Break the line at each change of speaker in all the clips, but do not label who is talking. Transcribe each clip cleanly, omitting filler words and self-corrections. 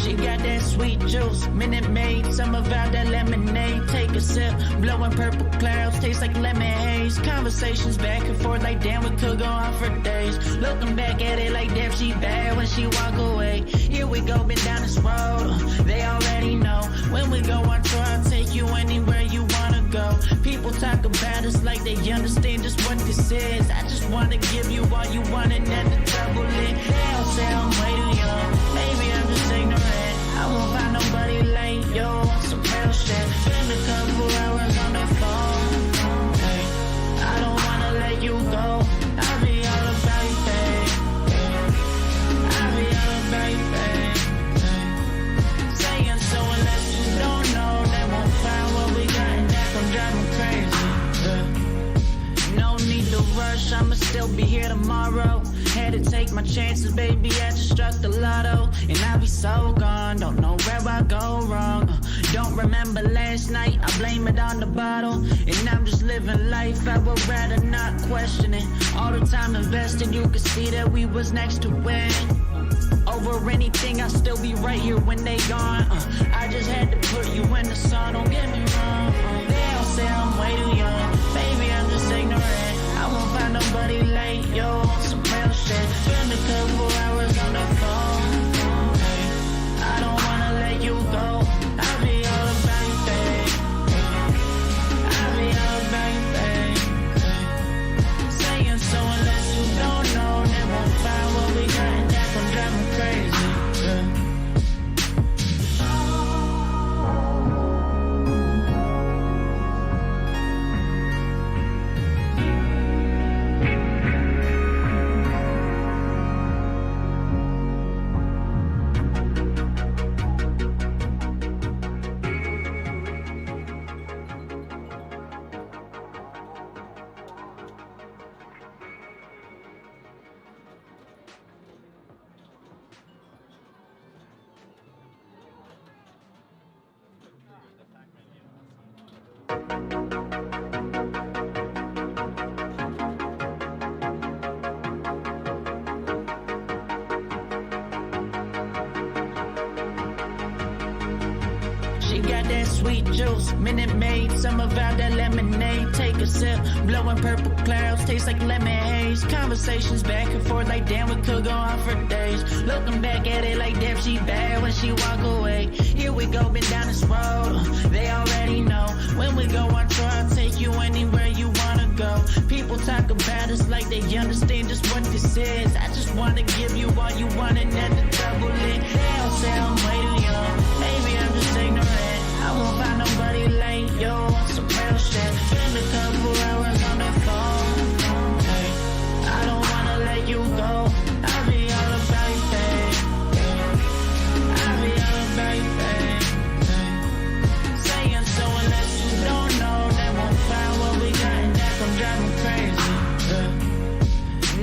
She got that sweet juice, Minute Maid, some of out that lemonade. Take a sip, blowing purple clouds, taste like lemon haze. Conversations back and forth like damn, we could go on for days. Looking back at it like damn, she bad when she walk away. Here we go, been down this road, they already know. When we go on tour, I'll take you anywhere you wanna go. People talk about us like they understand just what this is. I just wanna give you all you want and then the double it. They all say I'm way too young, maybe I'm just ignorant. I won't find nobody like yo on some real shit. Spend a couple hours on the phone, hey. I don't wanna let you go, I'll be all about you, babe. I'll be all about you, babe. Saying so unless you don't know, they won't find what we got and that gon' drive me crazy. No need to rush, I'ma still be here tomorrow. Had to take my chances, baby, I just struck the lotto. And I'll be so gone, don't know where I go wrong. Don't remember last night, I blame it on the bottle. And I'm just living life, I would rather not question it. All the time invested, you could see that we was next to win. Over anything, I'll still be right here when they gone. I just had to put you in the sun, don't get me wrong. They all say I'm way too young, baby, I'm just ignorant. I won't find nobody like yo on some real shit. Spend a couple hours on the phone, hey. I don't wanna let you go, I'll be all about you, babe. I'll be all about you, babe. Saying so unless you don't know, they won't find what we got and that gon' drive me crazy, yeah. She got that sweet juice, Minute Maid, some of out that lemonade. Take a sip, blowing purple clouds, taste like lemon haze. Conversations back and forth like damn, we could go on for days. Looking back at it like damn, she bad when she walk away. Here we go, been down this road, they already know. When we go on tour, I'll take you anywhere you wanna go. People talk about us like they understand just what this is. I just wanna give you all you want and then the double it. They all say I'm way too young, maybe I'm just ignorant. I won't find nobody like yo on some real shit. Spend a couple hours on the phone, hey. I don't wanna let you go, I'll be all about you, babe. I'll be all about you, babe. Saying so unless you don't know, they won't find what we got and that gon' drive me crazy, yeah.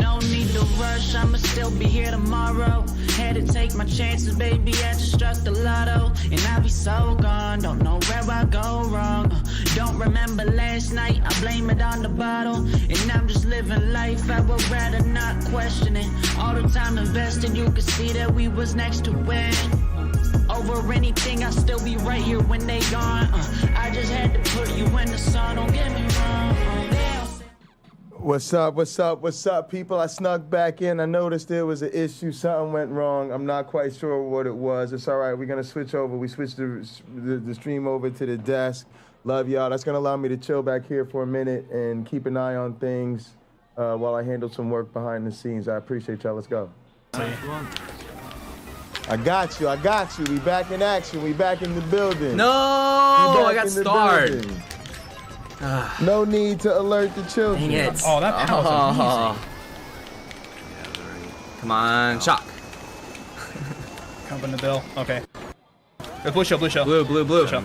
No need to rush, I'ma still be here tomorrow. Had to take my chances, baby, I just struck the lotto. And I'll be so gone, don't know where I go wrong. Don't remember last night, I blame it on the bottle. And I'm just living life, I would rather not question it. All the time invested, you could see that we was next to win. Over anything, I'll still be right here when they gone. I just had to put you in the sun, don't get me wrong.
What's up, what's up, what's up, people? I snuck back in. I noticed there was an issue. Something went wrong. I'm not quite sure what it was. It's all right. We're going to switch over. We switched the stream over to the desk. Love y'all. That's going to allow me to chill back here for a minute and keep an eye on things while I handle some work behind the scenes. I appreciate y'all. Let's go. I got you. I got you. We back in action. We back in the building.
No, I got starred.
No need to alert the children.
Dang it.
Oh, that was amazing.
Come on, shock.
Coming the bill. Okay. Blue shell, blue shell.
Blue, blue, blue.
Shell.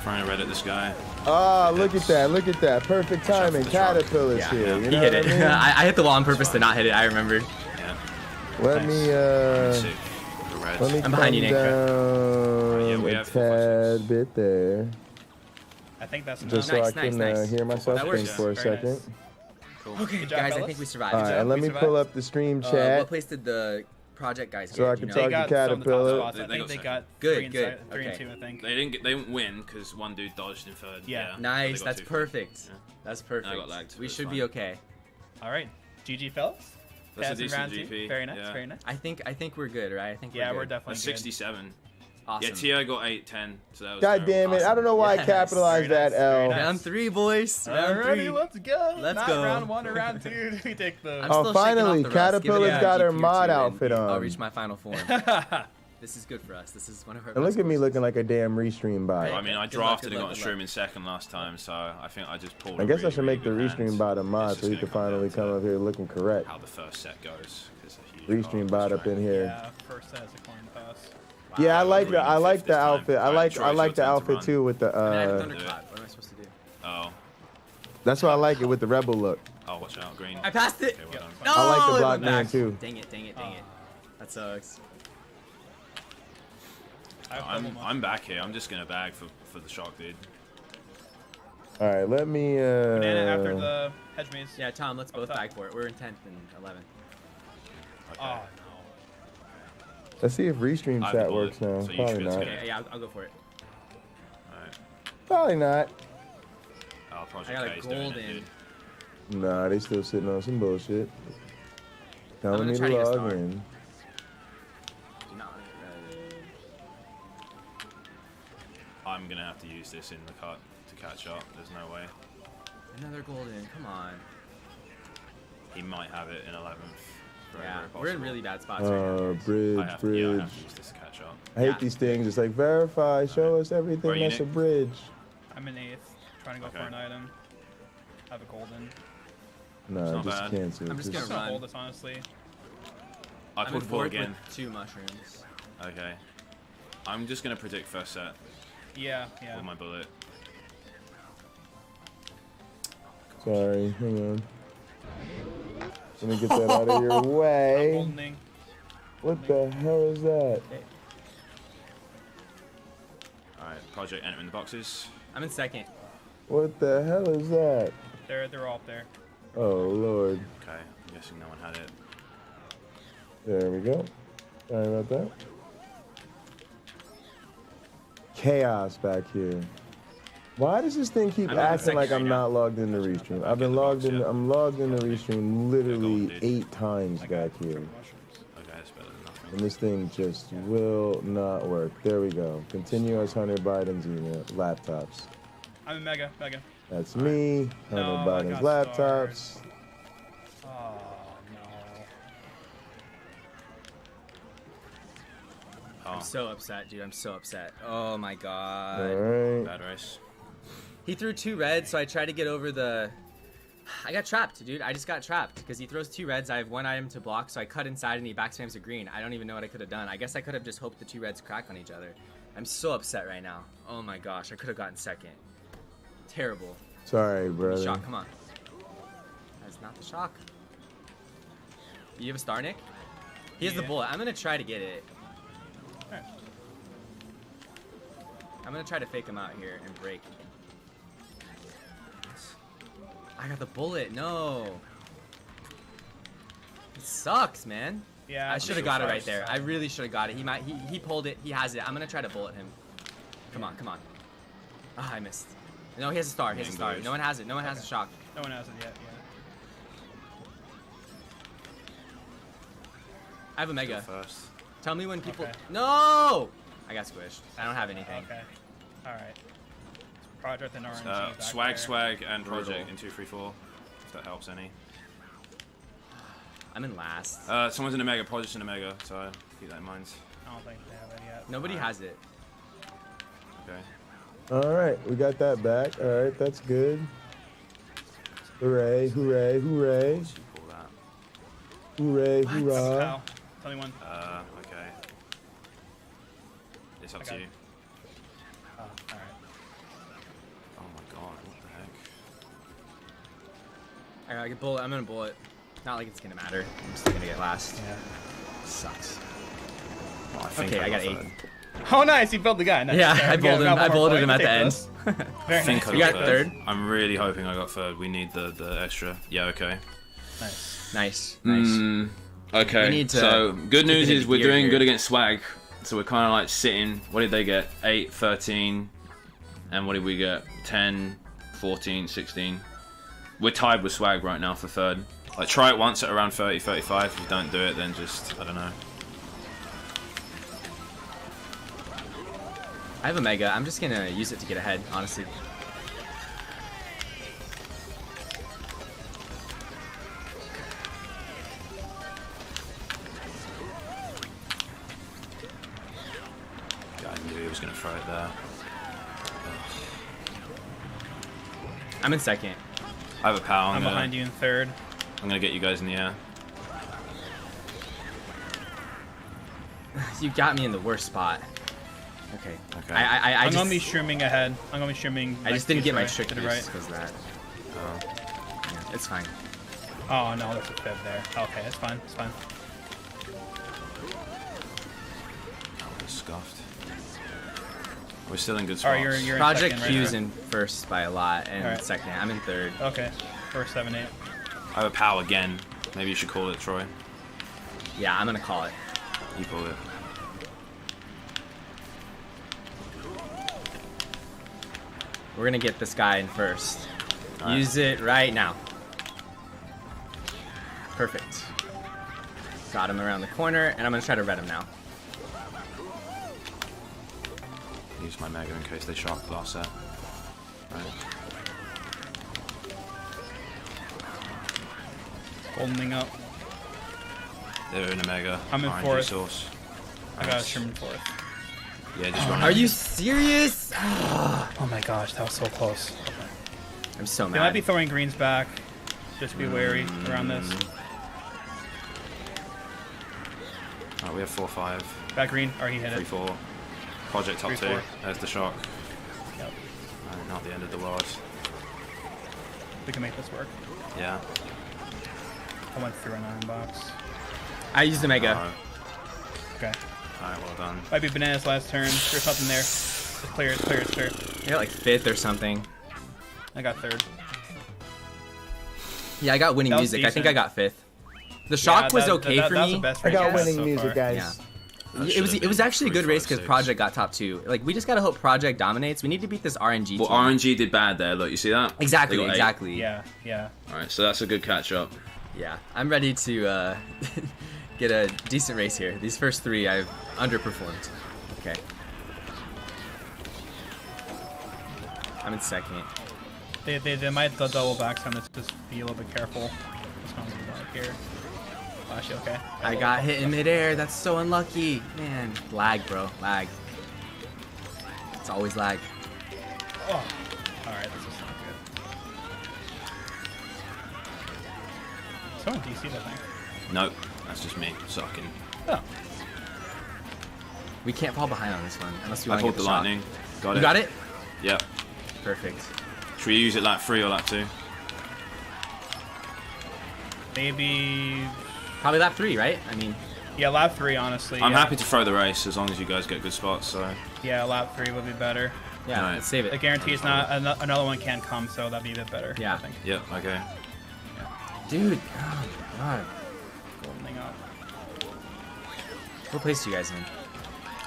Trying to Reddit this guy.
Ah, look at that. Look at that. Perfect timing. Caterpillars
Yeah,
here.
yeah.
You
He
know
hit
what
it.
I mean?
I hit the wall on purpose to not hit it. I remembered.
Yeah.
Let me
I'm behind you, Nick.
down
we
a
have
tad bit there.
I think that's enough.
Just so
Nice,
I can
nice.
hear myself
That
think
works.
for a
Very
second.
nice.
Okay,
Good job,
guys, I
fellas.
think we survived.
All right, and let me pull up the stream chat.
What place did the project guys
So I
get?
can
You
talk
know?
to Caterpillar.
I
They
think
got
they
second.
got
Good,
3 and
good.
3 and
Okay.
2, I think.
They didn't win because one dude dodged in third.
Yeah.
Nice.
They got
That's
2 for-
perfect.
Yeah.
That's perfect.
I got lagged,
We
it's
should
fine.
be okay.
All right, GG fellas.
That's a
Passing
decent
round 2.
GP.
Very nice,
Yeah.
very nice.
I think we're good, right? I think
Yeah,
we're
we're
good.
definitely
That's
good.
67.
Awesome.
Yeah, Tio got 8-10. So that was
God damn it! I don't know why
Yes.
I capitalized
Very nice,
that
very
L.
nice.
Round 3, boys. Round
Alrighty,
3.
let's go.
Let's
Not
go.
round 1 or round 2. We take the.
I'm
Oh,
still shaking
finally,
off the rust. Give it
Caterpillar's
a
got her
GP or
mod
2 and
outfit
I'll
on.
reach my final form. This is good for us. This is one of our
And look
best
at me
courses.
looking like a damn restream bot.
I mean, I
Good luck,
drafted
good
and
luck,
got
good
stream
luck.
in second last time, so I think I just pulled.
I
a
guess I
really,
should make the
really good
restream
hand.
bot a
It's
mod
just
so he
gonna
can
come
finally
down
come
to
up here looking correct.
How the first set goes. 'Cause a huge
Restream
part
bot
of
up
the
in here.
Yeah, first set is a coin toss.
Yeah, I
Wow,
like the
green fifth this time.
outfit. I
Alright,
like
Troy,
the
it's your turn to
outfit
run.
too with the
I mean, I have a
do
thunderclap.
it.
What am I supposed to do?
Oh,
That's why I like it with the rebel look.
oh, watch out, green.
I passed it.
Okay, well done.
No,
I like the
it
block
went
man
back.
too.
Dang it, dang it, dang it. That sucks.
I'm back here. I'm just gonna bag for the shock, dude.
All right, let me.
Banana after the hedge maze.
Yeah, Tom, let's both
top.
bag for it. We're in 10th and 11th.
Okay.
Oh
Let's see if restream
I have a
chat
bullet,
works now.
so you
Probably
should
not.
get
Okay, yeah, I'll go for it.
Alright.
Probably not.
Oh,
I
Project
got a
K is doing
gold
it,
in.
dude.
Nah, they still sitting on some bullshit. Telling
gonna
me
try
to
to get a
log
star.
in.
Do not want to get red.
I'm gonna have to use this in the cut to catch up. There's no way.
Another golden. Come on.
He might have it in 11th. Very,
Yeah,
very
we're in
possible.
really bad spots right now.
Bridge,
I have
bridge.
to use this to catch up.
I hate
Yeah.
these things. It's like verify, show us everything.
Where are you,
That's a
Nick?
bridge.
I'm in 8th. Trying to go for
Okay.
an item. I have a golden.
Nah,
not
just
bad.
cancel.
I'm just
I'm
gonna
just gonna
run.
hold this honestly.
I
I'm in
pulled the ball
fourth
again.
with 2 mushrooms.
Okay. I'm just gonna predict first set
Yeah, yeah.
with my bullet.
Sorry, hang on. Let me get that out of your
I'm
way.
goldening.
What the hell is that?
Alright, Project entering the boxes.
I'm in 2nd.
What the hell is that?
They're all up there.
Oh lord.
Okay, I'm guessing no one had it.
There we go. Sorry about that. Chaos back here. Why does this thing keep
I'm in the
acting like
second
I'm
right now.
not logged in the restream? I've been
the
logged
box,
in.
yeah.
I'm logged in the restream literally
dude.
8 times back here,
Okay, that's better than nothing.
and this thing just will not work. There we go. Continue as Hunter Biden's email laptops.
I'm in Mega.
That's me. Hunter
No, I
Biden's
got
laptops.
stars. Oh no.
Oh,
I'm so upset, dude. I'm so upset. Oh my god.
All right.
bad race.
He threw 2 reds, so I tried to get over the... I got trapped, dude. I just got trapped because he throws 2 reds. I have 1 item to block, so I cut inside and he backspams a green. I don't even know what I could have done. I guess I could have just hoped the 2 reds crack on each other. I'm so upset right now. Oh my gosh, I could have gotten 2nd. Terrible.
Sorry, brother.
Shock, come on. That's not the shock. You have a star, Nick? He has the
Yeah.
bullet. I'm gonna try to get it.
Alright.
I'm gonna try to fake him out here and break. I got the bullet. No. It sucks, man.
Yeah.
I should have got it right there. I really should have got it. He pulled it. He has it. I'm gonna try to bullet him. Come on, come on. Ah, I missed. No, he has a star. He has a star. No one has it. No one has a shock.
No one has it yet.
I have a mega.
First.
Tell me when people.
Okay.
No! I got squished. I don't have anything.
Okay. All right. Project and RNG. back
Swag,
there.
swag, and
Brutal.
Project in 2, 3, 4. If that helps any.
I'm in last.
Someone's in a mega, Project's in a mega, so keep that in mind.
I don't think they have it yet.
Nobody has it.
Okay.
All right, we got that back. All right, that's good. Hooray! Hooray! Hooray!
Let's see, pull that.
Hooray!
What?
Hoorah!
How? Tell me when.
Okay. It's up
Okay.
to you.
Oh, all right.
Oh my god, what the heck?
Alright, I get bullet. I'm gonna bullet. Not like it's gonna matter. I'm still gonna get last.
Yeah.
Sucks.
Oh, I think
Okay, I got
third.
8.
Oh, nice! You built the guy. Nice.
Yeah,
Okay,
I
we got
bulleted him.
one
I
more
bulleted
point.
him at the
Take
end.
this. Very
I think
nice.
I
You got
got
third?
I'm really hoping I got third. We need the extra. Yeah, okay.
Nice.
Nice. Nice.
Okay,
need to
so good
keep
news
it in
is we're
gear
doing
here.
good against swag. So we're kind of like sitting. What did they get? 8, 13. And what did we get? 10, 14, 16. We're tied with swag right now for third. Like, try it once at around 30, 35. If you don't do it, then just, I don't know.
I have a mega. I'm just gonna use it to get ahead, honestly.
God, I knew he was going to throw it there.
I'm in second.
I have a power.
I'm behind you in third.
I'm going to get you guys in the air.
You got me in the worst spot. Okay.
Okay.
I'm
just,
gonna be streaming ahead. I'm gonna be streaming.
I just didn't get my
right,
trick
to the
boost
right.
because of that.
Oh.
Yeah, it's fine.
Oh no, that's a fib there. Okay, it's fine. It's fine.
That was scuffed. We're still in good
All right,
spots.
you're in
Project
second, right?
Q's in first by a lot, and
Alright.
second. I'm in third.
Okay, first 7-8.
I have a power again. Maybe you should call it, Troy.
Yeah, I'm gonna call it.
You call it.
We're gonna get this guy in first.
Alright.
Use it right now. Perfect. Got him around the corner, and I'm gonna try to red him now.
Use my mega in case they shock last set. Right.
Goldening up.
They're in a mega.
I'm in
RNG
fourth.
Source.
I got a stream in fourth.
Yeah, just run
Are
it.
you serious?
Oh my gosh, that was so close.
I'm so
They might
mad.
be throwing greens back. Just be wary around this.
Alright, we have 4-5.
Back green, or he hit it.
3-4. Project top 2.
3-4.
There's the shock.
Yep.
Not the end of the world.
We can make this work.
Yeah.
I went through an iron box.
I used the mega.
Okay.
Alright, well done.
Might be bananas last turn. There's something there. It's clear, it's clear, it's clear.
I got like fifth or something.
I got third.
Yeah, I got winning
That was
music. I think
decent.
I got fifth. The shock was okay for
that was
me.
the best
I
race
got
I've had
winning
so
music,
far.
guys.
Yeah.
That
It was
should've been
actually a good
3,
race
5,
because
6.
Project got top 2. Like we just gotta hope Project dominates. We need to beat this RNG
Well,
team.
RNG did bad there. Look, you see that?
Exactly,
They got 8.
exactly.
Yeah, yeah.
All right, so that's a good catch up.
Yeah, I'm ready to get a decent race here. These first 3 I've underperformed. Okay. I'm in second.
They might double back some. Let's just be a little bit careful. This one's like here. Flashy, okay.
I got hit in midair. That's so unlucky. Man, lag, bro. Lag. It's always lag.
Oh. Alright, this is not good. Someone DC'd, I think.
Nope. That's just me sucking.
Oh.
We can't fall behind on this one unless we
I
want to
pulled
get
the
the shot.
lightning. Got it.
You got it?
Yep.
Perfect.
Should we use it like 3 or like 2?
Maybe.
Probably lap 3, right? I mean,
Yeah, lap 3, honestly.
I'm
yeah.
happy to throw the race as long as you guys get good spots. So
Yeah, lap 3 would be better.
yeah,
Alright.
let's save
It
it.
guarantees not another one can't come, so that'd be a bit better.
Yeah.
I think.
yep. Okay.
Dude, oh my god.
Goldening up.
What place do you guys in?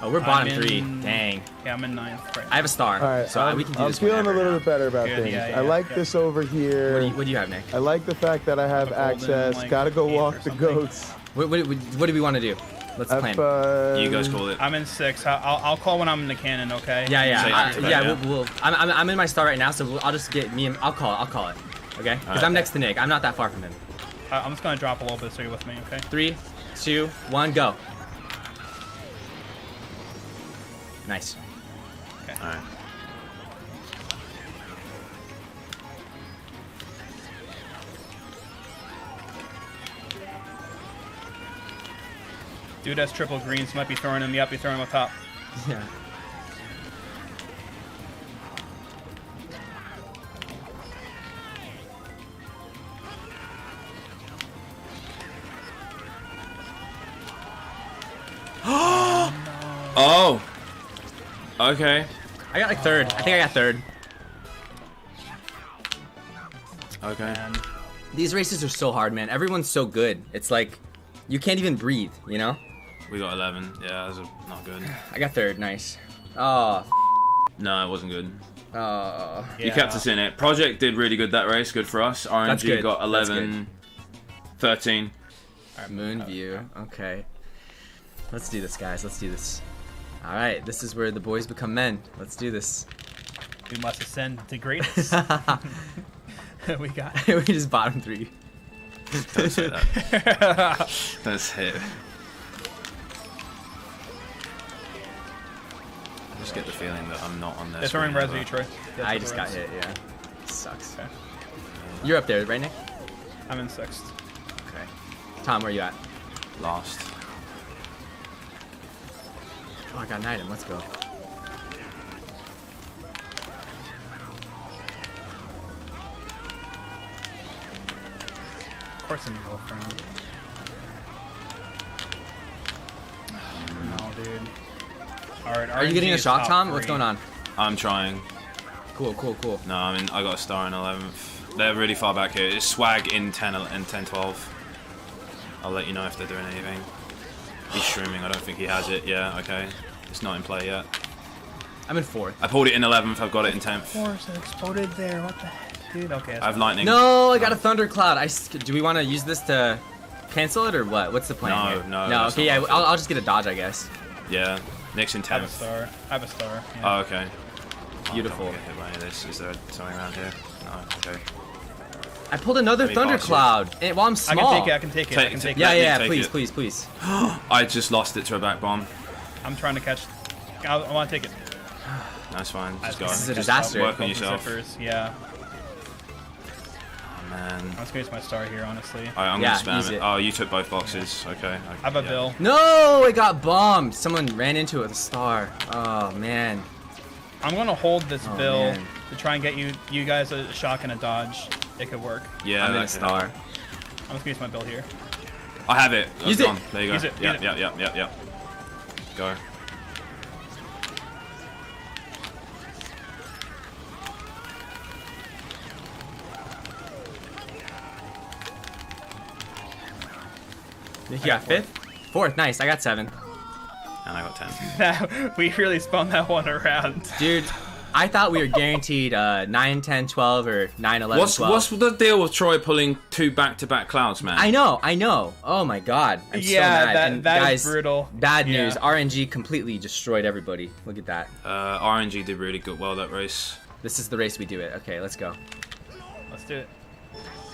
Oh, we're
I'm
bottom
in-
3. Dang.
Yeah, I'm in 9th right
I have a star,
All right,
so we can do
I'm
this
feeling
whenever.
a little bit better about
Good,
things.
yeah,
I
yeah,
like
yeah.
this over here.
What do you have, Nick?
I like the fact that I have
A golden,
access.
like,
Gotta go
8 or
walk the
something.
goats.
What do we want to do? Let's plan.
You guys call it.
I'm in 6. I'll call when I'm in the cannon, okay?
Yeah, yeah,
Say
I-
activate,
yeah.
yeah.
I'm in my star right now, so I'll just get me. I'll call it. Okay? Because
Alright.
I'm next to Nick. I'm not that far from him.
I'm just gonna drop a little bit so you're with me, okay?
3, 2, 1, go. Nice.
All right.
Dude has triple greens. Might be throwing him. Yep, be throwing him up top.
Yeah.
Oh. Okay.
I got like third. I think I got third.
Okay.
And
These races are so hard, man. Everyone's so good. It's like You can't even breathe, you know?
We got 11. Yeah, that's not good.
I got third, nice. Oh,
No, it wasn't good.
oh.
You kept us in it. Project did really good that race. Good for us.
That's
RNG
good.
got
That's
11, 13.
Moon view. Okay. Let's do this, guys. Let's do this. All right, this is where the boys become men. Let's do this.
We must ascend to greatness. We got.
We just bottom 3.
Don't say that. That's hit. I just get the feeling that I'm not on this.
It's running
screen
res
ever.
you, Troy.
I just got hit. Yeah. Sucks.
Okay.
You're up there, right, Nick?
I'm in 6th.
Okay. Tom, where you at?
Last.
Oh, I got an item. Let's go.
Of course I'm your girlfriend. No, dude. Alright,
Are you getting a shot, Tom? What's going on?
I'm trying.
Cool, cool, cool.
No, I mean, I got a star in 11th. They're really far back here. It's swag in 10, 12. I'll let you know if they're doing anything. He's streaming. I don't think he has it. Yeah, okay. It's not in play yet.
I'm in 4th.
I pulled it in 11th. I've got it in 10th.
Of course, it exploded there. What the heck, dude? Okay.
I have lightning.
No, I got a thundercloud. Do we want to use this to cancel it or what? What's the plan
No,
here?
no,
No.
that's
Okay,
not
yeah.
my fault.
I'll just get a dodge, I guess.
Yeah. Nick's in
I have a
10th.
star. I have a star. Yeah.
Oh, okay.
Beautiful.
I don't wanna get hit by any of this. Is there something around here? No. Okay.
I pulled another
Let me pass
thundercloud. And while I'm
I
small.
can take it. I can take it. I
Take-
can take
Yeah,
Let me
yeah.
take
Please,
it.
please, please.
I just lost it to a back bomb.
it. I'm trying to catch. I want to take it.
That's fine. Just go.
This is a disaster.
Work on
Both the
yourself.
zippers, yeah.
Oh, man.
I'm just gonna use my star here, honestly.
Alright, I'm
Yeah,
gonna
use
spam it.
it.
Oh, you took both boxes. Okay.
I have a
yeah.
bill.
No, it got bombed. Someone ran into it with a star. Oh man.
I'm gonna hold this
Oh,
bill
man.
to try and get you guys a shock and a dodge. It could work.
Yeah,
I'm in a
that can
star.
help.
I'm just gonna use my bill here.
I have it.
Use
That's
it.
gone. There you go.
Use it,
Yeah,
use it.
yeah. Go.
You got 5th? 4th, nice. I got 7th.
And I got 10.
We really spun that one around.
Dude, I thought we were guaranteed 9, 10, 12, or 9, 11, 12.
What's the deal with Troy pulling 2 back-to-back clouds, man?
I know. Oh my god. I'm so
Yeah,
mad.
that-
And
that is
guys,
brutal.
Bad
Yeah.
news. RNG completely destroyed everybody. Look at that.
RNG did really good well that race.
This is the race we do it. Okay, let's go.
Let's do it.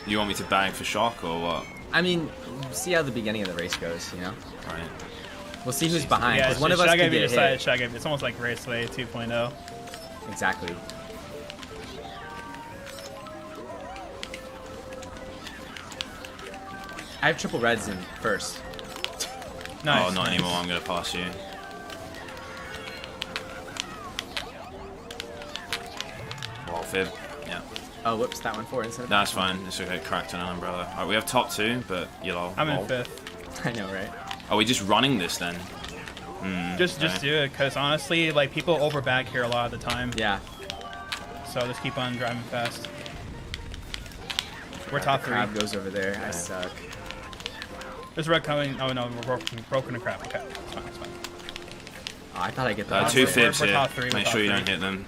You want me to bang for shock or what?
I mean, see how the beginning of the race goes, you know?
Right.
We'll see who's behind,
Yeah,
because one of us
Shag
could
be
get
decided.
hit.
Shag it's almost like Raceway 2.0.
Exactly. I have triple reds in first.
Nice.
Oh, not anymore. I'm gonna pass you. Well, fib. Yeah.
Oh, whoops, that one 4 instead of
That's fine. It's okay. Cracked on an umbrella. Alright, we have top 2, but yellow.
I'm in
lol.
5th.
I know, right?
Are we just running this then?
Just do it, cause honestly, like people overbag here a lot of the time.
Yeah.
So just keep on driving fast. We're top 3.
Crab goes over there. I suck.
There's red coming. Oh no, we're broken to crap. Okay, it's fine. It's fine.
Oh, I thought I get the
2
we're
fibs here.
top 3, we're
Make
top
sure you
3.
don't hit them.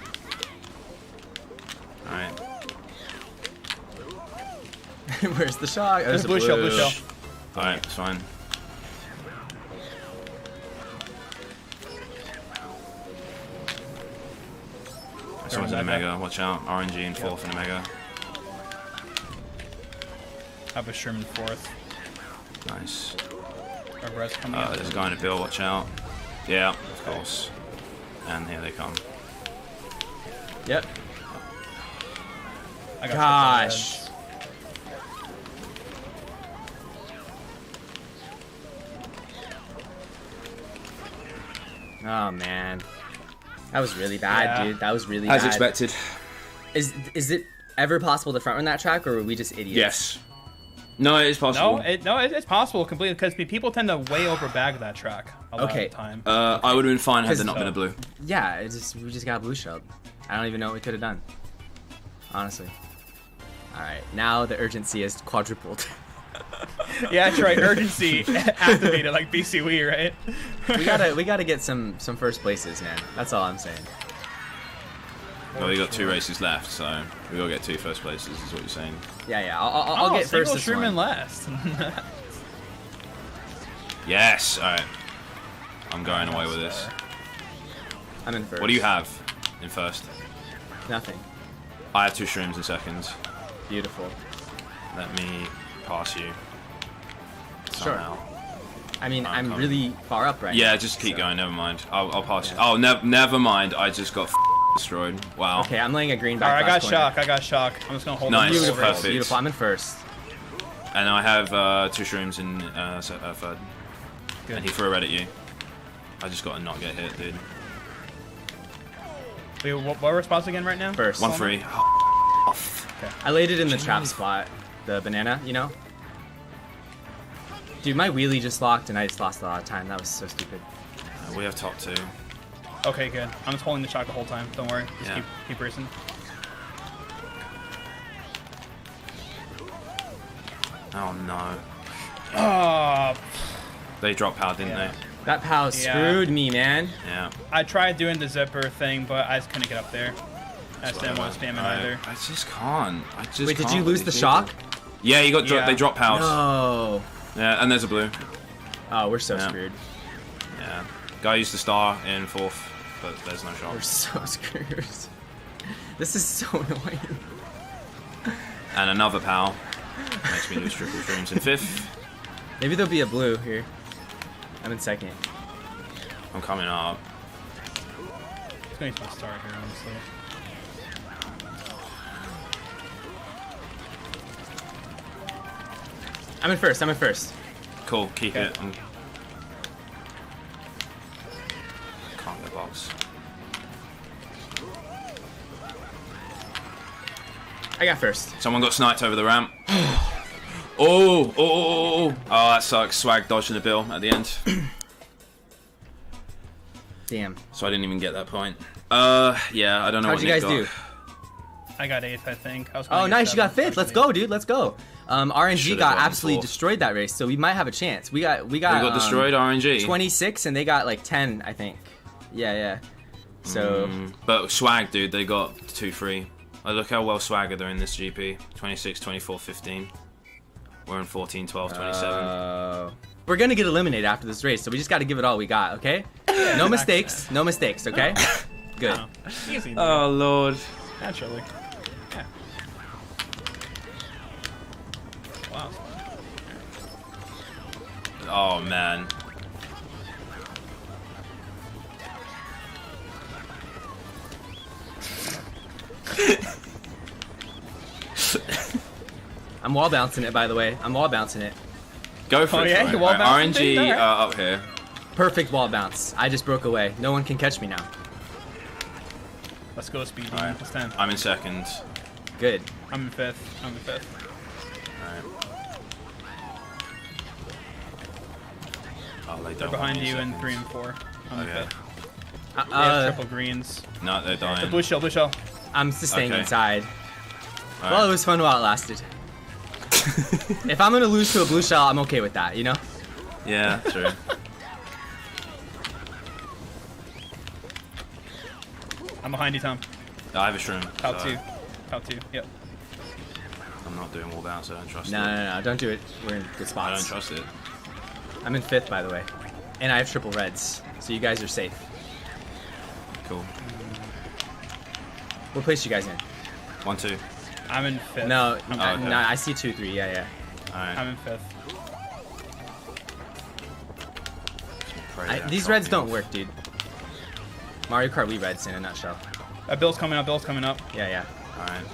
Alright.
Where's the shock?
There's a blue shell. Blue shell.
Alright, it's fine. Someone's in
back
Omega, watch out. RNG in 4th in Omega.
I have a Sherman 4th.
Nice.
Our res coming up.
There's a guy in a bill, watch out. Yeah, of course. And here they come.
Yep.
I got
Gosh.
triple
Oh man. That was really bad,
Yeah.
dude. That was really
As
bad.
expected.
Is it ever possible to front run that track, or were we just idiots?
Yes. No, it is possible.
It's possible completely because people tend to way overbag that track a lot
Okay.
of the time.
I would have been fine had there not
So-
been a blue.
Yeah, we just got blue shelled. I don't even know what we could have done. Honestly. Alright, now the urgency is quadrupled.
Yeah, that's right. Urgency activated like BCW, right?
We gotta get some first places, man. That's all I'm saying.
Well, we got 2 races left, so we gotta get 2 first places. Is what you're saying?
Yeah. I'll get first this
stream
one.
and last.
Yes. All right. I'm going away with this.
I'm in first.
What do you have in first?
Nothing.
I have 2 shrooms in second.
Beautiful.
Let me pass you.
Sure.
Somehow.
I mean, I'm
coming.
really far up right now.
Yeah, just keep
so-
going. Never mind. I'll pass
Yeah.
you. Oh, never mind. I just got destroyed. Wow.
Okay, I'm laying a green back.
Alright, I got
last corner.
shock. I got shock. I'm just gonna hold
Nice.
on.
Beautiful.
Perfect.
Beautiful. I'm in first.
And I have 2 shrooms in third.
Good.
And he threw a red at you. I just got to not get hit, dude.
Wait, what response again right now?
First.
1-3.
I laid it in the trap spot. The banana, you know? Dude, my wheelie just locked and I just lost a lot of time. That was so stupid.
We have top 2.
Okay, good. I'm just holding the shock the whole time. Don't worry. Just
Yeah.
keep racing.
Oh no.
Oh,
They dropped power, didn't
Yeah.
That POW
Yeah.
screwed me, man.
they? Yeah.
I tried doing the zipper thing, but I just couldn't get up there. I just didn't want to spam it
I
either.
just can't.
Wait, did
can't
you lose
with
the
these
shock?
people. Yeah, you got
Yeah.
they dropped powers.
No.
Yeah, and there's a blue.
Oh, we're so
Yeah.
screwed.
Yeah. Guy used the star in 4th, but there's no
We're
shot.
so screwed. This is so annoying.
And another POW. Makes me lose triple streams in 5th.
Maybe there'll be a blue here. I'm in second.
I'm coming up.
It's going to start here, honestly.
I'm in first. I'm in first.
Cool, keep
Okay.
it. Can't get box.
I got first.
Someone got sniped over the ramp. Oh, that sucks. Swag dodging the bill at the end.
Damn.
So I didn't even get that point. Yeah, I don't know
How'd
what
you
Nick
guys
got.
do?
I got 8th, I think. I was
Oh,
gonna get
nice. You got
7th,
fifth. Let's
actually.
go, dude. Let's go. RNG
Should've
got
gotten
absolutely
4th.
destroyed that race, so we might have a chance. We got
We got destroyed, RNG.
26 and they got like 10, I think. Yeah. So
But Swag, dude, they got 2-3. Look how well Swag are doing this GP. 26, 24, 15. We're in 14, 12, 27.
we're gonna get eliminated after this race, so we just got to give it all we got, okay? No mistakes, no mistakes, okay? Good.
Oh, easy.
Oh, Lord.
Naturally. Yeah. Wow.
Oh, man.
I'm wall bouncing it, by the way. I'm wall bouncing it.
Go for
Oh,
it,
yeah?
Troy.
You wall
Alright,
bouncing
RNG
things? Alright.
up here.
Perfect wall bounce. I just broke away. No one can catch me now.
Let's go, Speedy.
Alright.
It's time.
I'm in second.
Good.
I'm in 5th. I'm in 5th.
Alright. Oh, they
They're
don't
behind
want me
you in
seconds.
3 and 4. I'm in
Okay.
5th. They have
Uh,
triple greens.
No, they're
The
dying.
blue shell, blue shell.
I'm just staying
Okay.
inside.
Alright.
Well, it was fun while it lasted. If I'm gonna lose to a blue shell, I'm okay with that, you know?
Yeah, true.
I'm behind you, Tom.
I have a shroom.
Top
so
2. Top 2. Yep.
I'm not doing wall bounce. I don't trust
No,
it.
no, don't do it. We're in good
I don't
spots.
trust it.
I'm in 5th, by the way. And I have triple reds, so you guys are safe.
Cool.
What place you guys in?
1, 2.
I'm in 5th.
No,
okay.
no, I see 2, 3, yeah.
Alright.
I'm in 5th.
Pray that
These
can't
reds
be
don't
off.
work, dude. Mario Kart Wii reds in a nutshell.
Bill's coming up. Bill's coming up.
Yeah.
Alright.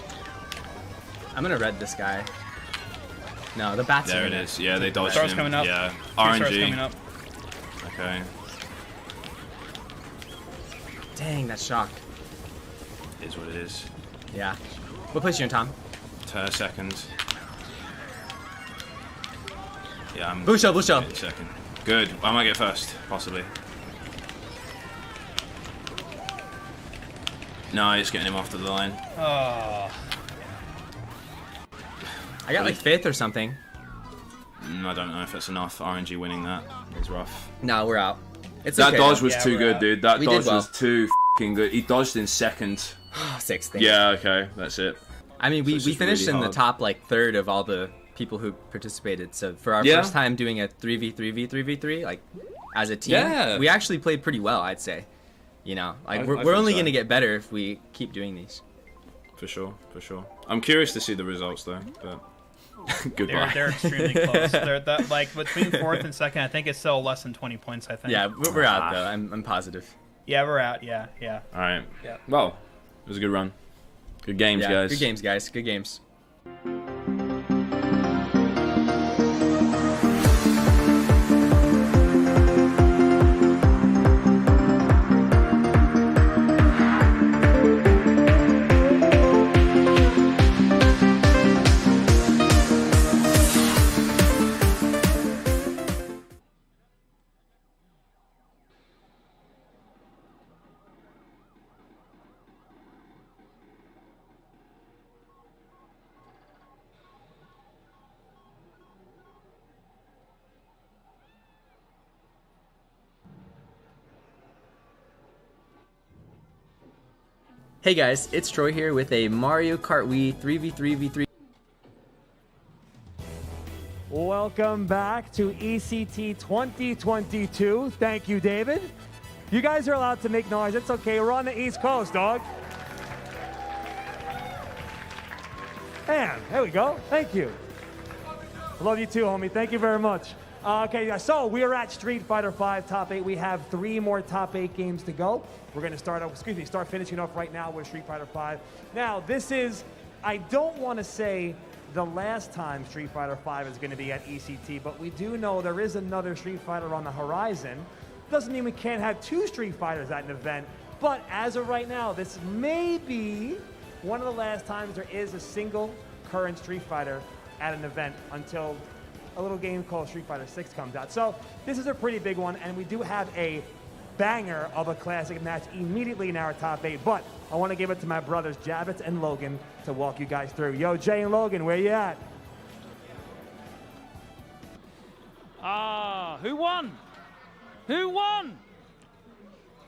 I'm gonna red this guy. No, the bats
There
are
it
gonna-
is. Yeah, they dodged
Stars
him.
coming up.
Yeah.
2 stars coming
RNG.
up.
Okay.
Dang, that shock.
Is what it is.
Yeah. What place you in, Tom?
Second. Yeah, I'm
Blue shell, blue shell.
in second. Good. I might get first, possibly. No, it's getting him off the line.
Oh.
I got like 5th or something.
I don't know if that's enough. RNG winning that is rough.
No, we're out. It's
That
okay,
dodge
though.
was too good, dude. That
We
dodge
did well.
was too f***ing good. He dodged in second.
Sixth. Thing.
Yeah, okay, that's it.
I mean, we
it's just
finished
really
in the
hard.
top like third of all the people who participated. So for our
Yeah.
first time doing a 3v3v3v3, like as a team,
Yeah.
we actually played pretty well, I'd say. You know, like
I
we're
think
only
so.
gonna get better if we keep doing these.
For sure, for sure. I'm curious to see the results though. But goodbye.
They're extremely close. They're like between fourth and second. I think it's still less than 20 points. I think.
Yeah, we're out though. I'm positive.
Yeah, we're out. Yeah.
All right.
Yeah.
Well, it was a good run. Good games,
Yeah,
guys.
good games, guys. Good games. Hey guys, it's Troy here with a Mario Kart Wii 3v3v3.
Welcome back to ECT 2022. Thank you, David. You guys are allowed to make noise. It's okay. We're on the East Coast, dog. And there we go. Thank you. Love you too, homie. Thank you very much. Okay, so we are at Street Fighter V Top 8. We have 3 more Top 8 games to go. We're going to start finishing off right now with Street Fighter V. Now, this is, I don't want to say the last time Street Fighter V is going to be at ECT, but we do know there is another Street Fighter on the horizon. Doesn't mean we can't have 2 Street Fighters at an event, but as of right now, this may be one of the last times there is a single current Street Fighter at an event until a little game called Street Fighter 6 comes out. So this is a pretty big one, and we do have a banger of a classic match immediately in our top 8, but I want to give it to my brothers Javits and Logan to walk you guys through. Yo, Jay and Logan, where you at?
Who won? Who won?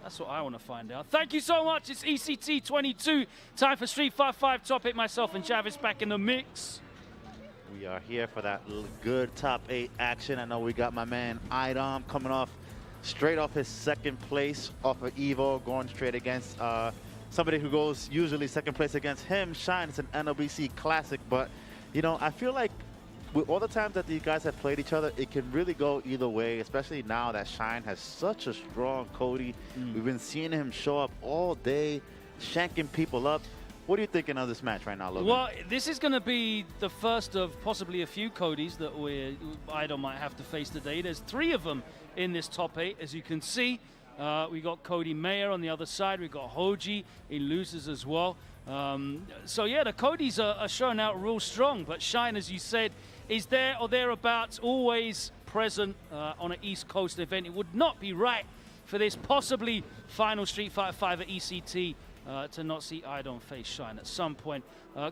That's what I want to find out. Thank you so much. It's ECT 22. Time for Street Fighter 5 top 8. Myself and Javis back in the mix.
We are here for that good top 8 action. I know we got my man Idom coming off straight off his second place off of Evo, going straight against somebody who goes usually second place against him. Shine, it's an NLBC classic, but you know, I feel like with all the times that these guys have played each other, it can really go either way, especially now that Shine has such a strong Cody. We've been seeing him show up all day, shanking people up. What are you thinking of this match right now, Logan?
Well, this is going to be the first of possibly a few Codys that Idom might have to face today. There's 3 of them in this top 8, as you can see. We got Cody Mayer on the other side. We got Hoji in losers as well. So yeah, the Codys are showing out real strong. But Shine, as you said, is there or thereabouts, always present on an East Coast event. It would not be right for this possibly final Street Fighter 5 at ECT to not see Idom face Shine at some point.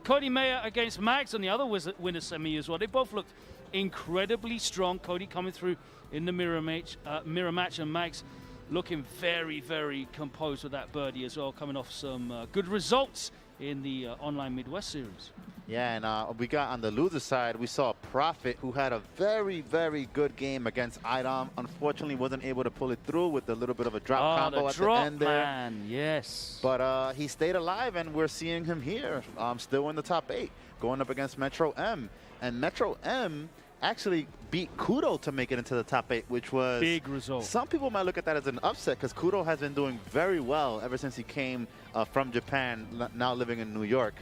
Cody Mayer against Mags on the other winner semi as well. They both looked incredibly strong. Cody coming through in the mirror match, and Mags looking very, very composed with that birdie as well, coming off some good results in the online Midwest series.
Yeah, and we got on the loser side, we saw Prophet, who had a very, very good game against Idom. Unfortunately, wasn't able to pull it through with a little bit of a drop combo at the end there.
Man, yes.
But he stayed alive, and we're seeing him here, still in the top 8, going up against Metro M. And Metro M actually beat Kudo to make it into the top 8, which was
big result.
Some people might look at that as an upset because Kudo has been doing very well ever since he came from Japan, now living in New York.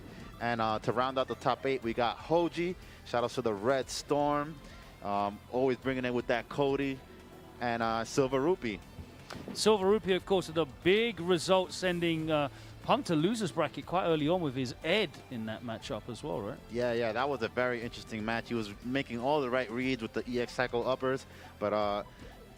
And to round out the top 8, we got Hoji. Shout out to the Red Storm, always bringing it with that Cody, and Silver Rupee.
Silver Rupee, of course, with a big result, sending Punk to losers bracket quite early on with his Ed in that matchup as well, right?
Yeah, that was a very interesting match. He was making all the right reads with the EX cycle uppers. But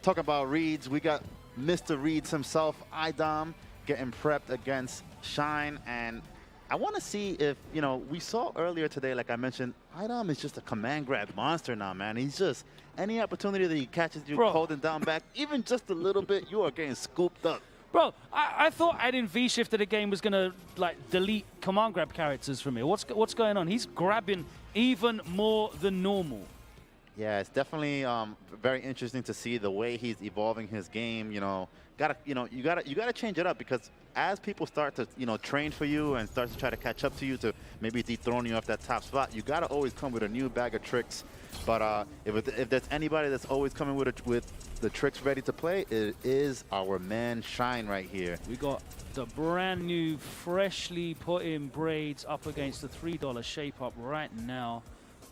talking about reads, we got Mr. Reads himself, Idom, getting prepped against Shine. And I want to see if, you know, we saw earlier today, like I mentioned, Idom is just a command grab monster now, man. He's just, any opportunity that he catches you holding down back, even just a little bit, you are getting scooped up.
Bro, I thought adding V-Shift to the game was going to, like, delete command grab characters from here. What's going on? He's grabbing even more than normal.
Yeah, it's definitely very interesting to see the way he's evolving his game. You know, you gotta change it up, because as people start to, you know, train for you and start to try to catch up to you to maybe dethrone you off that top spot, you gotta always come with a new bag of tricks. But if there's anybody that's always coming with the tricks ready to play, it is our man Shine right here.
We got the brand new, freshly put in braids up against the $3 shape up right now.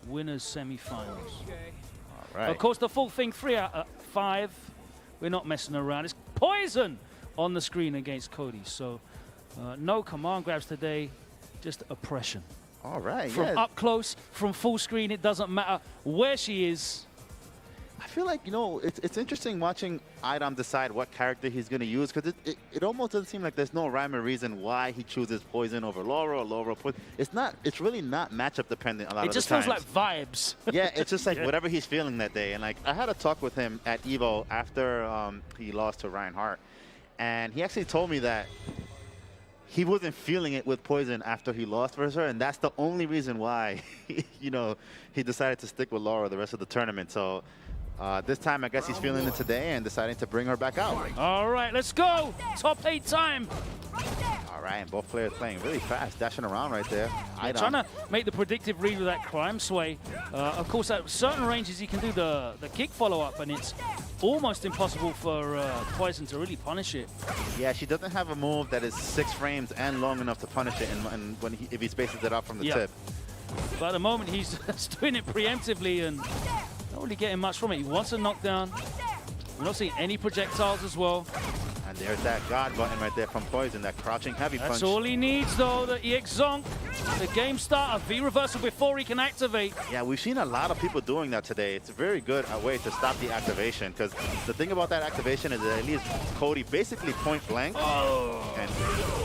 Winners semifinals.
All right.
Of course, the full thing, 3 out of 5. We're not messing around. It's poison on the screen against Cody. So no command grabs today, just oppression.
All right.
From up close, from full screen, it doesn't matter where she is.
I feel like, you know, it's interesting watching Idom decide what character he's going to use, because it almost doesn't seem like there's no rhyme or reason why he chooses Poison over Laura or Laura Poison. It's really not matchup dependent a lot of the times.
It just feels like vibes.
Yeah, it's just like whatever he's feeling that day. And like, I had a talk with him at EVO after he lost to Reinhardt, and he actually told me that he wasn't feeling it with Poison after he lost versus her, and that's the only reason why, you know, he decided to stick with Laura the rest of the tournament. So this time, I guess he's feeling it today and deciding to bring her back out.
All right, let's go. Top 8 time.
All right, and both players playing really fast, dashing around right there.
Trying to make the predictive read with that crime sway. Of course, at certain ranges, you can do the kick follow-up, and it's almost impossible for Poison to really punish it.
Yeah, she doesn't have a move that is 6 frames and long enough to punish it, and if he spaces it out from the tip.
But at the moment, he's doing it preemptively and not really getting much from it. He wants a knockdown. We're not seeing any projectiles as well.
And there's that God button right there from Poison, that crouching heavy punch.
That's all he needs, though, the EX Zonk. The game starter, V-reversal before he can activate.
Yeah, we've seen a lot of people doing that today. It's a very good way to stop the activation, because the thing about that activation is that it leaves Cody basically point blank. And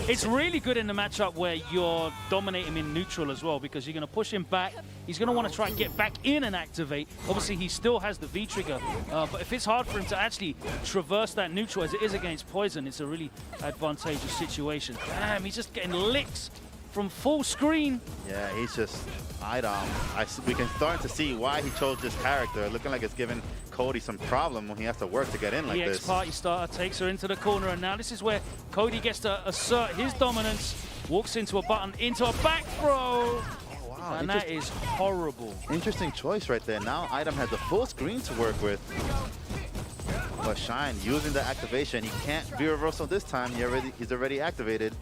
it's really good in the matchup where you're dominating in neutral as well, because you're going to push him back. He's going to want to try and get back in and activate. Obviously, he still has the V-trigger, but if it's hard for him to actually traverse that neutral as it is against Poison, it's a really advantageous situation. Damn, he's just getting licks from full screen.
Yeah, he's just Idom. We can start to see why he chose this character. Looking like it's giving Cody some problem when he has to work to get in like
the
this.
EX party starter takes her into the corner, and now this is where Cody gets to assert his dominance. Walks into a button, into a back throw.
Oh, wow.
And that is horrible.
Interesting choice right there. Now Idom has the full screen to work with. But Shine using the activation. He can't be reversal this time. He's already activated.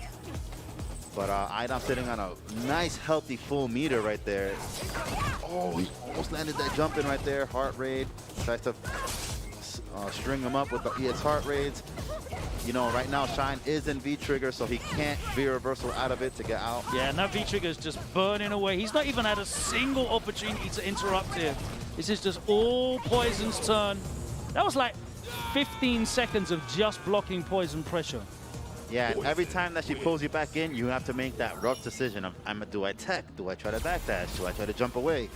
But Idom sitting on a nice, healthy full meter right there. Oh, he almost landed that jump in right there. Heart rate. Tries to string him up with the EX heart rates. You know, right now Shine is in V-trigger, so he can't V-reversal out of it to get out.
Yeah, and that V-trigger is just burning away. He's not even had a single opportunity to interrupt here. This is just all Poison's turn. That was like 15 seconds of just blocking Poison pressure.
Yeah, and every time that she pulls you back in, you have to make that rough decision of, do I tech? Do I try to backdash? Do I try to jump away?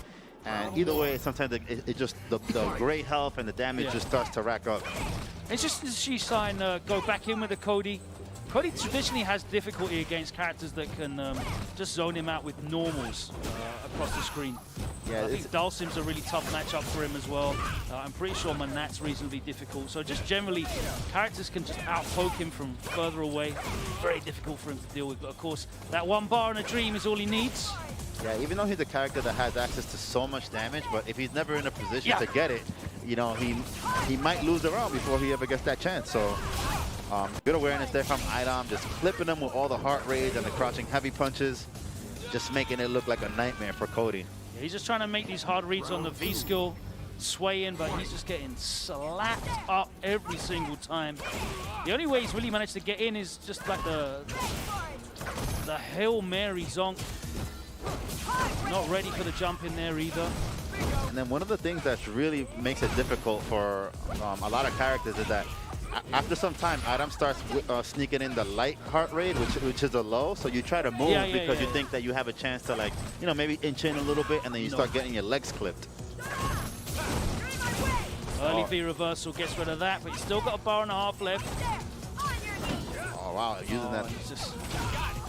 And either way, sometimes it just, the great health and the damage just starts to rack up.
It's just as she sign go back in with the Cody. Cody traditionally has difficulty against characters that can just zone him out with normals across the screen.
Yeah,
I think Dalsim's a really tough matchup for him as well. I'm pretty sure Manat's reasonably difficult. So just generally, characters can just outpoke him from further away. Very difficult for him to deal with. But of course, that one bar in a dream is all he needs.
Yeah, even though he's a character that has access to so much damage, but if he's never in a position to get it, you know, he might lose the round before he ever gets that chance. So good awareness there from Idom, just clipping him with all the heart rage and the crouching heavy punches, just making it look like a nightmare for Cody.
Yeah, he's just trying to make these hard reads on the V-skill, swaying, but he's just getting slapped up every single time. The only way he's really managed to get in is just like the Hail Mary zonk. Not ready for the jump in there either.
And then one of the things that really makes it difficult for a lot of characters is that after some time, Adam starts sneaking in the light heart rate, which is a low. So you try to move because you think that you have a chance to, like, you know, maybe inch in a little bit, and then you start getting your legs clipped.
Early V reversal gets rid of that, but he's still got a bar and a half left.
Oh wow, using that.
Just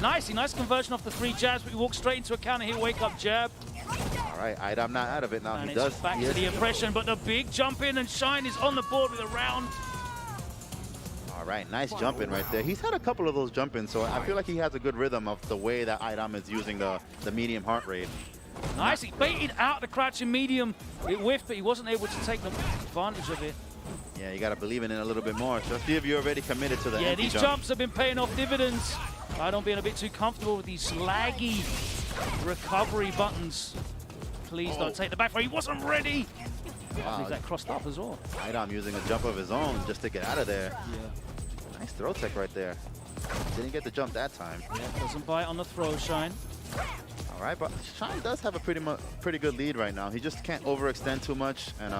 nice conversion off the 3 jabs, but he walks straight into a counter hit, wake up jab.
All right, Idam not out of it now.
And
He
it's
does.
back to the impression, but the big jump in, and Shine is on the board with a round.
All right, nice jump in right there. He's had a couple of those jump ins, so I feel like he has a good rhythm of the way that Idam is using the medium heart rate.
Nice, he baited out the crouching medium. It whiffed, but he wasn't able to take the advantage of it.
Yeah, you got to believe in it a little bit more. Especially if you're already committed to the empty
these
jump.
jumps have been paying off dividends. I don't being a bit too comfortable with these laggy recovery buttons. Please don't take the back throw. He wasn't ready.
Wow.
Leave that crossed up as well.
Idam using a jump of his own just to get out of there.
Yeah.
Nice throw tech right there. Didn't get the jump that time.
Yeah, doesn't bite on the throw, Shine.
All right, but Shine does have a pretty good lead right now. He just can't overextend too much and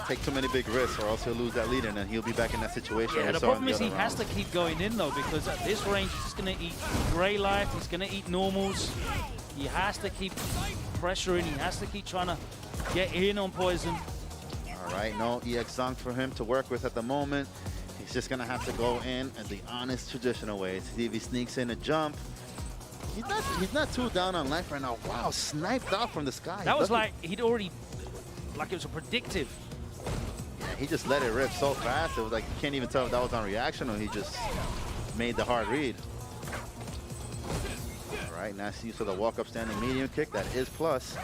take too many big risks, or else he'll lose that lead, and then he'll be back in that situation.
Yeah, the problem is he has to keep going in, though, because at this range, he's going to eat gray life, he's going to eat normals. He has to keep pressuring, he has to keep trying to get in on poison.
All right, no EX Zonk for him to work with at the moment. He's just going to have to go in the honest, traditional way. See if he sneaks in a jump. He's not too down on life right now. Wow, sniped out from the sky.
That was like, he'd already, like it was a predictive.
Yeah, he just let it rip so fast. It was like, you can't even tell if that was on reaction or he just made the hard read. All right, nice use of the walk-up standing medium kick. That is plus.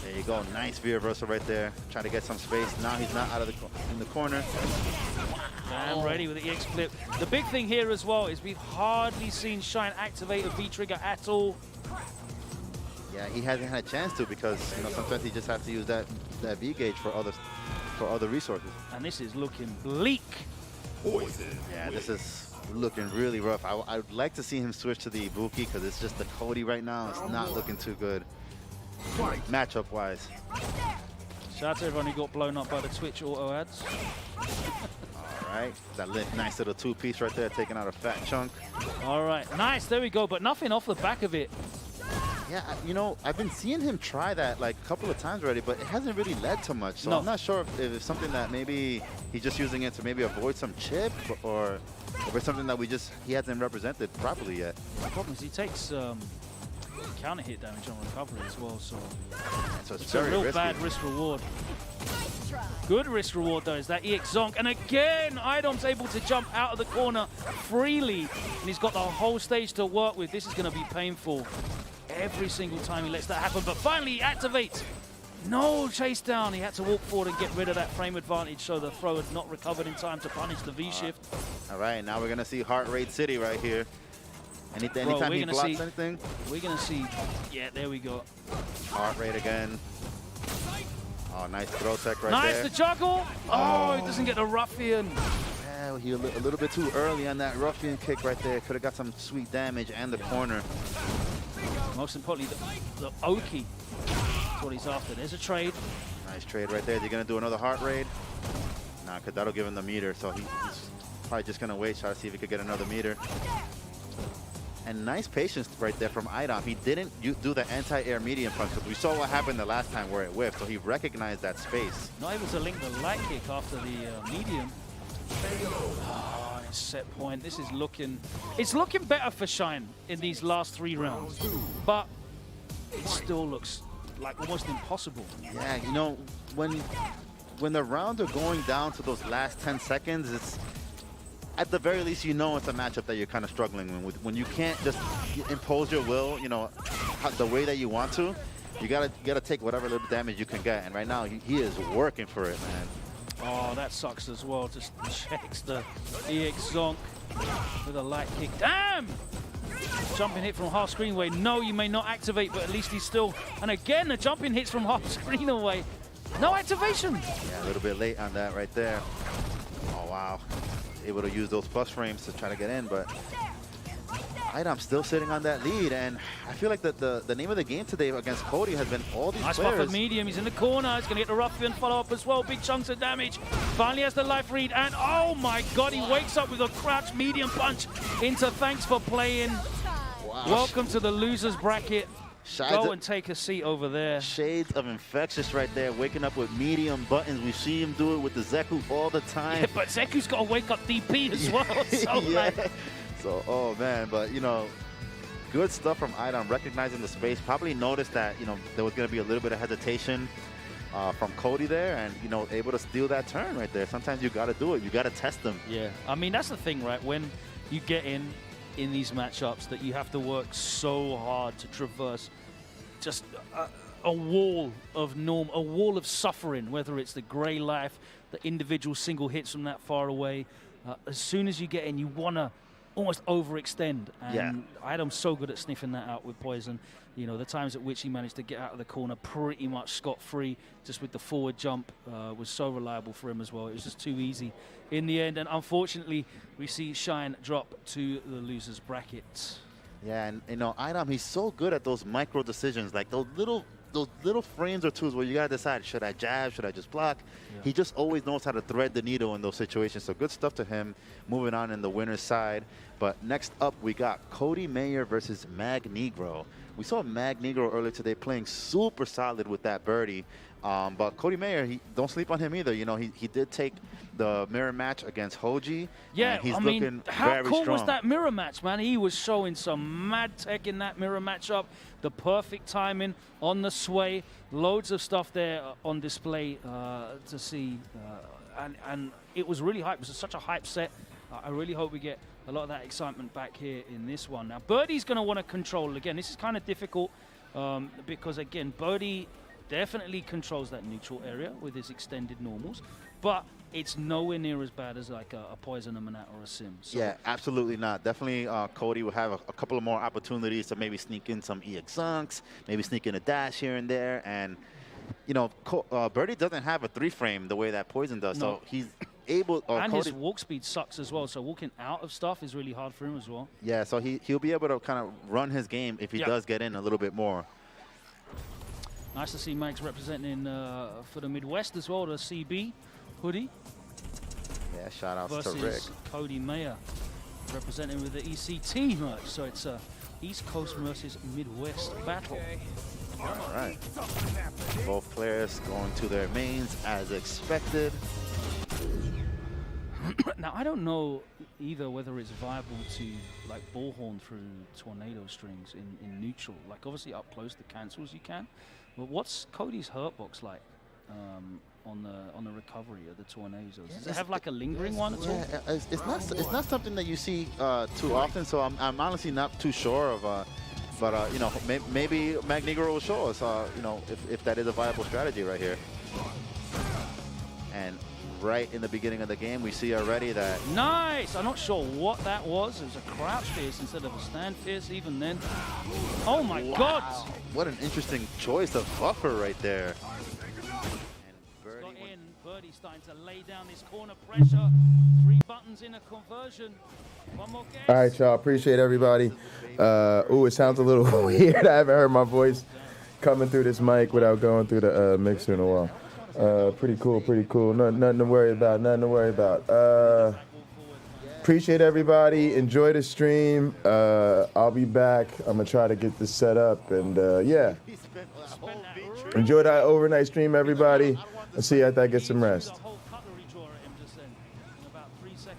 There you go, nice V reversal right there. Trying to get some space. Now he's not out of in the corner.
And ready with the EX flip. The big thing here as well is we've hardly seen Shine activate a V trigger at all.
Yeah, he hasn't had a chance to, because sometimes he just has to use that V gauge for other resources.
And this is looking bleak.
Yeah, this is looking really rough. I would like to see him switch to the Ibuki, because it's just the Cody right now. It's not looking too good matchup wise.
Shout out to everyone who got blown up by the Twitch auto ads.
All right, that nice little 2-piece right there, taking out a fat chunk.
All right, nice, there we go, but nothing off the back of it.
Yeah, I've been seeing him try that like a couple of times already, but it hasn't really led to much. So I'm not sure if it's something that maybe he's just using it to maybe avoid some chip, or if it's something that he hasn't represented properly yet.
The problem is he takes counter hit damage on recovery as well, so
it's
a
very
real
risky.
bad risk reward. Good risk reward though is that EX Zonk, and again Idom's able to jump out of the corner freely, and he's got the whole stage to work with. This is going to be painful every single time he lets that happen, but finally he activates. No chase down, he had to walk forward and get rid of that frame advantage, so the throw had not recovered in time to punish the V shift.
All right, now we're going to see Heart Rate City right here. Anytime he blocks anything,
we're going to see, yeah, there we go.
Heart rate again. Oh, nice throw tech right
there.
there.
Nice to juggle. Oh, he doesn't get the ruffian.
Yeah, he a little bit too early on that ruffian kick right there. Could have got some sweet damage and the corner.
Most importantly, the Oki. That's what he's after. There's a trade.
Nice trade right there. Is he going to do another heart raid? Nah, because that'll give him the meter. So he's probably just going to wait, try to see if he could get another meter. And nice patience right there from Idom. He didn't do the anti-air medium punch, because we saw what happened the last time where it whiffed, so he recognized that space.
Not able to link the light kick after the medium. Oh, it's set point. This is looking... It's looking better for Shine in these last 3 rounds. But it still looks like almost impossible.
Yeah, when the rounds are going down to those last 10 seconds, it's... At the very least, it's a matchup that you're kind of struggling with. When you can't just impose your will, the way that you want to, you gotta take whatever little damage you can get. And right now, he is working for it, man.
Oh, that sucks as well. Just checks the EX Zonk with a light kick. Damn! Jumping hit from half screen away. No, you may not activate, but at least he's still... And again, the jumping hits from half screen away. No activation!
Yeah, a little bit late on that right there. Oh, wow. Able to use those plus frames to try to get in, but Idom still sitting on that lead, and I feel like the name of the game today against Cody has been all these
Nice
players.
buffered medium. He's in the corner. He's going to get the ruffian follow up as well. Big chunks of damage. Finally has the life read, and oh my God, he wakes up with a crouch medium punch into thanks for playing.
Wow.
Welcome to the losers bracket.
Shades
Go
of-
and take a seat over there.
Shades of Infectious right there, waking up with medium buttons. We see him do it with the Zeku all the time.
Yeah, but Zeku's got to wake up DP as well. So,
Yeah.
like,
So, oh man, but you know, good stuff from Idom, recognizing the space. Probably noticed that, you know, there was going to be a little bit of hesitation from Cody there, and, you know, able to steal that turn right there. Sometimes you got to do it. You got to test them.
yeah, I mean, that's the thing, right? When you get in these matchups, that you have to work so hard to traverse just a wall of a wall of suffering, whether it's the gray life, the individual single hits from that far away. As soon as you get in, you want to almost overextend. And
Yeah.
Idom's so good at sniffing that out with Poison. You know, the times at which he managed to get out of the corner pretty much scot-free, just with the forward jump, was so reliable for him as well. It was just too easy in the end. And unfortunately, we see Shine drop to the losers bracket.
Yeah, and you know, Idom, he's so good at those micro decisions, like those little frames or twos where you gotta decide, should I jab, should I just block?
Yeah.
He just always knows how to thread the needle in those situations. So good stuff to him. Moving on in the winner's side. But next up, we got Cody Mayer versus Magnegro. We saw Magnegro earlier today playing super solid with that birdie. But Cody Mayer, don't sleep on him either. You know, he did take the mirror match against Hoji.
Yeah,
and he's
I
looking
mean, how
very
cool
strong.
was that mirror match, man? He was showing some mad tech in that mirror matchup. The perfect timing on the sway. Loads of stuff there on display to see. And it was really hype. It was such a hype set. I really hope we get a lot of that excitement back here in this one. Now, Birdie's going to want to control. Again, this is kind of difficult because, again, Birdie definitely controls that neutral area with his extended normals. But it's nowhere near as bad as like a Poison, a Manat, or a Sim. So
Yeah, absolutely not. Definitely Cody will have a couple of more opportunities to maybe sneak in some EX Zunks, maybe sneak in a dash here and there. And, you know, Birdie doesn't have a 3-frame the way that Poison does.
No.
So he's able...
and
Cody,
his walk speed sucks as well, so walking out of stuff is really hard for him as well.
yeah, so he'll be able to kind of run his game if he
Yeah.
does get in a little bit more.
Nice to see Max representing for the Midwest as well, the CB hoodie
Yeah, shout outs to Rick.
versus Cody Mayer representing with the ECT merch. So it's a East Coast versus Midwest battle.
All right. Both players going to their mains as expected.
Now, I don't know either whether it's viable to like bullhorn through tornado strings in neutral. Like obviously up close the cancels you can, but what's Cody's hurt box like on the recovery of the tornadoes? Does it have like a lingering one at all?
Yeah, it's not something that you see too often. So I'm honestly not too sure of. But you know, maybe Magnegro will show us. You know, if that is a viable strategy right here. And right in the beginning of the game, we see already that.
Nice! I'm not sure what that was. It was a crouch fierce instead of a stand fierce even then. Oh my God!
What an interesting choice of buffer right there. And
Got
Birdie
in. Birdie starting to lay down this corner pressure. 3 buttons in a conversion. One more guess.
All right, y'all. Appreciate everybody. Ooh, it sounds a little weird. I haven't heard my voice coming through this mic without going through the mixer in a while. Pretty cool, pretty cool. Nothing to worry about, nothing to worry about. Appreciate everybody. Enjoy the stream. I'll be back. I'm going to try to get this set up. And, yeah. Enjoy that overnight stream, everybody. I'll see you after I get some rest.
The whole cutlery drawer at him just then in about 3 seconds.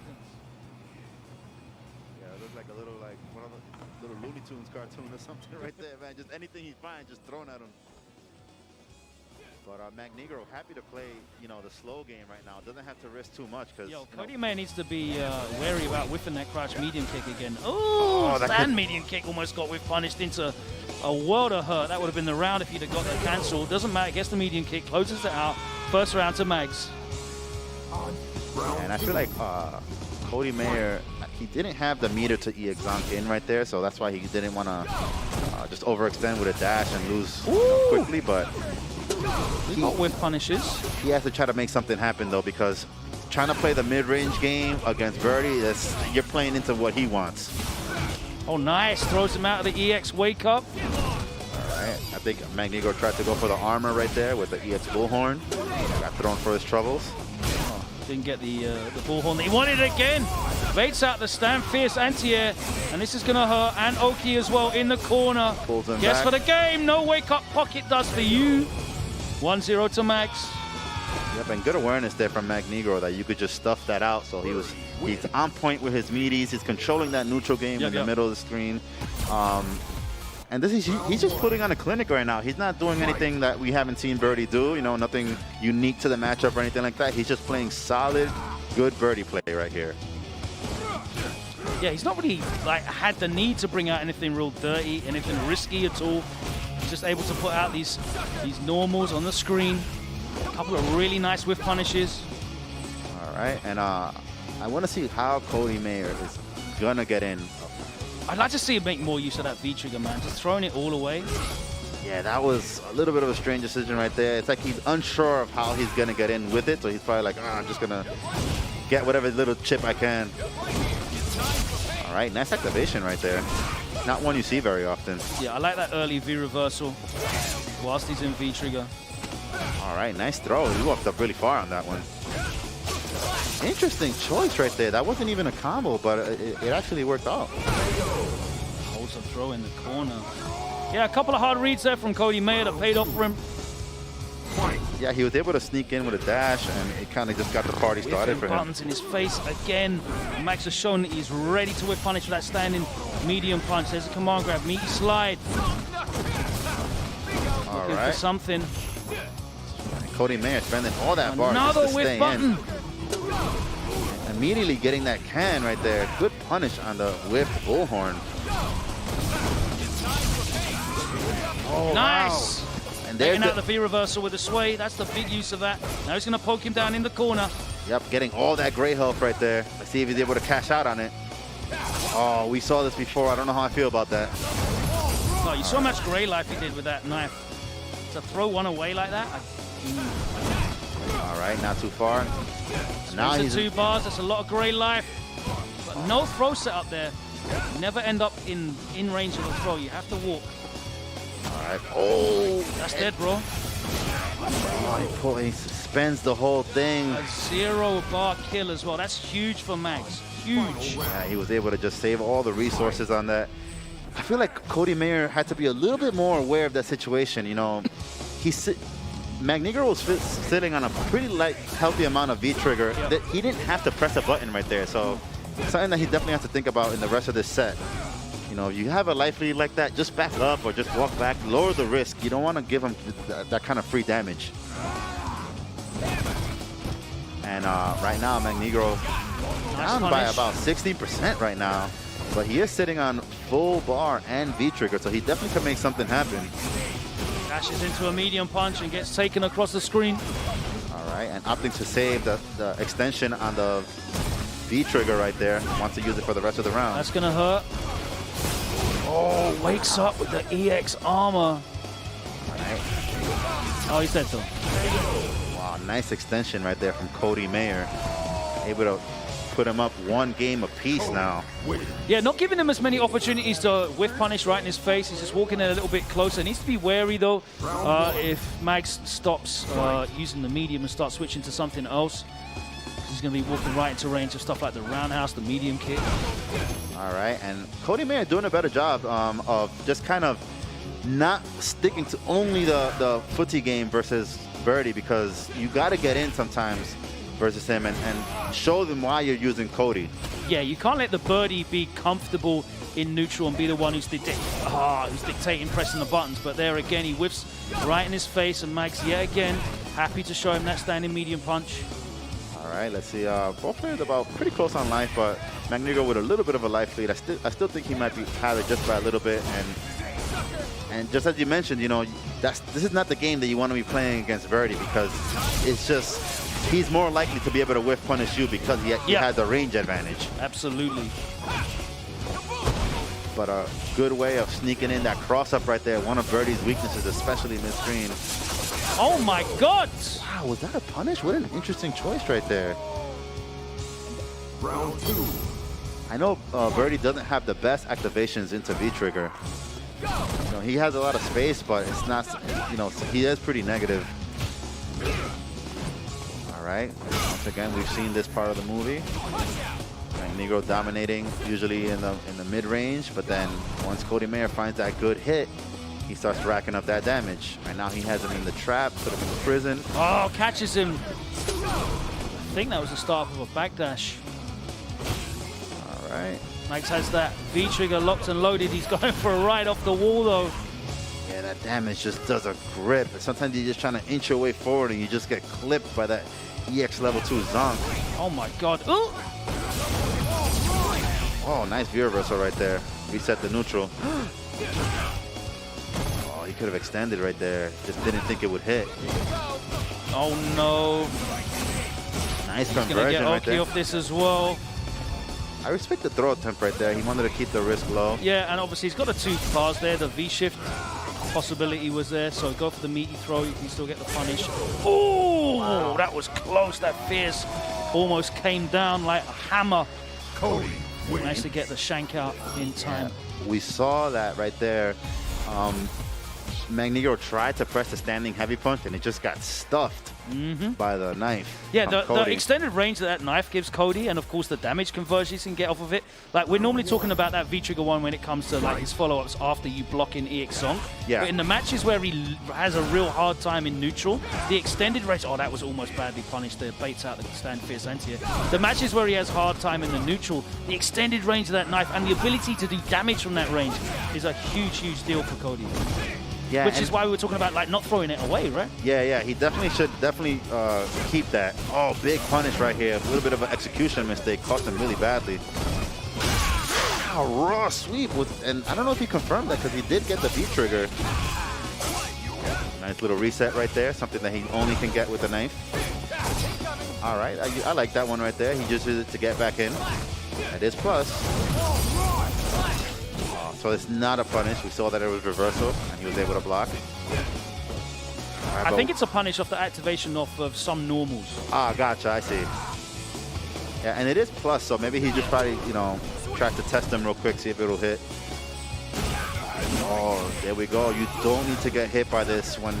Yeah, it looks like a little one of the little Looney Tunes cartoon or something right there, man. Just anything he finds, just thrown at him. But Magnegro happy to play, you know, the slow game right now. Doesn't have to risk too much because.
Yo, Cody Mayer needs to be wary about whiffing that crouch medium kick again. Oh, stand medium kick almost got whiff punished into a world of hurt. That would have been the round if he'd have got that cancel. Doesn't matter, gets the medium kick, closes it out. First round to Mags.
And I feel like Cody Mayer, he didn't have the meter to EX Zonk in right there, so that's why he didn't want to just overextend with a dash and lose quickly. But
He got whiff punishes.
he has to try to make something happen though, because trying to play the mid-range game against Birdie, you're playing into what he wants.
Oh, nice. Throws him out of the EX wake up.
All right. I think Magnigo tried to go for the armor right there with the EX bullhorn. Got thrown for his troubles.
Oh, didn't get the bullhorn. He wanted it again. Baits out the stand, fierce anti-air, and this is gonna hurt. And Oki as well in the corner.
Pulls him
Guess
back.
for the game. No wake up pocket does for you. 1-0 to Max.
Yep, and good awareness there from Magnigo that you could just stuff that out. So he's on point with his meaties. He's controlling that neutral game in the middle of the screen. And he's just putting on a clinic right now. He's not doing anything that we haven't seen Birdie do. You know, nothing unique to the matchup or anything like that. He's just playing solid, good Birdie play right here.
Yeah, he's not really like had the need to bring out anything real dirty, anything risky at all. He's just able to put out these normals on the screen. A couple of really nice whiff punishes.
All right, and I want to see how Cody Mayer is gonna get in.
I'd like to see him make more use of that V-trigger, man. Just throwing it all away.
Yeah, that was a little bit of a strange decision right there. It's like he's unsure of how he's gonna get in with it, so he's probably like, I'm just gonna get whatever little chip I can. All right, nice activation right there. Not one you see very often.
Yeah, I like that early V reversal whilst he's in V-trigger.
All right, nice throw. He walked up really far on that one. Interesting choice right there. That wasn't even a combo, but it actually worked out.
Holds a throw in the corner. Yeah, a couple of hard reads there from Cody Mayer that paid off for him.
Yeah, he was able to sneak in with a dash, and it kind of just got the party started for him.
Buttons in his face again. Max has shown that he's ready to whip punish with that standing medium punch. There's a command grab, meaty slide.
All
Looking
right.
for something.
Cody Mayer spending all that bar
Another
just to
whip
stay
button.
in. Immediately getting that can right there. Good punish on the whipped bullhorn. Oh,
Nice.
Wow. And there's
Taking out the V reversal with a sway. That's the big use of that. Now he's going to poke him down in the corner.
Yep, getting all that gray health right there. Let's see if he's able to cash out on it. Oh, we saw this before. I don't know how I feel about that.
No, you saw how much gray life he did with that knife. To throw one away like that.
All right, not too far. Now
Now
he's
2 bars. That's a lot of gray life. But no throw set up there. You never end up in range of a throw. You have to walk.
all right. Oh,
That's dead, bro.
he suspends the whole thing.
A 0 bar kill as well. That's huge for Max. Huge.
Yeah, he was able to just save all the resources on that. I feel like Cody Mayer had to be a little bit more aware of that situation. You know, Magnigo was sitting on a pretty light, healthy amount of V-trigger. That he didn't have to press a button right there. So something that he definitely has to think about in the rest of this set. You know, if you have a life lead like that, just back up or just walk back, lower the risk. You don't want to give him that kind of free damage. And right now, Magnigo down by about 60% right now. But he is sitting on full bar and V-trigger, so he definitely can make something happen.
Dashes into a medium punch and gets taken across the screen.
All right, and opting to save the extension on the V-trigger right there. Wants to use it for the rest of the round.
That's going to hurt. Oh, wakes up with the EX armor.
All right.
Oh, he's dead though.
Wow, nice extension right there from Cody Mayer. Able to put him up 1 game apiece now.
Yeah, not giving him as many opportunities to whiff punish right in his face. He's just walking in a little bit closer. Needs to be wary though if Mags stops using the medium and starts switching to something else. He's going to be walking right into range of stuff like the roundhouse, the medium kick.
All right, and Cody Mayer doing a better job of just kind of not sticking to only the footy game versus Birdie, because you got to get in sometimes versus him and show them why you're using Cody.
Yeah, you can't let the birdie be comfortable in neutral and be the one who's dictating pressing the buttons. But there again, he whiffs right in his face, and Mags yet again happy to show him that standing medium punch.
All right, let's see. Both players about pretty close on life, but Magnigo with a little bit of a life lead. I still think he might have it just by a little bit. And just as you mentioned, you know, this is not the game that you want to be playing against Birdie, because it's just he's more likely to be able to whiff punish you because he has the range advantage.
Absolutely.
But a good way of sneaking in that cross up right there. One of Birdie's weaknesses, especially mid-screen.
Oh my God!
Wow, was that a punish? What an interesting choice right there.
Round 2.
I know Birdie doesn't have the best activations into V-Trigger. You know, he has a lot of space, but it's not, you know, he is pretty negative. All right, once again, we've seen this part of the movie. Negro dominating usually in the mid-range, but then once Cody Mayer finds that good hit, he starts racking up that damage. Right now he has him in the trap, put him in the prison.
Oh, catches him. I think that was the start of a backdash.
All right.
Max has that V-trigger locked and loaded. He's going for a ride off the wall though.
Yeah, that damage just does a grip. Sometimes you're just trying to inch your way forward and you just get clipped by that EX level 2 Zonk.
Oh my god. Ooh.
Oh, nice view reversal right there. Reset the neutral. Oh, he could have extended right there. Just didn't think it would hit.
Oh no.
Nice
He's
conversion
gonna get
right
Oki
there.
off this as well.
I respect the throw attempt right there. He wanted to keep the risk low.
Yeah, and obviously he's got the 2 bars there. The V-shift possibility was there, so go for the meaty throw. You can still get the punish. Oh, wow. That was close. That fierce almost came down like a hammer.
Cody
Nice to get the shank out in time.
Yeah, we saw that right there. Magneto tried to press the standing heavy punch and it just got stuffed by the knife.
Yeah, the extended range that knife gives Cody, and of course the damage conversions he can get off of it. Like, we're normally talking about that V-Trigger one when it comes to like his follow-ups after you block in EX Zonk.
Yeah.
But in the matches where he has a real hard time in neutral, the extended range, oh, that was almost badly punished. The baits out the stand fierce anti-air. The matches where he has hard time in the neutral, the extended range of that knife and the ability to do damage from that range is a huge, huge deal for Cody.
Yeah,
which is why we were talking about like not throwing it away, right?
Yeah, he definitely should keep that. Oh, big punish right here. A little bit of an execution mistake, cost him really badly. Wow, raw sweep with, and I don't know if he confirmed that because he did get the V-trigger. Nice little reset right there, something that he only can get with a knife. All right, I like that one right there. He just used it to get back in. That is plus. So it's not a punish. We saw that it was reversal, and he was able to block. Right,
I think it's a punish off the activation off of some normals.
Ah, gotcha. I see. Yeah, and it is plus, so maybe he just probably, you know, tried to test them real quick, see if it'll hit. Oh, there we go. You don't need to get hit by this when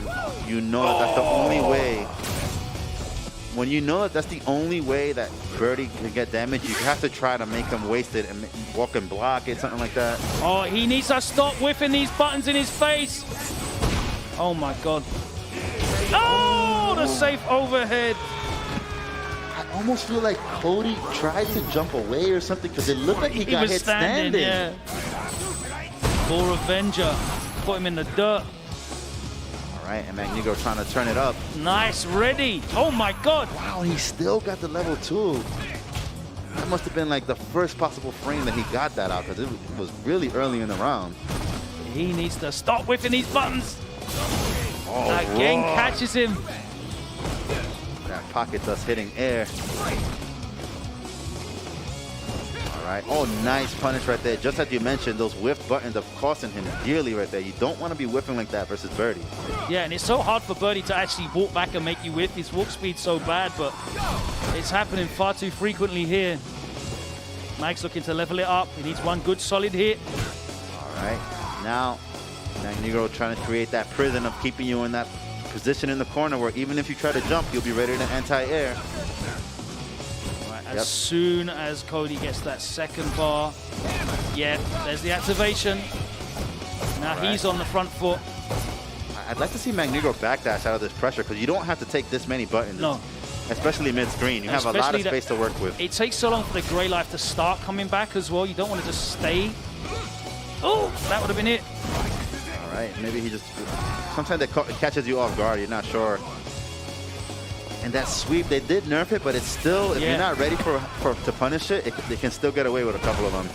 you know that that's the only way. When you know that that's the only way that Birdie can get damage, you have to try to make him waste it and walk and block it, something like that.
Oh, he needs to stop whiffing these buttons in his face. Oh my God. Oh, the safe overhead.
I almost feel like Cody tried to jump away or something because it looked like he got
was
hit
standing. Yeah. For Avenger. Put him in the dirt.
All right, and Magneto trying to turn it up.
Nice, ready. Oh my God.
Wow, he still got the level 2. That must have been like the first possible frame that he got that out because it was really early in the round.
He needs to stop whiffing these buttons.
Oh,
Again catches him.
That pocket dust hitting air. All right. Oh, nice punish right there. Just as you mentioned, those whiff buttons are costing him dearly right there. You don't want to be whiffing like that versus Birdie.
Yeah, and it's so hard for Birdie to actually walk back and make you whiff. His walk speed's so bad, but it's happening far too frequently here. Mike's looking to level it up. He needs one good solid hit.
All right. Now, Magneto trying to create that prison of keeping you in that position in the corner where even if you try to jump, you'll be ready to anti-air.
As soon as Cody gets that second bar, yeah, there's the activation. Now he's on the front foot.
I'd like to see Magneto backdash out of this pressure because you don't have to take this many buttons.
No.
Especially mid-screen. You have a lot of space to work with.
It takes so long for the Grey Life to start coming back as well. You don't want to just stay. Oh, that would have been it.
All right, maybe he just... Sometimes it catches you off guard. You're not sure. And that sweep, they did nerf it, but it's still, if you're not ready to punish it, they can still get away with a couple of them.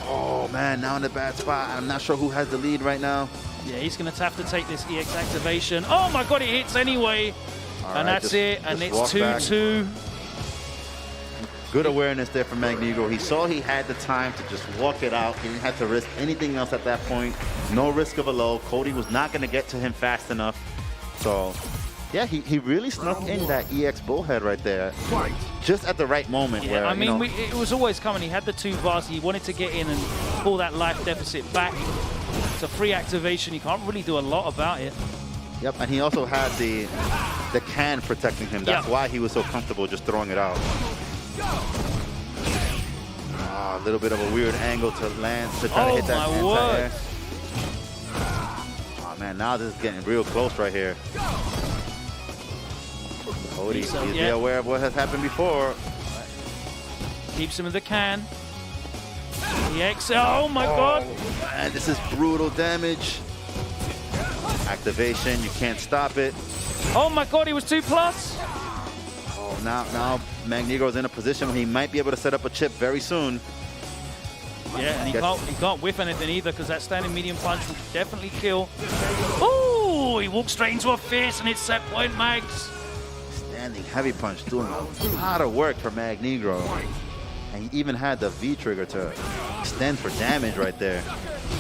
Oh, man, now in a bad spot. I'm not sure who has the lead right now.
Yeah, he's going to have to take this EX activation. Oh, my God, it hits anyway. And that's it, and it's 2-2.
Good awareness there from Magneto. He saw he had the time to just walk it out. He didn't have to risk anything else at that point. No risk of a low. Cody was not going to get to him fast enough. So Yeah, he really snuck in that EX bullhead right there. Just at the right moment.
Yeah,
where,
I mean, it was always coming. He had the 2 bars. He wanted to get in and pull that life deficit back. It's a free activation. You can't really do a lot about it.
Yep, and he also had the can protecting him. That's why he was so comfortable just throwing it out. A little bit of a weird angle to land to try to hit that anti-air. Oh man, now this is getting real close right here. Cody, he's aware of what has happened before.
Keeps him in the can. EX, oh my god!
Man, this is brutal damage. Activation, you can't stop it.
Oh my god, he was 2+.
Oh, now Magnegro's in a position where he might be able to set up a chip very soon.
Yeah, and he can't whiff anything either because that standing medium punch will definitely kill. Ooh, he walks straight into a fierce and it's set point, Mags.
Standing heavy punch doing a lot of work for Magnegro. And he even had the V trigger to extend for damage right there.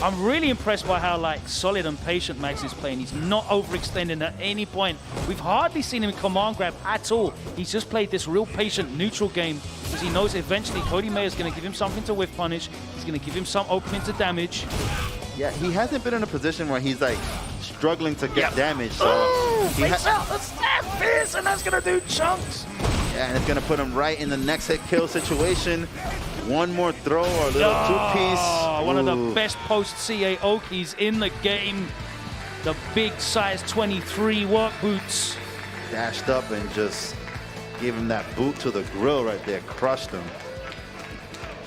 I'm really impressed by how solid and patient Max is playing. He's not overextending at any point. We've hardly seen him command grab at all. He's just played this real patient neutral game because he knows eventually Cody Mayer is going to give him something to whiff punish. He's going to give him some opening to damage.
Yeah, he hasn't been in a position where he's struggling to get damage. So
he fakes out the snap fierce and that's going to do chunks.
Yeah, and it's going to put him right in the next hit kill situation. One more throw or a little two-piece.
One of the best post-CA Okis in the game. The big size 23 work boots.
Dashed up and just gave him that boot to the grill right there. Crushed him.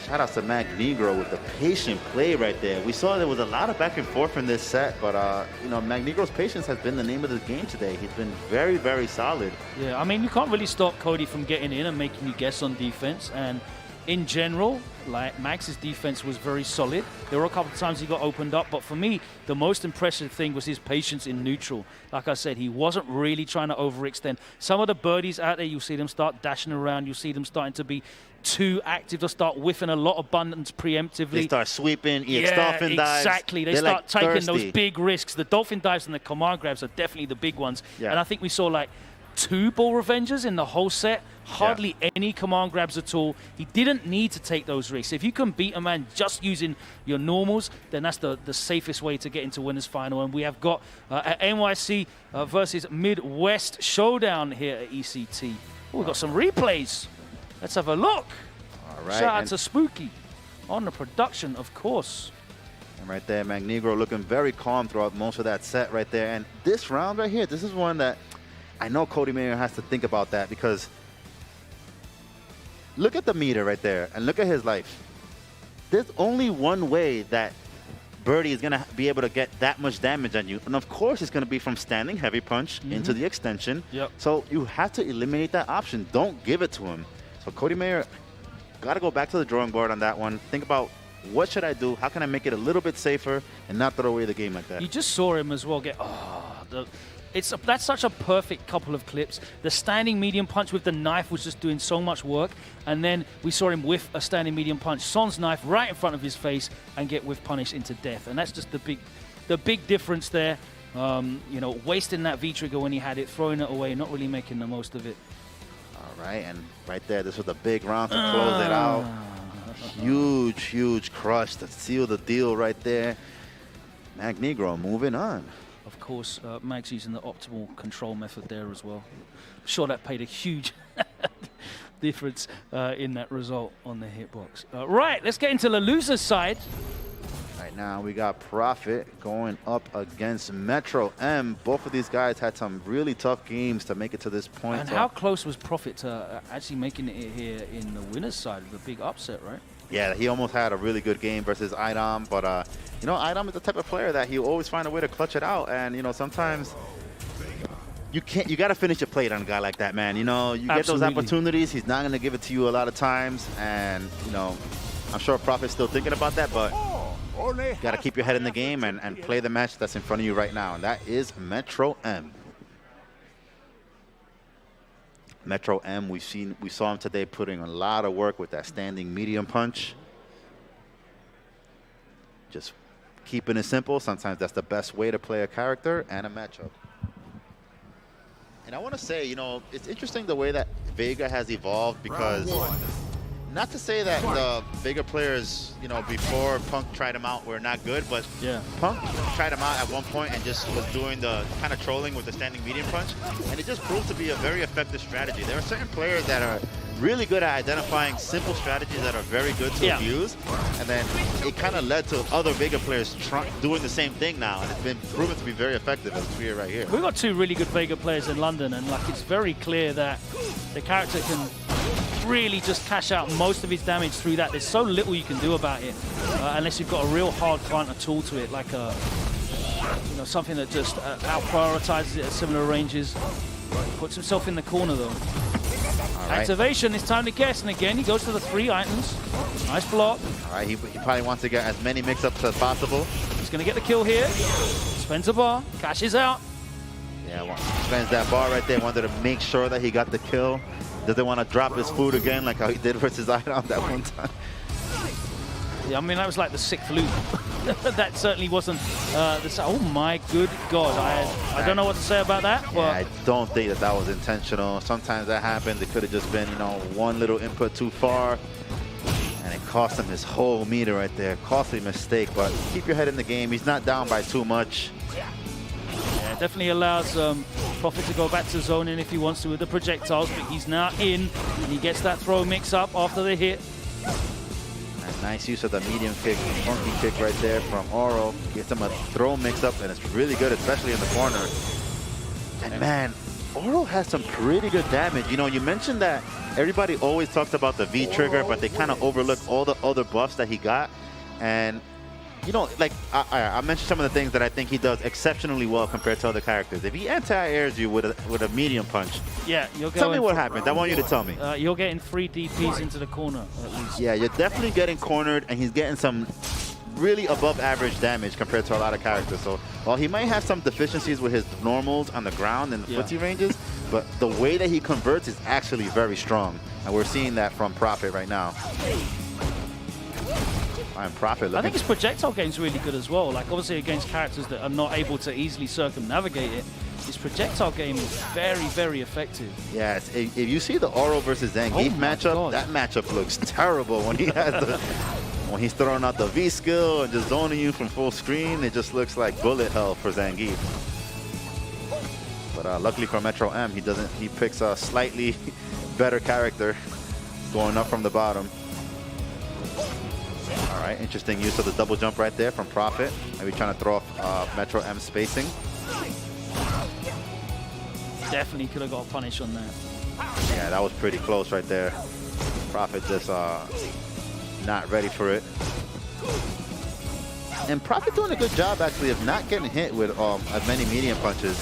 Shout out to Magnegro with the patient play right there. We saw there was a lot of back and forth in this set, but Magnegro's patience has been the name of the game today. He's been very, very solid.
Yeah, I mean, you can't really stop Cody from getting in and making you guess on defense. And in general, Max's defense was very solid. There were a couple of times he got opened up, but for me, the most impressive thing was his patience in neutral. Like I said, he wasn't really trying to overextend. Some of the birdies out there, you'll see them start dashing around. You'll see them starting to be too active. They'll start whiffing a lot of buttons preemptively.
They start sweeping, dolphin dives.
Exactly. They start taking those big risks. The dolphin dives and the command grabs are definitely the big ones. Yeah. And I think we saw 2 ball revengers in the whole set. Hardly any command grabs at all. He didn't need to take those risks. If you can beat a man just using your normals, then that's the safest way to get into winners final. And we have got NYC versus Midwest showdown here at ECT. Oh, we've got some replays. Let's have a look.
All right.
Shout out to Spooky on the production, of course.
And right there, Magnegro looking very calm throughout most of that set right there. And this round right here, this is one that I know Cody Mayer has to think about that because look at the meter right there and look at his life. There's only one way that Birdie is going to be able to get that much damage on you. And of course, it's going to be from standing heavy punch into the extension.
Yep.
So you have to eliminate that option. Don't give it to him. So Cody Mayer got to go back to the drawing board on that one. Think about what should I do? How can I make it a little bit safer and not throw away the game like that?
You just saw him as well get, that's such a perfect couple of clips. The standing medium punch with the knife was just doing so much work. And then we saw him whiff a standing medium punch, Son's knife right in front of his face and get whiff punished into death. And that's just the big difference there. Wasting that V trigger when he had it, throwing it away, not really making the most of it.
All right, and right there, this was a big round to close it out. Huge, huge crush to seal the deal right there. Magnegro moving on.
Of course, Mag's using the optimal control method there as well. I'm sure that paid a huge difference in that result on the hitbox. Right, let's get into the loser's side.
Right now, we got Profit going up against Metro M. Both of these guys had some really tough games to make it to this point.
And how close was Profit to actually making it here in the winner's side of the big upset, right?
Yeah, he almost had a really good game versus Idom, but Idom is the type of player that he'll always find a way to clutch it out, and sometimes you got to finish your plate on a guy like that, man. You get those opportunities, he's not going to give it to you a lot of times, and I'm sure Profit's still thinking about that, but you got to keep your head in the game and play the match that's in front of you right now, and that is Metro M. Metro M, we saw him today putting a lot of work with that standing medium punch. Just keeping it simple. Sometimes that's the best way to play a character and a matchup. And I want to say, you know, it's interesting the way that Vega has evolved, because not to say that the Vega players, you know, before Punk tried him out were not good, but Punk tried him out at one point and just was doing the kind of trolling with the standing medium punch, and it just proved to be a very effective strategy. There are certain players that are really good at identifying simple strategies that are very good to abuse, and then it kind of led to other Vega players doing the same thing now, and it's been proven to be very effective, as we hear right here.
We've got 2 really good Vega players in London, and like it's very clear that the character can really just cash out most of his damage through that. There's so little you can do about it unless you've got a real hard counter tool to it, like a something that just out prioritizes it at similar ranges. Puts himself in the corner though. Activation, it's time to guess, and again he goes for the 3 items. Nice block.
All right, he probably wants to get as many mix-ups as possible.
He's going to get the kill here. Spends a bar, cashes out.
Yeah, well, spends that bar right there. Wanted to make sure that he got the kill. Doesn't want to drop his food again like how he did versus Idom that one time.
Yeah, I mean, that was like the 6th loop. That certainly wasn't oh my good God. I don't know what to say about that. But
Yeah, I don't think that was intentional. Sometimes that happens. It could have just been, you know, one little input too far, and it cost him his whole meter right there. Costly mistake, but keep your head in the game. He's not down by too much.
Yeah, it definitely allows Prophet to go back to zoning if he wants to with the projectiles, but he's now in, and he gets that throw mix up after the hit.
And nice use of the medium kick, funky kick right there from Oro. Gets him a throw mix up, and it's really good, especially in the corner. And man, Oro has some pretty good damage. You know, you mentioned that everybody always talks about the V trigger, but they kind of overlook all the other buffs that he got. And you know, like I mentioned some of the things that I think he does exceptionally well compared to other characters. If he anti-airs you with a medium punch,
yeah, you're going.
Tell me what happens. I want you to tell me.
You're getting 3 DPs into the corner at least.
Yeah, you're definitely getting cornered, and he's getting some really above average damage compared to a lot of characters. So while he might have some deficiencies with his normals on the ground and the footsie ranges, but the way that he converts is actually very strong, and we're seeing that from Prophet right now. Prophet.
I think his projectile game's really good as well. Like obviously against characters that are not able to easily circumnavigate it, his projectile game is very, very effective.
Yes, if you see the Oro versus Zangief matchup, that matchup looks terrible when he has the when he's throwing out the V skill and just zoning you from full screen. It just looks like bullet hell for Zangief. But luckily for Metro M, he picks a slightly better character going up from the bottom. All right, interesting use of the double jump right there from Prophet. Maybe trying to throw off Metro M spacing.
Definitely could have got a punish on that.
Yeah, that was pretty close right there. Prophet just not ready for it. And Prophet doing a good job actually of not getting hit with as many medium punches.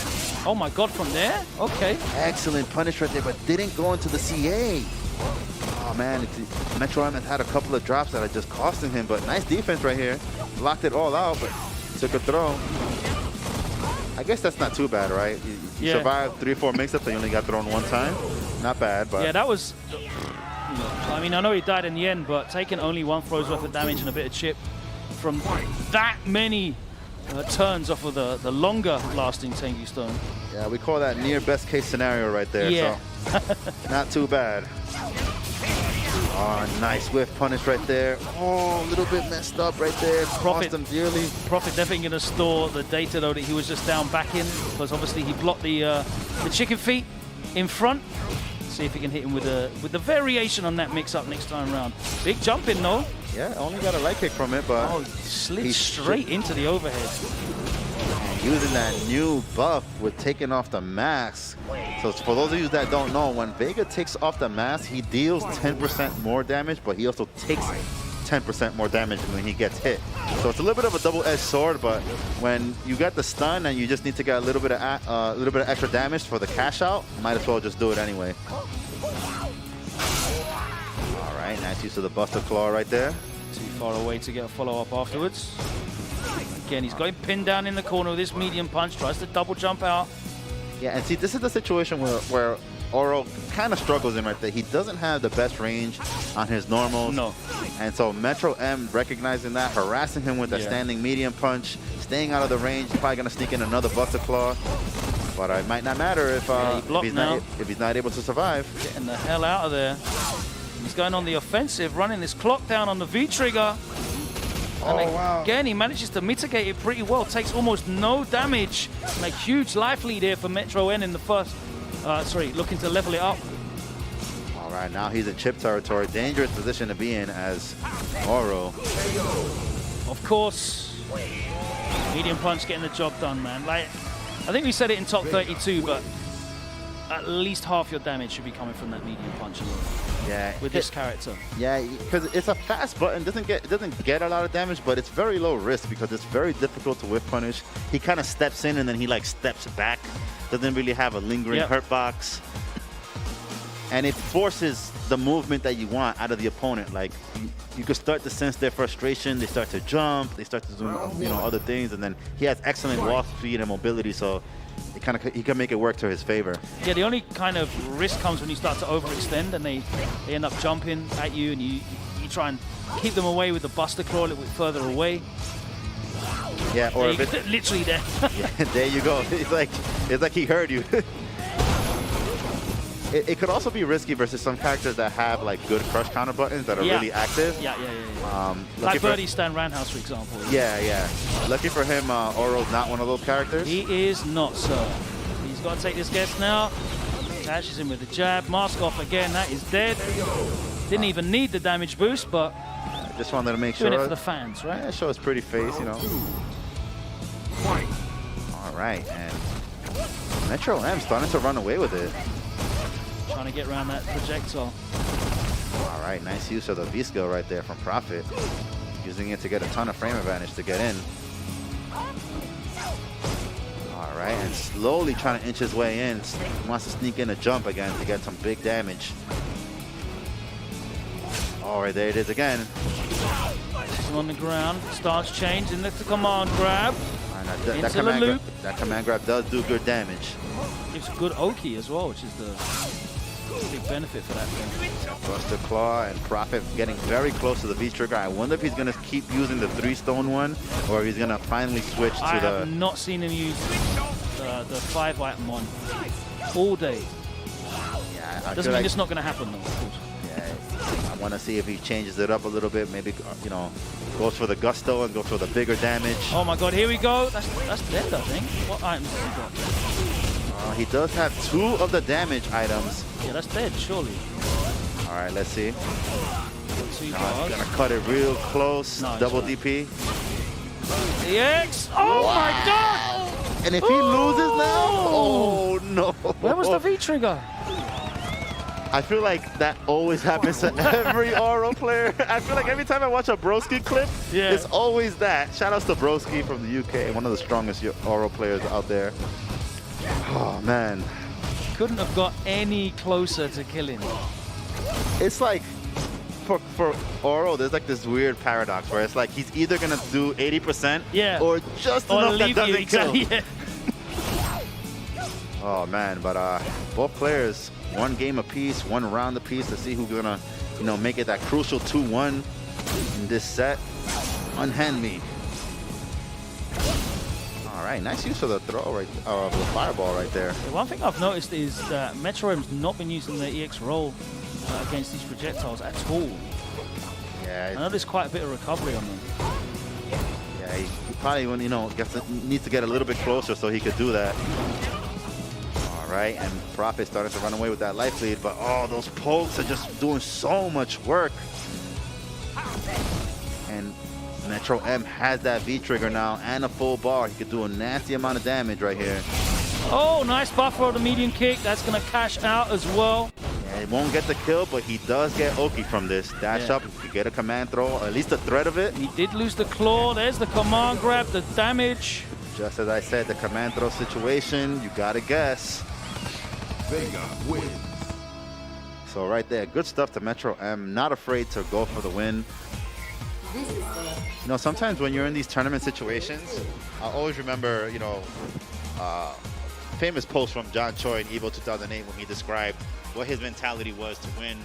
Oh my God, from there? Okay.
Excellent punish right there, but didn't go into the CA. Oh man, Metro M has had a couple of drops that are just costing him, but nice defense right here. Blocked it all out, but took a throw. I guess that's not too bad, right? You survived 3 or 4 mix-ups and you only got thrown 1 time. Not bad, but...
Yeah, that was... I mean, I know he died in the end, but taking only 1 throw's worth of damage and a bit of chip from that many turns off of the longer lasting Tengu Stone.
Yeah, we call that near best case scenario right there.
Yeah.
So not too bad. Oh, nice whiff punish right there. Oh, a little bit messed up right there. Cost him dearly.
Prophet definitely going to store the data though that he was just down back in, because obviously he blocked the chicken feet in front. See if he can hit him with the variation on that mix-up next time around. Big jump in though.
Yeah, only got a light kick from it, but...
Oh, he slid straight into the overhead.
And using that new buff with taking off the mask. So for those of you that don't know, when Vega takes off the mask, he deals 10% more damage, but he also takes 10% more damage when he gets hit. So it's a little bit of a double-edged sword, but when you got the stun and you just need to get a little bit of extra damage for the cash out, might as well just do it anyway. All right, nice use of the Buster Claw right there.
Too far away to get a follow-up afterwards. Again, he's got him pinned down in the corner with this medium punch, tries to double jump out.
Yeah, and see, this is the situation where Oro kind of struggles in right there. He doesn't have the best range on his normals.
No.
And so Metro M recognizing that, harassing him with a standing medium punch, staying out of the range, probably going to sneak in another Buster Claw. But it might not matter if he's not able to survive.
Getting the hell out of there. He's going on the offensive, running this clock down on the V-trigger. And again, he manages to mitigate it pretty well. Takes almost no damage. And a huge life lead here for Metro N in the first. Looking to level it up.
All right, now he's in chip territory. Dangerous position to be in as Oro.
Of course, medium punch getting the job done, man. Like, I think we said it in top 32, but at least half your damage should be coming from that medium punch alone.
Yeah,
with this character.
Yeah, because it's a fast button. Doesn't get a lot of damage, but it's very low risk because it's very difficult to whiff punish. He kind of steps in and then he like steps back. Doesn't really have a lingering hurt box. And it forces the movement that you want out of the opponent. Like you could start to sense their frustration. They start to jump. They start to do other things. And then he has excellent walk speed and mobility, so he can make it work to his favor.
Yeah, the only kind of risk comes when you start to overextend and they end up jumping at you, and you try and keep them away with the Buster Claw a little bit further away.
Yeah, or a bit
literally there.
Yeah, there you go. It's like he heard you. It could also be risky versus some characters that have like good crush counter buttons that are really active.
Yeah. Like Birdie Stan Roundhouse, for example.
Yeah. Lucky for him, Oro's not one of those characters.
He is not, sir. He's got to take this guess now. Dashes him with the jab. Mask off again. That is dead. Didn't even need the damage boost, but
just wanted to make sure.
Doing it for the fans, right?
Yeah, show his pretty face, you know. All right, and Metro M starting to run away with it.
Trying to get around that projectile.
All right, nice use of the V-skill right there from Prophet. Using it to get a ton of frame advantage to get in. All right, and slowly trying to inch his way in. He wants to sneak in a jump again to get some big damage. All right, there it is again.
He's on the ground. Stance change and that's the command grab.
Right, that command grab does do good damage.
Gives good Oki as well, which is the big benefit for that thing.
Buster Claw and Prophet getting very close to the V-trigger. I wonder if he's going to keep using the 3-stone one or if he's going to finally switch to the...
I have not seen him use the 5-item one all day.
Yeah,
Doesn't mean it's not going to happen though, of course.
Yeah, I want to see if he changes it up a little bit. Maybe, you know, goes for the gusto and goes for the bigger damage.
Oh my god, here we go. That's dead, I think. What items has he got?
He does have 2 of the damage items.
Yeah, that's dead, surely.
All right, let's see.
He's
gonna cut it real close. No, double DP.
EX! Oh my god!
And if he loses now, oh no!
Where was the V-trigger?
I feel like that always happens to every Oro player. I feel like every time I watch a Broski clip, it's always that. Shout outs to Broski from the UK, one of the strongest Oro players out there. Oh man.
Couldn't have got any closer to killing.
It's like, for Oro, there's like this weird paradox where it's like he's either gonna do 80% or just enough that doesn't kill.
Yeah.
Oh man, but both players, one game apiece, one round apiece to see who's gonna, you know, make it that crucial 2-1 in this set. Unhand me. All right, nice use of the throw of the fireball right there.
One thing I've noticed is that Metro M's not been using the EX roll against these projectiles at all.
Yeah,
I know there's quite a bit of recovery on them.
Yeah, he probably, you know, needs to get a little bit closer so he could do that. All right, and Prophet starting to run away with that life lead, but oh, those pokes are just doing so much work. And Metro M has that V-trigger now and a full bar. He could do a nasty amount of damage right here.
Oh, nice buffer of the medium kick. That's going to cash out as well.
Yeah, he won't get the kill, but he does get Oki from this. Dash up, you get a command throw, or at least the threat of it.
He did lose the claw. There's the command grab, the damage.
Just as I said, the command throw situation, you got to guess.
Vega wins.
So right there, good stuff to Metro M. Not afraid to go for the win. You know, sometimes when you're in these tournament situations, I always remember, you know, famous post from John Choi in EVO 2008 when he described what his mentality was to win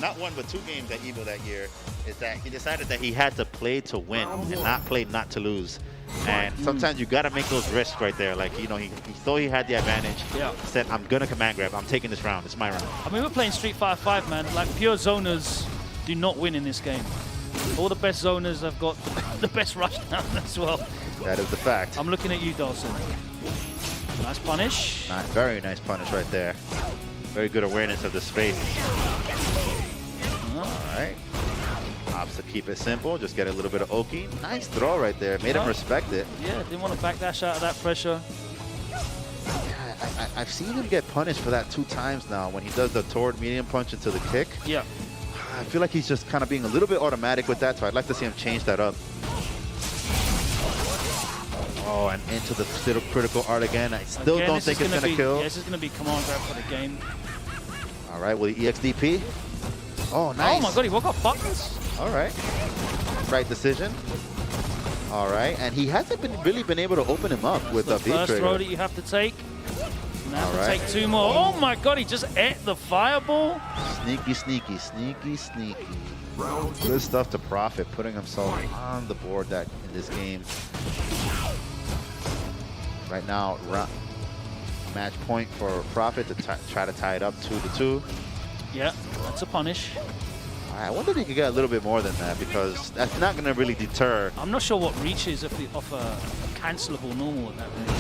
not one, but 2 games at EVO that year, is that he decided that he had to play to win and not play not to lose. And sometimes you gotta make those risks right there. Like, you know, he thought he had the advantage.
Yeah.
Said, I'm gonna command grab. I'm taking this round. It's my round.
I mean, we're playing Street Fighter 5, man. Like, pure zoners do not win in this game. All the best zoners have got the best rush down as well.
That is the fact.
I'm looking at you, Dawson. Nice punish.
Very nice punish right there. Very good awareness of the space. All right. Opts to keep it simple. Just get a little bit of Oki. Nice throw right there. Made him respect it.
Yeah, didn't want to backdash out of that pressure.
Yeah, I've seen him get punished for that 2 times now when he does the toward medium punch into the kick.
Yeah.
I feel like he's just kind of being a little bit automatic with that, so I'd like to see him change that up. Oh, and into the critical art again. I still don't think it's going to kill.
Yeah, this is going to be command grab for the game.
All right, will he EXDP? Oh, nice.
Oh my god, he woke up buttons.
All right. Right decision. All right, and he hasn't really been able to open him up with a V-trigger.
First throw that you have to take. Now have to
right.
take 2 more. Oh my god, he just ate the fireball.
Sneaky, sneaky, sneaky, sneaky. Good stuff to Prophet, putting himself on the board in this game. Right now, match point for Prophet to try to tie it up 2-2.
Yeah, that's a punish.
I wonder if he could get a little bit more than that, because that's not going to really deter.
I'm not sure what reach is off a cancelable normal at that point.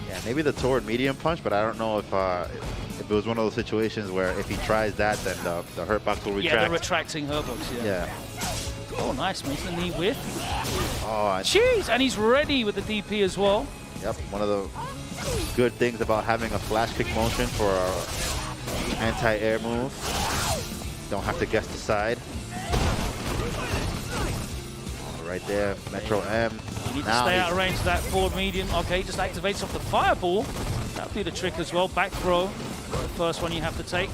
Yeah, maybe the toward medium punch, but I don't know if it was one of those situations where if he tries that, then the hurt box will retract.
Yeah, the retracting hurt box, yeah. Oh, nice. Makes the knee whiff.
Oh,
jeez, and he's ready with the DP as well.
Yep, one of the good things about having a flash kick motion for our anti-air move. Don't have to guess the side. Right there, Metro M.
You need to stay out of range of that forward medium. Okay, just activates off the fireball. That'll do the trick as well. Back throw. The first one you have to take.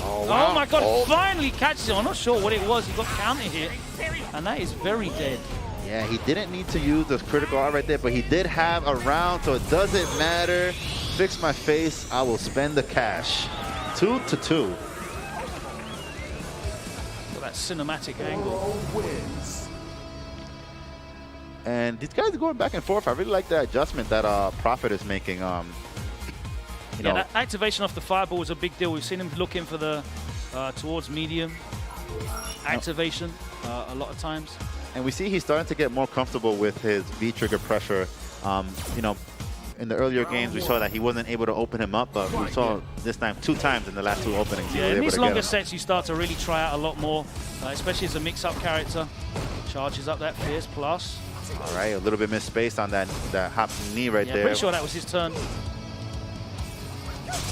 Oh, wow.
Oh my god, finally catches it. I'm not sure what it was. He got counter hit. And that is very dead.
Yeah, he didn't need to use the critical art right there, but he did have a round, so it doesn't matter. Fix my face, I will spend the cash. 2-2.
Look at that cinematic angle.
And these guys are going back and forth. I really like that adjustment that Prophet is making. You know,
that activation off the fireball was a big deal. We've seen him looking for the towards medium activation a lot of times.
And we see he's starting to get more comfortable with his V-trigger pressure. You know, in the earlier games, we saw that he wasn't able to open him up, but we saw this time 2 times in the last 2 openings.
Yeah, in these longer sets, you start to really try out a lot more, especially as a mix-up character. Charges up that fierce plus.
All right, a little bit misspaced on that hop knee right there.
Pretty sure that was his turn.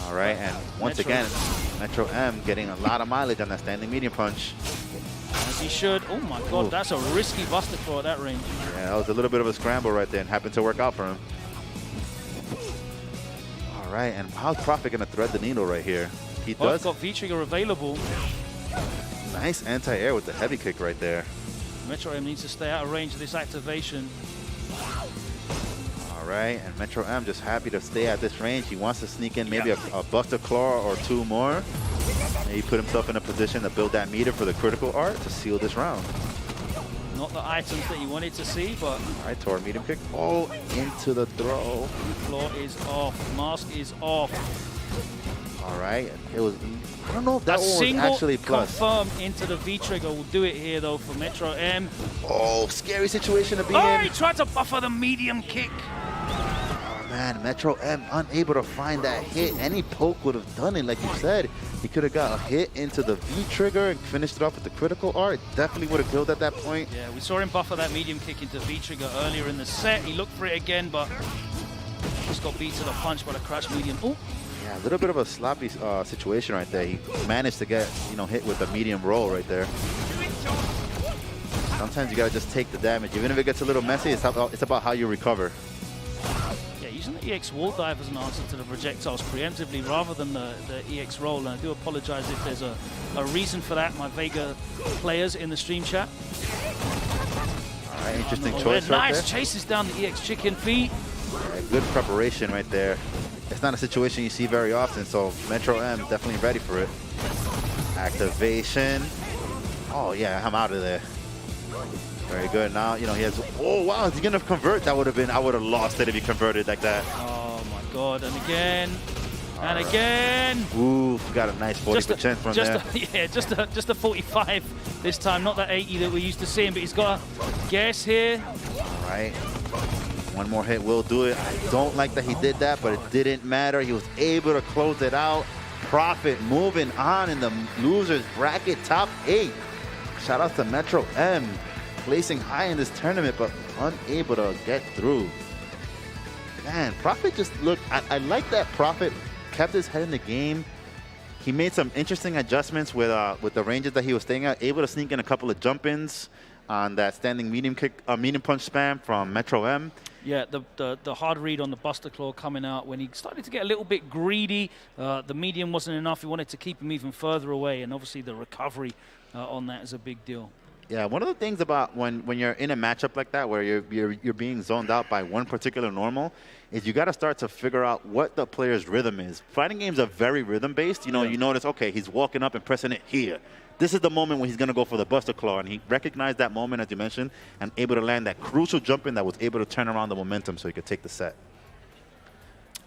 All right, and once again, Metro M getting a lot of mileage on that standing medium punch.
As he should. Oh my god, that's a risky buster throw at that range.
Yeah, that was a little bit of a scramble right there and happened to work out for him. All right, and how's Prophet going to thread the needle right here? He does.
Got V-trigger available.
Nice anti-air with the heavy kick right there.
Metro M needs to stay out of range of this activation.
All right, and Metro M just happy to stay at this range. He wants to sneak in maybe a Buster Claw or 2 more. Maybe put himself in a position to build that meter for the critical art to seal this round.
Not the items that you wanted to see, but...
All right, toward medium kick. Oh, into the throw.
Claw is off. Mask is off.
All right, it was... I don't know if that one was actually plus.
Confirm into the V-trigger will do it here, though, for Metro M.
Oh, scary situation to be
in. Oh,
in.
he tried to buffer the medium kick.
Oh, man, Metro M unable to find that hit. Any poke would have done it, like you said. He could have got a hit into the V-trigger and finished it off with the critical art. Definitely would have killed at that point.
Yeah, we saw him buffer that medium kick into V-trigger earlier in the set. He looked for it again, but just got beat to the punch by the crash medium. Oh.
Yeah, a little bit of a sloppy situation right there. He managed to get, hit with a medium roll right there. Sometimes you gotta just take the damage. Even if it gets a little messy, it's about how you recover.
Yeah, using the EX wall dive as an answer to the projectiles preemptively rather than the EX roll. And I do apologize if there's a reason for that, my Vega players in the stream chat.
All right, interesting choice right there.
Nice chases down the EX chicken feet.
Yeah, good preparation right there. It's not a situation you see very often, so Metro M definitely ready for it. Activation. Oh yeah, I'm out of there. Very good. Now, you know, he has, oh, wow, is he going to convert? That would have been, I would have lost it if he converted like that.
Oh, my God. And again. And again.
Ooh, got a nice 40% from there.
Yeah, just a 45 this time. Not that 80 that we're used to seeing, but he's got a guess here.
All right. One more hit will do it. I don't like that he did that, but it didn't matter. He was able to close it out. Prophet moving on in the losers bracket, top 8. Shout out to Metro M, placing high in this tournament, but unable to get through. Man, Prophet just looked, I like that Prophet kept his head in the game. He made some interesting adjustments with the ranges that he was staying at, able to sneak in a couple of jump-ins on that standing medium kick, medium punch spam from Metro M.
Yeah, the hard read on the Buster Claw coming out when he started to get a little bit greedy. The medium wasn't enough. He wanted to keep him even further away, and obviously the recovery on that is a big deal.
Yeah, one of the things about when you're in a matchup like that where you're being zoned out by one particular normal is you got to start to figure out what the player's rhythm is. Fighting games are very rhythm-based. You know, you notice, okay, he's walking up and pressing it here. This is the moment when he's going to go for the Buster Claw, and he recognized that moment, as you mentioned, and able to land that crucial jump in that was able to turn around the momentum so he could take the set.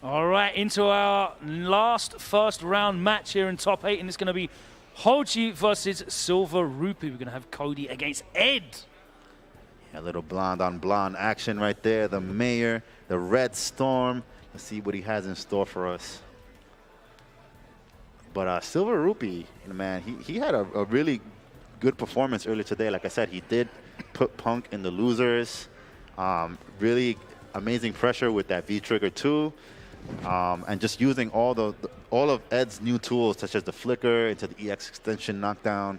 All right, into our last first round match here in top 8, and it's going to be Hoji versus Silver Rupee. We're going to have Cody against Ed.
A little blonde on blonde action right there. The Mayor, the Red Storm. Let's see what he has in store for us. But Silver Rupee, man, he had a really good performance earlier today. Like I said, he did put Punk in the losers. Really amazing pressure with that V-Trigger too. And just using all of Ed's new tools, such as the flicker into the EX extension knockdown.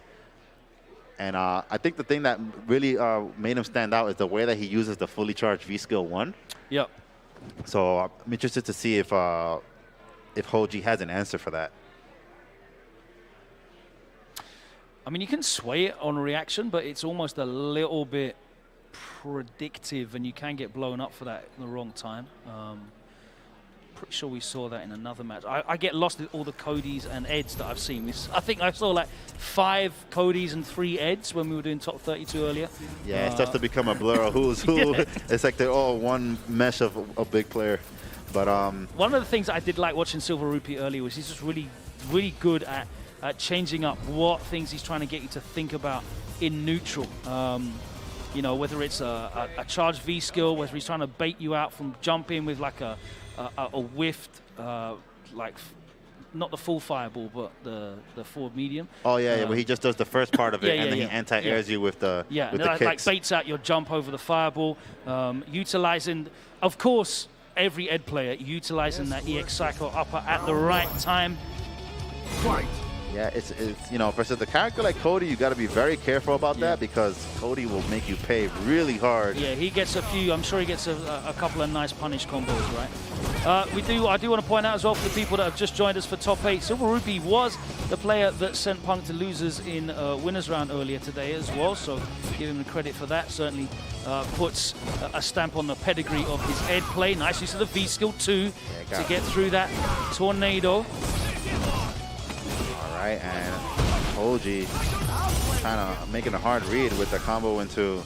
And I think the thing that really made him stand out is the way that he uses the fully charged V-Skill 1.
Yep.
So I'm interested to see if Hoji has an answer for that.
I mean, you can sway it on reaction, but it's almost a little bit predictive, and you can get blown up for that in the wrong time. Pretty sure we saw that in another match. I get lost in all the Codys and Eds that I've seen. I think I saw like 5 Codys and 3 Eds when we were doing top 32 earlier.
Yeah, it starts to become a blur of who's who. Yeah. It's like they're all one mesh of a big player. But
one of the things I did like watching Silver Rupee earlier was he's just really, really good at changing up what things he's trying to get you to think about in neutral. You know, whether it's a charged V skill, whether he's trying to bait you out from jumping with like a whiffed, like not the full fireball, but the forward medium.
Oh yeah, where he just does the first part of it, and then he anti-airs you with the with the
like,
kicks.
Like baits out your jump over the fireball, utilizing, of course, every Ed player utilizing that EX cycle upper at the right time.
Fight.
Yeah, it's you know, versus the character like Cody, you got to be very careful about that because Cody will make you pay really hard.
Yeah, he gets a few. I'm sure he gets a couple of nice punish combos, right? I do want to point out as well for the people that have just joined us for top 8, Silver Rupee was the player that sent Punk to losers in winners round earlier today as well. So give him the credit for that. Certainly puts a stamp on the pedigree of his Ed play. Nice use of the V skill too to get through that tornado.
Right, and Hoji kind of making a hard read with the combo into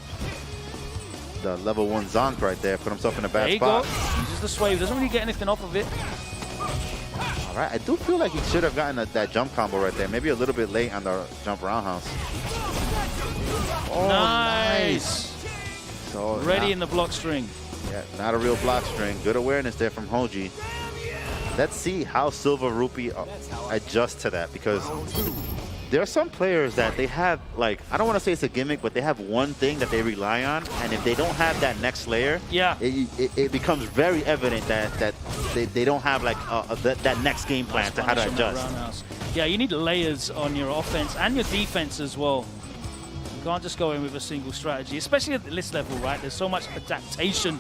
the level 1 Zonk right there. Put himself in a bad spot.
There you go. Uses the swave. Doesn't really get anything off of it.
All right, I do feel like he should have gotten that jump combo right there. Maybe a little bit late on the jump roundhouse. Oh,
nice.
So
ready in the block string.
Yeah, not a real block string. Good awareness there from Hoji. Let's see how Silver Rupee adjusts to that, because there are some players that they have, like, I don't want to say it's a gimmick, but they have one thing that they rely on, and if they don't have that next layer, it becomes very evident that they don't have like that next game plan to how to adjust.
Yeah, you need layers on your offense and your defense as well. You can't just go in with a single strategy, especially at this level, right? There's so much adaptation.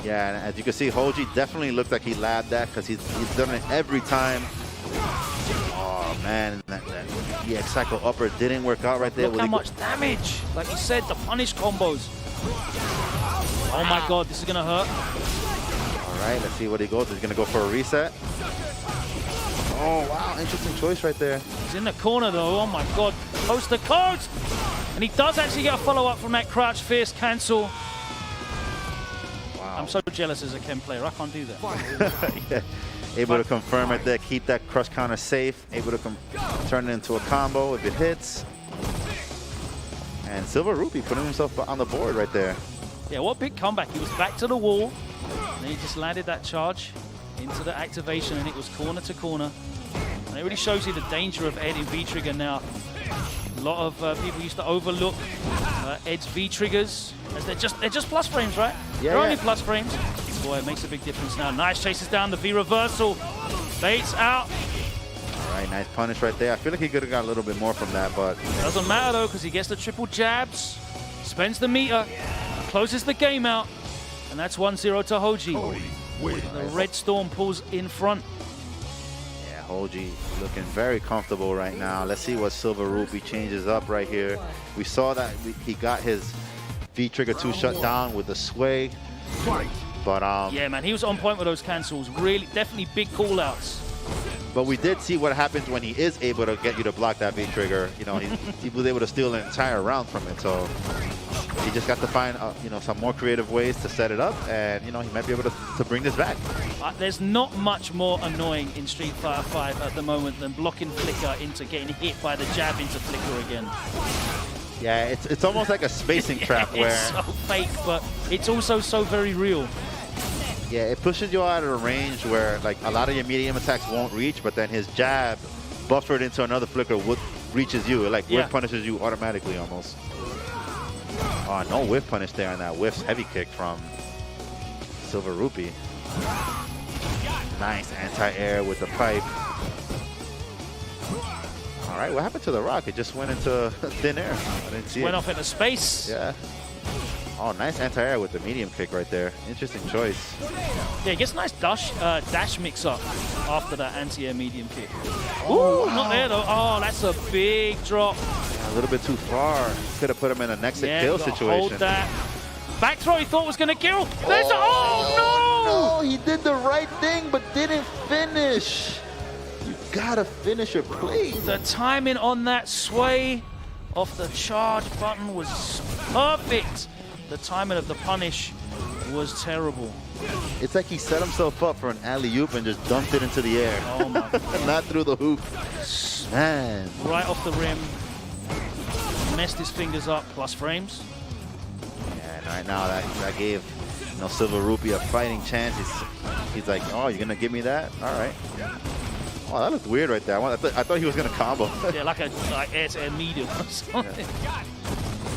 Yeah, and as you can see, Hoji definitely looks like he labbed that because he's done it every time. Oh man, that EX cycle upper didn't work out right there.
Look how much damage! Like you said, the punish combos. Oh my God, this is gonna hurt.
All right, let's see what he goes. He's gonna go for a reset. Oh wow, interesting choice right there.
He's in the corner though. Oh my god. Coast to coast. And he does actually get a follow-up from that crouch fierce cancel. Wow. I'm so jealous as a Ken player. I can't do that.
Yeah. Able to confirm right there, keep that crush counter safe. Able to turn it into a combo if it hits. And Silver Rupee putting himself on the board right there.
Yeah, what big comeback. He was back to the wall. And he just landed that charge into the activation, and it was corner to corner. And it really shows you the danger of Ed in V-Trigger now. A lot of people used to overlook Ed's V-Triggers, as they're just plus frames, right?
Yeah,
they're only plus frames. Boy, it makes a big difference now. Nice chases down the V-reversal. Baits out.
All right, nice punish right there. I feel like he could have got a little bit more from that, but...
Doesn't matter, though, because he gets the triple jabs, spends the meter, closes the game out, and that's 1-0 to Hoji. The Red Storm pulls in front.
Yeah, Hoji looking very comfortable right now. Let's see what Silver Rupee changes up right here. We saw that he got his V-Trigger 2 shut down with the sway. But
yeah, man, he was on point with those cancels. Really, definitely big call-outs.
But we did see what happens when he is able to get you to block that V-Trigger. You know, he was able to steal an entire round from it. So he just got to find, you know, some more creative ways to set it up. And, you know, he might be able to bring this back.
There's not much more annoying in Street Fighter 5 at the moment than blocking Flicker into getting hit by the jab into Flicker again.
Yeah, it's almost like a spacing trap where...
It's so fake, but it's also so very real.
Yeah, it pushes you out of a range where like a lot of your medium attacks won't reach, but then his jab buffered into another Flicker reaches you. It like whiff punishes you automatically almost. Oh, no whiff punish there on that whiff's heavy kick from Silver Rupee. Nice anti-air with the pipe. All right, what happened to the rock? It just went into thin air. I didn't see it.
Went off into space.
Yeah. Oh, nice anti-air with the medium kick right there. Interesting choice.
Yeah, he gets a nice dash mix-up after that anti-air medium kick.
Oh,
ooh,
wow.
Not there though. Oh, that's a big drop.
Yeah, a little bit too far. Could have put him in a next kill situation.
Hold that. Back throw he thought was going to kill. There's oh
no! He did the right thing but didn't finish. You gotta finish your play.
The timing on that sway off the charge button was perfect. The timing of the punish was terrible.
It's like he set himself up for an alley-oop and just dumped it into the air.
Oh my God.
Not through the hoop. Man.
Right off the rim. Messed his fingers up, plus frames.
Yeah, and right now that gave Silver Rupee a fighting chance. He's like, oh, you're gonna give me that? All right. Oh, that looked weird right there. I thought he was gonna combo.
Yeah, like air-to-air medium or something.
Yeah.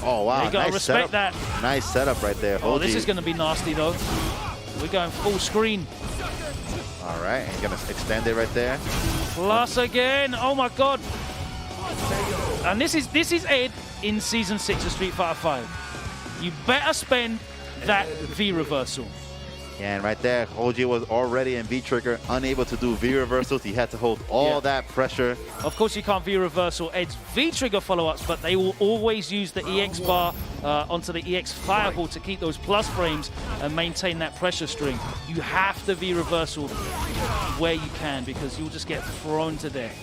Oh, wow.
You gotta
nice
respect
setup.
that.
Nice setup right there.
Oh, this is gonna be nasty though. We're going full screen.
All right, and gonna extend it right there.
Plus again. Oh my God. And this is Ed in Season 6 of Street Fighter 5. You better spend that V reversal.
Yeah, and right there, Hoji was already in V-Trigger, unable to do V-reversals. He had to hold all that pressure.
Of course, you can't V-reversal Ed's V-Trigger follow-ups, but they will always use the EX bar onto the EX fireball to keep those plus frames and maintain that pressure string. You have to V-reversal where you can because you'll just get thrown to death.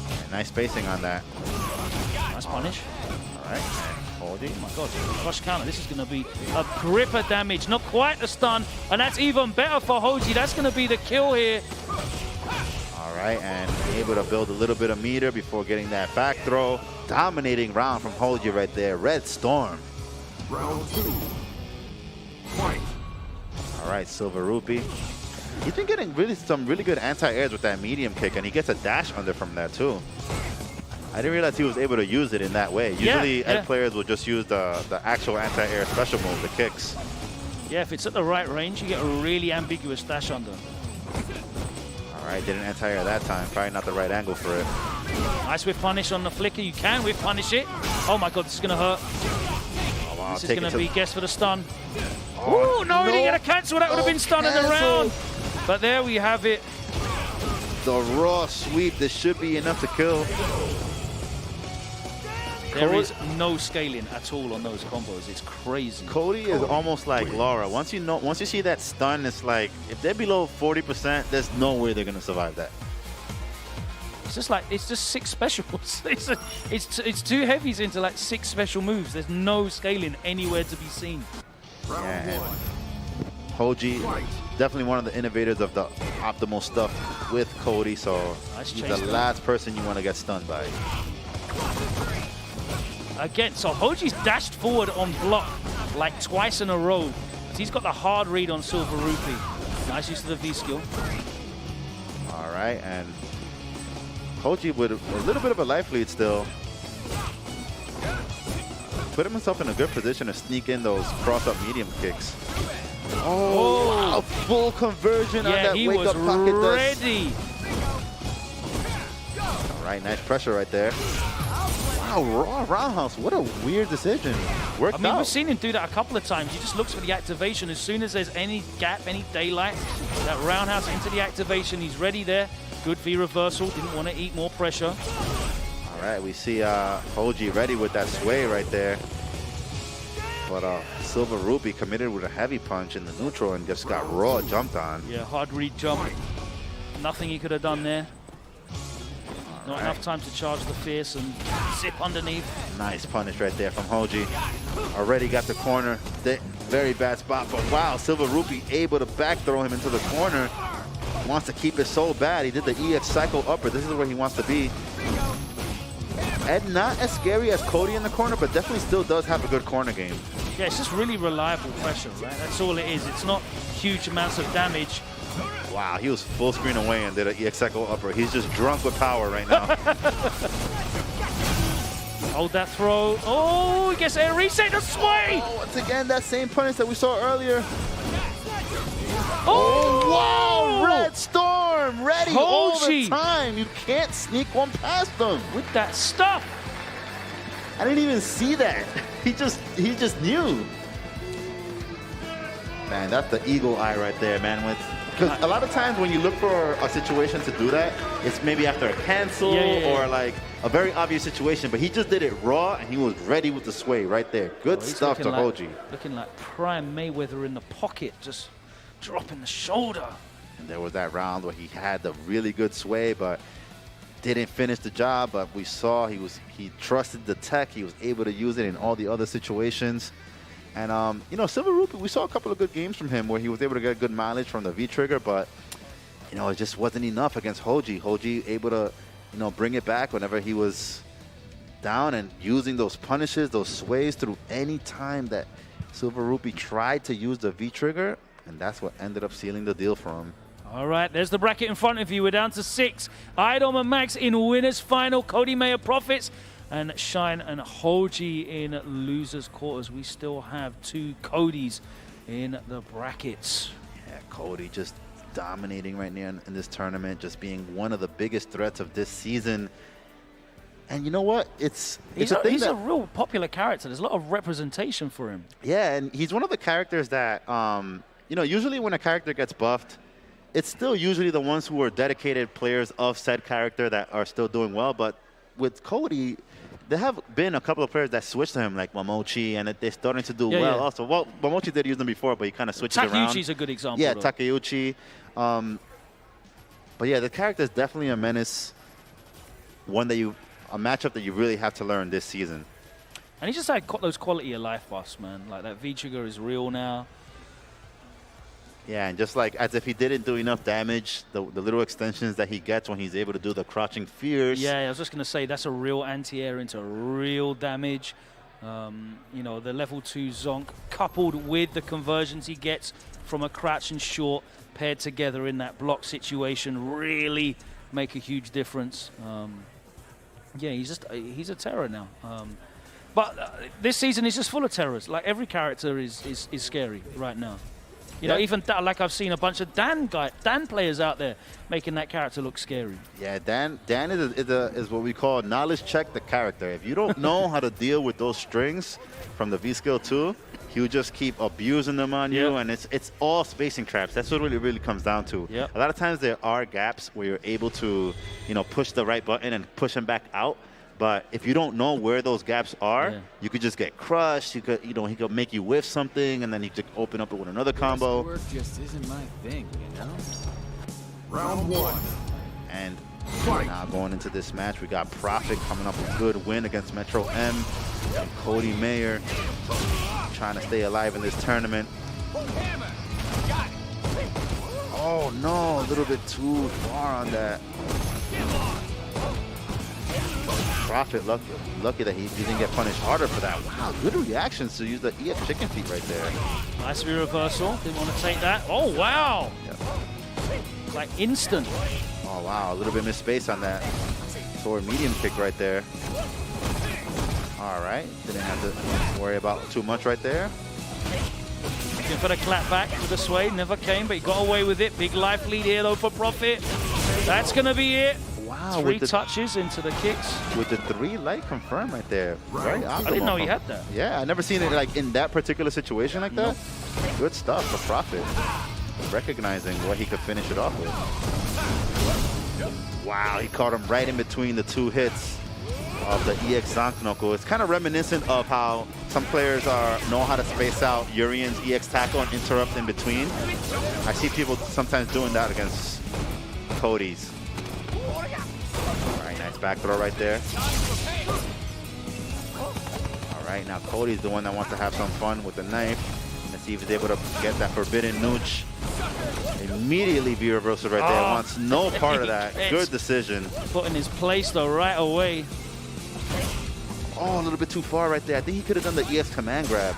Yeah, nice spacing on that.
Nice punish.
All right.
Oh my God, crush counter. This is going to be a gripper damage. Not quite a stun, and that's even better for Hoji. That's going to be the kill here.
All right, and able to build a little bit of meter before getting that back throw. Dominating round from Hoji right there. Red Storm.
Round 2. Fight.
All right, Silver Rupee. He's been getting some really good anti-airs with that medium kick, and he gets a dash under from that too. I didn't realize he was able to use it in that way. Usually, Ed players will just use the actual anti-air special move, the kicks.
Yeah, if it's at the right range, you get a really ambiguous dash under.
All right, didn't anti-air that time. Probably not the right angle for it.
Nice whip punish on the flicker. You can whip punish it. Oh my God, this is going to hurt.
Oh, wow.
This is going to be guess for the stun.
Oh,
ooh, no, he didn't get a cancel. That would have been stun in the round. But there we have it.
The raw sweep. This should be enough to kill.
There is no scaling at all on those combos. It's crazy.
Cody is almost like Laura. Once you see that stun, it's like if they're below 40%, there's no way they're gonna survive that.
it's just 6 specials. It's 2 heavies into like 6 special moves. There's no scaling anywhere to be seen.
Yeah, Hoji, definitely one of the innovators of the optimal stuff with Cody, so he's the last person you want to get stunned by.
Again, so Hoji's dashed forward on block like twice in a row. He's got the hard read on Silver Rupee. Nice use of the V skill.
All right, and Hoji with a little bit of a life lead still. Put himself in a good position to sneak in those cross-up medium kicks. Oh, wow, full conversion on that wake-up pocket.
Ready.
All right, nice pressure right there. Wow, raw roundhouse. What a weird decision. Worked out.
We've seen him do that a couple of times. He just looks for the activation. As soon as there's any gap, any daylight, that roundhouse into the activation, he's ready there. Good V reversal. Didn't want to eat more pressure.
All right, we see Hoji ready with that sway right there. But Silver Rupee committed with a heavy punch in the neutral and just got raw jumped on.
Yeah, hard read jump. Nothing he could have done there. Not enough time to charge the fierce and zip underneath.
Nice punish right there from Hoji. Already got the corner. Very bad spot, but wow, Silver Rupee able to back throw him into the corner. Wants to keep it so bad. He did the EX cycle upper. This is where he wants to be. And not as scary as Cody in the corner, but definitely still does have a good corner game.
Yeah, it's just really reliable pressure, right? That's all it is. It's not huge amounts of damage.
Wow, he was full screen away and did an EX cycle upper. He's just drunk with power right now.
Hold that throw. Oh, he gets a reset, the sway!
Oh, once again, that same punish that we saw earlier. Oh, wow! Red Storm ready all the time. You can't sneak one past them.
With that stuff.
I didn't even see that. He just knew. Man, that's the eagle eye right there, man. Because a lot of times when you look for a situation to do that, it's maybe after a cancel or like a very obvious situation. But he just did it raw, and he was ready with the sway right there. Good stuff to Hoji.
Looking like prime Mayweather in the pocket, just dropping the shoulder.
And there was that round where he had the really good sway, but didn't finish the job. But we saw he trusted the tech. He was able to use it in all the other situations. And, you know, Silver Rupee, we saw a couple of good games from him where he was able to get good mileage from the V-trigger, but, you know, it just wasn't enough against Hoji. Hoji able to, you know, bring it back whenever he was down and using those punishes, those sways through any time that Silver Rupee tried to use the V-trigger, and that's what ended up sealing the deal for him.
All right, there's the bracket in front of you. We're down to 6. Idom and Max in winners final. Cody Mayer profits. And Shine and Hoji in losers quarters. We still have 2 Codys in the brackets.
Yeah, Cody just dominating right now in this tournament, just being one of the biggest threats of this season. And you know what? He's a
real popular character. There's a lot of representation for him.
Yeah, and he's one of the characters that, you know, usually when a character gets buffed, it's still usually the ones who are dedicated players of said character that are still doing well. But with Cody, there have been a couple of players that switched to him, like Momochi, and they're starting to do well also. Well, Momochi did use them before, but he kind of switched it around.
Takeuchi's a good example.
Yeah, Takeuchi. But yeah, the character is definitely a menace. A matchup that you really have to learn this season.
And he just had those quality of life buffs, man. Like that V-trigger is real now.
Yeah, and just like as if he didn't do enough damage, the little extensions that he gets when he's able to do the crouching fierce.
Yeah, I was just going to say that's a real anti-air into real damage. You know, the level 2 Zonk coupled with the conversions he gets from a crouch and short paired together in that block situation really make a huge difference. Yeah, he's a terror now. But this season is just full of terrors. Like every character is scary right now. You know, even like I've seen a bunch of Dan players out there making that character look scary. Yeah, Dan is what we call knowledge check the character. If you don't know how to deal with those strings from the V skill 2, he'll just keep abusing them on you, and it's all spacing traps. That's what it really comes down to. A lot of times there are gaps where you're able to, you know, push the right button and push him back out. But if you don't know where those gaps are, you could just get crushed. You could, you know, he could make you whiff something, and then he could open up it with another combo.
Work just isn't my thing, you know.
Round 1.
And Now going into this match, we got Prophet coming up with a good win against Metro M. And Cody Mayer trying to stay alive in this tournament. Oh no, a little bit too far on that. Prophet lucky that he didn't get punished harder for that. Wow, good reactions to use the EX chicken feet right there.
Nice reversal. Didn't want to take that. Oh, wow.
Yep.
Like instant.
Oh wow, a little bit missed space on that sword medium kick right there. All right, didn't have to worry about too much right there.
Looking for the clap back with the sway, never came, but he got away with it. Big life lead here though for Prophet. That's gonna be it.
Wow,
Three touches into the kicks.
With the 3 light confirmed right there. Right,
I didn't know he had that.
Yeah, I never seen it like in that particular situation like that. Good stuff for Prophet. Recognizing what he could finish it off with. Wow, he caught him right in between the 2 hits of the EX Zonk Knuckle. It's kind of reminiscent of how some players know how to space out Urian's EX tackle and interrupt in between. I see people sometimes doing that against Cody's. All right, nice back throw right there. All right, now Cody's the one that wants to have some fun with the knife. Let's see if he's able to get that forbidden nooch. Immediately V reversal right there. Wants no part of that. Good decision.
Put in his place though right away.
Oh, a little bit too far right there. I think he could have done the EX command grab.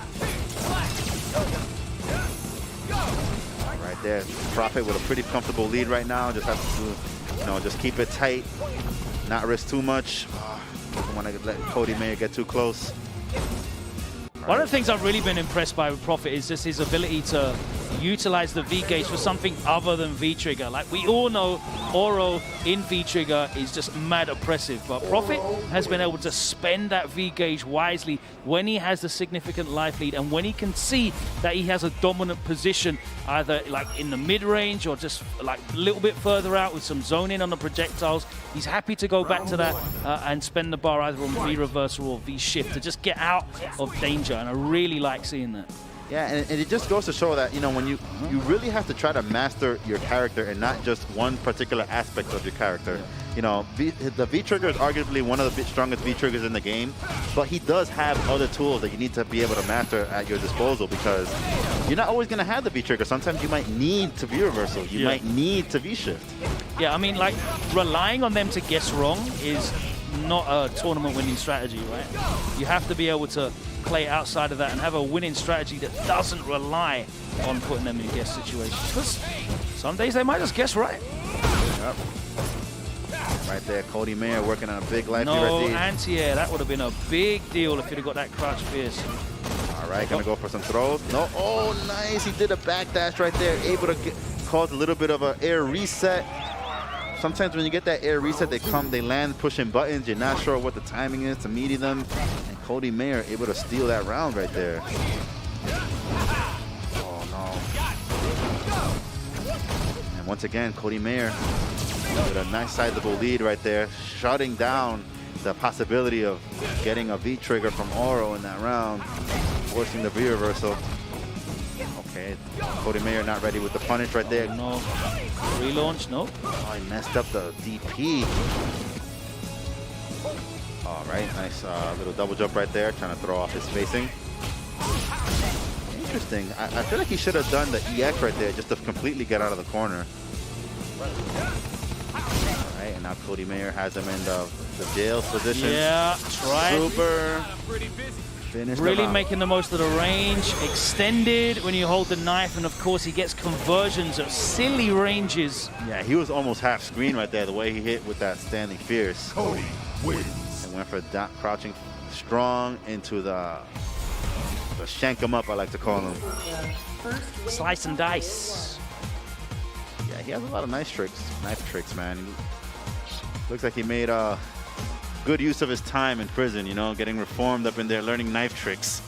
Right there. Prophet with a pretty comfortable lead right now. Just have to, you know, just keep it tight. Not risk too much. Don't want to let Cody Mayer get too close.
One of the things I've really been impressed by with Prophet is just his ability to utilize the V-Gauge for something other than V-Trigger. Like we all know, Oro in V-Trigger is just mad oppressive, but Prophet has been able to spend that V-Gauge wisely when he has a significant life lead and when he can see that he has a dominant position, either like in the mid-range or just like a little bit further out with some zoning on the projectiles. He's happy to go back to that and spend the bar either on V-Reversal or V-Shift to just get out of danger, and I really like seeing that.
Yeah, and it just goes to show that, you know, when you really have to try to master your character and not just one particular aspect of your character. You know, the V-Trigger is arguably one of the strongest V-Triggers in the game, but he does have other tools that you need to be able to master at your disposal, because you're not always going to have the V-Trigger. Sometimes you might need to V-Reversal. You might need to V-Shift.
Yeah, I mean, like, relying on them to guess wrong is not a tournament winning strategy, right? You have to be able to play outside of that and have a winning strategy that doesn't rely on putting them in guess situations. Because some days they might just guess right.
Yep. Right there, Cody Mayer working on a big life lead.
No anti-air. That would have been a big deal if he'd have got that crouch fierce.
All right, gonna go for some throws. No, oh, nice. He did a backdash right there, able to cause a little bit of an air reset. Sometimes when you get that air reset, they land pushing buttons. You're not sure what the timing is to meet them. And Cody Mayer able to steal that round right there. Oh, no. And once again, Cody Mayer with a nice sizable lead right there, shutting down the possibility of getting a V-Trigger from Oro in that round, forcing the V-Reversal. Okay, Cody Mayer not ready with the punish right there.
No. Relaunch, no.
Oh, he messed up the DP. All right, nice little double jump right there, trying to throw off his spacing. Interesting. I feel like he should have done the EX right there just to completely get out of the corner. All right, and now Cody Mayer has him in the jail position.
Yeah, try.
Super.
Really making the most of the range. Extended when you hold the knife, and of course he gets conversions of silly ranges.
Yeah, he was almost half screen right there, the way he hit with that standing fierce.
Cody wins.
And went for crouching strong into the shank him up, I like to call him.
Slice and dice.
Yeah, he has a lot of nice tricks, knife tricks, man. Looks like he made good use of his time in prison, you know, getting reformed up in there, learning knife tricks.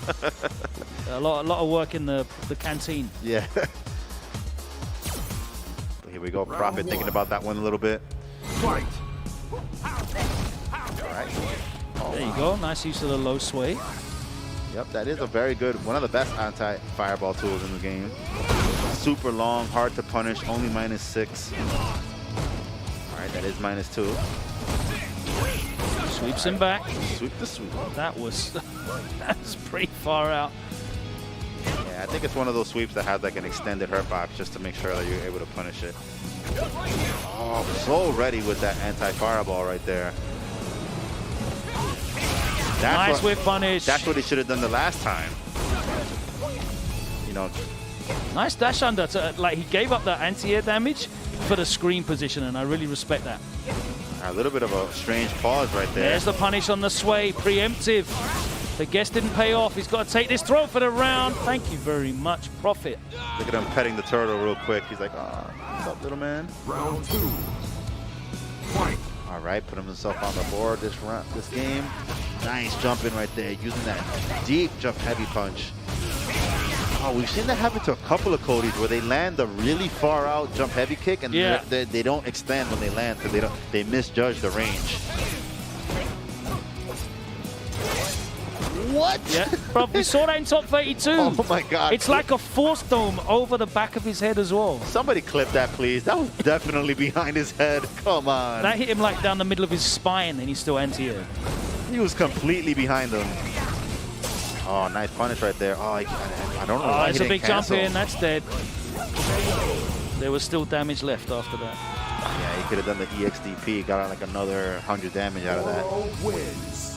a lot of work in the canteen.
Yeah. Here we go, Prophet thinking about that one a little bit.
Fight.
All right.
There you go, nice use of the low sway.
Yep, that is a very good, one of the best anti-fireball tools in the game. Super long, hard to punish, only -6. All right, That is -2.
Sweeps him back.
Sweep the sweep.
That was that's pretty far out.
Yeah, I think it's one of those sweeps that has like an extended hurt box just to make sure that you're able to punish it. Oh, so ready with that anti-fireball right there.
Nice whip punish.
That's what he should have done the last time. You know.
Nice dash under. Like he gave up that anti-air damage for the screen position, and I really respect that.
A little bit of a strange pause right there.
There's the punish on the sway, preemptive. The guess didn't pay off. He's got to take this throw for the round. Thank you very much, Prophet.
Look at him petting the turtle real quick. He's like, oh, what's up, little man?
Round 2. Fight.
All right, put himself on the board this game. Nice jumping right there, using that deep jump heavy punch. Oh, we've seen that happen to a couple of Codys where they land a really far out jump heavy kick and they don't extend when they land because they misjudge the range. What?
Yeah, bro, we saw that in top 32.
Oh my God.
It's like a force dome over the back of his head as well.
Somebody clip that, please. That was definitely behind his head. Come on.
That hit him like down the middle of his spine and he's still anti-air.
He was completely behind him. Oh, nice punish right there. Oh, I don't know why
it's
he
a big
didn't cancel.
jump in. That's dead. There was still damage left after that.
Yeah, he could have done the EXDP. Got like another 100 damage out of that.
Wins.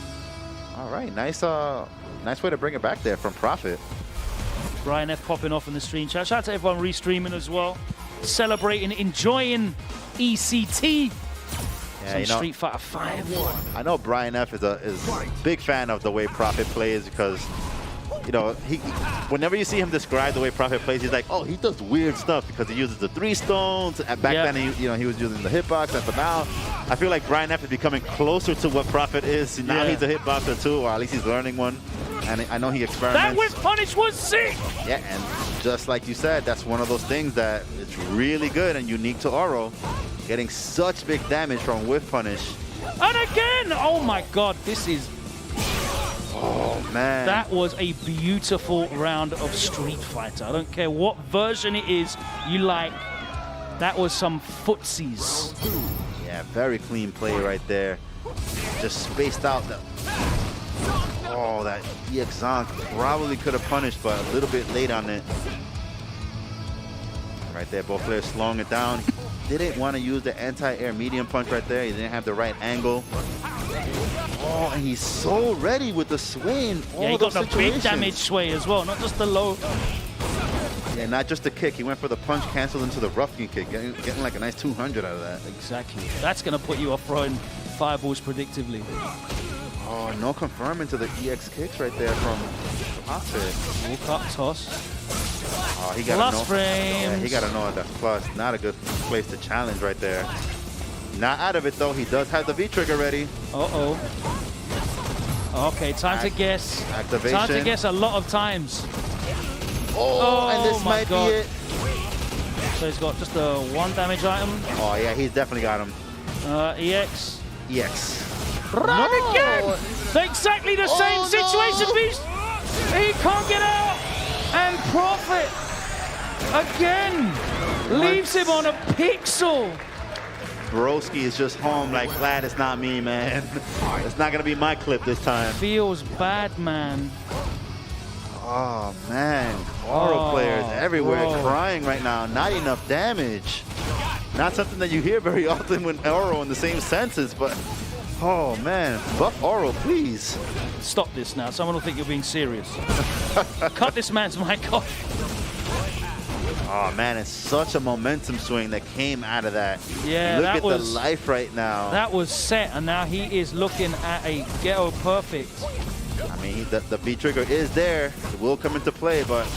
All right, nice way to bring it back there from Prophet.
Brian F popping off in the stream chat. Shout out to everyone restreaming as well. Celebrating, enjoying ECT.
Yeah,
Some Street Fighter 5.
I know Brian F is a big fan of the way Prophet plays because, you know, whenever you see him describe the way Prophet plays, he's like, oh, he does weird stuff because he uses the 3 stones. And back then, he was using the hitbox. And for now, I feel like Brian F is becoming closer to what Prophet is. Now he's a hitboxer too, or at least he's learning one. And I know he experiments.
That whip punish was sick!
Yeah, and just like you said, that's one of those things that is really good and unique to Oro. Getting such big damage from whiff punish.
And again! Oh my God, this is...
Oh man.
That was a beautiful round of Street Fighter. I don't care what version it is you like. That was some footsies.
Yeah, very clean play right there. Just spaced out the... Oh, that EX Zonk probably could have punished, but a little bit late on it. Right there, both players slowing it down. Didn't want to use the anti-air medium punch right there. He didn't have the right angle. Oh, and he's so ready with the sway in all
he got
those
the big damage sway as well, not just the low.
Yeah, not just the kick. He went for the punch canceled into the ruffian kick, getting like a nice 200 out of that.
Exactly. That's going to put you off throwing fireballs predictively.
Oh, no confirming to the EX kicks right there from Prophet.
Walk up toss.
Oh, he got
plus frames.
Yeah, he got to know that's plus. Not a good place to challenge right there. Not out of it though. He does have the V trigger ready.
Uh-oh. Okay, time to guess.
Activation.
Time to guess a lot of times.
Oh, and this might be it.
So he's got just a 1 damage item.
Oh yeah, he's definitely got him.
EX.
EX.
Run again! So exactly the same situation. He can't get out. And Prophet again leaves him on a pixel.
Broski is just home like, glad it's not me, man. It's not gonna be my clip this time.
Feels bad, man.
Oh man, Oro players everywhere crying right now. Not enough damage. Not something that you hear very often with Oro in the same senses, but oh man, buff Oro, please.
Stop this now. Someone will think you're being serious. Cut this man's mic off.
Oh man, it's such a momentum swing that came out of that.
Yeah,
look
that
at
was,
the life right now.
That was set, and now he is looking at a ghetto perfect.
I mean, the V trigger is there. It will come into play, but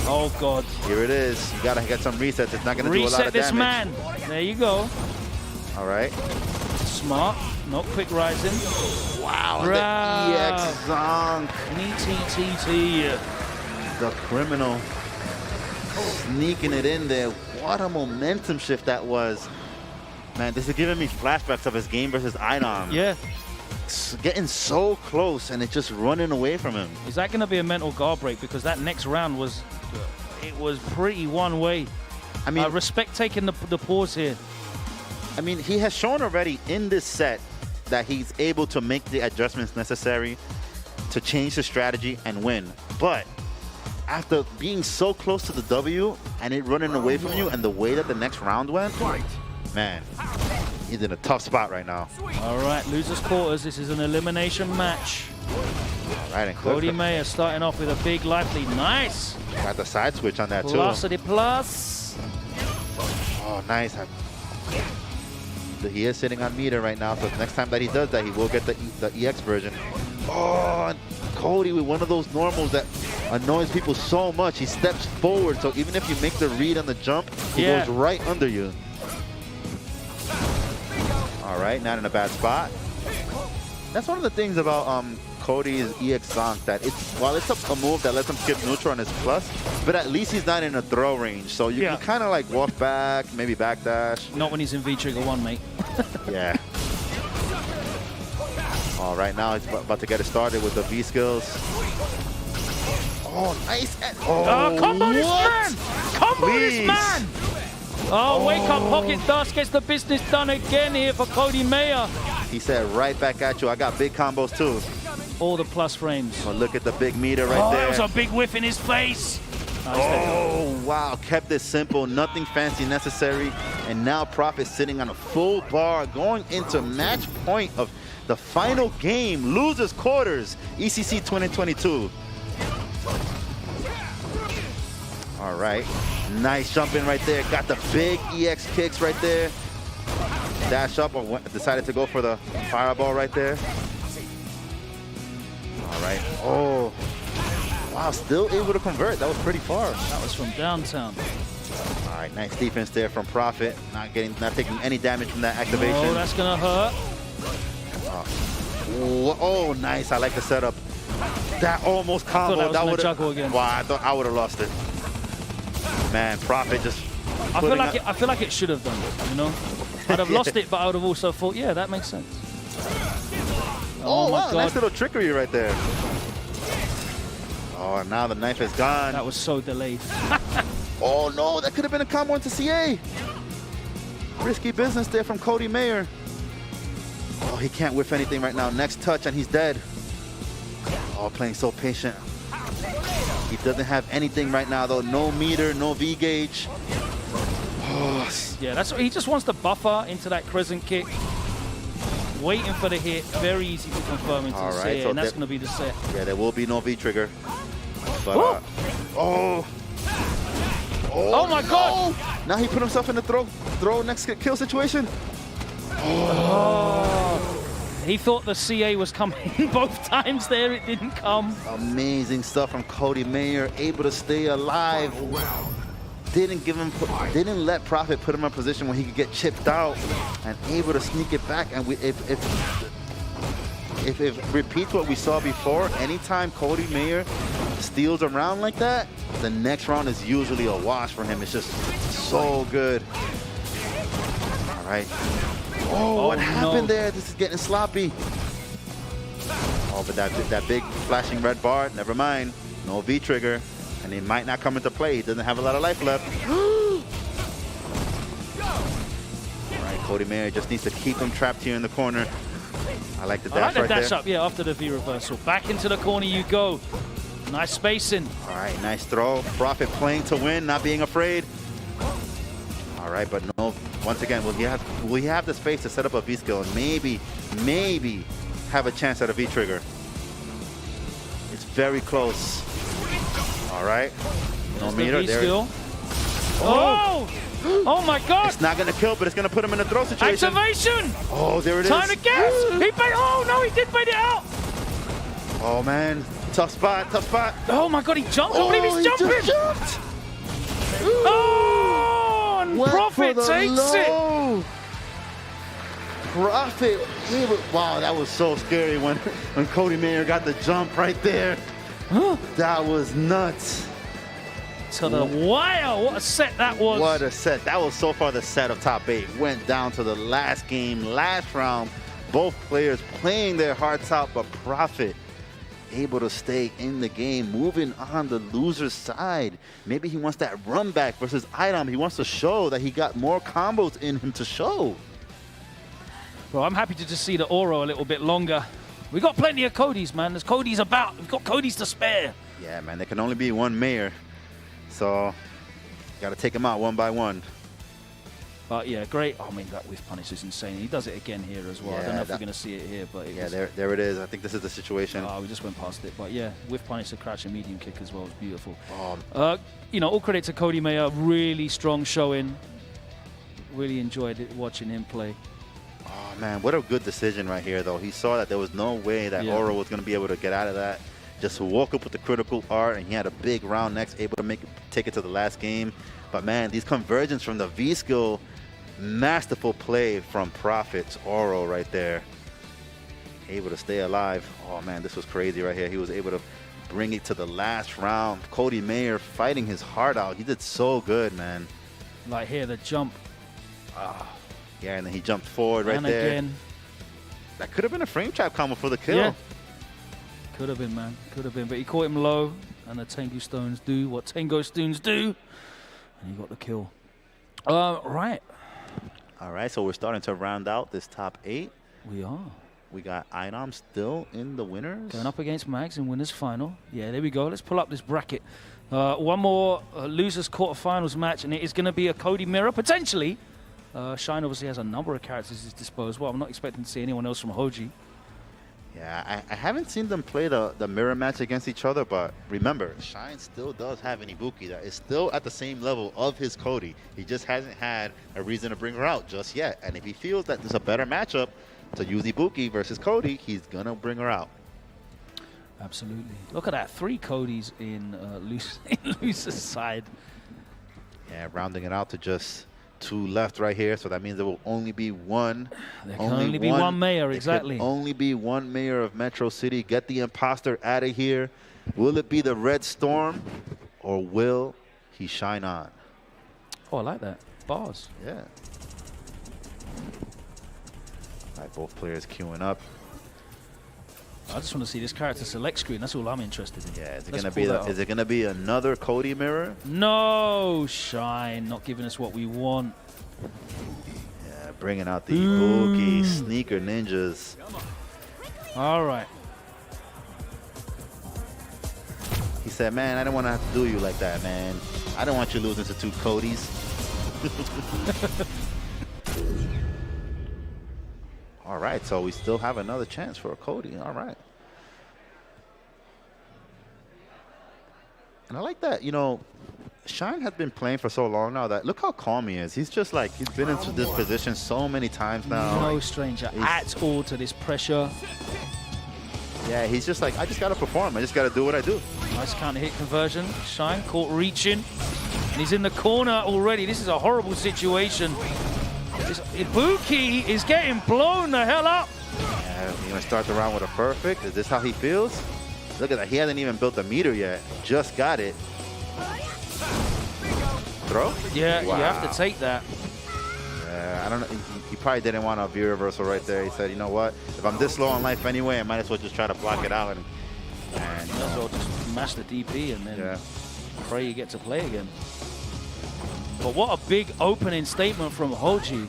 oh god,
here it is. You gotta get some resets. It's not gonna do a lot of damage.
Reset this man. There you go.
All right.
Smart. Not quick rising.
Wow. The EX Zonk.
TTT.
The criminal. Sneaking it in there. What a momentum shift that was. Man, this is giving me flashbacks of his game versus Idom.
Yeah.
It's getting so close and it's just running away from him.
Is that going to be a mental guard break? Because that next round was, it was pretty one way.
I mean,
I respect taking the pause here.
I mean, he has shown already in this set that he's able to make the adjustments necessary to change the strategy and win. But after being so close to the W and it running away from you and the way that the next round went, man, he's in a tough spot right now.
All right, losers quarters. This is an elimination match.
All right, and
Cody Mayer starting off with a big life lead. Nice.
Got the side switch on that too.
Velocity plus.
Oh, nice. He is sitting on meter right now, so next time that he does that, he will get the EX version. Oh, and Cody with one of those normals that annoys people so much. He steps forward, so even if you make the read on the jump, he goes right under you. All right, not in a bad spot. That's one of the things about Cody's EX Zonk, that while it's a move that lets him skip neutral on his plus, but at least he's not in a throw range, so you can kind of like walk back, maybe backdash.
Not when he's in V-Trigger 1, mate.
Yeah. All right, now he's about to get it started with the V skills. Oh, nice.
Oh, combo this man! Combo this man! Oh, wake up, Pocket Dust gets the business done again here for Cody Mayer.
He said right back at you. I got big combos too.
All the plus frames.
Oh, look at the big meter right there.
That was a big whiff in his face.
Oh, wow. Kept it simple. Nothing fancy necessary. And now Prophet sitting on a full bar going into match point of the final game. Losers quarters. ECC 2022. All right. Nice jumping right there. Got the big EX kicks right there. Dash up or decided to go for the fireball right there. All right. Oh. Wow, still able to convert. That was pretty far.
That was from downtown.
All right, nice defense there from Prophet. Not taking any damage from that activation.
Oh, that's gonna hurt.
Oh, nice. I like the setup. That almost combo.
That would juggle again.
Wow, I thought I would have lost it. Man, Prophet just.
I feel like it should have done it. You know, I'd have lost it, but I would have also thought, yeah, that makes sense.
Oh,
my
wow,
God.
nice little trickery right there. Oh, now the knife is gone.
That was so delayed.
Oh, no, that could have been a combo into CA. Risky business there from Cody Mayer. Oh, he can't whiff anything right now. Next touch, and he's dead. Oh, playing so patient. He doesn't have anything right now, though. No meter, no V gauge. Oh.
Yeah, that's what he just wants to buffer into that crescent kick. Waiting for the hit. Very easy to confirm into the set, so and that's going to be the set.
Yeah, there will be no V trigger. But, oh my God! Now he put himself in the throw next kill situation.
He thought the CA was coming both times there. It didn't come.
Amazing stuff from Cody Mayer, able to stay alive. Didn't let Prophet put him in a position where he could get chipped out, and able to sneak it back. And if it repeats what we saw before, anytime Cody Mayer steals a round like that, the next round is usually a wash for him. It's just so good. All right. Oh, what happened there? This is getting sloppy. Oh, but that big flashing red bar, never mind. No V trigger, and it might not come into play. He doesn't have a lot of life left. All right, Cody Mayer just needs to keep him trapped here in the corner. I like the dash right there.
Dash up, yeah, after the V reversal. Back into the corner you go. Nice spacing.
All right, nice throw. Prophet playing to win, not being afraid. All right, but no. Once again, will he have the space to set up a V skill and maybe have a chance at a V trigger? It's very close. All right, no meter there.
Oh my God!
It's not gonna kill, but it's gonna put him in a throw situation.
Activation!
Oh, there it is.
Time to guess. Oh no, he did bait it out.
Oh man, tough spot, tough spot.
Oh my God, he jumped. I believe he's jumping.
He just jumped.
Oh, and Prophet takes it.
Prophet, wow, that was so scary when Cody Mayer got the jump right there. That was nuts.
To the wire, what a set that was.
What a set. That was so far the set of top 8. Went down to the last game, last round. Both players playing their hearts out, but Prophet able to stay in the game, moving on the loser's side. Maybe he wants that run back versus Item. He wants to show that he got more combos in him to show.
Well, I'm happy to just see the Oro a little bit longer. We got plenty of Codys, man. There's Codys about. We've got Codys to spare.
Yeah, man, there can only be one mayor. So, got to take him out one by one.
But yeah, great. Oh, I mean, that whiff punish is insane. He does it again here as well.
Yeah,
I don't know if we're going to see it here, but
there it is. I think this is the situation.
Oh, we just went past it. But yeah, whiff punish, a crouch and medium kick as well is beautiful.
Oh.
You know, all credit to Cody Mayer. Really strong showing. Really enjoyed it, watching him play.
Oh, man, what a good decision right here, though. He saw that there was no way that Oro was going to be able to get out of that. Just woke up with the critical art, and he had a big round next, able to take it to the last game. But, man, these conversions from the V-skill, masterful play from Profits Oro right there. Able to stay alive. Oh, man, this was crazy right here. He was able to bring it to the last round. Cody Mayer fighting his heart out. He did so good, man.
Like here, the jump.
Yeah, and then he jumped forward right there.
Again.
That could have been a frame trap combo for the kill.
Yeah. Could have been, man. Could have been. But he caught him low, and the Tengu Stones do what Tengu Stones do. And he got the kill. Right.
All right, so we're starting to round out this top 8.
We are.
We got Idom still in the winners.
Going up against Mags in winners final. Yeah, there we go. Let's pull up this bracket. One more losers quarterfinals match, and it is going to be a Cody mirror, potentially. Shine obviously has a number of characters at his disposal. Well, I'm not expecting to see anyone else from Hoji.
Yeah, I haven't seen them play the mirror match against each other, but remember, Shine still does have an Ibuki that is still at the same level of his Cody. He just hasn't had a reason to bring her out just yet. And if he feels that there's a better matchup to use Ibuki versus Cody, he's going to bring her out.
Absolutely. Look at that. 3 Codys in Luce's side.
Yeah, rounding it out to just 2 left right here, so that means there will only be one.
There can only be one mayor, exactly.
There can only be one mayor of Metro City. Get the imposter out of here. Will it be the Red Storm, or will he shine on?
Oh, I like that. Bars.
Yeah. All right, both players queuing up.
I just want to see this character select screen. That's all I'm interested in.
Yeah, is it gonna be another Cody mirror?
No, Shine, not giving us what we want.
Yeah, bringing out the Ibuki sneaker ninjas.
All right.
He said, "Man, I don't want to have to do you like that, man. I don't want you losing to 2 Codys." All right, so we still have another chance for a Cody. All right. And I like that, you know, Shine has been playing for so long now that look how calm he is. He's just like, he's been into this position so many times now.
No stranger at all to this pressure.
Yeah, he's just like, I just got to perform. I just got to do what I do.
Nice counter hit conversion. Shine caught reaching. And he's in the corner already. This is a horrible situation. This Ibuki is getting blown the hell up.
Yeah, you're going to start the round with a perfect. Is this how he feels? Look at that. He hasn't even built the meter yet. Just got it. Throw?
Yeah,
wow.
You have to take that.
Yeah, I don't know. He probably didn't want a view reversal right there. He said, you know what? If I'm this low on life anyway, I might as well just try to block it out. And
might as well just mash the DP and then pray you get to play again. But what a big opening statement from Hoji.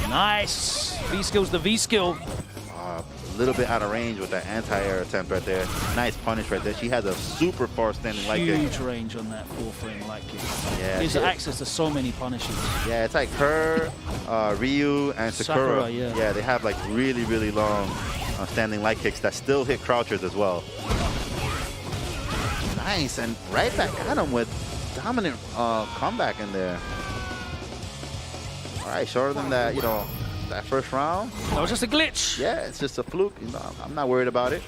Nice. V-skill's the V-skill.
A little bit out of range with that anti-air attempt right there. Nice punish right there. She has a super far standing light kick.
Huge range on that 4-frame light kick.
Yeah,
gives access to so many punishes.
Yeah, it's like her, Ryu, and Sakura.
Yeah,
they have like really, really long standing light kicks that still hit crouchers as well. Nice, and right back at him with dominant comeback in there. All right, shorter than that, you know, that first round.
That was just a glitch.
Yeah, it's just a fluke. You know, I'm not worried about it.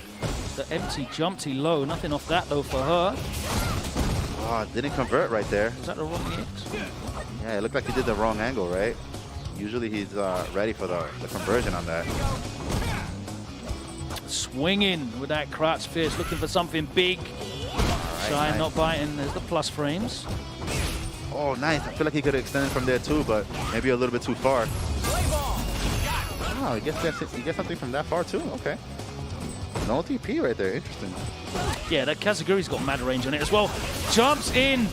The empty jumpy low, nothing off that though for her.
Oh, didn't convert right there.
Was that the wrong hit?
Yeah, it looked like he did the wrong angle, right? Usually he's ready for the conversion on that.
Swinging with that crouch fist, looking for something big. Shine not biting. There's the plus frames.
Oh, nice. I feel like he could have extended from there too, but maybe a little bit too far. Oh, he gets something from that far too? Okay. No TP right there. Interesting.
Yeah, that Kazaguri's got mad range on it as well. Jumps in.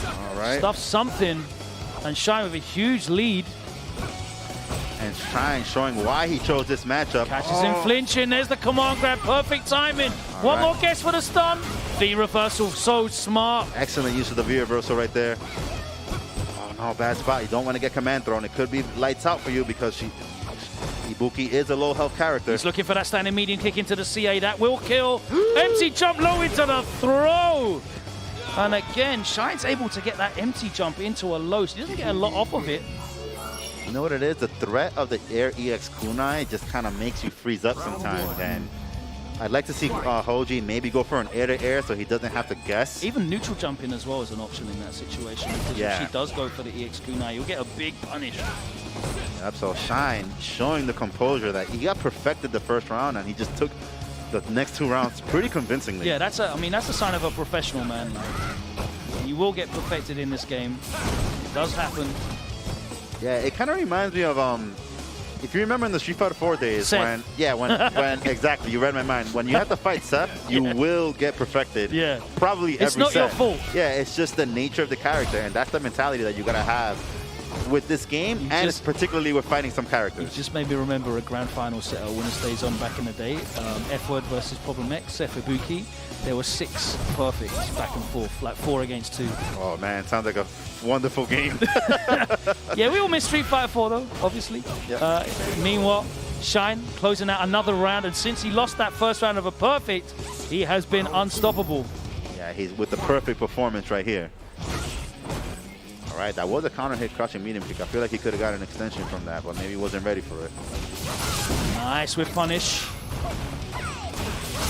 All right.
Stuffs something. And Shine with a huge lead.
And and Shine showing why he chose this matchup.
Catches him flinching. There's the command grab. Perfect timing. One more guess for the stun. V reversal. So smart.
Excellent use of the V reversal right there. Oh no, bad spot. You don't want to get command thrown. It could be lights out for you because Ibuki is a low health character.
He's looking for that standing medium kick into the CA. That will kill. Empty jump low into the throw. And again, Shine's able to get that empty jump into a low. So he doesn't get a lot off of it.
You know what it is? The threat of the Air EX kunai just kind of makes you freeze up sometimes. And I'd like to see Hoji maybe go for an air-to-air so he doesn't have to guess.
Even neutral jumping as well is an option in that situation. Because if she does go for the EX kunai, you'll get a big punish.
Yep, so Shine showing the composure that he got perfected the first round and he just took the next 2 rounds pretty convincingly.
Yeah, that's a sign of a professional, man. You will get perfected in this game. It does happen.
Yeah, it kind of reminds me of if you remember in the Street Fighter 4 days
Seth.
when exactly, you read my mind. When you have to fight Seth, you will get perfected.
Yeah.
Probably every set.
It's not your fault.
Yeah, it's just the nature of the character, and that's the mentality that you gotta have with this game, and particularly with fighting some characters.
You just made me remember a grand final set of Winner Stays On back in the day. F-Word versus Problem X, Seth Ibuki. There were 6 perfects back and forth, like 4 against 2.
Oh man, sounds like a wonderful game.
Yeah, we all miss Street Fighter 4 though, obviously.
Yep.
Meanwhile, Shine closing out another round, and since he lost that first round of a perfect, he has been unstoppable.
Yeah, he's with the perfect performance right here. All right, that was a counter hit crushing medium kick. I feel like he could have got an extension from that, but maybe he wasn't ready for it.
Nice with punish.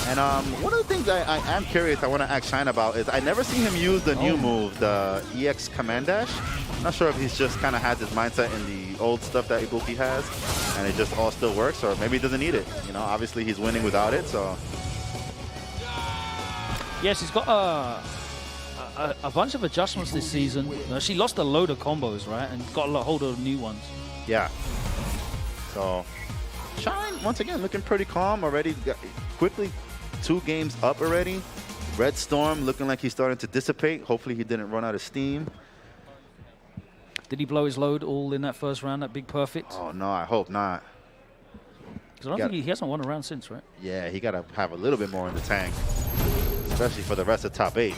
And one of the things I am curious, I want to ask Shine about is I never see him use the new move, the EX command dash. I'm not sure if he's just kind of has his mindset in the old stuff that Ibuki has, and it just all still works, or maybe he doesn't need it. You know, obviously he's winning without it, so.
Yes, he's got a bunch of adjustments this season. She lost a load of combos, right, and got a hold of new ones.
Yeah. So, Shine, once again, looking pretty calm already. Quickly, 2 games up already. Red Storm looking like he's starting to dissipate. Hopefully he didn't run out of steam.
Did he blow his load all in that first round, that big perfect?
Oh, no, I hope not.
Because I don't think he hasn't won a round since, right?
Yeah, he got to have a little bit more in the tank, especially for the rest of top 8.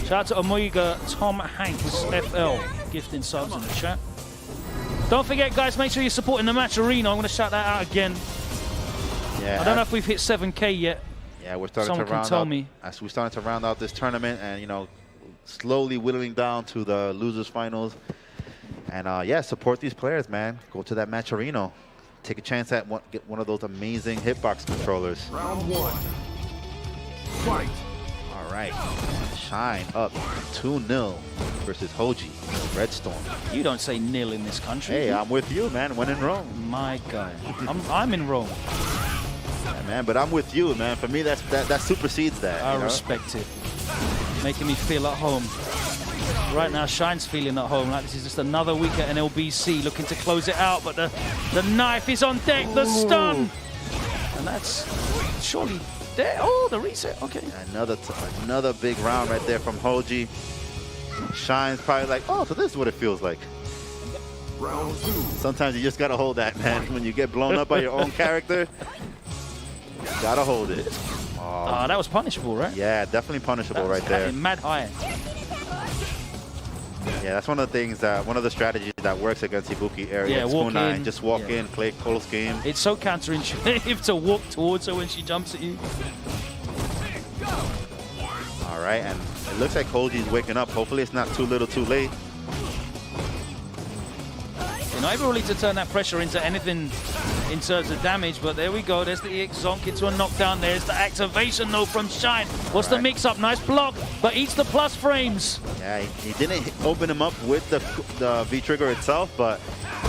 Shout out to Omega Tom Hanks FL, gifting subs in the chat. Don't forget, guys, make sure you're supporting the match arena. I'm going to shout that out again.
Yeah,
I don't know if we've hit 7K yet.
Yeah, we're starting
Someone
to round
can tell
out.
me.
As we're starting to round out this tournament, and you know, slowly whittling down to the losers finals. And yeah, support these players, man. Go to that match arena. Take a chance at get one of those amazing hitbox controllers.
Round 1. Fight.
All right, Shine up 2-0 versus Hoji, Red Storm.
You don't say nil in this country.
Hey, I'm with you, man. When in Rome.
My guy, I'm in Rome.
Yeah, man, but I'm with you, man. For me, that supersedes that.
I respect it. Making me feel at home. Right now, Shine's feeling at home. Like this is just another week at an LBC, looking to close it out. But the knife is on deck. The stun, and that's surely there. Oh, the reset. Okay.
Another big round right there from Hoji. Shine's probably like, oh, so this is what it feels like.
Round 2.
Sometimes you just gotta hold that, man. When you get blown up by your own character, you gotta hold it.
That was punishable, right?
Yeah, definitely punishable right there.
Mad high.
Yeah, that's one of the things one of the strategies that works against Ibuki area.
Yeah, walk in.
Just walk in, play close game.
It's so counterintuitive to walk towards her when she jumps at you.
All right, and it looks like Hoji's waking up. Hopefully it's not too little too late.
You're not able really to turn that pressure into anything in terms of damage, but there we go. There's the EX zonk into a knockdown. There's the activation though from Shine. What's the mix-up? Nice block, but eats the plus frames.
Yeah, he didn't open him up with the V-trigger itself, but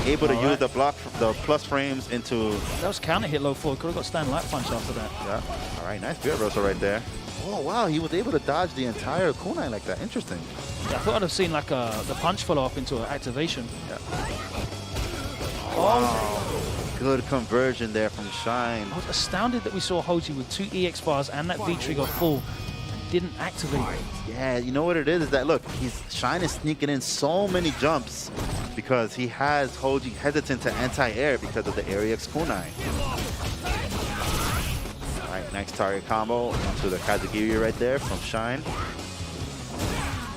able to use the plus frames into...
That was counter hit low forward. Could have got stand light punch after that.
Yeah, all right, nice beer reversal right there. Oh, wow, he was able to dodge the entire kunai like that. Interesting.
Yeah, I thought I'd have seen like the punch follow up into an activation.
Yeah. Wow. Good conversion there from Shine.
I was astounded that we saw Hoji with 2 EX bars and that V-trigger full and didn't activate.
Yeah, you know what it is that, look, Shine is sneaking in so many jumps because he has Hoji hesitant to anti-air because of the Aries kunai. All right, next target combo into the Kazagiri right there from Shine.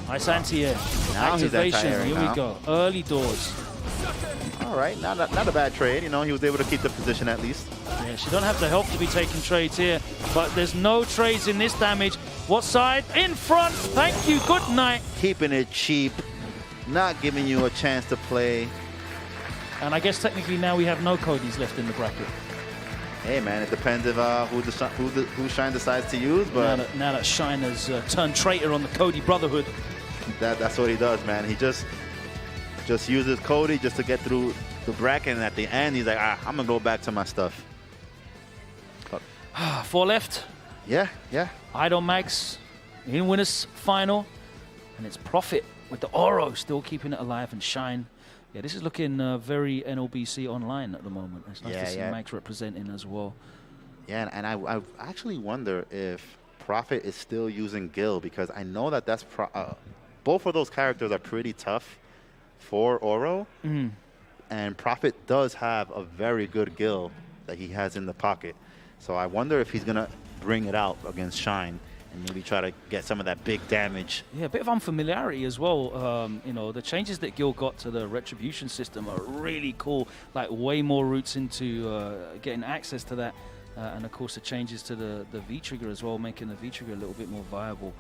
Nice anti-air.
Now he's
Activation,
anti-airing
here
now.
we go. Early doors.
All right, not a bad trade. You know, he was able to keep the position at least.
Yeah, she don't have the help to be taking trades here, but there's no trades in this damage. What side? In front. Thank you. Good night.
Keeping it cheap, not giving you a chance to play.
And I guess technically now we have no Codys left in the bracket.
Hey man, it depends if who Shine decides to use, but
Now that Shine has turned traitor on the Cody Brotherhood.
that's what he does, man. He just uses Cody just to get through the bracket, and at the end he's like, I'm gonna go back to my stuff.
4 left.
Yeah.
Idol Mags in winners final, and it's Profit with the Oro still keeping it alive, and Shine. Yeah, this is looking very NLBC online at the moment. It's nice to see Mags representing as well.
Yeah, and I actually wonder if Prophet is still using Gil, because I know that both of those characters are pretty tough for Oro, and Prophet does have a very good Gil that he has in the pocket. So I wonder if he's gonna bring it out against Shine and maybe try to get some of that big damage.
Yeah, a bit of unfamiliarity as well. You know, the changes that Gil got to the retribution system are really cool. Like way more routes into getting access to that. And of course the changes to the V-Trigger as well, making the V-Trigger a little bit more viable.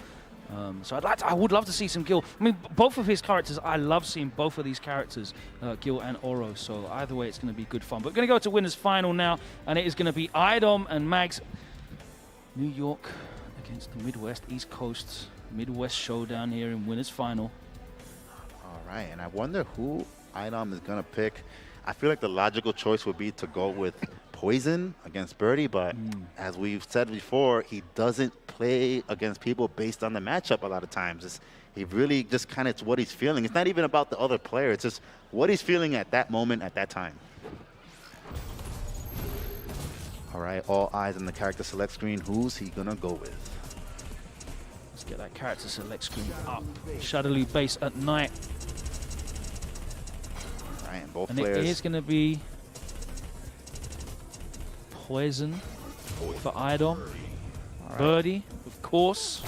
So I would love to see some Gil. I mean, both of his characters, I love seeing both of these characters, Gil and Oro. So either way, it's going to be good fun. But we're going to go to winners final now, and it is going to be Idom and Mags. New York against the Midwest, East Coast, Midwest showdown here in winners final.
All right, and I wonder who Idom is gonna pick. I feel like the logical choice would be to go with Poison against Birdie, but as we've said before, he doesn't play against people based on the matchup a lot of times. He really just kind of, it's what he's feeling. It's not even about the other player, it's just what he's feeling at that moment, at that time. All right, all eyes on the character select screen. Who's he gonna go with?
Let's get that character select screen up. Shadowly base at night.
All right, and both
and
players.
it is gonna be Poison for Idom. Right. Birdie, of course.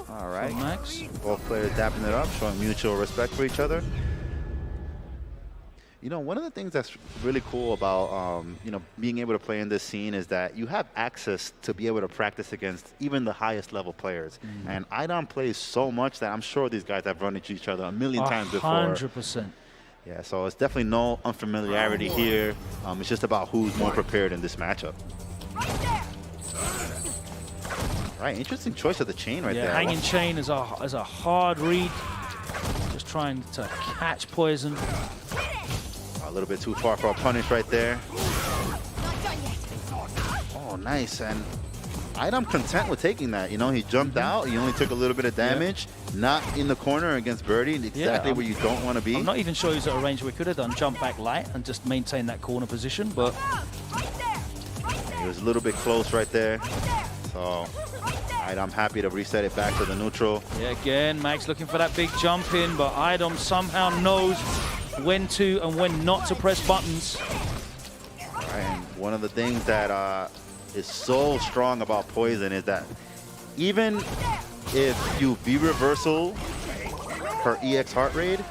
All right,
Max.
Both players dapping it up, showing mutual respect for each other. You know, one of the things that's really cool about, you know, being able to play in this scene is that you have access to be able to practice against even the highest level players. And Idom plays so much that I'm sure these guys have run into each other a million times before.
100%.
Yeah, so it's definitely no unfamiliarity here. It's just about who's more prepared in this matchup. Right, interesting choice of the chain right there.
Hanging chain is a hard read. Just trying to catch Poison.
A little bit too far for a punish right there. Oh, nice. And Idom content with taking that. You know, he jumped out. He only took a little bit of damage. Not in the corner against Birdie. Exactly where you don't want to be.
I'm not even sure he's at a range where he could have done jump back light and just maintain that corner position, but
he was a little bit close right there. So Idom happy to reset it back to the neutral.
Yeah, again, Max looking for that big jump in, but Idom somehow knows when to and when not to press buttons.
And one of the things that is so strong about Poison is that even if you V-reversal her EX heart rate,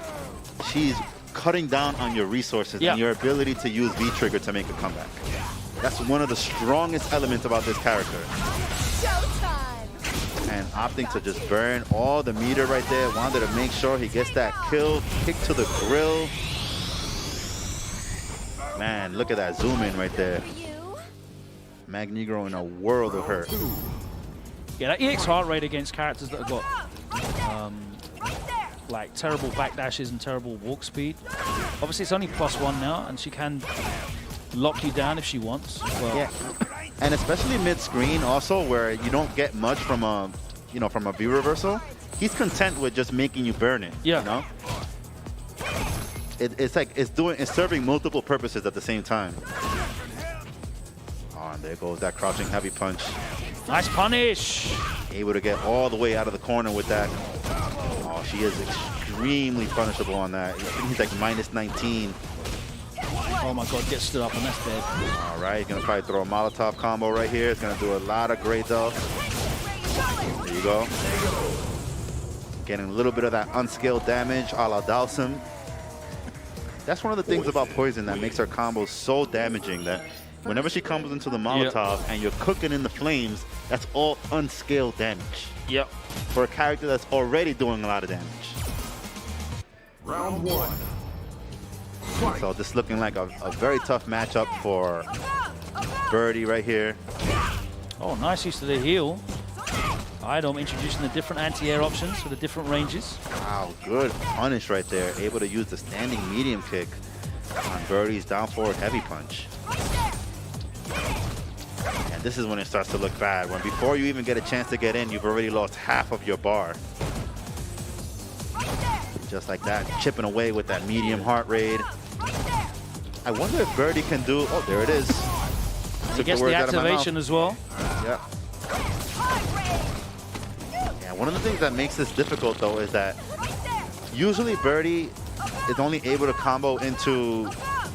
she's cutting down on your resources and your ability to use V-trigger to make a comeback. That's one of the strongest elements about this character. And opting to just burn all the meter right there. Wanted to make sure he gets that kill, kick to the grill. Man, look at that zoom in right there. Magnegro in a world of hurt.
Yeah, that EX heart rate against characters that have got like terrible backdashes and terrible walk speed. Obviously, it's only +1 now, and she can lock you down if she wants. Well,
yeah, and especially mid-screen also, where you don't get much from a, you know, from a V-reversal. He's content with just making you burn it.
Yeah.
You know? It's like it's serving multiple purposes at the same time. Oh, and there goes that crouching heavy punch.
Nice punish.
Able to get all the way out of the corner with that. Oh, she is extremely punishable on that. I think he's like minus 19.
Oh my God, get stood up and that's dead.
All right, he's gonna probably throw a Molotov combo right here. It's gonna do a lot of great though. There you go. Getting a little bit of that unskilled damage a la Dalsum. That's one of the things about Poison that makes her combos so damaging, that whenever she combos into the Molotov and you're cooking in the flames, that's all unscaled damage.
Yep.
For a character that's already doing a lot of damage.
Round 1. Fight.
So this looking like a very tough matchup for Birdie right here.
Oh, nice use of the heal. Idom introducing the different anti-air options for the different ranges.
Wow, good punish right there. Able to use the standing medium kick on Birdie's down forward heavy punch. And this is when it starts to look bad. When before you even get a chance to get in, you've already lost half of your bar. Just like that, chipping away with that medium heart rate. I wonder if Birdie can do, oh, there it is.
He gets the activation as well.
Yeah. Yeah, one of the things that makes this difficult though is that usually Birdie is only able to combo into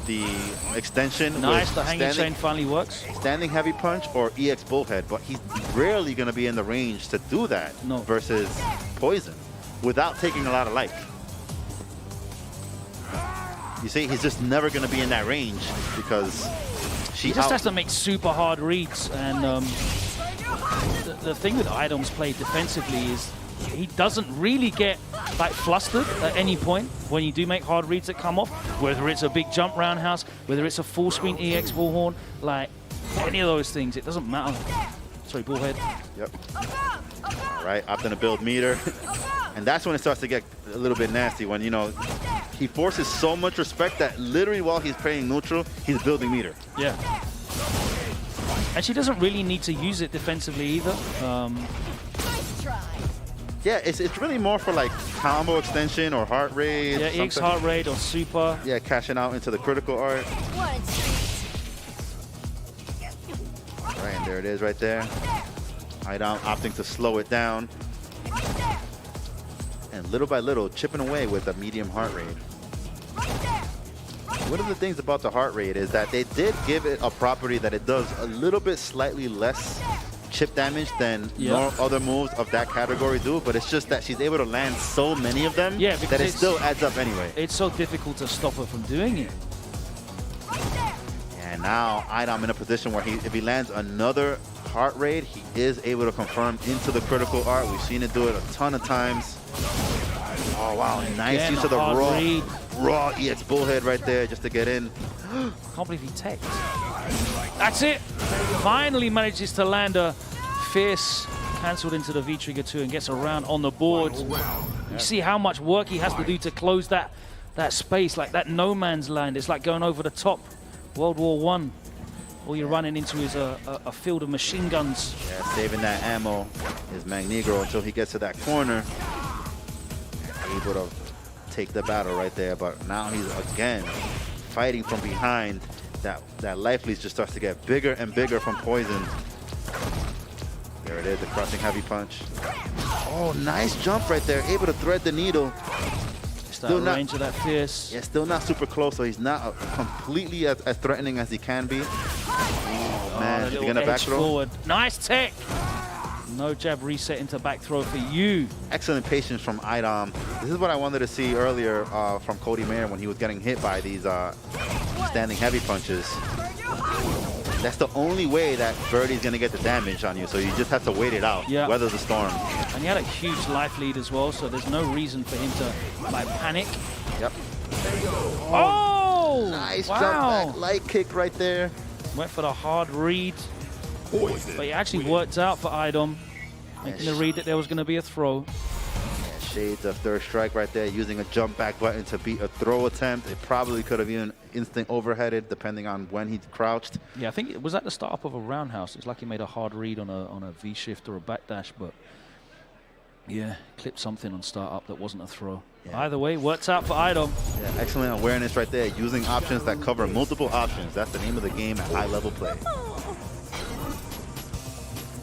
the extension.
Nice, the hanging chain finally works.
Standing heavy punch or EX bullhead, but he's rarely going to be in the range to do that versus Poison without taking a lot of life. You see, he's just never going to be in that range because
he just has to make super hard reads. And the thing with Idom's play defensively is he doesn't really get like flustered at any point when you do make hard reads that come off, whether it's a big jump roundhouse, whether it's a full screen EX bullhorn, like any of those things, it doesn't matter. Sorry, bullhead.
Yep. All right, opting to build meter. And that's when it starts to get a little bit nasty, when, you know, he forces so much respect that literally while he's playing neutral, he's building meter.
Yeah. And she doesn't really need to use it defensively either.
Yeah, it's really more for like combo extension or heart rate.
Yeah, EX heart rate or super.
Yeah, cashing out into the critical art. All right, and there it is right there. Idom opting to slow it down. And little by little, chipping away with a medium heart rate. One of the things about the heart rate is that they did give it a property that it does a little bit slightly less chip damage than other moves of that category do, but it's just that she's able to land so many of them that it still adds up anyway.
It's so difficult to stop her from doing it.
And now Idom in a position where if he lands another heart rate, he is able to confirm into the critical art. We've seen it do it a ton of times. Oh wow, nice use of the raw EX bullhead right there just to get in.
I can't believe he teched. That's it. Finally manages to land a fierce cancelled into the V-trigger 2 and gets around on the board. You see how much work he has to do to close that space, like that no man's land. It's like going over the top. World War I. All you're running into is a field of machine guns.
Yeah, saving that ammo is Magnegro until he gets to that corner. Able to take the battle right there, but now he's again fighting from behind. That life lead just starts to get bigger and bigger from Poison. There it is, the crushing heavy punch. Oh, nice jump right there, able to thread the needle.
Still not range of that fierce.
Yeah, still not super close, so he's not completely as threatening as he can be. Oh man, he's gonna back throw.
Forward. Nice tech. No jab reset into back throw for you.
Excellent patience from Idom. This is what I wanted to see earlier from Cody Mayer when he was getting hit by these standing heavy punches. That's the only way that Birdie's going to get the damage on you, so you just have to wait it out, weather the storm.
And he had a huge life lead as well, so there's no reason for him to like panic.
Yep.
Oh!
Nice jump back, light kick right there.
Went for the hard read. But it actually worked out for Idom, making the read that there was going to be a throw.
Yeah, shades of third strike right there, using a jump back button to beat a throw attempt. It probably could have even instant overheaded depending on when he crouched.
Yeah, I think it was at the startup of a roundhouse. It's like he made a hard read on a V shift or a backdash, but yeah, clipped something on startup that wasn't a throw. Yeah. Either way, worked out for Idom.
Yeah, excellent awareness right there, using options that cover multiple options. That's the name of the game at high level play.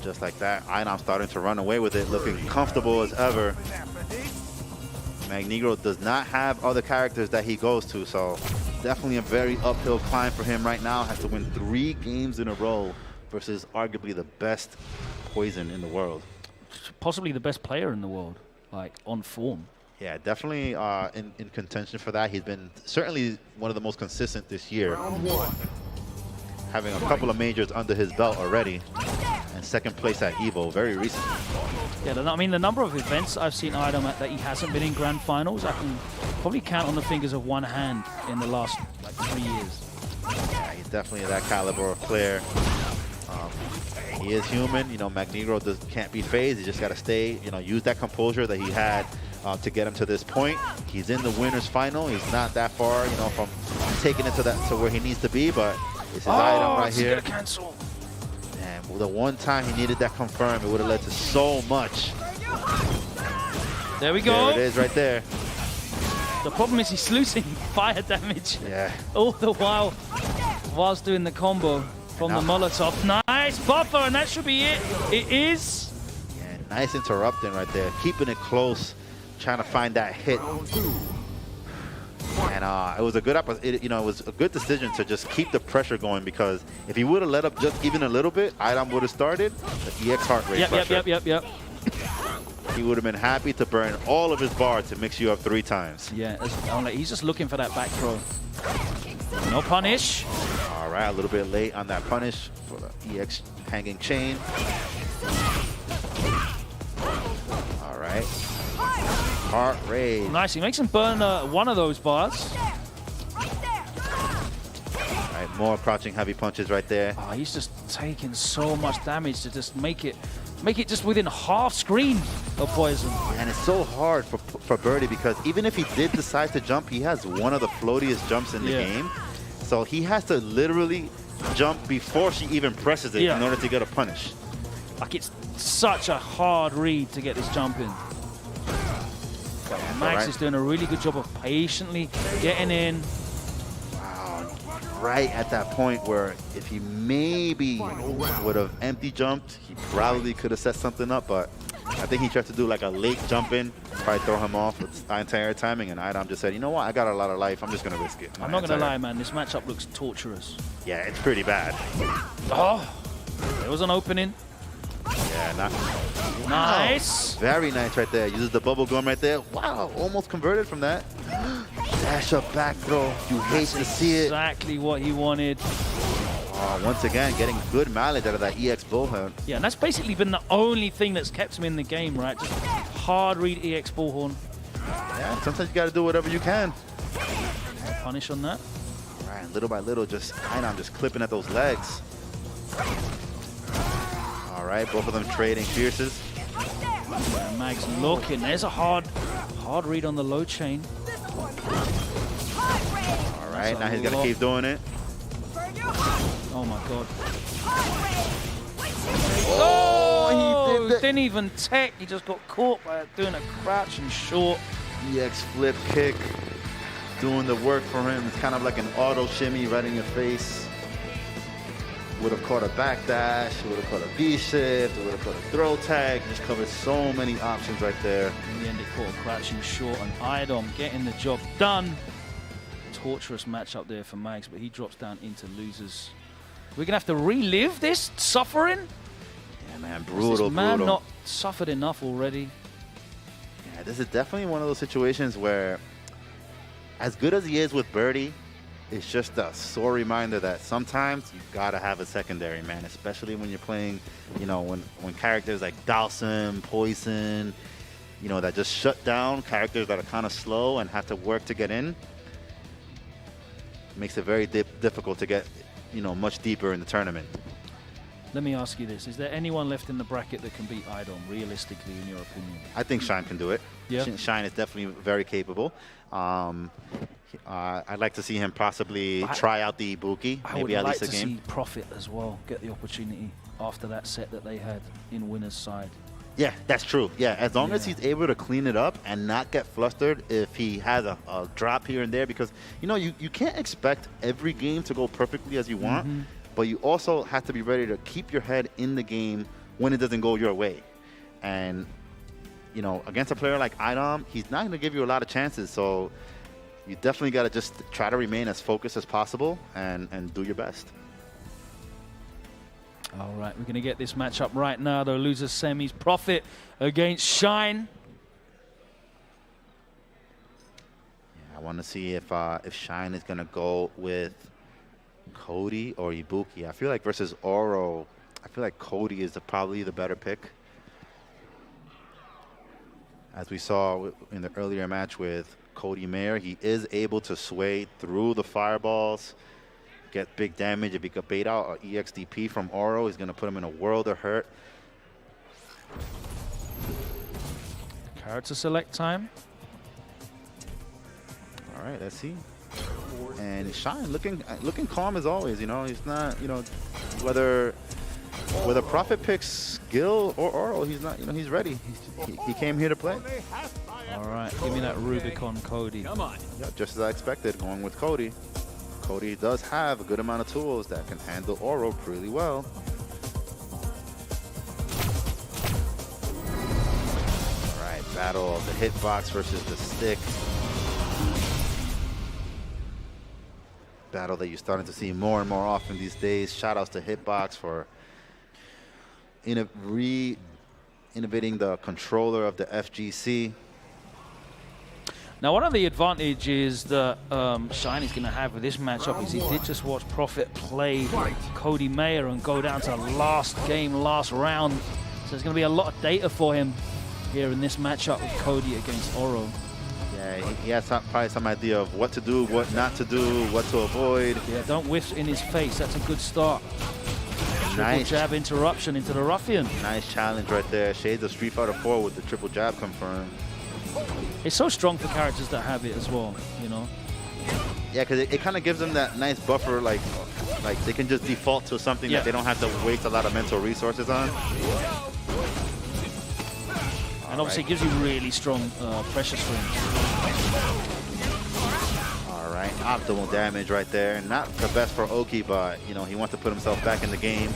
Just like that, Idom starting to run away with it, looking comfortable as ever. Magneto does not have other characters that he goes to, so definitely a very uphill climb for him right now. Has to win 3 games in a row versus arguably the best Poison in the world.
Possibly the best player in the world, like on form.
Yeah, definitely in contention for that. He's been certainly one of the most consistent this year, having a couple of majors under his belt already, and 2nd place at EVO very recently.
Yeah, I mean, the number of events I've seen Idom at that he hasn't been in grand finals, I can probably count on the fingers of one hand in the last like 3 years.
Yeah, he's definitely that caliber of player. He is human, you know. Magneto can't be phased. He just got to stay, you know, use that composure that he had to get him to this point. He's in the winners final. He's not that far, you know, from taking it to where he needs to be, but it's his item right here.
Cancel.
And the one time he needed that confirmed, it would have led to so much.
There we go.
There it is right there.
The problem is he's losing fire damage.
Yeah.
All the while, whilst doing the combo from the Molotov. Nice buffer, and that should be it. It is.
Yeah, nice interrupting right there. Keeping it close, trying to find that hit. And it was a good, it was a good decision to just keep the pressure going, because if he would have let up just even a little bit, Idom would have started the EX heart rate pressure.
Yep.
He would have been happy to burn all of his bars to mix you up 3 times.
Yeah, he's just looking for that back throw. No punish.
All right, a little bit late on that punish for the EX hanging chain. All right. Heart rate.
Nice, he makes him burn one of those bars.
All right, more crouching heavy punches right there.
Oh, he's just taking so much damage to just make it just within half screen of Poison.
And it's so hard for Birdie, because even if he did decide to jump, he has one of the floatiest jumps in the game. So he has to literally jump before she even presses it in order to get a punish.
Like, it's such a hard read to get this jump in. Max is doing a really good job of patiently getting in.
Wow, right at that point where if he maybe would have empty jumped, he probably could have set something up, but I think he tried to do like a late jump in, probably throw him off with the entire timing, and Idom just said, you know what, I got a lot of life, I'm just going to risk it.
I'm not going to lie, man, this matchup looks torturous.
Yeah, it's pretty bad.
Oh, there was an opening.
Yeah,
nice.
Very nice right there. Uses the bubble gum right there. Wow, almost converted from that. Dash up back throw. You hate to see it.
Exactly what he wanted.
Once again, getting good mileage out of that EX bullhorn.
Yeah, and that's basically been the only thing that's kept him in the game, right? Just hard read EX bullhorn.
Yeah, sometimes you got to do whatever you can.
Punish on that.
All right, little by little, just clipping at those legs. All right, both of them trading fierces.
Yeah, Mag's looking. There's a hard read on the low chain.
All right, now he's got to keep doing it.
Oh my God.
Oh, he
didn't even tech. He just got caught by doing a crouch and short.
EX flip kick, doing the work for him. It's kind of like an auto shimmy right in your face. Would have caught a backdash, would have caught a V-shift, would have caught a throw tag. Just covered so many options right there.
In the end, it caught a crouching short, and Idom getting the job done. Torturous matchup there for Mags, but he drops down into losers. We're gonna have to relive this suffering.
Yeah, man, brutal,
this man
brutal.
not suffered enough already.
Yeah, this is definitely one of those situations where, as good as he is with Birdie, it's just a sore reminder that sometimes you gotta have a secondary, man. Especially when you're playing, you know, when characters like Dawson, Poison, you know, that just shut down characters that are kind of slow and have to work to get in. It makes it very difficult to get, you know, much deeper in the tournament.
Let me ask you this. Is there anyone left in the bracket that can beat Idom, realistically, in your opinion?
I think Shine can do it.
Yeah.
Shine is definitely very capable. I'd like to see him possibly try out the Ibuki, maybe at least a game.
I would like to see Profit as well get the opportunity after that set that they had in winner's side.
Yeah, that's true. Yeah, as long as he's able to clean it up and not get flustered if he has a drop here and there, because, you know, you can't expect every game to go perfectly as you want, but you also have to be ready to keep your head in the game when it doesn't go your way. And you know, against a player like Idom, he's not going to give you a lot of chances. So you definitely got to just try to remain as focused as possible and do your best.
All right, we're going to get this matchup right now, though. Losers semis, Prophet against Shine.
Yeah, I want to see if Shine is going to go with Cody or Ibuki. I feel like versus Oro, I feel like Cody is probably the better pick. As we saw in the earlier match with Cody Mayer, he is able to sway through the fireballs, get big damage. If he could bait out an EXDP from Oro, he's going to put him in a world of hurt.
Character select time.
All right, let's see. And Shine looking calm as always. You know, he's not, you know, whether Prophet picks Gil or Oro, he's not, you know, he's ready. He came here to play.
All right, give me that Rubicon, Cody.
Come on.
Yeah, just as I expected, going with Cody. Cody does have a good amount of tools that can handle Oro pretty well. All right, battle of the hitbox versus the stick. Battle that you're starting to see more and more often these days. Shout outs to Hitbox for innovating the controller of the FGC.
Now, one of the advantages that Shine is going to have with this matchup is he did just watch Prophet play Cody Mayer and go down to last game, last round. So there's going to be a lot of data for him here in this matchup with Cody against Oro.
Yeah, he has probably some idea of what to do, what not to do, what to avoid.
Yeah, don't whiff in his face. That's a good start. Triple jab interruption into the Ruffian.
Nice challenge right there. Shades of Street Fighter 4 with the triple jab confirmed.
It's so strong for characters that have it as well, you know?
Yeah, because it kind of gives them that nice buffer, like they can just default to something that they don't have to waste a lot of mental resources on.
And obviously it gives you really strong pressure swings.
All right, optimal damage right there. Not the best for Oki, but you know he wants to put himself back in the game.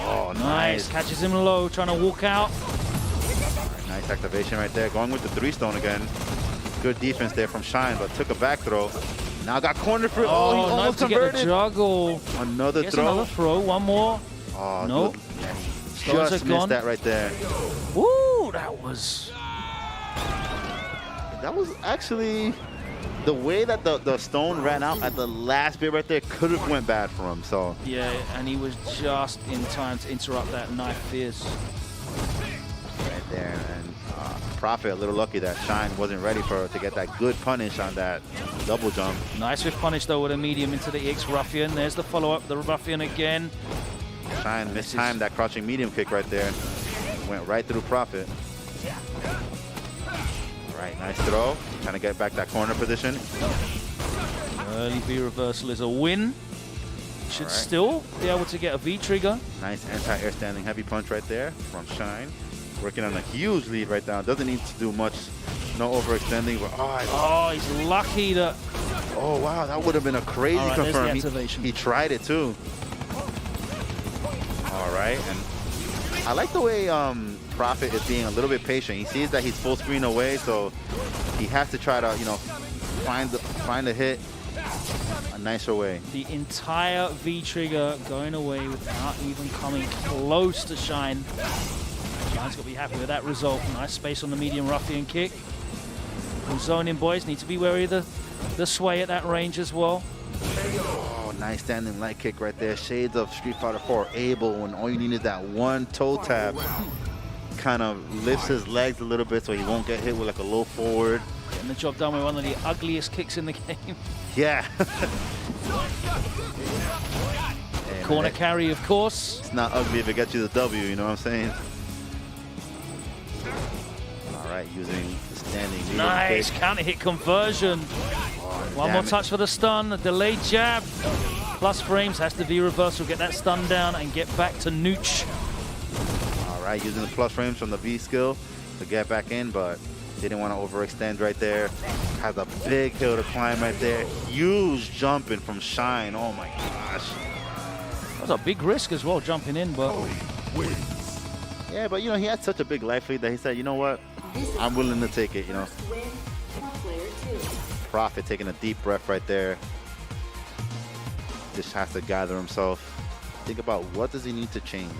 Oh, nice.
Catches him low, trying to walk out.
Right, nice activation right there. Going with the 3-stone again. Good defense there from Shine, but took a back throw. Now got cornered for. Oh, he almost converted.
To get the juggle.
Another throw.
Another throw. One more.
Oh,
nope.
Just missed that right there.
Woo, that was
actually the way that the stone ran out at the last bit right there could have went bad for him. So
yeah, and he was just in time to interrupt that knife fierce
right there. And Prophet a little lucky that Shine wasn't ready to get that good punish on that double jump.
Nice with punish though with a medium into the EX Ruffian. There's the follow up, the Ruffian again.
Shine mistimed that crouching medium kick right there. Went right through Prophet. All right, nice throw. Trying to get back that corner position.
Early V reversal is a win. Should still be able to get a V trigger.
Nice anti-air standing heavy punch right there from Shine. Working on a huge lead right now. Doesn't need to do much. No overextending. But,
he's lucky that.
Oh wow, that would have been a crazy confirm. He tried it too. All right, and I like the way Prophet is being a little bit patient. He sees that he's full screen away, so he has to try to, you know, find a hit a nicer way.
The entire V trigger going away without even coming close to Shine. Shine's got to be happy with that result. Nice space on the medium Ruffian kick. From zoning, boys, need to be wary of the sway at that range as well.
Oh, nice standing light kick right there. Shades of Street Fighter 4 able when all you need is that one toe tap. Kind of lifts his legs a little bit so he won't get hit with like a low forward.
Getting the job done with one of the ugliest kicks in the game.
Yeah.
Corner carry, of course.
It's not ugly if it gets you the W, you know what I'm saying? All right, using the standing.
Nice counter hit conversion. One more touch for the stun, a delayed jab. Plus frames, has to be reversal, get that stun down and get back to Nooch.
All right, using the plus frames from the V skill to get back in, but didn't want to overextend right there. Has a big hill to climb right there. Huge jumping from Shine, oh my gosh.
That was a big risk as well, jumping in, but
Yeah, but, you know, he had such a big life lead that he said, you know what? I'm willing to take it, you know. Prophet taking a deep breath right there. Just has to gather himself. Think about what does he need to change?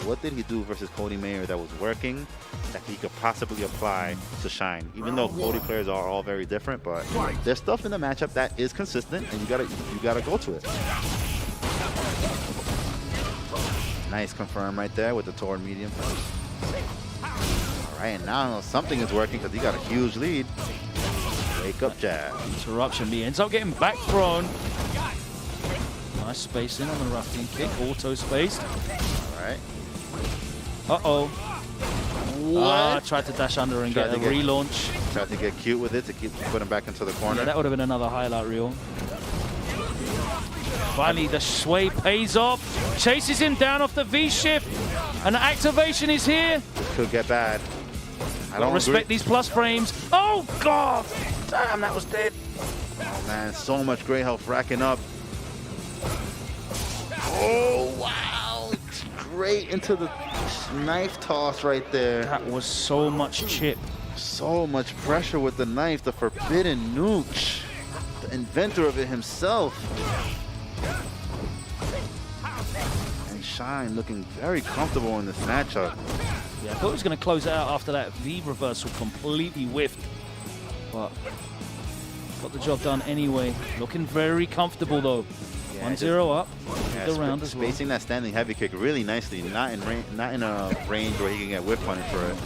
What did he do versus Cody Mayer that was working that he could possibly apply to Shine? Even though Cody players are all very different, but there's stuff in the matchup that is consistent, and you gotta go to it. Nice confirm right there with the toward medium. All right, and now something is working because he got a huge lead. Wake up jab.
Interruption. He ends up getting back thrown. Nice spacing on the rafting kick. Auto spaced.
All right.
Uh-oh.
What?
Tried to dash under and get a relaunch.
Tried to get cute with it to keep putting back into the corner.
Yeah, that would have been another highlight reel. Finally, the sway pays off. Chases him down off the V-shift. And the activation is here.
Could get bad. I don't
respect these plus frames. Oh, God. Damn, that was dead.
Oh, man, so much great health racking up. Oh, wow. Straight into the knife toss right there.
That was so much chip.
So much pressure with the knife. The forbidden nuke. The inventor of it himself. And Shine looking very comfortable in this matchup.
Yeah, I thought he was going to close it out after that V reversal completely whiffed. But got the job done anyway. Looking very comfortable though.
Yeah,
1-0 up.
Yeah,
The round as well.
spacing that standing heavy kick really nicely. Not in a range where he can get whip punished for it.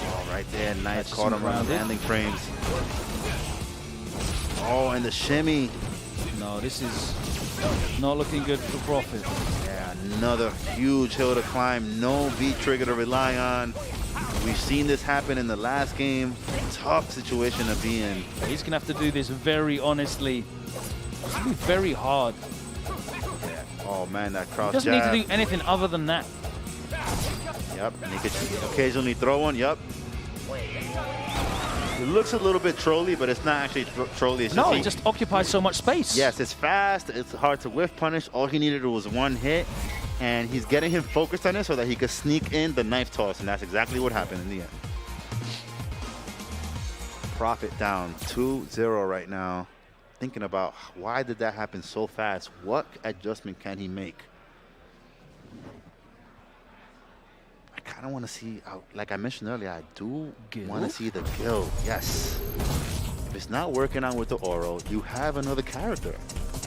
Oh, right there, nice. Caught him on the landing frames. Oh, and the shimmy.
No, this is not looking good for Prophet.
Yeah, another huge hill to climb. No V trigger to rely on. We've seen this happen in the last game. Tough situation to be in.
He's going to have to do this very honestly. It's going to be very hard.
Oh, man, that cross
He doesn't
jab.
need to do anything other than that.
Yep, and he could occasionally throw one. Yep. It looks a little bit trolly, but it's not actually trolly. It's
No, it just occupies so much space.
Yes, it's fast. It's hard to whiff punish. All he needed was one hit, and he's getting him focused on it so that he could sneak in the knife toss, and that's exactly what happened in the end. Prophet down 2-0 right now. Thinking about why did that happen so fast? What adjustment can he make? I kind of want to see, like I mentioned earlier, I do want to see the guild. Yes. If it's not working out with the Oro, you have another character.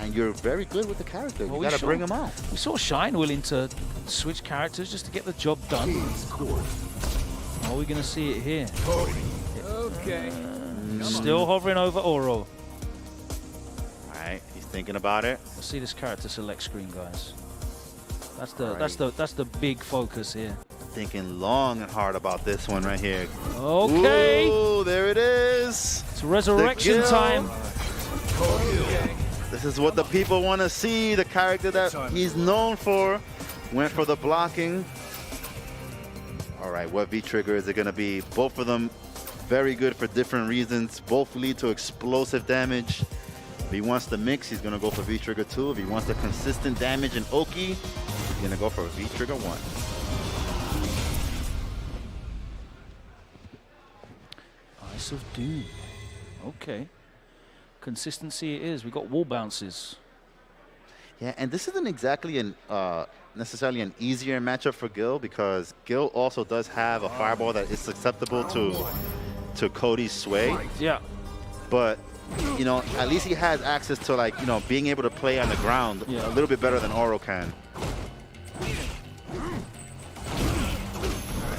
And you're very good with the character. You got to bring him out.
We saw Shine willing to switch characters just to get the job done. Are we going to see it here?
Okay.
Still hovering over Oro.
All right, he's thinking about it.
Let's see this character select screen, guys. That's the big focus here.
Thinking long and hard about this one right here.
Okay.
Ooh, there it is.
It's resurrection time.
This is what the people want to see. The character that he's known for. Went for the blocking. All right, what V-trigger is it going to be? Both of them very good for different reasons. Both lead to explosive damage. If he wants the mix, he's going to go for V-trigger 2. If he wants the consistent damage in Oki, he's going to go for V-trigger 1.
Ice of Doom. Okay. Consistency it is. We got wall bounces.
Yeah, and this isn't exactly necessarily an easier matchup for Gil because Gil also does have a fireball that is susceptible to Cody's sway.
Yeah.
But, you know, at least he has access to, like, you know, being able to play on the ground a little bit better than Oro can. And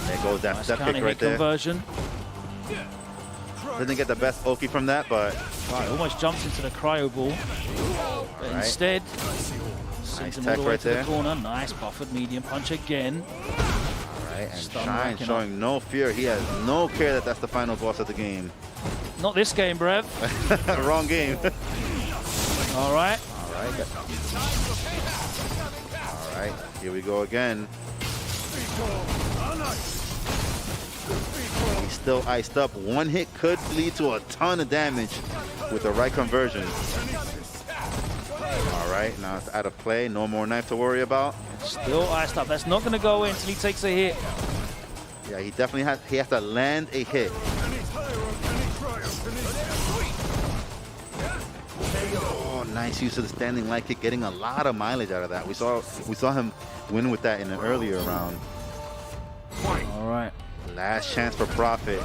there goes that
Nice
step kick right there.
Conversion.
Didn't get the best Oki from that, but...
Right, almost jumps into the cryo ball. But instead, sends him all the way to the corner. Nice buffered medium punch again.
All right, and Shine showing no fear. He has no care that that's the final boss of the game.
Not this game, Brev.
Wrong game.
All right.
All right. All right, here we go again. He's still iced up. One hit could lead to a ton of damage with the right conversion. All right, now it's out of play. No more knife to worry about.
Still iced up. That's not going to go in until he takes a hit.
Yeah, he definitely has to land a hit. Oh, nice use of the standing light kick, getting a lot of mileage out of that. We saw him win with that in an earlier round.
All right.
Last chance for Prophet.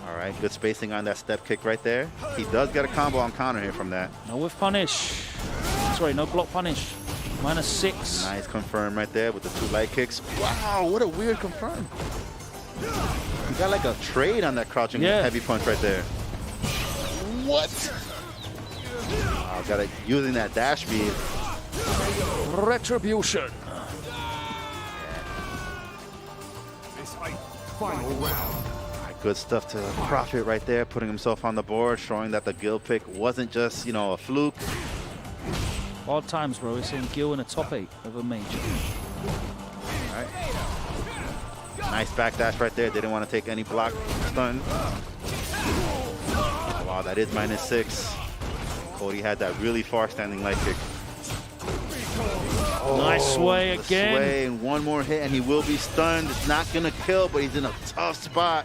All right, good spacing on that step kick right there. He does get a combo on counter here from that.
No whiff punish. Sorry, no block punish. -6.
Nice confirm right there with the 2 light kicks. Wow, what a weird confirm. You got like a trade on that crouching heavy punch right there. What? Wow, got it using that dash speed.
Retribution.
Final round.
Good stuff to Prophet right there, putting himself on the board, showing that the Gil pick wasn't just, you know, a fluke.
Odd times, bro. We're seeing Gil in a top 8 of a major.
All right. Nice backdash right there. Didn't want to take any block stun. Oh, wow, that is -6. Cody had that really far standing light kick. Oh,
nice sway again.
Sway and one more hit and he will be stunned. It's not going to kill, but he's in a tough spot.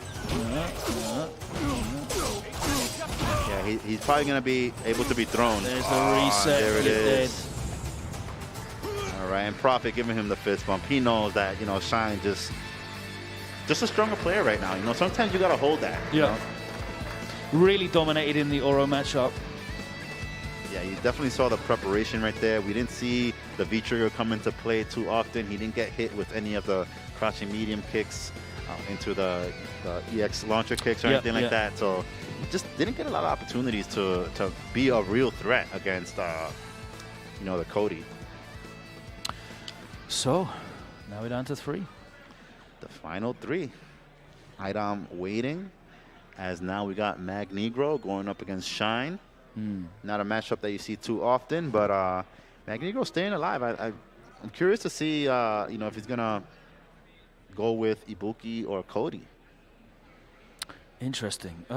Yeah, he's probably going to be able to be thrown.
There's the reset.
There it is. All right, and Prophet giving him the fist bump. He knows that, you know, Shine just a stronger player right now. You know, sometimes you got to hold that.
Yeah.
You know?
Really dominated in the Oro matchup.
Yeah, you definitely saw the preparation right there. We didn't see the V-trigger come into play too often. He didn't get hit with any of the crouching medium kicks into the EX launcher kicks or anything like that. So he just didn't get a lot of opportunities to be a real threat against, you know, the Cody.
So now we're down to 3.
The final 3. Idom waiting, as now we got Magnegro going up against Shine. Not a matchup that you see too often, but Magnegro staying alive. I'm curious to see, you know, if he's gonna go with Ibuki or Cody.
Interesting.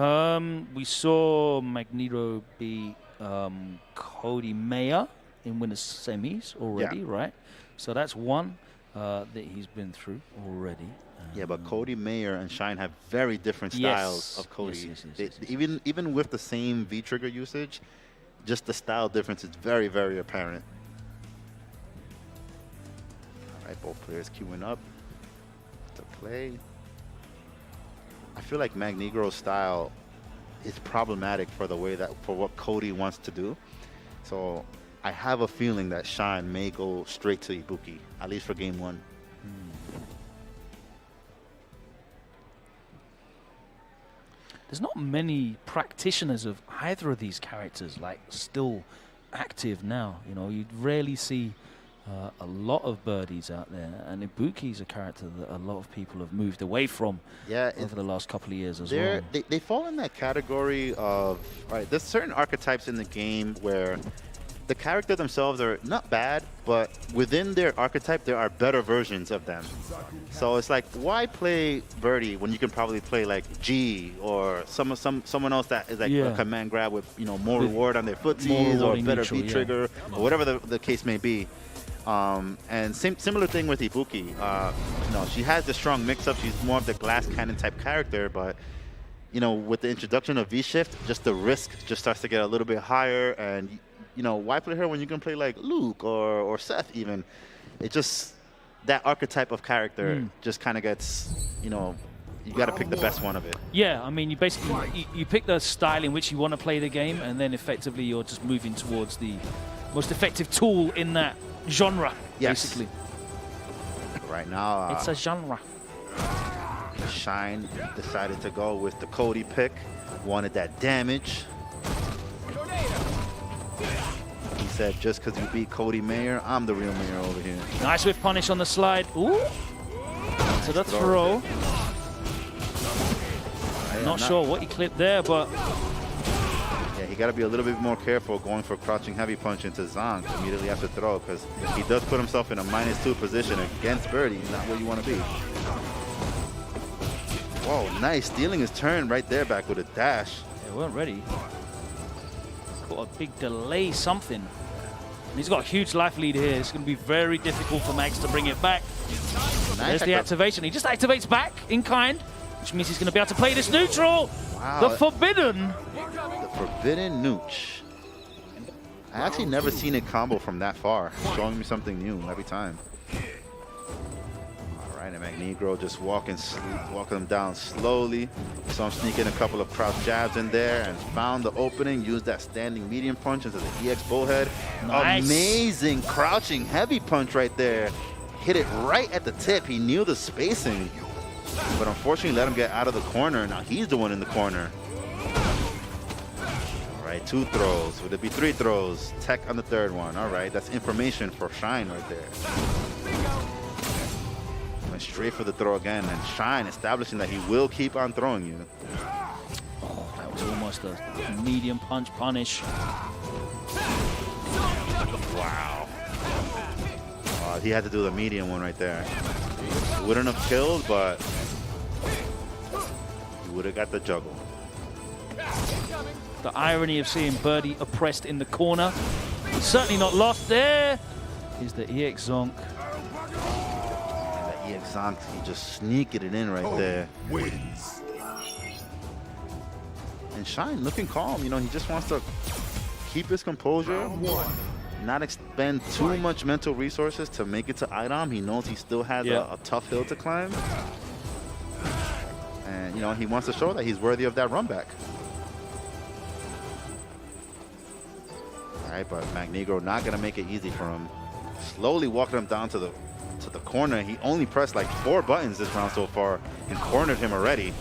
We saw Magnegro beat Cody Mayer in winners semis already, right? So that's one that he's been through already.
Yeah, but Cody Mayer and Shine have very different styles of Cody. Even with the same V-trigger usage, just the style difference is very, very apparent. All right, both players queuing up to play. I feel like Magnegro's style is problematic for the way for what Cody wants to do. So I have a feeling that Shine may go straight to Ibuki, at least for game 1.
There's not many practitioners of either of these characters, like, still active now. You know, you'd rarely see a lot of birdies out there, and Ibuki's a character that a lot of people have moved away from over the last couple of years as well.
They fall in that category of, all right, there's certain archetypes in the game where the character themselves are not bad, but within their archetype, there are better versions of them. So it's like, why play Birdie when you can probably play like G or someone else that is like a command grab with, you know, more reward on their footsies or better V-trigger or whatever the case may be. And similar thing with Ibuki. You know, she has the strong mix-up. She's more of the glass cannon type character, but you know, with the introduction of V-shift, just the risk just starts to get a little bit higher. And you know, why play her when you can play like Luke or Seth even? It just, that archetype of character just kind of gets, you know, you got to pick the best one of it.
Yeah, I mean, you basically, you pick the style in which you want to play the game, and then effectively you're just moving towards the most effective tool in that genre, basically.
Right now,
it's a genre.
Shine decided to go with the Cody pick, wanted that damage. He said, just because you beat Cody Mayer, I'm the real Mayer over here.
Nice whiff punish on the slide. Ooh. To the throw. Not sure what he clipped there, but...
Yeah, he got to be a little bit more careful going for crouching heavy punch into Zong immediately after throw, because he does put himself in a -2 position against Birdie, not where you want to be. Whoa, nice. Stealing his turn right there back with a dash.
They weren't ready. Got a big delay, something. And he's got a huge life lead here. It's going to be very difficult for Max to bring it back. There's the activation. He just activates back in kind, which means he's going to be able to play this neutral.
Wow.
The forbidden.
The forbidden nooch. I actually never seen it combo from that far. Showing me something new every time. All right, and Magnegro just walking him down slowly. So I'm sneaking a couple of crouch jabs in there and found the opening. Used that standing medium punch into the EX bullhead.
Nice.
Amazing crouching heavy punch right there. Hit it right at the tip. He knew the spacing, but unfortunately let him get out of the corner. Now he's the one in the corner. All right, 2 throws. Would it be 3 throws? Tech on the 3rd one. All right, that's information for Shine right there. Went straight for the throw again, and Shine establishing that he will keep on throwing you.
Oh, that was almost a medium punch punish.
Wow. He had to do the medium one right there. Wouldn't have killed, but he would have got the juggle.
The irony of seeing BUNDY oppressed in the corner. It's certainly not lost. There is the EX Zonk.
And the EX Zonk, he just sneaking it in right there.
Wins.
And Shine looking calm. You know, he just wants to keep his composure. Not expend too much mental resources to make it to IDOM. He knows he still has a tough hill to climb. And, you know, he wants to show that he's worthy of that run back. All right, but Magnegro not going to make it easy for him. Slowly walking him down to the corner. He only pressed like 4 buttons this round so far and cornered him already.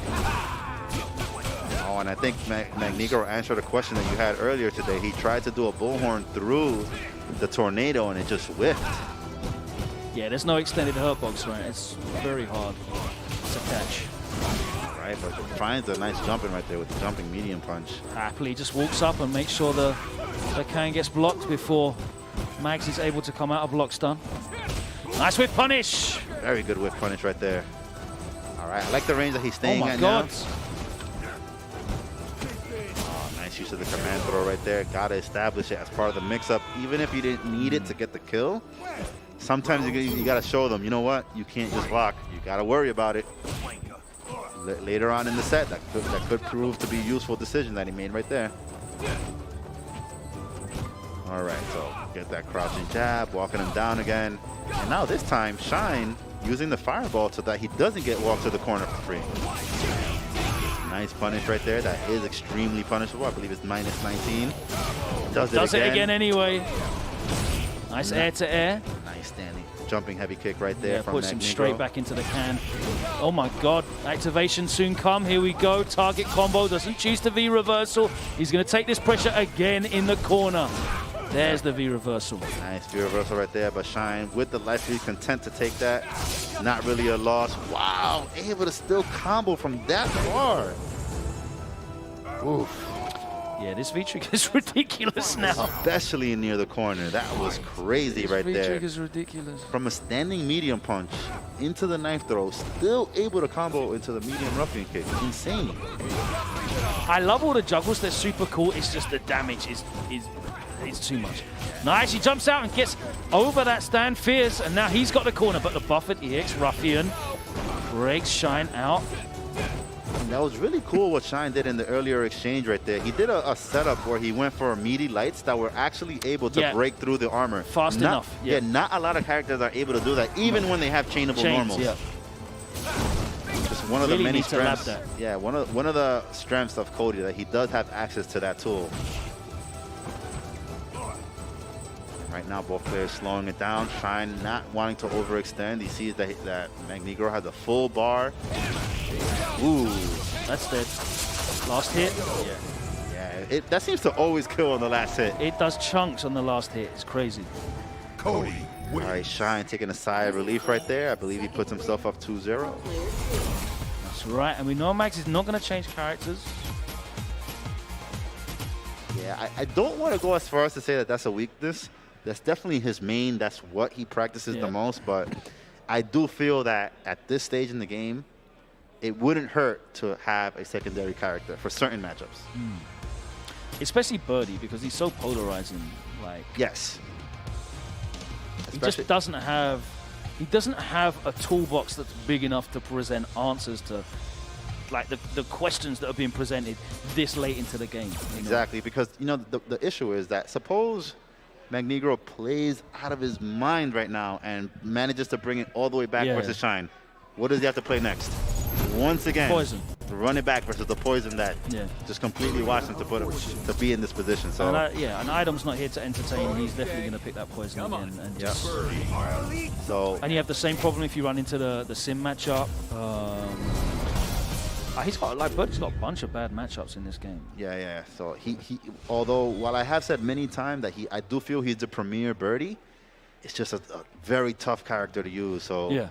Oh, and I think Magnegro answered a question that you had earlier today. He tried to do a bullhorn through the tornado and it just whiffed.
Yeah, there's no extended hurt box, right? It's very hard to catch.
All right, but finds a nice jumping right there with the jumping medium punch.
Happily just walks up and makes sure the can gets blocked before Max is able to come out of block stun. Nice whip punish.
Very good whip punish right there. All right, I like the range that he's staying at
God.
now. Nice use of the command throw right there. Gotta establish it as part of the mix-up, even if you didn't need it to get the kill. Sometimes you gotta show them, you know what? You can't just block. You gotta worry about it. Later on in the set, that could prove to be a useful decision that he made right there. All right, so get that crouching jab, walking him down again. And now this time, Shine using the fireball so that he doesn't get walked to the corner for free. Nice punish right there. That is extremely punishable. I believe it's -19. Does it again
anyway. Nice air to air.
Nice standing. Jumping heavy kick right there from
puts him
Magnegro.
straight back into the can. Oh my God. Activation soon come. Here we go. Target combo. Doesn't choose the V reversal. He's going to take this pressure again in the corner. There's the V reversal.
Nice V reversal right there, but Shine with the life lead, content to take that. Not really a loss. Wow, able to still combo from that far. Oof.
Yeah, this V-trigger is ridiculous now.
Especially near the corner. That was crazy right there.
V-trigger is ridiculous.
From a standing medium punch into the knife throw, still able to combo into the medium ruffian kick. Insane.
I love all the juggles. They're super cool. It's just the damage is too much. Nice, he jumps out and gets over that stand fierce, and now he's got the corner, but the buffered EX Ruffian breaks Shine out.
And that was really cool what Shine did in the earlier exchange right there. He did a setup where he went for meaty lights that were actually able to break through the armor.
Fast enough.
Yeah, not a lot of characters are able to do that, even when they have chainable normals.
Yeah.
Just one of the many strengths.
That.
Yeah, one of the strengths of Cody, that he does have access to that tool. Right now, both players slowing it down. Shine not wanting to overextend. He sees that Magnegro has a full bar. Ooh,
that's dead. Last hit.
Yeah. That seems to always kill on the last hit.
It does chunks on the last hit. It's crazy.
Cody.
All right, Shine taking a sigh of relief right there. I believe he puts himself up 2-0.
That's right, and we know Max is not going to change characters.
Yeah, I don't want to go as far as to say that that's a weakness. That's definitely his main. That's what he practices the most. But I do feel that at this stage in the game, it wouldn't hurt to have a secondary character for certain matchups.
especially Birdie, because he's so polarizing. Like,
Yes.
he just doesn't have a toolbox that's big enough to present answers to like the questions that are being presented this late into the game.
Exactly, because the issue is that suppose Magnegro plays out of his mind right now and manages to bring it all the way back versus Shine. What does he have to play next? Once again,
Poison.
Run it back versus the Poison that just completely watched him to be in this position. So
and Idom's not here to entertain. He's definitely going to pick that Poison again. And and you have the same problem if you run into the Sim matchup. He's got Birdie's got a bunch of bad matchups in this game.
Yeah. So he although while I have said many times that I do feel he's the premier Birdie, it's just a very tough character to use. So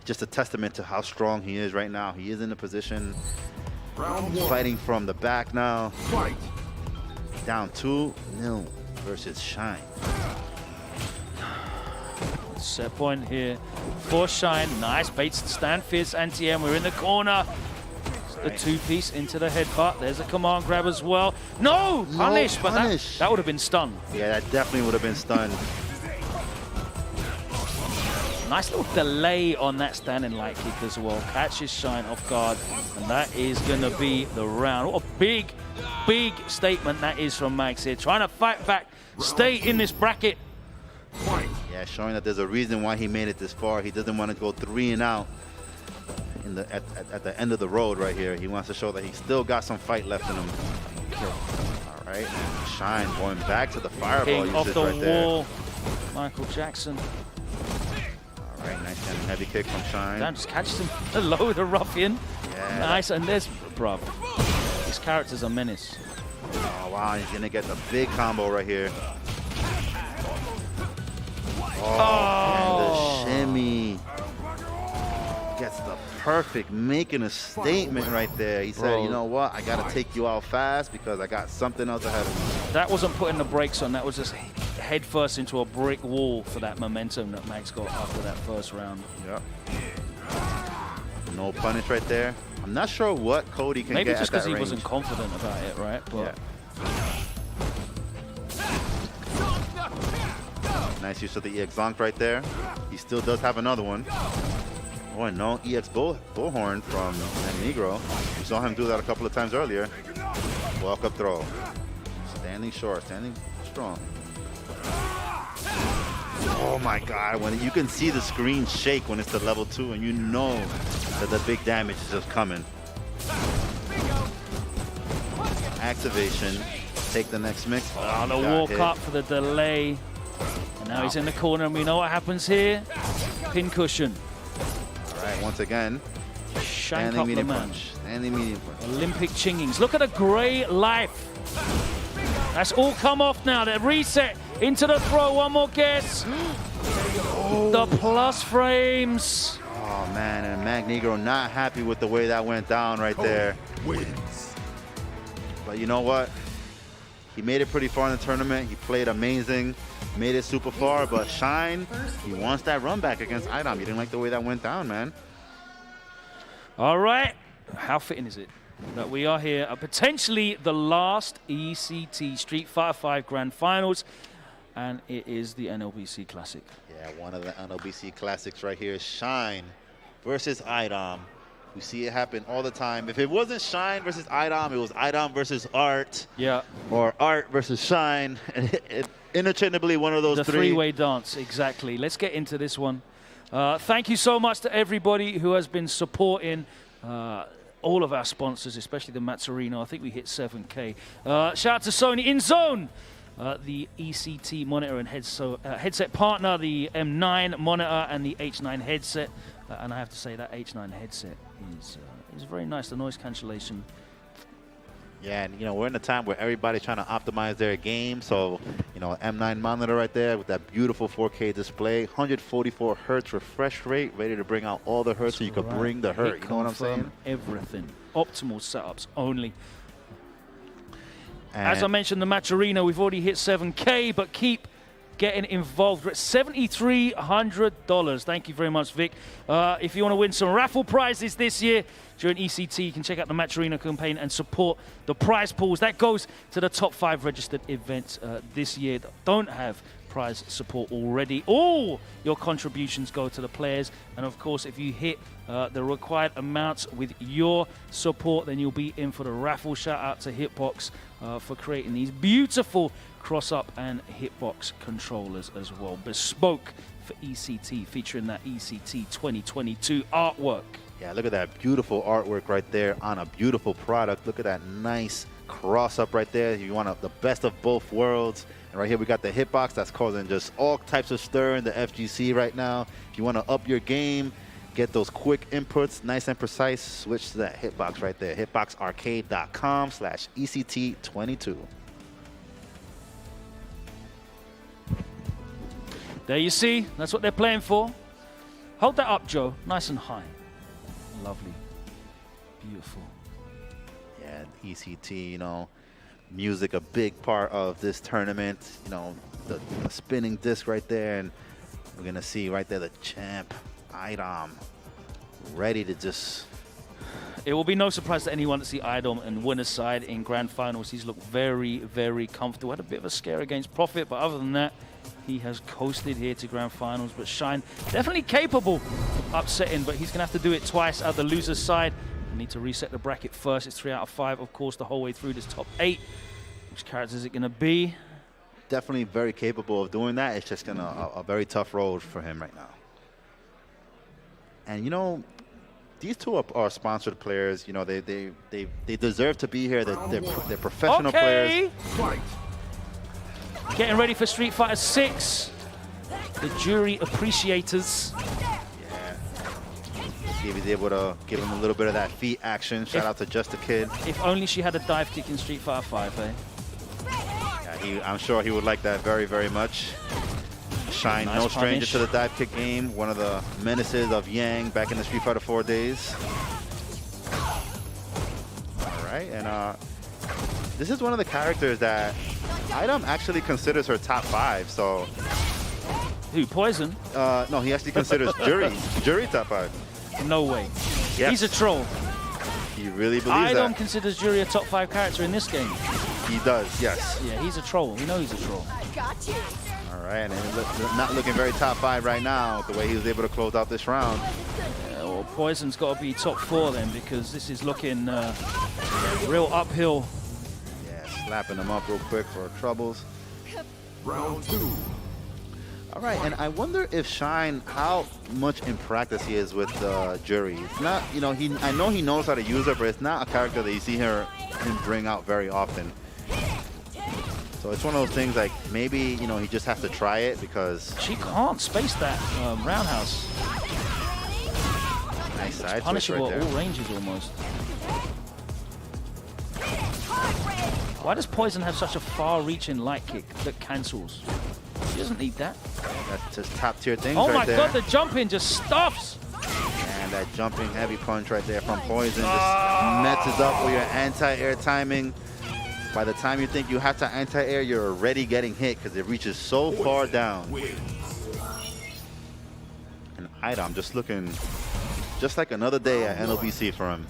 just a testament to how strong he is right now. He is in a position fighting from the back now. Down 2-0 versus Shine.
Set point here for Shine. Nice baits stand fierce anti-air. We're in the corner. The two-piece into the headbutt. There's a command grab as well. No! Punish! But that would have been stunned.
Yeah, that definitely would have been stunned.
Nice little delay on that standing light kick as well. Catches Shine off guard. And that is going to be the round. What a big, big statement that is from Max here. Trying to fight back, stay in this bracket.
Yeah, showing that there's a reason why he made it this far. He doesn't want to go 3 and out at the end of the road right here. He wants to show that he still got some fight left in him. All right, Shine going back to the fireball usage
off the
right
wall.
There.
Michael Jackson.
All right, nice and heavy kick from Shine.
Damn, just catches him below the ruffian.
Yeah.
Nice, and there's, bruv. These characters are menace.
Oh, wow, he's going to get the big combo right here. Oh, and the shimmy. Gets the perfect, making a statement right there. He said, you know what, I got to take you out fast because I got something else ahead of me.
That wasn't putting the brakes on. That was just head first into a brick wall for that momentum that Max got after that first round.
Yep. No punish right there. I'm not sure what Cody can
Maybe
get
just
at that
because he
range.
wasn't confident about it, right? But
nice use of the EX Zonk right there. He still does have another one. Oh, and no EX Bullhorn from Negro. We saw him do that a couple of times earlier. Walk up throw. Standing short, standing strong. Oh my God, when you can see the screen shake when it's the level 2 and you know that the big damage is just coming. Activation, take the next mix.
Oh, the walk up for the delay. And now he's in the corner and we know what happens here. Pin cushion.
All right, once again,
Shank
standing
up the
medium
man.
punch. Standing medium punch.
Olympic chingings. Look at the gray life. That's all come off now. The reset into the throw. One more guess. The plus frames.
Oh man, and Magnegro not happy with the way that went down right there.
Wins.
But you know what? He made it pretty far in the tournament. He played amazing, made it super far. But Shine, he wants that run back against Idom. He didn't like the way that went down, man.
All right. How fitting is it that we are here at potentially the last ECT Street Fighter 5 Grand Finals, and it is the NLBC Classic.
Yeah, one of the NLBC Classics right here. Shine versus Idom. We see it happen all the time. If it wasn't Shine versus Idom, it was Idom versus Art.
Yeah.
Or Art versus Shine. Interchangeably, one of those
the three-way dance, exactly. Let's get into this one. Thank you so much to everybody who has been supporting all of our sponsors, especially the Mazzarino. I think we hit 7K. Shout out to Sony InZone, the ECT monitor and headset partner, the M9 monitor and the H9 headset. And I have to say that H9 headset is very nice. The noise cancellation.
Yeah, and you know, we're in a time where everybody's trying to optimize their game. So, you know, M9 monitor right there with that beautiful 4K display, 144 hertz refresh rate, ready to bring out all the hertz so you can bring the hurt. You know what I'm saying?
Everything. Optimal setups only.
And
as I mentioned, the Mazzarino, we've already hit 7K, but keep getting involved. We're at $7,300. Thank you very much, Vic. If you want to win some raffle prizes this year during ECT, you can check out the Match Arena campaign and support the prize pools. That goes to the top 5 registered events this year that don't have prize support already. All your contributions go to the players, and of course, if you hit the required amounts with your support, then you'll be in for the raffle. Shout out to Hitbox for creating these beautiful cross-up and hitbox controllers as well, bespoke for ECT, featuring that ECT 2022 artwork.
Yeah, look at that beautiful artwork right there on a beautiful product. Look at that nice cross-up right there. You want the best of both worlds. And right here we got the hitbox that's causing just all types of stir in the FGC right now. If you want to up your game, get those quick inputs, nice and precise, switch to that hitbox right there. hitboxarcade.com/ECT22.
There you see, that's what they're playing for. Hold that up, Joe, nice and high. Lovely, beautiful.
Yeah, ECT, you know, music a big part of this tournament. You know, the spinning disc right there, and we're gonna see right there the champ, IDOM, ready to just...
It will be no surprise to anyone to see IDOM and winner's side in grand finals. He's looked very, very comfortable. Had a bit of a scare against Profit, but other than that, he has coasted here to grand finals. But Shine, definitely capable of upsetting, but he's gonna have to do it twice at the loser's side. We need to reset the bracket first. It's 3 out of 5, of course, the whole way through this top 8. Which character is it gonna be?
Definitely very capable of doing that. It's just gonna a very tough road for him right now. And you know, these two are sponsored players. You know, they deserve to be here. They're professional players.
Getting ready for Street Fighter 6. The jury appreciators.
Yeah. He was able to give him a little bit of that feet action. Shout out to Just a Kid.
If only she had a dive kick in Street Fighter 5, eh?
Yeah, I'm sure he would like that very, very much. Shine,
Nice
no stranger
punish.
to the dive kick game. One of the menaces of Yang back in the Street Fighter 4 days. All right, and this is one of the characters that IDOM actually considers her top 5. So,
who, Poison?
No, he actually considers Jury top 5.
No way.
Yes.
He's a troll.
He really believes
IDOM
that.
considers Jury a top 5 character in this game.
He does, yes.
Yeah, he's a troll. We know he's a troll.
All right, and not looking very top 5 right now, the way he was able to close out this round.
Yeah, well, Poison's got to be top 4 then, because this is looking real uphill.
Yeah, slapping him up real quick for troubles.
Round 2.
All right, and I wonder if Shine, how much in practice he is with Jury. It's not, you know, I know he knows how to use her, but it's not a character that you see him bring out very often. So it's one of those things like maybe, you know, he just has to try it because...
She can't space that roundhouse.
Nice side switch
Punishable
right
at
there.
all ranges almost. Why does Poison have such a far-reaching light kick that cancels? She doesn't need that.
That's just top-tier things
Oh
right
my
there.
god, the jumping just stuffs!
And that jumping heavy punch right there from Poison just messes up with your anti-air timing. By the time you think you have to anti-air, you're already getting hit because it reaches so far down. And IDOM just looking just like another day at NLBC for him.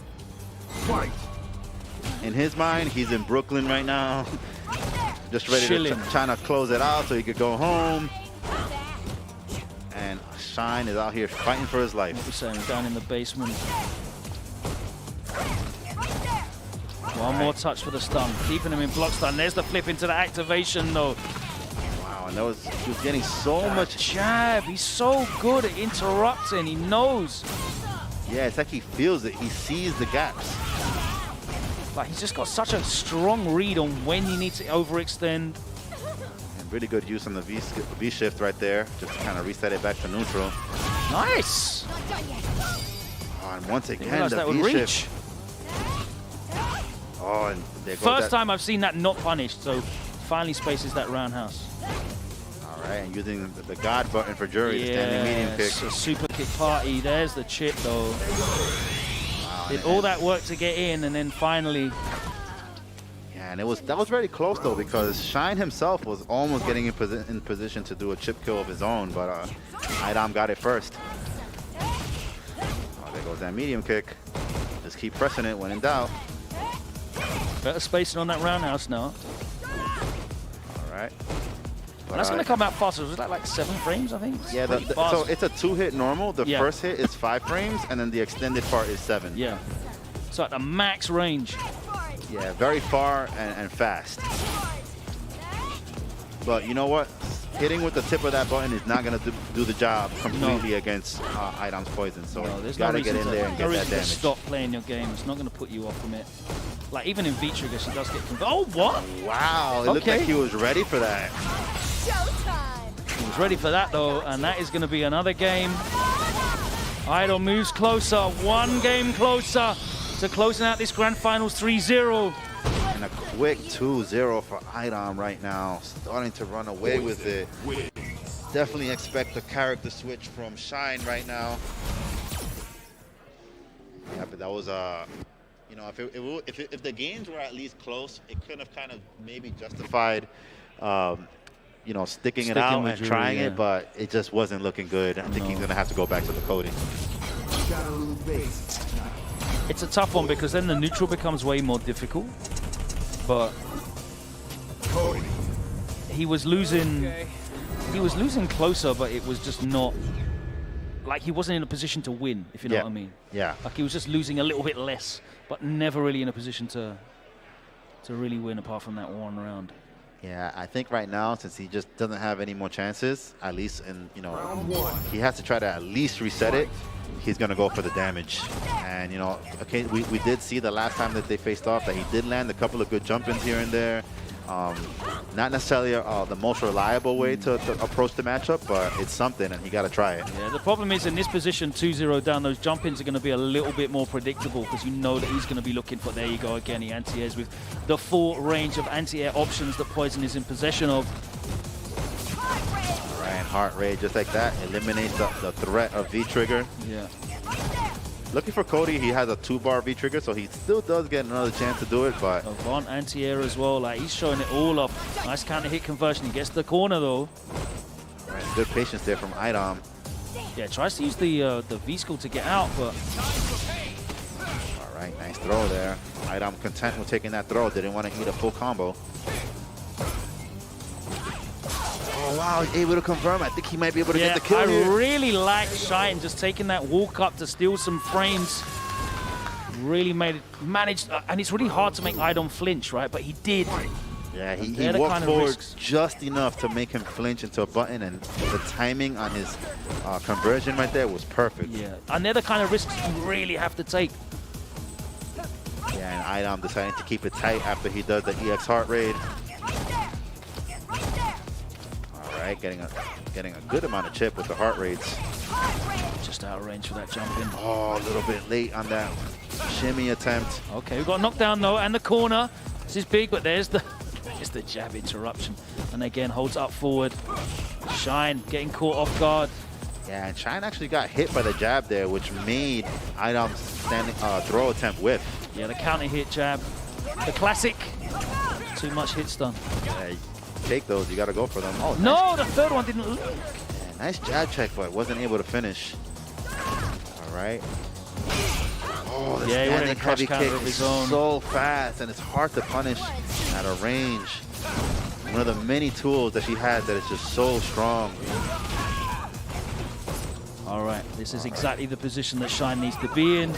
In his mind, he's in Brooklyn right now, just ready to trying to close it out so he could go home. And Shine is out here fighting for his life.
What we saying, down in the basement. One more touch for the stun, keeping him in block stun. There's the flip into the activation though.
Wow, and he was getting so much
jab. He's so good at interrupting. He knows.
Yeah, it's like he feels it. He sees the gaps.
Like he's just got such a strong read on when you need to overextend.
And really good use on the V shift right there, just to kind of reset it back to neutral.
Nice.
Oh, and once again,
Realized
the
that would
V
reach.
shift. Oh, and there goes
First
that.
time I've seen that not punished, so finally spaces that roundhouse.
All right, and using the God button for Jury, the standing medium kick.
A super kick party. There's the chip though.
Wow,
Did all that work to get in, and then finally.
Yeah, And that was very close though, because Shine himself was almost getting in position to do a chip kill of his own, but Idom got it first. Oh, there goes that medium kick. Just keep pressing it when in doubt.
Better spacing on that roundhouse now.
All right.
And that's going to come out faster. Was that like 7 frames, I think?
Yeah, so it's a 2-hit normal. The first hit is 5 frames, and then the extended part is 7.
Yeah. So at the max range.
Yeah, very far and fast. But you know what? Hitting with the tip of that button is not going to do the job completely against Idom's poison. So you got to get in there and get that damage.
Stop playing your game. It's not going to put you off from it. Like even in V-Trigger, she does get converted. Oh, what?
Wow, it looked like he was ready for that.
Showtime!
He was ready for that though, and that is going to be another game. Idol moves closer, 1 game closer to closing out this Grand Finals 3-0.
And a quick 2-0 for Idom right now, starting to run away with it. Definitely expect a character switch from Shine right now. Yeah, but that was you know, if the games were at least close, it could have kind of maybe justified, you know, sticking it out and trying it, but it just wasn't looking good. I think he's gonna have to go back to the Cody.
It's a tough one because then the neutral becomes way more difficult. But he was losing closer, but it was just not like he wasn't in a position to win, if you know what I mean.
Yeah.
Like he was just losing a little bit less, but never really in a position to really win apart from that one round.
Yeah, I think right now, since he just doesn't have any more chances, at least in, you know, he has to try to at least reset it. He's going to go for the damage. And, you know, okay, we did see the last time that they faced off that he did land a couple of good jump-ins here and there. Not necessarily the most reliable way to approach the matchup, but it's something, and you got to try it.
Yeah, the problem is in this position, 2-0 down, those jump-ins are going to be a little bit more predictable because you know that he's going to be looking for, there you go again, the anti-airs with the full range of anti-air options that Poison is in possession of.
Right, heart rate just like that eliminates the threat of V-Trigger.
Yeah.
Looking for Cody, he has a 2-bar V-Trigger, so he still does get another chance to do it, but...
Avant anti-air as well, like he's showing it all up. Nice counter hit conversion, he gets the corner though.
Right, good patience there from Idom.
Yeah, tries to use the V-Skull to get out, but...
All right, nice throw there. Idom content with taking that throw, didn't want to eat a full combo. Oh wow, he's able to confirm. I think he might be able to get the kill here.
I really like Shine just taking that walk up to steal some frames. Really managed, and it's really hard to make Idom flinch, right? But he did.
Yeah, he walked forward just enough to make him flinch into a button, and the timing on his conversion right there was perfect.
Yeah, and they're the kind of risks you really have to take.
Yeah, and Idom deciding to keep it tight after he does the EX heart raid. Right, getting a good amount of chip with the heart rates.
Just out of range for that jump in.
Oh, a little bit late on that shimmy attempt.
Okay, we've got knockdown though, and the corner. This is big, but there's the jab interruption. And again, holds up forward. Shine getting caught off guard.
Yeah, and Shine actually got hit by the jab there, which made Idom's standing throw attempt whiff.
Yeah, the counter hit jab. The classic. Too much hit stun.
Yeah, take those, you got to go for them. Oh,
no,
nice.
The third one didn't look.
Yeah, nice jab check, but wasn't able to finish. All right. Oh, the standing heavy kick is so fast, and it's hard to punish at a range. One of the many tools that she has that is just so strong.
All right, this is exactly the position that Shine needs to be in.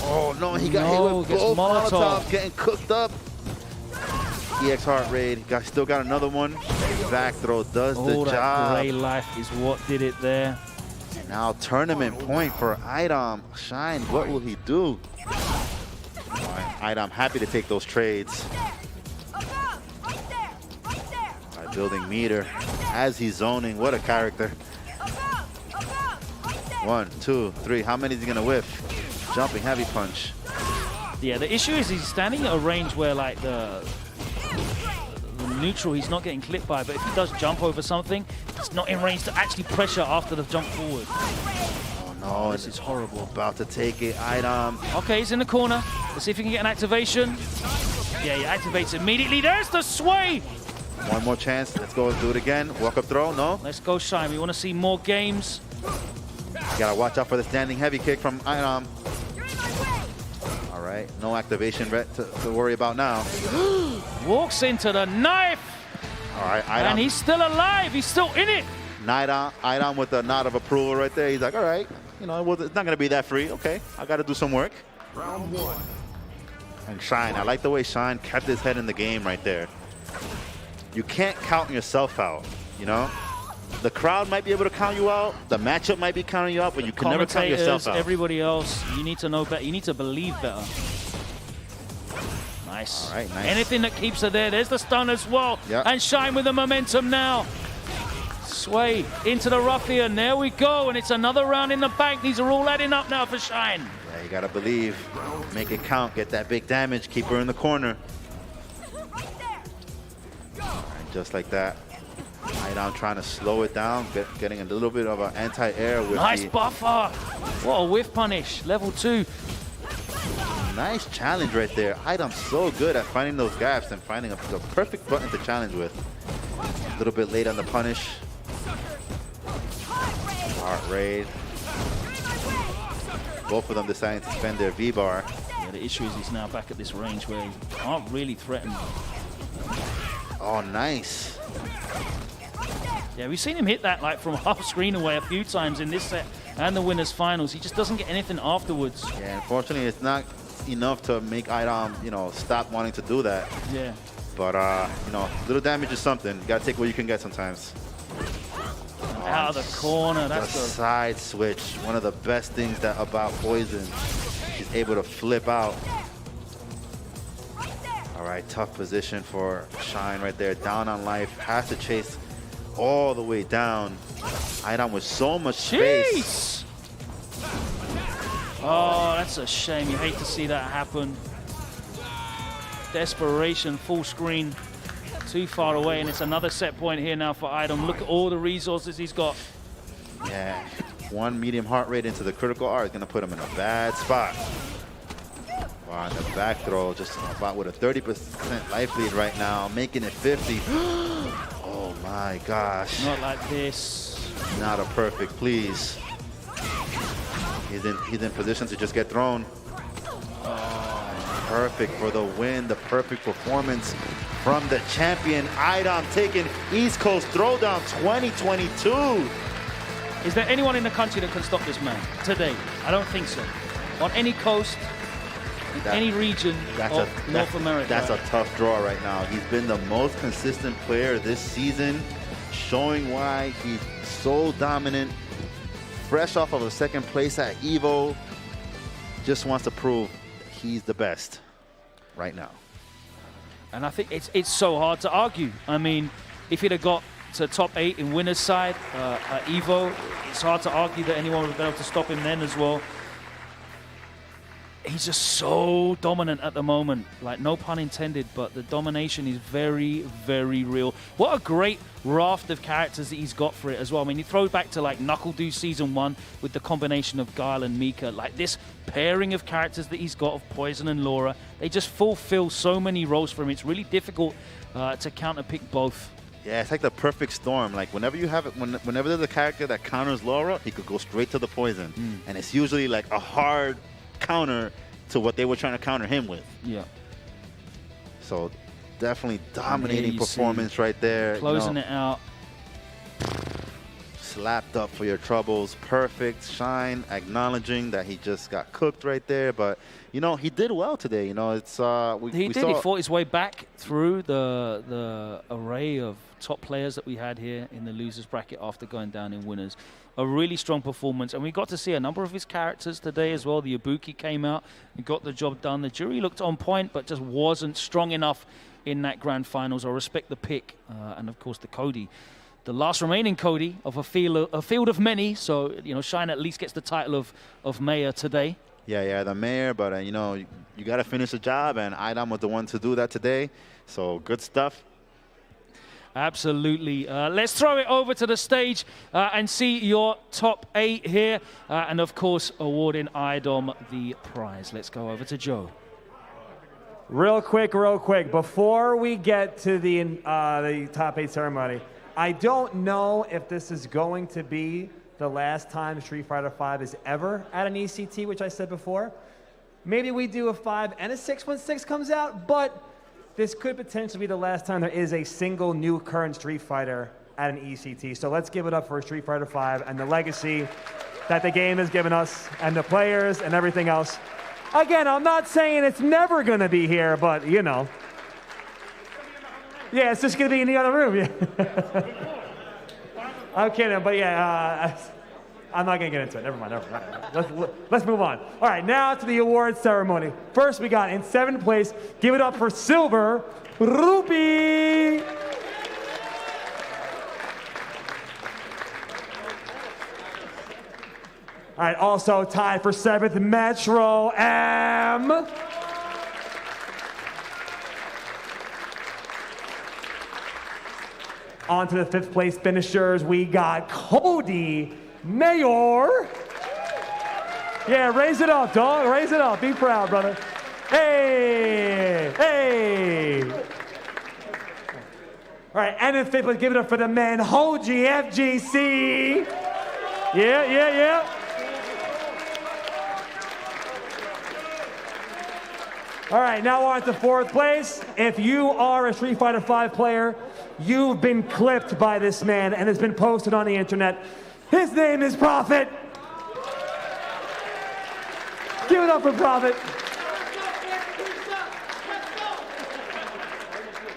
Oh, no, he got hit with both Molotovs getting cooked up. EX heart rate, still got another one. Back throw does the job.
That gray life is what did it there.
Now tournament point for Idom. Shine, what will he do? Idom happy to take those trades. By building meter as he's zoning. What a character. 1, 2, 3. How many is he gonna whiff? Jumping heavy punch.
Yeah, the issue is he's standing at a range where like the neutral he's not getting clipped by, but if he does jump over something, it's not in range to actually pressure after the jump forward.
Oh no,
this is horrible.
About to take it, Idom.
Okay, he's in the corner. Let's see if he can get an activation. Yeah, he activates immediately. There's the sway.
One more chance. Let's go do it again. Walk up throw. No.
Let's go, Shine. We want to see more games.
You gotta watch out for the standing heavy kick from Idom. All right, no activation to worry about now.
Walks into the knife.
All right, Idom.
And he's still alive. He's still in it.
Idom with a nod of approval right there. He's like, all right, you know, it's not gonna be that free. Okay, I gotta do some work.
Round 1.
And Shine, I like the way Shine kept his head in the game right there. You can't count yourself out, you know? The crowd might be able to count you out. The matchup might be counting you out, but you can never count yourself out.
Everybody else, you need to know better. You need to believe better. Nice.
All right, nice.
Anything that keeps her there. There's the stun as well.
Yep.
And Shine with the momentum now. Sway into the ruffian. There we go. And it's another round in the bank. These are all adding up now for Shine.
Yeah, you gotta believe. Make it count. Get that big damage. Keep her in the corner. All right, just like that. Idom trying to slow it down, getting a little bit of an anti-air with
nice buffer. What a whiff punish. Level 2.
Nice challenge right there. Idom's so good at finding those gaps and finding the perfect button to challenge with. A little bit late on the punish. Heart raid. Both of them deciding to spend their V-bar.
Yeah, the issue is he's now back at this range where he can't really threaten.
Oh, nice.
Yeah, we've seen him hit that like from half screen away a few times in this set and the winners finals. He just doesn't get anything afterwards.
Yeah, unfortunately, it's not enough to make Idom, you know, stop wanting to do that.
Yeah.
But, you know, little damage is something. You gotta take what you can get sometimes.
Out of the corner, that's
the side switch. One of the best things about Poison. He's able to flip out. All right, tough position for Shine right there. Down on life, has to chase all the way down. Idom with so much space.
Oh, that's a shame. You hate to see that happen. Desperation, full screen, too far away, and it's another set point here now for Idom. Look at all the resources he's got.
Yeah, one medium heart rate into the critical R is gonna put him in a bad spot. Wow, the back throw just about with a 30% life lead right now, making it 50. Oh my gosh.
Not like this.
Not a perfect, please. He's in position to just get thrown. Perfect for the win, the perfect performance from the champion. Idom taking East Coast Throwdown 2022.
Is there anyone in the country that can stop this man today? I don't think so. On any coast, any region of North America.
That's a tough draw right now. He's been the most consistent player this season, showing why he's so dominant. Fresh off of a second place at EVO, just wants to prove he's the best right now.
And I think it's so hard to argue. I mean, if he'd have got to top 8 in winner's side at EVO, it's hard to argue that anyone would have been able to stop him then as well. He's just so dominant at the moment. Like, no pun intended, but the domination is very, very real. What a great raft of characters that he's got for it as well. I mean, he throws back to like Knuckle Doo Season 1 with the combination of Guile and Mika. Like, this pairing of characters that he's got of Poison and Laura, they just fulfill so many roles for him. It's really difficult to counterpick both.
Yeah, it's like the perfect storm. Like, whenever you have it, whenever there's a character that counters Laura, he could go straight to the Poison. And it's usually like a hard counter to what they were trying to counter him with.
Yeah.
So definitely dominating performance right there.
Closing it out.
Slapped up for your troubles. Perfect. Shine acknowledging that he just got cooked right there. But, you know, he did well today. You know, it's
He fought his way back through the array of top players that we had here in the losers bracket after going down in winners. A really strong performance, and we got to see a number of his characters today as well. The Ibuki came out and got the job done. The jury looked on point, but just wasn't strong enough in that grand finals. I respect the pick, and of course the Cody, the last remaining Cody of a field of many. So, you know, Shine at least gets the title of mayor today.
Yeah, the mayor, but you know, you got to finish the job, and Idom was the one to do that today. So good stuff.
Absolutely. Let's throw it over to the stage and see your top 8 here. And, of course, awarding Idom the prize. Let's go over to Joe.
Real quick, before we get to the top 8 ceremony, I don't know if this is going to be the last time Street Fighter V is ever at an ECT, which I said before. Maybe we do a 5 and a 6 when 6 comes out, but this could potentially be the last time there is a single new current Street Fighter at an ECT. So let's give it up for Street Fighter V and the legacy that the game has given us and the players and everything else. Again, I'm not saying it's never going to be here, but, you know. Yeah, it's just going to be in the other room. Yeah. I'm kidding, but yeah, I'm not going to get into it. Never mind. Let's move on. All right, now to the awards ceremony. First, we got in 7th place, give it up for Silver, Rupee. All right, also tied for 7th, Metro M. On to the 5th place finishers, we got Cody Mayor. Yeah, raise it up, dog, raise it up. Be proud, brother. Hey, hey. All right, and in 5th place, give it up for the man, Hoji FGC. Yeah. All right, now on to 4th place. If you are a Street Fighter V player, you've been clipped by this man and has been posted on the internet. His name is Prophet. Give it up for Prophet.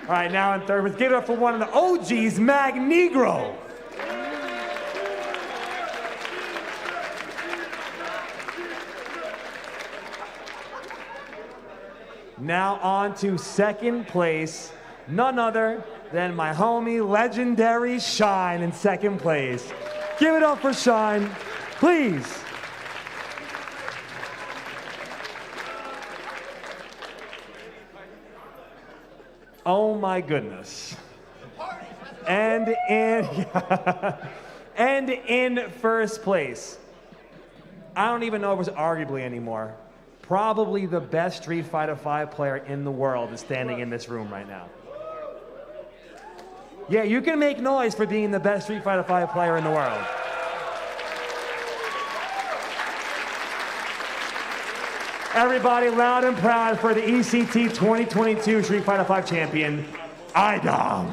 All right, now in 3rd place, give it up for one of the OGs, Magnegro. Now on to 2nd place, none other than my homie, legendary Shine in 2nd place. Give it up for Shine, please. Oh my goodness. And in 1st place, I don't even know if it's arguably anymore, probably the best Street Fighter V player in the world is standing in this room right now. Yeah, you can make noise for being the best Street Fighter V player in the world. Everybody loud and proud for the ECT 2022 Street Fighter V champion, IDOM.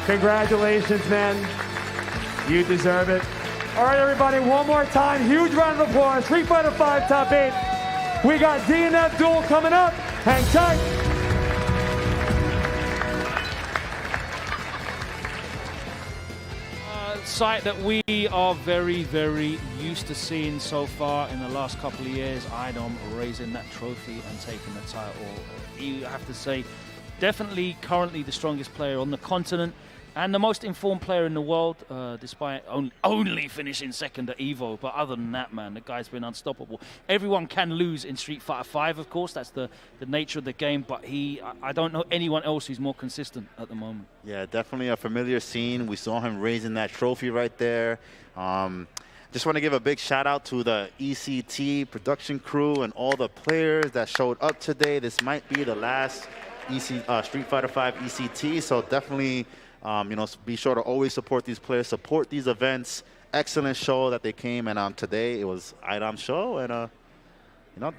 Congratulations, man. You deserve it. All right, everybody, one more time. Huge round of applause. Street Fighter V top 8. We got DNF Duel coming up. Hang tight.
Sight that we are very, very used to seeing so far in the last couple of years. IDOM raising that trophy and taking the title. You have to say, definitely currently the strongest player on the continent and the most informed player in the world, despite only finishing 2nd at EVO. But other than that, man, the guy's been unstoppable. Everyone can lose in Street Fighter V, of course. That's the nature of the game. But I don't know anyone else who's more consistent at the moment.
Yeah, definitely a familiar scene. We saw him raising that trophy right there. Just want to give a big shout out to the ECT production crew and all the players that showed up today. This might be the last Street Fighter V ECT, so definitely be sure to always support these players, support these events. Excellent show that they came, and today it was IDOM's show, and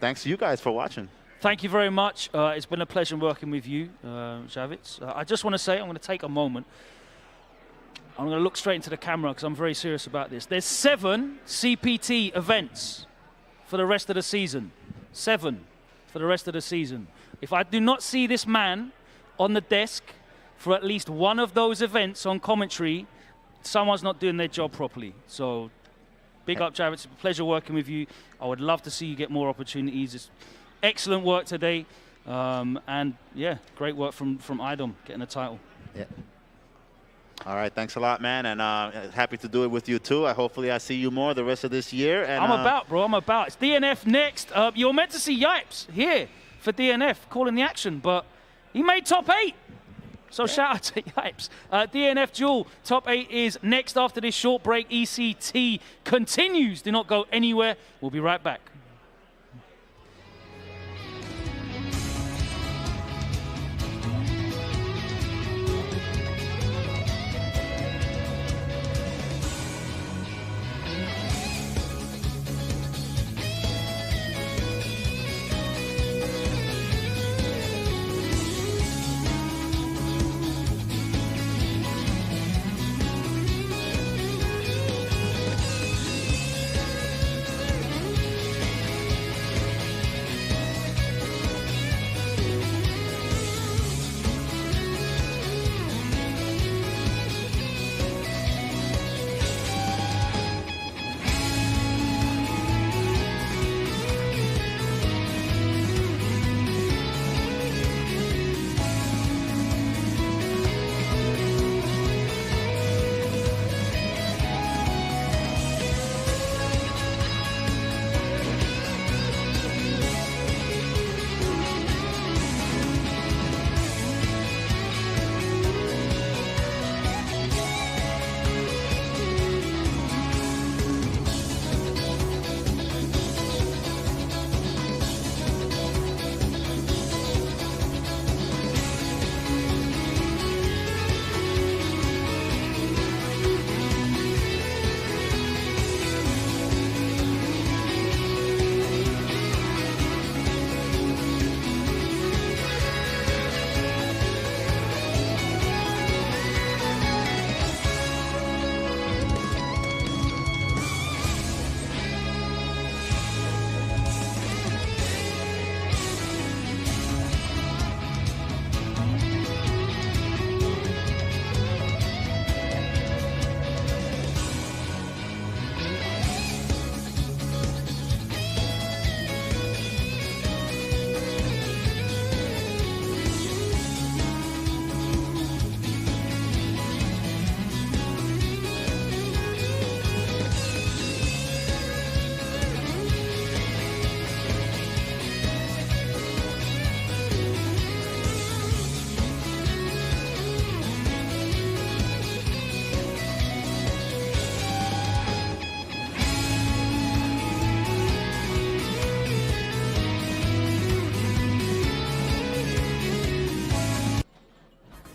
thanks to you guys for watching.
Thank you very much. It's been a pleasure working with you, Javits. I just want to say, I'm going to take a moment. I'm going to look straight into the camera because I'm very serious about this. There's 7 CPT events for the rest of the season. 7 for the rest of the season. If I do not see this man on the desk for at least one of those events on commentary, someone's not doing their job properly. So big up, Javits. It's a pleasure working with you. I would love to see you get more opportunities. It's excellent work today. And yeah, great work from IDOM getting the title.
Yeah. All right, thanks a lot, man, and happy to do it with you too. Hopefully I see you more the rest of this year. And
I'm about, bro. I'm about. It's DNF next. You're meant to see Yipes here for DNF, calling the action, but he made top 8. So shout out to Yipes. DNF Duel, top 8 is next after this short break. ECT continues. Do not go anywhere. We'll be right back.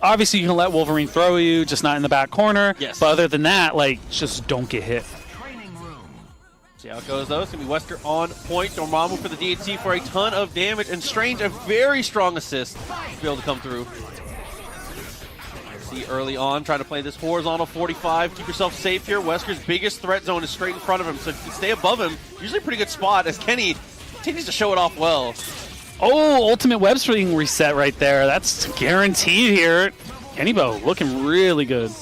obviously you can let Wolverine throw you, just not in the back corner.
Yes.
But other than that, like, just don't get hit.
See how it goes, though. It's going to be Wesker on point. Dormammu for the DHC for a ton of damage. And Strange, a very strong assist to be able to come through. See early on, trying to play this horizontal 45. Keep yourself safe here. Wesker's biggest threat zone is straight in front of him. So if you can stay above him, usually a pretty good spot as Kenny continues to show it off well.
Oh, ultimate web swing reset right there. That's guaranteed here. Kennybo looking really good.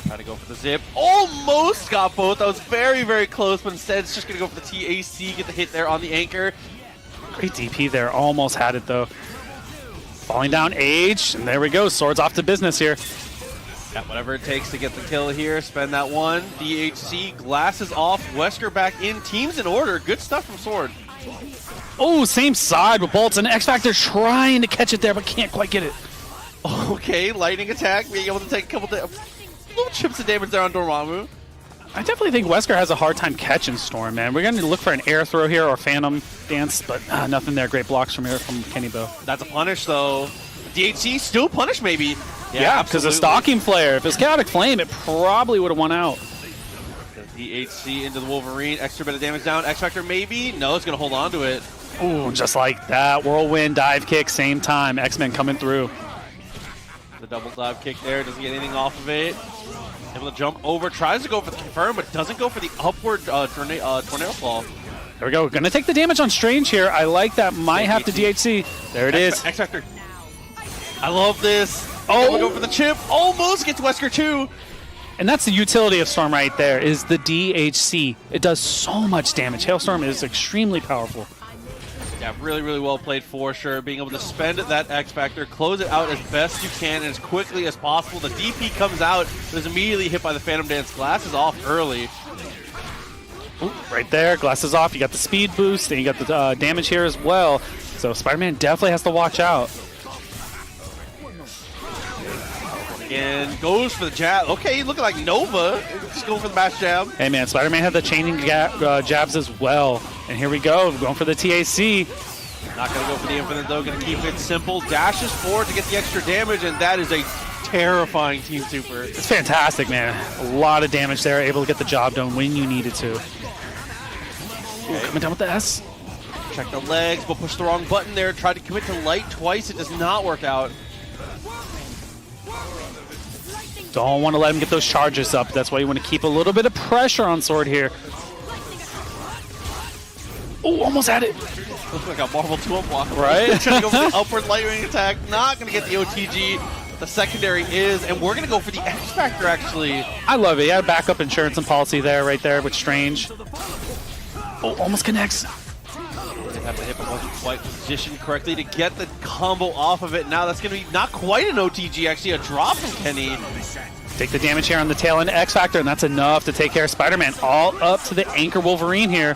Trying to go for the zip. Almost got both. That was very, very close, but instead it's just going to go for the TAC, get the hit there on the anchor.
Great DP there. Almost had it, though. Falling down Age, and there we go. Swords off to business here.
Got whatever it takes to get the kill here. Spend that one. DHC, glasses off. Wesker back in. Teams in order. Good stuff from Sword.
Oh, same side with Bolts and X-Factor trying to catch it there, but can't quite get it.
Okay, lightning attack. Being able to take a couple little chips of damage there on Dormammu.
I definitely think Wesker has a hard time catching Storm, man. We're going to look for an air throw here or Phantom Dance, but nothing there. Great blocks from here from Kennybo.
That's a punish, though. DHC still punish, maybe.
Yeah, because a Stalking Flare. If it's Chaotic Flame, it probably would have won out.
DHC into the Wolverine. Extra bit of damage down. X-Factor maybe? No, it's going to hold on to it.
Ooh, just like that. Whirlwind, dive kick, same time. X-Men coming through.
The double dive kick there. Doesn't get anything off of it. Able to jump over. Tries to go for the confirm, but doesn't go for the upward tornado fall.
There we go. Gonna take the damage on Strange here. I like that. Might have to DHC. There it is.
X-Factor. I love this.
Oh,
go for the chip. Almost gets Wesker too.
And that's the utility of Storm right there, is the DHC. It does so much damage. Hailstorm is extremely powerful.
Yeah, really, really well played for sure. Being able to spend that X-Factor, close it out as best you can and as quickly as possible. The DP comes out, but is immediately hit by the Phantom Dance. Glasses off early.
Ooh, right there, glasses off. You got the speed boost, and you got the damage here as well. So Spider-Man definitely has to watch out.
And goes for the jab. Okay, looking like Nova. Just going for the mash jab.
Hey, man, Spider-Man had the chaining jabs as well. And here we go, going for the TAC.
Not going to go for the infinite, though. Going to keep it simple. Dashes forward to get the extra damage, and that is a terrifying team super.
It's fantastic, man. A lot of damage there, able to get the job done when you needed to. Ooh, coming down with the S.
Check the legs, but push the wrong button there. Tried to commit to light twice. It does not work out.
Don't want to let him get those charges up. That's why you want to keep a little bit of pressure on Sword here. Oh, almost had it.
Looks like a Marvel 2-up block.
Right?
Trying to go for the upward lightning attack. Not going to get the OTG. The secondary is, and we're going to go for the X-Factor, actually.
I love it. Yeah, backup insurance and policy there, right there with Strange. Oh, almost connects.
Have to hit, but wasn't quite positioned correctly to get the combo off of it. Now that's going to be not quite an OTG, actually a drop from Kenny.
Take the damage here on the tail end X-Factor, and that's enough to take care of Spider-Man. All up to the anchor Wolverine here.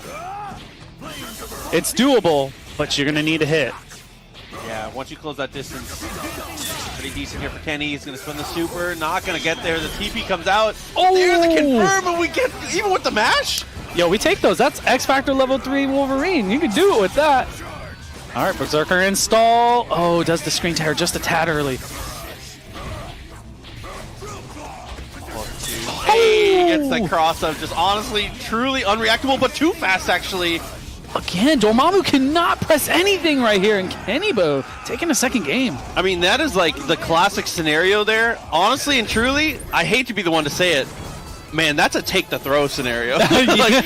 It's doable, but you're going to need a hit.
Yeah, once you close that distance, pretty decent here for Kenny. He's going to spin the super, not going to get there. The TP comes out.
Oh!
There's the confirm, and we get, even with the mash?
Yo, we take those. That's X-Factor level 3 Wolverine. You can do it with that. All right, Berserker install. Oh, does the screen tear just a tad early.
Hey, gets that cross up. Just honestly, truly unreactable, but too fast, actually.
Again, Dormammu cannot press anything right here, and Kennybo taking a second game.
I mean, that is like the classic scenario there. Honestly and truly, I hate to be the one to say it. Man, that's a take the throw scenario. Like,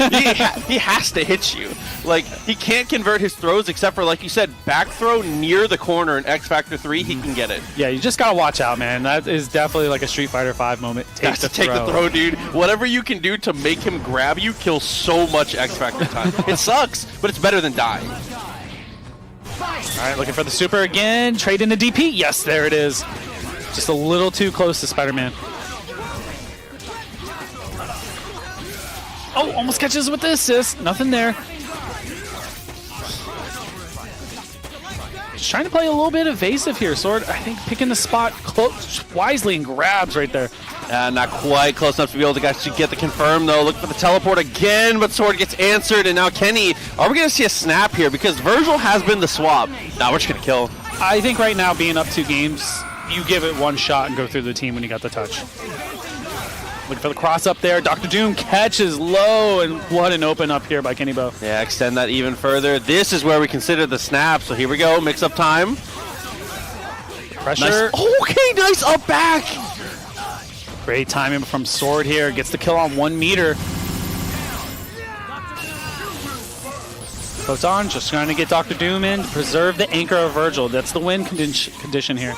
he has to hit you. Like, he can't convert his throws except for, like you said, back throw near the corner in X-Factor 3, he can get it.
Yeah, you just gotta watch out, man. That is definitely like a Street Fighter 5 moment.
Take the throw, dude. Whatever you can do to make him grab you kills so much X-Factor time. It sucks, but it's better than dying.
All right, looking for the super again. Trade into DP. Yes, there it is. Just a little too close to Spider-Man. Oh, almost catches with the assist. Nothing there. Just trying to play a little bit evasive here. Sword, I think, picking the spot close wisely and grabs right there.
Not quite close enough to be able to actually get the confirm, though. Look for the teleport again, but Sword gets answered, and now Kenny, are we going to see a snap here? Because Virgil has been the swap. Now we're just going to kill.
I think right now, being up 2 games, you give it one shot and go through the team when you got the touch. Looking for the cross up there. Dr. Doom catches low, and what an open up here by Kenny Bo.
Yeah, extend that even further. This is where we consider the snap. So here we go, mix-up time.
Pressure.
Nice. Okay, nice up back.
Great timing from Sword here. Gets the kill on 1 meter. Photon just trying to get Dr. Doom in to preserve the anchor of Virgil. That's the win condition here.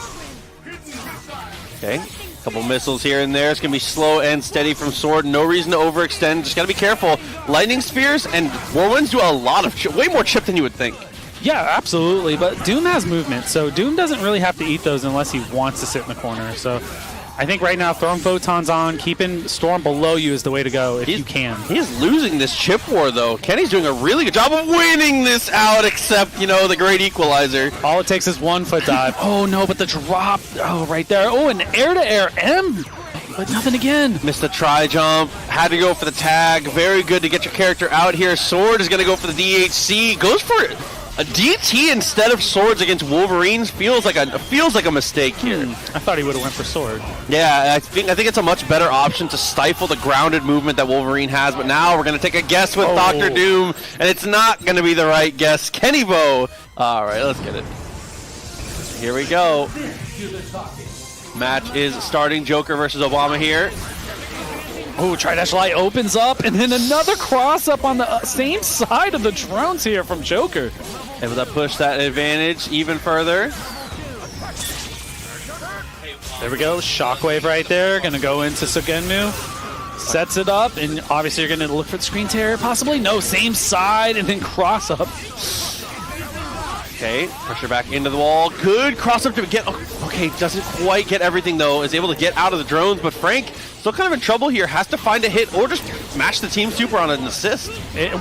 Okay. Couple missiles here and there. It's going to be slow and steady from Sword. No reason to overextend. Just got to be careful. Lightning Spears and Whirlwinds do a lot of chip, way more chip than you would think.
Yeah, absolutely. But Doom has movement, so Doom doesn't really have to eat those unless he wants to sit in the corner. So I think right now throwing Photons on, keeping Storm below you is the way to go if you can.
He is losing this chip war, though. Kenny's doing a really good job of winning this out, except, you know, the great equalizer.
All it takes is 1 foot dive. Oh, no, but the drop. Oh, right there. Oh, an air-to-air M. But nothing again.
Missed the tri-jump. Had to go for the tag. Very good to get your character out here. Sword is going to go for the DHC. Goes for it. A DT instead of Swords against Wolverines feels like a mistake here.
I thought he would have went for Sword.
Yeah, I think it's a much better option to stifle the grounded movement that Wolverine has. But now we're gonna take a guess with Dr. Doom, and it's not gonna be the right guess. Kenny Bo. All right, let's get it. Here we go. Match is starting. Joker versus Obama here.
Oh, Tri-Dash Light opens up, and then another cross-up on the same side of the drones here from Joker.
Able to push that advantage even further.
There we go. Shockwave right there. Going to go into Sugenmu. Sets it up, and obviously you're going to look for the screen tear, possibly. No, same side, and then cross-up.
Okay, pressure back into the wall. Good cross-up to get... Okay, doesn't quite get everything, though. Is able to get out of the drones, but Frank still kind of in trouble here. Has to find a hit or just match the team super on an assist.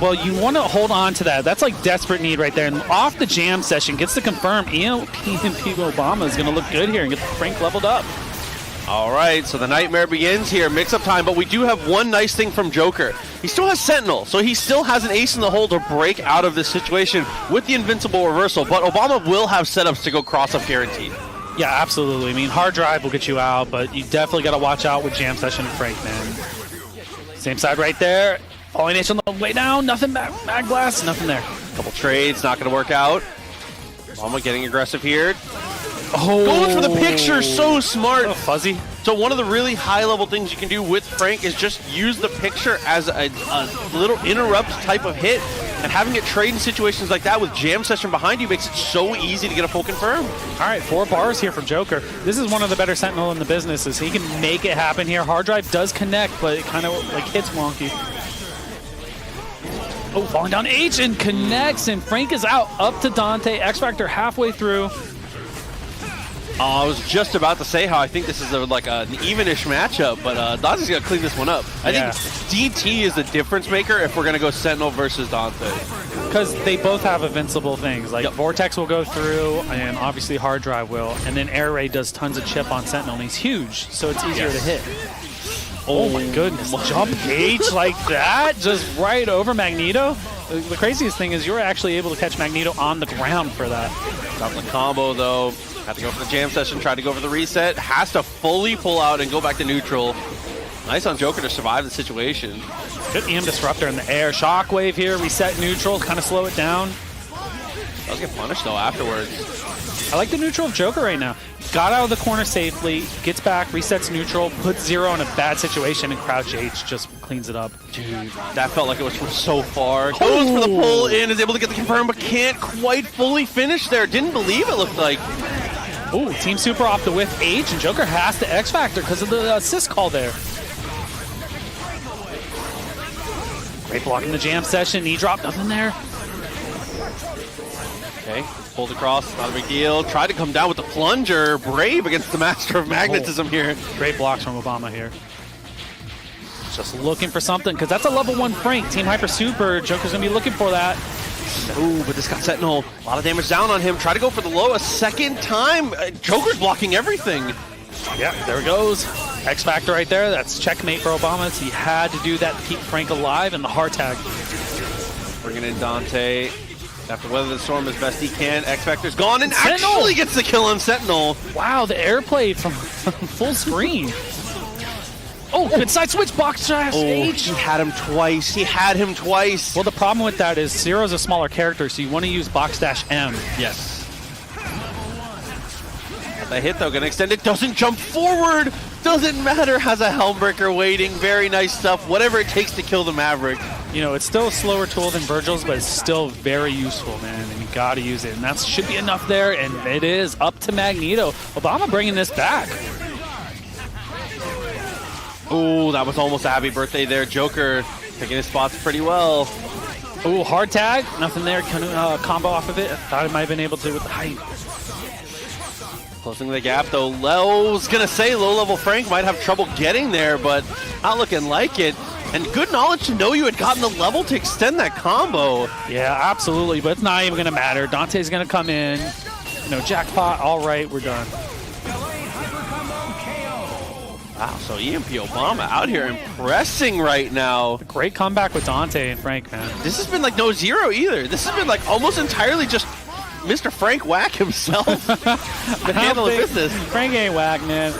Well, you want to hold on to that. That's like desperate need right there. And off the jam session, gets to confirm EMP and Pico Obama is going to look good here and get Frank leveled up.
All right, so the nightmare begins here. Mix-up time, but we do have one nice thing from Joker. He still has Sentinel, so he still has an ace in the hole to break out of this situation with the invincible reversal, but Obama will have setups to go cross-up guaranteed.
Yeah, absolutely. I mean, hard drive will get you out, but you definitely got to watch out with jam session and Frank, man. Same side right there. Falling H on the way down. Nothing mag blast. Nothing there.
Couple trades, not going to work out. Obama getting aggressive here.
Oh,
going for the picture, so smart.
Oh, fuzzy.
So one of the really high-level things you can do with Frank is just use the picture as a little interrupt type of hit, and having it trade in situations like that with jam session behind you makes it so easy to get a full confirm.
All right, 4 bars here from Joker. This is one of the better Sentinel in the business, is he can make it happen here. Hard drive does connect, but it kind of like hits wonky. Oh, falling down H and connects, and Frank is out. Up to Dante. X Factor halfway through.
I was just about to say how I think this is like an even-ish matchup, but Dante's going to clean this one up. I think DT is the difference maker if we're going to go Sentinel versus Dante.
Because they both have invincible things. Like Vortex will go through, and obviously Hard Drive will. And then Air Ray does tons of chip on Sentinel, and he's huge, so it's easier to hit. Oh my goodness. Jump gauge like that, just right over Magneto. The craziest thing is you're actually able to catch Magneto on the ground for that.
Not the combo, though. Had to go for the jam session, tried to go for the reset. Has to fully pull out and go back to neutral. Nice on Joker to survive the situation.
Good EM Disruptor in the air. Shockwave here, reset neutral, kind of slow it down.
Does get punished, though, afterwards.
I like the neutral of Joker right now. Got out of the corner safely, gets back, resets neutral, puts Zero in a bad situation, and Crouch H just cleans it up.
Dude, that felt like it was from so far. Goes for the pull in, is able to get the confirm, but can't quite fully finish there. Didn't believe it looked like.
Ooh, Team Super off the whiff H, and Joker has to X Factor because of the assist call there. Great block in the jam session, knee drop, nothing there.
Okay, pulled across, not a big deal. Tried to come down with the plunger. Brave against the Master of Magnetism here.
Great blocks from Obama here. Just looking for something, because that's a level 1 Frank. Team Hyper Super, Joker's going to be looking for that.
Ooh, but this got Sentinel. A lot of damage down on him. Try to go for the low a second time. Joker's blocking everything.
Yeah, there it goes. X Factor right there. That's checkmate for Obama. He had to do that to keep Frank alive, and the hard tag.
Bringing in Dante. After weather the storm as best he can. X Factor's gone and
Sentinel!
actually gets the kill on Sentinel.
Wow, the airplay from full screen. Oh, good side switch, box dash H.
He had him twice. He had him twice.
Well, the problem with that is Zero's a smaller character, so you want to use box dash M.
Yes. The hit, though, gonna extend it. Doesn't jump forward. Doesn't matter. Has a Helmbreaker waiting. Very nice stuff. Whatever it takes to kill the Maverick.
You know, it's still a slower tool than Virgil's, but it's still very useful, man, and you got to use it. And that should be enough there, and it is up to Magneto. Obama bringing this back.
Oh, that was almost a happy birthday there. Joker picking his spots pretty well.
Oh, hard tag. Nothing there. Combo off of it. I thought it might have been able to with the height.
Closing the gap, though. Leo's going to say low-level Frank might have trouble getting there, but not looking like it. And good knowledge to know you had gotten the level to extend that combo.
Yeah, absolutely, but it's not even going to matter. Dante's going to come in. You know, jackpot. All right, we're done.
Wow, so EMP Obama out here impressing right now.
Great comeback with Dante and Frank, man.
This has been like no zero either. This has been like almost entirely just Mr. Frank Whack himself. The handle of business.
Frank ain't whack, man.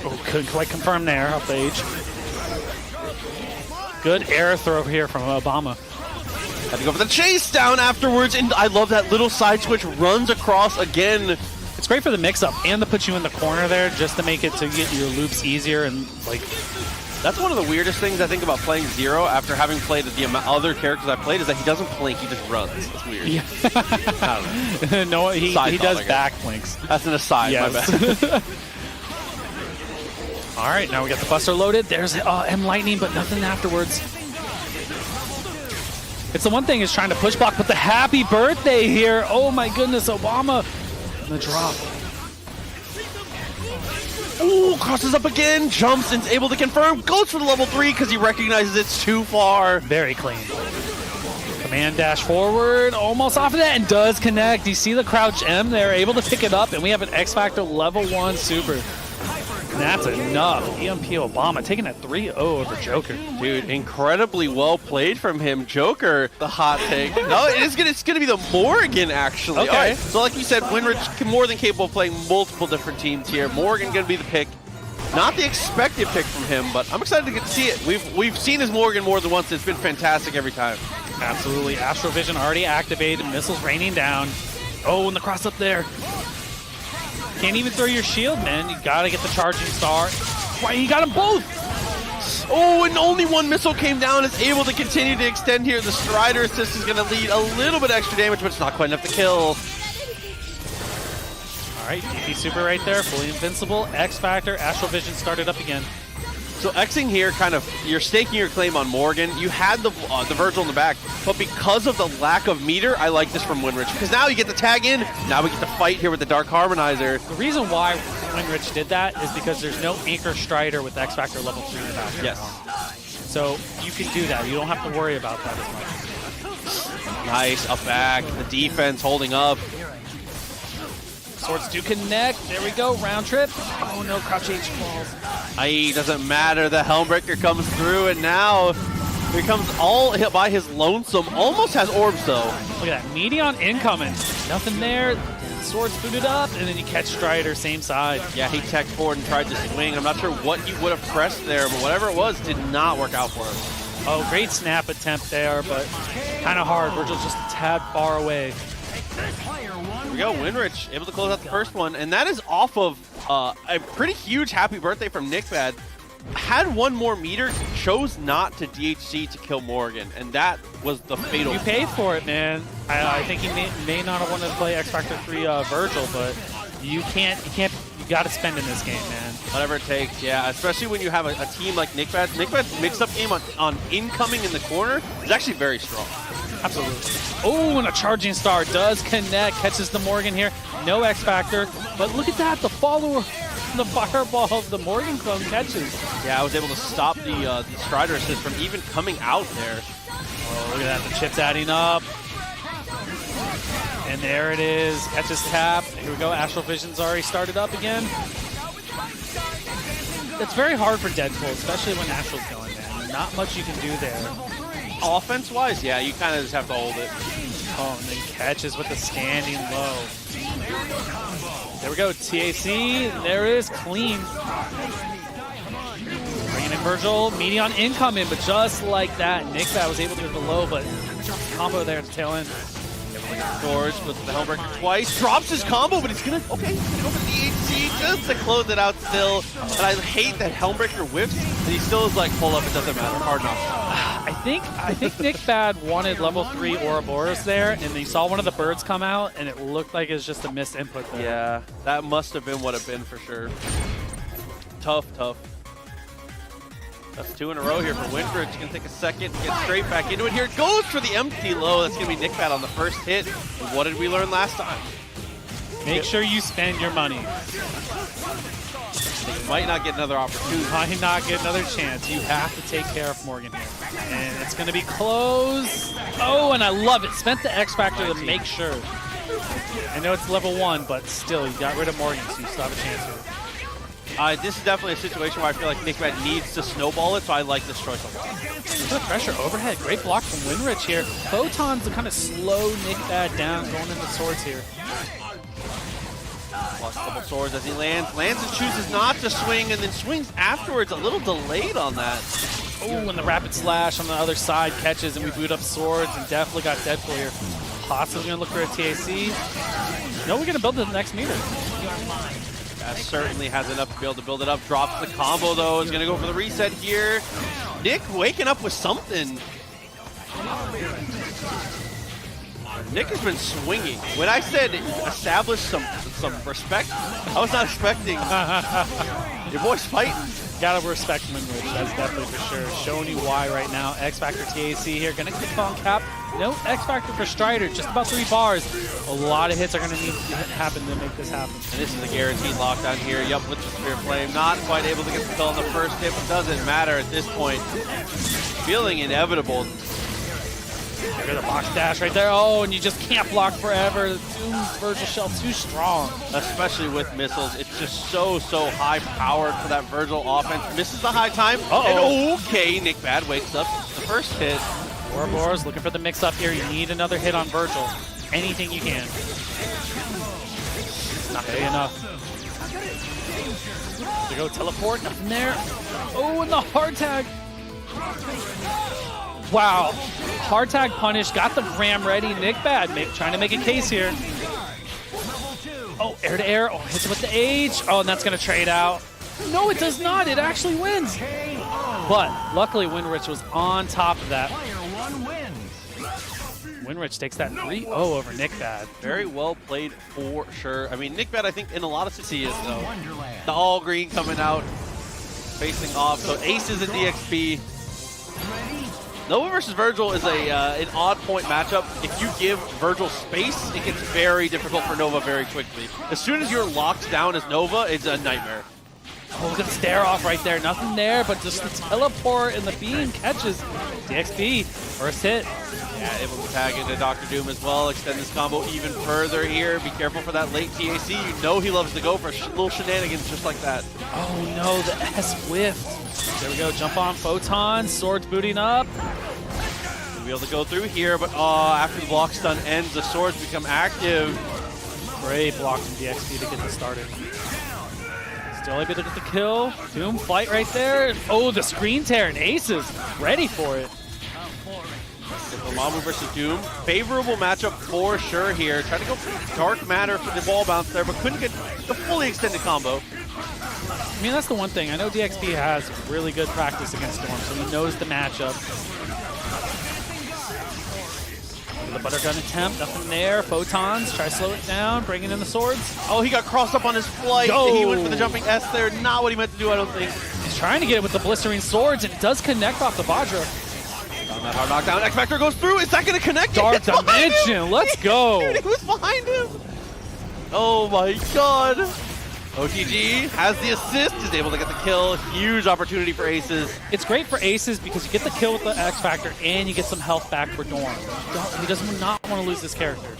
Oh, couldn't quite confirm there, up the H. Good air throw here from Obama.
Had to go for the chase down afterwards, and I love that little side switch runs across again.
It's great for the mix-up and to put you in the corner there just to make it to get your loops easier and like.
That's one of the weirdest things I think about playing Zero after having played the other characters I've played is that he doesn't blink, he just runs. That's weird.
Yeah.
I don't know.
No, he does back blinks.
That's an aside,
yes.
my bad.
All right, now we got the Buster loaded. There's M Lightning, but nothing afterwards. It's the one thing is trying to push block, but the happy birthday here. Oh my goodness, Obama. The drop.
Ooh, crosses up again, jumps and is able to confirm. Goes for the level 3 because he recognizes it's too far.
Very clean. Command dash forward, almost off of that, and does connect. You see the crouch M there, able to pick it up, and we have an X Factor level 1 super. And that's enough. EMP Obama taking a 3-0 over Joker.
Dude, incredibly well played from him. Joker, the hot take. No, it's gonna be the Morgan, actually.
Okay.
All right, so like you said, Winrich more than capable of playing multiple different teams here. Morgan gonna be the pick. Not the expected pick from him, but I'm excited to get to see it. We've seen his Morgan more than once. It's been fantastic every time.
Absolutely. Astrovision already activated. Missiles raining down. Oh, and the cross up there. Can't even throw your shield, man. You gotta get the charging star. Why, he got them both!
Oh, and only one missile came down. Is able to continue to extend here. The Strider assist is going to lead a little bit extra damage, but it's not quite enough to kill.
All right, DP super right there, fully invincible. X Factor, Astral Vision started up again.
So Xing here, kind of, you're staking your claim on Morgan. You had the Virgil in the back, but because of the lack of meter, I like this from Winrich. Because now you get the tag in, now we get to fight here with the Dark Harmonizer.
The reason why Winrich did that is because there's no Anchor Strider with X Factor level 3 in the back.
Yes.
So you can do that. You don't have to worry about that as much.
Nice, up back, the defense holding up.
Swords do connect. There we go, round trip. Oh no, crouch H falls.
Aye, doesn't matter. The Helmbreaker comes through, and now here comes all hit by his lonesome. Almost has orbs though.
Look at that, Medion incoming. Nothing there. Swords booted up, and then you catch Strider, same side.
Yeah, he teched forward and tried to swing. I'm not sure what he would have pressed there, but whatever it was did not work out for him.
Oh, great snap attempt there, but kind of hard. Virgil's just a tad far away.
Here we go, Winrich able to close out the first one, and that is off of a pretty huge happy birthday from Nickbad. Had one more meter, chose not to DHC to kill Morgan, and that was the fatal.
You paid for it, man. I think he may not have wanted to play X Factor 3 Virgil, but you got to spend in this game, man.
Whatever it takes, yeah. Especially when you have a team like Nickbad. Nickbad's mix-up game on incoming in the corner is actually very strong.
Absolutely. Oh, and a charging star does connect, catches the Morgan here. No X Factor, but look at that, the follower, the fireball of the Morgan clone catches.
Yeah, I was able to stop the Strider assist from even coming out there.
Oh, look at that. The chip's adding up. And there it is. Catches tap. Here we go. Astral Vision's already started up again. It's very hard for Deadpool, especially when Astral's going, man. Not much you can do there.
Offense-wise, yeah, you kind of just have to hold it.
Oh, and then catches with the standing low. There we go. TAC. There it is. Clean. Bringing in Virgil. Medion incoming, but just like that, Nickbad was able to get the low, but combo there at the tail end.
George with the Helmbreaker twice. Drops his combo, but he's going to go for DHC just to close it out still. And I hate that Helmbreaker whiffs, and he still is like, pull up, it doesn't matter. Hard enough.
I think Nickbad wanted level 3 Ouroboros there, and he saw one of the birds come out, and it looked like it was just a missed input there.
Yeah, that must have been what it been for sure. Tough. That's 2 in a row here for Winford. He's going to take a second, get straight back into it here. Goes for the empty low. That's going to be Nickbad on the first hit. And what did we learn last time?
Make sure you spend your money.
You might not get another opportunity.
You might not get another chance. You have to take care of Morgan here. And it's going to be close. Oh, and I love it. Spent the X Factor to make sure. I know it's level 1, but still, you got rid of Morgan, so you still have a chance here.
This is definitely a situation where I feel like Nickbad needs to snowball it, so I like this choice a lot.
Good pressure overhead. Great block from Winrich here. Photon's to kind of slow Nickbad down, going into swords here.
Lost a couple swords as he lands. Lands and chooses not to swing, and then swings afterwards. A little delayed on that.
Oh, and the rapid slash on the other side catches, and we boot up swords, and definitely got Deadpool here. Possibly going to look for a TAC. No, we're going to build the next meter.
That certainly has enough to be able to build it up. Drops the combo, though. Is going to go for the reset here. Nick waking up with something. Nick has been swinging. When I said establish some respect, I was not expecting your boy's fighting.
Gotta respect Winrich, that's definitely for sure. Showing you why right now. X Factor TAC here, gonna kick on cap. No X Factor for Strider, just about 3 bars. A lot of hits are gonna need to happen to make this happen.
And this is a guaranteed lockdown here. Yup, with the Spear Flame. Not quite able to get the kill on the first hit, but doesn't matter at this point. Feeling inevitable.
Look at the box dash right there. Oh, and you just can't block forever. Doom's Virgil Shell too strong.
Especially with missiles. It's just so high powered for that Virgil offense. Misses the high time. And okay, Nickbad wakes up. The first hit.
Ouroboros looking for the mix up here. You need another hit on Virgil. Anything you can. Not big enough. There you go, teleport. Nothing there. Oh, and the hard tag. Wow, hard tag punish, got the ram ready. Nickbad trying to make a case here. Oh, air to air. Oh, hits it with the H. Oh, and that's going to trade out. No, it does not. It actually wins. But luckily, Winrich was on top of that. Winrich takes that 3-0 over Nickbad.
Very well played for sure. I mean, Nickbad, I think, in a lot of situations, though. The all green coming out, facing off. So aces and DXP. Nova versus Virgil is an odd point matchup. If you give Virgil space, it gets very difficult for Nova very quickly. As soon as you're locked down as Nova, it's a nightmare.
Oh, look at the stare off right there. Nothing there, but just the teleport and the beam catches. DXP, first hit.
Yeah, able to tag into Dr. Doom as well. Extend this combo even further here. Be careful for that late TAC. You know he loves to go for little shenanigans just like that.
Oh no, the S whiffed. There we go, jump on Photon, swords booting up.
We'll be able to go through here, but after the block stun ends, the swords become active.
Great block from DXP to get this started. Still able to get the kill. Doom fight right there. Oh, the screen tear and Aces ready for it.
Mamamoo versus Doom. Favorable matchup for sure here. Trying to go Dark Matter for the wall bounce there, but couldn't get the fully extended combo.
I mean, that's the one thing. I know DXP has really good practice against Storm, so he knows the matchup. The butter gun attempt, nothing there. Photons, try to slow it down, bringing in the swords.
Oh, he got crossed up on his flight.
Yo.
He went for the jumping S there. Not what he meant to do, I don't think.
He's trying to get it with the blistering swords, and it does connect off the Vajra.
On that hard knockdown, X Factor goes through. Is that going to connect?
Dark Dimension, let's go.
Dude, he was behind him. Oh my god. OTG has the assist, is able to get the kill. Huge opportunity for Aces.
It's great for Aces because you get the kill with the X Factor and you get some health back for Dorm. He does not want to lose this character.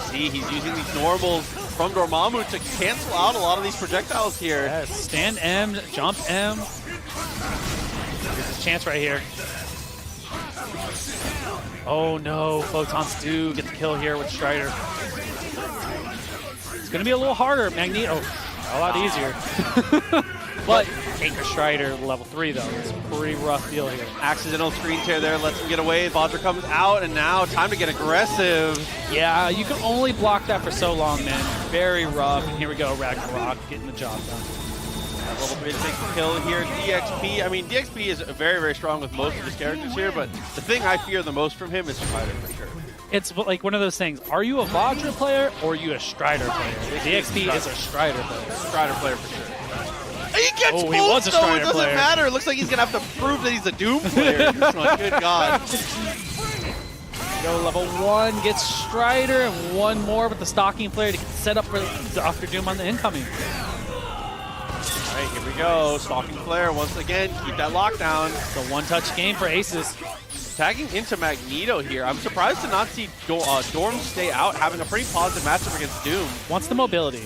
See, he's using these normals from Dormammu to cancel out a lot of these projectiles here.
Yes, stand M, jump M. Here's his chance right here. Oh no, Photons do get the kill here with Strider. It's going to be a little harder. Magneto, a lot easier. But Anchor Strider, level 3 though. It's a pretty rough deal here.
Accidental screen tear there, lets him get away. Vajra comes out, and now time to get aggressive.
Yeah, you can only block that for so long, man. Very rough. And here we go, Ragnarok getting the job done.
Level 3 to take the kill here. DXP, I mean, DXP is very, very strong with most of his characters here, but the thing I fear the most from him is Strider for sure.
It's like one of those things. Are you a Vajra player or are you a Strider player? DXP is a Strider player.
Strider player for sure. He gets
he
both,
was a
though.
Strider
It doesn't
player.
matter. It looks like he's going to have to prove that he's a Doom player. This one. Good God.
Go level 1, gets Strider, and one more with the Stalking player to set up for Dr. Doom on the incoming.
All right, here we go. Stalking player once again. Keep that lockdown.
It's a one-touch game for Aces.
Tagging into Magneto here. I'm surprised to not see Dorm stay out, having a pretty positive matchup against Doom.
Wants the mobility.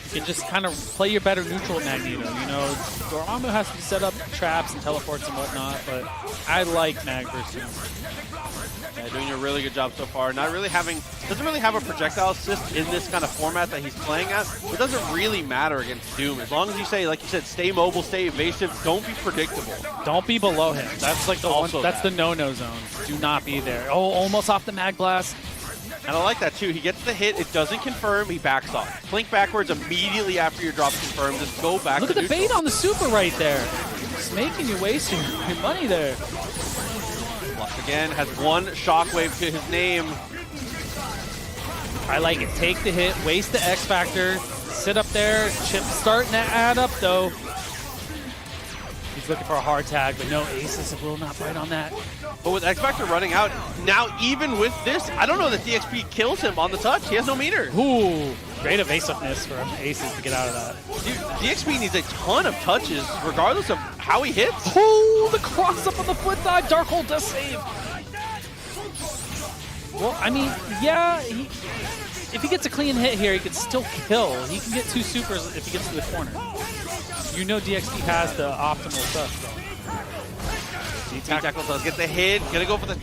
You can just kind of play your better neutral Magneto. You know, Dormammu has to set up traps and teleports and whatnot, but I like Mag versus.
Yeah, doing a really good job so far. Not really doesn't really have a projectile assist in this kind of format that he's playing at. It doesn't really matter against Doom. As long as you say, like you said, stay mobile, stay evasive, don't be predictable.
Don't be below him. That's like the one. That's the no-no zone. Do not be there. Oh, almost off the Mag Blast.
And I like that too. He gets the hit, it doesn't confirm, he backs off. Blink backwards immediately after your drop confirmed, just go back.
Look at the bait on the super right there. It's making you waste your money there.
Flush again, has one shockwave to his name.
I like it. Take the hit, waste the X Factor, sit up there, chip starting to add up though. He's looking for a hard tag, but no, Aces will not bite on that.
But with X Factor running out, now even with this, I don't know that DXP kills him on the touch. He has no meter.
Ooh, great evasiveness for Aces to get out of that.
Dude, DXP needs a ton of touches, regardless of how he hits.
Oh, the cross up on the foot dive. Darkhold does save. Well, I mean, yeah, if he gets a clean hit here, he can still kill. He can get 2 supers if he gets to the corner. You know DXP has the optimal stuff, though.
Tackle does get the hit. Gonna go for the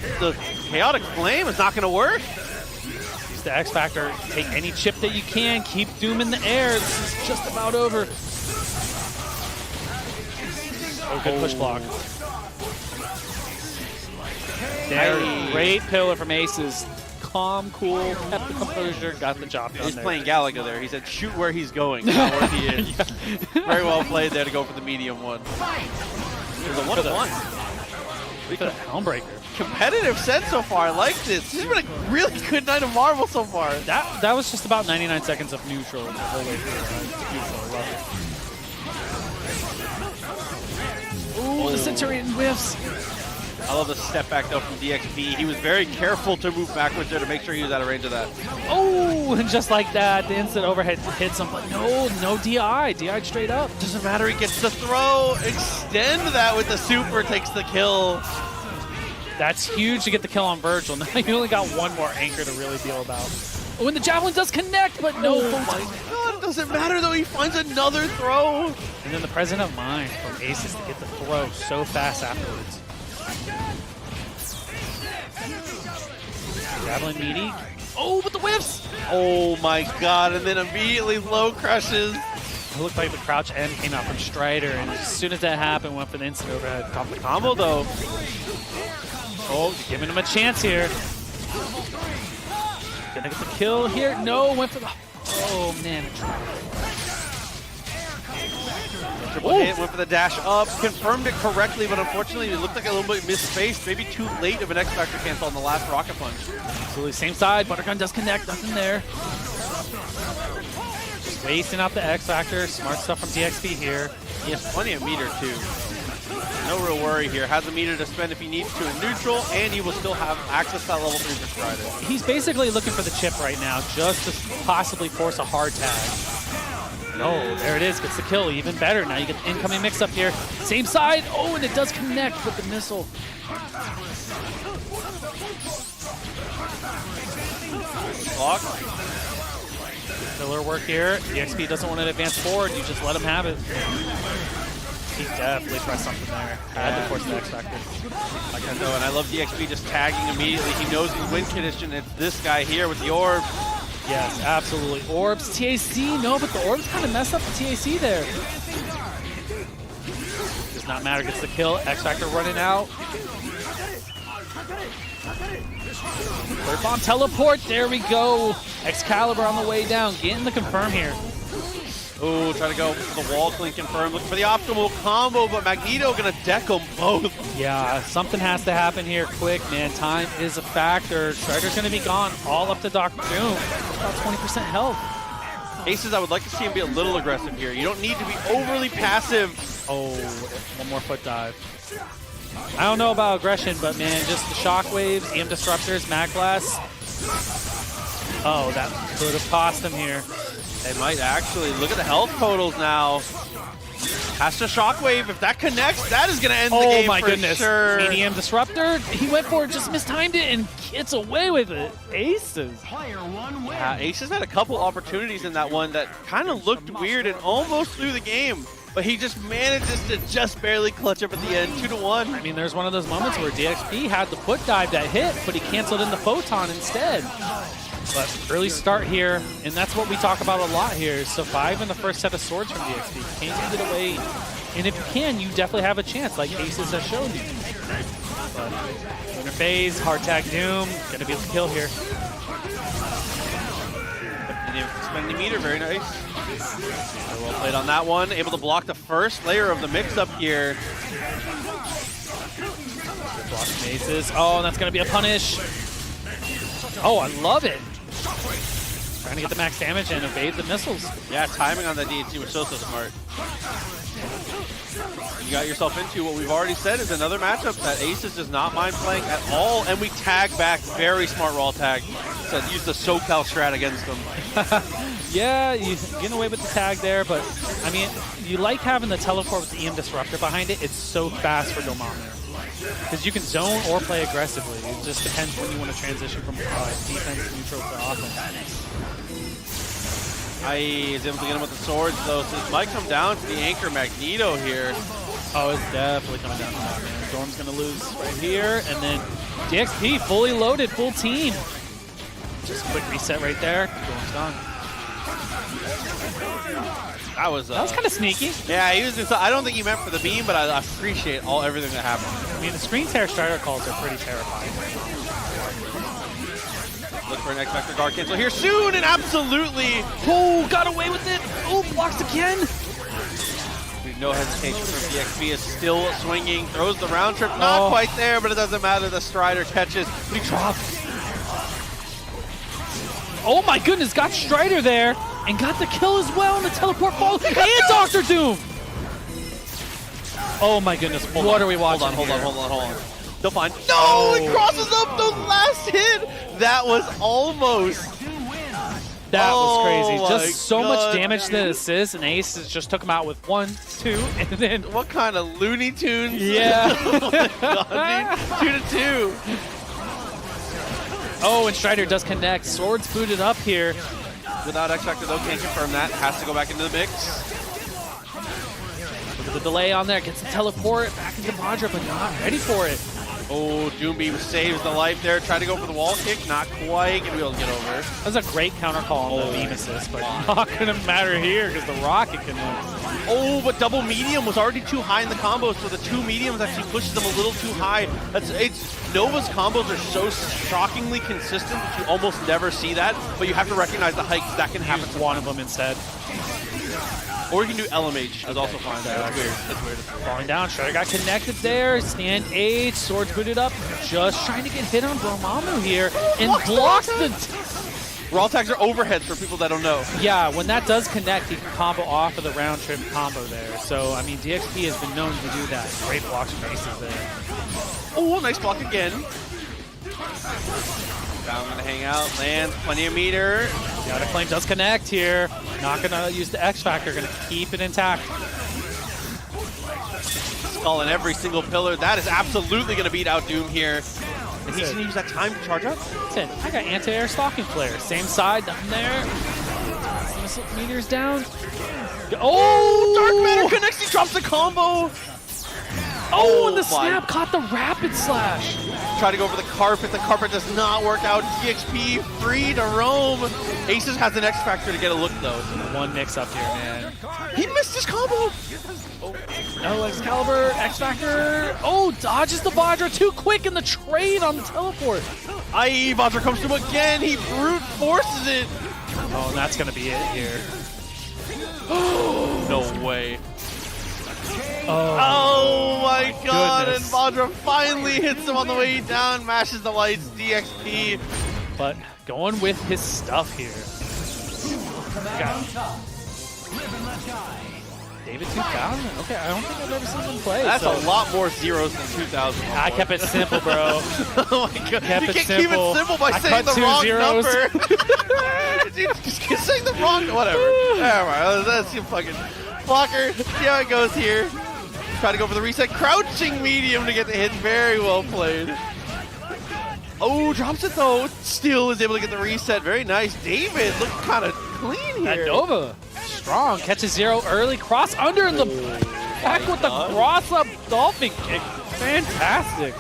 chaotic flame. It's not gonna work.
Use the X Factor. Take any chip that you can. Keep Doom in the air. This is just about over. Oh, good push block. There, great pillar from Aces. Calm, cool, kept the composure, got the job done.
He's
there.
playing Galaga there. He said, shoot where he's going, not where he is. Very well played there to go for the medium one. There's a 1-1.
Look at the Helmbreaker.
Competitive set so far. I like this. This has been a really good night of Marvel so far.
That was just about 99 seconds of neutral the whole way through. Ooh, the Centurion whiffs.
I love the step back though from DXP. He was very careful to move backwards there to make sure he was out of range of that.
Oh, and just like that, the instant overhead hits him. But no DI. DI straight up.
Doesn't matter. He gets the throw. Extend that with the super. Takes the kill.
That's huge to get the kill on Virgil. Now you only got one more anchor to really deal about. Oh, and the javelin does connect, but no.
Oh my God, it doesn't matter though. He finds another throw.
And then the presence of mind from Aces to get the throw so fast afterwards. Javelin meaty. Oh, but the whiffs!
Oh my God, and then immediately low crushes.
It looked like the crouch end came out from Strider, and as soon as that happened, went for the instant overhead.
Got the combo though.
Oh, giving him a chance here. Gonna get the kill here. No, went for the... Oh, man.
Triple hit, went for the dash up, confirmed it correctly, but unfortunately it looked like a little bit misspaced, maybe too late of an X Factor cancel on the last rocket punch.
Absolutely, same side, Buttergun does connect, nothing there. Just wasting out the X Factor, smart stuff from DXP here.
He has plenty of meter too. no real worry here. Has a meter to spend if he needs to in neutral, and he will still have access to that level 3 for Strider.
He's basically looking for the chip right now, just to possibly force a hard tag. Oh, there it is. Gets the kill. Even better. Now you get the incoming mix-up here. Same side. Oh, and it does connect with the missile.
Block.
Filler work here. EXP doesn't want to advance forward. You just let him have it. He definitely pressed something there. Had to force the X Factor.
Like I know, and I love DXP just tagging immediately. He knows he's win condition. It's this guy here with the orb.
Yes, absolutely. Orbs, TAC, no, but the orbs kind of messed up the TAC there. Does not matter, gets the kill. X Factor running out. Third bomb teleport, there we go. Excalibur on the way down, getting the confirm here.
Oh, trying to go for the wall clean confirm. Looking for the optimal combo, but Magneto gonna deck them both.
Yeah, something has to happen here quick, man. Time is a factor. Strider's gonna be gone all up to Dr. Doom. About 20% health.
Aces, I would like to see him be a little aggressive here. You don't need to be overly passive.
Oh, one more foot dive. I don't know about aggression, but man, just the shockwaves, EM disruptors, mag blast. Oh, that could have cost him here.
They might actually. Look at the health totals now. Has to shockwave. If that connects, that is going to end the game.
Oh my
for
goodness.
Sure.
Medium disruptor. He went for it, just mistimed it, and gets away with it. Aces.
Yeah, Aces had a couple opportunities in that one that kind of looked weird and almost threw the game. But he just manages to just barely clutch up at the end, 2-1.
I mean, there's one of those moments where DXP had the foot dive that hit, but he canceled in the photon instead. But early start here, and that's what we talk about a lot here. Survive in the first set of swords from DXP. Can't get away. And if you can, you definitely have a chance, like Aces has shown you. But winner phase, hard tag Doom, gonna be able to kill here.
Spending the meter, very nice. Very well played on that one. Able to block the first layer of the mix-up here.
Blocking Aces. Oh, and that's gonna be a punish. Oh, I love it. Trying to get the max damage and evade the missiles.
Yeah, timing on that DHC was so smart. You got yourself into what we've already said is another matchup that Aces does not mind playing at all, and we tag back. Very smart raw tag. Said use the SoCal strat against them.
Yeah, you get away with the tag there, but I mean, you like having the teleport with the EM disruptor behind it. It's so fast for Dormammu. Because you can zone or play aggressively. It just depends when you want to transition from defense, neutral to offense.
He's able to get him with the swords, though, so this might come down to the anchor Magneto here.
Oh, it's definitely coming down to that, man. Storm's going to lose right here, and then DXP fully loaded, full team. Just a quick reset right there. Storm's gone.
That was
kind of sneaky.
Yeah, he was. I don't think he meant for the beam, but I appreciate everything that happened.
I mean, the screen tear Strider calls are pretty terrifying.
Look for an X Factor guard cancel here soon, and absolutely.
Oh, got away with it. Oh, blocks again.
No hesitation from DXP is still swinging. Throws the round trip, not quite there, but it doesn't matter. The Strider catches. He drops.
Oh my goodness, got Strider there and got the kill as well, and the teleport falls, and Dr. Doom! Oh my goodness, what are we watching?
Hold on. They'll find. No, it crosses up the last hit! That was almost.
That was crazy. Just so much damage to the assist, and Aces just took him out with 1, 2, and then.
What kind of Looney Tunes?
Yeah.
Oh my God, dude. 2-2.
Oh, and Strider does connect. Swords booted up here.
Without X Factor, though, can't confirm that. Has to go back into the mix.
Look at the delay on there. Gets the teleport back into Vajra, but not ready for it.
Oh, Doombeam saves the life there. Tried to go for the wall kick. Not quite going to be able to get over.
That was a great counter call on the beam assist, but not going to matter here because the rocket can win.
Oh, but double medium was already too high in the combo, so the 2 mediums actually pushes them a little too high. Nova's combos are so shockingly consistent that you almost never see that, but you have to recognize the hikes that can happen.
Use one of them instead.
Or you can do LMH. That's also fine. That's weird.
Falling down. Strider got connected there. Stand H. Swords booted up. Just trying to get hit on Dormammu here. And blocks the...
Raw tags are overheads for people that don't know.
Yeah, when that does connect, he can combo off of the round trip combo there. So, I mean, DXP has been known to do that. Great blocks from Aces there.
Oh, nice block again. Down gonna hang out, lands plenty of meter.
The Outer Flame does connect here. Not gonna use the X Factor, gonna keep it intact.
Skull in every single pillar. That is absolutely gonna beat out Doom here. And he's gonna use that time to charge up.
That's it. I got anti-air stalking flare. Same side, nothing there. Missile meters down.
Oh, Dark Matter connects. He drops the combo.
Oh, and the snap caught the rapid slash.
Try to go over the carpet. The carpet does not work out. DXP free to roam. Aces has an X Factor to get a look though.
One mix up here, man.
He missed his combo.
Oh, no Excalibur, X Factor. Oh, dodges the Vajra too quick in the trade on the teleport.
Aye, Vajra comes through again. He brute forces it.
Oh, and that's gonna be it here.
No way.
Oh
my god,
goodness.
and Vajra finally hits him on the way down, mashes the lights, DXP.
But going with his stuff here. Got David 2000? Okay, I don't think I've ever seen him play.
That's
so.
a lot more zeros than 2000.
I kept it simple, bro.
Oh my god.
Kept
You
it
can't
simple.
keep it simple by
I
saying
cut
the
2
wrong
zeros.
number. Just saying the wrong, whatever. Alright, let's see fucking blocker. See how it goes here. Try to go for the reset. Crouching medium to get the hit. Very well played. Oh, drops it though. Still is able to get the reset. Very nice. David looks kind of clean here.
That Nova, strong. Catches 0 early. Cross under in the back with the cross up dolphin kick. Fantastic.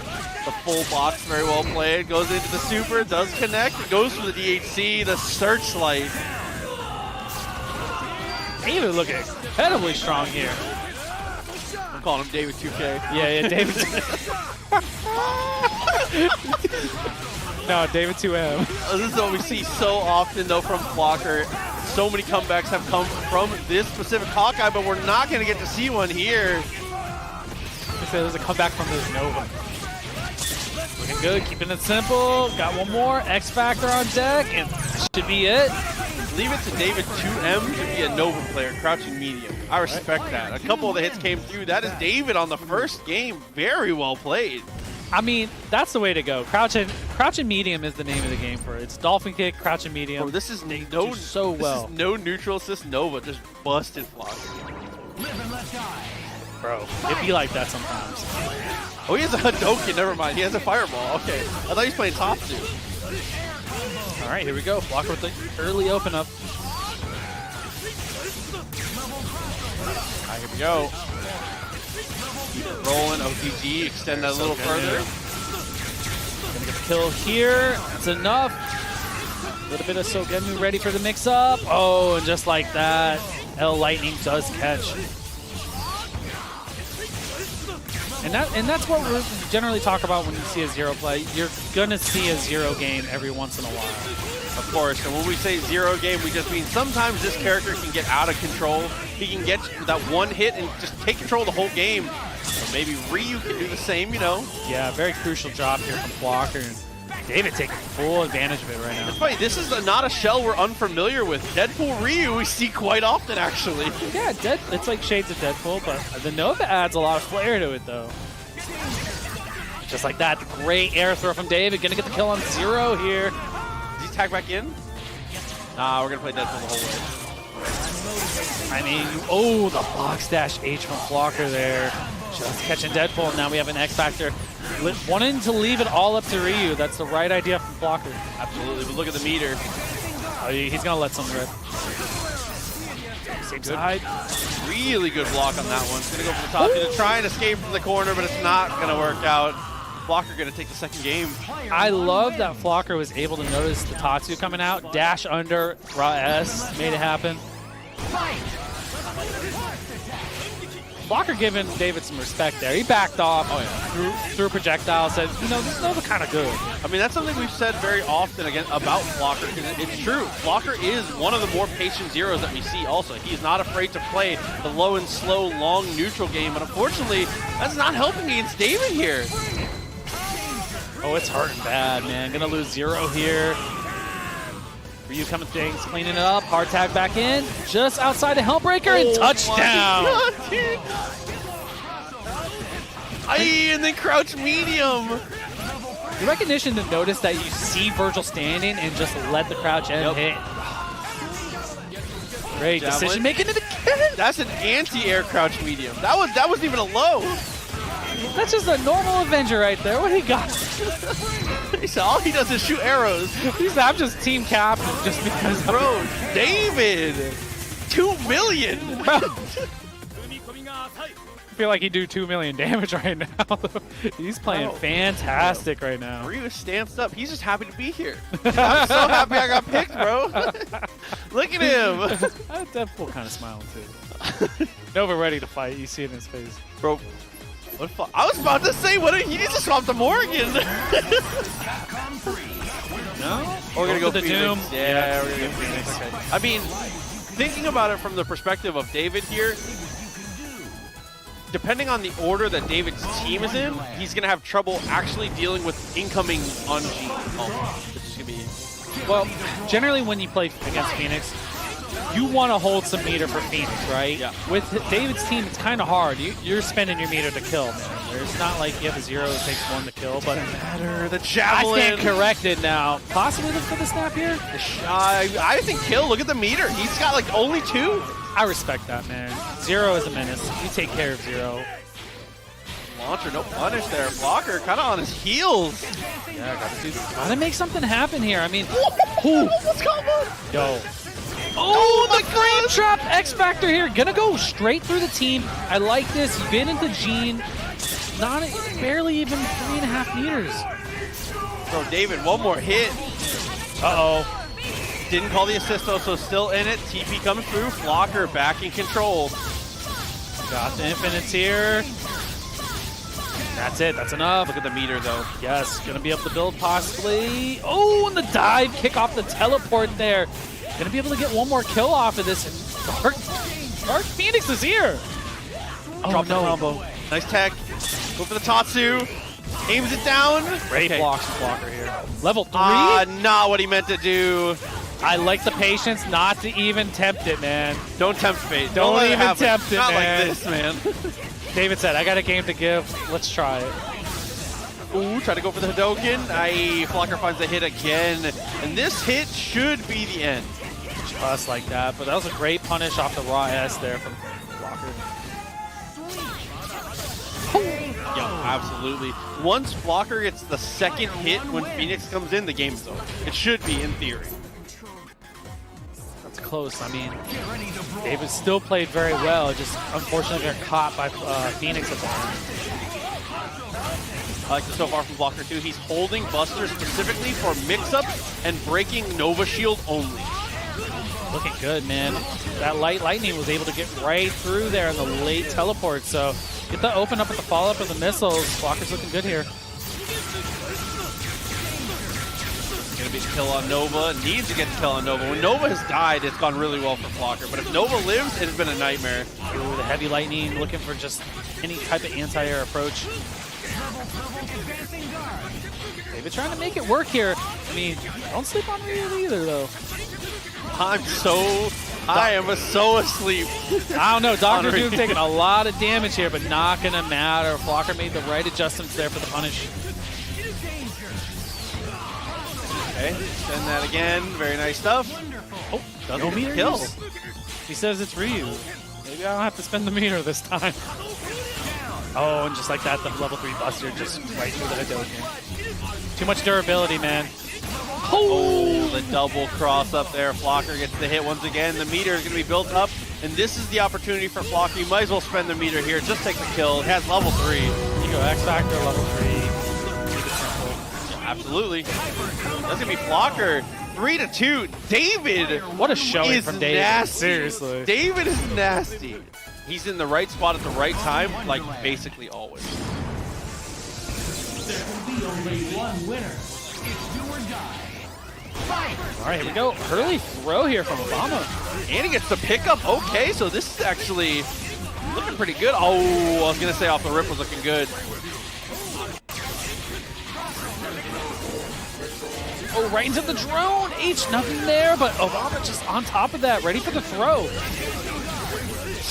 The full box, very well played. Goes into the super, does connect. Goes for the DHC, the searchlight.
David looking incredibly strong here.
I'm calling him David 2K.
Yeah, David. No, David 2M.
This is what we see so often, though, from Blocker. So many comebacks have come from this specific Hawkeye, but we're not going to get to see one here.
There's a comeback from this Nova. Looking good, keeping it simple. Got one more. X Factor on deck, and that should be it.
Leave it to David 2M to be a Nova player, crouching medium. I respect that. A couple of the hits came through. That is David on the first game. Very well played.
I mean, that's the way to go. Crouching medium is the name of the game for it. It's dolphin kick, crouching medium.
Bro, this is
They
no
do so well.
This is no neutral assist Nova, just busted block.
Bro, it be like that sometimes.
Oh, he has a Hadouken. Never mind. He has a fireball. Okay, I thought he was playing top two.
All right, here we go. Blocker with the early open up.
All right, here we go. Rolling OTG, extend that a little further.
Gonna get the kill here. That's enough. A little bit of Sogemu ready for the mix-up. Oh, and just like that, L Lightning does catch. And that's what we generally talk about when you see a zero play. You're gonna see a zero game every once in a while.
Of course, and when we say zero game, we just mean sometimes this character can get out of control. He can get that one hit and just take control of the whole game. So maybe Ryu can do the same, you know?
Yeah, very crucial job here from Blocker. And David taking full advantage of it right now.
It's funny, this is not a shell we're unfamiliar with. Deadpool Ryu we see quite often, actually.
Yeah, it's like shades of Deadpool, but the Nova adds a lot of flair to it, though. Just like that, great air throw from David. Gonna get the kill on 0 here.
Does he tag back in? Nah, we're gonna play Deadpool the whole way.
I mean, oh, the box dash H from Blocker there. Just catching Deadpool. Now we have an X Factor. Wanting to leave it all up to Ryu. That's the right idea from Blocker.
Absolutely, but look at the meter.
Oh, he's gonna let some rip. Same side.
Really good block on that one. It's gonna go for the top. Gonna try and escape from the corner, but it's not gonna work out. Blocker gonna take the second game.
I love that Flocker was able to notice the Tatsu coming out, dash under, raw S, made it happen. Blocker giving David some respect there. He backed off, threw a projectile, said, you know, this Nova kind of good.
I mean, that's something we've said very often again about Blocker, because it's true. Blocker is one of the more patient zeros that we see also. He's not afraid to play the low and slow, long neutral game, but unfortunately, that's not helping against David here.
Oh, it's hurting bad, man. Gonna lose 0 here. Ryu coming things, cleaning it up. Hard tag back in. Just outside the Hellbreaker and touchdown.
And then crouch medium.
The recognition to notice that you see Virgil standing and just let the crouch end hit. Great decision making it again.
That's an anti-air crouch medium. That wasn't even a low.
That's just a normal Avenger right there. What do you got?
All he does is shoot arrows.
I'm just team captain just because.
Bro, David, 2 million.
I feel like he'd do 2 million damage right now. He's playing fantastic right now.
Ryu stands up. He's just happy to be here. I'm so happy I got picked, bro. Look at him.
Deadpool kind of smiling too. Nova ready to fight. You see it in his face.
Bro, I was about to say, he needs to swap to Morgan.
No?
We're going to go
the
Phoenix.
Doom.
Yeah, we're going to go Phoenix. Okay. I mean, thinking about it from the perspective of David here, depending on the order that David's team is in, he's going to have trouble actually dealing with incoming on G. Which is going to be...
Well, generally when you play against Phoenix, you want to hold some meter for Phoenix, right?
Yeah.
With David's team, it's kind of hard. You're spending your meter to kill, man. It's not like you have a 0, it takes 1 to kill, but...
matter. The javelin.
I stand corrected now. Possibly look for the snap here?
I think kill. Look at the meter. He's got like only 2.
I respect that, man. 0 is a menace. You take care of 0.
Launcher, no punish there. Blocker kind of on his heels.
Yeah, gotta make something happen here. I mean,
What's going on?
Yo. Oh, the frame trap X Factor here. Gonna go straight through the team. I like this. Been into Gene. Barely even 3.5 meters.
Bro, David, one more hit.
Uh-oh.
Didn't call the assist though, so still in it. TP comes through. Flocker back in control.
Got the infinites here. That's it. That's enough.
Look at the meter though.
Yes, gonna be able to build possibly. Oh, and the dive kick off the teleport there. Gonna be able to get one more kill off of this. Dark Phoenix is here. Oh,
Drop
no.
the combo. Nice tech. Go for the Tatsu. Aims it down.
Great blocks from Blocker here. Level 3?
Not what he meant to do.
I like the patience not to even tempt it, man.
Don't tempt fate.
Don't even tempt it,
Not
man.
like this, man.
David said, I got a game to give. Let's try it.
Ooh, try to go for the Hadoken. Flocker finds the hit again. And this hit should be the end.
Just like that. But that was a great punish off the raw S there from Blocker.
Yeah, absolutely. Once Blocker gets the second hit when Phoenix comes in, the game's over. It should be, in theory.
That's close. I mean, David still played very well. Just unfortunately got caught by Phoenix at the end.
I like this so far from Blocker too. He's holding Buster specifically for mix-up and breaking Nova Shield only.
Looking good, man. That light lightning was able to get right through there in the late teleport. So get the open up at the follow-up of the missiles. Blocker's looking good here.
Gonna be the kill on Nova. Needs to get the kill on Nova. When Nova has died, it's gone really well for Blocker. But if Nova lives, it's been a nightmare.
Ooh, the heavy lightning, looking for just any type of anti-air approach. David trying to make it work here. I mean, don't sleep on Ryu either, though.
I am so asleep.
I don't know. Dr. Doom taking a lot of damage here, but not going to matter. Blocker made the right adjustments there for the punish.
Okay, send that again. Very nice stuff.
Oh, no meter
kill.
He says it's Ryu. Maybe I don't have to spend the meter this time. Oh, and just like that, the level 3 Buster just right through the Hadoken. Too much durability, man.
Oh, the double cross up there. Flocker gets the hit once again. The meter is going to be built up, and this is the opportunity for Flocker. You might as well spend the meter here. Just take the kill. It has level 3.
You go X Factor, level 3. Keep it simple.
Yeah, absolutely. That's going to be Flocker. 3-2. David.
What a showing from David.
Nasty.
Seriously.
David is nasty. He's in the right spot at the right time, like basically always.
There will be only one winner. It's do or die.
All right, here we go. Early throw here from Obama.
And he gets the pickup. Okay, so this is actually looking pretty good. Oh, I was going to say off the rip was looking good.
Oh, right into the drone. H, nothing there, but Obama just on top of that, ready for the throw.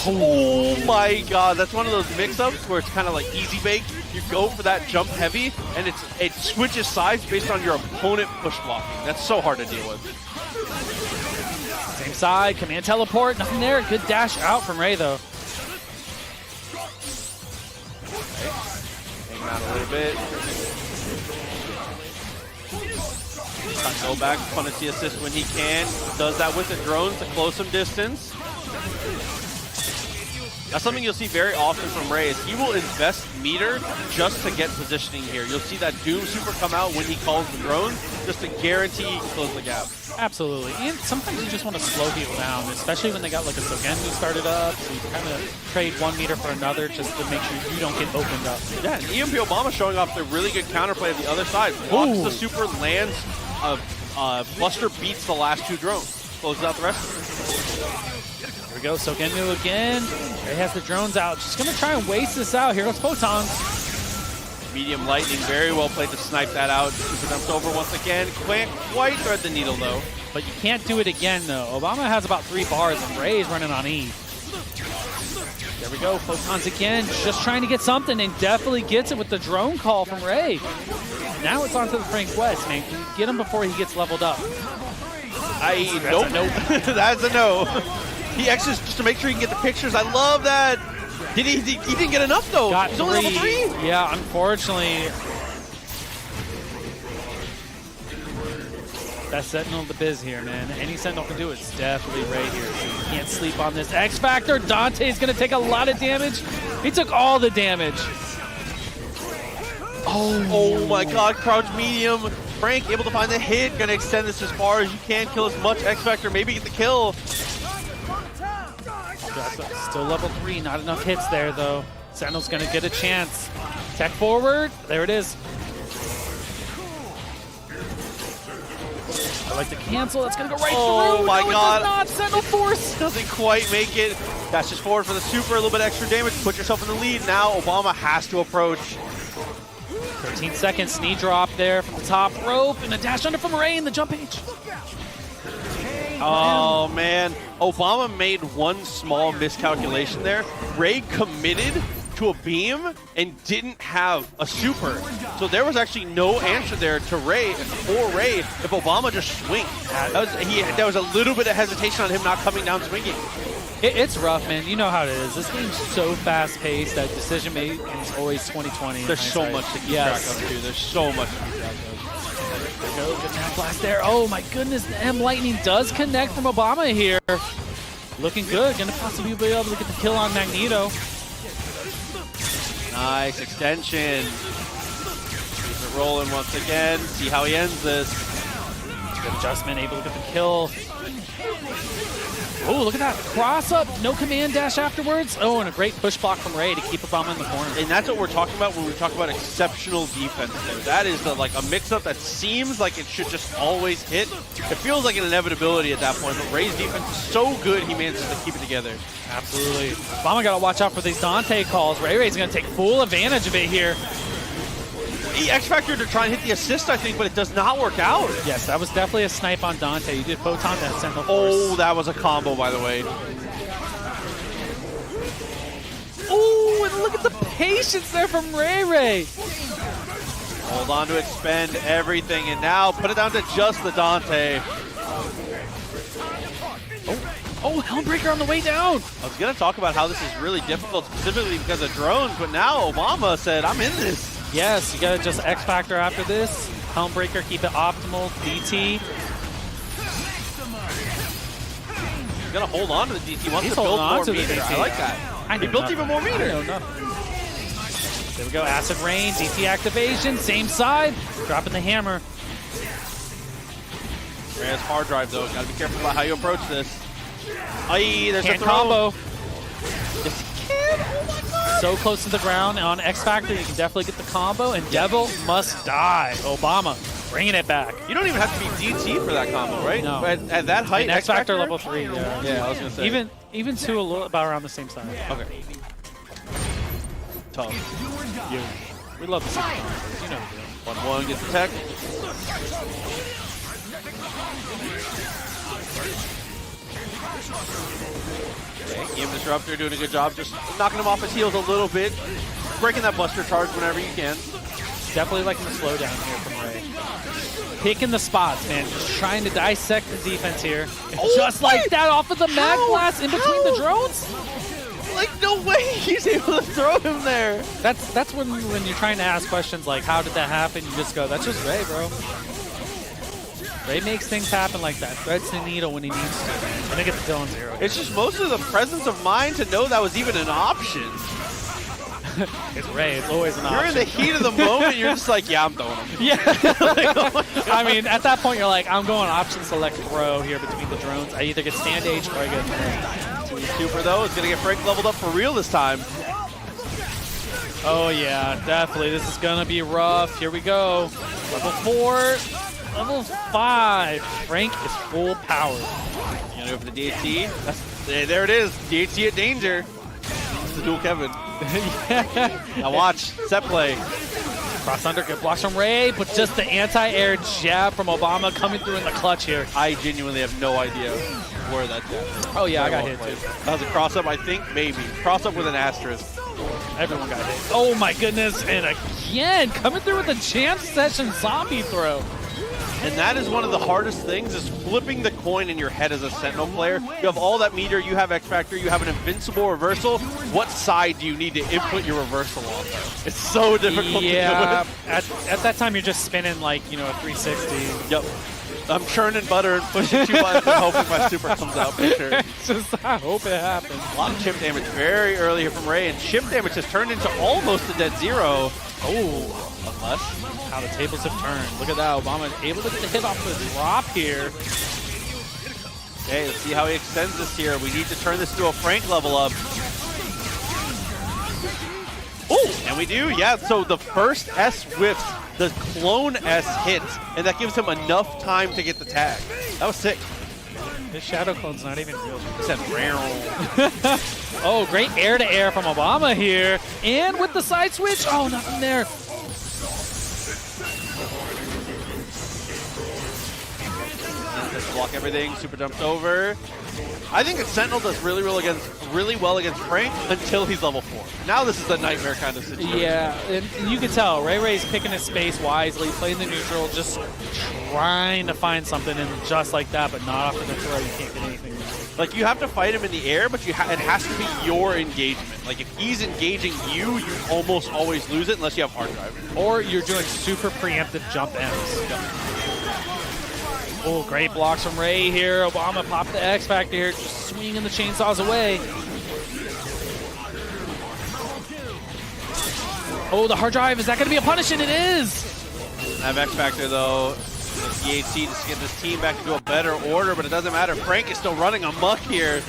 Oh my god, that's one of those mix-ups where it's kind of like easy bake. You go for that jump heavy, and it switches sides based on your opponent push blocking. That's so hard to deal with.
Same side, command teleport, nothing there. Good dash out from Ray, though.
Hang on a little bit. Go back, punish the assist when he can. Does that with the drones to close some distance. That's something you'll see very often from Ray is he will invest meter just to get positioning here. You'll see that Doom Super come out when he calls the drone just to guarantee close the gap.
Absolutely. And sometimes you just want to slow people down, especially when they got like a Sogenmu started up. So you kind of trade 1 meter for another just to make sure you don't get opened up.
Yeah, and EMP Obama showing off the really good counterplay of the other side. Blocks the super, lands, Buster beats the last 2 drones. Closes out the rest of it.
Here we go, Sogenmu again. Ray has the drones out. Just going to try and waste this out. Here goes Photon.
Medium lightning, very well played to snipe that out. Super jumps over once again. Can't quite thread the needle though.
But you can't do it again though. Obama has about 3 bars and Ray is running on E. There we go, Photons again. Just trying to get something and definitely gets it with the drone call from Ray. Now it's on to the Frank West, man. Can you get him before he gets leveled up?
Nope. That's a no. He X's just to make sure he can get the pictures. I love that. He didn't get enough though. He's only level 3.
Yeah, unfortunately. That's Sentinel the biz here, man. Any Sentinel can do it. It's definitely Ray here. So you can't sleep on this X Factor. Dante's going to take a lot of damage. He took all the damage.
Oh my god, crouch medium. Frank able to find the hit. Gonna extend this as far as you can. Kill as much X Factor. Maybe get the kill.
Still level 3. Not enough hits there, though. Sentinel's going to get a chance. Tech forward. There it is. I like the cancel. That's going to go right through.
Oh my god.
It does not. Sentinel force.
Doesn't quite make it. Dashes forward for the super. A little bit extra damage. Put yourself in the lead. Now Obama has to approach.
13 seconds. Knee drop there from the top rope. And a dash under from Ray in the jump H.
Oh man, Obama made one small miscalculation there. Ray committed to a beam and didn't have a super. So there was actually no answer there to Ray, for Ray, if Obama just swinged. There was a little bit of hesitation on him not coming down swinging.
It's rough, man. You know how it is. This game's so fast-paced that decision making is always 20/20.
There's so much to keep track of, too. There's so much to keep track of.
There we go, good Mad Blast there. Oh my goodness, the M Lightning does connect from Obama here. Looking good, gonna possibly be able to get the kill on Magneto.
Nice extension. Keep it rolling once again. See how he ends this.
Good adjustment, able to get the kill. Oh, look at that. Cross up, no command dash afterwards. Oh, and a great push block from Ray to keep Obama in the corner.
And that's what we're talking about when we talk about exceptional defense. That is like a mix-up that seems like it should just always hit. It feels like an inevitability at that point, but Ray's defense is so good he manages to keep it together.
Absolutely. Obama got to watch out for these Dante calls. Ray's going to take full advantage of it here.
He X-Factor to try and hit the assist, I think, but it does not work out.
Yes, that was definitely a snipe on Dante. You did Photon that Sentinel force.
Oh, that was a combo, by the way.
Oh, and look at the patience there from Ray.
Hold on to expend everything, and now put it down to just the Dante.
Oh, Helmbreaker on the way down.
I was going to talk about how this is really difficult, specifically because of drones, but now Obama said, I'm in this.
Yes, you gotta just X Factor after this. Helmbreaker, keep it optimal. DT.
He's gonna hold on to the DT. Wants
He's
to build more
to
meter.
DT.
I like that. He built even more meter.
I know nothing. There we go. Acid Rain, DT activation, same side. Dropping the hammer.
Ray has hard drive though. Gotta be careful about how you approach this. Aye, there's
Can't
a throw.
combo.
Yes, he can. Oh my god.
So close to the ground. On X Factor, you can definitely get the combo. And Devil must die. Obama bringing it back.
You don't even have to be DT for that combo, right?
No.
But at that height,
and X Factor level 3. Yeah.
Yeah, I was gonna say.
Even 2 a little about around the same side.
Okay. Tough.
We love the super. You know.
1-1 gets the tech. Okay, EM Disruptor doing a good job, just knocking him off his heels a little bit, breaking that Buster Charge whenever you can.
Definitely liking the slowdown here from Ray. Picking the spots, man. Just trying to dissect the defense here.
Oh,
just like that off of the mag blast in between the drones?
Like, no way he's able to throw him there.
That's when you're trying to ask questions like, how did that happen? You just go, that's just Ray, bro. Ray makes things happen like that. Threads the needle when he needs to. I think it's Dylan 0.
It's just mostly the presence of mind to know that was even an option.
It's Ray. It's always an option.
You're in the heat of the moment. You're just like, yeah, I'm throwing him.
Yeah. I mean, at that point, you're like, I'm going option select throw here between the drones. I either get stand H or I get
Super, though, is going to get Frank leveled up for real this time.
Oh, yeah, definitely. This is going to be rough. Here we go. Level 4, level 5. Frank is full power.
You going to go for the DHT? There it is. DHT at danger. This is the dual Kevin. Now watch, set play.
Cross under, good blocks from Ray, but just the anti-air jab from Obama coming through in the clutch here.
I genuinely have no idea where that jab is.
Oh yeah, I got hit too.
That was a cross-up, I think, maybe. Cross-up with an asterisk.
Everyone got hit. Oh my goodness, and again, coming through with a jam session zombie throw.
And that is one of the hardest things, is flipping the coin in your head as a Sentinel player. You have all that meter, you have X Factor, you have an invincible reversal. What side do you need to input your reversal on, though? It's so difficult to do.
At that time, you're just spinning like, you know, a 360.
Yep. I'm churning butter and pushing 2 buttons and hoping my super comes out for sure.
Just, I hope it happens.
A lot of chip damage very early here from Ray, and chip damage has turned into almost a dead zero.
Oh, unless how the tables have turned. Look at that. Obama is able to get the hit off the drop here.
Okay, let's see how he extends this here. We need to turn this to a Frank level up. Oh, and we do, yeah. So the first S whips, the clone S hits, and that gives him enough time to get the tag. That was sick.
This Shadow Clone's not even real.
He said,
oh, great air-to-air from Obama here. And with the side switch, oh, nothing there.
Just block everything, super jumps over. I think Sentinel does really well against Frank until he's level 4. Now this is a nightmare kind of situation.
Yeah, and you can tell Ray Ray's picking his space wisely, playing the neutral, just trying to find something, and just like that, but not off the throw. You can't get anything.
Like, you have to fight him in the air, but it has to be your engagement. Like, if he's engaging you, you almost always lose it unless you have hard drive.
Or you're doing super preemptive jump M's. Yep. Oh, great blocks from Ray here. Obama popped the X Factor here, just swinging the chainsaws away. Oh, the hard drive. Is that going to be a punish? And it is.
I have X Factor, though. The DHC just to get this team back into a better order, but it doesn't matter. Frank is still running amok here.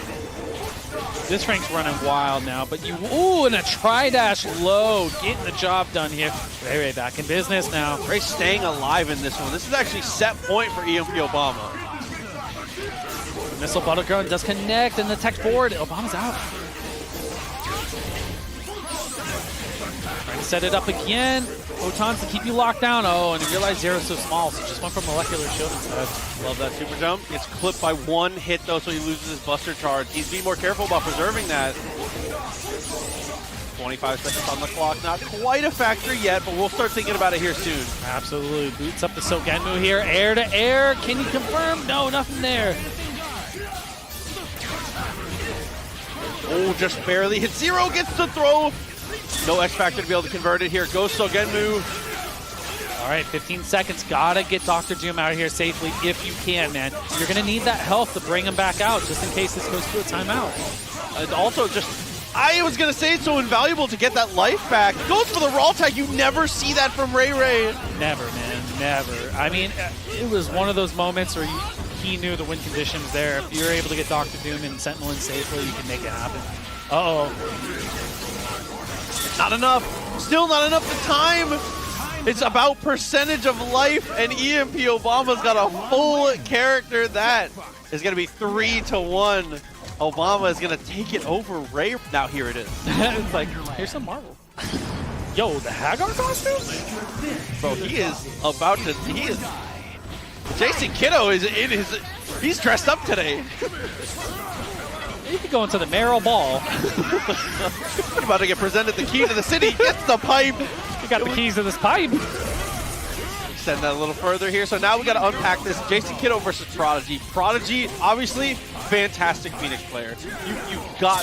This Frank's running wild now, but you, ooh, and a tri-dash low, getting the job done here. Ray back in business now.
Ray's staying alive in this one. This is actually set point for EMP Obama.
The missile battleground does connect, and the tech forward. Obama's out. Trying to set it up again. Photons to keep you locked down. Oh, and you realize Zero's so small, so just went for molecular shield instead.
Love that super jump. Gets clipped by 1 hit, though, so he loses his Buster Charge. He's being more careful about preserving that. 25 seconds on the clock. Not quite a factor yet, but we'll start thinking about it here soon.
Absolutely. Boots up the Sogenmu here. Air to air. Can you confirm? No, nothing there.
Oh, just barely hit. Zero gets the throw. No X Factor to be able to convert it here. Goes Sogenmu.
All right, 15 seconds. Gotta get Dr. Doom out of here safely if you can, man. You're gonna need that health to bring him back out, just in case this goes to a timeout.
And also, I was gonna say it's so invaluable to get that life back. Goes for the raw tag. You never see that from Ray Ray.
Never, man, never. I mean, it was one of those moments where he knew the win conditions there. If you're able to get Dr. Doom and Sentinel in safely, you can make it happen. Uh-oh.
Not enough. Still not enough to time. It's about percentage of life, and EMP Obama's got a full character. That is going to be 3-1. Obama is going to take it over Ray. Now here it is.
It's like, here's some Marvel. Yo, the Hagar costume?
Bro, he is about to... Jason Kiddo is in his. He's dressed up today.
You could go into the Merrill Ball.
He's about to get presented the key to the city. Gets the pipe.
You got the keys to this pipe.
Extend that a little further here. So now we got to unpack this. Jason Kiddo versus Prodigy. Prodigy, obviously, fantastic Phoenix player. You've got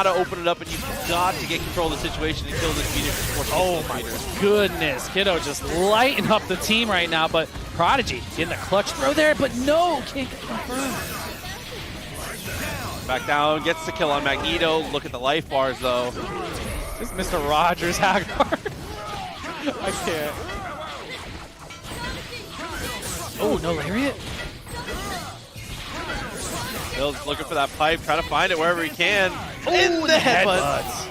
to open it up, and you've got to get control of the situation and kill this Phoenix before she
Oh my goodness, Kiddo just lighting up the team right now, but Prodigy getting the clutch throw there, but no, can't confirm.
Back down, gets the kill on Magneto. Look at the life bars, though.
This is Mr. Rogers Hagar. I can't. Oh, no lariat?
Bill's looking for that pipe, trying to find it wherever he can.
Oh,
in the headbutt.
headbutts.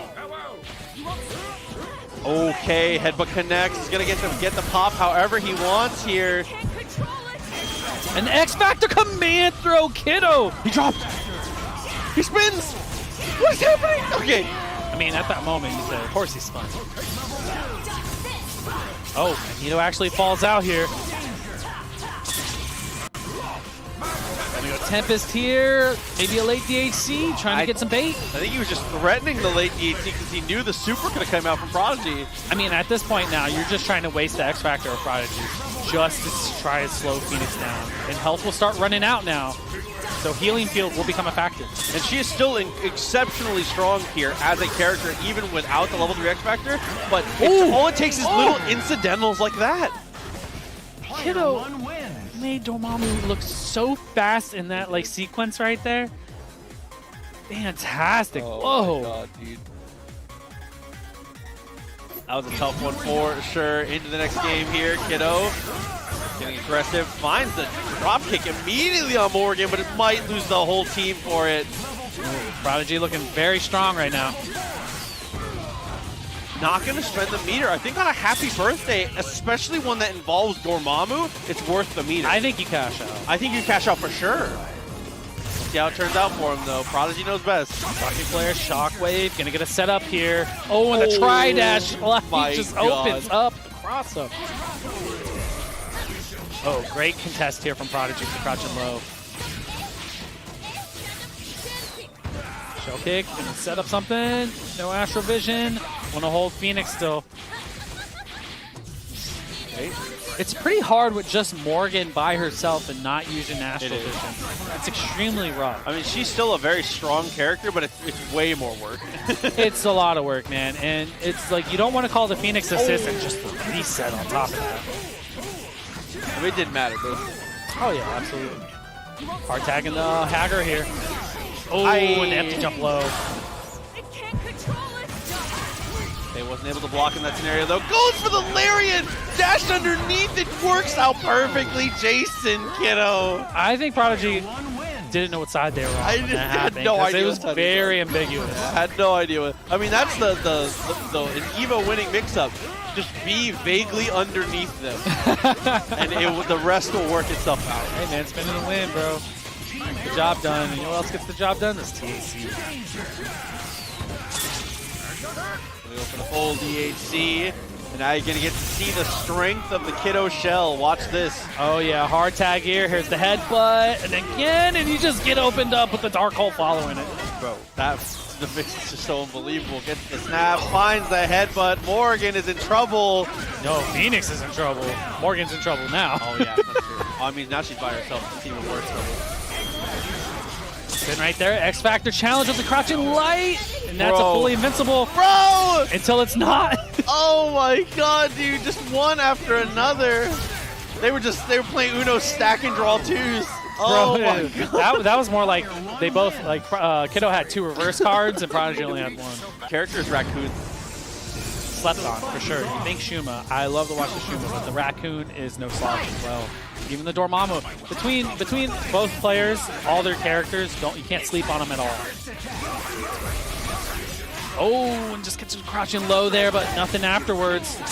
Okay, headbutt connects. He's gonna get the pop however he wants here.
An X Factor command throw, Kiddo.
He dropped. He spins. What is happening? Okay.
I mean, at that moment, he said, of course he spun. Oh, Magneto actually falls out here. Gonna go Tempest here. Maybe a late DHC, trying to get some bait.
I think he was just threatening the late DHC because he knew the super could have come out from Prodigy.
I mean, at this point now, you're just trying to waste the X Factor of Prodigy just to try to slow Phoenix down. And health will start running out now. So healing field will become a factor.
And she is still exceptionally strong here as a character, even without the level 3 X Factor. But all it takes is little incidentals like that.
Kiddo made Dormammu look so fast in that like sequence right there. Fantastic. Whoa.
My God, dude. That was a tough one for sure. Into the next game here, Kiddo. Getting aggressive, finds the drop kick immediately on Morgan, but it might lose the whole team for it.
Prodigy looking very strong right now.
Not going to spend the meter. I think on a happy birthday, especially one that involves Dormammu, it's worth the meter.
I think you cash out.
I think you cash out for sure. See how it turns out for him, though. Prodigy knows best.
Rocky player, Shockwave, gonna get a setup here. Oh, and the tri-dash just opens up across him. Oh, great contest here from Prodigy for crouching low. Shell kick, gonna set up something. No Astral Vision. Wanna hold Phoenix still. Okay. It's pretty hard with just Morgan by herself and not using Astral Vision. It's extremely rough.
I mean, she's still a very strong character, but it's way more work.
It's a lot of work, man. And it's like, you don't want to call the Phoenix assist and just the reset on top of that.
I mean, it didn't matter, though.
Oh, yeah, absolutely. Hard tagging the Hagar here. Oh, an empty jump low.
They wasn't able to block in that scenario, though. Goes for the lariat! Dashed underneath, it works out perfectly. Jason Kiddo.
I think Prodigy didn't know what side they were on when that happened.
No idea.
It was very ambiguous.
I had no idea. I mean, that's the an EVO winning mix-up. Just be vaguely underneath them, and the rest will work itself out.
Hey, man, spinning the win, bro. The job done. And you know what else gets the job done? This TAC.
We go for the full DHC, and now you're going to get to see the strength of the Kiddo shell. Watch this.
Oh, yeah, hard tag here. Here's the headbutt, and again, and you just get opened up with the Dark Hole following it.
Bro, the mix is just so unbelievable. Gets the snap, finds the headbutt. Morgan is in trouble.
No, Phoenix is in trouble. Morgan's in trouble now.
Oh, yeah, that's true. I mean, now she's by herself. It's even worse trouble.
Right there, X Factor challenge with the crouching light, and that's a fully invincible.
Bro!
Until it's not.
Oh my God, dude! Just one after another. They were playing Uno stack and draw twos. Oh my God!
That was more like they both Kiddo had 2 reverse cards and Prodigy only had 1.
Character's Raccoon.
Slept on for sure. You think Shuma? I love to watch the Shuma, but the Raccoon is no slouch as well. Even the Dormammu. Between both players, all their characters, you can't sleep on them at all. Oh, and just gets crouching low there, but nothing afterwards.
Too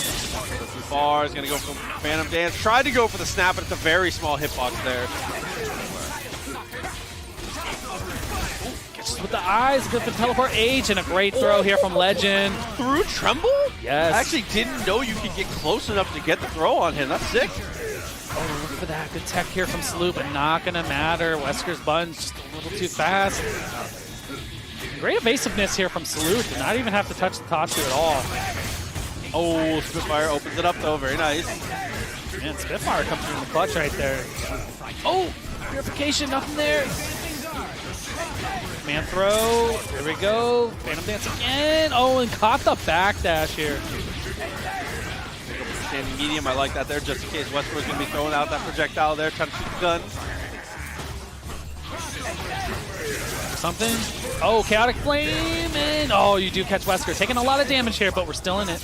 far. Is gonna go for Phantom Dance. Tried to go for the snap, but it's a very small hitbox there.
With the eyes, with the teleport H, and a great throw here from Legend.
Through Tremble?
Yes.
I actually didn't know you could get close enough to get the throw on him. That's sick.
Oh, for that. Good tech here from Salute, but not going to matter. Wesker's button's just a little too fast. Great evasiveness here from Salute. Did not even have to touch the Tatsu at all.
Oh, Spitfire opens it up though. Very nice.
Man, Spitfire comes through in the clutch right there. Oh, purification, nothing there. Man throw. There we go. Phantom Dance again. Oh, and caught the backdash here.
Standing medium, I like that there, just in case Westbrook's going to be throwing out that projectile there, trying to shoot the gun.
Something. Oh, Chaotic Flame, and oh, you do catch Wesker. Taking a lot of damage here, but we're still in it.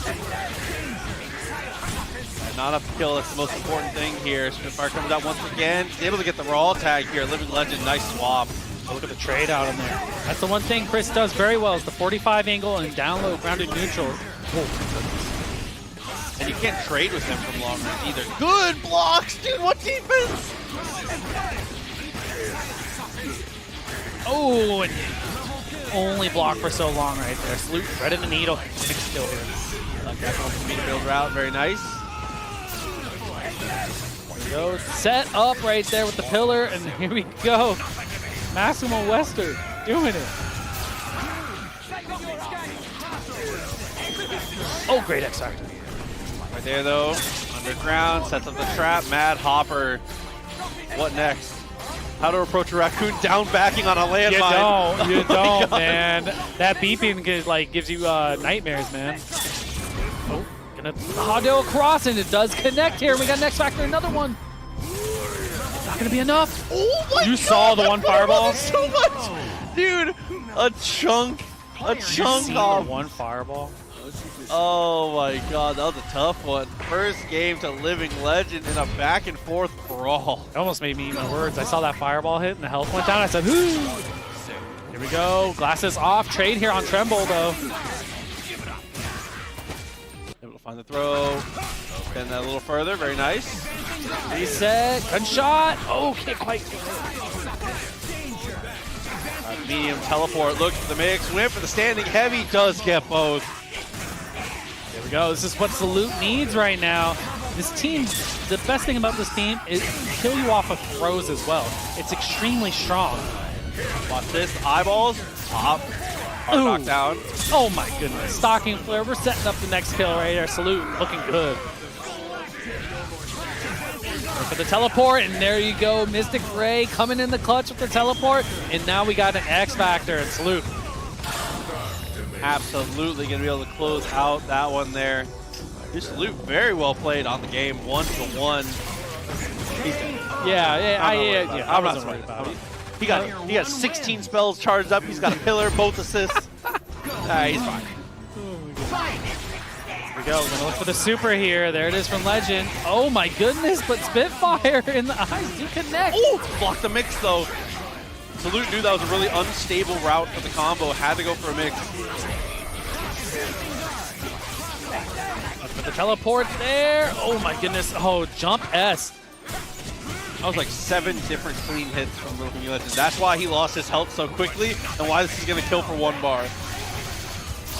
Not enough to kill, that's the most important thing here. Spitfire comes out once again. He's able to get the raw tag here. Living Legend, nice swap.
Oh, look at the trade out in there. That's the one thing Chris does very well is the 45 angle and down low grounded neutral.
And you can't trade with him from long range either. Good blocks, dude, what defense?
Oh, and only block for so long right there. Salute, threaded the needle. Big kill here.
Like that one for me to build route, very nice.
There we go. Set up right there with the pillar, and here we go. Massimo Wester doing it. Oh, great X Factor.
Right there though, underground, sets up the trap. Mad Hopper, what next? How to approach a raccoon down backing on a landmine.
You don't, man. That beeping gives you nightmares, man. Oh, gonna Hado across, and it does connect here. We got an X Factor, another one. Not gonna be enough.
Oh my God,
you saw the one fireball?
So much, dude. A chunk off.
One fireball.
Oh my God, that was a tough one. First game to Living Legend in a back and forth brawl.
It almost made me eat my words. I saw that fireball hit and the health went down. I said, "Ooh." Here we go. Glasses off. Trade here on Tremble though.
Able to find the throw. Bend that a little further. Very nice.
Reset. Gunshot. Oh, can't quite.
Medium teleport. Look for the mix. Win for the standing heavy. Does get both.
There we go. This is what Salute needs right now. This team, the best thing about this team is kill you off of throws as well. It's extremely strong.
Watch this. Eyeballs. Top. Hard knockdown.
Oh my goodness. Stocking flare. We're setting up the next kill right here. Salute looking good. Look for the teleport, and there you go. Mystic Ray coming in the clutch with the teleport, and now we got an X Factor and Salute.
Absolutely going to be able to close out that one there. This Salute very well played on the game, 1-1.
Yeah,
I'm not worried about it. He got 16 spells charged up. He's got a pillar, both assists. He's fine.
Here we go. We're gonna look for the super here. There it is from Legend. Oh my goodness, but Spitfire in the eyes do connect.
Ooh, blocked the mix though. Salute knew that was a really unstable route for the combo. Had to go for a mix.
Look for the teleport there. Oh my goodness. Oh, jump S.
That was like 7 different clean hits from Living Legend. That's why he lost his health so quickly, and why this is going to kill for 1 bar.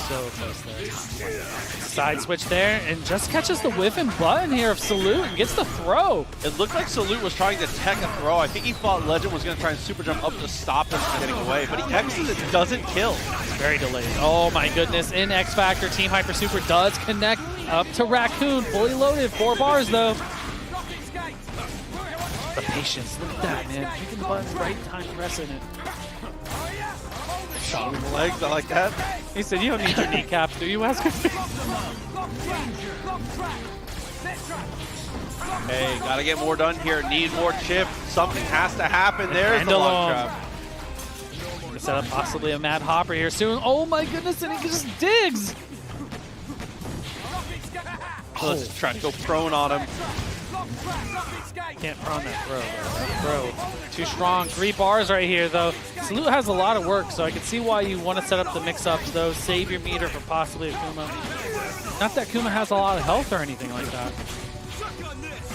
So close there. Side switch there, and just catches the whiff and button here of Salute and gets the throw.
It looked like Salute was trying to tech a throw. I think he thought Legend was going to try and super jump up to stop him from getting away, but he exits it, doesn't kill.
It's very delayed. Oh my goodness, in X Factor, Team Hyper Super does connect up to Raccoon. Fully loaded, 4 bars though. The patience, look at that, man. Picking the buttons right time, pressing it.
Shot him in the legs, I like that.
He said, "You don't need your kneecaps, do you, Wesker?"
Hey, gotta get more done here. Need more chip. Something has to happen. There's the lock trap.
Gonna set up possibly a Mad Hopper here soon. Oh my goodness, and he just digs!
Let's try to go prone on him.
Can't prone that throw. Too strong. 3 bars right here, though. Salute has a lot of work, so I can see why you want to set up the mix-ups, though. Save your meter for possibly a Kuma. Not that Kuma has a lot of health or anything like that.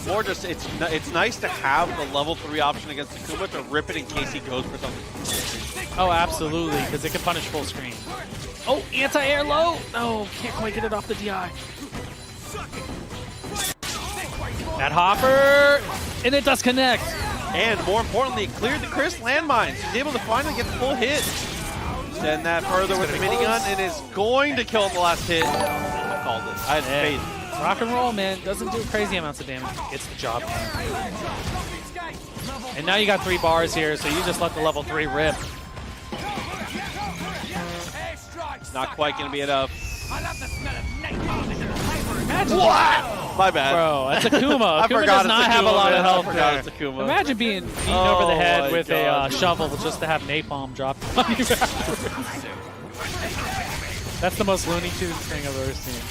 More just, it's nice to have the level 3 option against the Kuma to rip it in case he goes for something.
Oh, absolutely, because it can punish full screen. Oh, anti-air low! No, can't quite get it off the DI. That Hopper! And it does connect.
And more importantly, it cleared the Chris landmines. He's able to finally get the full hit. Extend that further with the minigun and is going to kill him the last hit. I called it. I had faith.
Rock and roll, man. Doesn't do crazy amounts of damage. It's the job. And now you got 3 bars here, so you just let the level 3 rip.
It's not quite going to be enough.
Imagine
what? My bad.
Bro, that's Akuma. Akuma does not have a lot of health there. Imagine being beaten over the head with a shovel just to have napalm dropped on you afterwards. That's the most Looney Tunes thing I've ever seen.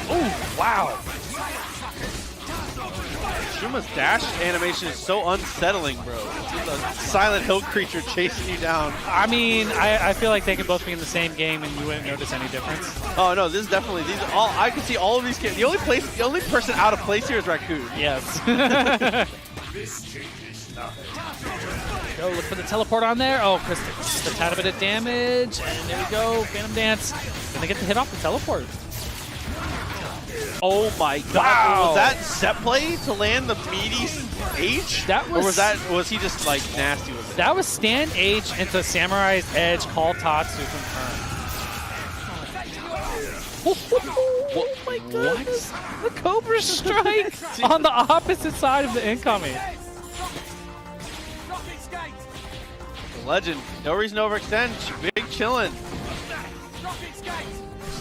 Oh, wow.
Shuma's dash animation is so unsettling, bro. It's a Silent Hill creature chasing you down.
I mean, I feel like they could both be in the same game and you wouldn't notice any difference.
Oh no, this is definitely all. I can see all of these kids. The only person out of place here is Raccoon.
Yes. Go look for the teleport on there. Oh, Chris, just a tad bit of damage, and there we go. Phantom Dance. Gonna get the hit off the teleport.
Oh my god.
Wow.
Was that set play to land the meaty H?
That was,
or was he just like nasty with it?
That was stand H into Samurai's Edge, call Tatsu confirmed. Oh my goodness. The Cobra Strike on the opposite side of the incoming.
The Legend, no reason to overextend. Big chillin'.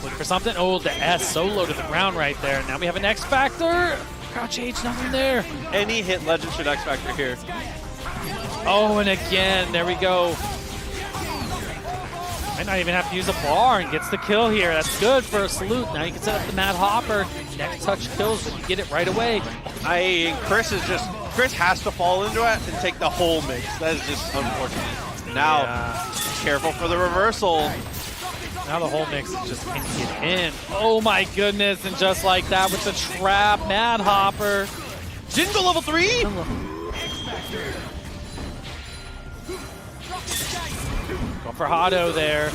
Look for something. Oh, the S so low to the ground right there. Now we have an X Factor. Crouch H, nothing there.
Any hit Legend should X Factor here.
Oh, and again, there we go. Might not even have to use a bar and gets the kill here. That's good for a salute. Now you can set up the Mad Hopper. Next touch kills, but you get it right away.
Chris has to fall into it and take the whole mix. That is just unfortunate. Now, careful for the reversal.
Now the whole mix is just can get in. Oh my goodness, and just like that with the trap, Mad Hopper.
Didn't go level 3?
Go for Hado there.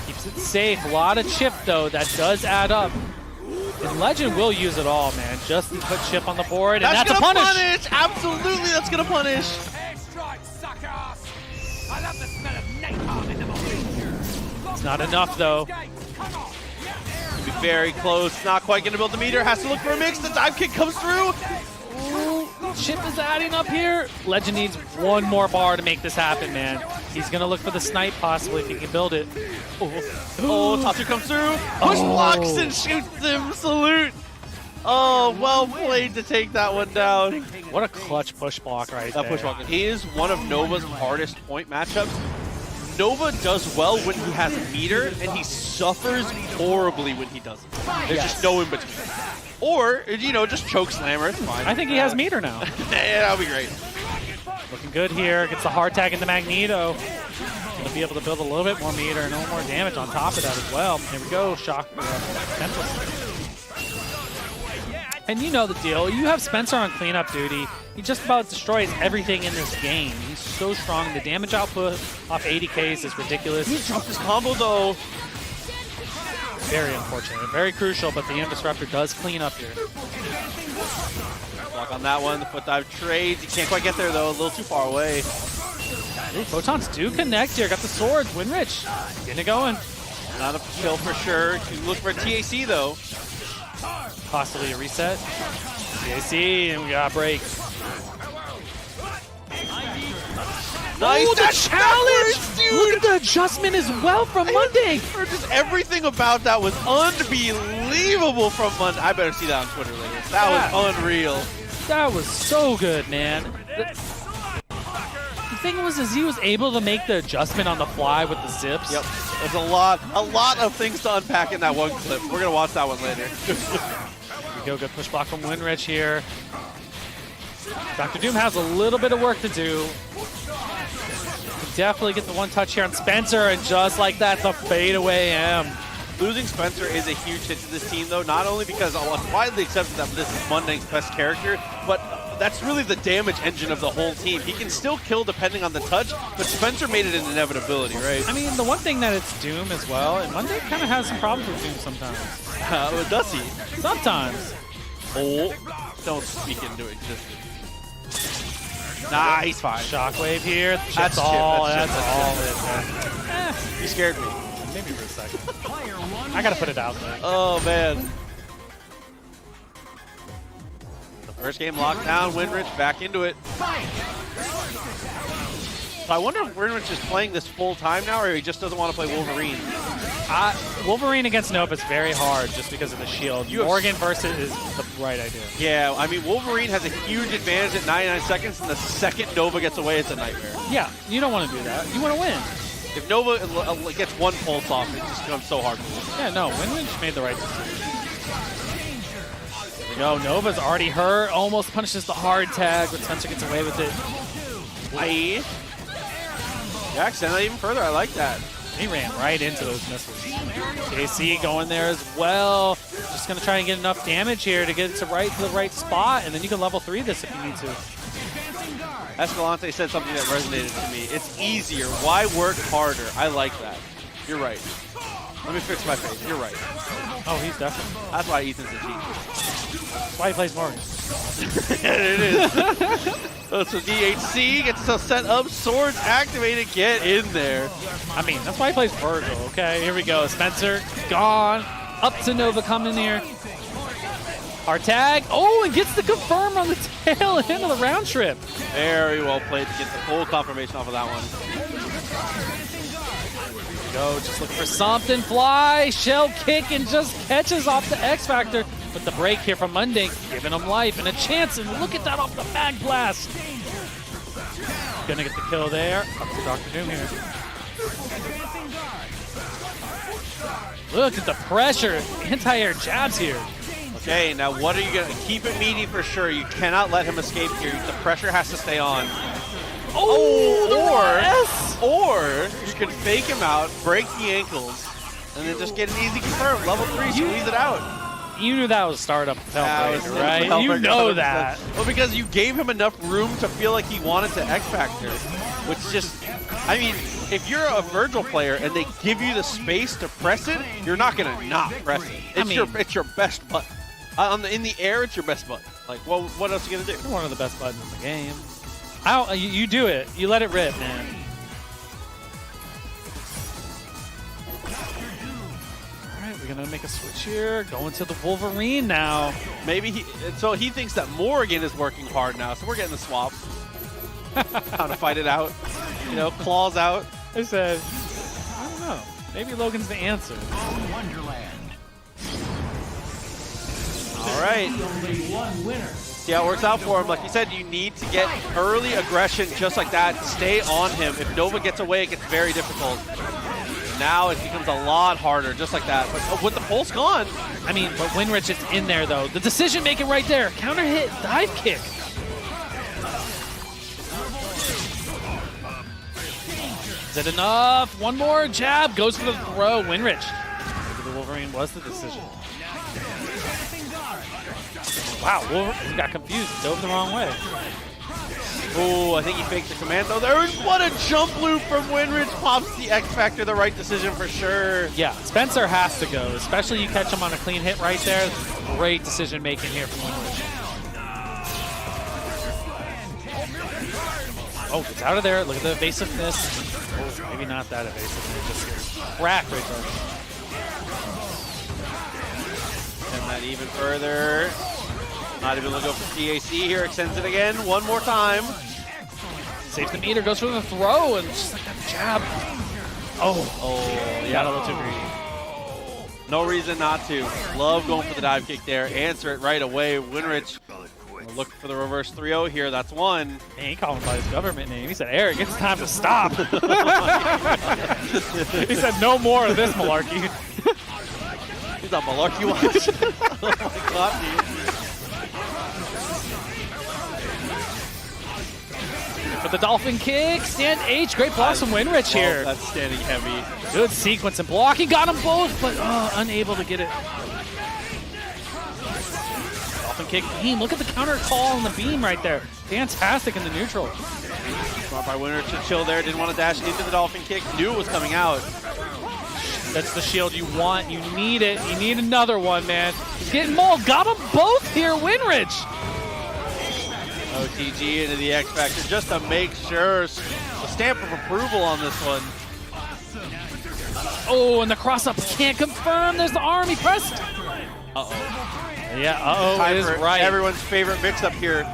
Keeps it safe. A lot of chip though, that does add up. And Legend will use it all, man. Just to put chip on the board, and that's a punish!
Absolutely, that's gonna punish!
It's not enough though.
Be very close, not quite gonna build the meter, has to look for a mix, the dive kick comes through!
Ooh, chip is adding up here. Legend needs one more bar to make this happen, man. He's gonna look for the snipe possibly if he can build it.
Oh, Tatsu comes through, push blocks and shoots him, salute! Oh, well played to take that one down.
What a clutch push block right there.
That push block is one of Nova's hardest point matchups. Nova does well when he has meter, and he suffers horribly when he doesn't. There's just no in between. Or, you know, just choke slammer, it's fine.
I think he has meter now.
Yeah, that'll be great.
Looking good here. Gets the hard tag into Magneto. Gonna be able to build a little bit more meter and a little more damage on top of that as well. Here we go, Shock. And you know the deal. You have Spencer on cleanup duty. He just about destroys everything in this game. He's so strong. The damage output off 80Ks is ridiculous.
He dropped his combo though.
Very unfortunate. Very crucial, but the Disruptor does clean up here.
Block on that one. The foot dive trades. He can't quite get there though. A little too far away.
Ooh, photons do connect here. Got the swords. Winrich getting it going.
Not a kill for sure. You look for a TAC though.
Possibly a reset. TAC, and we got a break.
Nice,
oh, the challenge! Dude. Look at the adjustment as well from Monday.
Just everything about that was unbelievable from Monday. I better see that on Twitter later. That was unreal.
That was so good, man. The thing was, is he was able to make the adjustment on the fly with the zips.
Yep. There's a lot of things to unpack in that one clip. We're gonna watch that one later.
Here we go, good push block from Winrich here. Dr. Doom has a little bit of work to do. Can definitely get the one touch here on Spencer, and just like that, the fadeaway M.
Losing Spencer is a huge hit to this team, though, not only because it's widely accepted that this is Mundang's best character, but that's really the damage engine of the whole team. He can still kill depending on the touch, but Spencer made it an inevitability, right?
I mean, the one thing that it's Doom as well, and Monday kind of has some problems with Doom sometimes.
Does he?
Sometimes.
Oh, don't speak into it. Nice fine.
Shockwave here.
That's
all.
chip,
That's all.
You scared me.
Maybe for a second. I gotta put it out there.
Oh man. The first game locked down. Winrich back into it. So I wonder if Winrich is playing this full time now, or he just doesn't want to play Wolverine.
Wolverine against Nova is very hard just because of the shield. Morgan versus is the right idea.
Yeah, I mean, Wolverine has a huge advantage at 99 seconds, and the second Nova gets away, it's a nightmare.
Yeah, you don't want to do that. You want to win.
If Nova gets one pulse off, it just becomes so hard for him.
Yeah, no, Winrich made the right decision. There we go. Nova's already hurt. Almost punishes the hard tag, but Spencer gets away with it.
Aye. Yeah, extend that even further. I like that.
He ran right into those missiles. JC going there as well. Just going to try and get enough damage here to get it to the right spot, and then you can level 3 this if you need to.
Escalante said something that resonated to me. It's easier. Why work harder? I like that. You're right. Let me fix my face. You're right.
Oh, he's definitely.
That's why Ethan's a cheat.
That's why he plays Morgan.
It is. So DHC gets to set up, swords activated, get in there.
I mean, that's why he plays Virgil, okay? Here we go. Spencer gone. Up to Nova coming here. Our tag. Oh, and gets the confirm on the tail end of the round trip.
Very well played to get the full confirmation off of that one.
Here we go. Just looking for something. Fly. Shell kick and just catches off the X Factor. But the break here from Munding, giving him life and a chance. And look at that off the mag blast. Gonna get the kill there. Up to Dr. Doom here. Look at the pressure. Anti-air jabs here.
Okay, now what are you going to keep it meaty for sure? You cannot let him escape here. The pressure has to stay on. Or you can fake him out, break the ankles, and then just get an easy confirm. Level 3, squeeze it out.
You knew that was startup Hellbreaker, right? You know that.
Well, because you gave him enough room to feel like he wanted to X Factor, which just, I mean, if you're a Virgil player and they give you the space to press it, you're not going to not press it. It's your best button. In the air, it's your best button. Like, well, what else are you going to do?
It's one of the best buttons in the game. You do it. You let it rip, man. All right, we're going to make a switch here. Going to the Wolverine now.
Maybe he thinks that Morgan is working hard now, so we're getting the swap. How to fight it out. You know, claws out.
I said, I don't know. Maybe Logan's the answer.
All right. See how it works out for him. Like you said, you need to get early aggression just like that. Stay on him. If Nova gets away, it gets very difficult. Now it becomes a lot harder, just like that. But with the pulse gone.
I mean, but Winrich is in there, though. The decision making right there. Counter hit, dive kick. Is it enough? One more jab. Goes for the throw. Winrich. Maybe the Wolverine was the decision. Wow, Wolverine got confused. Dove the wrong way.
Oh, I think he faked the commando there. What a jump loop from Winrich. Pops the X Factor, the right decision for sure.
Yeah, Spencer has to go, especially you catch him on a clean hit right there. Great decision making here from Winrich. Oh, gets out of there. Look at the evasiveness. Oh, maybe not that evasiveness. Just crack right there.
And that even further. Not even looking for DAC here. Extends it again. One more time.
Saves the meter. Goes for the throw. And just like that jab. Oh,
yeah.
Got a little too greedy.
No reason not to. Love going for the dive kick there. Answer it right away. Winrich look for the reverse 3-0 here. That's one.
Man, he called him by his government name. He said, Eric, it's time to stop. He said, no more of this malarkey.
He's on malarkey watch. Oh my God, dude.
for the dolphin kick. Stand H. Great blocks from Winrich here.
That's standing heavy.
Good sequence and blocking. Got them both, but unable to get it. Dolphin kick beam. Look at the counter call on the beam right there. Fantastic in the neutral.
Smart by Winrich to chill there. Didn't want to dash into the dolphin kick. Knew it was coming out.
That's the shield you want. You need it. You need another one, man. He's getting mauled. Got them both here, Winrich.
OTG into the X Factor just to make sure. A stamp of approval on this one.
Oh, and the cross-up can't confirm. There's the arm. He pressed. Yeah, it is right.
Everyone's favorite mix-up here.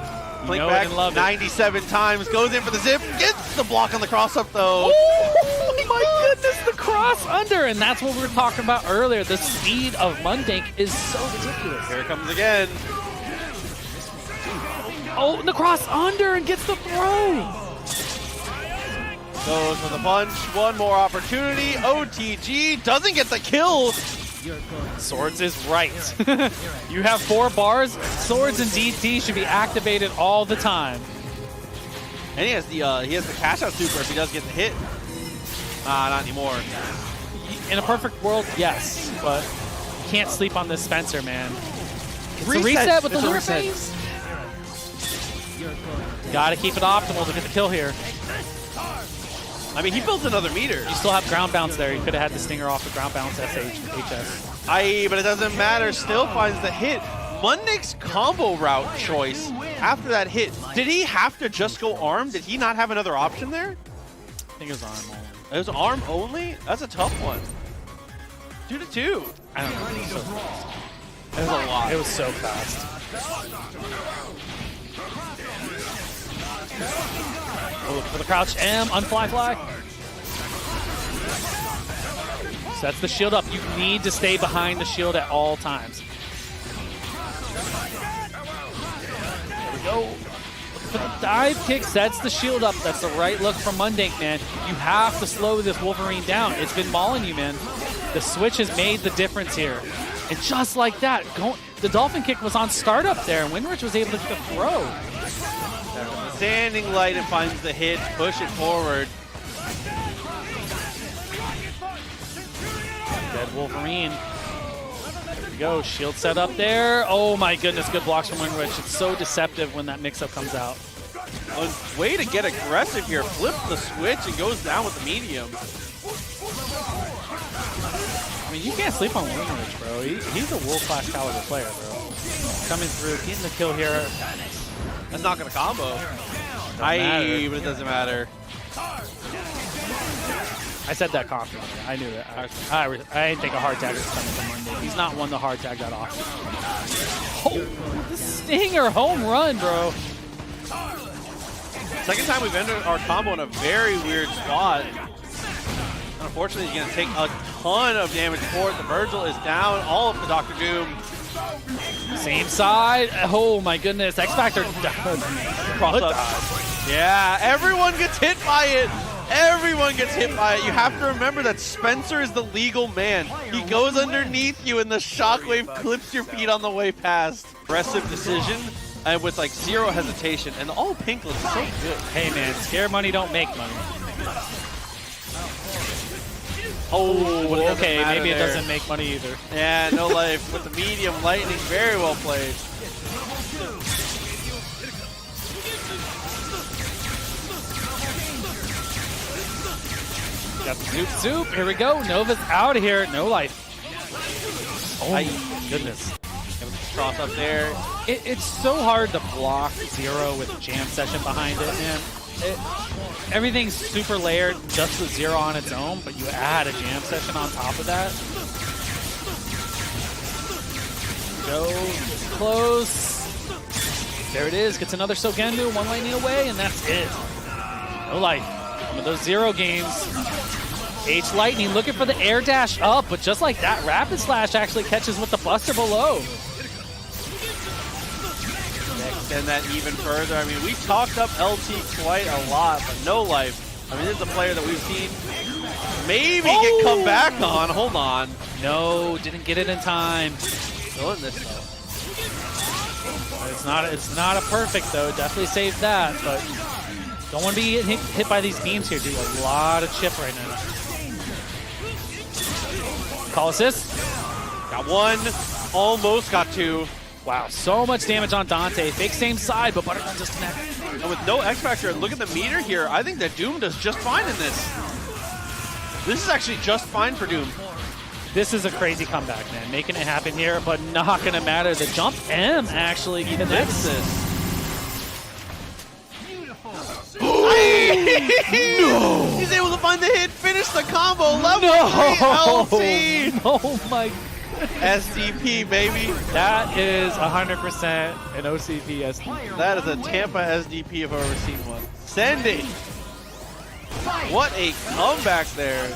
Blink back 97 times. Goes in for the zip. Gets the block on the cross-up, though.
Oh, my goodness. The cross under. And that's what we were talking about earlier. The speed of Mundink is so ridiculous.
Here it comes again.
Oh, and the cross under and gets the throw.
Goes for the punch. One more opportunity. OTG doesn't get the kill.
Swords is right. You have 4 bars. Swords and DT should be activated all the time.
And he has the cash out super if he does get the hit. Not anymore.
In a perfect world, yes, but you can't sleep on this Spencer, man. It's a reset with the Lunar Phase. Gotta keep it optimal to get the kill here.
I mean, he built another meter.
You still have ground bounce there. You could have had the stinger off the ground bounce HS.
But it doesn't matter. Still finds the hit. Mundink's combo route choice after that hit. Did he have to just go arm? Did he not have another option there?
I think it was arm only.
It was arm only? That's a tough one. 2-2.
I don't know. It was so fast.
It was a lot.
It was so fast. Oh, for the crouch M, unfly fly. Sets the shield up. You need to stay behind the shield at all times. There we go. For the dive kick, sets the shield up. That's the right look from Mundink, man. You have to slow this Wolverine down. It's been mauling you, man. The switch has made the difference here. And just like that, the dolphin kick was on startup there, and Winrich was able to get the throw.
Standing light and finds the hit, push it forward.
Dead Wolverine. There we go, shield set up there. Oh my goodness, good blocks from Winrich. It's so deceptive when that mix-up comes out.
A way to get aggressive here. Flips the switch and goes down with the medium.
I mean, you can't sleep on Winrich, bro. He's a world-class caliber player, bro. Coming through, getting the kill here.
That's not gonna combo. But it doesn't matter.
I said that confidently. I knew it. I didn't think a hard tag was coming from Monday. He's not one to hard tag that often. Oh, the stinger home run, bro.
Second time we've ended our combo in a very weird spot. Unfortunately, he's gonna take a ton of damage for it. The Virgil is down. All of the Dr. Doom.
Same side. Oh my goodness. X Factor.
Cross up. Yeah, everyone gets hit by it. Everyone gets hit by it. You have to remember that Spencer is the legal man. He goes underneath you and the shockwave clips your feet on the way past. Aggressive decision and with like zero hesitation. And all pink looks so good.
Hey man, scare money don't make money.
Oh,
okay, maybe it doesn't make money either.
Yeah, no life with the medium lightning, very well played.
Got the zoop zoop, here we go, Nova's out of here, no life. Oh my goodness.
Cross up there.
It's so hard to block Zero with a jam session behind it, man. Everything's super layered just with Zero on its own, but you add a jam session on top of that. Go close. There it is, gets another Sogendu, one lightning away, and that's it. No life. Some of those Zero games. H Lightning looking for the air dash up, but just like that, Rapid Slash actually catches with the Buster below.
Extend that even further. I mean, we talked up LT quite a lot, but no life. I mean, this is a player that we've seen maybe get come back on. Hold on.
No, didn't get it in time.
Still in this though.
It's not a perfect though. Definitely saved that, but Don't want to be hit by these beams here, dude. A lot of chip right now. Call assist.
Got one. Almost got two.
Wow, so much damage on Dante. Fake same side, but Buttergun just connected.
And with no X Factor, look at the meter here. I think that Doom does just fine in this. This is actually just fine for Doom.
This is a crazy comeback, man. Making it happen here, but not going to matter. The jump M actually connects this.
No! He's able to find the hit, finish the combo, level 3 LT!
Oh my god.
SDP, baby.
That is 100% an OCP SDP.
That is a Tampa SDP if I've ever seen one. Send it! What a comeback there.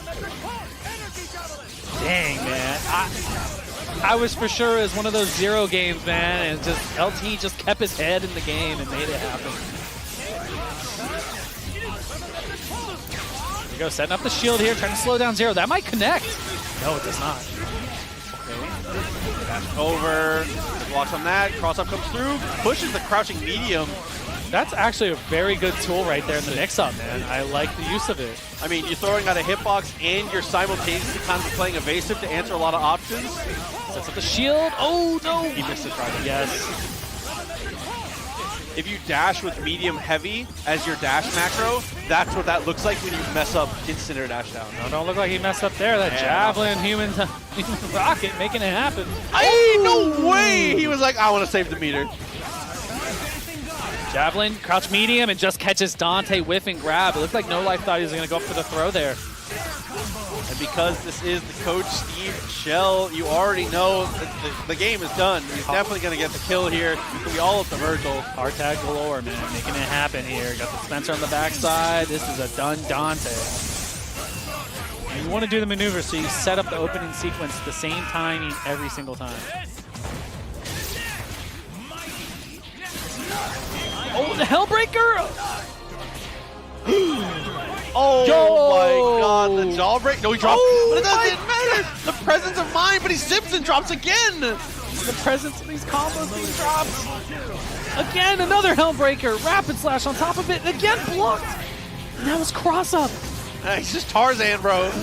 Dang, man. I was for sure it was one of those 0 games, man, and just LT just kept his head in the game and made it happen. There we go, setting up the shield here, trying to slow down 0. That might connect. No, it does not.
Dash over, blocks on that, cross up comes through, pushes the crouching medium.
That's actually a very good tool right there in the mix-up, man. I like the use of it.
I mean, you're throwing out a hitbox and you're simultaneously kind of playing evasive to answer a lot of options.
Sets up the shield. Oh, no.
He missed it right.
Yes.
If you dash with medium heavy as your dash macro, that's what that looks like when you mess up instant or dash down.
No, don't look like he messed up there. That javelin, human rocket, making it happen.
Hey, no way! He was like, I want to save the meter.
Javelin, crouch medium, and just catches Dante whiff and grab. It looked like No Life thought he was going to go up for the throw there.
And because this is the Coach Steve shell, you already know that the game is done. He's definitely going to get the kill here. It's going to be all up to Virgil.
Hard tag galore, man. Making it happen here. Got the Spencer on the backside. This is a done Dante. And you want to do the maneuver so you set up the opening sequence at the same timing every single time. Oh, the Hellbreaker!
Oh my god, the jawbreak. No, he dropped. But it doesn't matter. The presence of mind, but he zips and drops again.
The presence of these combos, these drops. Again, another Hellbreaker. Rapid slash on top of it. And again, blocked. And that was cross up.
He's just Tarzan, bro.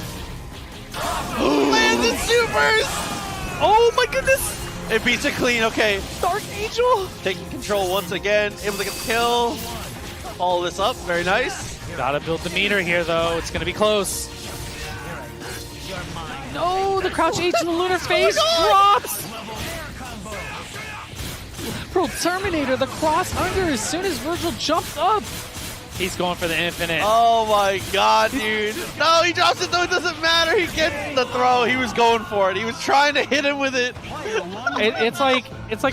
Landed supers.
Oh my goodness.
It beats it clean, okay.
Dark Angel.
Taking control once again. Able to get the kill. Follow this up. Very nice.
Gotta build the meter here, though. It's gonna be close. No, the crouch H in the lunar face drops. Bro, Terminator, the cross under as soon as Virgil jumped up. He's going for the infinite.
Oh my god, dude. No, he drops it though. It doesn't matter. He gets the throw. He was going for it. He was trying to hit him with it.
It's like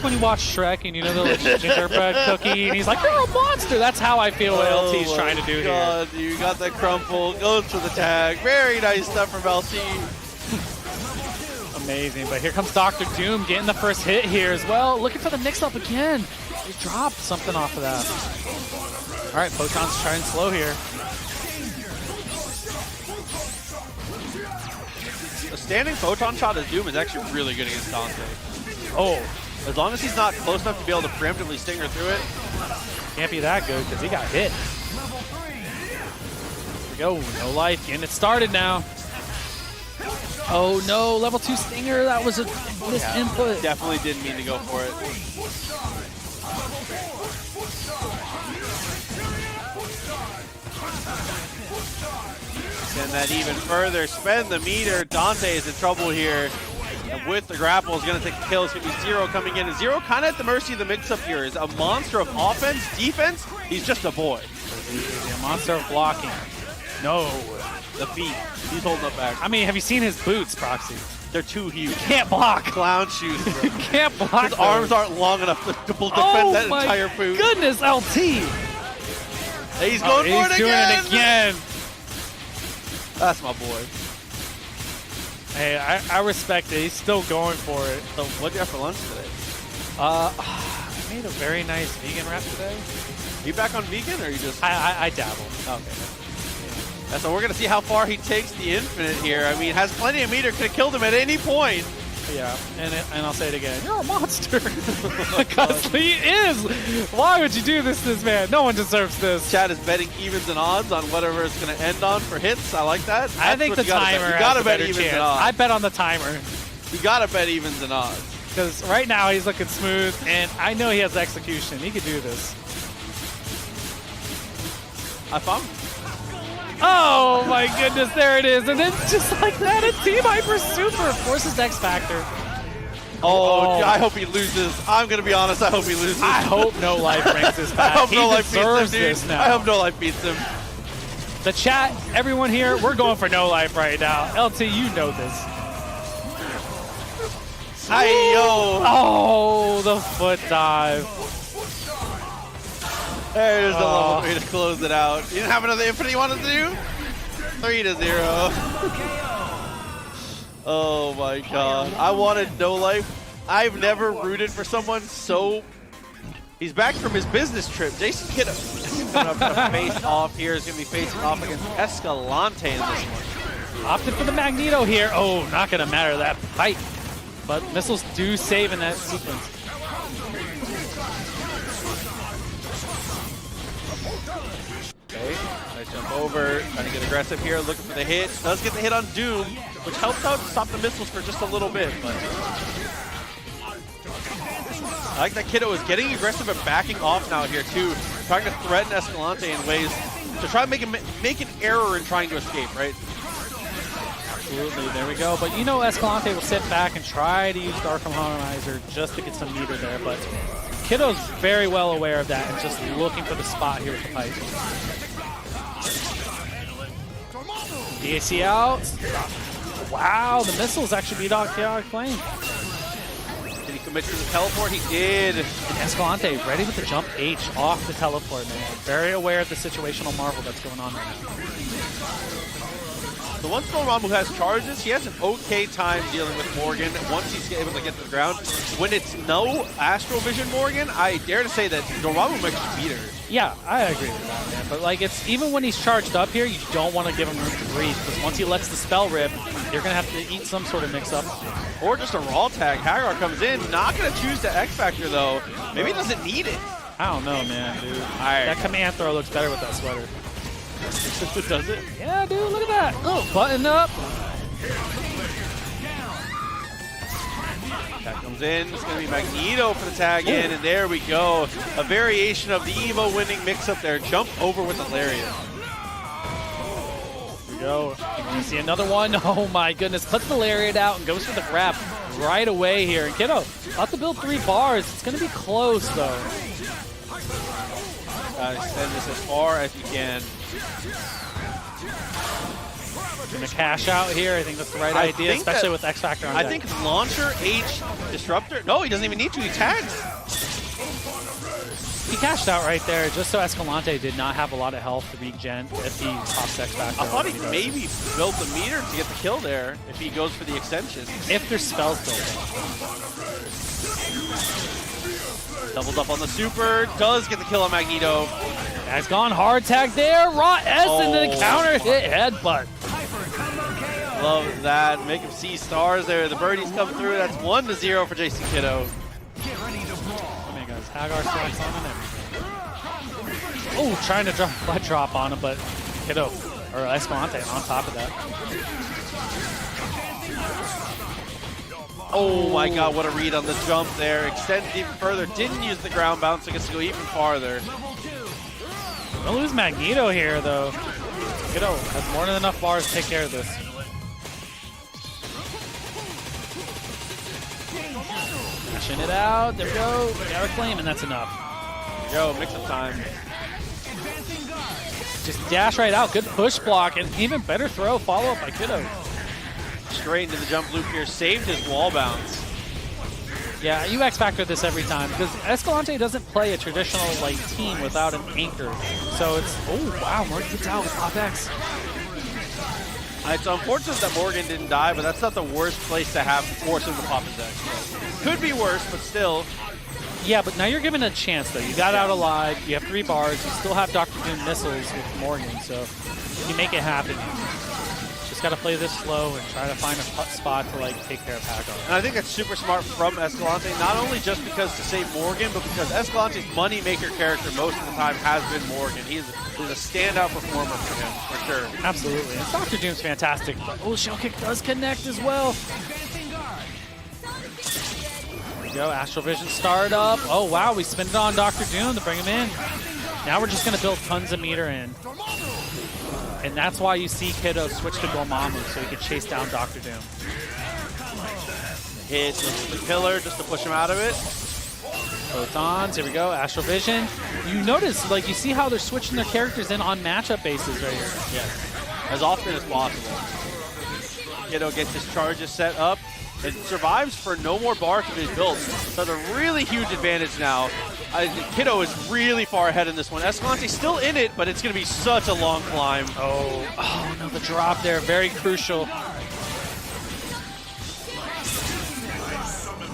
when you watch Shrek and you know the little gingerbread cookie and he's like, you're a monster. That's how I feel what LT's trying to do
god, here. You got that crumple. Goes for the tag. Very nice stuff from LT.
Amazing. But here comes Dr. Doom getting the first hit here as well. Looking for the mix-up again. He dropped something off of that. All right, Photon's trying slow here.
The standing Photon shot as Doom is actually really good against Dante.
Oh.
As long as he's not close enough to be able to preemptively stinger through it.
Can't be that good because he got hit. Here we go, No Life, getting it started now. Oh no, level 2 stinger, that was a missed input.
Definitely didn't mean to go for it. Send that even further, spend the meter. Dante is in trouble here. And with the grapple, is going to take the kill. It's going to be Zero coming in. And Zero kind of at the mercy of the mix-up here. Is a monster of offense, defense. He's just a boy.
He's a monster of blocking. No.
The feet. He's holding up back.
I mean, have you seen his boots, Proxy?
They're too huge.
Can't block.
Clown shoes, bro.
Can't block.
His arms aren't long enough to defend that entire boot.
Goodness, LT.
He's going for it again.
He's doing it again.
That's my boy.
Hey, I respect it. He's still going for it.
So what did you have for lunch today?
I made a very nice vegan wrap today.
You back on vegan or you just?
I dabble.
Okay. Yeah, so we're gonna see how far he takes the infinite here. I mean, has plenty of meter, could have killed him at any point.
Yeah, and I'll say it again. You're a monster. Because he is. Why would you do this to this man? No one deserves this.
Chad is betting evens and odds on whatever it's going to end on for hits. I like that.
I think the timer
you gotta
has
bet
a better
evens
chance.
and odds.
I bet on the timer.
You got to bet evens and odds.
Because right now he's looking smooth, and I know he has execution. He could do this.
I found.
Oh my goodness, there it is. And then just like that, a Team Hyper Super forces X Factor.
Oh, I hope he loses. I'm going to be honest, I hope he loses.
I hope No Life brings this back.
I hope
he
No Life beats him,
deserves
dude.
this now.
I hope No Life beats him.
The chat, everyone here, we're going for No Life right now. LT, you know this.
Yo.
Oh, the foot dive.
There's the level 3 to close it out. You didn't have another infinite you wanted to do? 3-0. Oh my god. I wanted No Life. I've never rooted for someone so... He's back from his business trip. Jason Kiddo is going to face off here. Is going to be facing off against Escalante in this one.
Opted for the Magneto here. Oh, not going to matter that fight. But missiles do save in that sequence.
Okay, nice jump over, trying to get aggressive here, looking for the hit. Does get the hit on Doom, which helps out to stop the missiles for just a little bit, but... I like that Kiddo is getting aggressive and backing off now here too, trying to threaten Escalante in ways to try to make an error in trying to escape, right?
Absolutely, there we go. But you know Escalante will sit back and try to use Dark Harmonizer just to get some meter there, but Kiddo's very well aware of that and just looking for the spot here with the pipe. DAC out. Wow, the missiles actually beat out Chaotic Flame.
Did he commit to the teleport? He did.
And Escalante ready with the jump H off the teleport, man. Very aware of the situational marvel that's going on right now.
So once Dormammu has charges, he has an okay time dealing with Morgan once he's able to get to the ground. When it's no Astral Vision Morgan, I dare to say that Dormammu makes you beat her.
Yeah, I agree with that, man. But like, it's even when he's charged up here, you don't want to give him room to breathe, because once he lets the spell rip, you're going to have to eat some sort of mix-up.
Or just a raw tag. Hagar comes in, not going to choose the X Factor though. Maybe he doesn't need it.
I don't know, man, dude. That command throw looks better with that sweater.
Does it?
Yeah, dude, look at that. Oh, button up.
That comes in. It's going to be Magneto for the tag in, and there we go. A variation of the Evo winning mix-up there. Jump over with the Lariat.
Here we go. You're going to see another one. Oh, my goodness. Puts the Lariat out and goes for the grab right away here. And Kiddo, about to build 3 bars. It's going to be close, though.
Gotta extend this as far as you can.
Gonna cash out here. I think that's the right idea, especially with X Factor on deck.
I think Launcher, H, Disruptor. No, he doesn't even need to. He tags.
He cashed out right there just so Escalante did not have a lot of health to regen if he pops X Factor.
I thought he maybe built the meter to get the kill there if he goes for the extension.
If there's spells built in.
Doubles up on the super, does get the kill on Magneto.
That's gone hard tag there. Raw S into the counter hit headbutt.
Love that. Make him see stars there. The birdies come through. That's 1-0 for Jason Kiddo.
Oh my gosh, Hagar stacks on him. Oh, trying to drop butt drop on him, but Kiddo or Escalante on top of that.
Oh my god, what a read on the jump there. Extends even further. Didn't use the ground bounce, so gets to go even farther.
Don't lose Magneto here, though. Kiddo has more than enough bars to take care of this. Mashing it out. There we go. Got a claim, and that's enough.
There we go. Mix-up time.
Just dash right out. Good push block, and even better throw. Follow-up by Kiddo.
Straight into the jump loop here, saved his wall bounce.
Yeah, you X Factor this every time because Escalante doesn't play a traditional like team without an anchor. So it's, oh wow, Morgan gets out with Pop X.
It's unfortunate that Morgan didn't die, but that's not the worst place to have force him to pop his X. Could be worse, but still.
Yeah, but now you're given a chance though. You got out alive, you have 3 bars, you still have Dr. Doom missiles with Morgan, so you make it happen. just got to play this slow and try to find a spot to like take care of Hagar.
And I think that's super smart from Escalante, not only just because to save Morgan, but because Escalante's moneymaker character most of the time has been Morgan. He's a standout performer for him, for sure.
Absolutely. And Dr. Doom's fantastic, but oh, Shell Kick does connect as well. There we go, Astral Vision start up. Oh wow, we spin it on Dr. Doom to bring him in. Now we're just going to build tons of meter in. And that's why you see Kiddo switch to Dormammu so he can chase down Dr. Doom.
Hit the pillar just to push him out of it.
Photons, here we go, Astral Vision. You notice, like, you see how they're switching their characters in on matchup bases right here.
Yes, as often as possible. Kiddo gets his charges set up and survives for no more bar to be built. So the really huge advantage now. Kiddo is really far ahead in this one. Escalante's still in it, but it's going to be such a long climb.
Oh no, the drop there, very crucial.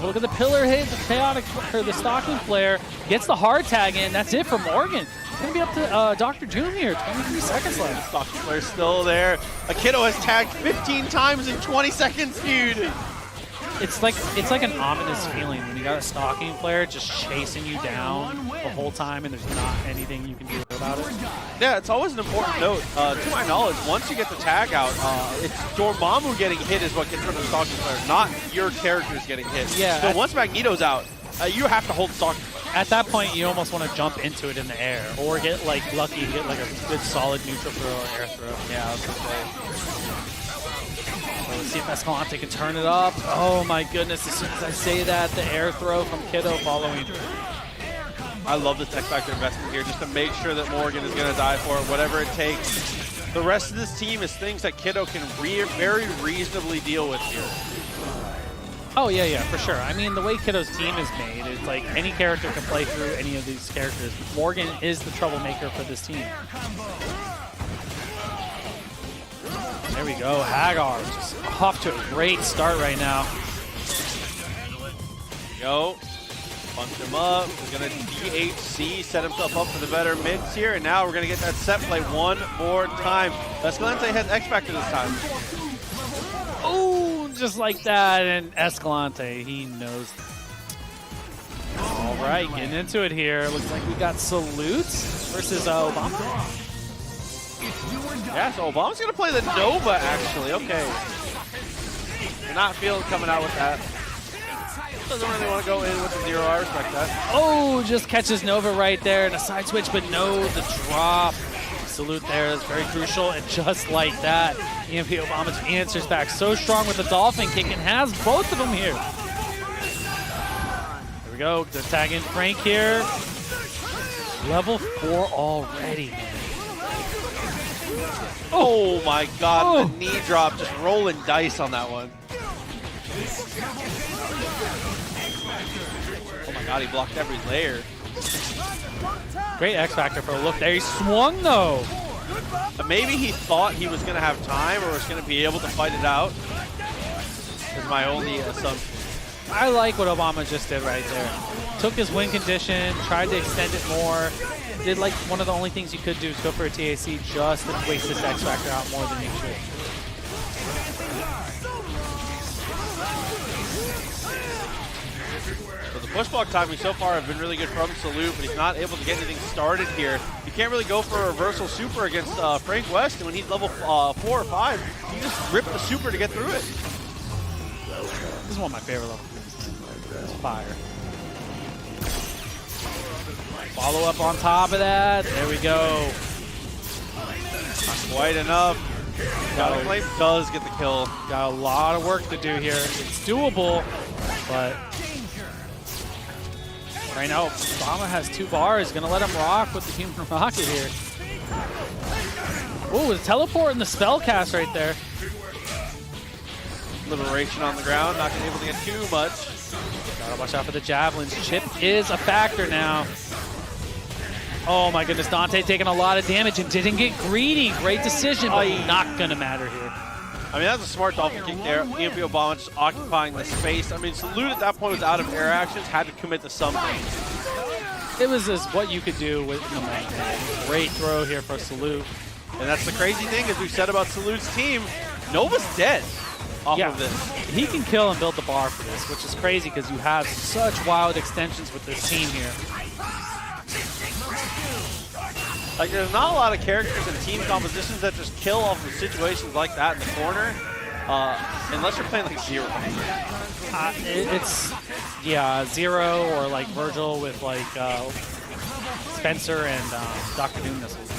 Look at the pillar hit, the chaotic, or the stalking flare, gets the hard tag in. That's it for Morgan. It's going to be up to Dr. Doom here, 23 seconds left.
Stalking flare's still there. Kiddo has tagged 15 times in 20 seconds, dude.
It's like an ominous feeling when you got a stalking flare just chasing you down the whole time and there's not anything you can do about it.
Yeah, it's always an important note. To my knowledge, once you get the tag out, it's Dormammu getting hit is what gets rid of the stalking flare, not your characters getting hit.
Yeah.
So once Magneto's out, you have to hold the stalking flare.
At that point, you almost want to jump into it in the air or get like lucky and get like a good solid neutral throw or air throw.
Yeah, I was gonna say.
Let's see if Escalante can turn it up. Oh my goodness, as soon as I say that, the air throw from Kiddo following.
I love the Tech Factor investment here just to make sure that Morgan is going to die for it, whatever it takes. The rest of this team is things that Kiddo can very reasonably deal with here.
Oh yeah, for sure. I mean, the way Kiddo's team is made, it's like any character can play through any of these characters. Morgan is the troublemaker for this team. There we go, Hagar just off to a great start right now.
Go, punch him up. He's gonna DHC, set himself up for the better mix here, and now we're gonna get that set play one more time. Escalante has X Factor this time.
Oh, just like that, and Escalante, he knows. All right, getting into it here. Looks like we got Salutes versus Obama.
Yeah, so Obama's going to play the Nova, actually. Okay. You're not feeling coming out with that. Doesn't really want to go in with the 0. I respect that.
Oh, just catches Nova right there and a side switch, but no, the drop. Salute there is very crucial, and just like that, EMP Obama answers back so strong with the Dolphin kick and has both of them here. There we go, they're tagging Frank here. Level 4 already, man.
Oh my god, the knee drop, just rolling dice on that one. Oh my god, he blocked every layer.
Great X Factor for a look there. He swung though.
Maybe he thought he was going to have time or was going to be able to fight it out. Is my only assumption.
I like what Obama just did right there. Took his win condition, tried to extend it more. Did like one of the only things you could do is go for a TAC just to waste this X Factor out more than you should.
So the push block timing so far have been really good from Salute, but he's not able to get anything started here. You can't really go for a reversal super against Frank West, and when he's level 4 or 5, you just rip the super to get through it.
This is one of my favorite levels. It's fire. Follow up on top of that. There we go.
Not quite enough. Flame does get the kill.
Got a lot of work to do here. It's doable, but right now Obama has 2 bars. Gonna let him rock with the human rocket here. Oh, the teleport and the spell cast right there.
Liberation on the ground, not gonna be able to get too much.
Gotta watch out for the javelins. Chip is a factor now. Oh my goodness, Dante taking a lot of damage and didn't get greedy. Great decision, but not gonna matter here.
I mean, that's a smart dolphin kick there. EMP Obama just occupying the space. I mean, Salute at that point was out of air actions, had to commit to something.
It was just what you could do with great throw here for Salute.
And that's the crazy thing, as we've said about Salute's team, Nova's dead off
Yeah,
of this.
he can kill and build the bar for this, which is crazy because you have such wild extensions with this team here.
Like, there's not a lot of characters and team compositions that just kill off of situations like that in the corner, unless you're playing like Zero.
It's, yeah, Zero or like Virgil with like Spencer and Dr. Doom missiles.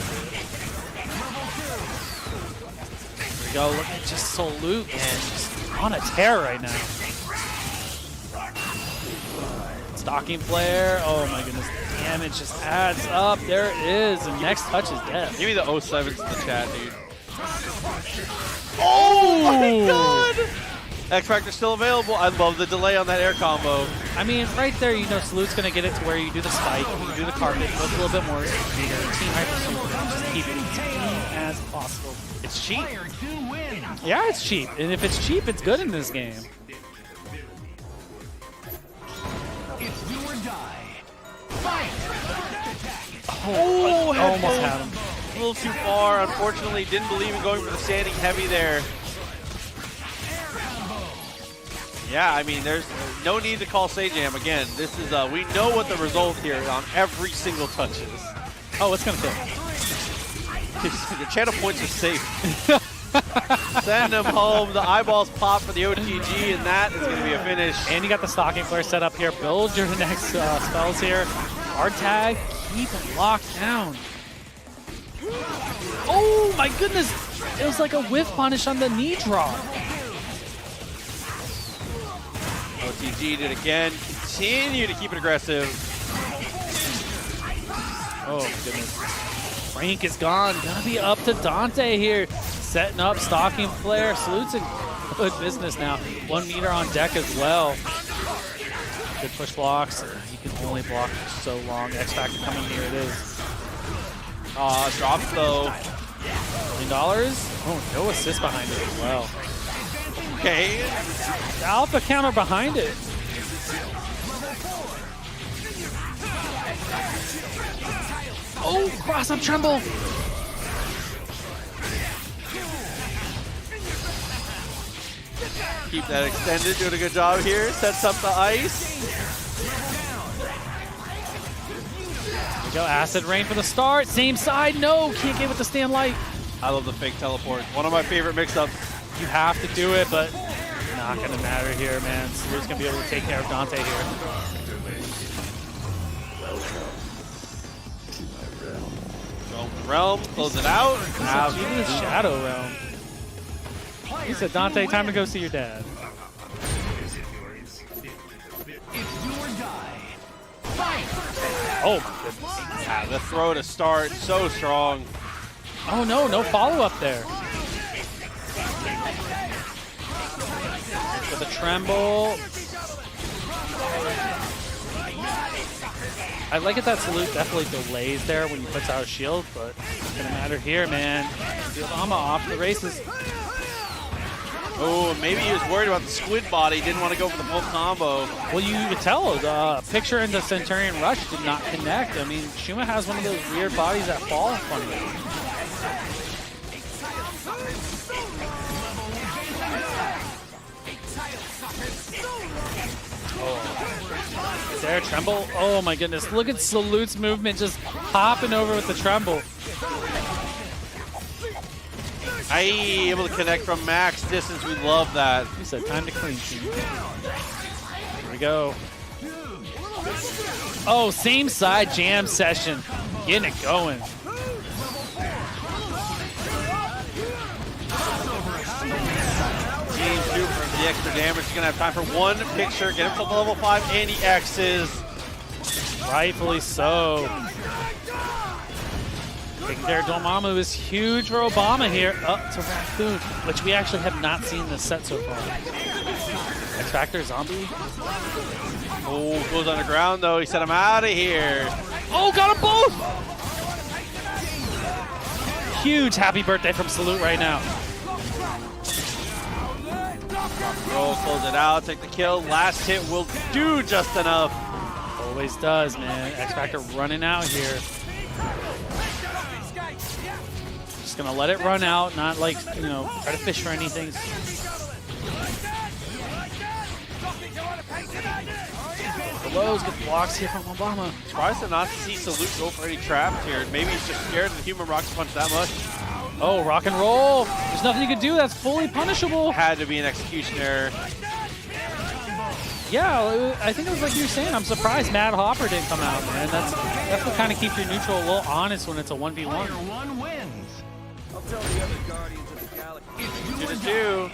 There we go. Look at just Salute, man, just on a tear right now. Stocking flare. Oh my goodness. Damage just adds up. There it is. And next touch is death.
Give me the 07s in the chat, dude.
Oh
my god! X Factor still available. I love the delay on that air combo.
I mean, right there, you know, Salute's going to get it to where you do the spike, you do the carpet, it goes a little bit more speeder, team hyper super, just keep it as clean as possible.
It's cheap.
Yeah, it's cheap. And if it's cheap, it's good in this game.
Oh,
almost had him.
A little too far. Unfortunately, didn't believe in going for the standing heavy there. Yeah, I mean, there's no need to call Sajam again. This is, we know what the result here on every single touch is.
Oh, it's going to kill.
Your channel points are safe. Send him home. The eyeballs pop for the OTG, and that is going to be a finish.
And you got the stocking flare set up here. Build your next spells here. Hard tag, keep it locked down. Oh my goodness! It was like a whiff punish on the knee drop.
OTG did again. Continue to keep it aggressive.
Oh my goodness. Frank is gone. Gonna be up to Dante here. Setting up, stocking flare. Salute's in good business now. 1 meter on deck as well. Good push blocks. He can only block for so long. X Factor coming here it is.
Drops though.
$1 million. Oh, no assist behind it as well.
Okay.
The alpha counter behind it. Oh, cross up Tremble.
Keep that extended, doing a good job here. Sets up the ice.
There we go, Acid Rain for the start. Same side, no, can't get with the stand light.
I love the fake teleport. One of my favorite mix-ups.
You have to do it, but not gonna matter here, man. Salute's gonna be able to take care of Dante here.
Realm, close it out.
Shadow Realm. He said, Dante, time to go see your dad. Oh my goodness.
Yeah, the throw to start, so strong.
Oh no, no follow-up there. For the Tremble. I like it that Salute definitely delays there when he puts out a shield, but it's gonna matter here, man. Field Ama off the races.
Oh, maybe he was worried about the squid body, didn't want to go for the full combo.
Well, you could tell, the Picture and the Centurion Rush did not connect. I mean, Shuma has one of those weird bodies that fall funny. Oh. Is there a Tremble? Oh my goodness, look at Salute's movement, just hopping over with the Tremble.
Able to connect from max distance. We love that.
He said, time to clean. Here we go. Oh, same side jam session. Getting it going.
Team 2 for the extra damage. He's going to have time for one picture. Get himself to level 5, and he X's.
Rightfully so. Taking care of Dormammu is huge for Obama here. Up to Raccoon, which we actually have not seen this set so far. X Factor, Zombie.
Oh, goes underground though. He set him out of here.
Oh, got them both! Huge happy birthday from Salute right now.
Roll, close it out, take the kill. Last hit will do just enough.
Always does, man. X Factor running out here. Just gonna let it run out, not like, you know, try to fish for anything. The lows get blocks here from Obama.
Surprised to not see Salute go for any traps here. Maybe he's just scared of the human rocket punch that much.
Oh, rock and roll. There's nothing you can do. That's fully punishable.
Had to be an execution error.
Yeah, I think it was like you were saying. I'm surprised Mad Hopper didn't come out, man. That's what kind of keeps your neutral a little honest when it's a 1v1.
One wins. I'll tell the other Guardians of the Galaxy.
2-2.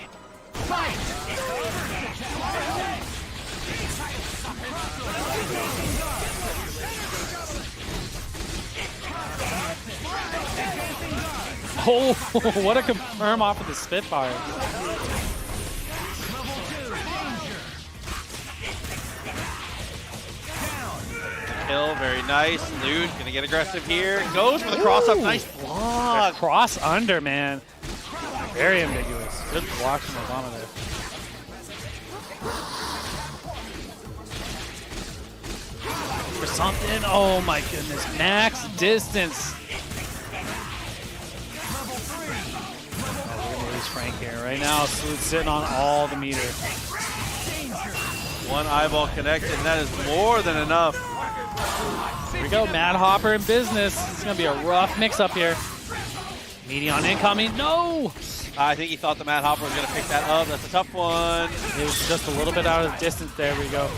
Oh, what a confirm off of the Spitfire.
Kill, very nice. Loot, gonna get aggressive here. Goes for the cross up. Nice block.
Cross under, man. Very ambiguous. Good block from Obama there. For something. Oh my goodness. Max distance. Frank here right now. Salute's sitting on all the meter.
One eyeball connected, and that is more than enough.
Here we go, Mad Hopper in business. It's gonna be a rough mix-up here. Medion incoming. No!
I think he thought the Mad Hopper was gonna pick that up. That's a tough one.
It was just a little bit out of distance. There we go.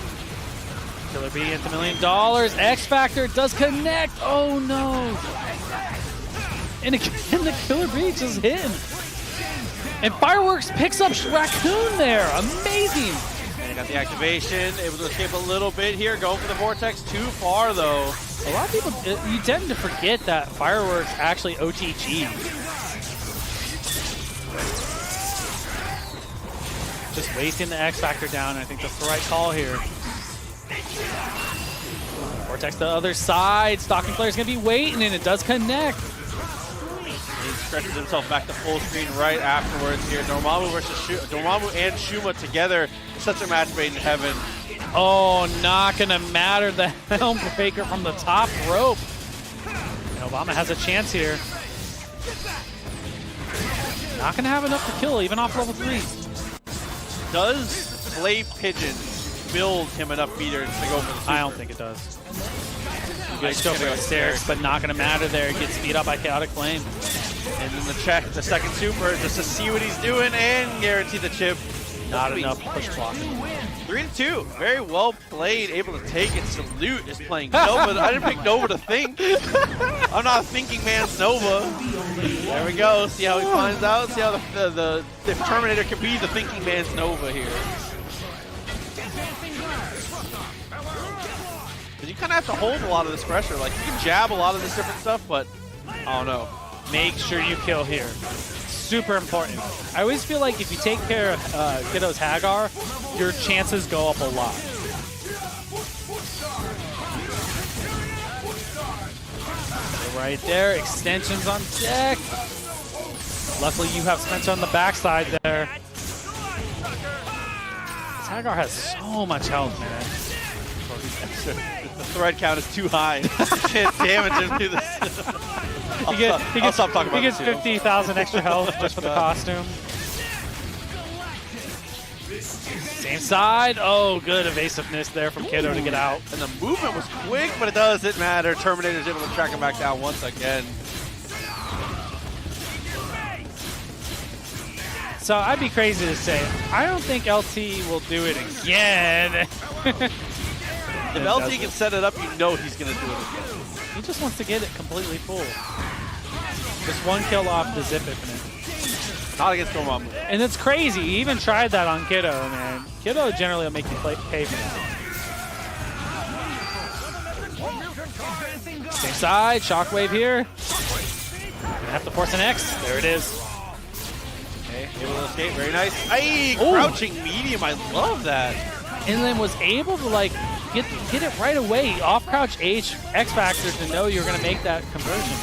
Killer B into $1 million. X Factor does connect. Oh no! And again, the Killer B just hit him. And Fireworks picks up Raccoon there. Amazing.
And he got the activation, able to escape a little bit here. Going for the Vortex, too far though.
A lot of people, you tend to forget that Fireworks actually OTG. Just wasting the X Factor down. I think that's the right call here. Vortex to the other side. Stalking player's gonna be waiting, and it does connect.
He stretches himself back to full screen right afterwards here. Dormammu versus Dormammu and Shuma together. Such a match made in heaven.
Oh, not gonna matter. The Helm Breaker from the top rope. And Obama has a chance here. Not gonna have enough to kill, even off level 3.
Does Slave Pigeon build him enough meters to go for the super?
I don't think it does. Good go for the stairs, but not gonna matter there. It gets beat up by Chaotic Flame.
And then the check, the second super, just to see what he's doing and guarantee the chip.
Not enough push block.
3-2, very well played, able to take it. Salute is playing Nova. I didn't pick Nova to think. I'm not a thinking man's Nova. There we go, see how he finds out, see how the Terminator can be the thinking man's Nova here. Because you kind of have to hold a lot of this pressure. Like, you can jab a lot of this different stuff, but I don't know.
Make sure you kill here. Super important. I always feel like if you take care of Kiddo's Hagar, your chances go up a lot. Right there, extensions on deck. Luckily you have Spencer on the backside there. This Hagar has so much health, man.
The thread count is too high. Can't damage him through this. I'll stop talking about it.
He gets 50,000 extra health just for the costume. Same side. Oh, good evasiveness there from Kiddo to get out.
And the movement was quick, but it doesn't matter. Terminator's able to track him back down once again.
So I'd be crazy to say, I don't think LT will do it again.
If LT can set it up, you know he's going to do it again.
He just wants to get it completely full. Just one kill off the Zip Infinite.
Not against Dormammu.
And it's crazy. He even tried that on Kiddo, man. Kiddo generally will make you pay for that. Same side, Shockwave here. Gonna have to force an X. There it is.
Okay, able to escape. Very nice. Ay, crouching medium. I love that.
And then was able to like get it right away off crouch H X Factor to know you're gonna make that conversion.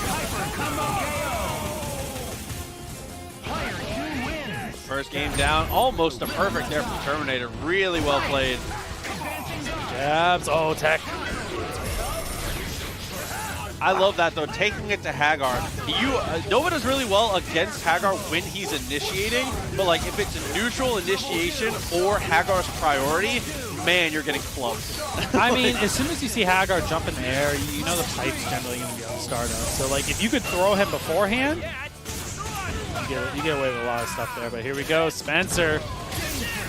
First game down, almost a perfect there from Terminator. Really well played.
Jabs, oh tech.
I love that though, taking it to Hagar. Nova does really well against Hagar when he's initiating, but like if it's a neutral initiation or Hagar's priority, man, you're getting clubbed.
I mean, as soon as you see Hagar jump in the air, you know the pipe's generally going to be on startup. So like if you could throw him beforehand, you get away with a lot of stuff there. But here we go, Spencer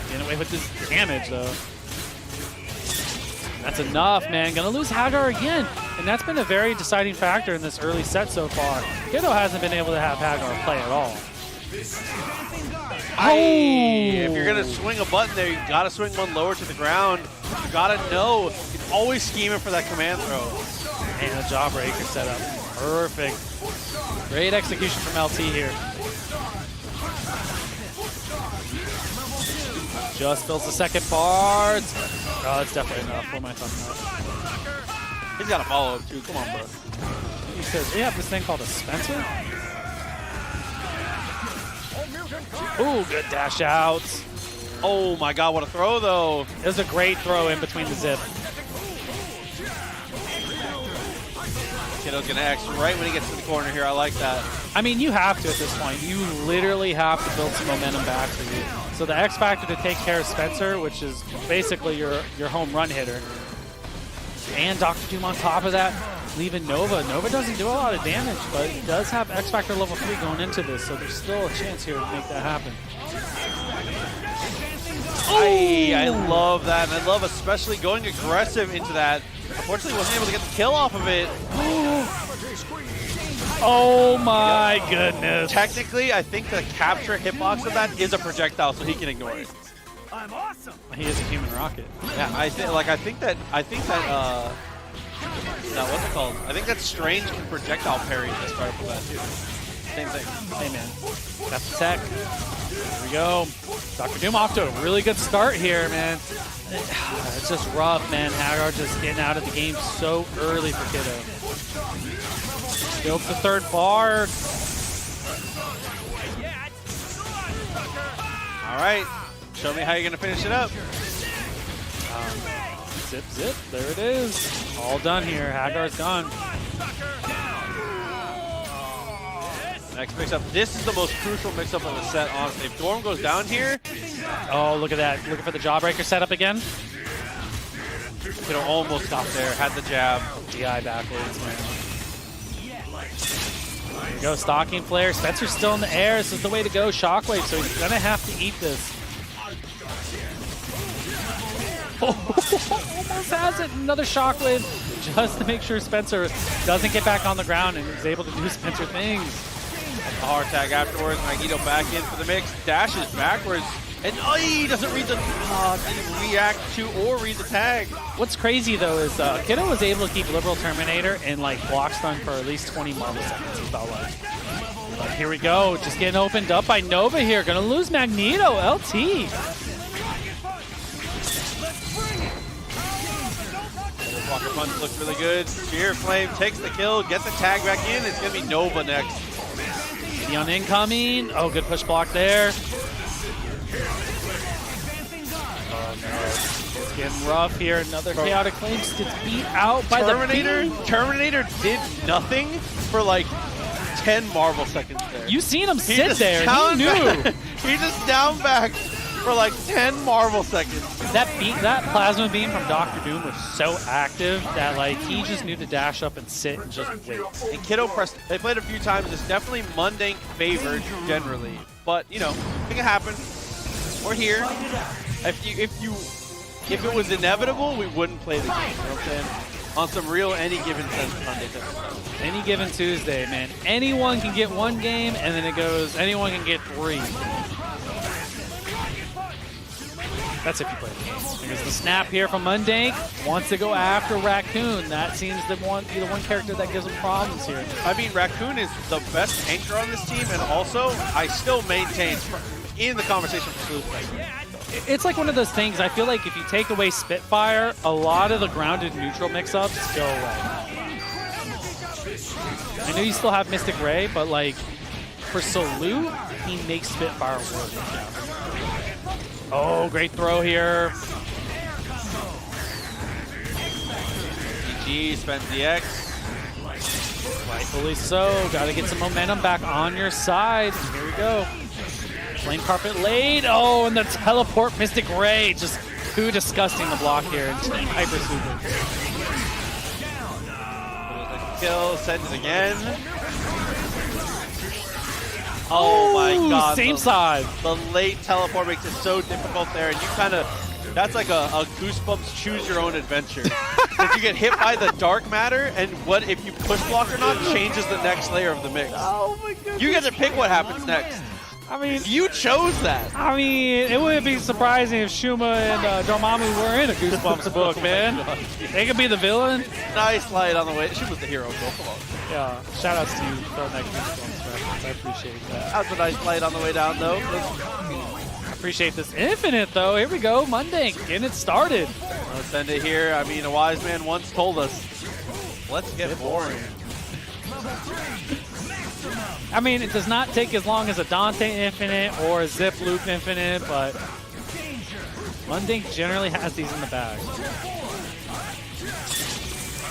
getting away with this damage though. That's enough, man. Gonna lose Hagar again. And that's been a very deciding factor in this early set so far. Kiddo hasn't been able to have Hagar play at all.
If you're gonna swing a button there, you gotta swing one lower to the ground. You gotta know. You're always scheming for that command throw.
And a jawbreaker setup. Perfect. Great execution from LT here. Just fills the second bar. Oh, that's definitely enough. What am I talking about?
He's got a follow-up too. Come on, bro.
He says, they have this thing called a Spencer? Ooh, good dash out.
Oh my god, what a throw though.
It was a great throw in between the zip.
Kiddo's gonna X right when he gets to the corner here. I like that.
I mean, you have to at this point. You literally have to build some momentum back for you. So the X factor to take care of Spencer, which is basically your home run hitter. And Dr. Doom on top of that, leaving Nova. Nova doesn't do a lot of damage, but he does have X Factor level 3 going into this, so there's still a chance here to make that happen.
I love that, and I love especially going aggressive into that. Unfortunately, wasn't able to get the kill off of it.
Oh my goodness.
Technically, I think the capture hitbox of that is a projectile, so he can ignore it.
I'm awesome.
He is a human rocket.
Yeah, I think that what's it called? I think that Strange can projectile parry the start of that too. Same thing.
Hey man, that's the tech. Here we go. Dr. Doom off to a really good start here, man. It's just rough, man. Hagar just getting out of the game so early for Kiddo. Builds the third bar.
All right. Show me how you're going to finish it up.
Zip, zip. There it is. All done here. Hagar's gone.
Next mix-up. This is the most crucial mix-up of the set, honestly. If Dorm goes down here...
Oh, look at that. Looking for the jawbreaker setup again.
Could have almost stopped there. Had the jab.
DI backwards, man. There you go. Stalking flare. Spencer's still in the air. This is the way to go. Shockwave, so he's going to have to eat this. Almost has it. Another shockwave just to make sure Spencer doesn't get back on the ground and is able to do Spencer things.
A hard tag afterwards. Magneto back in for the mix. Dashes backwards. And he doesn't read the didn't react to or read the tag.
What's crazy though is Kiddo was able to keep Liberal Terminator in like block stun for at least 20 marble seconds, it felt like. But here we go, just getting opened up by Nova here. Gonna lose Magneto, LT.
Walker punch looks really good. Spear Flame takes the kill, gets the tag back in. It's gonna be Nova next.
Neon incoming. Oh, good push block there. Oh no, it's getting rough here. Another chaotic flame just gets beat out by
Terminator.
the beam.
Terminator did nothing for like 10 marble seconds there.
You seen him sit there. He knew.
He just down back for like 10 marble seconds.
That plasma beam from Dr. Doom was so active that like he just knew to dash up and sit and just wait.
And Kiddo pressed. They played a few times. It's definitely Mundane favored generally, but you know, it can happen. We're here. If it was inevitable, we wouldn't play the game. You know what I'm saying? On some real any given Sunday.
Any given Tuesday, man. Anyone can get one game, and then it goes, anyone can get 3. That's if you play the game. There's the snap here from Mundane. Wants to go after Raccoon. That seems to be the one character that gives him problems here.
I mean, Raccoon is the best anchor on this team, and also, I still maintain in the conversation for Sleuth Play.
It's like one of those things, I feel like if you take away Spitfire, a lot of the grounded neutral mix-ups go away. I know you still have Mystic Ray, but like, for Salute, he makes Spitfire work. Oh, great throw here.
GG spends the X.
Rightfully so. Got to get some momentum back on your side. Here we go. Flame carpet laid. Oh, and the teleport Mystic Ray. Just too disgusting to block here. And Team Hyper Super.
Kill, sends again. Oh my god.
Same side.
The late teleport makes it so difficult there, and you kind of, that's like a Goosebumps choose your own adventure. If you get hit by the dark matter, and what if you push block or not changes the next layer of the mix.
Oh my goodness.
You get to pick what happens next.
I mean,
you chose that.
I mean, it wouldn't be surprising if Shuma and Dormammu were in a Goosebumps book, man. They could be the villain.
Nice light on the way. She was the hero, bro. Come on.
Yeah, shout outs to you for that Goosebumps reference. I appreciate that.
That's a nice light on the way down, though.
I appreciate this Infinite, though. Here we go. Monday, getting it started.
Let's send it here. I mean, a wise man once told us, let's get boring.
I mean, it does not take as long as a Dante Infinite or a Zip Loop Infinite, but Mundink generally has these in the bag.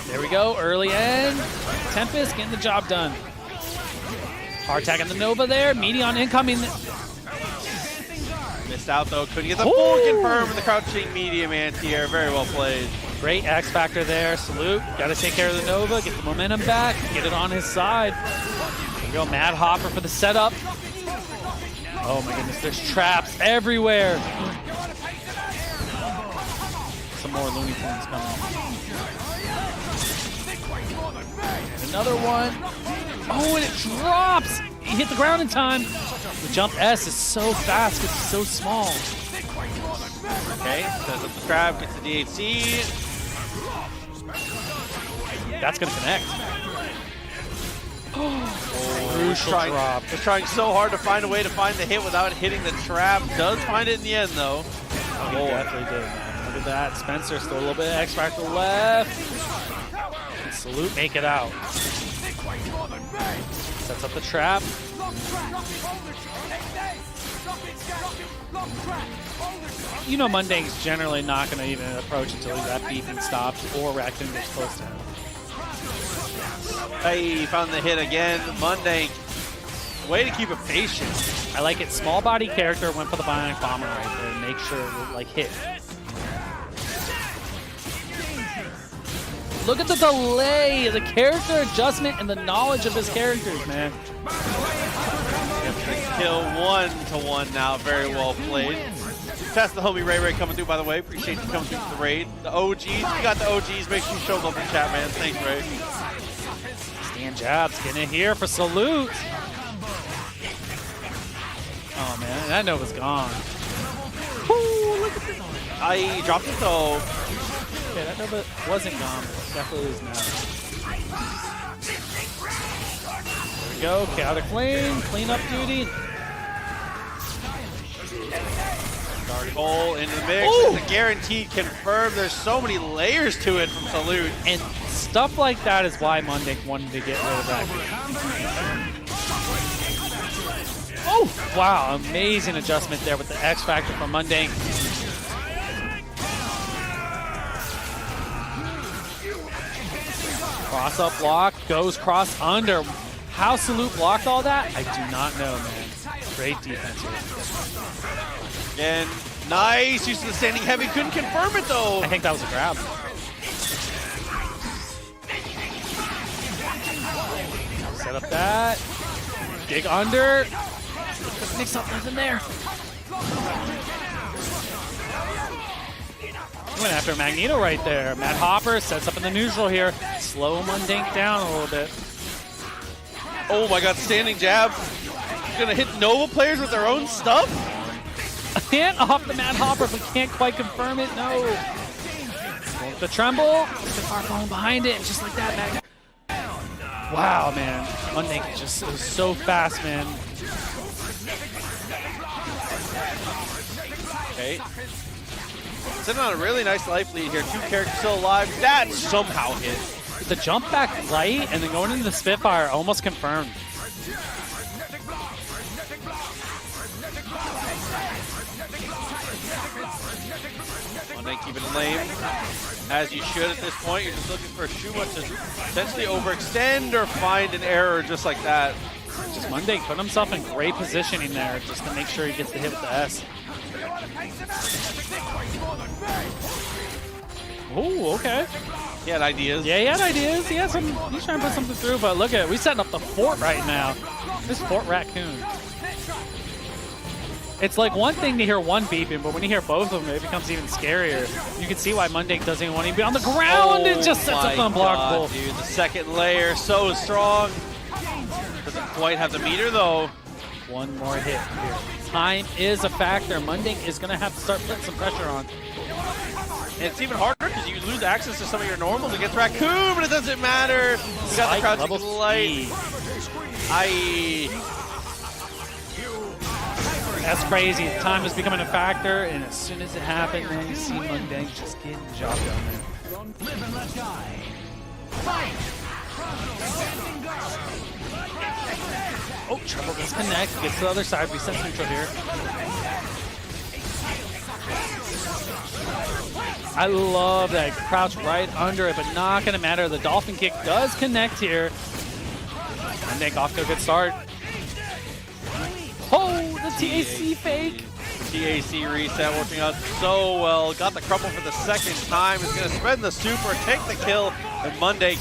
There we go, early end. Tempest getting the job done. Hard tag on the Nova there, Meteon incoming.
Missed out though, couldn't get the full confirm with the crouching medium anti-air. Very well played.
Great X Factor there, salute. Gotta take care of the Nova, get the momentum back, get it on his side. There we go, Mad Hopper for the setup. Oh my goodness, there's traps everywhere. Some more Looney Tunes coming. And another one. Oh, and it drops! He hit the ground in time. The jump S is so fast because it's so small.
Okay, sets up the trap, gets the DHC.
That's gonna connect.
Oh,
crucial drop.
Was trying so hard to find a way to find the hit without hitting the trap. Does find it in the end though.
He definitely did, man. Look at that. Spencer still a little bit of X Factor left. And Salute make it out. Sets up the trap. You know Mundank's generally not going to even approach until that beeping stops or Raccoon gets close to him.
Hey, found the hit again. Mundank, way to keep it patient.
I like it. Small body character went for the Bionic Bomber right there. Make sure it like hit. Look at the delay, the character adjustment, and the knowledge of his characters, man.
Kill 1-1 now. Very well played. Test the homie Ray coming through, by the way. Appreciate you coming through for the raid. The OGs, you got the OGs. Make sure you show them up in chat, man. Thanks, Ray.
Stand jabs, getting it here for Salute. Oh man, that Nova's gone. Ooh, look at this.
I dropped it though.
Okay, that Nova wasn't gone, but definitely is now. There we go, Chaotic Flame, cleanup duty.
Dark Hole into the mix. It's a guaranteed confirm. There's so many layers to it from Salute.
And stuff like that is why Mundank wanted to get rid of that. Oh, wow, amazing adjustment there with the X Factor from Mundank. Cross up block, goes cross under. How Salute blocked all that, I do not know, man. Great defense here.
Again, nice use of the standing heavy. Couldn't confirm it though.
I think that was a grab. Set up that. Dig under. Mix up, nothing there. Went after Magneto right there. Mad Hopper sets up in the neutral here. Slow Mundank down a little bit.
Oh my god, standing jab. Gonna hit Nova players with their own stuff?
And off the Mad Hopper, but can't quite confirm it. No. The tremble. The far going behind it. Just like that, Mag. Wow, man. Mundank just is so fast, man.
Okay. Sitting on a really nice life lead here. 2 characters still alive. That somehow hit.
The jump back light and then going into the Spitfire almost confirmed.
Monday keeping it lame, as you should at this point. You're just looking for Shuma to potentially overextend or find an error just like that.
Just Monday put himself in great positioning there just to make sure he gets the hit with the S. Oh, okay.
He had ideas.
Yeah, he had ideas. He had some. He's trying to put something through, but look at it. We're setting up the fort right now. This Fort Raccoon. It's like one thing to hear one beeping, but when you hear both of them, it becomes even scarier. You can see why Monday doesn't even want to be on the ground and just sets up unblockable.
God, dude, the second layer so strong. Doesn't quite have the meter though.
One more hit here. Time is a factor. Monday is going to have to start putting some pressure on.
And it's even harder because you lose access to some of your normals against Raccoon, but it doesn't matter. You got the crouching light.
That's crazy. Time is becoming a factor, and as soon as it happened, man, you see Monday just getting the job done there.
Live and let die. Fight!
Oh, Trouble does connect. Gets to the other side. Resets neutral here. I love that crouch right under it, but not going to matter. The Dolphin Kick does connect here. And Nick off to a good start. Oh, the TAC fake.
TAC reset working out so well. Got the crumple for the second time. Is going to spend the super, take the kill. And Monday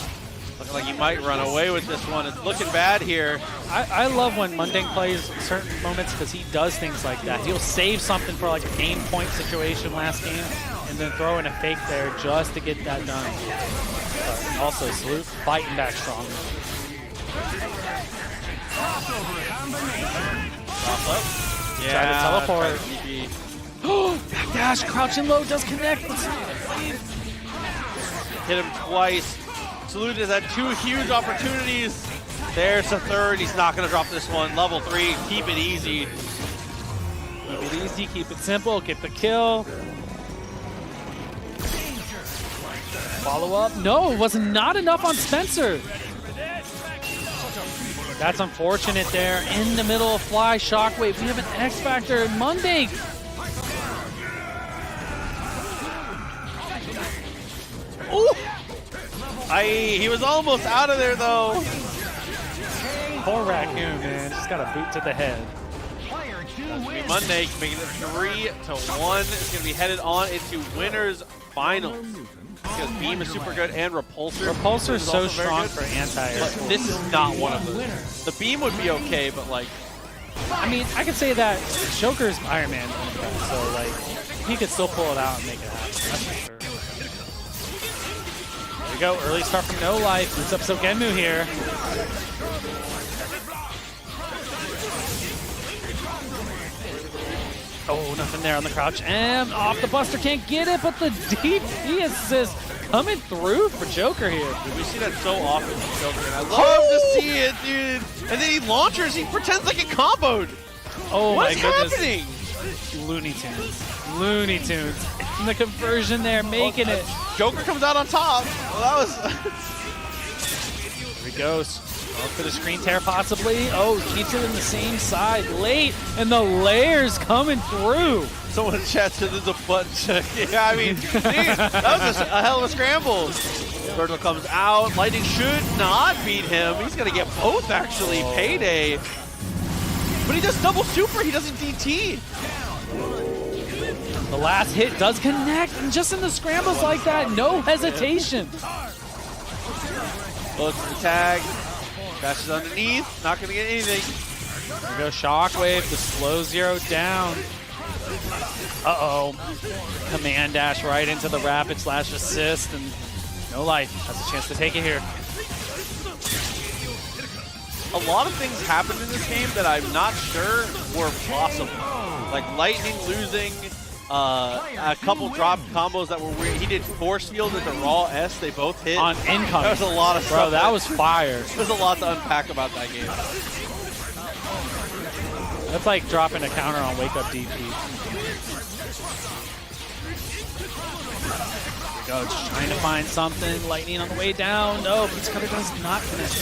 looking like he might run away with this one. It's looking bad here.
I love when Mundane plays certain moments because he does things like that. He'll save something for like a game point situation last game and then throw in a fake there just to get that done. Also, Salute fighting back strong.
Yeah,
try to teleport. Oh, backdash, crouching low does connect.
Hit him twice. Salute has had two huge opportunities. There's the third. He's not going to drop this one. Level 3. Keep it easy.
Keep it easy. Keep it simple. Get the kill. Follow up. No, it was not enough on Spencer. That's unfortunate there. In the middle of Fly Shockwave. We have an X Factor. Monday.
Ooh! He was almost out of there though.
Poor Raccoon, man. Just got a boot to the head.
Monday making it 3-1. It's going to be headed on into winners finals. Because Beam is super good and Repulsor.
Repulsor is so strong for anti-air.
But this is not one of them. The Beam would be okay, but like...
I mean, I could say that Joker's Iron Man, so like, he could still pull it out and make it happen. That's for sure. There we go, early start from No Life. Boots up Sogenmu here. Oh, nothing there on the crouch. And off the Buster, can't get it, but the DP assist coming through for Joker here.
Dude, we see that so often with Joker, and I love to see it, dude. And then he launchers, he pretends like it comboed.
Oh
what
my goodness.
happening?
Looney Tunes. Looney Tunes. And the conversion there, making it.
Joker comes out on top. Well, that was...
Here he goes. Oh, for the screen tear possibly. Oh, keeps it in the same side late, and the layers coming through.
Someone in chat said there's a button check. Yeah, I mean, dude, that was a hell of a scramble. Virgil comes out. Lightning should not beat him. He's going to get both, actually. Payday. But he does double super. He doesn't DT.
The last hit does connect, and just in the scrambles like that, no hesitation.
Looks at the tag. Dashes underneath. Not going to get anything.
There goes Shockwave to slow zero down. Uh-oh. Command dash right into the rapid slash assist, and No Life has a chance to take it here.
A lot of things happened in this game that I'm not sure were possible. Like Lightning losing a couple drop combos that were weird. He did force field into raw S. They both hit.
On incoming.
There was a lot of stuff.
Bro, that was fire.
There's a lot to unpack about that game.
That's like dropping a counter on Wake Up DP. There we go, just trying to find something. Lightning on the way down. No, Pizza Cutter does not connect.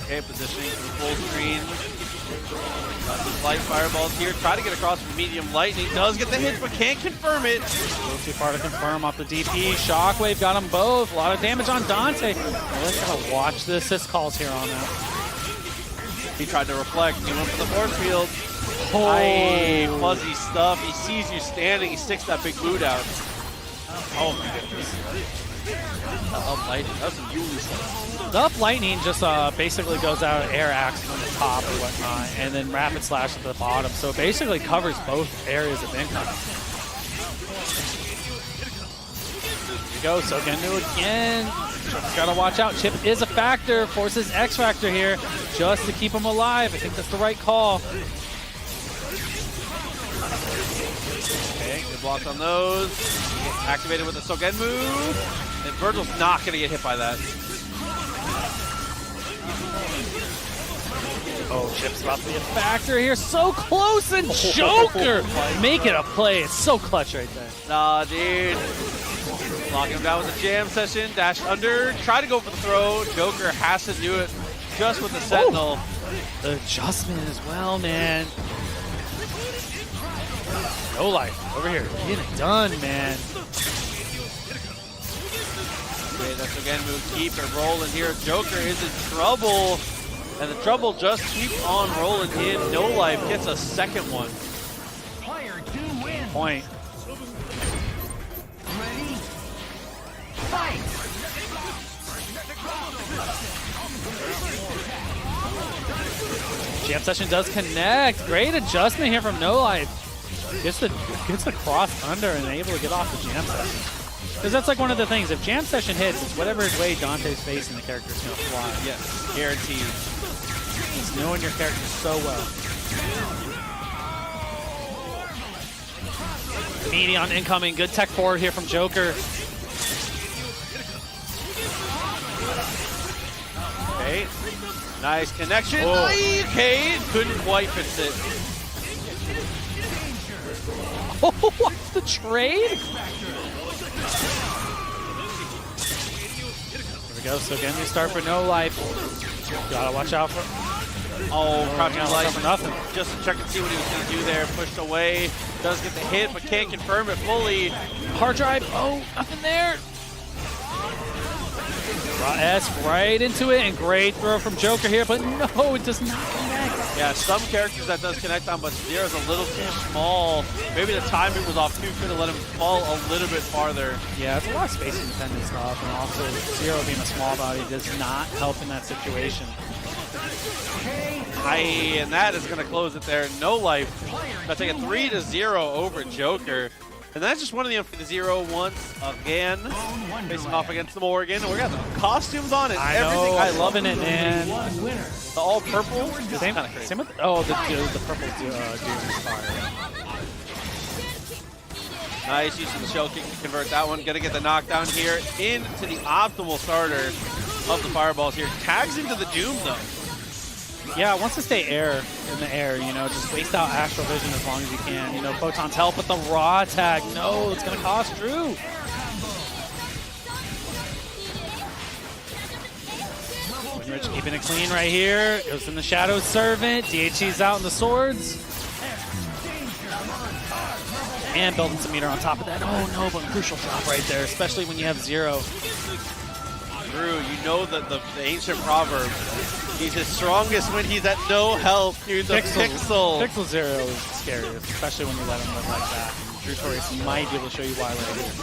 Okay, positioning for the full screen. Light fireballs here. Try to get across from medium lightning. Does get the hit, but can't confirm it.
A little too far to confirm off the DP. Shockwave got them both. A lot of damage on Dante. Let's gotta watch the assist calls here on that.
He tried to reflect. He went for the force field. Aye, fuzzy stuff. He sees you standing. He sticks that big boot out.
Oh my goodness.
Up lightning. That's some Yuli stuff.
The up lightning just basically goes out of air axe from the top or whatnot, and then rapid slash at the bottom. So it basically covers both areas of income. Here we go, Sogendu again. Chip's gotta watch out. Chip is a factor, forces X factor here just to keep him alive. I think that's the right call.
Okay, good blocks on those. Activated with the Sogen move. And Virgil's not going to get hit by that.
Oh, Chip's about to be a factor here. So close, and Joker making a play. It's so clutch right there.
Nah, dude. Locking him down with a jam session. Dash under. Try to go for the throw. Joker has to do it just with the Sentinel.
The adjustment as well, man. No life over here. Get it done, man.
Okay, that's again move. Keep it rolling here. Joker is in trouble. And the trouble just keeps on rolling in. No life gets a second one.
Point.
Ready? Fight!
Jam session does connect. Great adjustment here from No Life. Gets the cross under and able to get off the jam session. Because that's like one of the things. If jam session hits, it's whatever way Dante's facing, the character's gonna fly.
Yes, guaranteed.
It's knowing your character so well. Medion incoming. Good tech forward here from Joker.
Okay, nice connection.
Oh.
Okay, couldn't quite fix it.
Oh, what's the trade? Here we go. So again, we start for No Life. Gotta watch out for.
Oh, crouching light
for nothing.
Just to check and see what he was going to do there. Pushed away. Does get the hit, but can't confirm it fully.
Hard drive. Oh, nothing there. S right into it, and great throw from Joker here, but no, it does not connect.
Yeah, some characters that does connect on, but Zero's a little too small. Maybe the timing was off too. Could have let him fall a little bit farther.
Yeah, it's a lot of space independent stuff, and also Zero being a small body does not help in that situation.
And that is going to close it there. No Life. Going to take a 3-0 over Joker. And that's just one of the Zero once again. Facing off against the Morgan. We got the costumes on it. Everything.
I'm loving it, man.
The all purple.
Same with the purple Doom is fire.
Nice use of the shell kick to convert that one. Gonna get the knockdown here into the optimal starter of the fireballs here. Tags into the Doom though.
Yeah, wants to stay in the air, you know, just waste out Astral Vision as long as you can. You know, Photon's help with the raw tag. No, it's going to cost Drew. Winrich keeping it clean right here. Goes in the Shadow Servant. DHC's out in the swords. And building some meter on top of that. Oh no, but crucial drop right there, especially when you have Zero.
Drew, you know that the ancient proverb, he's his strongest when he's at no health. Dude, the Pixel.
Pixel Zero is scariest, especially when you let him live like that. And Drew Torius might be able to show you why right here.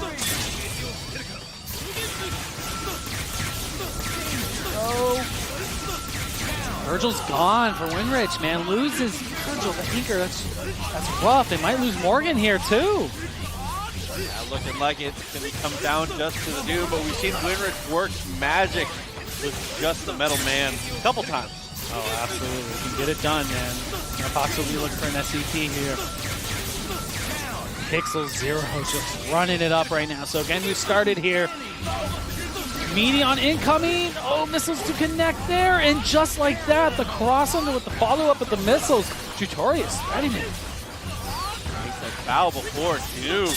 Oh. Virgil's gone for Winrich, man. Loses Virgil, the anchor. That's rough. They might lose Morgan here, too.
Yeah, looking like it's going to come down just to the Doom, but we've seen Winrich work magic with just the Metal Man a couple times.
Oh, absolutely. We can get it done, man. Gonna possibly look for an SCP here. Pixel Zero just running it up right now. So again, we started here. Medion incoming. Oh, missiles to connect there. And just like that, the crossover with the follow-up with the missiles. Tutorius threatening it.
Makes that foul before, too.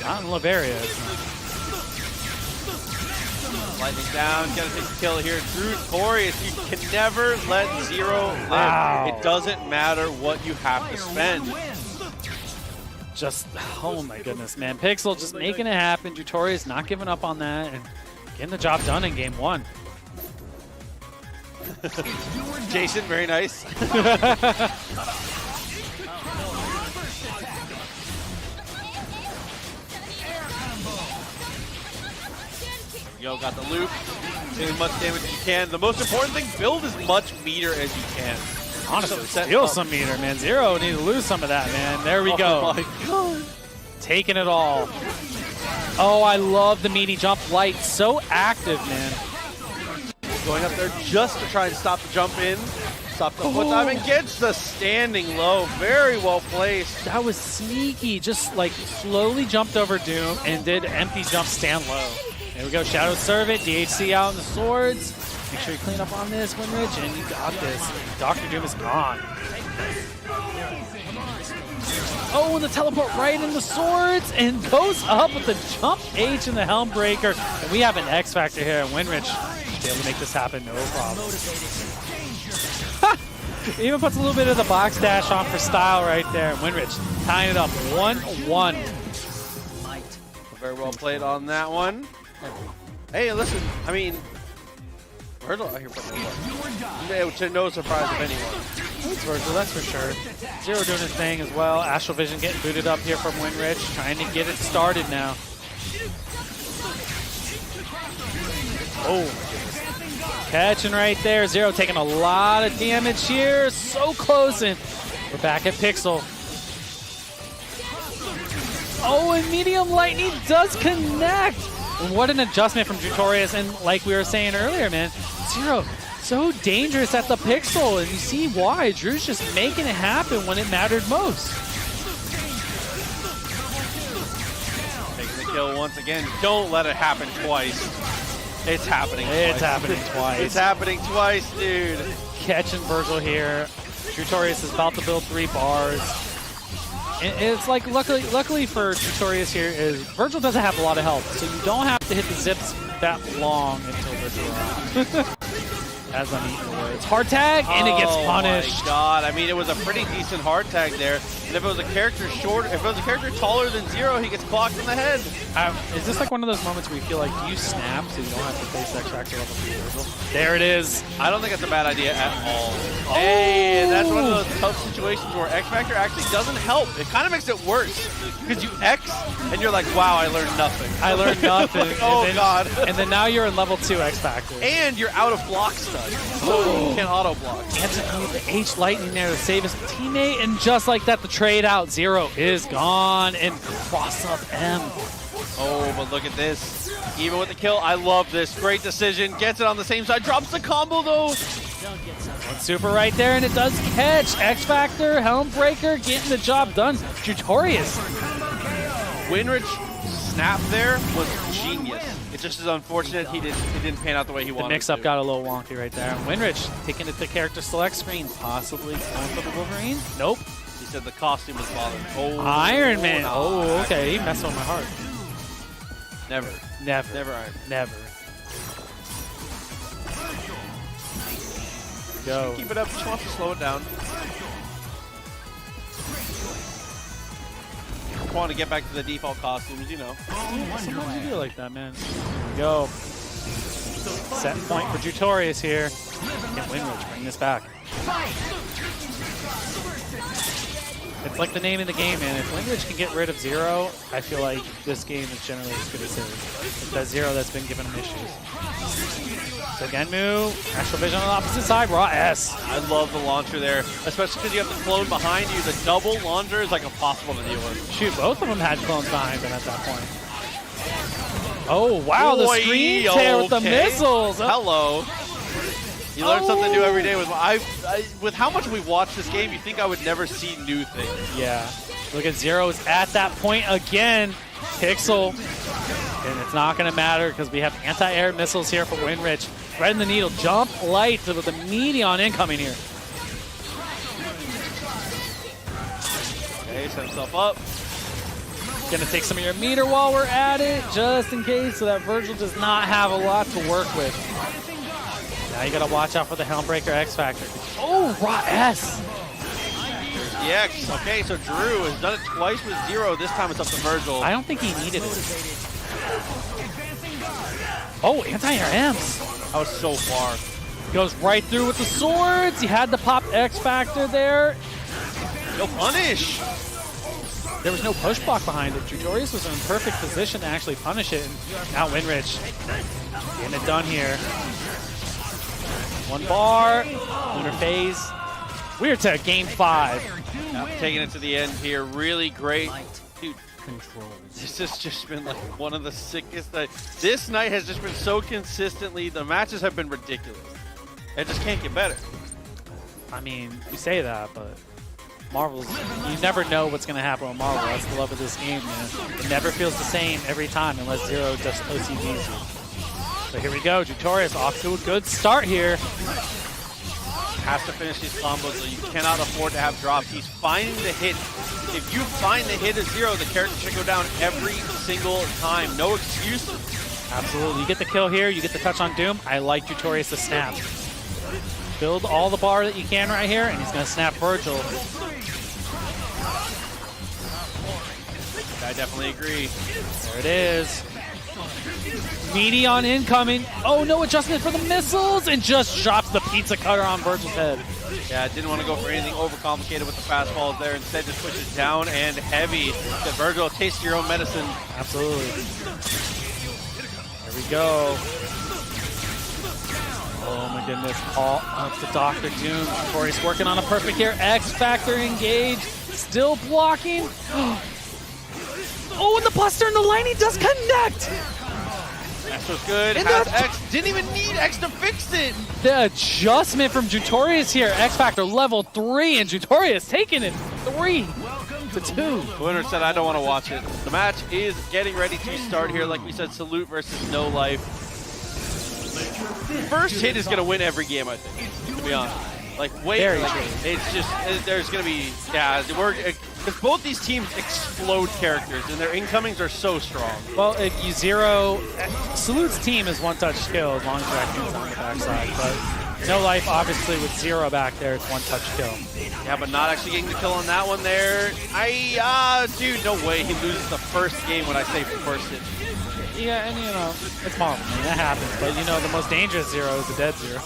Not in Liberia.
Lightning down, gotta take the kill here. Drew Torius, he never let Zero live.
Wow.
It doesn't matter what you have to spend.
Just, oh my goodness, man. Pixel just making it happen. Jutorius not giving up on that and getting the job done in game 1.
Jason, very nice. Yo, got the loop. Do as much damage as you can. The most important thing, build as much meter as you can.
Honestly, steal some meter, man. Zero need to lose some of that, man. There we go.
My God.
Taking it all. Oh, I love the meaty jump. Light, so active, man.
Going up there just to try and stop the jump in. Stop the foot dive and gets the standing low. Very well placed.
That was sneaky. Just like slowly jumped over Doom and did empty jump stand low. There we go. Shadow serve it. DHC out in the swords. Make sure you clean up on this, Winrich, and you got this. Dr. Doom is gone. Oh, and the teleport right in the swords and goes up with the jump H in the Helm Breaker. And we have an X Factor here, and Winrich should be able to make this happen, no problem. Even puts a little bit of the box dash on for style right there. And Winrich tying it up 1-1.
Very well played on that one. Hey, listen, I mean, Virgil out here putting it up. No surprise of anyone.
It's Virgil, that's for sure. Zero doing his thing as well. Astral Vision getting booted up here from Winrich, trying to get it started now. Oh, catching right there. Zero taking a lot of damage here. So close, and we're back at Pixel. Oh, and Medium Lightning does connect. What an adjustment from Jutorius, and like we were saying earlier, man, Zero, so dangerous at the Pixel, and you see why. Drew's just making it happen when it mattered most.
Taking the kill once again. Don't let it happen twice. It's happening twice.
It's happening twice.
It's happening twice, dude.
Catching Virgil here. Jutorius is about to build 3 bars. And it's like, luckily for Jutorius here is Virgil doesn't have a lot of health, so you don't have to hit the zips that long until the drop. As I'm eating away. It's hard tag, and it gets punished.
Oh my God, I mean, it was a pretty decent hard tag there. And if it was a character taller than Zero, he gets clocked in the head.
Is this like one of those moments where you feel like you snap so you don't have to face X Factor level 3 Virgil? There it is.
I don't think that's a bad idea at all. Oh. Hey, that's one of those tough situations where X Factor actually doesn't help. It kind of makes it worse because you X and you're like, wow, I learned nothing.
I learned nothing.
Like, oh, God.
And then now you're in level 2 X Factor.
And you're out of block stun, so you can't auto block.
Gets the H Lightning there to save his teammate, and just like that, the trade out. Zero is gone, and cross up M.
Oh, but look at this. Even with the kill, I love this. Great decision. Gets it on the same side. Drops the combo, though.
One super right there, and it does catch. X Factor, Helm Breaker, getting the job done. Jutorius.
Winrich snap there was genius. It just is unfortunate it didn't pan out the way he wanted.
The mix-up got a little wonky right there. Winrich taking it to the character select screen, possibly going for the Wolverine. Nope.
He said the costume was bothering. Oh,
Iron Man. Oh, okay. He messed with my heart.
Never.
Never.
Never Iron Man.
Never. Go.
Keep it up. Just wants to slow it down. Want to get back to the default costumes, you know.
Sometimes you do like that, man. Here we go. Set point for Jutorius here. Can Winrich bring this back? It's like the name of the game, man. If Winrich can get rid of Zero, I feel like this game is generally as good as his. It's that Zero that's been giving him issues. So Genmu, Astral Vision on the opposite side, raw S.
I love the launcher there, especially because you have the clone behind you. The double launcher is like impossible to deal with.
Shoot, both of them had clones behind them at that point. Oh, wow, the screen tear with the missiles.
Hello. You learn something new every day. With how much we watch this game, you think I would never see new things.
Yeah. Look at Zero's at that point again. Pixel. And it's not going to matter because we have anti-air missiles here for Winrich. Threading the needle. Jump light with the Meteon incoming here.
Okay, set himself up.
Gonna take some of your meter while we're at it, just in case, so that Virgil does not have a lot to work with. Now you gotta watch out for the Helmbreaker X Factor. Oh, raw S!
The X. Okay, so Drew has done it twice with Zero. This time it's up to Virgil.
I don't think he needed it. Oh, anti-air M's.
That was so far.
Goes right through with the swords. He had to pop X Factor there.
No punish.
There was no push block behind it. Tutorius was in perfect position to actually punish it. And now Winrich getting it done here. One bar, lunar phase. We're to game 5.
Yep, taking it to the end here. Really great. Dude, this has just been like one of the sickest nights. This night has just been so consistently. The matches have been ridiculous. It just can't get better.
I mean, you say that, but Marvel's, you never know what's going to happen with Marvel. That's the love of this game, man. It never feels the same every time unless Zero just OCDs you. So here we go. Tutorius off to a good start here.
Has to finish these combos, so you cannot afford to have drops. He's finding the hit. If you find the hit of Zero, the character should go down every single time. No excuses.
Absolutely. You get the kill here. You get the touch on Doom. I like Tutorius to snap. Build all the bar that you can right here, and he's going to snap Virgil.
I definitely agree.
There it is. Meaty on incoming. Oh, no adjustment for the missiles, and just drops the pizza cutter on Virgil's head.
Yeah, didn't want to go for anything overcomplicated with the fastballs there. Instead, just push it down and heavy. Get Virgil, taste your own medicine.
Absolutely. There we go. Oh my goodness, call up to Dr. Doom. Corey's working on a perfect here. X Factor engaged. Still blocking. Oh, and the Buster and the Lightning does connect.
X was good.
And
Has X. Didn't even need X to fix it.
The adjustment from Jutorius here. X Factor level 3, and Jutorius taking it 3-2.
Winner said, I don't want to watch it. The match is getting ready to start here. Like we said, Salute versus No Life. First hit is going to win every game, I think, to be honest. Like, wait, it's just, there's going to be, yeah, because both these teams explode characters, and their incomings are so strong.
Well, if you Zero, Salute's team is one-touch skill as long as Raccoon's on the backside, but No Life, obviously, with Zero back there, it's one-touch kill.
Yeah, but not actually getting the kill on that one there. Dude, no way he loses the first game when I say first hit.
Yeah, and you know, it's Marvel, man, that happens, but you know, the most dangerous Zero is the dead Zero.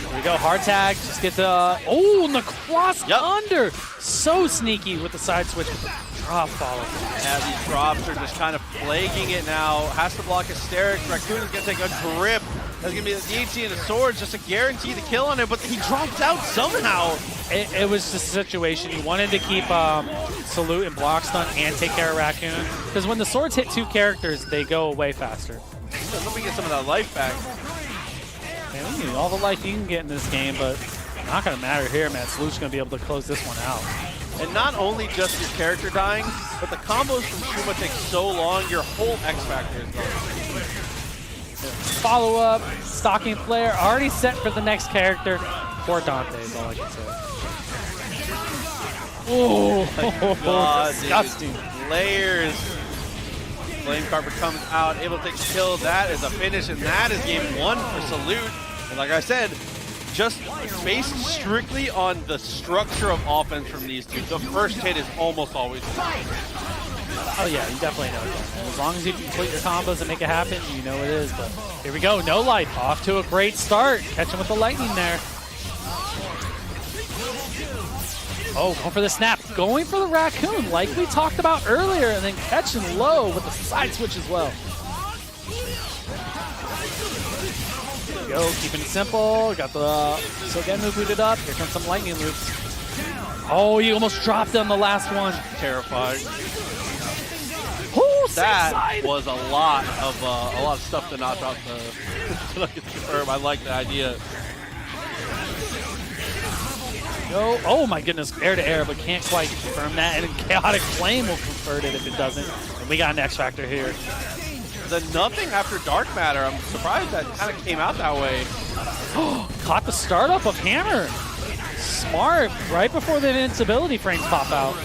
Here we go, hard tag, just get the, oh, and the cross under. So sneaky with the side switch with the drop follow.
Yeah, these drops are just kind of plaguing it now. Has to block Hysterics. Raccoon is going to take a grip. That's going to be the DHC and the sword, just a guarantee to kill on it, but he dropped out somehow.
It was just a situation. He wanted to keep Salute and block stun and take care of Raccoon, because when the swords hit 2 characters, they go away faster.
So let me get some of that life back.
Man, we need all the life you can get in this game, but not going to matter here, man. Salute's going to be able to close this one out.
And not only just your character dying, but the combos from Shuma take so long, your whole X Factor is gone.
Follow up, stalking flare, already set for the next character. Poor Dante is all I can say. Oh,
God,
disgusting.
Dude. Layers. Flame Carper comes out, able to take a kill. That is a finish, and that is game 1 for Salute. And like I said, just based strictly on the structure of offense from these two, the first hit is almost always the same.
Oh yeah, you definitely know that. And as long as you complete your combos and make it happen, you know it is. But here we go, No Life off to a great start. Catching with the lightning there. Oh, going for the snap. Going for the Raccoon like we talked about earlier, and then catching low with the side switch as well. There we go, keeping it simple. Got the Sogen booted up. Here comes some lightning loops. Oh, you almost dropped on the last one.
Terrified.
Oh,
that was a lot of stuff to not drop to look at the confirm. I like the idea.
No, oh my goodness, air to air, but can't quite confirm that. And Chaotic Flame will convert it if it doesn't. And we got an X Factor here.
The nothing after Dark Matter, I'm surprised that kind of came out that way.
Caught the startup of Hammer. Smart, right before the invincibility frames pop out.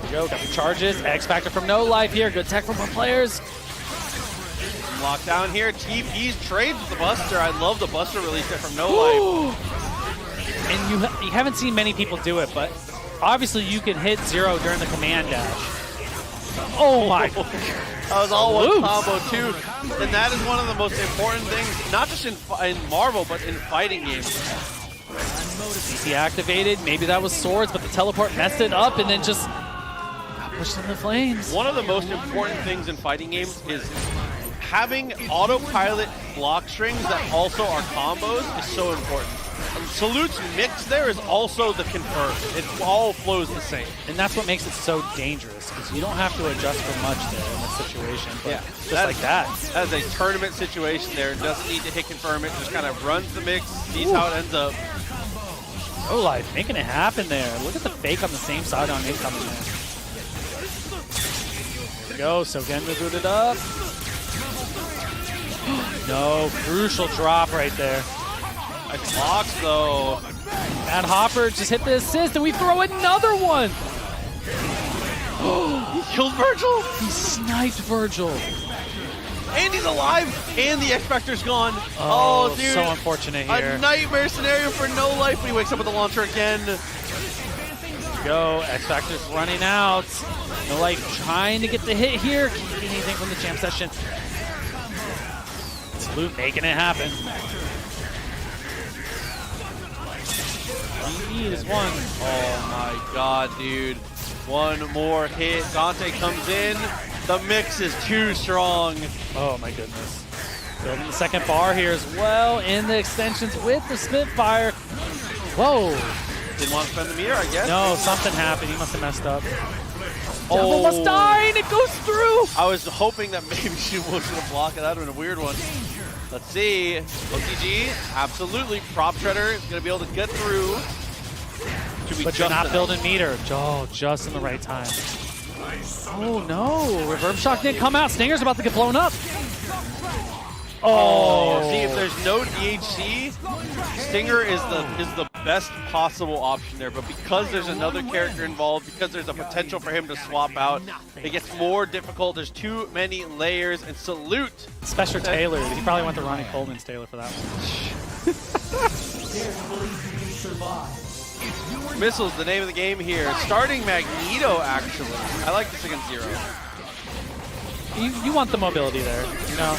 we go. Got the charges. X Factor from No Life here. Good tech from both players.
Locked down here. TP's trades with the Buster. I love the Buster release there from No Life.
And you haven't seen many people do it, but obviously you can hit 0 during the command dash. Oh my.
That was all one combo too. And that is one of the most important things, not just in Marvel, but in fighting games.
CC activated. Maybe that was swords, but the teleport messed it up and then just got pushed in the flames.
One of the most important things in fighting games is having autopilot block strings that also are combos is so important. Salute's mix there is also the confirm. It all flows the same.
And that's what makes it so dangerous, because you don't have to adjust for much there in this situation. But
yeah,
just like that.
As a tournament situation there, doesn't need to hit confirm it, just kind of runs the mix, sees how it ends up.
No Life making it happen there. Look at the fake on the same side on incoming there. There we go, so Genma booted up. No, crucial drop right there.
Nice blocks though.
Bad Hopper just hit the assist and we throw another one.
He killed Virgil.
He sniped Virgil.
And he's alive. And the X Factor's gone.
Oh,
dude.
So unfortunate here.
A nightmare scenario for No Life when he wakes up with the launcher again.
Go. X Factor's running out. No Life trying to get the hit here. Can't get anything from the champ session. Salute making it happen. He is one.
Oh my god, dude. One more hit. Dante comes in. The mix is too strong.
Oh my goodness. Building the second bar here as well. In the extensions with the Spitfire. Whoa.
Didn't want to spend the meter, I guess.
No, something happened. He must have messed up. Oh, must die and it goes through.
I was hoping that maybe she was going to block it. That would have been a weird one. Let's see. OTG, absolutely. Prop Shredder is going to be able to get through.
But you're not building meter. Oh, just in the right time. Oh no, Reverb Shock didn't come out. Stinger's about to get blown up. Oh,
see, if there's no DHC, Stinger is the best possible option there. But because there's another character involved, because there's a potential for him to swap out, it gets more difficult. There's too many layers. And Salute.
Special Taylor. He probably went to Ronnie Coleman's Taylor for that one.
Missile's the name of the game here. Starting Magneto, actually. I like this against Zero.
You want the mobility there, you know.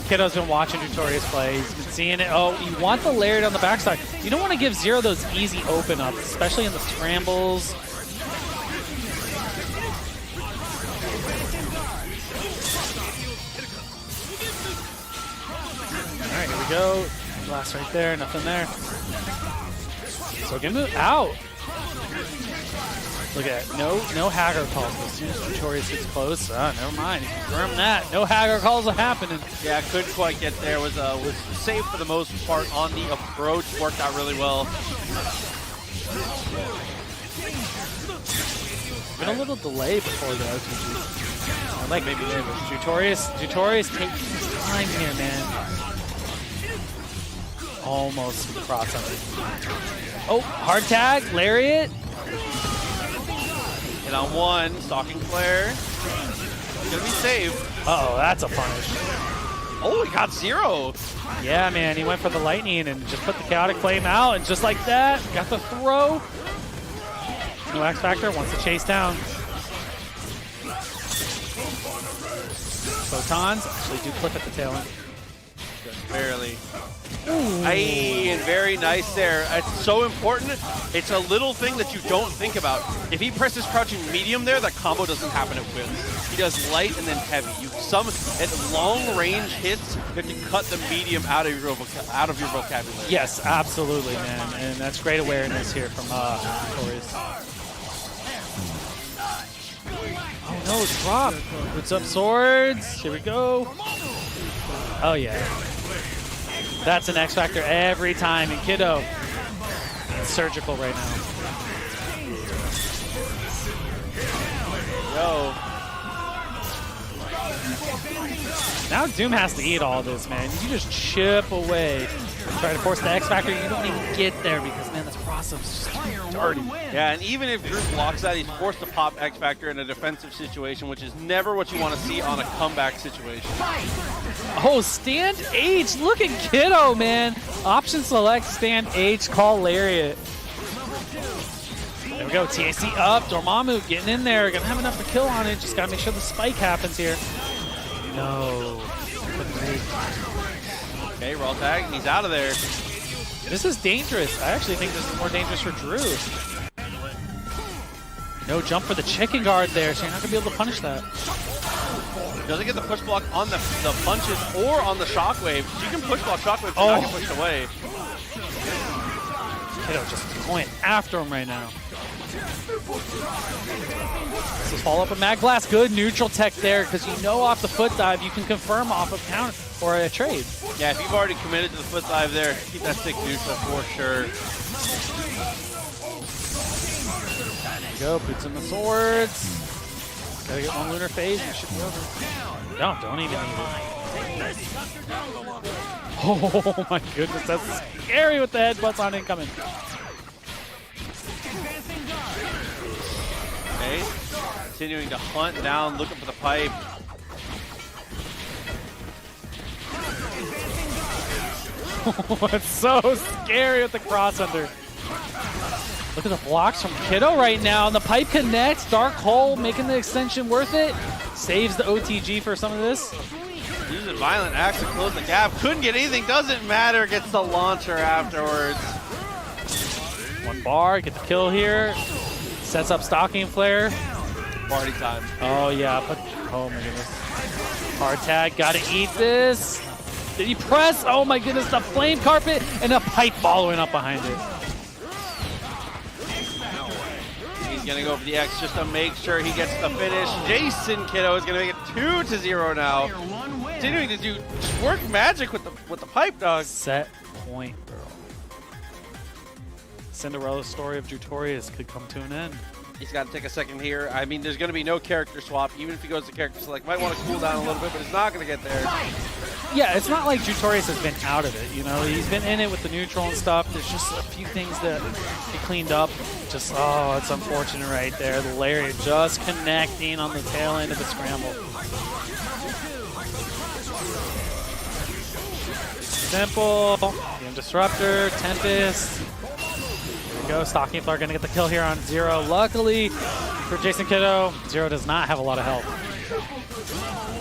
Kiddo's been watching Tutorius play. He's been seeing it. Oh, you want the layered on the backside. You don't want to give Zero those easy open ups, especially in the scrambles. All right, here we go. Blast right there, nothing there. So get moved out. Look at that. No Hagar calls. As soon as Tutorius gets close, never mind. You confirm that. No Hagar calls are happening.
Yeah, couldn't quite get there. Was safe for the most part on the approach. Worked out really well.
Been a little delay before the OTG. I like maybe Tutorius taking his time here, man. Almost cross on it. Oh, hard tag, Lariat.
Hit on one, stalking flare. Gonna be safe.
Uh-oh, that's a punish.
Oh, he got Zero.
Yeah, man, he went for the lightning and just put the chaotic flame out, and just like that, got the throw. No X Factor, wants to chase down. Photons actually do clip at the tail end.
Just barely. Aye, and very nice there. It's so important. It's a little thing that you don't think about. If he presses crouching medium there, that combo doesn't happen at whips. He does light and then heavy. At long range hits, you have to cut the medium out of your vocabulary.
Yes, absolutely, man. And that's great awareness here from Torres. Oh no, drop. Puts up swords. Here we go. Oh yeah. That's an X Factor every time, and Kiddo, it's surgical right now.
Yo.
Now Doom has to eat all this, man. You just chip away. Try to force the X Factor, you don't even get there because, man, that's Crossup's just dirty.
Yeah, and even if Drew blocks that, he's forced to pop X Factor in a defensive situation, which is never what you want to see on a comeback situation.
Oh, stand H. Look at Kiddo, man. Option select, stand H, call Lariat. There we go, TAC up, Dormammu getting in there, gonna have enough to kill on it, just gotta make sure the spike happens here. No.
Okay, roll tag, and he's out of there.
This is dangerous. I actually think this is more dangerous for Drew. No jump for the chicken guard there, so you're not gonna be able to punish that.
Doesn't get the push block on the punches or on the shockwave. You can push block shockwave to not get pushed away.
Kiddo just going after him right now. This is follow up with Mag Blast. Good neutral tech there, because you know off the foot dive you can confirm off of counter or a trade.
Yeah, if you've already committed to the foot dive there, keep that stick neutral for sure.
There you go, boots in the swords. Gotta get one lunar phase and it should be over. No, don't even need it. Oh my goodness, that's scary with the headbutts on incoming.
Okay, continuing to hunt down, looking for the pipe.
It's so scary with the cross under. Look at the blocks from Kiddo right now, and the pipe connects. Dark Hole making the extension worth it. Saves the OTG for some of this.
Using violent axe to close the gap. Couldn't get anything, doesn't matter. Gets the launcher afterwards.
One bar, get the kill here. Sets up Stalking Flare.
Party time.
Oh yeah, but oh my goodness. Hard tag, gotta eat this. Did he press? Oh my goodness, the flame carpet and a pipe following up behind it.
He's gonna go for the X just to make sure he gets the finish. Jason Kiddo is gonna make it 2-0 now. Continuing to do work magic with the pipe dog.
Set point, bro. Cinderella's story of Jutorius could come to an end.
He's got to take a second here. I mean, there's going to be no character swap. Even if he goes to character select, might want to cool down a little bit, but it's not going to get there.
Yeah, it's not like Jutorius has been out of it, you know? He's been in it with the neutral and stuff. There's just a few things that he cleaned up. Just, oh, it's unfortunate right there. The Lariat just connecting on the tail end of the scramble. Simple. Game Disruptor, Tempest. Go. Stalking Flare gonna get the kill here on Zero. Luckily for Jason Kiddo, Zero does not have a lot of health.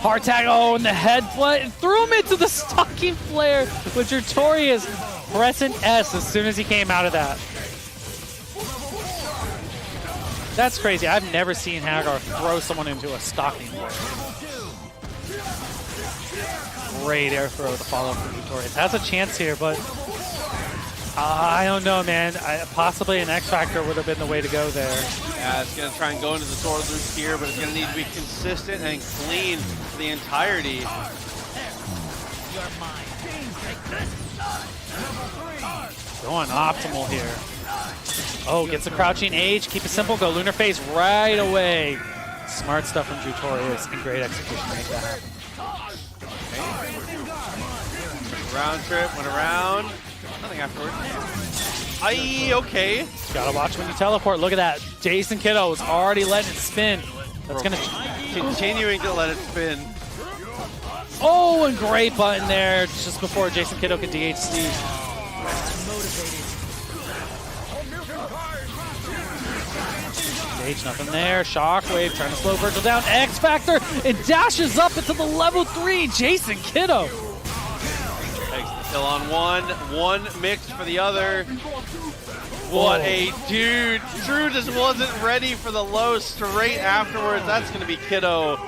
Hard tag, oh, and the headbutt, and threw him into the Stalking Flare with Jutorius pressing S as soon as he came out of that. That's crazy. I've never seen Hagar throw someone into a Stalking Flare. Great air throw to follow up from Jutorius. Has a chance here, but I don't know, man. Possibly an X Factor would have been the way to go there.
Yeah, it's going to try and go into the sword loop here, but it's going to need to be consistent and clean for the entirety.
Going optimal here. Oh, gets a crouching H. Keep it simple. Go Lunar Phase right away. Smart stuff from Jutorius and great execution to make that happen.
Round trip, went around. Nothing afterwards. Aye, okay.
Gotta watch when you teleport. Look at that. Jason Kiddo is already letting it spin. That's gonna
continuing to let it spin.
Oh, and great button there just before Jason Kiddo could DHC. Stage, nothing there. Shockwave trying to slow Virgil down. X Factor and dashes up into the level 3. Jason Kiddo.
Still on one mixed for the other. What a dude. Drew just wasn't ready for the low straight afterwards. That's going to be Kiddo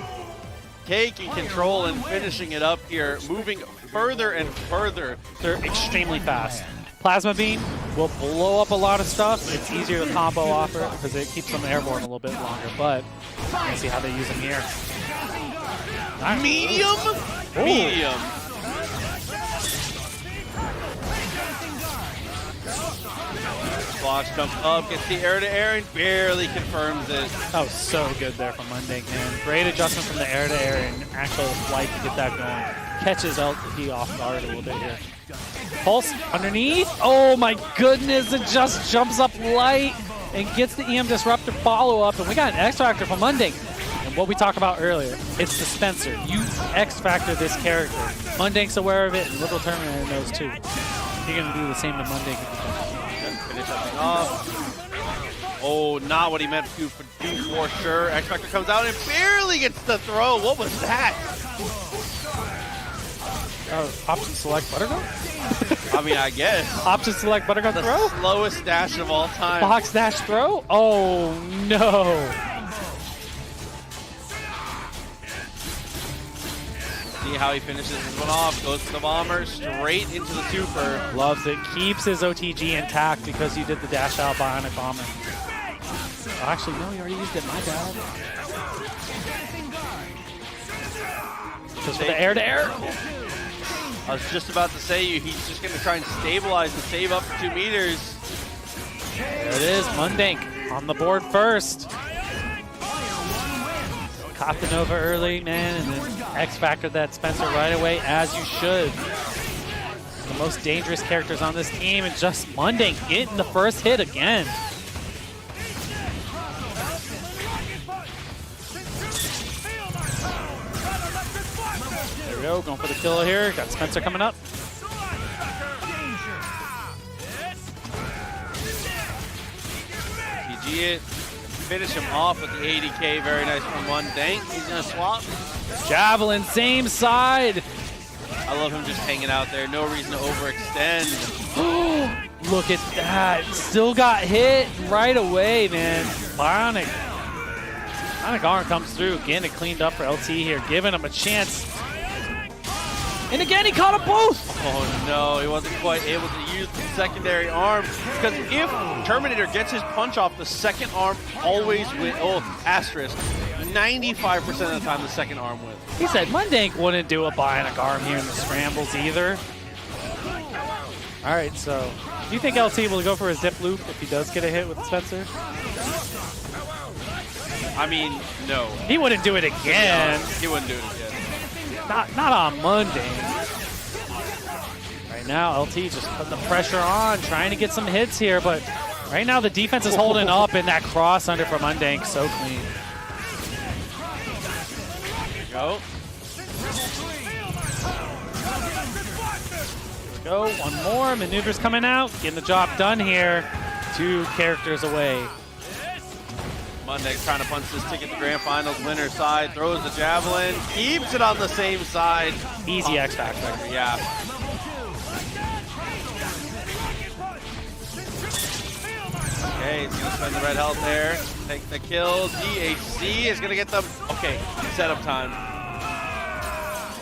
taking control and finishing it up here, moving further and further.
They're extremely fast. Plasma Beam will blow up a lot of stuff. It's easier to combo off it because it keeps them airborne a little bit longer, but let's see how they use them here. Nice.
Medium?
Ooh.
Medium. Fox jumps up, gets the air-to-air, and barely confirms it.
That was so good there from Monday, man. Great adjustment from the air-to-air and actual flight to get that going. Catches LP off guard a little bit here. Pulse underneath. Oh my goodness, it just jumps up light and gets the EM Disruptor follow-up, and we got an X-Factor from Munding. And what we talked about earlier, it's the Spencer. You X-Factor this character. Munding's aware of it, and Liberal Terminator knows too. You're going to do the same to Munding.
Finish that thing off. Oh, not what he meant to do for sure. X-Factor comes out and barely gets the throw. What was that?
Option select Buttergo?
I mean, I guess.
Option select Buttergo
the
throw?
Slowest dash of all time.
Box dash throw? Oh no.
See how he finishes this one off. Goes to the bomber, straight into the super.
Loves it. Keeps his OTG intact because you did the dash out bionic bomber. Oh, actually, no, you already used it. My bad. Just for the air-to-air.
I was just about to say he's just going to try and stabilize and save up for 2 meters.
There it is, Mundink on the board first. Caught the Nova early, man, and then X-Factor that Spencer right away, as you should. The most dangerous characters on this team, and just Mundink getting the first hit again. There we go, going for the kill here. Got Spencer coming up.
GG it. Finish him off with the 80K. Very nice from Mundink. He's going to swap.
Javelin, same side.
I love him just hanging out there. No reason to overextend.
Look at that. Still got hit right away, man. Bionic arm comes through. Again, it cleaned up for LT here, giving him a chance. And again, he caught them both.
Oh no, he wasn't quite able to use the secondary arm. Because if Terminator gets his punch off, the second arm always wins. Oh, asterisk. 95% of the time, the second arm wins.
He said Mundink wouldn't do a bionic arm here in the scrambles either. All right, so do you think LT will go for his dip loop if he does get a hit with Spencer?
I mean, no.
He wouldn't do it again.
He wouldn't do it again.
Not on Monday. Right now, LT just putting the pressure on, trying to get some hits here, but right now the defense is holding up, and that cross under from Mundink so clean.
There we go.
Here we go, one more. Maneuvers coming out, getting the job done here. 2 characters away.
Mundink trying to punch this ticket to grand finals winner side, throws the javelin, keeps it on the same side.
Easy X-Factor.
Yeah. Okay, he's gonna spend the red health there. Take the kill. DHC is gonna get them. Okay, setup time.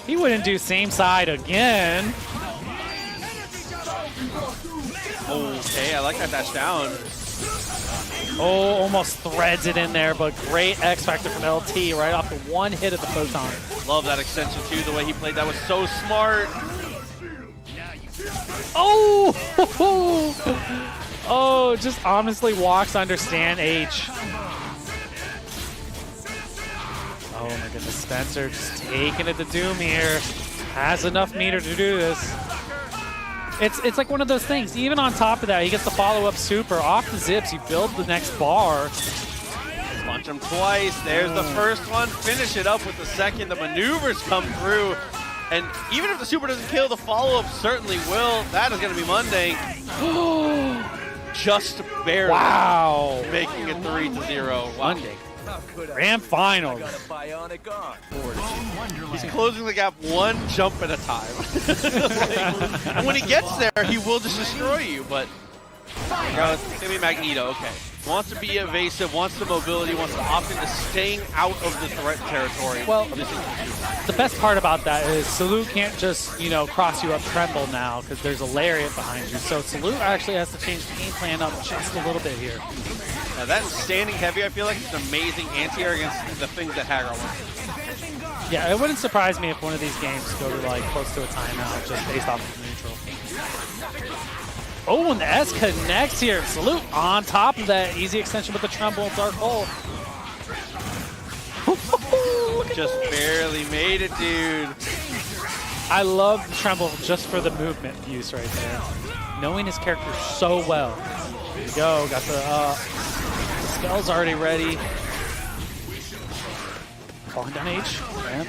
He wouldn't do same side again.
Okay, I like that dash down.
Oh, almost threads it in there, but great X-Factor from LT right off the one hit of the photon.
Love that extension too. The way he played that was so smart.
Oh! Oh, just honestly walks understand H. Oh my goodness, Spencer just taking it to Doom here. Has enough meter to do this. It's like one of those things. Even on top of that, he gets the follow-up super. Off the zips, you build the next bar.
Punch him twice. There's the first one. Finish it up with the second. The maneuvers come through. And even if the super doesn't kill, the follow-up certainly will. That is going to be Mundink. Just barely.
Wow.
Making it 3-0. Wow.
Mundink. Grand finals.
He's closing the gap one jump at a time. Like, when he gets there, he will just destroy you, but it's going to be Magneto, okay. Wants to be evasive, wants the mobility, wants to opt into staying out of the threat territory.
Well, the best part about that is Salute can't just, you know, cross you up Tremble now because there's a lariat behind you. So Salute actually has to change the game plan up just a little bit here.
Now that standing heavy, I feel like it's an amazing anti-air against the things that Hagar wants.
Yeah, it wouldn't surprise me if one of these games go to like close to a timeout just based off of neutral. Oh, and the S connects here. Salute on top of that. Easy extension with the Tremble Dark Hole.
Just barely made it, dude.
I love the tremble just for the movement use right there. Knowing his character so well. There you go. Got the spell's already ready. Falling down H. Man.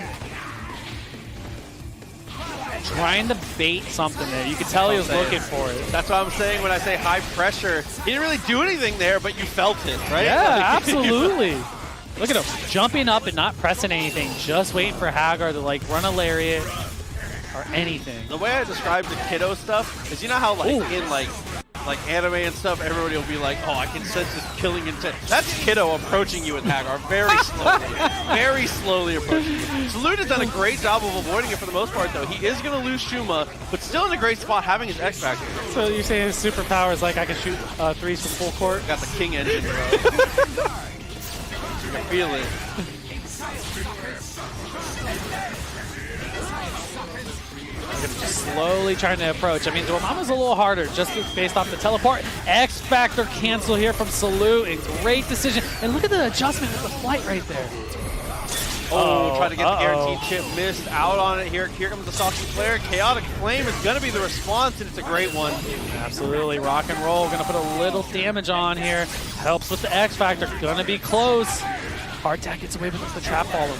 Trying to bait something there. You could tell he was looking for it.
That's what I'm saying when I say high pressure. He didn't really do anything there, but you felt it, right?
Yeah, absolutely. Look at him jumping up and not pressing anything, just waiting for Hagar to like run a lariat or anything.
The way I describe the kiddo stuff is, you know how like in like anime and stuff, everybody will be like, oh, I can sense this killing intent. That's kiddo approaching you with Hagar very slowly approaching you. Salute has done a great job of avoiding it for the most part, though. He is going to lose Shuma, but still in a great spot having his X Factor.
So you're saying his superpower is like I can shoot threes from full court?
Got the king engine, bro. You can feel it.
Just slowly trying to approach. I mean, Dormammu's a little harder just based off the teleport. X Factor cancel here from Salute. And great decision. And look at the adjustment with the flight right there.
Trying to get the guaranteed chip, missed out on it here. Here comes the Stalking Flare. Chaotic Flame is going to be the response, and it's a great one.
Absolutely. Rock and roll. Going to put a little damage on here. Helps with the X Factor. Going to be close. Hardtack gets away with the trap follow.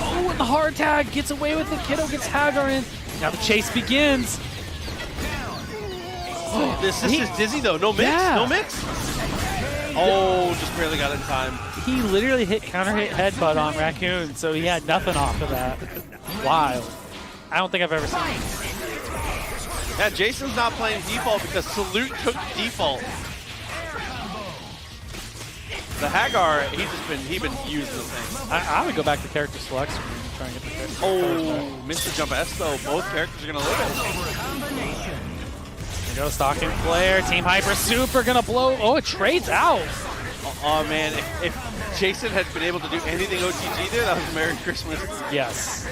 Oh, and the hard tag gets away with it. Kiddo gets Hagar in. Now the chase begins.
This is dizzy though. No mix.
Yeah.
No mix. Oh, just barely got it in time.
He literally hit counter hit headbutt on Raccoon, so he had nothing off of that. Wild. I don't think I've ever seen it.
Yeah, Jason's not playing default because Salute took default. The Hagar, he's been using the thing.
I would go back to character selection and try and get the character.
Oh, missed the jump S though. Both characters are gonna live it.
There you go, Stalking Flare. Team Hyper Super gonna blow. Oh, it trades out.
Oh man, if Jason had been able to do anything OTG there, that was Merry Christmas.
Yes.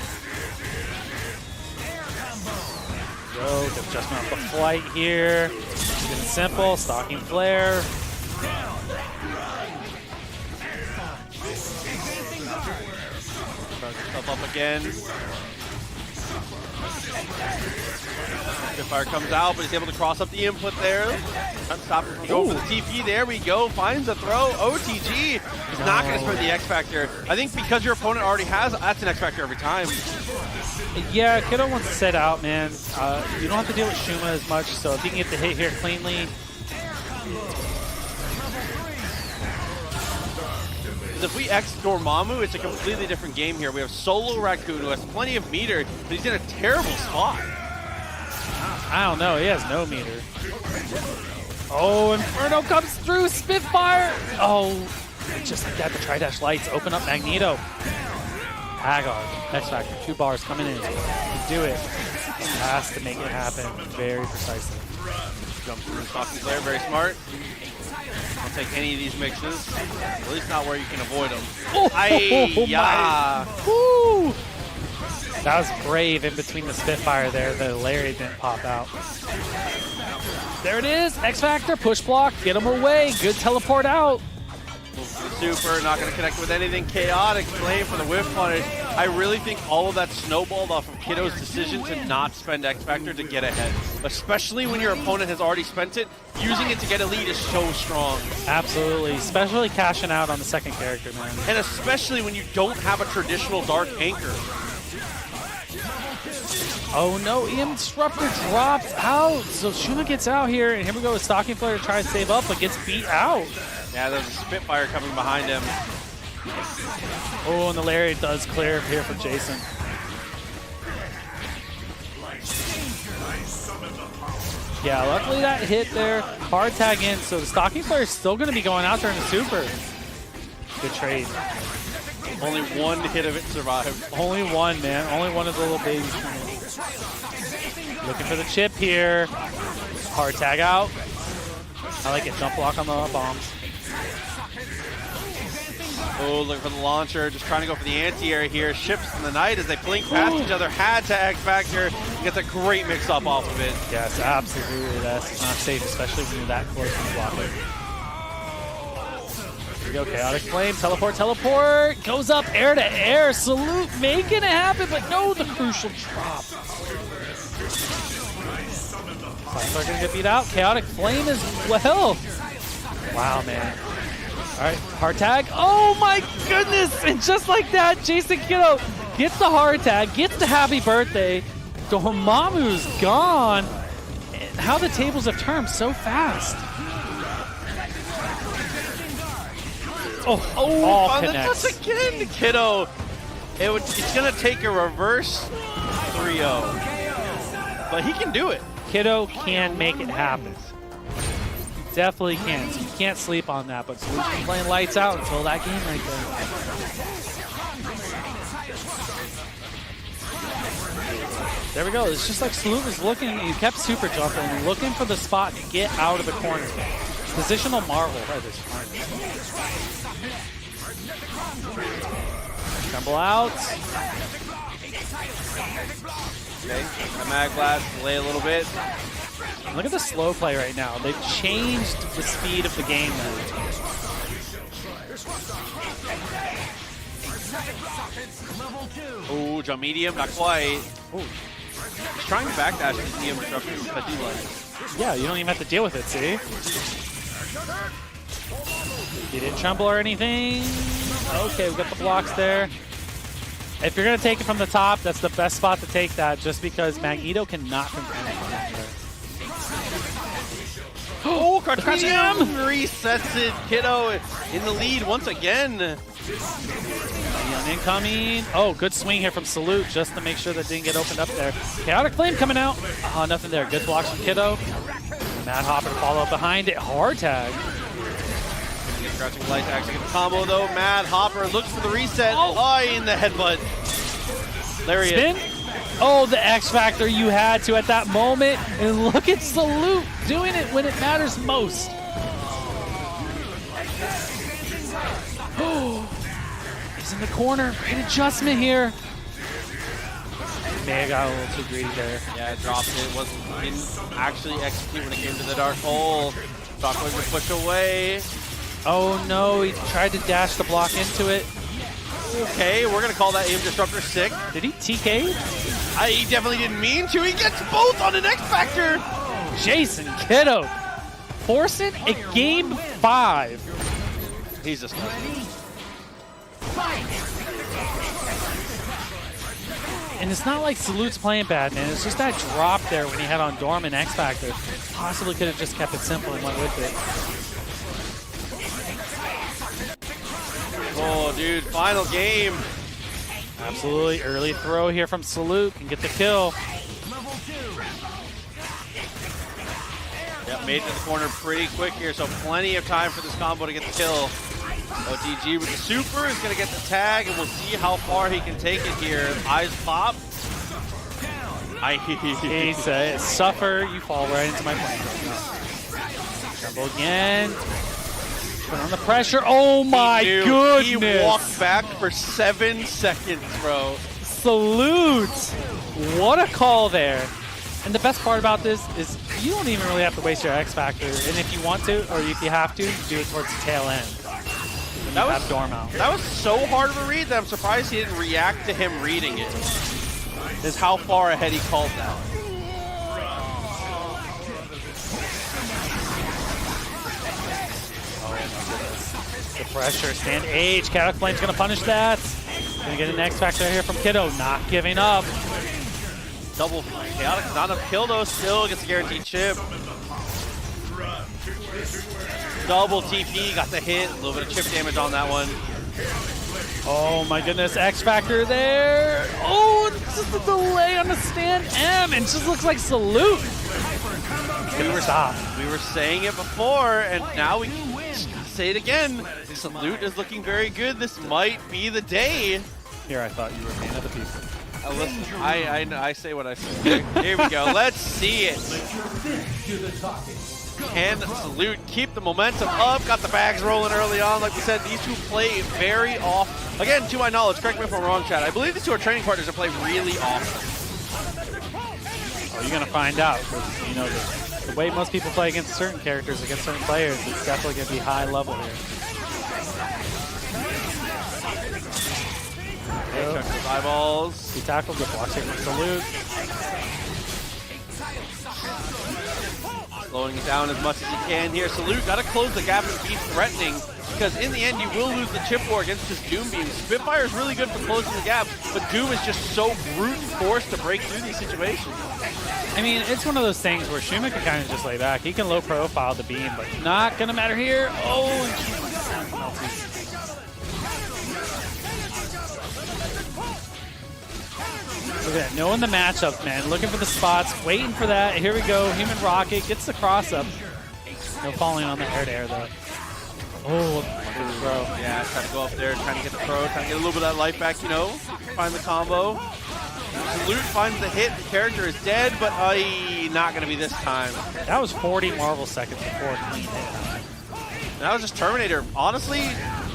Go, good adjustment off the flight here. Keep it simple. Stalking Flare.
Up again. Spitfire comes out, but he's able to cross up the input there. Trying to stop him from going for the TP. There we go. Finds the throw. OTG. He's not going to spend the X Factor. I think because your opponent already has, that's an X Factor every time.
Yeah, Kiddo wants to set out, man. You don't have to deal with Shuma as much, so if you can get the hit here cleanly.
If we X Dormammu, it's a completely different game here. We have Solo Raccoon, who has plenty of meter, but he's in a terrible spot.
I don't know. He has no meter. Oh, Inferno comes through. Spitfire. Oh, just like that, the Tri-Dash lights open up Magneto. Hagar, X Factor, 2 bars coming in. Can do it. Has to make it happen very precisely.
Jumps through Stalking Flare, very smart. Don't take any of these mixes, at least not where you can avoid them.
My. Woo. That was brave in between the Spitfire there. The Larry didn't pop out. There it is. X Factor, push block, get him away. Good teleport out.
Super, not going to connect with anything. Chaotic Flame for the whiff punish. I really think all of that snowballed off of Kiddo's decision to not spend X Factor to get ahead. Especially when your opponent has already spent it, using it to get a lead is so strong.
Absolutely, especially cashing out on the second character, man.
And especially when you don't have a traditional Dark Anchor.
Oh no, EM Disruptor drops out. So Shuma gets out here, and here we go with Stalking Flare to try to save up, but gets beat out.
Yeah, there's a Spitfire coming behind him.
Oh, and the Lariat does clear here for Jason. Yeah, luckily that hit there. Hard tag in, so the Stalking Flare is still going to be going out there in the super. Good trade.
Only one hit of it survived.
Only one, man. Only one of the little babies. Looking for the chip here. Hard tag out. I like it. Jump block on the bombs.
Oh, looking for the launcher. Just trying to go for the anti-air here. Ships in the night as they blink past each other. Had to X Factor. Gets a great mix-up off of it.
Yes, absolutely. That's not safe, especially when you're that close to the blocker. we go. Chaotic Flame. Teleport. Teleport. Goes up air to air. Salute making it happen, but no, the crucial drop. Are going to get beat out. Chaotic Flame as well. Wow, man. All right, hard tag. Oh my goodness! And just like that, Jason Kiddo gets the hard tag, gets the happy birthday. Dormammu's gone. And how the tables have turned so fast. All connects.
That's again, Kiddo. It's going to take a reverse 3-0. But he can do it.
Kiddo can make it happen. He definitely can. So you can't sleep on that, but Salute's been playing lights out until that game right there. There we go. It's just like Salute was looking, he kept super jumping, looking for the spot to get out of the corner. Positional marvel. That is fun. Tremble out.
Okay, a mag blast, delay a little bit.
Look at the slow play right now. They've changed the speed of the game now.
Oh, jump medium, not quite. Ooh. He's trying to backdash his medium disruption, but he like.
Yeah, you don't even have to deal with it, see? You didn't tremble or anything. Okay, we got the blocks there. If you're going to take it from the top, that's the best spot to take that, just because Magneto cannot confirm it.
Oh, Cartesium resets it. Kiddo in the lead once again.
Incoming. Oh, good swing here from Salute just to make sure that didn't get opened up there. Chaotic Flame coming out. Oh, nothing there. Good blocks from Kiddo. Mad Hopper to follow up behind it. Hard tag.
Crouching light to actually get the combo though. Mad Hopper looks for the reset. Oh, in the headbutt. There he is.
Oh, the X Factor you had to at that moment. And look at Salute doing it when it matters most. Oh, he's in the corner. Great adjustment here. May have got a little too greedy there.
Yeah, dropped it. Didn't actually execute when it came to the dark hole. Shockwave would push away.
Oh no, he tried to dash the block into it.
Okay, we're going to call that aim disruptor sick.
Did he TK?
He definitely didn't mean to. He gets both on an X Factor.
Jason Kiddo forcing a game 5.
He's disgusting.
And it's not like Salute's playing bad, man. It's just that drop there when he had on Dorm and X Factor. Possibly could have just kept it simple and went with it.
Oh, dude, final game.
Absolutely. Early throw here from Salute. Can get the kill.
Yep, made it to the corner pretty quick here, so plenty of time for this combo to get the kill. OTG with the super is going to get the tag, and we'll see how far he can take it here. Eyes pop.
He said, suffer, you fall right into my plane. Trouble again. Put on the pressure. Oh my goodness.
He walked back for 7 seconds, bro.
Salute. What a call there. And the best part about this is you don't even really have to waste your X Factor. And if you want to, or if you have to, do it towards the tail end.
That was so hard of a read that I'm surprised he didn't react to him reading it. Is how far ahead he called that.
The pressure, stand H. Chaotic Flame's gonna punish that. Gonna get an X Factor here from Kiddo, not giving up.
Double Chaotic, not enough kill though, still gets a guaranteed chip. Double TP, got the hit, a little bit of chip damage on that one.
Oh my goodness, X Factor there. Oh, it's just a delay on the stand M, and it just looks like Salute.
We were saying it before, and now we can say it again. Salute is looking very good. This might be the day.
Here, I thought you were a man of the people.
Listen, I say what I say. Here we go. Let's see it. Can Salute keep the momentum up? Got the bags rolling early on. Like we said, these two play very often. Again, to my knowledge, correct me if I'm wrong, Chad. I believe these two are training partners that play really often.
Well, you're going to find out. You know, the way most people play against certain characters, against certain players, it's definitely going to be high level here.
Eyeballs.
He tackled the block taking Salute.
Slowing it down as much as he can here. Salute got to close the gap and be threatening, because in the end you will lose the chip war against his Doom Beam. Spitfire is really good for closing the gap, but Doom is just so brute force to break through these situations.
I mean, it's one of those things where Shuma can kind of just lay back. He can low profile the beam, but not gonna matter here. Oh, and look at that, knowing the matchups, man. Looking for the spots, waiting for that. Here we go. Human Rocket gets the cross up. No falling on the air-to-air though. Oh, throw.
Yeah, trying to go up there, trying to get the throw, trying to get a little bit of that life back, you know. Find the combo. Salute finds the hit. The character is dead, but not going to be this time.
That was 40 Marvel seconds before a clean hit.
And that was just Terminator. Honestly,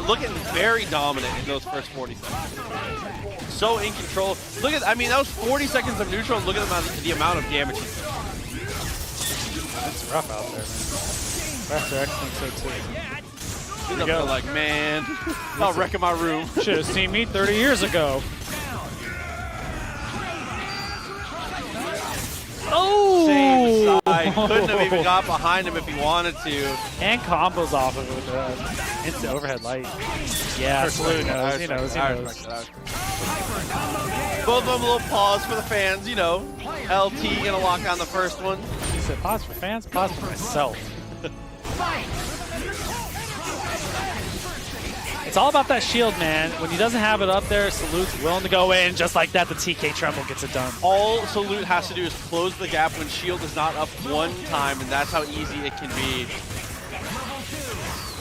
looking very dominant in those first 40 seconds. So in control. Look at, I mean, that was 40 seconds of neutral, and look at the amount of damage he took.
It's rough out there, man. Refs are excellent, so too.
He's up there like, man, I'll wreck my room.
Should have seen me 30 years ago. Oh!
Same side. Couldn't have even got behind him if he wanted to.
And combos off of it with instant overhead light. Yeah, Salute knows. He knows. He knows.
Both of them a little pause for the fans, you know. LT gonna lock down the first one.
He said, pause for fans, pause for myself. It's all about that shield, man. When he doesn't have it up there, Salute's willing to go in. Just like that, the TK Tremble gets it done.
All Salute has to do is close the gap when shield is not up one time, and that's how easy it can be.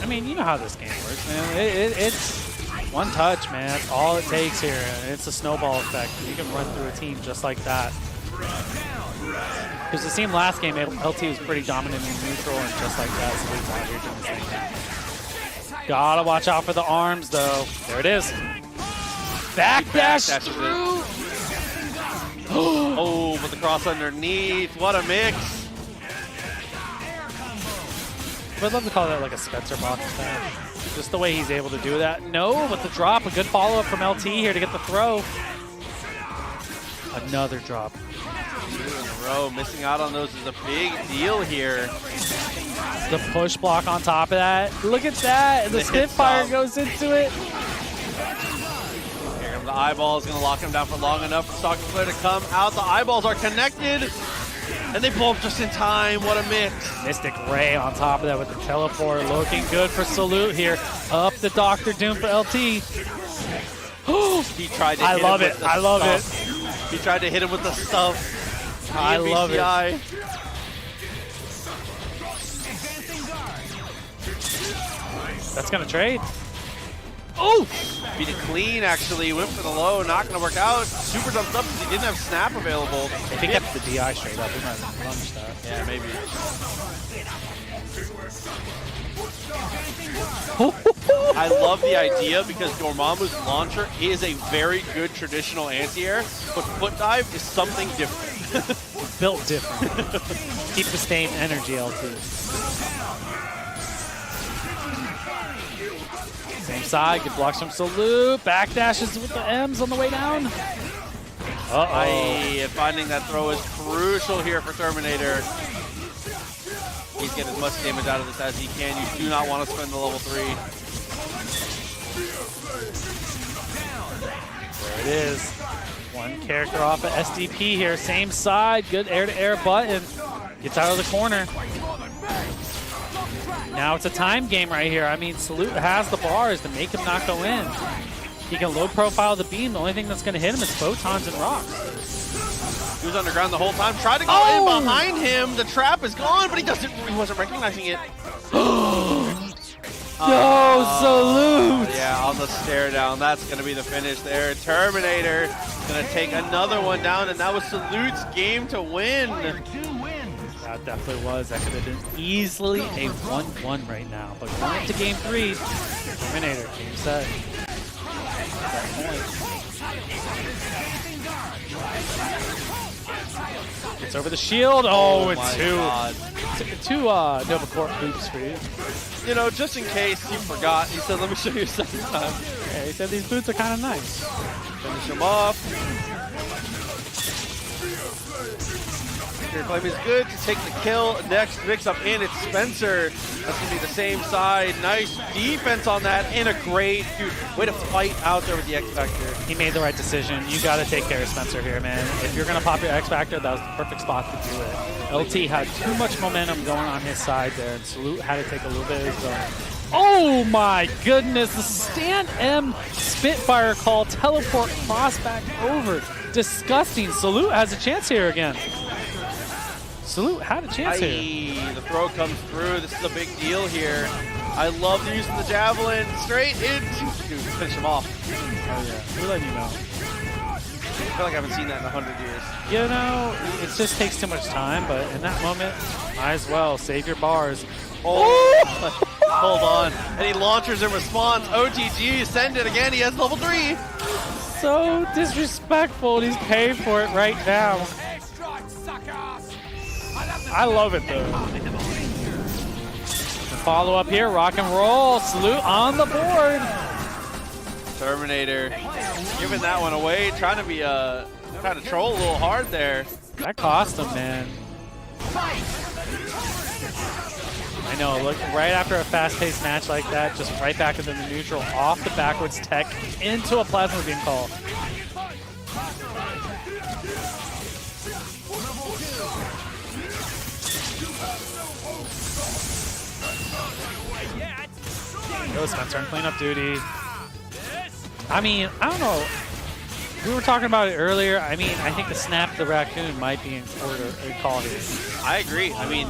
I mean, you know how this game works, man. It's one touch, man. That's all it takes here. And it's a snowball effect. You can run through a team just like that. Because it seemed last game, LT was pretty dominant in neutral, and just like that, Salute's out here doing the same thing. Gotta watch out for the arms, though. There it is. Backdash through.
Oh, but the cross underneath. What a mix.
I'd love to call that like a Spencer box attack. Just the way he's able to do that. No, but the drop. A good follow-up from LT here to get the throw. Another drop.
2 in a row. Missing out on those is a big deal here.
The push block on top of that. Look at that. The Spitfire goes into it.
Here comes the eyeballs. Going to lock him down for long enough for Stalking Flare to come out. The eyeballs are connected. And they blow up just in time. What a mix.
Mystic Ray on top of that with the teleport. Looking good for Salute here. Up the Dr. Doom for LT.
He tried to hit him with the
I love it.
He tried to hit him with the stuff.
I love it. That's going to trade.
Oh! Beat it clean, actually. Went for the low. Not going to work out. Super jumped up because he didn't have snap available.
If he kept the DI straight up, he might have plunged that.
Yeah, maybe. I love the idea because Dormammu's launcher is a very good traditional anti-air, but foot dive is something different.
Built different. Keep the same energy, LT. Same side, good blocks from Salute. Backdashes with the M's on the way down.
And finding that throw is crucial here for Terminator. He's getting as much damage out of this as he can. You do not want to spend the level 3.
There it is. One character off of SDP here. Same side. Good air-to-air button. Gets out of the corner. Now it's a time game right here. I mean, Salute has the bars to make him not go in. He can low profile the beam. The only thing that's going to hit him is photons and rocks.
He was underground the whole time. Tried to go in behind him. The trap is gone, but he wasn't recognizing it.
No, Salute!
Yeah, on the stare down. That's going to be the finish there. Terminator going to take another one down, and that was Salute's game to win.
That definitely was. That could have been easily a 1-1 right now. But going into game 3, Terminator, game set. Gets over the shield. Oh, and two Nova Corp boots for you.
You know, just in case you forgot, he said, let me show you a second time.
Okay, said these boots are kind of nice.
Finish him off. Your claim is good to take the kill. Next mix-up in, it's Spencer. That's going to be the same side. Nice defense on that, and a great way to fight out there with the X-Factor.
He made the right decision. You got to take care of Spencer here, man. If you're going to pop your X-Factor, that was the perfect spot to do it. LT had too much momentum going on his side there, and Salute had to take a little bit of his own. Oh my goodness, the stand M Spitfire call, teleport cross back over. Disgusting. Salute has a chance here again. Salute had a chance here.
The throw comes through. This is a big deal here. I love using the javelin straight into. Dude, finish him off.
Oh yeah, we're letting you know.
I feel like I haven't seen that in 100 years.
You know, it just takes too much time, but in that moment, might as well save your bars.
Oh! Hold on. And he launchers in response. OTG, send it again. He has level 3.
So disrespectful. He's paying for it right now. I love it though. The follow up here, rock and roll. Salute on the board.
Terminator giving that one away, trying to be trying to troll a little hard there.
That cost him, man. I know, look, right after a fast-paced match like that, just right back into the neutral, off the backwards tech, into a plasma beam call. Go Spencer on cleanup duty. I mean, I don't know. We were talking about it earlier. I mean, I think the snap the raccoon might be in order call here.
I agree. I mean,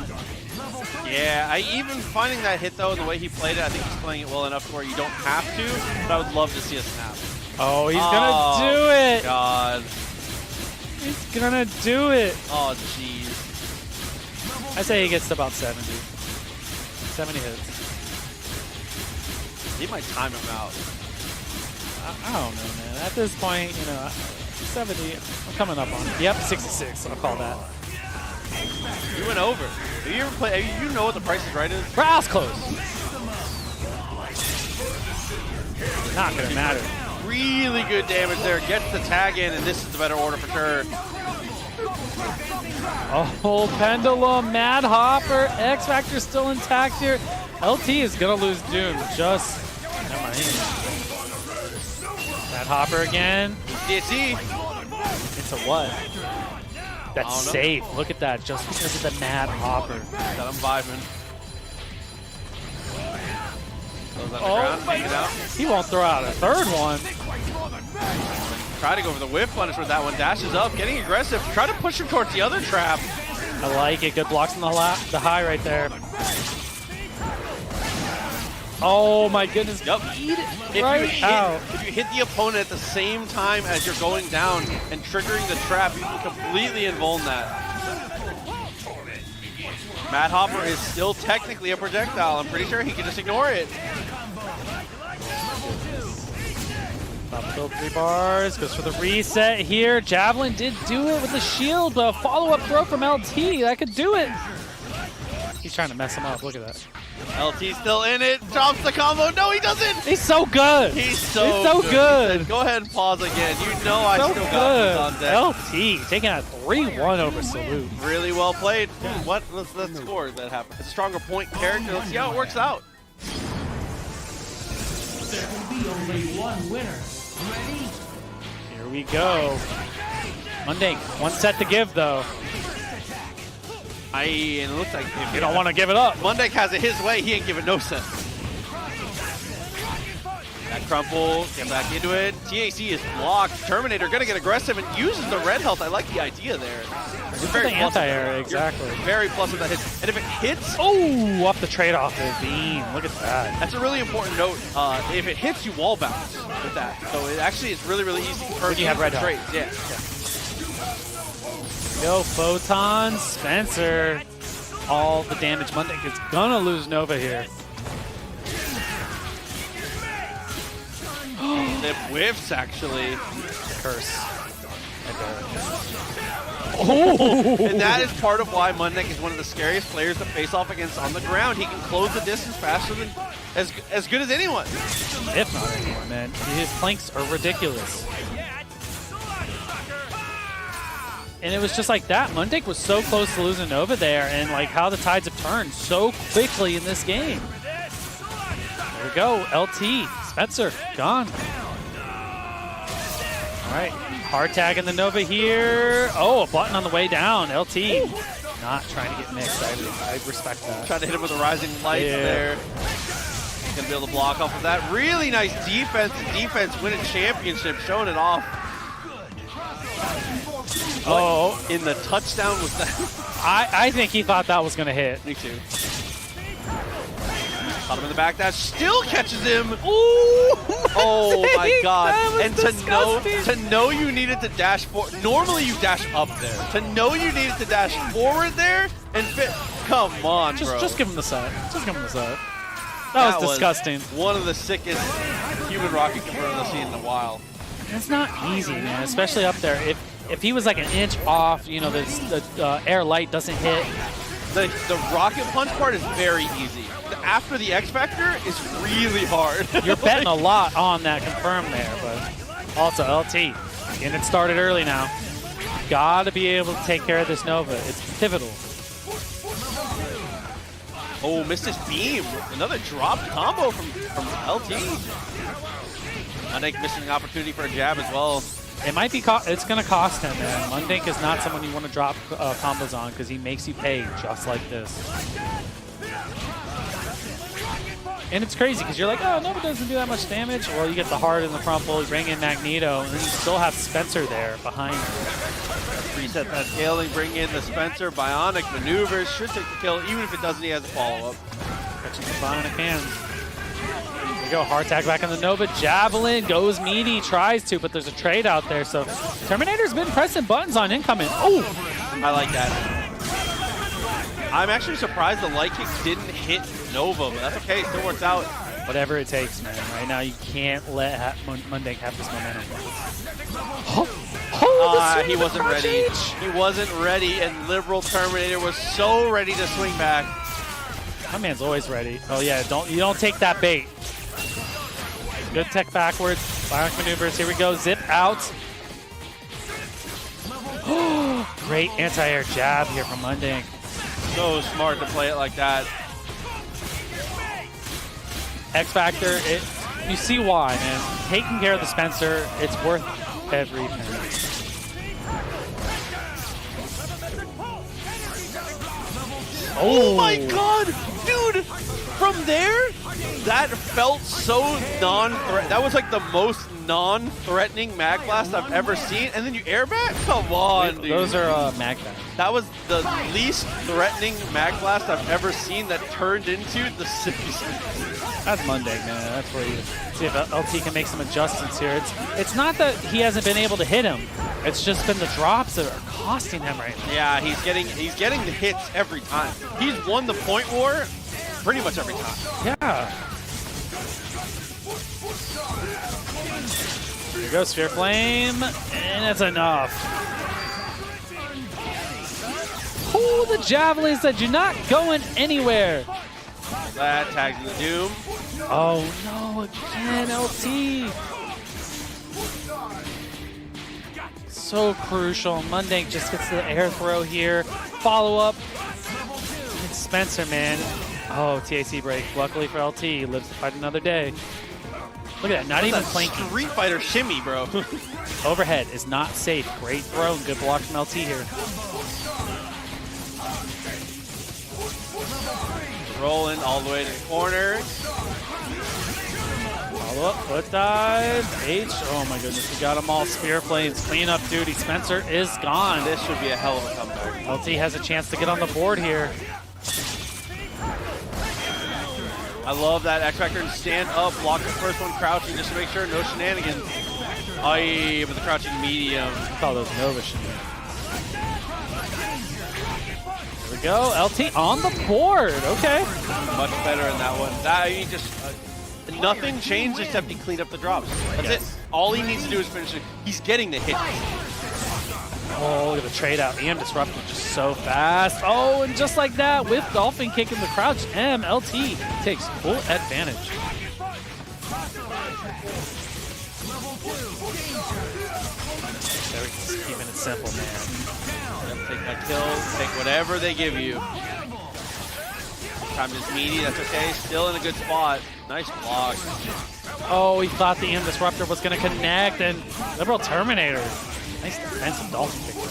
yeah, even finding that hit though, the way he played it, I think he's playing it well enough to where you don't have to, but I would love to see a snap.
Oh, he's gonna do it!
God.
He's gonna do it!
Oh, jeez.
I say he gets to about 70. 70 hits.
He might time him out.
I don't know, man. At this point, you know, 70, I'm coming up on it. Yep, 66, I'll call that.
You went over. Have you ever played, you know what the Price is Right is?
Browse close. Not gonna matter.
Really good damage there. Gets the tag in, and this is the better order for sure.
Oh, Pendulum, Mad Hopper, X Factor still intact here. LT is gonna lose Doom. Just never mind. Mad Hopper again.
DSC.
Into what? That's safe. Look at that. Just because of the Mad Hopper.
That I'm vibing.
Oh, he won't throw out a third one.
Try to go for the whiff punish with that one. Dashes up, getting aggressive. Try to push him towards the other trap.
I like it. Good blocks on the high right there. Oh my goodness.
Yep.
Eat it
If you hit the opponent at the same time as you're going down and triggering the trap, you can completely invuln that. Mad Hopper is still technically a projectile. I'm pretty sure he can just ignore it.
Top build 3 bars, goes for the reset here. Javelin did do it with the shield, but a follow-up throw from LT, that could do it. He's trying to mess him up, look at that.
LT's still in it, drops the combo. No, he doesn't.
He's so good.
He's so good. Go ahead and pause again. You know I still got this on deck.
LT taking a 3-1 over Salute.
Really well played. What? Let's score that happened. A stronger point character. Let's see how it works out.
There will be only one winner. Ready?
Here we go. Monday, one set to give though.
And it looks like if
you don't want to give it up.
Mundek has it his way. He ain't giving no sense. That crumple, get back into it. TAC is blocked. Terminator gonna get aggressive and uses the red health. I like the idea there.
Very the anti-air, exactly.
Very plus with that hit. And if it hits,
oh, off the trade-off the beam. Look at that.
That's a really important note. If it hits, you wall bounce with that. So it actually is really, really easy for
you have red
trades. Yeah.
Go Photon, Spencer. All the damage. Mundek is gonna lose Nova here.
It whiffs actually.
Curse.
And that is part of why Mundek is one of the scariest players to face off against on the ground. He can close the distance faster than as good as anyone.
If not anyone, man. His flanks are ridiculous. And it was just like that. Mundek was so close to losing Nova there, and like how the tides have turned so quickly in this game. There we go, LT, Spencer, gone. All right, hard tag in the Nova here. Oh, a button on the way down, LT. Not trying to get mixed, I respect that.
Trying to hit him with a rising light there. Gonna be able to block off of that. Really nice defense. Defense win a championship, showing it off.
Oh,
in the touchdown was that?
I think he thought that was gonna hit.
Me too. Caught him in the back dash, still catches him. Ooh! Oh my god. And to know you needed to dash forward. Normally you dash up there. To know you needed to dash forward there and fit. Come on, bro.
Just give him the set. Just give him the set. That was disgusting.
One of the sickest human rocket converters I've seen in a while.
It's not easy, man, especially up there. If he was like an inch off, you know, the air light doesn't hit.
The rocket punch part is very easy. After the X Factor is really hard.
You're betting a lot on that confirm there, but also LT getting it started early now. Gotta be able to take care of this Nova. It's pivotal.
Oh, missed his beam. Another drop combo from LT. Mundink missing an opportunity for a jab as well.
It might be. It's going to cost him, man. Mundink is not someone you want to drop combos on because he makes you pay just like this. And it's crazy because you're like, oh, Nova doesn't do that much damage. Well, you get the hard in the crumple, you bring in Magneto, and then you still have Spencer there behind him.
Reset that scaling, bring in the Spencer. Bionic maneuvers, should take the kill, even if it doesn't, he has a follow-up.
Catching the Bionic hands. There we go, hard tag back on the Nova. Javelin goes meaty, tries to, but there's a trade out there. So Terminator's been pressing buttons on incoming. Oh!
I like that. I'm actually surprised the light kick didn't hit Nova, but that's okay, still works out.
Whatever it takes, man. Right now, you can't let Mundink have this momentum.
He wasn't ready. He wasn't ready, and Liberal Terminator was so ready to swing back.
My man's always ready. Oh yeah, you don't take that bait. Good tech backwards. Bionic maneuvers. Here we go. Zip out. Great anti-air jab here from Mundink.
So smart to play it like that.
X Factor, you see why, man. Taking care of the Spencer, it's worth every penny.
Oh my god! Dude! From there, that felt so non-threatening. That was like the most non-threatening mag blast I've ever seen. And then you airbag? Come on, dude.
Those are mag blasts.
That was the least threatening mag blast I've ever seen that turned into the cities.
That's Mundink, man. That's where you see if LT can make some adjustments here. It's not that he hasn't been able to hit him. It's just been the drops that are costing him right now.
Yeah, he's getting the hits every time. He's won the point war pretty much every time.
Yeah. Here goes Sphere Flame, and it's enough. Oh, the javelins that you're not going anywhere.
That tags in the Doom.
Oh no, again, LT. So crucial. Mundink just gets to the air throw here. Follow up. It's Spencer, man. Oh, TAC break. Luckily for LT, he lives to fight another day. Look at that, not even planking.
Street Fighter shimmy, bro.
Overhead is not safe. Great throw and good block from LT here.
Rolling all the way to the corner.
Follow up, foot dive, H. Oh my goodness, we got them all. Spear Flames, clean up duty. Spencer is gone.
This should be a hell of a comeback.
LT has a chance to get on the board here.
I love that X Factor and stand up, block the first one, crouching just to make sure no shenanigans. Aye, with the crouching medium.
I call those Nova shenanigans. Here we go, LT on the board. Okay.
Much better in that one. That he just nothing changed except he cleaned up the drops. That's it. All he needs to do is finish it. He's getting the hit.
Oh, look at the trade out. EM disrupted just so fast. Oh, and just like that, with Dolphin Kick in the crouch, LT takes full advantage. They're just keeping it simple, man.
Yep, take my kills, take whatever they give you. Time is meaty, that's okay. Still in a good spot. Nice block.
Oh, he thought the EM Disruptor was going to connect, and Liberal Terminator. Nice defensive Dolphin Kick there.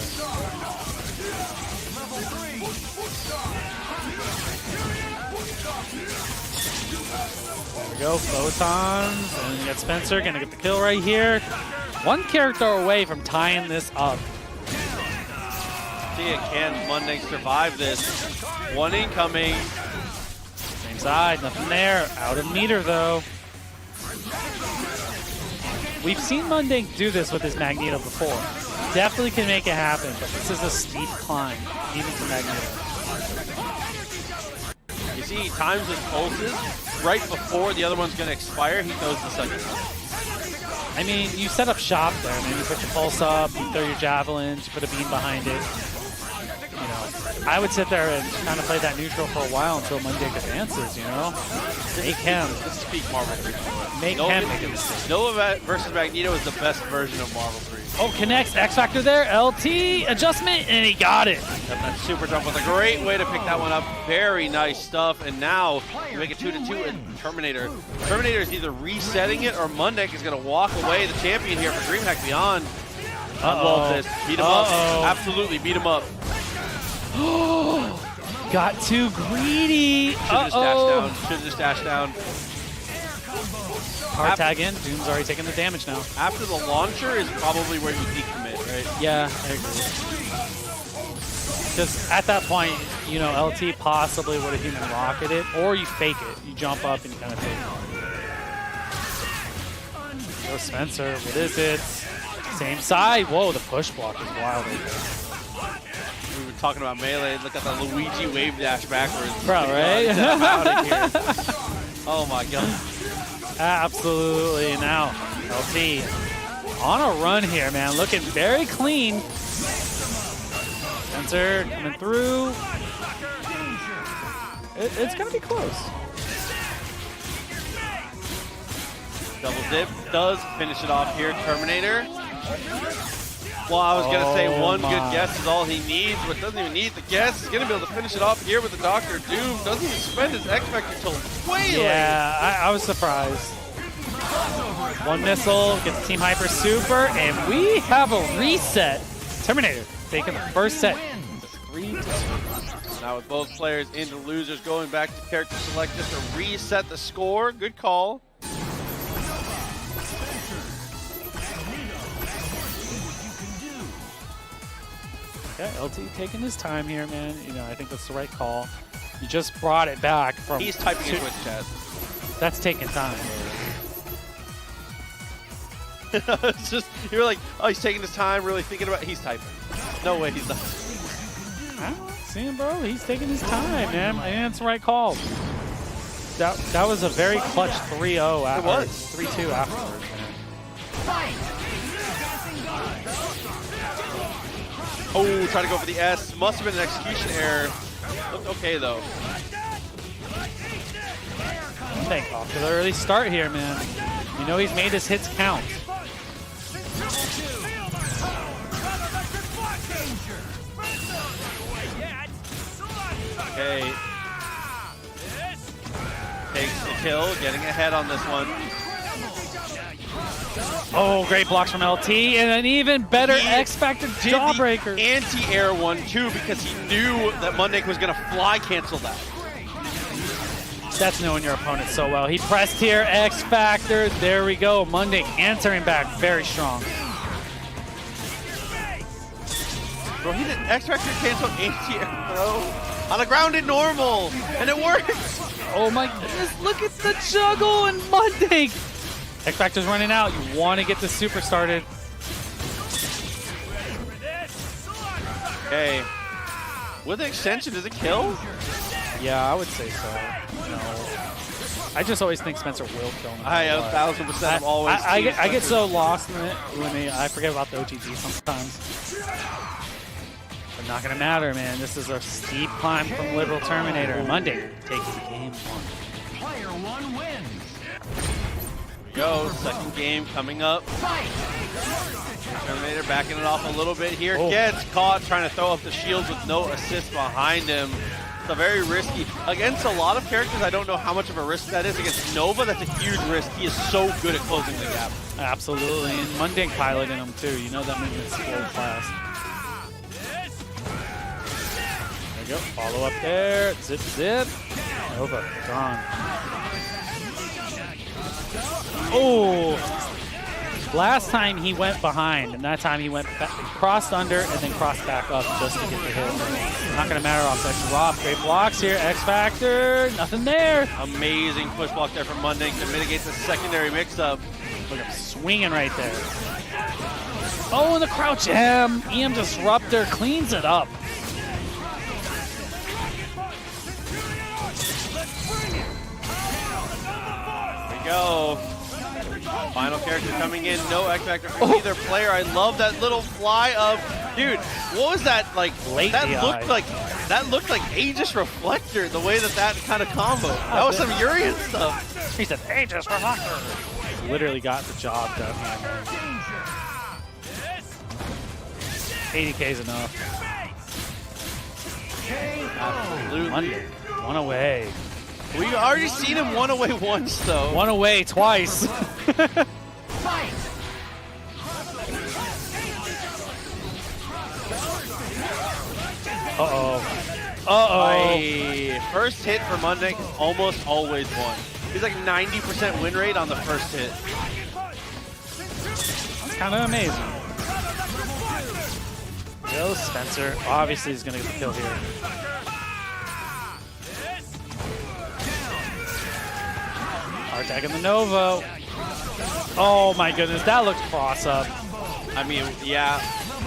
There we go, Photons, and you got Spencer going to get the kill right here. One character away from tying this up.
See, can Monday survive this? One incoming.
Same side, nothing there. Out of meter, though. We've seen Mundink do this with his Magneto before. Definitely can make it happen, but this is a steep climb, even for Magneto.
You see, he times his pulses right before the other one's going to expire. He throws the second one.
I mean, you set up shop there. I mean, you put your pulse up, you throw your javelins, you put a beam behind it. You know, I would sit there and kind of play that neutral for a while until Mundink advances, you know? Make him.
This is peak Marvel 3.
Make him make a mistake.
Nova versus Magneto is the best version of Marvel 3.
Oh, connects. X Factor there. LT adjustment, and he got it.
Yep, that super jump was a great way to pick that one up. Very nice stuff. And now you make it 2-2 and Terminator. Terminator is either resetting it or Mundink is going to walk away the champion here for DreamHack Beyond. I love this. Beat him up. Absolutely beat him up.
Got too greedy.
Should have just dashed down. Should have just dashed down.
Hard tag in. Doom's already taking the damage now.
After the launcher is probably where you decommit, right?
Yeah, I agree. Because at that point, you know, LT possibly would have human rocket it, or you fake it. You jump up and you kind of fake it. Go Spencer. What is it? Same side. Whoa, the push block is wild.
We were talking about melee. Look at the Luigi wave dash backwards.
Bro, right?
Oh my god.
Absolutely. Now, LT on a run here, man. Looking very clean. Spencer coming through. It's going to be close.
Double dip does finish it off here. Terminator. Well, I was going to say one good guess is all he needs, but doesn't even need the guess. He's going to be able to finish it off here with the Dr. Doom. Doesn't even spend his X-Factor until way late.
Yeah, I was surprised. One missile, gets the Team Hyper Super, and we have a reset. Terminator taking the first set. 3-2.
Now with both players into losers, going back to character select just to reset the score. Good call.
Yeah, LT taking his time here, man. You know, I think that's the right call. You just brought it back from...
He's typing in Twitch chat.
That's taking time.
It's just, you're like, oh, he's taking his time, really thinking about it. He's typing. No way he's not.
I don't see him, bro. He's taking his time, man. I think that's the right call. That was a very clutch 3-0 after.
It was.
3-2 afterwards, man.
Oh, trying to go for the S. Must have been an execution error. Looked okay, though.
Thank God for the early start here, man. You know he's made his hits count.
Okay. Takes the kill, getting ahead on this one.
Oh, great blocks from LT, and an even better X-Factor jawbreaker.
Anti-air one, too, because he knew that Mundink was going to fly cancel that.
That's knowing your opponent so well. He pressed here, X-Factor. There we go. Mundink answering back very strong.
Bro, he did X-Factor cancel anti-air throw on a grounded normal, and it worked.
Oh my goodness, look at the juggle and Mundink. X-Factor's running out. You want to get the super started.
Okay. With the extension, does it kill?
Yeah, I would say so. No. I just always think Spencer will kill him.
I 1,000% always.
I get so lost in it when I forget about the OTG sometimes. Not gonna matter, man. This is a steep climb from Liberal Terminator. Monday takes game 1.
Player 1 wins.
Here we go. Second game coming up. Terminator backing it off a little bit here. Gets caught trying to throw up the shields with no assist behind him. It's a very risky. Against a lot of characters, I don't know how much of a risk that is. Against Nova, that's a huge risk. He is so good at closing the gap.
Absolutely. And Mundink piloting him too. You know that movement's world class. There you go. Follow up there. Zip, zip. Nova, gone. Oh! Last time he went behind, and that time he went back, crossed under and then crossed back up just to get the hit. Not going to matter off that drop. Great blocks here. X Factor, nothing there.
Amazing push block there from Mundink to mitigate the secondary mix-up.
Look at him swinging right there. Oh, and the crouch EM. EM Disruptor cleans it up.
There we go. Final character coming in, no X Factor for either player. I love that little fly of, dude, what was that like? That looked like Aegis Reflector, the way that kind of combo. That was some Urian stuff.
He said Aegis Reflector. Literally got the job done. 80K is enough.
Absolutely.
Monday, one away.
We've already seen him one away once, though.
One away twice. Uh-oh. Uh-oh.
First hit for Mundink is almost always one. He's like 90% win rate on the first hit.
That's kind of amazing. Yo, Spencer. Obviously he's going to get the kill here. Hard tag in the Nova. Oh my goodness, that looks cross up.
I mean, yeah,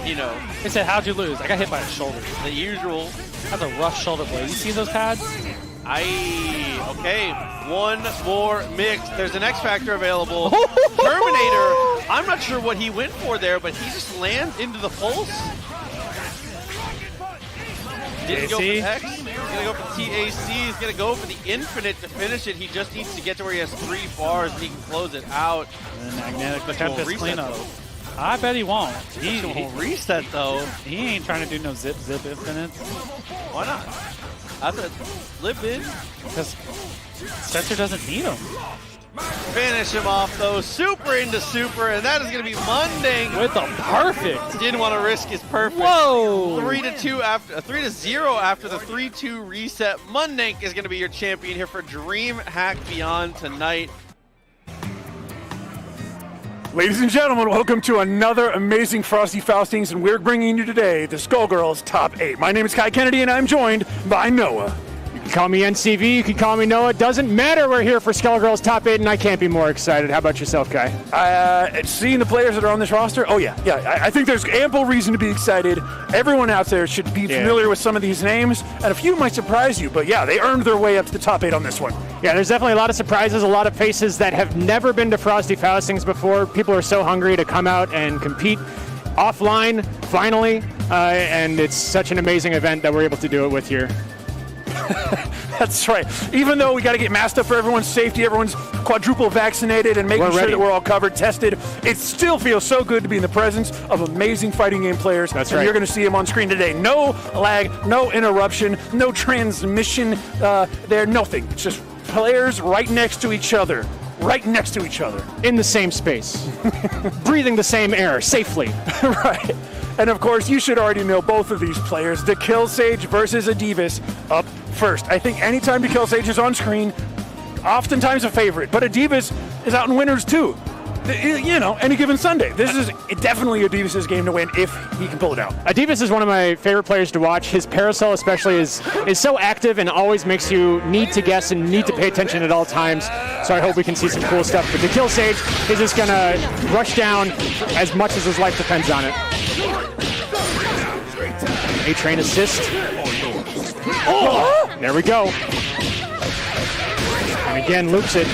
you know.
They said, how'd you lose? I got hit by the shoulder.
The usual.
That's a rough shoulder blade. You see those pads?
Okay, one more mix. There's an X Factor available. Terminator, I'm not sure what he went for there, but he just lands into the pulse. Didn't go for X. He's going to go for TAC. He's going to go for the Infinite to finish it. He just needs to get to where he has 3 bars and he can close it out.
And Magnetic Tempest cleanup. I bet he won't.
He won't reset, though.
He ain't trying to do no zip Infinite.
Why not? That's a live in.
Because Spencer doesn't need him.
Finish him off, though. Super into super, and that is going to be Mundink
with a perfect.
Didn't want to risk his perfect.
Whoa!
3-2 after 3-0 after the 3-2 reset. Mundink is going to be your champion here for DreamHack Beyond tonight.
Ladies and gentlemen, welcome to another amazing Frosty Faustings, and we're bringing you today the Skullgirls Top 8. My name is Kai Kennedy, and I'm joined by Noah.
You can call me NCV, you can call me Noah. It doesn't matter, we're here for Skullgirls Top 8, and I can't be more excited. How about yourself, Kai?
Seeing the players that are on this roster, I think there's ample reason to be excited. Everyone out there should be familiar with some of these names, and a few might surprise you, but yeah, they earned their way up to the top 8 on this one.
Yeah, there's definitely a lot of surprises, a lot of faces that have never been to Frosty Faustings before. People are so hungry to come out and compete offline, finally, and it's such an amazing event that we're able to do it with here.
That's right. Even though we got to get masked up for everyone's safety, everyone's quadruple vaccinated and making sure that we're all covered, tested, it still feels so good to be in the presence of amazing fighting game players.
That's
right. You're going to see them on screen today. No lag, no interruption, no transmission there, nothing. It's just players right next to each other. Right next to each other.
In the same space. Breathing the same air, safely.
Right. And of course, you should already know both of these players. The Killsage versus Atheist up first. I think anytime the Killsage is on screen, oftentimes a favorite. But Atheist is out in winners too. You know, any given Sunday. This is definitely Atheist's game to win if he can pull it out.
Atheist is one of my favorite players to watch. His parasol especially is so active and always makes you need to guess and need to pay attention at all times. So I hope we can see some cool stuff. But the Killsage is just going to rush down as much as his life depends on it. A-Train assist. Oh! There we go. And again, loops it.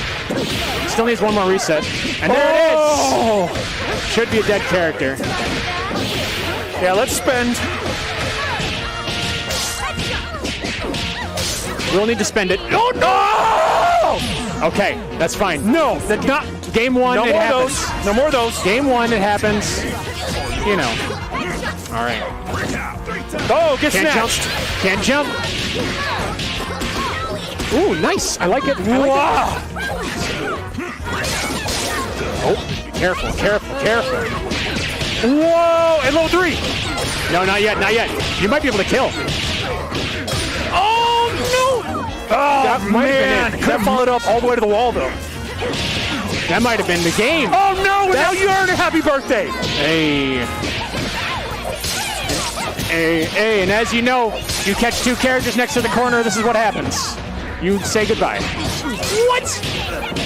Still needs one more reset. And there it is! Should be a dead character.
Yeah, let's spend
We'll need to spend it. Oh, no! Okay, that's fine.
No, that's not.
Game one,
No
it
more
happens.
those. No more those.
Game one, it happens. You know. All right.
Oh, get
Can't
snatched.
jump. Can't jump. Ooh, nice. I like it. I like
Wow.
Oh, careful, careful, careful.
Whoa, and low 3.
No, not yet, not yet. You might be able to kill.
Oh, no. Oh,
That might have
man.
been it.
Could have followed up all the way to the wall, though.
That might have been the game.
Oh, no. Now you earned a happy birthday.
Hey. Hey, and as you know, you catch two characters next to the corner, this is what happens. You say goodbye.
What?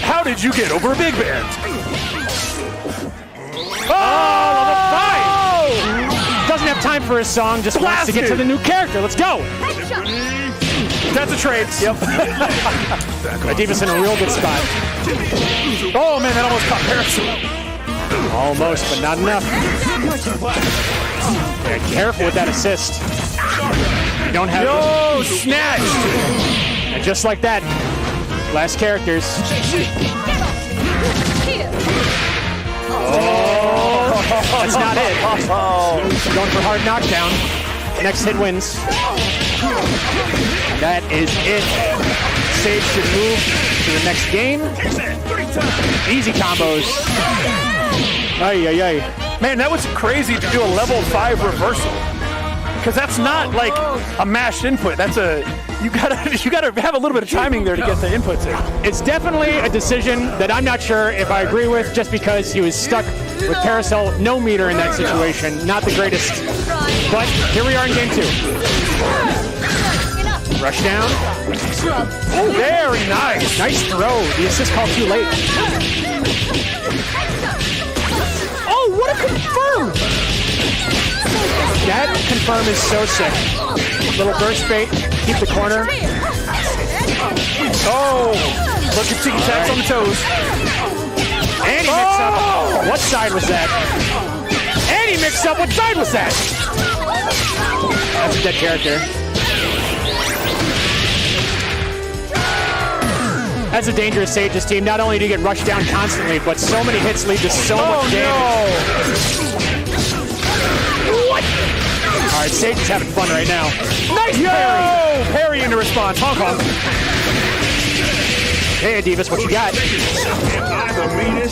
How did you get over a big band?
Oh, level 5! Doesn't have time for his song, just wants to get to the new character. Let's go!
That's a trade. Yep.
Adivas in a real good spot.
Oh, man, that almost caught Paris.
Almost, but not enough. Yeah, careful with that assist. You don't have...
No, snatched!
And just like that, last characters. Oh, that's not it. Going for hard knockdown. Next hit wins. That is it. Sage should move to the next game. Easy combos. Ay, ay, ay.
Man, that was crazy to do a level 5 reversal. Because that's not like a mashed input. That's a you gotta have a little bit of timing there to get the inputs in.
It's definitely a decision that I'm not sure if I agree with, just because he was stuck with Carousel, no meter in that situation. Not the greatest. But here we are in game 2. Rush down.
Oh, very nice.
Nice throw. The assist called too late. Oh, what a confirm! That confirm is so sick. Little burst bait. Keep the corner.
Oh, look at Tiki Taps on the toes.
And he mixed up. What side was that? And he mixed up. What side was that? That's a dead character. That's a dangerous Sage's team. Not only do you get rushed down constantly, but so many hits lead to so much damage. What? All right, Sage is having fun right now.
Nice parry! Parry into response. Hong Kong.
Hey, Adivas, what you got?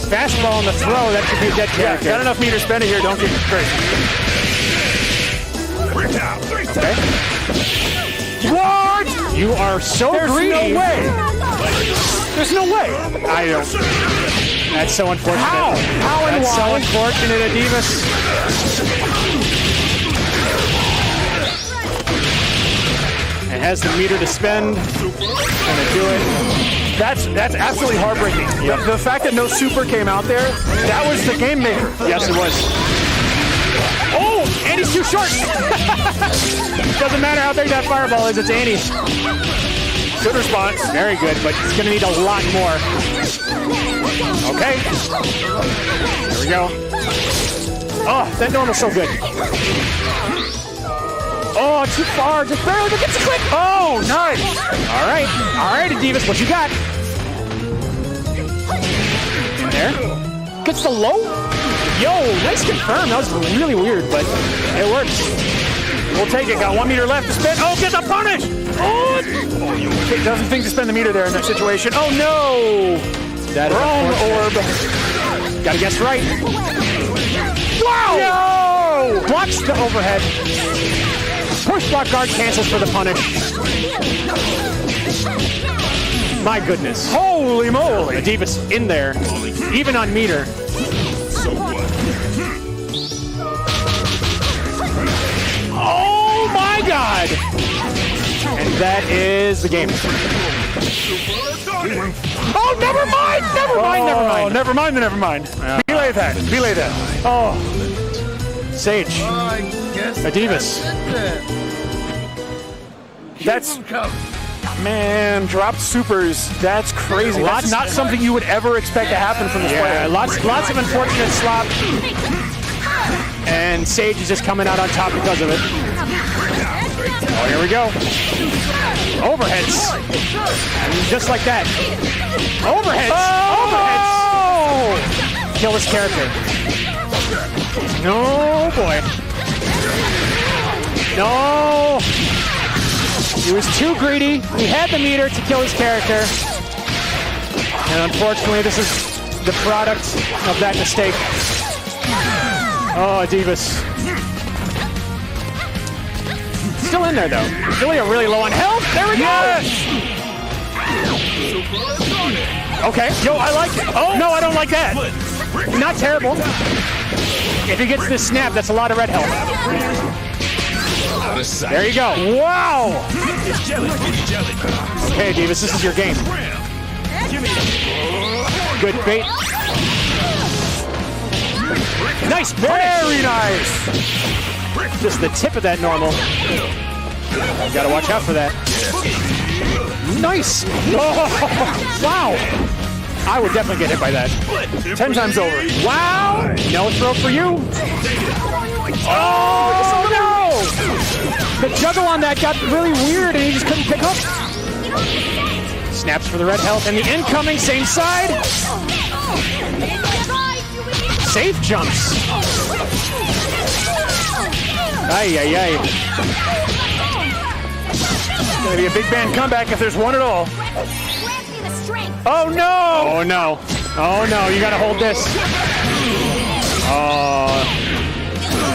Fastball on the throw. That should be a dead character.
Got enough meter spending here. Don't get crazy.
Okay. What? You are so greedy.
There's no way. There's no way.
I don't. That's so unfortunate.
How? How and
That's
why?
so unfortunate, Adivas. It has the meter to spend. Gonna do it.
That's absolutely heartbreaking.
Yep.
The fact that no super came out there, that was the game maker.
Yes, it was. Oh, and he's too short. Doesn't matter how big that fireball is, it's Annie's.
Good response.
Very good, but he's gonna need a lot more. Okay. There we go. Oh, that normal's so good. Oh, too far. Just barely gets a click.
Oh, nice.
All right. All right, Adivas, what you got? In there. Gets the low. Yo, nice confirm. That was really weird, but it works.
We'll take it. Got 1 meter left to spend. Oh, get the punish. Oh, it doesn't think to spend the meter there in that situation. Oh, no.
That is
wrong orb.
Gotta guess right.
Wow.
No! Blocks the overhead. Push block guard cancels for the punish. My goodness.
Holy moly.
Adivas in there, even on meter. Oh my god! And that is the game. Oh, never mind! Never mind, never mind.
Never mind, never mind. Belay that. Belay that.
Oh. Sage. Adivas.
That's... Man, dropped supers. That's crazy. That's not something you would ever expect to happen from this player.
Lots of unfortunate slop. And Sage is just coming out on top because of it. Oh, here we go. Overheads. And just like that. Overheads. Overheads. Kill this character. No, boy. No. He was too greedy. He had the meter to kill his character. And unfortunately, this is the product of that mistake. Oh, Divas. Still in there, though. Julia really low on health. There we go. Okay. Yo, I like it. Oh, no, I don't like that. Not terrible. If he gets this snap, that's a lot of red health. There you go. Wow. Okay, Divas, this is your game. Good bait. Nice, very nice. Just the tip of that normal. Gotta watch out for that. Nice. Oh, wow. I would definitely get hit by that. 10 times over. Wow. No throw for you. Oh, no. The juggle on that got really weird and he just couldn't pick up. Snaps for the red health and the incoming, same side. Safe jumps. Ay, ay, ay. Gonna be a big band comeback if there's one at all. Oh no! Oh no. Oh no, you gotta hold this. Oh.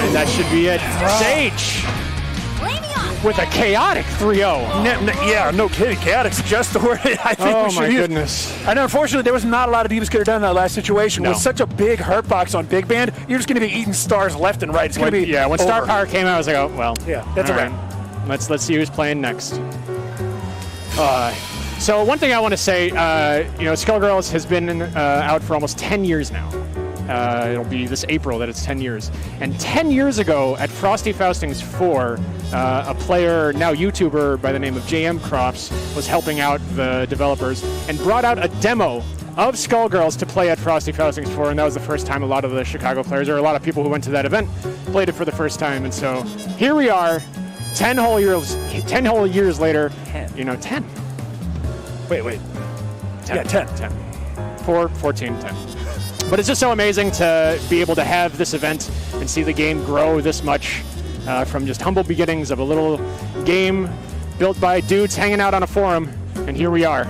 And that should be it. Sage! With a chaotic 3-0.
Yeah, no kidding. Chaotic's just the word I think we should use.
Goodness.
And unfortunately, there was not a lot of Divas could have done in that last situation.
No.
With such a big hurt box on Big Band, you're just going to be eating stars left and right. It's going to be
Yeah, when Star
over.
Power came out, I was like, oh, well.
Yeah, that's
all
a
right.
wrap.
Let's see who's playing next. So one thing I want to say, Skullgirls has been out for almost 10 years now. It'll be this April that it's 10 years. And 10 years ago at Frosty Faustings 4, a player, now YouTuber by the name of JM Crops, was helping out the developers and brought out a demo of Skullgirls to play at Frosty Faustings 4, and that was the first time a lot of the Chicago players, or a lot of people who went to that event, played it for the first time. And so here we are, 10 whole years later. 10. Wait. 10. Yeah, 10. 14, 10. But it's just so amazing to be able to have this event and see the game grow this much from just humble beginnings of a little game built by dudes hanging out on a forum, and here we are.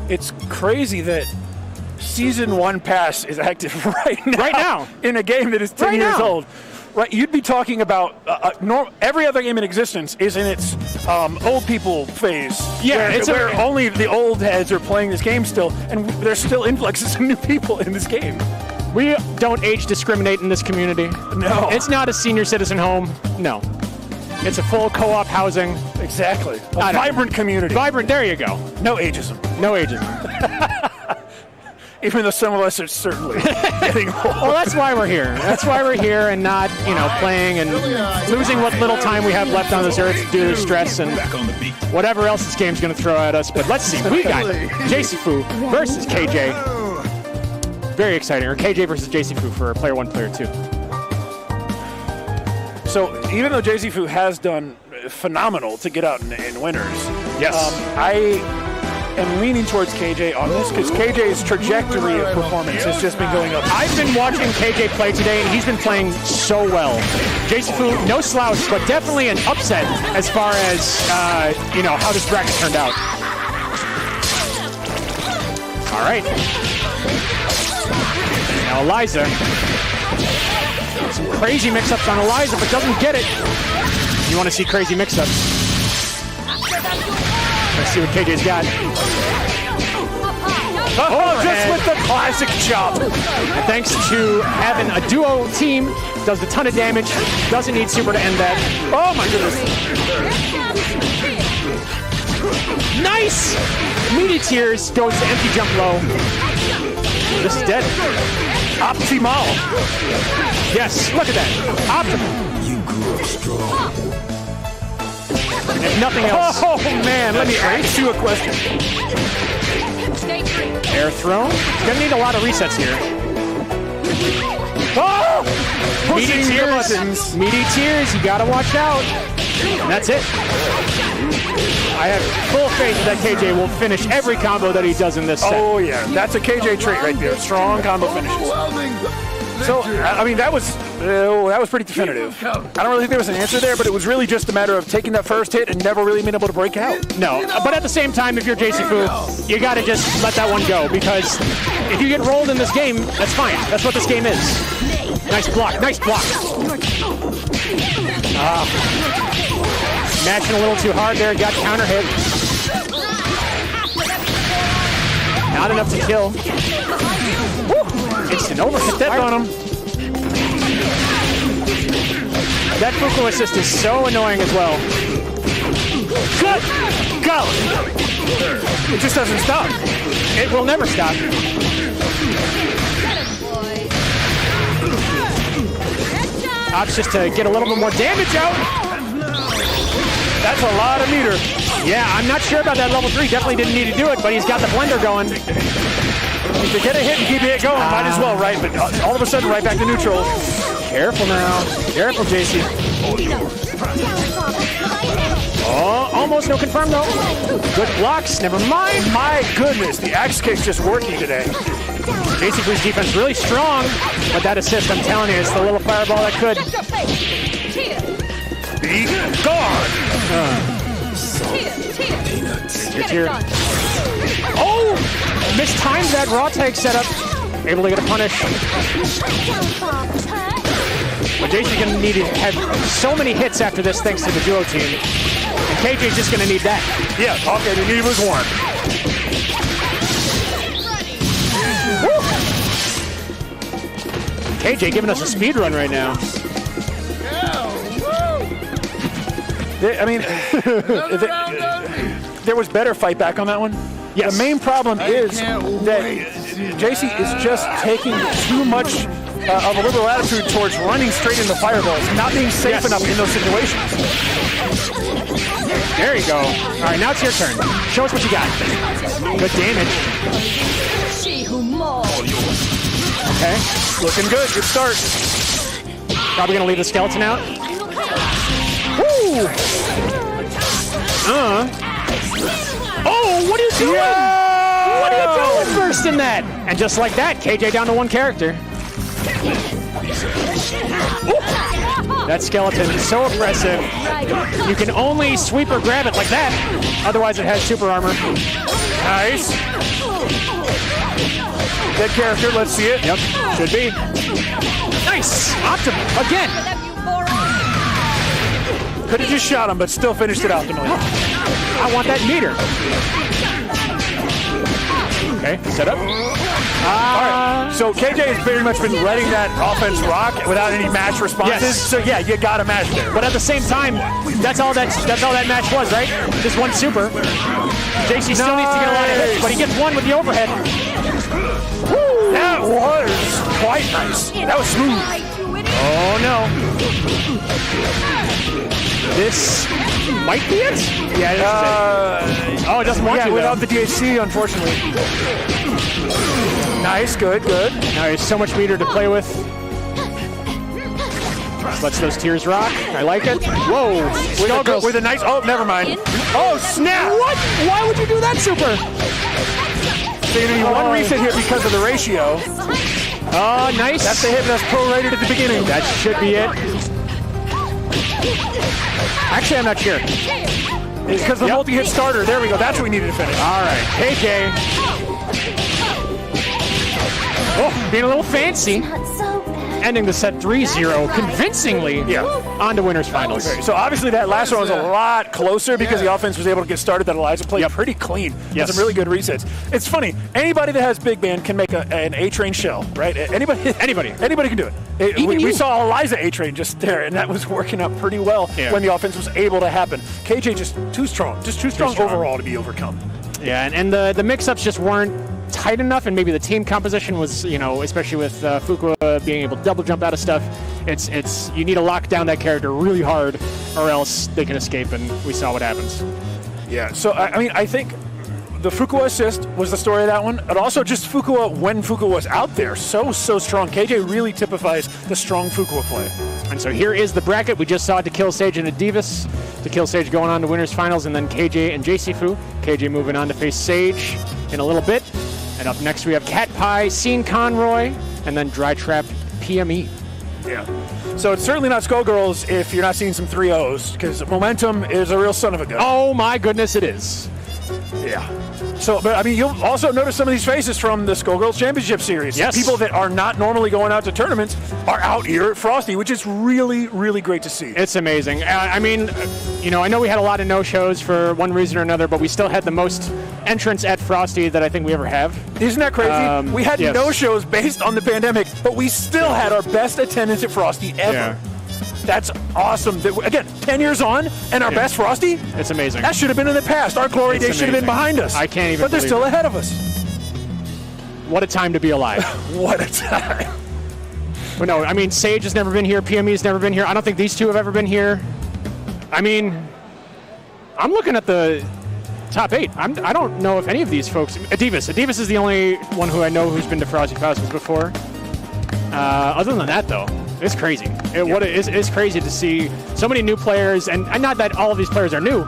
It's crazy that Season 1 Pass is active right now in a game that is 10 years old. Right, you'd be talking about every other game in existence is in its old people phase.
Yeah,
where only the old heads are playing this game still, and there's still influxes of new people in this game.
We don't age discriminate in this community.
No.
It's not a senior citizen home. No. It's a full co-op housing.
Exactly. A vibrant community.
Vibrant, there you go.
No ageism.
No ageism.
Even though some of us are certainly getting old.
Well, that's why we're here. That's why we're here and not, playing and losing what little time we have left on this earth due to stress and whatever else this game's going to throw at us. But let's see. We got JCFu versus KJ. Very exciting. Or KJ versus JCFu for player 1, player 2.
So even though JCFu has done phenomenal to get out in winners,
yes,
I am leaning towards KJ on this because KJ's trajectory of performance has just been going up.
I've been watching KJ play today, and he's been playing so well. JCFu, no slouch, but definitely an upset as far as how this bracket turned out. All right. Now Eliza. Some crazy mix-ups on Eliza, but doesn't get it. You want to see crazy mix-ups? Let's see what KJ's got.
Just with the classic chop.
And thanks to having a duo team, does a ton of damage, doesn't need super to end that. Oh my goodness. Nice! Meaty Tears goes to empty jump low. This is dead. Optimal. Yes, look at that. Optimal. You grew up strong. If nothing else.
Oh man, let me ask you a question.
Air thrown. He's gonna need a lot of resets here.
Oh!
Meaty Tears. Meaty Tears, you gotta watch out. And that's it. I have full faith that KJ will finish every combo that he does in this set.
Oh yeah, that's a KJ trait right there. Strong combo finishes. So, I mean, that was pretty definitive. I don't really think there was an answer there, but it was really just a matter of taking that first hit and never really being able to break out.
No, but at the same time, if you're JC Fu, you got to just let that one go, because if you get rolled in this game, that's fine. That's what this game is. Nice block, nice block. Matching a little too hard there, got counter hit. Not enough to kill. Woo! Instant overhit that on him. That Fuku assist is so annoying as well. Good! Go!
It just doesn't stop.
It will never stop. Opts just to get a little bit more damage out.
That's a lot of meter.
Yeah, I'm not sure about that level 3. Definitely didn't need to do it, but he's got the blender going.
If you get a hit and keep it going, might as well, right? But all of a sudden, right back to neutral.
Careful now. Careful, JC. Oh, almost no confirm though. Good blocks, never mind.
My goodness, the axe kick's just working today.
JC Fu's defense really strong, but that assist, I'm telling you, it's the little fireball that could.
Be gone.
Tier. Oh! Mistimed that raw tag setup. Able to get a punish. But JC's going to need to have so many hits after this thanks to the duo team. And KJ's just going to need that.
Yeah, okay, the need was one.
Woo! KJ giving us a speed run right now.
I mean, there was better fight back on that one.
Yes.
The main problem is that JC is just taking too much of a liberal attitude towards running straight into fireballs, not being safe enough in those situations.
There you go. All right, now it's your turn. Show us what you got. Good damage. Okay.
Looking good. Good start.
Probably going to leave the skeleton out. Woo! Oh, what are you doing? Yeah! What are you doing first in that? And just like that, KJ down to one character. That skeleton is so oppressive. You can only sweep or grab it like that. Otherwise, it has super armor.
Nice. That character, let's see it.
Yep, should be. Nice. Optimal again.
Could have just shot him, but still finished it optimally.
I want that meter. Okay, set up.
All right, so KJ has very much been letting that offense rock without any match responses.
Yes.
So yeah, you got a match there.
But at the same time, that's all that match was, right? Just one super. JC still needs to get a lot of hits, but he gets one with the overhead.
Woo! That was quite nice. That was smooth.
Oh no. This might be it? Yeah, this is it. Oh, it doesn't want to.
Yeah, without the DHC, unfortunately. Nice, good.
Now there's so much meter to play with. Lets those tiers rock. I like it. Whoa.
With a nice, oh, never mind. Oh, snap.
What? Why would you do that super?
So you need one reset here because of the ratio.
Oh, nice.
That's the hit that's prorated at the beginning.
That should be it. Actually, I'm not sure.
It's because the multi-hit starter. There we go. That's what we needed to finish.
All right. KJ. Oh, being a little fancy. Ending the set 3-0 convincingly on to winners finals.
Okay, so obviously that last one was a lot closer because the offense was able to get started. That Eliza played pretty clean.
Yes.
Some really good resets. It's funny. Anybody that has big band can make an A-Train shell, right? Anybody can do it. We saw Eliza A-Train just there, and that was working out pretty well when the offense was able to happen. KJ just too strong overall to be overcome.
Yeah, and the mix-ups just weren't tight enough, and maybe the team composition was, especially with Fuku being able to double jump out of stuff, it's you need to lock down that character really hard, or else they can escape, and we saw what happens.
Yeah, so I think the Fuku assist was the story of that one, and also just Fuku when Fuku was out there, so strong. KJ really typifies the strong Fuku play.
And so here is the bracket. We just saw it to Kill Sage and Atheist. The Kill Sage going on to winners finals, and then KJ and JCFu. KJ moving on to face Sage in a little bit. And up next we have Cat Pie, Scene Conroy, and then Dry Trap PME.
Yeah. So it's certainly not Skullgirls if you're not seeing some 3-0s, because Momentum is a real son of a gun.
Oh my goodness, it is.
Yeah. So, but I mean, you'll also notice some of these faces from the Skullgirls Championship Series.
Yes.
People that are not normally going out to tournaments are out here at Frosty, which is really, really great to see.
It's amazing. I mean, you know, I know we had a lot of no-shows for one reason or another, but we still had the most entrants at Frosty that I think we ever have.
Isn't that crazy? We had
yes.
no-shows based on the pandemic, but we still had our best attendance at Frosty ever.
Yeah.
That's awesome. Again, 10 years on, and our best Frosty?
It's amazing.
That should have been in the past. Our glory days should have been behind us.
I can't even
But they're
believe
still
it.
ahead of us.
What a time to be alive.
What a time.
But no, I mean, Sage has never been here. PME's never been here. I don't think these two have ever been here. I mean, I'm looking at the top 8. I don't know if any of these folks... Atheist is the only one who I know who's been to Frosty Fausti's before. Other than that, though, it's crazy. It's crazy to see so many new players, and not that all of these players are new,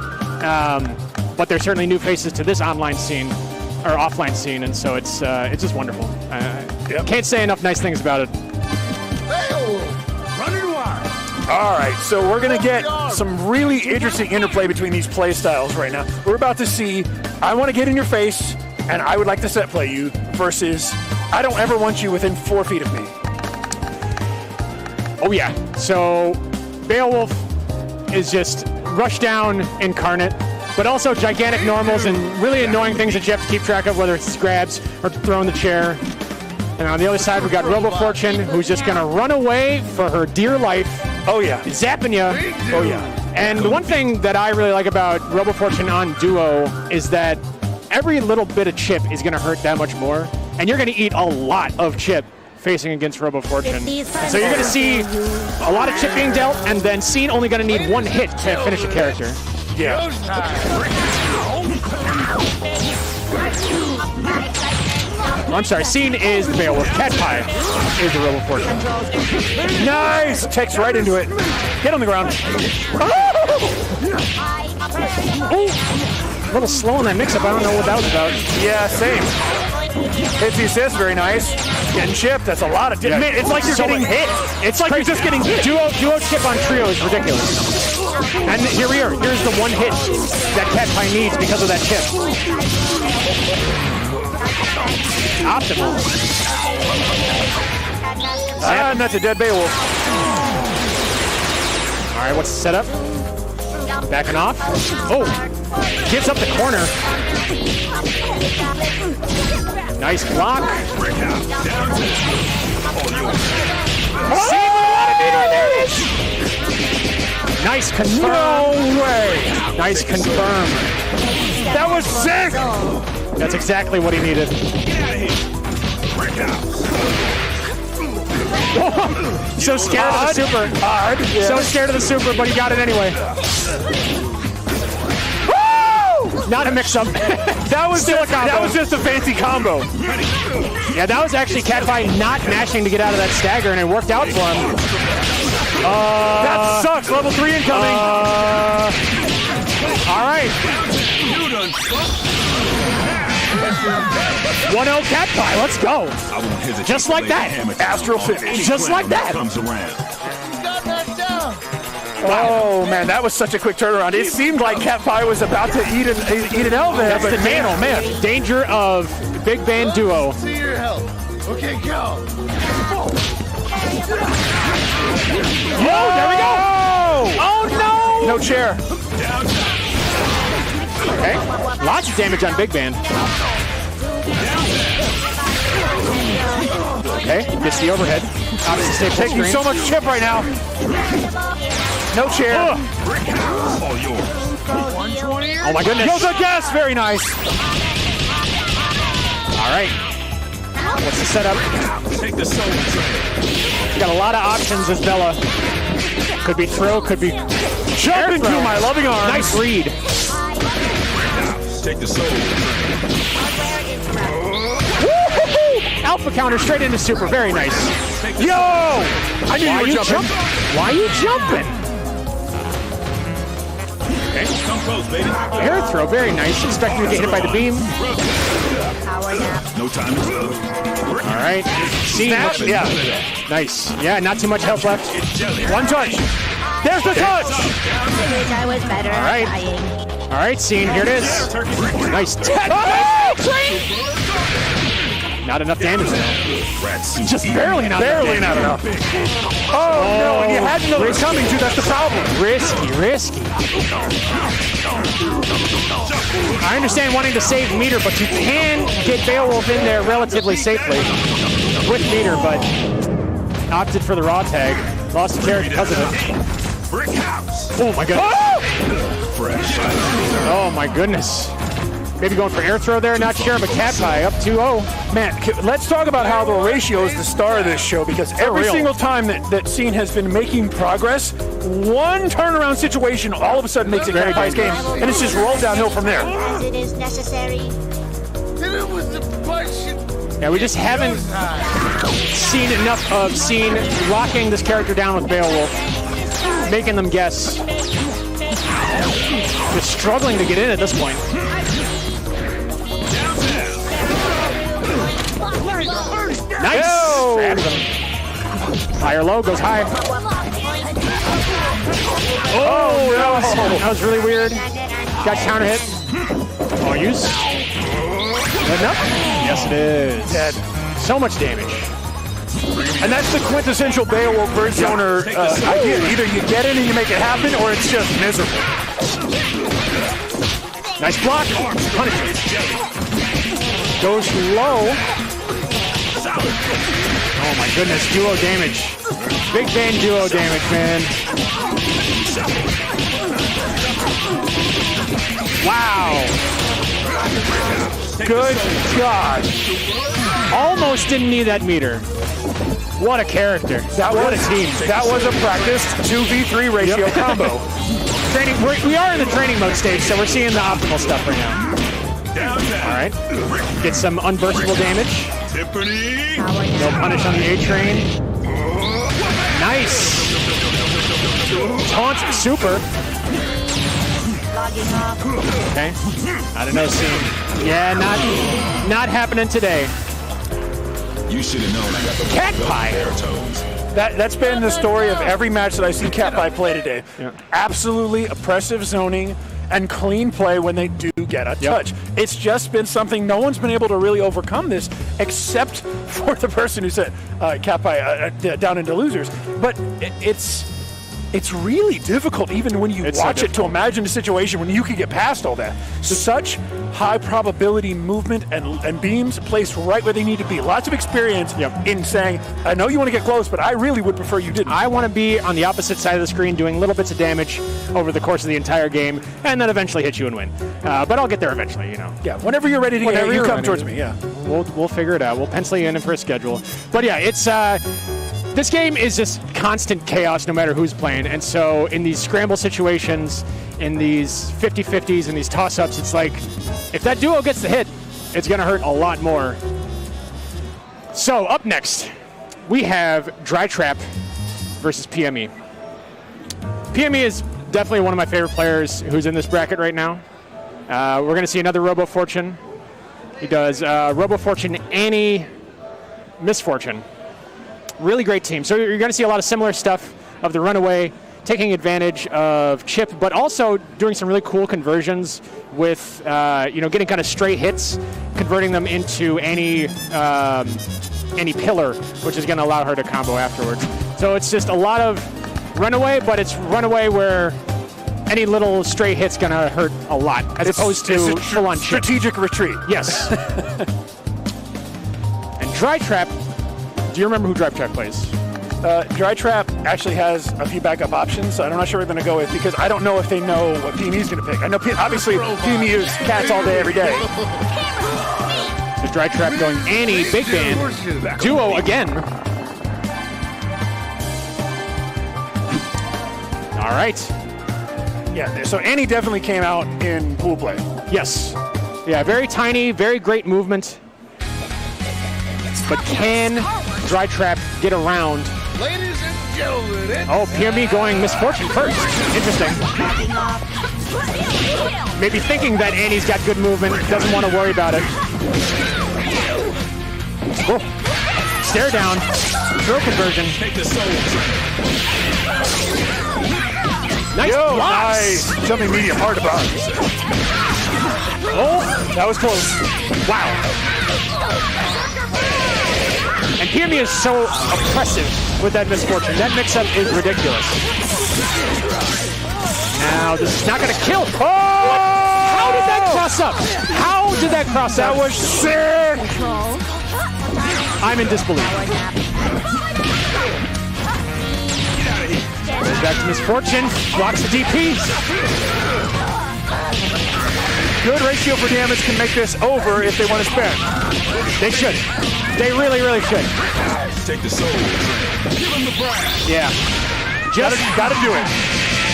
but they're certainly new faces to this online scene or offline scene, and so it's just wonderful. Can't say enough nice things about it.
All right, so we're going to get some really interesting interplay between these play styles right now. We're about to see, I want to get in your face, and I would like to set play you, versus I don't ever want you within 4 feet of me.
Oh yeah, so Beowulf is just rushdown incarnate, but also gigantic normals and really annoying things that you have to keep track of, whether it's grabs or throwing the chair. And on the other side, we got Robo Fortune, who's just gonna run away for her dear life.
Oh yeah.
Zapping you.
Oh yeah.
And the one thing that I really like about Robo Fortune on Duo is that every little bit of chip is gonna hurt that much more, and you're gonna eat a lot of chip facing against Robo Fortune. And so you're gonna see a lot of chip being dealt, and then Scene only gonna need one hit to finish a character.
Yeah.
I'm sorry, Scene is the Beowulf. Cat Pie is the Robo Fortune.
Nice! Takes right into it. Hit on the ground.
A little slow in that mix-up. I don't know what that was about.
Yeah, same. Hits the assist, very nice. Getting chipped, that's a lot of...
Yeah.
It's like you're getting hit. It's like
crazy.
you're just getting hit.
Duo chip on trio is ridiculous. And here we are. Here's the one hit that Cat Pie needs because of that chip. Optimal.
And that's a dead Beowulf.
All right, what's the setup? Backing off. Oh, gives up the corner. Nice block. Nice confirm.
No way.
Nice confirm.
That was sick.
That's exactly what he needed. So scared of the super. So scared of the super, but he got it anyway. Woo! Not a mix-up.
That was just a fancy combo.
Yeah, that was actually Cat Pie not mashing to get out of that stagger, and it worked out for him.
That sucks. Level 3 incoming.
All right. 1-0 Cat Pie. Let's go. Just like that.
Astral finish.
Just like that.
Oh man, that was such a quick turnaround. It seemed like Cat Pie was about to eat an L there, but man, oh man.
Danger of Big Band Duo.
See your help. Okay, go.
Whoa, there we go. Oh no.
No chair.
Okay, lots of damage on Big Band. Okay, gets the overhead. Obviously,
taking so much chip right now. No chair.
Oh my goodness.
Yo, the gas, very nice.
All right. What's the setup? Got a lot of options as Bella. Could be throw, could be
jump into my loving arms.
Nice read.
Take the soul.
Alpha counter straight into super. Very nice.
Yo! I knew you were jumping.
Why are you jumping?
Okay. Air throw, very nice. Expecting to get hit by the beam.
No time is left.
All right.
Snap? Yeah.
Nice. Yeah, not too much health left.
One touch. There's the touch.
I was better
All right.
dying.
All right, Scene, here it is. Nice tech. Not enough damage though.
Just barely not enough. Oh, no, and you had to know it was coming too, that's the problem.
Risky. I understand wanting to save meter, but you can get Beowulf in there relatively safely with meter, but opted for the raw tag. Lost the carry because of it. Oh my goodness. Oh my goodness. Maybe going for air throw there, not sure, but Cat Pie up 2-0.
Man, let's talk about how the ratio is the star of this show, because every single time that Scene has been making progress, one turnaround situation all of a sudden makes it Cat Pie's game, and it's just rolled downhill from there.
As it is necessary.
Yeah, we just haven't seen enough of Scene locking this character down with Beowulf, making them guess. Just struggling to get in at this point. Nice!
Oh.
Higher low, goes high. Oh, that was really weird. Got counter hit. Oh, use. Good enough? Yes, it is.
Dead.
So much damage.
And that's the quintessential Beowulf Bird Zoner idea. Either you get in and you make it happen, or it's just miserable.
Nice block. Punish it. Goes low. Oh my goodness, duo damage. Big Bang duo damage, man. Wow.
Good God.
Almost didn't need that meter. What a character. What a team.
That was a practiced 2v3 ratio combo.
Training, we are in the training mode stage, so we're seeing the optimal stuff right now. All right. Get some unburstable damage. No punish on the A-train. Nice. Taunt super. Okay. I don't know, Scene. Yeah, not happening today.
You should have known I got the
Cat Pie.
That's been the story of every match that I've seen Cat Pie play today.
Yeah.
Absolutely oppressive zoning and clean play when they do get a touch. It's just been something no one's been able to really overcome this, except for the person who said Cat Pie down into losers. But it's really difficult, even when you watch it, to imagine a situation when you could get past all that. Such high probability movement and beams placed right where they need to be. Lots of experience in saying, I know you want to get close, but I really would prefer you didn't.
I want to be on the opposite side of the screen doing little bits of damage over the course of the entire game, and then eventually hit you and win. But I'll get there eventually, you know.
Yeah, whenever you're ready to get, you come towards me, yeah.
We'll figure it out. We'll pencil you in for a schedule. But yeah, it's... this game is just constant chaos no matter who's playing, and so in these scramble situations, in these 50-50s, and these toss-ups, it's like, if that duo gets the hit, it's going to hurt a lot more. So up next, we have Dry Trap versus PME. PME is definitely one of my favorite players who's in this bracket right now. We're going to see another Robo Fortune. He does Robo Fortune, Annie, Misfortune. Really great team. So you're going to see a lot of similar stuff of the runaway, taking advantage of chip, but also doing some really cool conversions with, getting kind of straight hits, converting them into any pillar, which is going to allow her to combo afterwards. So it's just a lot of runaway, but it's runaway where any little stray hit's going to hurt a lot, as opposed to full-on chip.
Strategic retreat.
Yes. And Dry Trap. Do you remember who Dry Trap plays?
Dry Trap actually has a few backup options, so I'm not sure we're going to go with, because I don't know if they know what PME's going to pick. I know, obviously, PME is cats all day, every day.
So Dry Trap going Annie, Big Band, duo again. All right.
Yeah, so Annie definitely came out in pool play.
Yes. Yeah, very tiny, very great movement. But can Dry Trap get around
Oh, PME going Misfortune first. Interesting. Maybe thinking that Annie's got good movement, doesn't want to worry about it. Whoa. Stare down. Throw conversion. Nice blocks.
Nice. Jumping medium, hard to block.
Oh, that was close. Wow. And PME is so oppressive with that Misfortune. That mix-up is ridiculous. Now, this is not going to kill. Oh! How did that cross up? How did that cross up?
That was sick.
I'm in disbelief. Goes back to Misfortune. Blocks the DP.
Good ratio for damage can make this over if they want to spend.
They should. They really, really should.
Take the soul. Give him the brass.
Yeah. Just
gotta do it.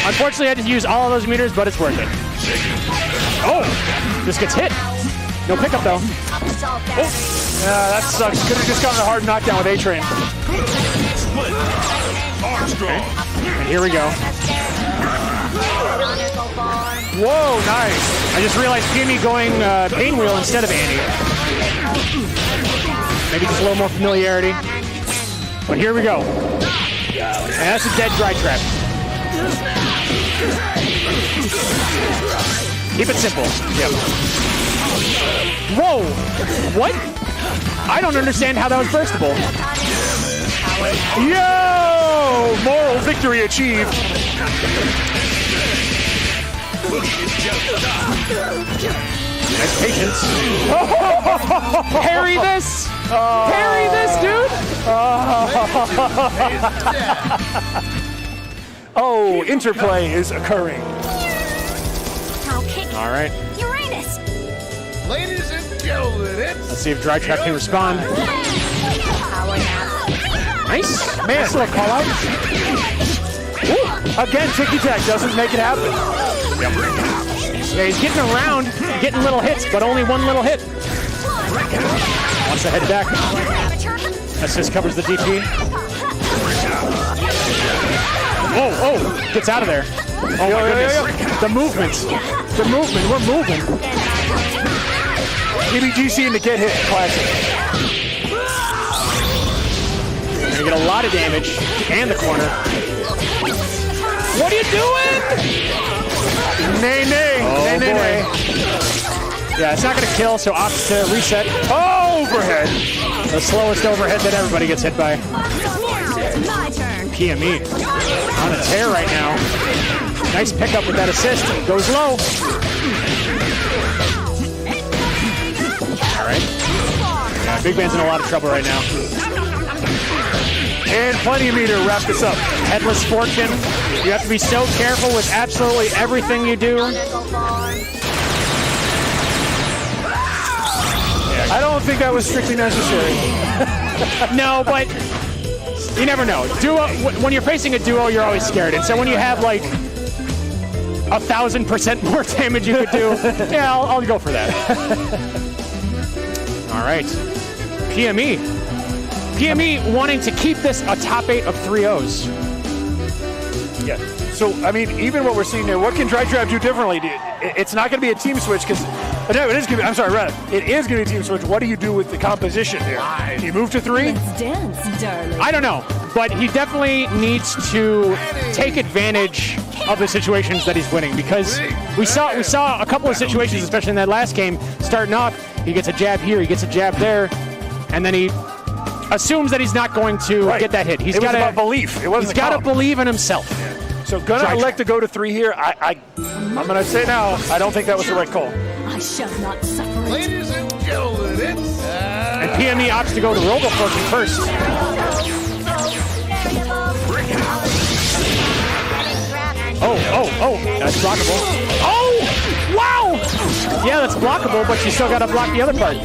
Unfortunately, I had to use all of those meters, but it's worth it. Oh, this gets hit. No pickup though.
Oh, yeah, that sucks. Could have just gotten a hard knockdown with A-Train.
Okay. And here we go.
Whoa, nice.
I just realized PME going Pain Wheel instead of Annie. Maybe just a little more familiarity. But here we go. And that's a dead dry trap. Keep it simple. Yep. Whoa! What? I don't understand how that was burstable.
Yo! Moral victory achieved.
Nice patience. Parry this! Parry this, dude!
Oh, interplay is occurring.
All right.
Uranus. Ladies and gentlemen,
Let's see if Dry Trap can respond. Nice.
Man,
nice little call out.
Ooh. Again, Ticky Tack doesn't make it happen.
Yep. Yeah, he's getting around, getting little hits, but only one little hit. Wants to head back. Assist covers the DP. Oh, gets out of there. Oh my goodness. The movement. The movement. We're moving.
EBGC in the get hit. Classic.
You get a lot of damage and the corner. What are you doing?
Nay, nay.
Oh,
nay, nay, nay.
Yeah, it's not going to kill, so opts to reset.
Oh, overhead.
The slowest overhead that everybody gets hit by. PME on a tear right now. Nice pickup with that assist. Goes low. All right. Yeah, Big Man's in a lot of trouble right now.
And plenty of meter to wrap this up.
Headless Fortune. You have to be so careful with absolutely everything you do.
I don't think that was strictly necessary.
No, but you never know. Duo. When you're facing a duo, you're always scared. And so when you have like 1,000% more damage you could do, yeah, I'll go for that. All right. PME. PME wanting to keep this a top 8 of 3-0s.
Yeah. So, I mean, even what we're seeing there, what can Dry Trap do differently? It's not going to be a team switch because it is going to be, I'm sorry, Red. It is going to be a team switch. What do you do with the composition here? Do you move to 3?
Let's dance, darling.
I don't know, but he definitely needs to take advantage of the situations that he's winning because we saw a couple of situations, especially in that last game, starting off, he gets a jab here, he gets a jab there, and then he assumes that he's not going to get that hit. He's got
about belief. It wasn't.
He's got to believe in himself.
Yeah. So gonna elect to go to 3 here. I'm gonna say now, I don't think that was the right call.
I shall not suffer.
Ladies and gentlemen, it's
and PME opts to go to Robo Fortune first. Oh, that's blockable. Oh, wow! Yeah, that's blockable, but you still got to block the other part.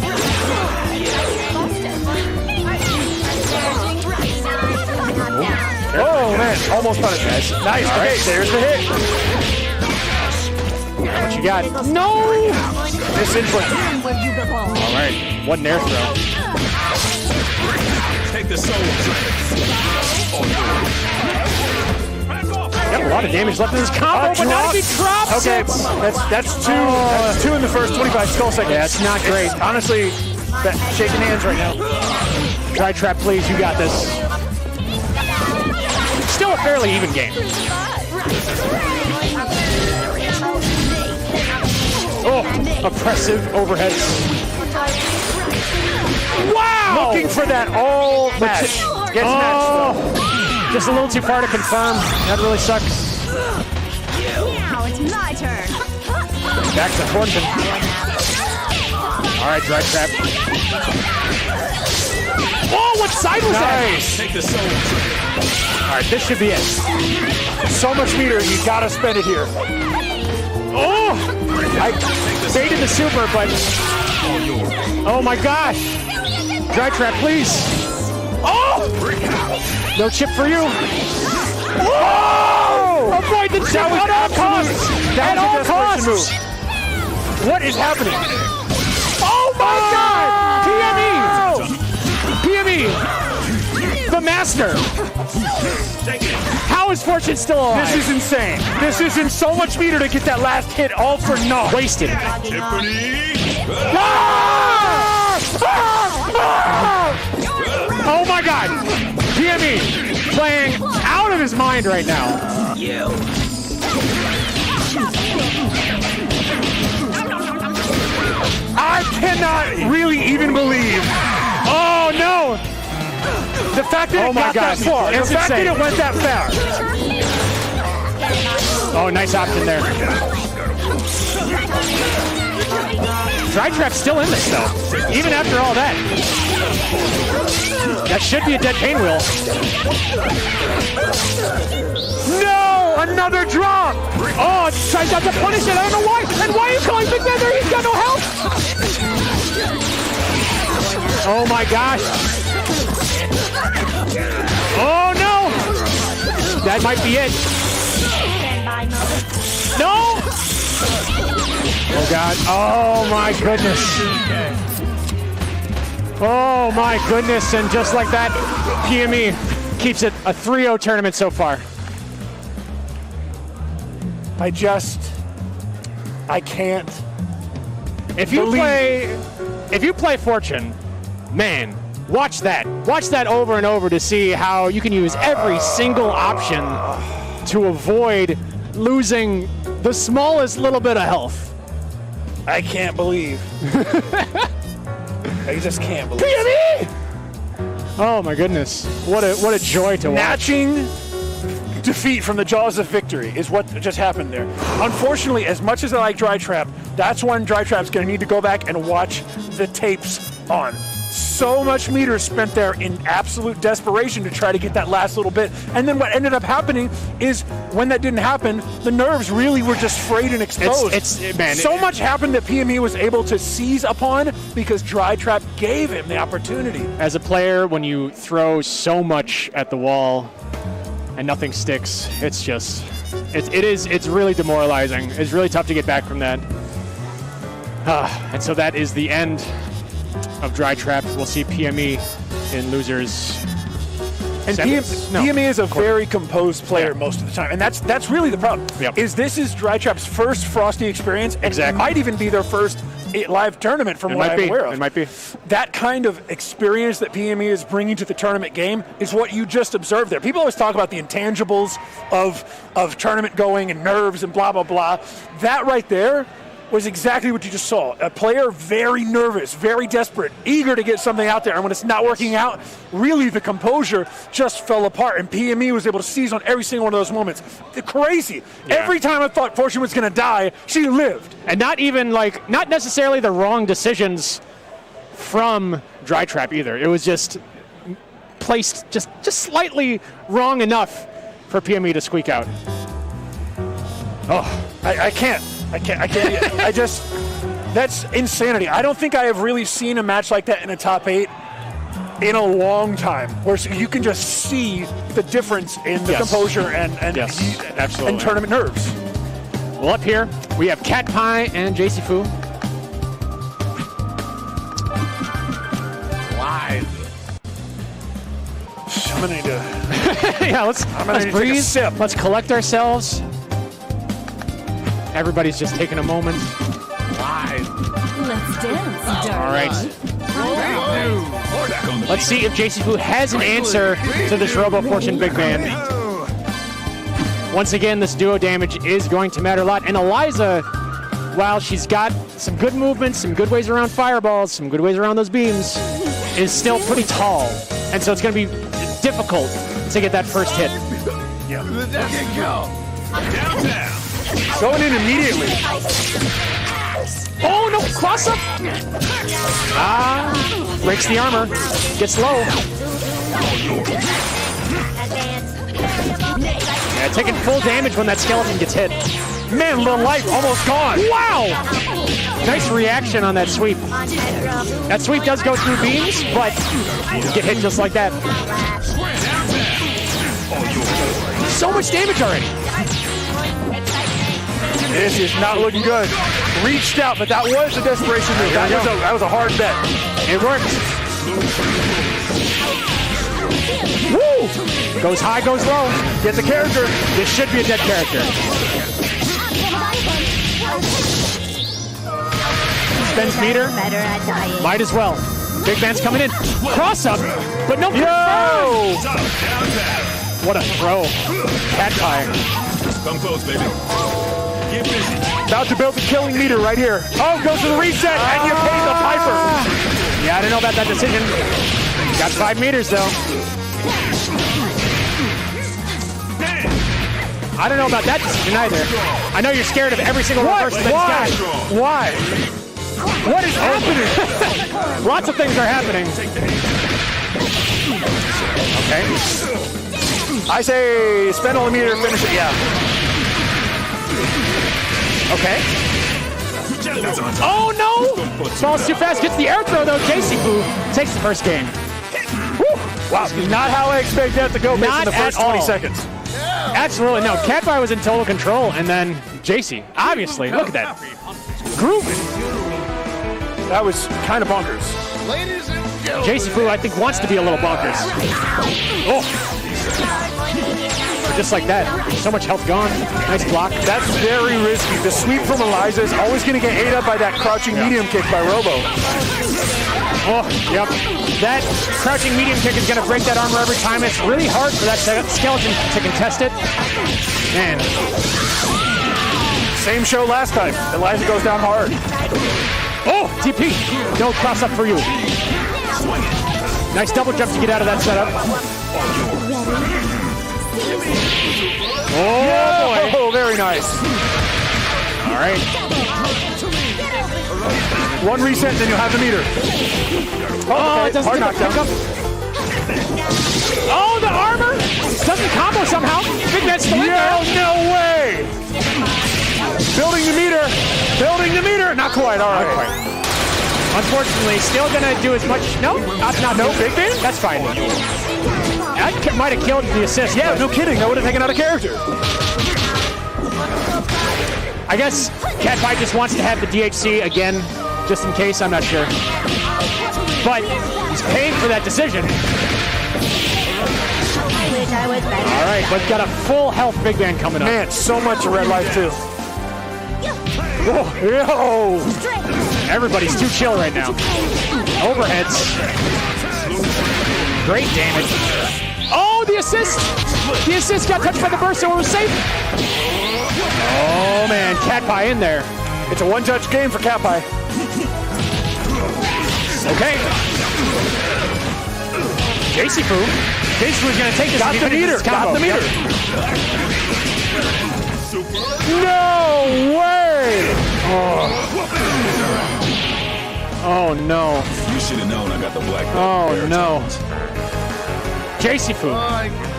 Oh man, almost punished. Nice.
All right,
there's the hit.
What you got? No!
This input.
All right, one air throw.
Take the soul
Yep, a lot of damage left in this combo, but now he drops
Okay,
it.
that's two. That's two in the first 25 skull seconds.
Yeah, it's not great.
Honestly, shaking hands right now.
Dry Trap, please, you got this. Still a fairly even game. Oh, oppressive overheads. Wow!
Looking for that all match. Gets matched though.
Just a little too far to confirm. That really sucks.
Now it's my turn.
Back to Fortune. All right, Dry Trap. Oh, what side was that?
Take the soul.
All right, this should be it.
So much meter, you gotta spend it here.
Oh! I baited the super, but... Oh my gosh! Dry Trap, please! Oh! No chip for you. Whoa! Avoid the chip at all costs! At all costs!
What is happening?
Oh my God! PME! PME! The master! How is Fortune still alive?
This is insane. This is in so much meter to get that last hit all for naught.
Wasted. Oh my God! PME playing out of his mind right now.
I cannot really even believe.
Oh no!
The fact that it got that far, the fact that it went that far.
Oh, nice option there. Dry Trap's still in this though, even after all that. That should be a dead pain wheel.
No! Another drop!
Oh, it tries not to punish it. I don't know why. And why are you calling Big Nether? He's got no help. Oh my gosh. Oh no! That might be it. No! Oh God. Oh my goodness. Oh my goodness. And just like that, PME keeps it a 3-0 tournament so far.
I can't.
If you play Fortune, man, watch that. Watch that over and over to see how you can use every single option to avoid losing the smallest little bit of health.
I can't believe. I just can't believe.
PME! Oh my goodness. What a joy to watch.
Snatching defeat from the jaws of victory is what just happened there. Unfortunately, as much as I like Dry Trap, that's when Dry Trap's going to need to go back and watch the tapes on. So much meter spent there in absolute desperation to try to get that last little bit. And then what ended up happening is when that didn't happen, the nerves really were just frayed and exposed. So much happened that PME was able to seize upon because Dry Trap gave him the opportunity.
As a player, when you throw so much at the wall and nothing sticks, it's just, it's really demoralizing. It's really tough to get back from that. And so that is the end of Dry Trap. We'll see PME in losers.
And PME is a very composed player most of the time, and that's really the problem. Is this is Dry Trap's first Frosty experience, and it might even be their first live tournament from what I'm aware of.
It might be.
That kind of experience that PME is bringing to the tournament game is what you just observed there. People always talk about the intangibles of tournament going and nerves and blah, blah, blah. That right there was exactly what you just saw. A player very nervous, very desperate, eager to get something out there. And when it's not working out, really the composure just fell apart. And PME was able to seize on every single one of those moments. Crazy. Yeah. Every time I thought Fortune was going to die, she lived.
And not even not necessarily the wrong decisions from Dry Trap either. It was just placed just slightly wrong enough for PME to squeak out.
Oh, I can't. That's insanity. I don't think I have really seen a match like that in a top 8 in a long time, where you can just see the difference in the composure and tournament nerves.
Well, up here, we have Cat Pie and JC Fu.
Live. gonna need to.
Yeah, let's
need to take a
breathe.
sip.
Let's collect ourselves. Everybody's just taking a moment.
Let's dance,
All right. Let's see if JC Fu has an answer to this Robo Fortune Big Man. Once again, this duo damage is going to matter a lot. And Eliza, while she's got some good movements, some good ways around fireballs, some good ways around those beams, is still pretty tall. And so it's going to be difficult to get that first hit.
Yeah. Going in immediately.
Oh, no, cross up. Breaks the armor. Gets low. Yeah, taking full damage when that skeleton gets hit.
Man, the life almost gone.
Wow! Nice reaction on that sweep. That sweep does go through beams, but get hit just like that. So much damage already.
This is not looking good. Reached out, but that was a desperation move. That was a hard bet.
It worked. Woo! Goes high, goes low.
Get the character.
This should be a dead character. Spends meter. Might as well. Big man's coming in. Cross up, but no.
Yo!
What a throw. Cat pie.
Come close, baby. Get busy.
About to build the killing meter right here. Oh, goes to the reset, and you paid the piper.
Yeah, I don't know about that decision. Got 5 meters, though. I don't know about that decision either. I know you're scared of every single reversal that he's got.
Why? What is happening?
Lots of things are happening. Okay.
I say spend all the meter, finish it, yeah.
Okay. Oh no! Falls too fast, gets the air throw though. JC Fu takes the first game.
Woo. Wow, not how I expect that to go based on the first 20 seconds.
Absolutely no. Catpie was in total control, and then JC, obviously, look at that. Grooving.
That was kind of bonkers.
Ladies and
JC Fu, I think, wants to be a little bonkers. Oh. Just like that. So much health gone. Nice block.
That's very risky. The sweep from Eliza is always going to get ate up by that crouching medium kick by Robo.
Oh, yep. That crouching medium kick is going to break that armor every time. It's really hard for that skeleton to contest it. Man.
Same show last time. Eliza goes down hard.
Oh, TP. No cross up for you. Nice double jump to get out of that setup. Oh, boy.
Very nice.
All right.
One reset, then you'll have the meter.
Oh, it doesn't pick up. Oh, the armor doesn't combo somehow. Big man's still in there.
No way. Building the meter. Building the meter. Not quite. All right.
Not quite. Unfortunately, still gonna do as much. No, not no big man. That's fine. That might have killed the assist.
Yeah, no kidding. That would have taken out a character.
I guess Catpie just wants to have the DHC again, just in case. I'm not sure. But he's paying for that decision. All right, but got a full health big man coming up.
Man, so much red life too. Oh, yo!
Everybody's too chill right now. Overheads. Great damage. Oh, the assist! The assist got touched by the burst, so it was safe. Oh man, Catpie in there.
It's a one-touch game for Catpie.
Okay. JC Fu. JC Fu's gonna take this.
Got the meter. Got the meter. No way!
Oh no.
You should have known I got the black belt.
Oh no. JC Fu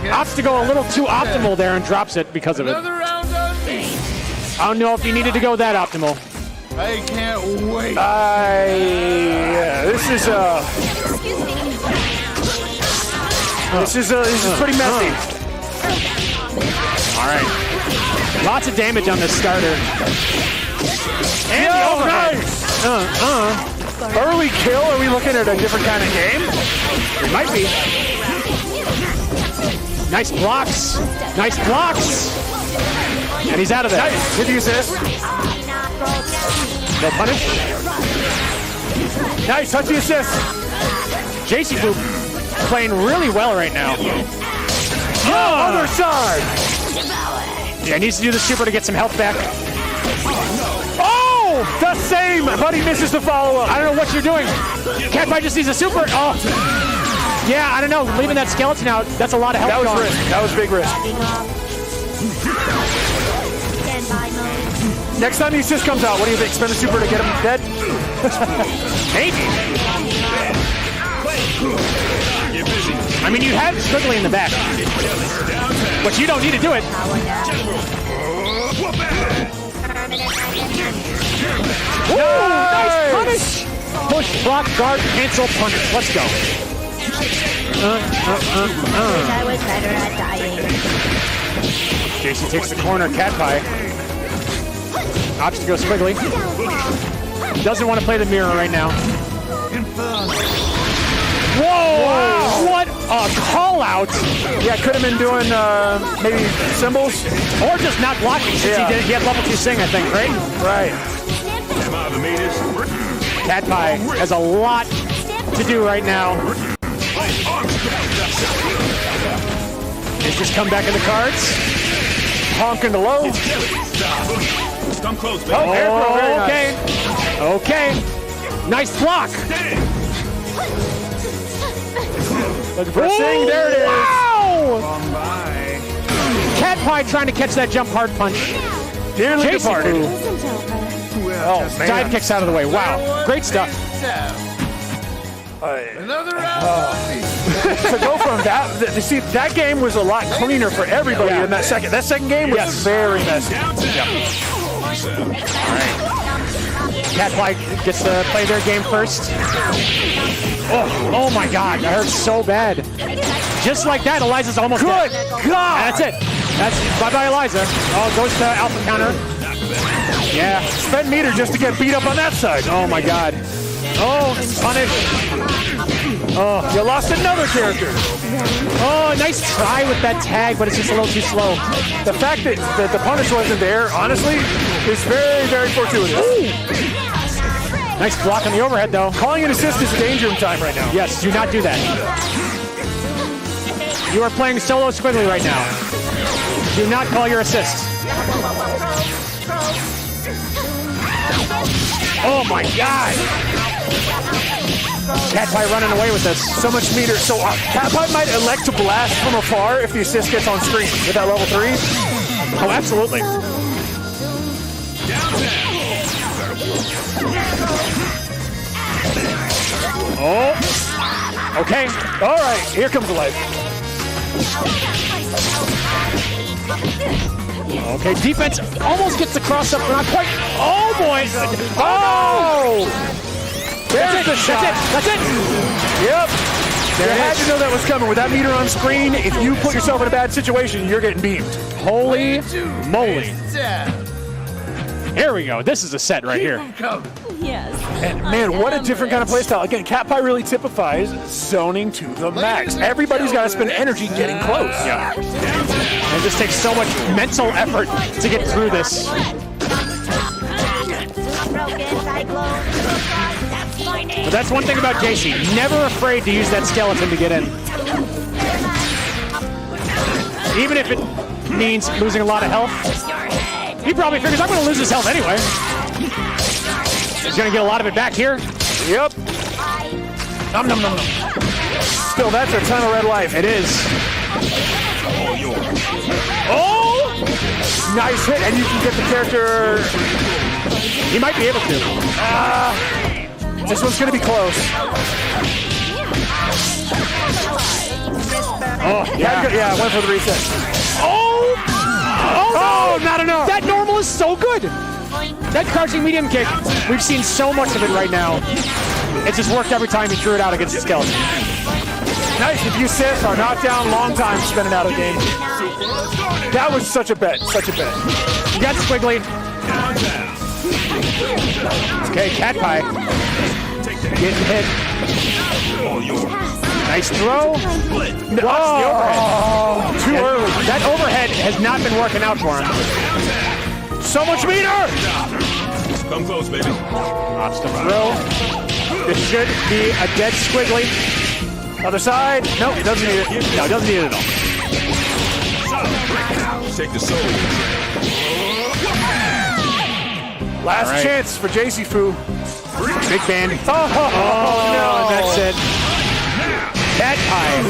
opts to go a little too optimal there and drops it because of it.
Another round on me.
I don't know if you needed to go that optimal.
I can't wait.
This is pretty messy.
All right. Lots of damage on this starter. And the overhead.
Nice. Early kill? Are we looking at a different kind of game?
It might be. Nice blocks. Nice blocks. And he's out of there.
Nice. With the assist.
No punish.
Nice. Touch the assist.
JC Boop playing really well right now.
Other side.
Yeah, needs to do the super to get some health back.
Oh, the same, but he misses the follow-up.
I don't know what you're doing. Catpie just needs a super. Oh. Yeah, I don't know. Leaving that skeleton out, that's a lot of health.
That was
gone.
risk. That was big risk. Next time the assist comes out, what do you think? Spend the super to get him dead?
Maybe. I mean, you have Squiggly in the back, but you don't need to do it. Ooh, nice punish! Push, block, guard, cancel, punish. Let's go.
I was better at dying.
JC takes the corner, Catpie. Opts to go Squiggly. Doesn't want to play the mirror right now. Whoa! Wow. What a call out!
Yeah, could have been doing maybe symbols.
Or just not blocking since he had level 2 Sing, I think, right?
Right.
Catpie has a lot to do right now. He's just come back in the cards.
Honking the low.
Oh, okay. Okay. Nice block.
Looking for a Sing. There it is.
Wow! Catpie trying to catch that jump hard punch.
Nearly departed.
Oh, man. Dive kicks out of the way. Wow. Great stuff.
Another round.
To go from that, see, that game was a lot cleaner for everybody than that second. That second game was very messy.
Catpie gets to play their game first. Oh my God, that hurts so bad. Just like that, Eliza's almost dead.
Good God!
And that's it. That's bye-bye, Eliza. Oh, goes to alpha counter. Yeah.
Spend meter just to get beat up on that side.
Oh my God. Oh, punish.
Oh, you lost another character.
Oh, nice try with that tag, but it's just a little too slow.
The fact that the punish wasn't there, honestly, is very, very fortuitous.
Ooh. Nice block on the overhead, though.
Calling an assist is a danger in time right now.
Yes, do not do that. You are playing solo Squiggly right now. Do not call your assist. Oh my God! Catpie running away with this.
So much meter. So Catpie might elect to blast from afar if the assist gets on screen with that level 3.
Oh, absolutely. Oh. Okay.
All right. Here comes the life.
Okay, defense almost gets the cross up, but not quite. Oh boy!
Oh! There's the shot.
That's it.
Yep. You had to know that was coming. With that meter on screen, if you put yourself in a bad situation, you're getting beamed.
Holy moly. Here we go. This is a set right here.
Yes.
And man, what a different kind of playstyle. Again, Catpie really typifies zoning to the max. Everybody's got to spend energy getting close.
Yeah. It just takes so much mental effort to get through this. But that's one thing about JC. Never afraid to use that skeleton to get in. Even if it means losing a lot of health. He probably figures I'm going to lose his health anyway. He's going to get a lot of it back here.
Yep. Nom nom nom nom. Still, that's a ton of red life.
It is.
Oh! Nice hit, and you can get the character.
He might be able to.
This one's going to be close.
Oh,
yeah, went for the reset.
Oh, not enough. That normal is so good. That crouching medium kick, we've seen so much of it right now. It just worked every time he threw it out against the skeleton.
Nice. If you sit or knock down, long time spinning out of the game. That was such a bet. Such a bet.
You got Squiggly. Okay, Catpie. Getting hit. Nice throw. The overhead.
Too early.
That overhead has not been working out for him.
So much meter!
Come close, baby.
Ops to throw. This should be a dead squiggly.
Other side. Nope, it doesn't need it.
No, it doesn't need it at all.
Take the soul.
Last chance for JC Fu.
Big band.
Oh, no.
And that's it. Cat pie.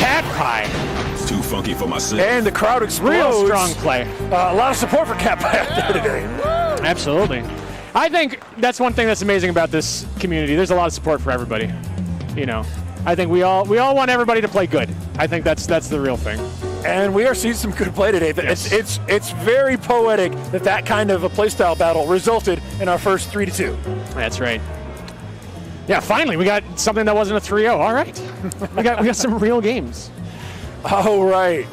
Cat pie.
It's too funky for my sin.
And the crowd explodes.
Real strong play.
A lot of support for Cat Pie out there today.
Absolutely. I think that's one thing that's amazing about this community. There's a lot of support for everybody. You know, I think we all want everybody to play good. I think that's the real thing.
And we are seeing some good play today.
Yes.
It's very poetic that kind of a playstyle battle resulted in our first 3-2.
That's right. Yeah, finally we got something that wasn't a 3-0. All right, we got some real games.
All right,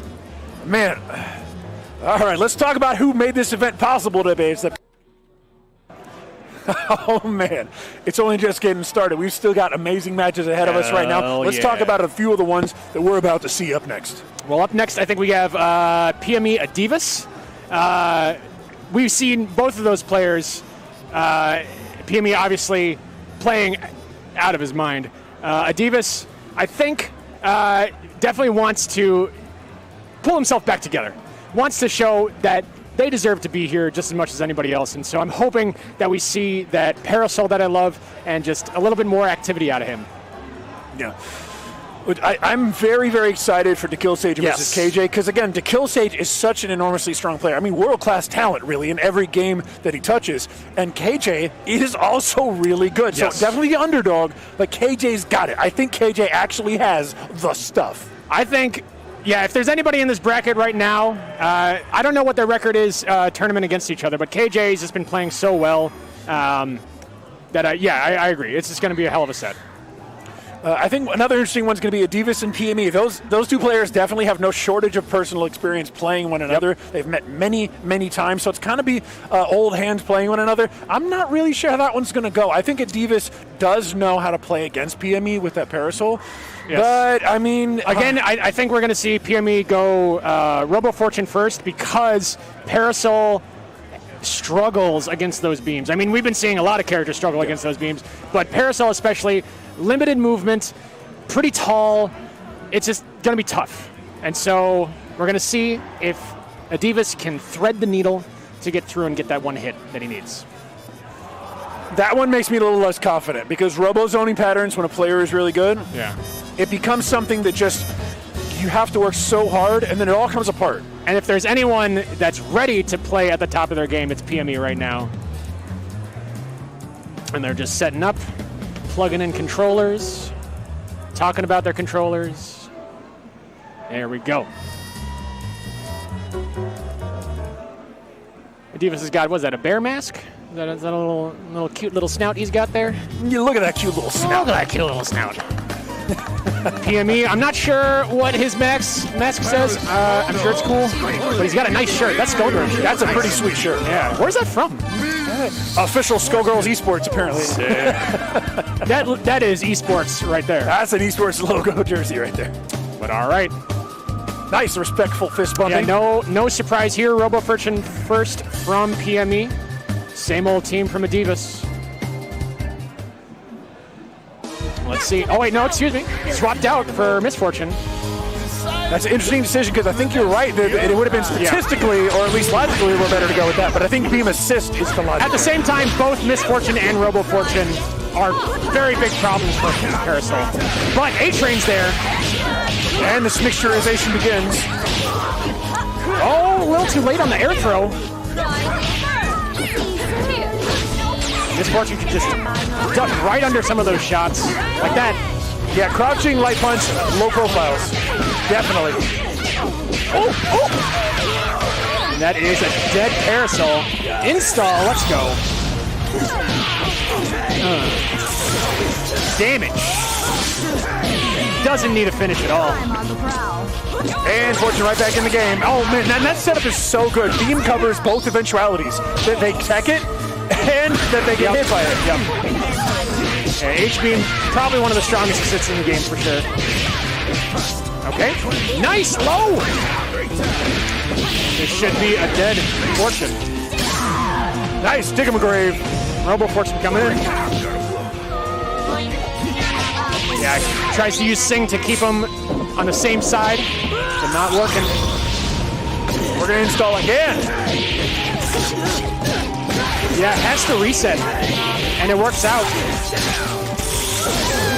man. All right, let's talk about who made this event possible today. Oh man, it's only just getting started. We've still got amazing matches ahead of us right now. Let's talk about a few of the ones that we're about to see up next.
Well, up next, I think we have PME Atheist. We've seen both of those players. PME obviously playing out of his mind. Atheist, I think, definitely wants to pull himself back together. Wants to show that they deserve to be here just as much as anybody else. And so I'm hoping that we see that Parasol that I love and just a little bit more activity out of him.
Yeah. I'm very, very excited for DeKillSage versus KJ because, again, DeKillSage is such an enormously strong player. I mean, world-class talent, really, in every game that he touches. And KJ is also really good.
Yes.
So definitely the underdog, but KJ's got it. I think KJ actually has the stuff.
I think, yeah, if there's anybody in this bracket right now, I don't know what their record is tournament against each other, but KJ's just been playing so well that, I agree. It's just going to be a hell of a set.
I think another interesting one's going to be Atheist and PME. Those two players definitely have no shortage of personal experience playing one another. Yep. They've met many, many times, so it's kind of be old hands playing one another. I'm not really sure how that one's going to go. I think Atheist does know how to play against PME with that Parasol. Yes. But, I mean...
Again, I think we're going to see PME go Robo Fortune first because Parasol struggles against those beams. I mean, we've been seeing a lot of characters struggle against those beams, but Parasol especially... Limited movement, pretty tall. It's just going to be tough. And so we're going to see if Atheist can thread the needle to get through and get that one hit that he needs.
That one makes me a little less confident because robo-zoning patterns when a player is really good, it becomes something that just you have to work so hard and then it all comes apart.
And if there's anyone that's ready to play at the top of their game, it's PME right now. And they're just setting up. Plugging in controllers, talking about their controllers. There we go. Atheist has got, what is that, a bear mask? Is that a little cute little snout he's got there?
You look at that cute little snout.
Look at that cute little snout. PME, I'm not sure what his mask says. I'm sure it's cool, but he's got a nice shirt. That's Skullgirls shirt.
That's a pretty sweet shirt.
Yeah. Where's that from?
Official Skullgirls eSports, apparently.
That is eSports right there.
That's an eSports logo jersey right there.
But all right.
Nice, respectful fist bumping.
Yeah, no surprise here. Robo Fortune first from PME. Same old team from Atheist. Let's see. Oh, wait, no, excuse me. Swapped out for Misfortune.
That's an interesting decision because I think you're right. It would have been statistically, or at least logically, we're better to go with that. But I think Beam Assist is the logic.
At the same time, both Misfortune and Robo Fortune are very big problems for Parasol. But A-Train's there.
And this mixturization begins.
Oh, a little too late on the air throw. Misfortune can just duck right under some of those shots. Like that.
Yeah, crouching, light punch, low profiles. Definitely.
Oh! And that is a dead Parasol. Install, let's go. Damage. Doesn't need a finish at all.
And Fortune right back in the game. Oh man, that setup is so good. Beam covers both eventualities. That they tech it and that they get hit by it.
Yeah, H-Beam, probably one of the strongest hits in the game for sure. Okay, nice, low! This should be a dead Fortune. Nice, dig him a grave. Robo Fortune coming in. Yeah, tries to use Sing to keep him on the same side, but not working. We're gonna install again. Yeah, it has to reset, and it works out.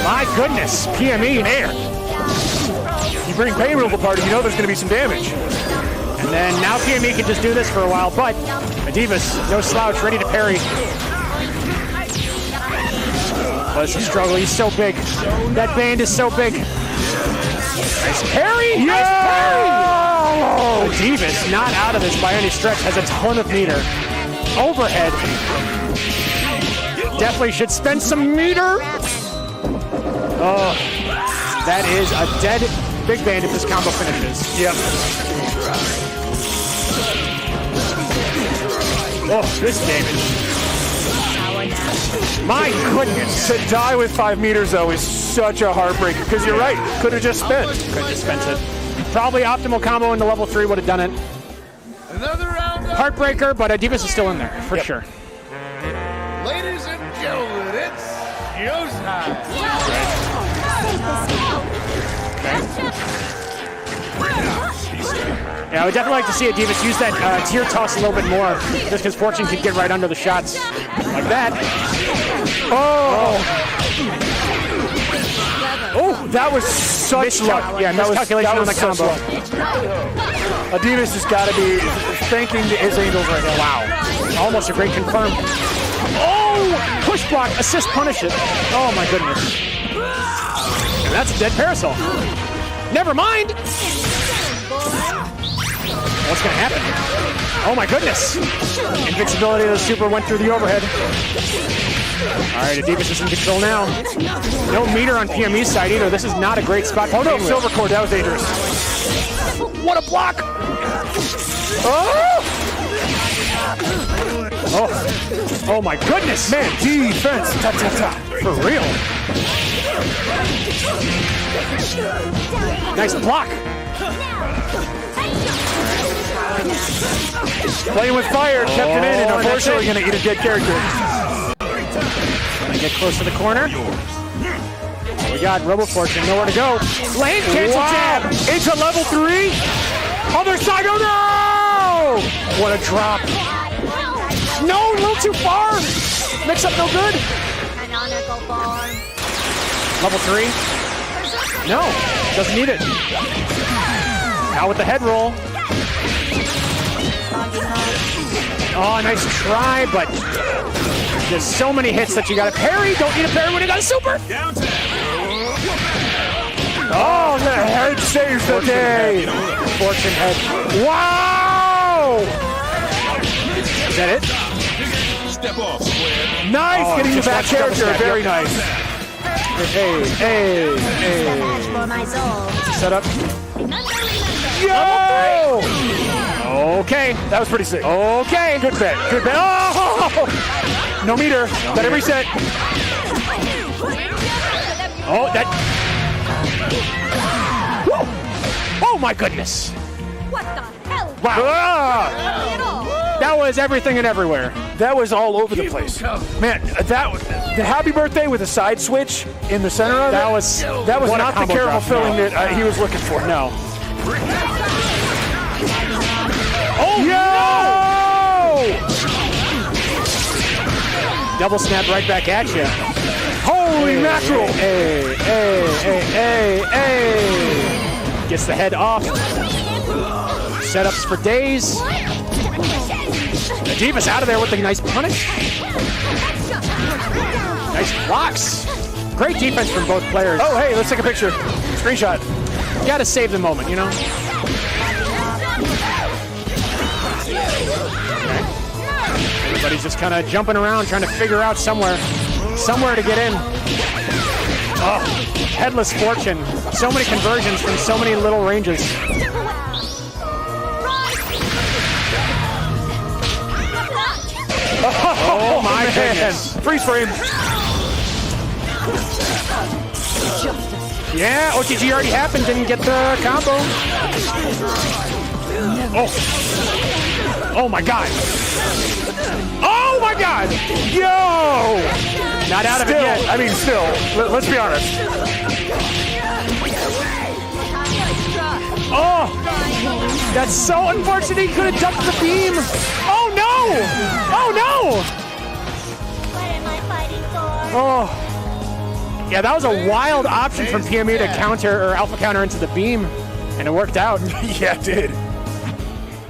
My goodness, PME in air. You bring Pain Removal Party, you know there's gonna be some damage. And then now PME can just do this for a while, but Adivas, no slouch, ready to parry. But it's a struggle, he's so big. That band is so big. Nice parry!
Yeah!
Nice parry! Adivas, not out of this by any stretch, has a ton of meter. Overhead. Definitely should spend some meter. Oh, that is a dead big band if this combo finishes.
Yep.
Oh, this damage. My goodness.
To die with 5 meters, though, is such a heartbreaker, because you're right. Could have just spent.
Could have just spent it. Probably optimal combo into level 3 would have done it.
Another round of
Heartbreaker, but Adivas is still in there, for sure.
Ladies and gentlemen, it's showtime.
Yeah, I would definitely like to see Adivas use that tier toss a little bit more, just because Fortune could get right under the shots. Like that.
Oh! Oh, that was such luck.
Yeah, miscalculation on the combo.
Adivas has got to be thanking his angels right now.
Wow. Almost a great confirm. Oh! Push block, assist, punish it. Oh my goodness. And that's a dead Parasol. Never mind! What's gonna happen? Oh my goodness! Invincibility of the super went through the overhead. Alright, Adivas is in control now. No meter on PME's side either. This is not a great spot.
Oh no, Silver Cord, that was dangerous.
What a block!
Oh!
Oh my goodness!
Man, defense! Ta ta ta.
For real. Nice block.
Playing with fire, kept it in, and unfortunately going to eat a dead character.
Gonna get close to the corner. We got Robo Fortune, nowhere to go. Lane cancel jab!
Into level 3! Other side, oh no! What a drop.
No, a little too far! Mix up no good. Level 3? No, doesn't need it. Now with the head roll. Oh, nice try, but there's so many hits that you gotta parry. Don't need a parry when you got a super.
Oh, the head saves the day.
Fortune head.
Wow!
Is that it?
Step off, square.
Nice,
Oh,
getting the
just
back
watch double
character.
snap,
Very
yep.
nice.
Hey.
For my soul.
Set up.
Yo!
Okay.
That was pretty sick.
Okay.
Good bet. Good bet. Oh! No meter. Better reset.
Oh, that. Woo! Oh my goodness.
What the hell?
Wow.
Ah!
That was everything and everywhere.
That was all over the place. Man, the happy birthday with a side switch in the center of it.
That was
That was
what a
not the
combo
caramel
drop.
filling
No.
that he was looking for.
No.
Oh, no!
Double snap right back at you.
Holy mackerel!
Hey. Gets the head off. Setups for days. Adivas out of there with a nice punish. Nice blocks. Great defense from both players.
Oh, hey, let's take a picture. Screenshot.
You gotta save the moment, you know? Everybody's just kind of jumping around, trying to figure out somewhere to get in. Oh, headless Fortune. So many conversions from so many little ranges. Oh my goodness.
Freeze frame.
Yeah, OTG already happened, didn't get the combo. Oh my god. Oh my god! Yo! Not out of it yet.
I mean, still, let's be honest.
Oh! That's so unfortunate. He could have ducked the beam. Oh no! Oh no! Oh. Yeah, that was a wild option from PME to counter or alpha counter into the beam, and it worked out.
Yeah, it did.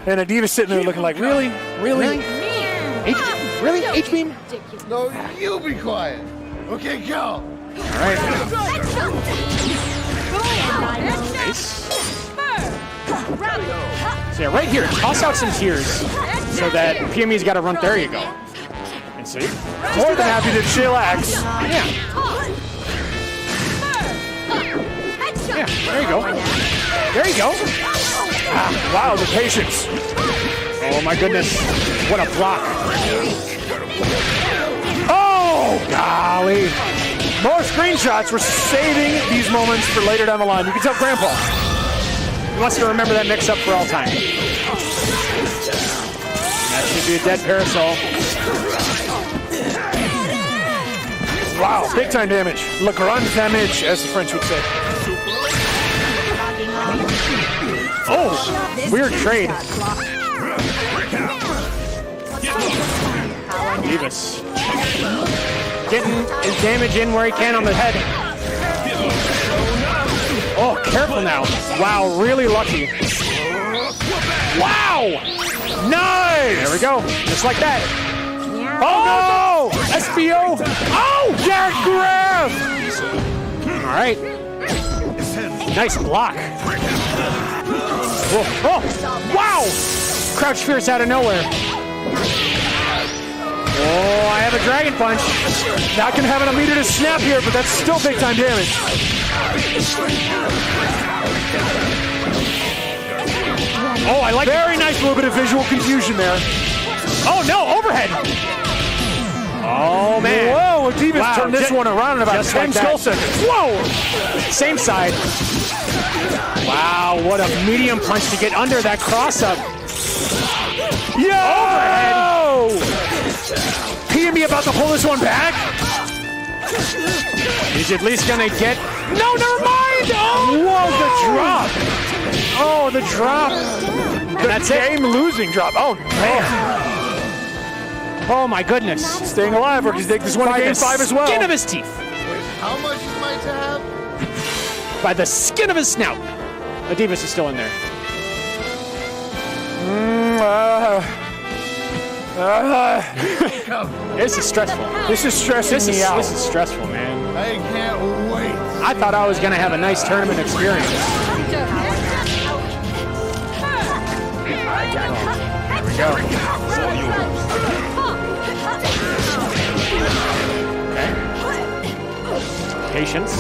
And Adiva's sitting there looking like, really?
Really? Really? H-beam?
No, you be quiet. Okay, go.
All right. Nice. So yeah, right here, toss out some tears so that PME's got to run. There you go. And see?
More than happy to chillax.
Yeah. Yeah, there you go. There you go.
Ah, wow, the patience.
Oh my goodness. What a block.
Oh, golly. More screenshots. We're saving these moments for later down the line. You can tell Grandpa.
He wants to remember that mix-up for all time. That should be a dead parasol.
Wow, big time damage. Le grand damage, as the French would say.
Oh, weird trade. Davis getting his damage in where he can on the head. Oh, careful now. Wow, really lucky. Wow! Nice! There we go. Just like that. Oh, no! SBO! Oh, Jack grab! All right. Nice block. Whoa. Oh, wow! Crouch Fierce out of nowhere. Oh, I have a Dragon Punch.
Not gonna have an meter to snap here, but that's still big time damage.
Oh, I like
very nice little bit of visual confusion there.
Oh no, overhead. Oh man.
Whoa, Atheist turned this one around in about 10 skill seconds.
Whoa! Same side. Wow, what a medium punch to get under that cross up.
Yo!
Overhead.
PME about to pull this one back.
He's at least gonna get. No, never mind! Oh!
Whoa, the drop!
Oh, the drop!
That's game-losing drop. Oh, man.
Oh, my goodness.
Staying alive, or does he take this one to game 5 as well?
Skin of his teeth.
Wait, how much is mine to have?
By the skin of his snout. Atheist is still in there. This is stressful.
This is stressing me out.
This is stressful, man.
I can't wait.
I thought I was going to have a nice tournament experience.
There we go.
Okay. Patience.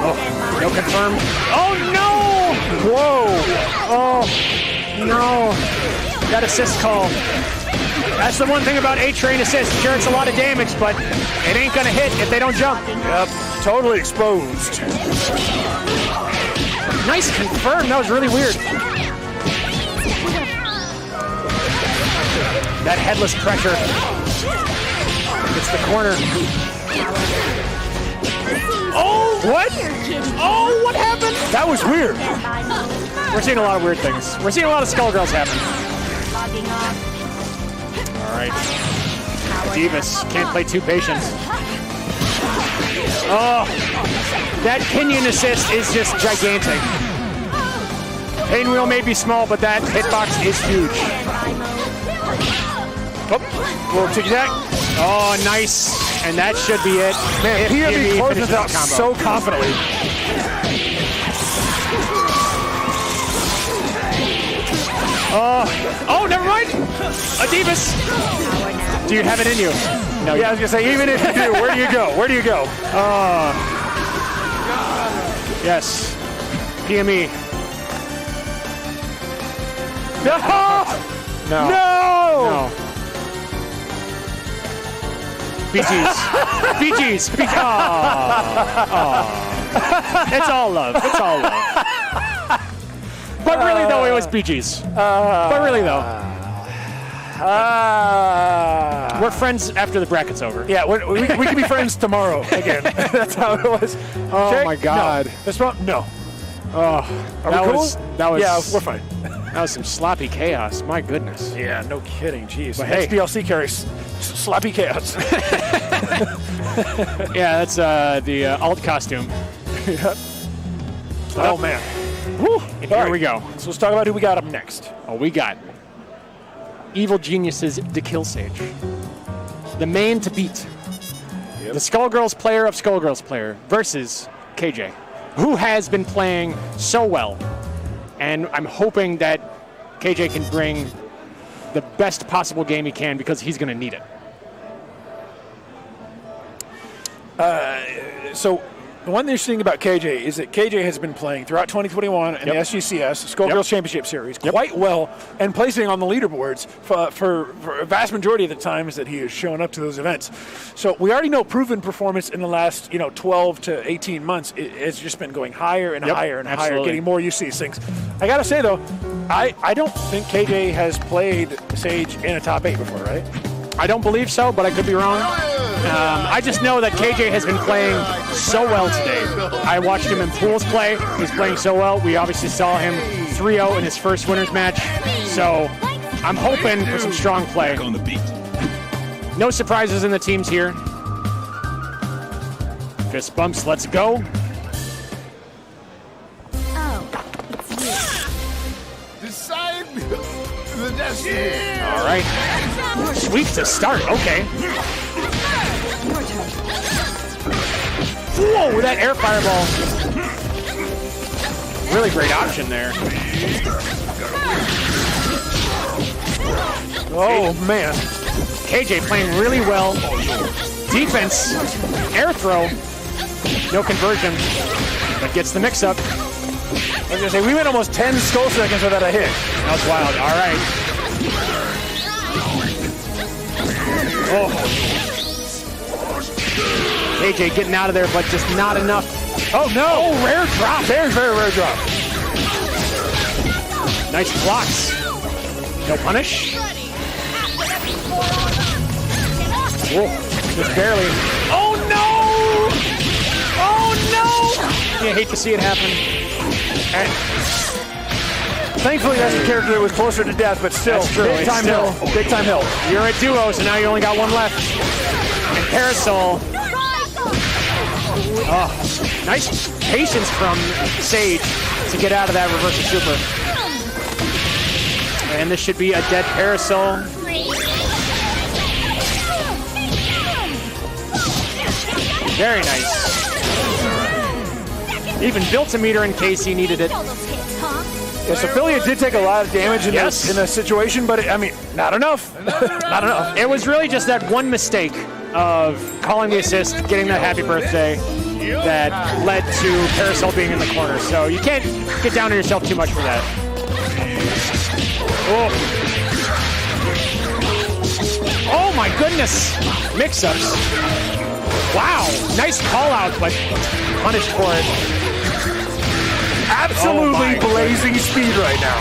Oh, no confirm. Oh, no! Whoa! Oh, no. That assist call. That's the one thing about A-Train assist. Sure, it's a lot of damage, but it ain't gonna hit if they don't jump.
Yep, totally exposed.
Nice confirm. That was really weird. That headless pressure. It's the corner. Oh, what? Oh, what happened?
That was weird.
We're seeing a lot of weird things. We're seeing a lot of Skullgirls happen. All right. Davis can't play too patient. Oh, that pinion assist is just gigantic. Pinwheel may be small, but that hitbox is huge. Oh, little ticky-tack. Oh, nice. And that should be it.
Man, PME closes out so confidently.
Oh, never mind. Atheist. Do you have it in you? No.
Yeah, I was gonna say, even if you do, where do you go? Where do you go?
Yes. PME.
No!
No.
No!
No. BG's. BG's. It's all love. It's all love. But really, though, it was BG's. But really, though. We're friends after the bracket's over.
Yeah, we can be friends tomorrow again. That's how it was.
Oh,
Jake?
my God.
No. This one? No.
Oh,
Are
that
we cool?
was, that was.
Yeah, we're fine.
That was some sloppy chaos. My goodness.
Yeah, no kidding. Jeez.
But hey.
XBLC carries sloppy chaos.
Yeah, that's the alt costume.
Yep. Oh, man. Woo.
And here we go.
So let's talk about who we got up next.
Oh, we got Evil Genius's The Kill Sage. The man to beat.
Yep.
The Skullgirls player of Skullgirls player versus KJ, who has been playing so well. And I'm hoping that KJ can bring the best possible game he can because he's going to need it.
So the one interesting thing about KJ is that KJ has been playing throughout 2021 in the SGCS, Skullgirls Championship Series, quite well and placing on the leaderboards for a vast majority of the times that he has shown up to those events. So we already know proven performance in the last 12 to 18 months. It has just been going higher and higher and higher, getting more used to these things. I got to say, though, I don't think KJ has played Sage in a top 8 before, right?
I don't believe so, but I could be wrong. I just know that KJ has been playing so well today. I watched him in pools play. He's playing so well. We obviously saw him 3-0 in his first winners match. So I'm hoping for some strong play.
On the beat.
No surprises in the teams here. Fist bumps, let's go.
Decide the destiny.
All right. Sweep to start, okay. Whoa, that air fireball. Really great option there.
Oh, man.
KJ playing really well. Defense, air throw, no conversion, but gets the mix up.
I was going to say, we went almost 10 skull seconds without a hit.
That was wild. All right. Oh. KJ getting out of there, but just not enough.
Oh, no.
Oh, rare drop.
Very, very rare drop.
Nice blocks. No punish. Whoa, just barely. Oh, no! Oh, no! You hate to see it happen.
And thankfully, that's a character that was closer to death, but still, big time hill. Big time hill.
You're a duo, so now you only got one left. And Parasol. Oh, nice patience from Sage to get out of that reverse super. And this should be a dead Parasol. Very nice. Even built a meter in case he needed it.
Yes, Ophelia did take a lot of damage in this situation, but not enough. Not enough.
It was really just that one mistake of calling the assist, getting that happy birthday, that led to Parasol being in the corner. So you can't get down on yourself too much for that. Oh my goodness! Mix-ups. Wow, nice call out, but punished for it.
Absolutely blazing speed right now.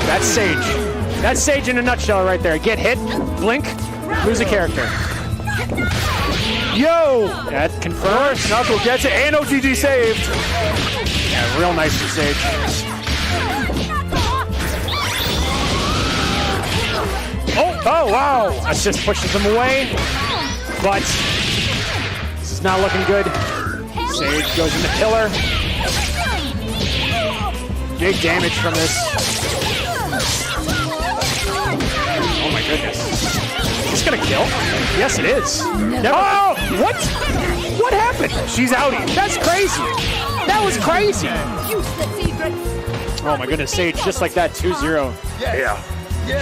That's Sage. That's Sage in a nutshell right there. Get hit, blink, lose a character.
Yo!
That confirms.
Knuckle gets it, and OTG saved.
Yeah, real nice for Sage. Oh, wow! Assist pushes him away, but this is not looking good. Sage goes into pillar. Big damage from this. Oh my goodness. Is this gonna kill? Yes, it is. Oh! What? What happened?
She's outie.
That's crazy. That was crazy. Oh my goodness, Sage, just like that, 2-0.
Yeah.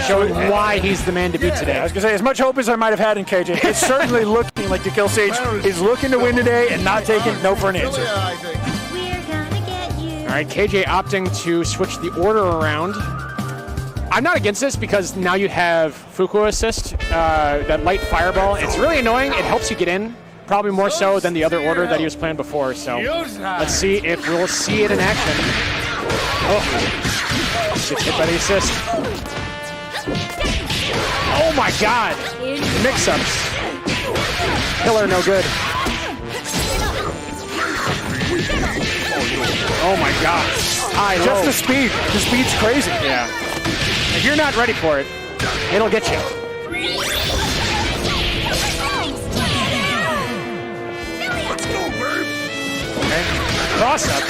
Showing why he's the man to beat today.
I was going to say, as much hope as I might have had in KJ, it's certainly looking like the Kill Sage is looking to win today and not taking no for an answer.
All right, KJ opting to switch the order around. I'm not against this because now you have Fuku assist, that light fireball. It's really annoying. It helps you get in, probably more so than the other order that he was playing before. So let's see if we'll see it in action. Oh, gets hit by the assist. Oh my God! Mix-ups. Killer, no good. Oh my God!
Just the speed. The speed's crazy.
Yeah. If you're not ready for it, it'll get you. Okay. Cross up.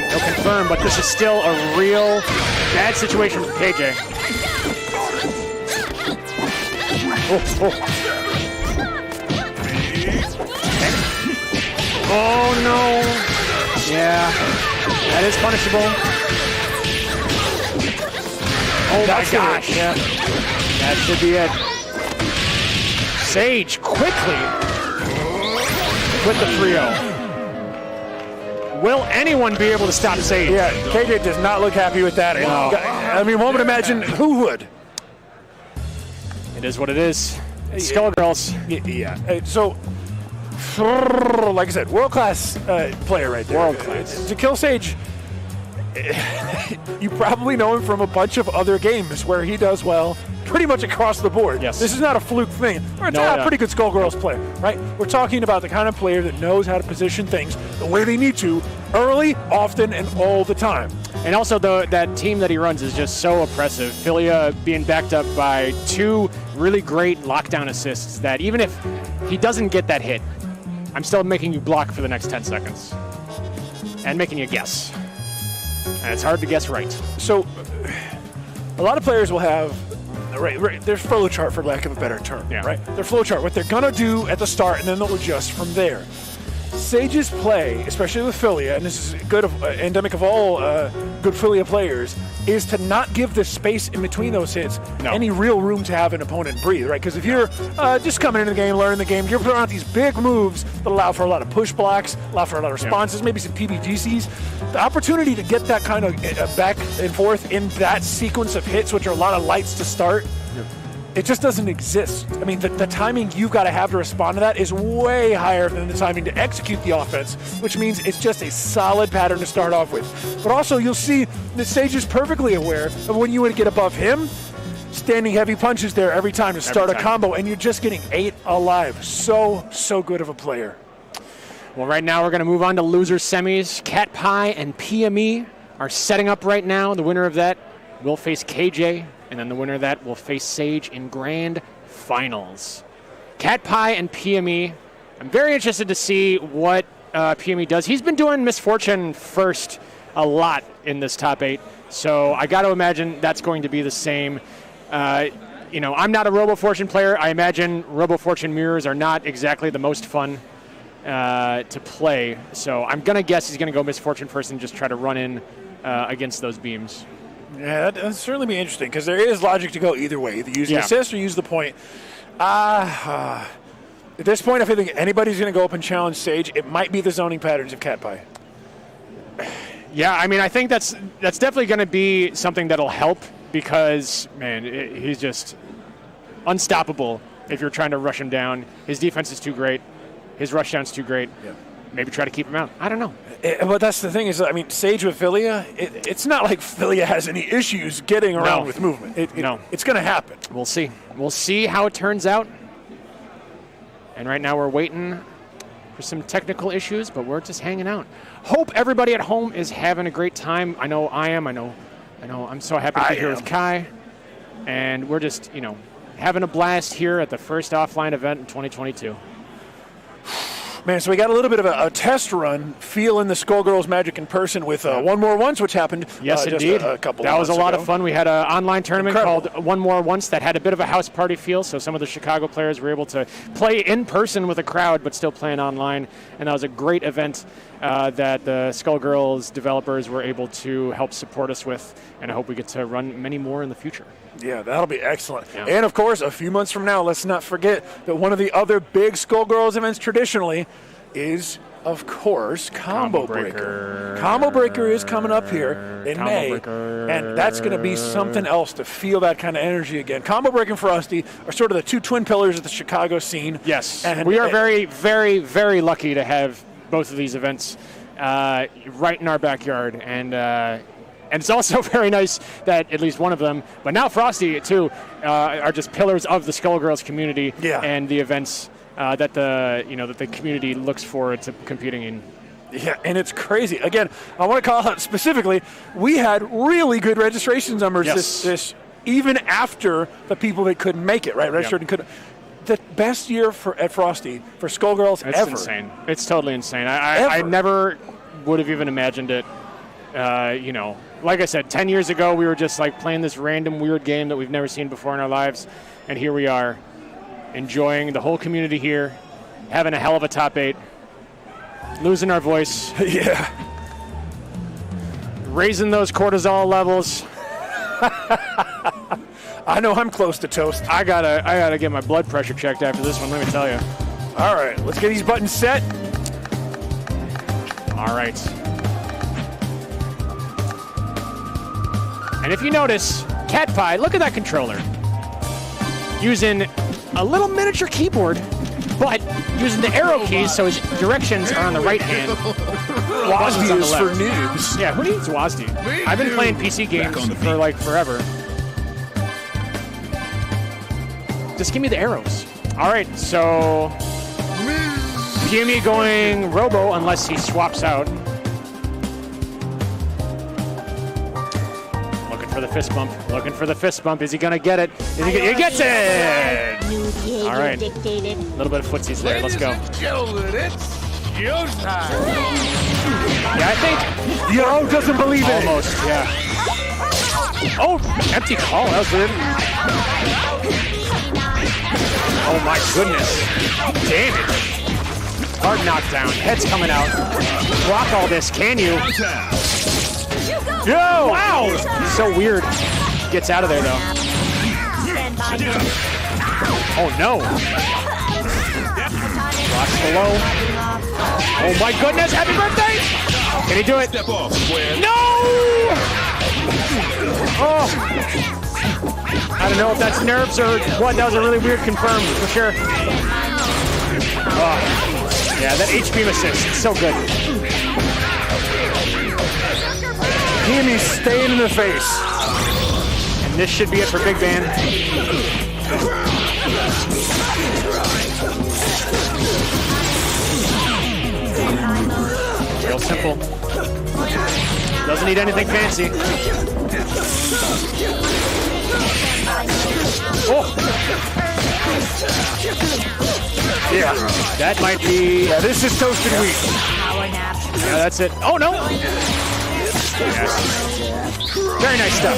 No confirm, but this is still a real bad situation for KJ. Oh, oh. Okay. Oh no. Yeah. That is punishable. Oh my gosh. Yeah. That should be it. Sage quickly with the 3-0. Will anyone be able to stop Sage?
Yeah, KJ does not look happy with that.
No.
I mean, one would imagine who would.
It is what it is. It's Skullgirls.
Yeah. So, like I said, world-class player right there.
World-class.
To kill Sage, you probably know him from a bunch of other games where he does well pretty much across the board.
Yes.
This is not a fluke thing. We're a pretty good Skullgirls player, right? We're talking about the kind of player that knows how to position things the way they need to, early, often, and all the time.
And also, that team that he runs is just so oppressive. Philia being backed up by 2 really great lockdown assists that even if he doesn't get that hit, I'm still making you block for the next 10 seconds. And making you guess. And it's hard to guess right.
So, a lot of players will have their flow chart, for lack of a better term, right? Their flow chart, what they're gonna do at the start, and then they'll adjust from there. Sage's play, especially with Philia, and this is good endemic of all good Philia players, is to not give the space in between those hits any real room to have an opponent breathe, right? Because if you're just coming into the game, learning the game, you're throwing out these big moves that allow for a lot of push blocks, allow for a lot of responses, maybe some PBGCs. The opportunity to get that kind of back and forth in that sequence of hits, which are a lot of lights to start, it just doesn't exist. I mean, the timing you've got to have to respond to that is way higher than the timing to execute the offense, which means it's just a solid pattern to start off with. But also, you'll see that Sage is perfectly aware of when you would get above him, standing heavy punches there every time to start a combo, and you're just getting 8 alive. So good of a player.
Well, right now we're going to move on to loser semis. Cat Pie and PME are setting up right now. The winner of that will face KJ. And then the winner of that will face Sage in grand finals. Cat Pie and PME. I'm very interested to see what PME does. He's been doing Misfortune first a lot in this top 8. So I got to imagine that's going to be the same. I'm not a Robo Fortune player. I imagine Robo Fortune mirrors are not exactly the most fun to play. So I'm going to guess he's going to go Misfortune first and just try to run in against those beams.
Yeah, that'd certainly be interesting because there is logic to go either way. Either use the assist or use the point. At this point, if I think anybody's going to go up and challenge Sage, it might be the zoning patterns of Cat Pie.
Yeah, I mean, I think that's definitely going to be something that'll help because, man, he's just unstoppable if you're trying to rush him down. His defense is too great. His rush down's too great. Yeah. Maybe try to keep him out. I don't know.
But that's the thing is, I mean, Sage with Philia, it's not like Philia has any issues getting around with movement. It's going to happen.
We'll see. We'll see how it turns out. And right now we're waiting for some technical issues, but we're just hanging out. Hope everybody at home is having a great time. I know I am. I know. I'm so happy to be here with Kai. And we're just, having a blast here at the first offline event in 2022.
Man, so we got a little bit of a test run, feeling the Skullgirls magic in person with One More Once, which happened
yes,
just
indeed.
a couple
That was a lot
ago.
of fun. We had an online tournament called One More Once that had a bit of a house party feel, so some of the Chicago players were able to play in person with a crowd but still playing online, and that was a great event that the Skullgirls developers were able to help support us with, and I hope we get to run many more in the future.
Yeah, that'll be excellent. Yeah. And, of course, a few months from now, let's not forget that one of the other big Skullgirls events traditionally is of course, Combo Breaker. Combo Breaker is coming up here in May, and that's going to be something else to feel that kind of energy again. Combo Breaker and Frosty are sort of the two twin pillars of the Chicago scene.
Yes,
and
we are very, very, very lucky to have both of these events right in our backyard, and it's also very nice that at least one of them, but now Frosty too, are just pillars of the Skullgirls community and the events that the community looks forward to competing in.
Yeah, and it's crazy. Again, I want to call out specifically, we had really good registration numbers this even after the people that couldn't make it, right? Registered and couldn't. The best year at Frosty for Skullgirls ever.
It's insane. It's totally insane. I never would have even imagined it. Like I said, 10 years ago, we were just like playing this random weird game that we've never seen before in our lives, and here we are, enjoying the whole community here, having a hell of a top 8, losing our voice.
Yeah.
Raising those cortisol levels.
I know I'm close to toast.
I gotta get my blood pressure checked after this one, let me tell you.
All right, let's get these buttons set.
All right. And if you notice, Cat Pie, look at that controller. Using a little miniature keyboard, but using the arrow keys so his directions are on the right hand.
WASD is for noobs.
Yeah, who needs WASD? I've been playing PC games for like forever. Just give me the arrows. All right, so PME going Robo unless he swaps out. Looking for the fist bump. Looking for the fist bump. Is he gonna get it? He gets it! All right. A little bit of footsies there. Let's go.
Yeah,
I think
Yo doesn't believe it.
Almost, yeah. Oh, empty call. That was weird. Oh my goodness. Damage. Hard knockdown. Head's coming out. Block all this, can you? Yo! Wow! So weird. Gets out of there though. Oh no. Blocks below. Oh my goodness, happy birthday! Can he do it? No! Oh! I don't know if that's nerves or what. That was a really weird confirm for sure. Oh. Yeah, that HP assist, it's so good.
PME's staying in the face.
And this should be it for Big Band. Real simple. Doesn't need anything fancy. Oh! Yeah, that might be...
Yeah, this is toasted wheat.
Yeah, that's it. Oh, no! Yes. Very nice stuff.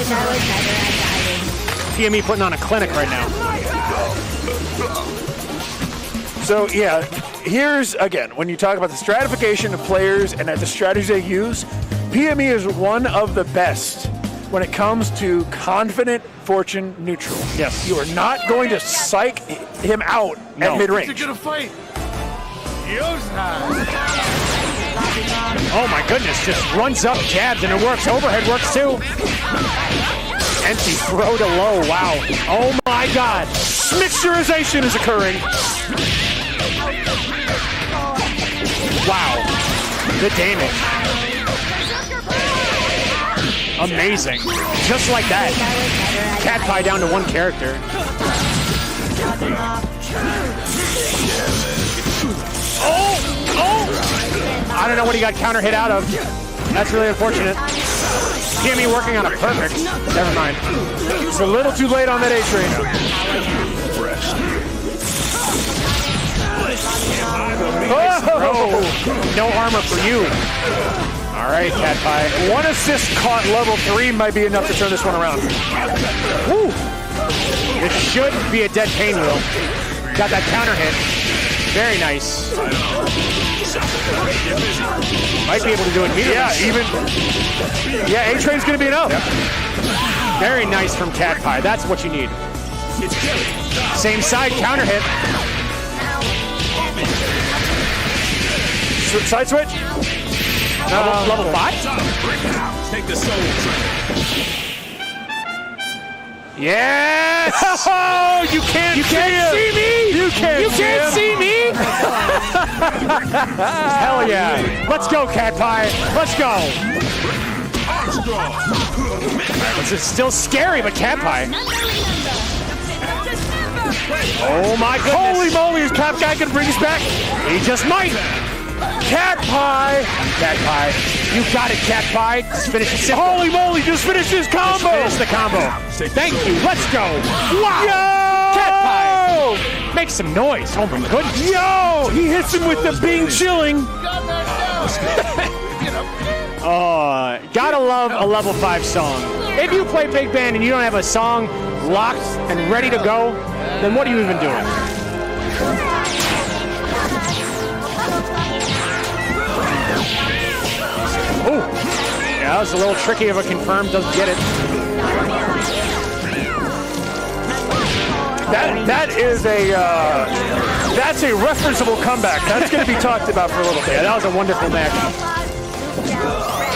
PME putting on a clinic right now.
So, yeah, here's, again, when you talk about the stratification of players and the strategies they use, PME is one of the best when it comes to confident fortune neutral.
Yes.
You are not going to psych him out at mid-range.
You're gonna fight.
Oh my goodness, just runs up, jabs, and it works. Overhead works too. Empty throw to low, wow. Oh my god.
Mixturization is occurring.
Wow. The damage. Amazing. Just like that. Cat Pie down to one character. Oh! I don't know what he got counter hit out of. That's really unfortunate. PME working on a perfect. Never mind.
It's a little too late on that A-train.
Oh! No armor for you. All right, Cat Pie.
One assist caught level 3 might be enough to turn this one around.
Woo! It should be a dead pain wheel. Got that counter hit. Very nice. Might be able to do it immediately.
Yeah, Yeah, A-Train's going to be enough.
Yep. Very nice from Cat Pie. That's what you need. Same side, counter hit.
Side switch.
Level 5?
Take the soul train.
Yes! Oh, you can't see me! You can't see me!
Hell yeah. Let's go, Cat Pie. Let's go. This is still scary, but Cat Pie. Oh my goodness.
Holy moly, is Cap Guy gonna bring us back?
He just might.
Cat Pie!
Cat Pie. You got it, Cat Pie. Just finish it.
Holy moly, just finished his combo!
Just finish the combo. Thank you. Let's go. Wow.
Yo!
Cat Pie. Make some noise. Oh my goodness.
Yo! He hits him with the Bing Chilling.
Oh, gotta love a level 5 song. If you play Big Band and you don't have a song locked and ready to go, then what are you even doing? Oh, yeah, that was a little tricky of a confirm. Doesn't get it.
That's a referenceable comeback. That's going to be talked about for a little bit.
Yeah, that was a wonderful match.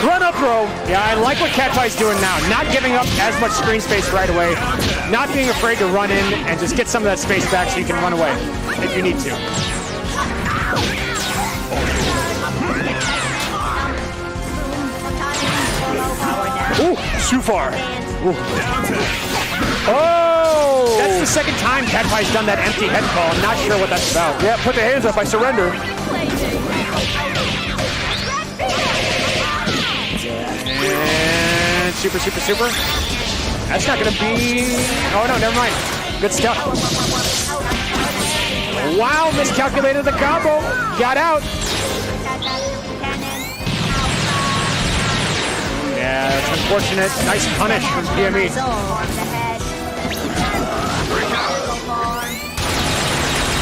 Run up, bro.
Yeah, I like what Cat Pie's doing now. Not giving up as much screen space right away. Not being afraid to run in and just get some of that space back so you can run away if you need to.
Ooh, too far. Ooh. Oh!
That's the second time Cat Pie's done that empty head call. I'm not sure what that's about.
Yeah, put the hands up. I surrender.
And super. That's not going to be... Oh, no, never mind. Good stuff. Wow, miscalculated the combo. Got out. Yeah, that's unfortunate. Nice punish from PME.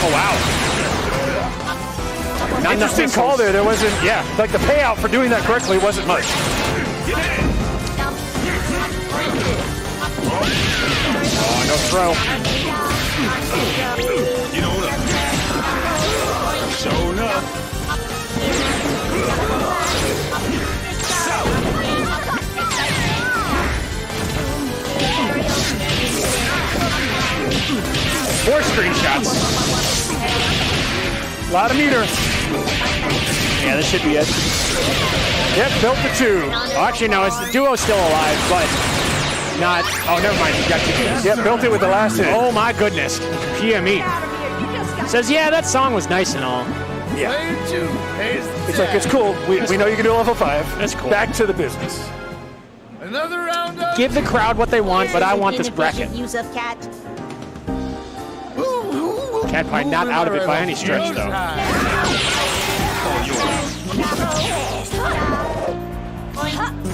Oh, wow. Not
Interesting call there. There wasn't, like the payout for doing that correctly wasn't much.
Oh, no throw.
You know what? Show enough.
Four screenshots.
A lot of meter.
Yeah, this should be it.
Yep, built the 2.
Oh, actually, no, it's the duo's still alive, but not. Oh, never mind. You got 2 kills.
Yep, built it with the last hit.
Oh my goodness. PME says, yeah, that song was nice and all.
Yeah. It's like, it's cool. We know you can do level 5.
That's cool.
Back to the business.
Another round of...
Give the crowd what they want, but I want this bracket.
Use of cat.
Cat Pie not out of it by any stretch, though.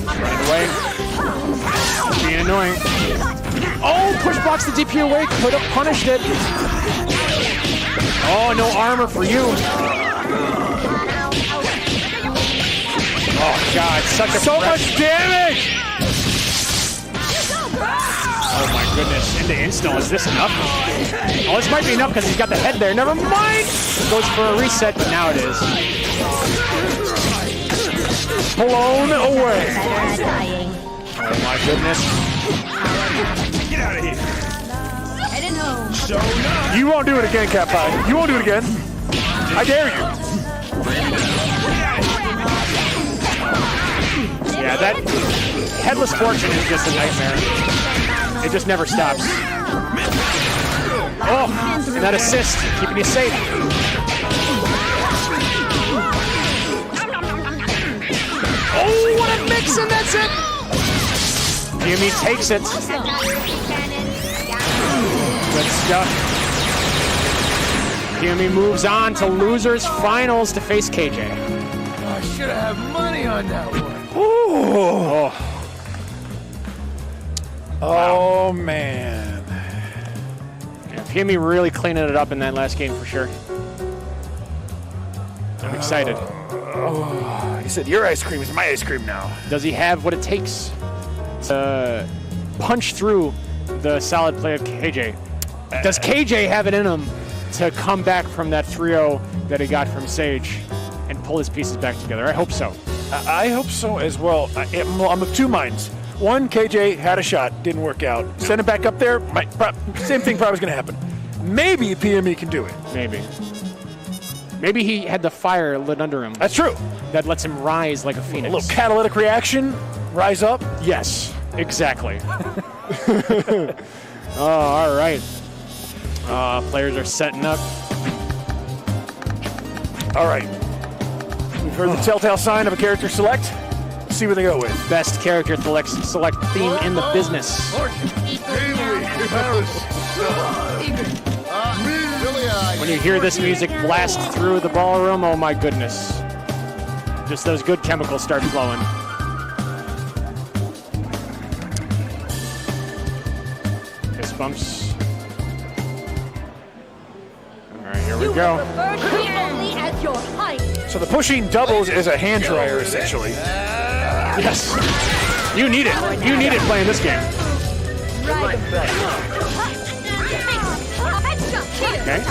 Right away. Being annoying. Oh, push blocks the DP away. Could have punished it. Oh, no armor for you. Oh, God. So much damage. Oh, my goodness. Into install. Is this enough? Oh, this might be enough because he's got the head there. Never mind. Goes for a reset, but now it is.
Blown away.
Oh my goodness.
Get out of here.
Heading home.
Show enough.
You won't do it again, Cat Pie. You won't do it again. I dare you.
Yeah, that headless fortune is just a nightmare. It just never stops. Oh, and that assist, keeping you safe. Oh, what a mix, and that's it! Jimmy takes it. Good stuff. Jimmy moves on to losers finals to face KJ.
I should have had money on that one.
Ooh. Oh, man.
Yeah, Jimmy really cleaning it up in that last game for sure. I'm excited.
He said, your ice cream is my ice cream now.
Does he have what it takes to punch through the solid play of KJ? Does KJ have it in him to come back from that 3-0 that he got from Sage and pull his pieces back together. I hope so.
I hope so as well. I'm of two minds. One, KJ had a shot, didn't work out. Send him back up there, same thing probably was going to happen. Maybe PME can do it.
Maybe. Maybe he had the fire lit under him.
That's true.
That lets him rise like a phoenix.
A little catalytic reaction, rise up.
Yes, exactly. Oh, all right. Players are setting up.
All right. We've heard the telltale sign of a character select. Let's see what they go with.
Best character select theme in the business. When you hear this music blast through the ballroom, oh my goodness. Just those good chemicals start flowing. Fist bumps. All right, here we go.
So the pushing doubles is a hand dryer, essentially.
Yes. You need it. You need it playing this game. Okay.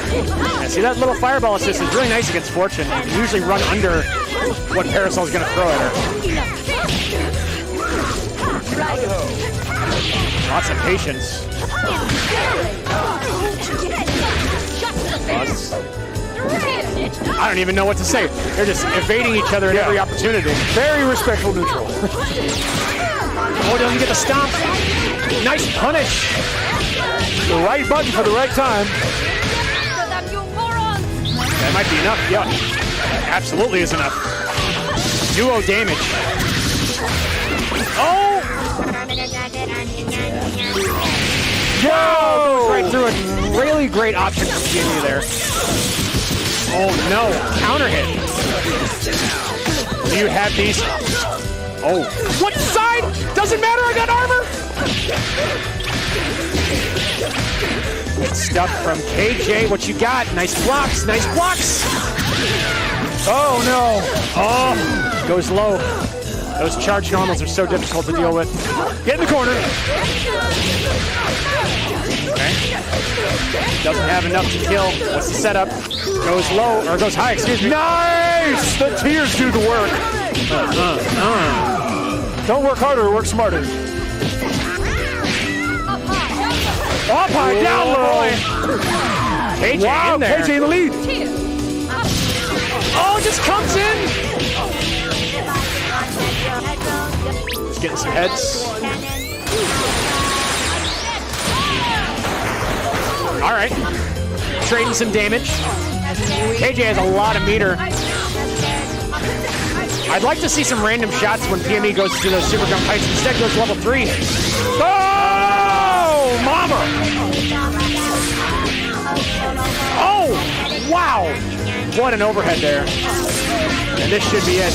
Yeah, see, that little fireball assist is really nice against Fortune. You can usually run under what Parasol's going to throw at her. Lots of patience. I don't even know what to say. They're just evading each other at every opportunity.
Very respectful neutral.
Oh, doesn't get the stomp. Nice punish.
The right button for the right time.
That might be enough. Yeah, absolutely is enough. Duo damage. Oh! Yo! Goes right through it. Really great option for Jimmy there. Oh no! Counter hit. Do you have these? Oh. What side? Doesn't matter, I got armor! Good stuff from KJ. What you got? Nice blocks, nice blocks! Oh no! Oh! Goes low. Those charge normals are so difficult to deal with. Get in the corner! Okay. Doesn't have enough to kill. What's the setup? Goes low, or goes high, excuse me.
Nice! The tears do the work. Don't work harder, work smarter. Up high, down low.
KJ
wow,
in there.
KJ in the lead.
Oh, just comes in. Just getting some heads. All right. Trading some damage. KJ has a lot of meter. I'd like to see some random shots when PME goes to those super jump heights. Instead goes level 3.
Oh, mama!
Oh, wow! What an overhead there. And this should be it.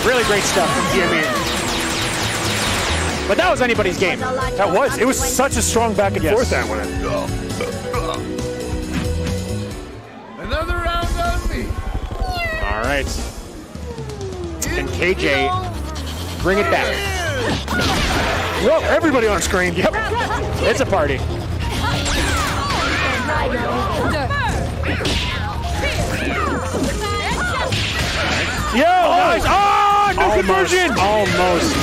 Really great stuff from PME. But that was anybody's game.
That was. It was such a strong back and forth that one.
Another round on me.
All right. And KJ, bring it back.
Whoa, everybody on screen. Yep.
It's a party.
Yo, nice. Oh, no conversion.
Almost.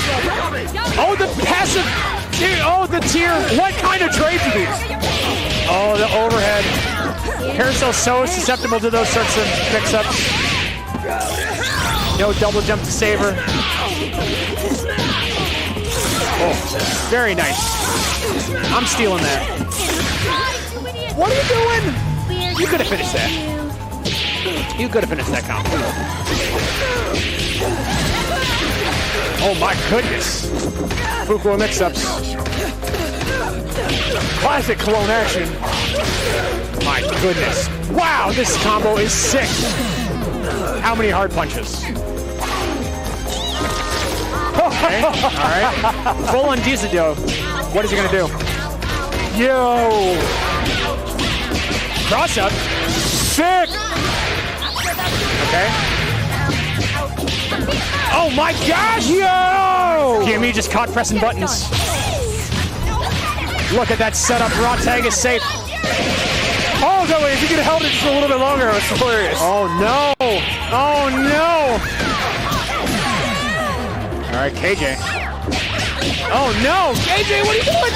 Oh, the passive. Oh, the tier. What kind of trades are these? Oh, the overhead. Parasol's so susceptible to those sorts of mix-ups. No double jump to save her. Oh, very nice. I'm stealing that. What are you doing? You could have finished that. You could have finished that combo. Oh my goodness. Fukuo mix-ups.
Classic clone action.
My goodness. Wow, this combo is sick. How many hard punches? Okay, all right. Full on Dizado. What is he going to do?
Yo.
Cross up.
Sick.
Okay. Oh my gosh!
Yo!
PME just caught pressing buttons. Look at that setup. Raw tag is safe.
Oh, no, if you could have held it just a little bit longer, it's hilarious.
Oh, no. Oh, no. All right, KJ. Oh, no. KJ, what are you doing?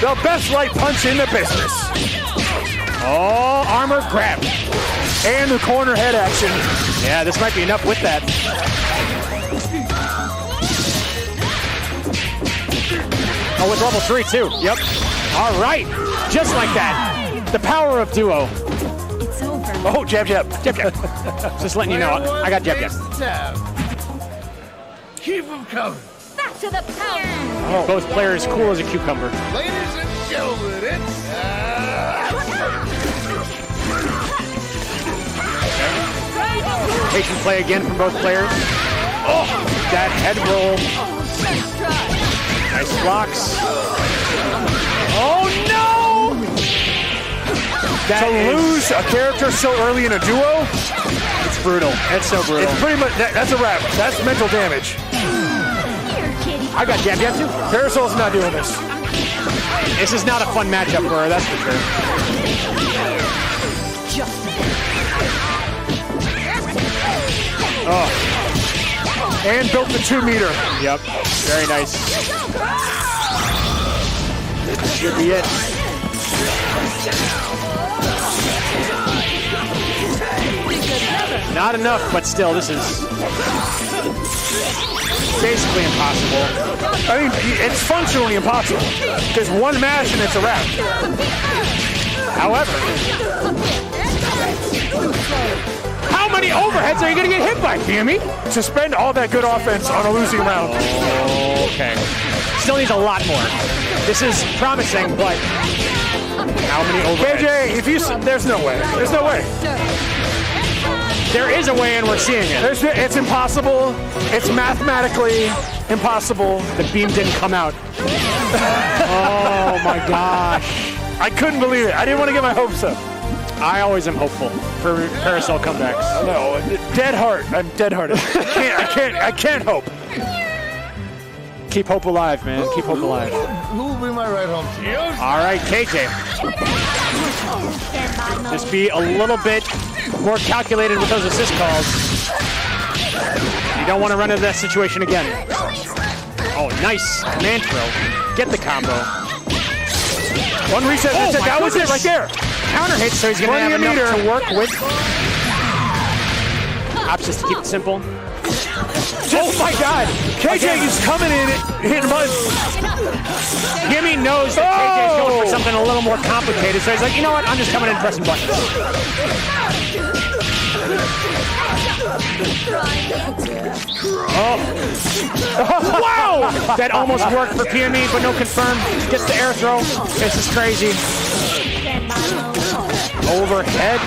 The best right punch in the business.
Oh, armor grab.
And the corner head action.
Yeah, this might be enough with that. Oh, with level 3 too. Yep. All right. Just like that. The power of duo.
It's over.
Oh, jab, jab.
Jab, jab. Just letting you know, I got jab, jab.
Keep them coming.
Back to the power.
Oh, both players cool as a cucumber.
Ladies and gentlemen, it's...
Patient play again from both players. Oh, that head roll. Nice blocks. Oh no!
To lose a character so early in a duo,
it's brutal. It's so brutal.
It's pretty much, that's a wrap. That's mental damage.
I got jab jab too.
Parasol's not doing this.
This is not a fun matchup for her, that's for sure.
Oh. And built the 2-meter.
Yep. Very nice. This should be it. Not enough, but still, this is basically impossible.
I mean, it's functionally impossible. Because one mash and it's a wrap.
However, how many overheads are you going to get hit by, Cammy?
To spend all that good offense on a losing round.
Okay. Still needs a lot more. This is promising, but how many overheads?
KJ, if you, there's no way. There's no way.
There is a way, and we're seeing it.
It's impossible. It's mathematically impossible.
The beam didn't come out. Oh my gosh.
I couldn't believe it. I didn't want to get my hopes up.
I always am hopeful for Parasol comebacks.
No, dead heart. I'm dead-hearted. I can't hope.
Keep hope alive, man. Keep hope alive.
Who will be my ride home to you?
All right, KJ. Just be a little bit more calculated with those assist calls. You don't want to run into that situation again. Oh, nice command throw. Get the combo.
One reset.
Oh,
that was it right there.
Counter hit, so he's going to have enough to work with. Options to keep it simple.
Oh my God! KJ is coming in, hitting buttons.
Gimme knows that KJ's going for something a little more complicated, so he's like, you know what? I'm just coming in and pressing buttons. Oh. Wow! That almost worked for PME, but no confirm. Gets the air throw. This is crazy. Overhead.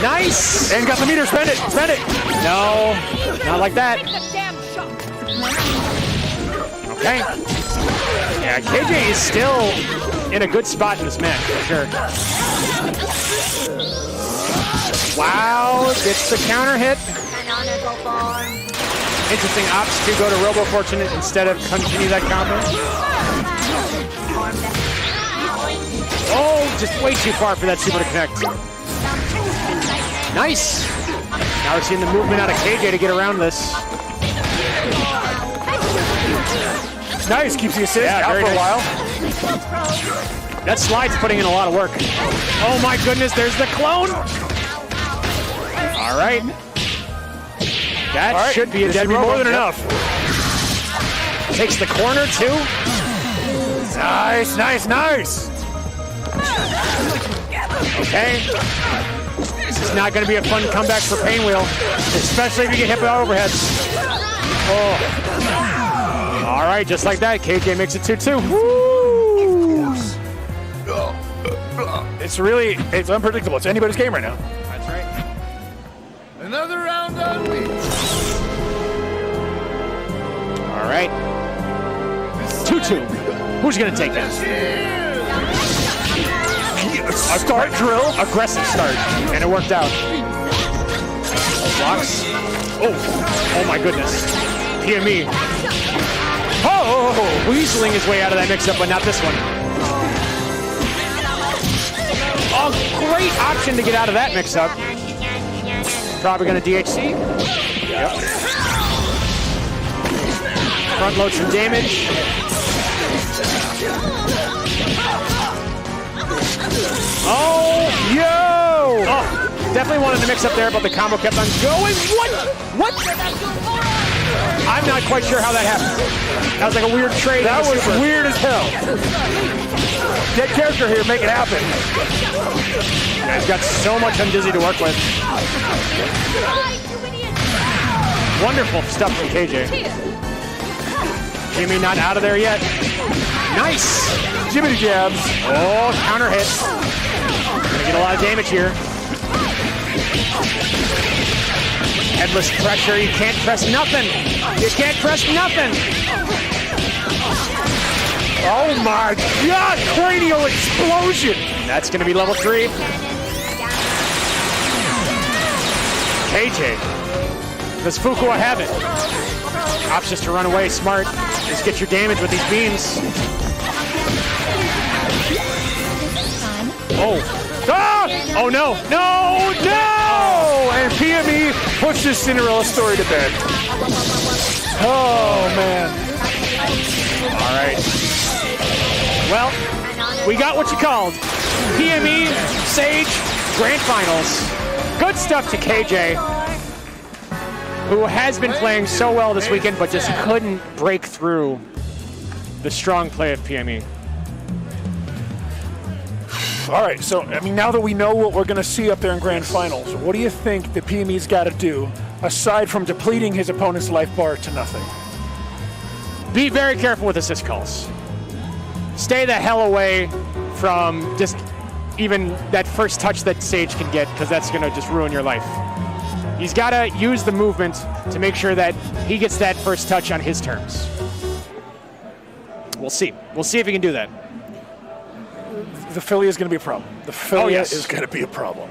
Nice!
And got the meter. Spend it. Spend it.
No, not like that. Okay. Yeah, KJ is still in a good spot in this match, for sure. Wow, gets the counter hit. Interesting ops to go to Robo Fortunate instead of continue that combo. Oh, just way too far for that super to connect. Nice. Now we're seeing the movement out of KJ to get around this.
Nice, keeps the assist out for a while.
That slide's putting in a lot of work. Oh my goodness, there's the clone. All right. That should be a dead
more
Robo.
than enough.
Takes the corner too.
Nice, nice, nice.
Okay. This is not going to be a fun comeback for Painwheel, especially if you get hit by overheads. Oh. All right, just like that, KJ makes it 2-2.
Woo! It's unpredictable. It's anybody's game right now.
That's right.
Another round on me.
All right. 2-2. Who's going to take that?
A start drill.
Aggressive start, and it worked out. Blocks. Oh my goodness. PME. Oh, weaseling his way out of that mix-up, but not this one. Oh, great option to get out of that mix-up. Probably going to DHC. Yep. Front load some damage. Oh, yo! Oh, definitely wanted to mix up there, but the combo kept on going. What? I'm not quite sure how that happened. That was like a weird trade.
That was weird as hell. Get character here, make it happen.
He's got so much on Dizzy to work with. Wonderful stuff from KJ. Jimmy not out of there yet. Nice.
Jimmy jabs.
Oh, counter hit. Gonna get a lot of damage here. Headless pressure. You can't press nothing. You can't press nothing.
Oh my God! Cranial explosion.
That's gonna be level 3. KJ. Does Fukua have it? Options to run away. Smart. Just get your damage with these beams. Oh. Ah! Oh no. No! No!
And PME puts this Cinderella story to bed. Oh man.
All right. Well, we got what you called. PME, Sage, Grand Finals. Good stuff to KJ, who has been playing so well this weekend, but just couldn't break through the strong play of PME.
All right, so, I mean, now that we know what we're going to see up there in Grand Finals, what do you think the PME's got to do, aside from depleting his opponent's life bar to nothing?
Be very careful with assist calls. Stay the hell away from just even that first touch that Sage can get, because that's going to just ruin your life. He's got to use the movement to make sure that he gets that first touch on his terms. We'll see. We'll see if he can do that.
The Philly is going to be a problem. The Philly is going to be a problem.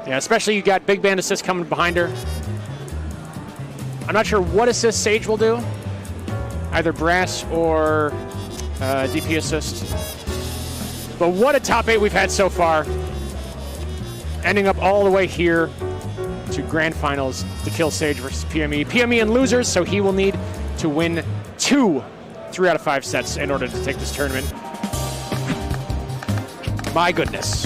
Yeah, especially you got big band assist coming behind her. I'm not sure what assist Sage will do. Either brass or DP assist. But what a top 8 we've had so far. Ending up all the way here to Grand Finals to kill Sage versus PME. PME in losers, so he will need to win 2 3 out of 5 sets in order to take this tournament. My goodness.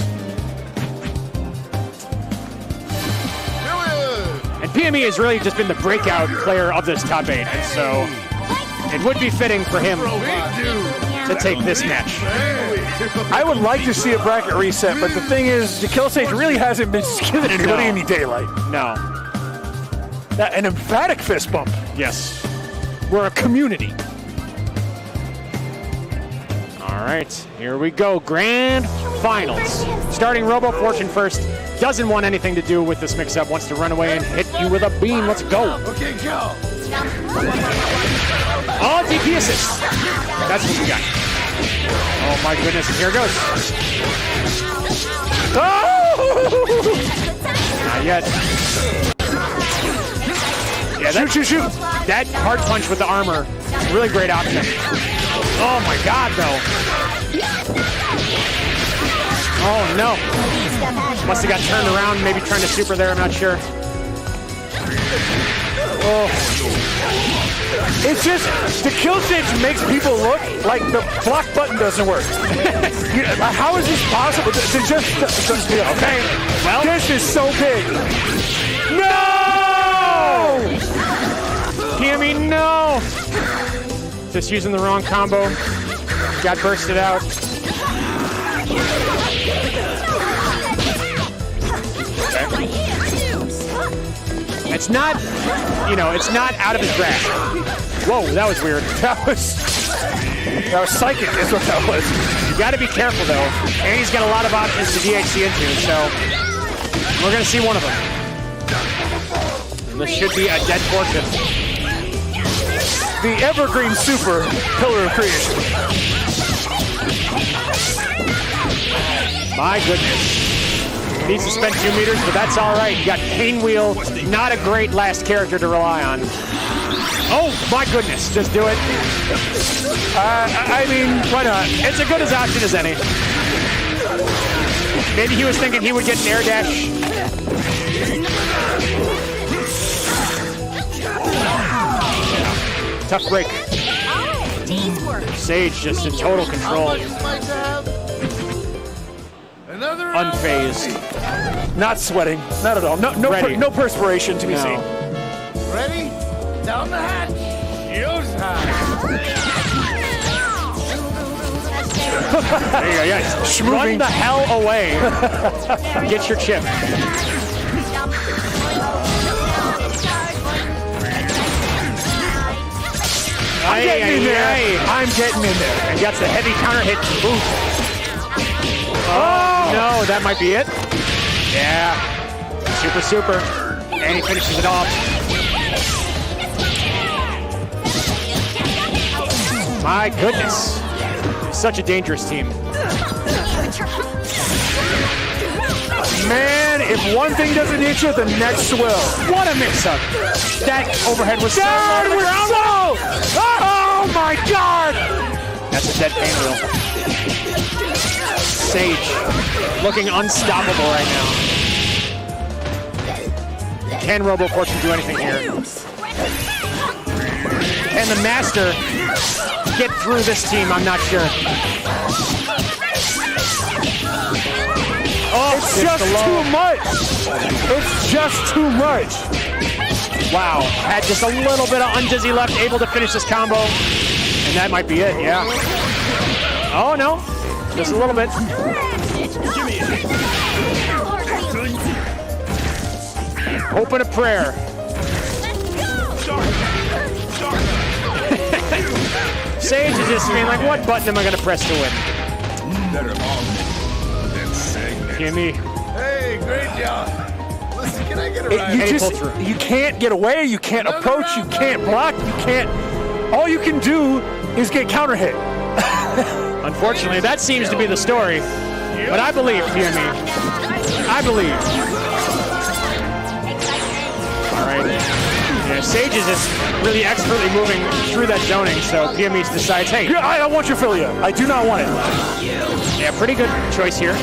And PME has really just been the breakout player of this top 8, and so it would be fitting for him to take this match.
I would like to see a bracket reset, but the thing is, the Kill Sage really hasn't been giving anybody any daylight.
No.
An emphatic fist bump.
Yes. We're a community. All right, here we go. Grand Finals. Starting Robo Fortune first. Doesn't want anything to do with this mix-up. Wants to run away and hit you with a beam. Let's go.
Okay, go.
Oh, DP assist. That's what we got. Oh my goodness, and here it goes. Oh! Not yet. Yeah, shoot. That hard punch with the armor, really great option. Oh my God, though. Oh no. Must have got turned around, maybe trying to super there, I'm not sure.
Oh. It's just, the Kill Stage makes people look like the block button doesn't work. How is this possible? Okay, well, this is so big. No! PME, no! Just using the wrong combo. Got bursted out. Okay. It's not, it's not out of his grasp. Whoa, that was weird. That was psychic is what that was. You got to be careful, though. And he's got a lot of options to DHC into, so we're going to see one of them. And this should be a dead fortune. The evergreen super pillar of creation. My goodness.
Needs to spend 2 meters, but that's all right. You got Painwheel, not a great last character to rely on. Oh my goodness, just do it. I mean, why not? It's as good as option as any. Maybe he was thinking he would get an air dash. Tough break. Sage just in total control. Unfazed.
Not sweating. Not at all. No perspiration to be seen.
Ready? Down the hatch. Use hatch.
There you go, yes. Run the hell away. Get your chip.
I'm getting in there. I'm getting in there.
And gets the heavy counter hit. Ooh. Oh, no, that might be it. Yeah. Super. And he finishes it off. My goodness. Such a dangerous team.
Man, if one thing doesn't hit you, the next will.
What a mix-up. That overhead was
God,
so...
we're so... Oh my God!
That's a dead Painwheel. Sage looking unstoppable right now. Can Robo Fortune do anything here? Can the Master get through this team? I'm not sure. Oh,
it's just too much. It's just too much.
Wow, had just a little bit of undizzy left, able to finish this combo. And that might be it, yeah. Oh no, just a little bit. Hope and a prayer. Sage is just being like, what button am I going to press to win? Give me.
Hey, great job. Listen, can I get a ride?
You can't get away, you can't approach, you can't block, you can't... All you can do is get counter hit.
Unfortunately, that seems to be the story. But I believe, PME. I believe. All right. Yeah, Sage is just really expertly moving through that zoning, so PME decides, hey.
I don't want your Philia. I do not want it.
Yeah, pretty good choice here.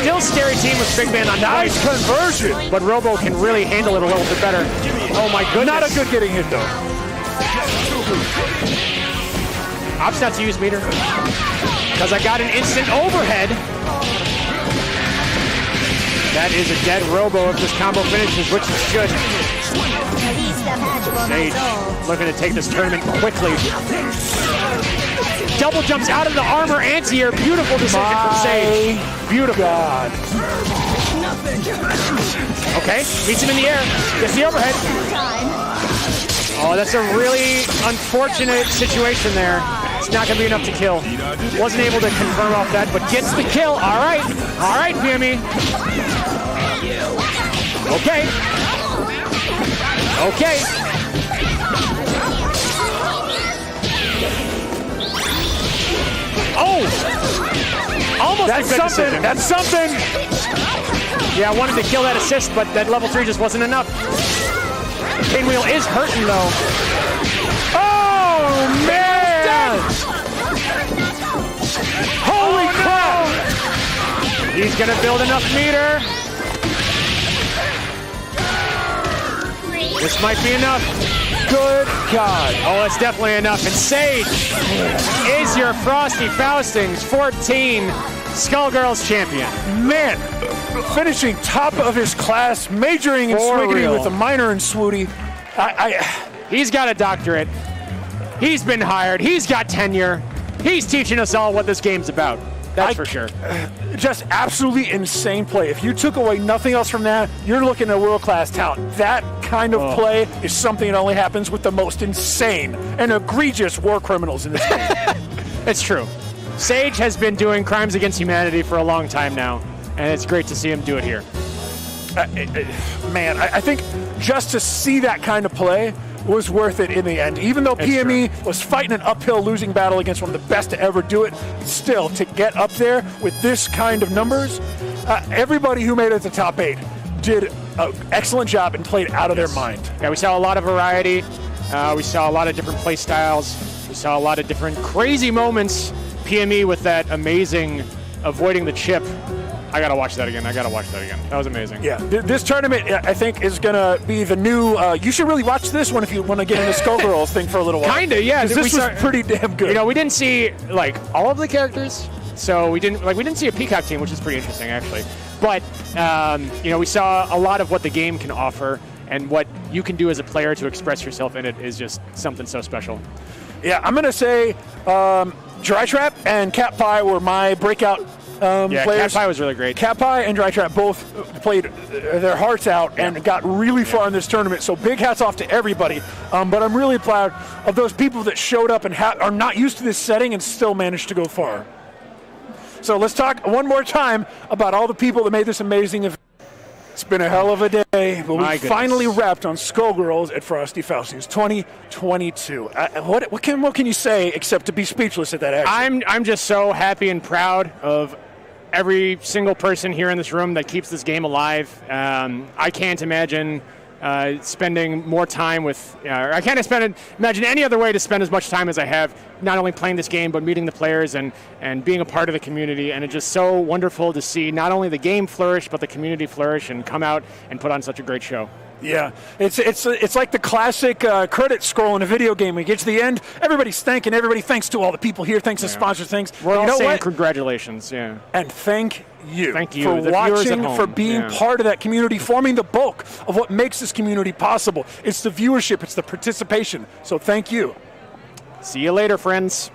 Still scary team with Big Man on
nice conversion.
But Robo can really handle it a little bit better. Oh my goodness.
Not a good getting hit though.
Opts not to use meter. Because I got an instant overhead. That is a dead Robo if this combo finishes, which it should. Sage looking to take this tournament quickly. Double jumps out of the armor anti-air. Beautiful decision from Sage. Beautiful. God. Okay, meets him in the air. Gets the overhead. Oh, that's a really unfortunate situation there. It's not going to be enough to kill. Wasn't able to confirm off that, but gets the kill. All right, PME. Okay. Oh! Almost
that's
a good
something.
decision.
That's something.
Yeah, I wanted to kill that assist, but that level 3 just wasn't enough. Painwheel is hurting though.
Oh man! Holy crap!
He's gonna build enough meter. This might be enough.
Good God.
Oh, it's definitely enough. And Sage is your Frosty Faustings 14 Skullgirls champion.
Man, finishing top of his class, majoring in Swiggity with a minor in Swooty.
He's got a doctorate. He's been hired. He's got tenure. He's teaching us all what this game's about. That's for sure.
Just absolutely insane play. If you took away nothing else from that, you're looking at world-class talent. That kind of play is something that only happens with the most insane and egregious war criminals in this game.
It's true. Sage has been doing crimes against humanity for a long time now, and it's great to see him do it here.
Man, I think just to see that kind of play was worth it in the end. Even though PME was fighting an uphill losing battle against one of the best to ever do it, still, to get up there with this kind of numbers, everybody who made it to top 8 did an excellent job and played out of their mind.
Yeah, we saw a lot of variety. We saw a lot of different play styles. We saw a lot of different crazy moments. PME with that amazing avoiding the chip. I gotta watch that again. That was amazing.
Yeah, this tournament I think is gonna be the new. You should really watch this one if you want to get into Skullgirls thing for a little while.
Kinda, yeah.
This was pretty damn good.
You know, we didn't see like all of the characters, so we didn't see a Peacock team, which is pretty interesting actually. But you know, we saw a lot of what the game can offer and what you can do as a player to express yourself in it is just something so special.
Yeah, I'm gonna say Dry Trap and Cat Pie were my breakout.
Yeah,
players.
Cat Pie was really great.
Cat Pie and Dry Trap both played their hearts out and got really far in this tournament. So big hats off to everybody. But I'm really proud of those people that showed up and are not used to this setting and still managed to go far. So let's talk one more time about all the people that made this amazing event. It's been a hell of a day, but we finally wrapped on Skullgirls at Frosty Fausti's 2022. What can you say except to be speechless at that action?
I'm just so happy and proud of every single person here in this room that keeps this game alive. I can't imagine spending more time with, I can't imagine any other way to spend as much time as I have, not only playing this game, but meeting the players and being a part of the community. And it's just so wonderful to see not only the game flourish, but the community flourish and come out and put on such a great show.
Yeah, it's like the classic credit scroll in a video game. We get to the end, everybody's thanking everybody. Thanks to all the people here. Thanks to sponsors. Thanks.
We're all saying
what?
Congratulations. Yeah.
And thank you
for
for watching, for being part of that community, forming the bulk of what makes this community possible. It's the viewership. It's the participation. So thank you.
See you later, friends.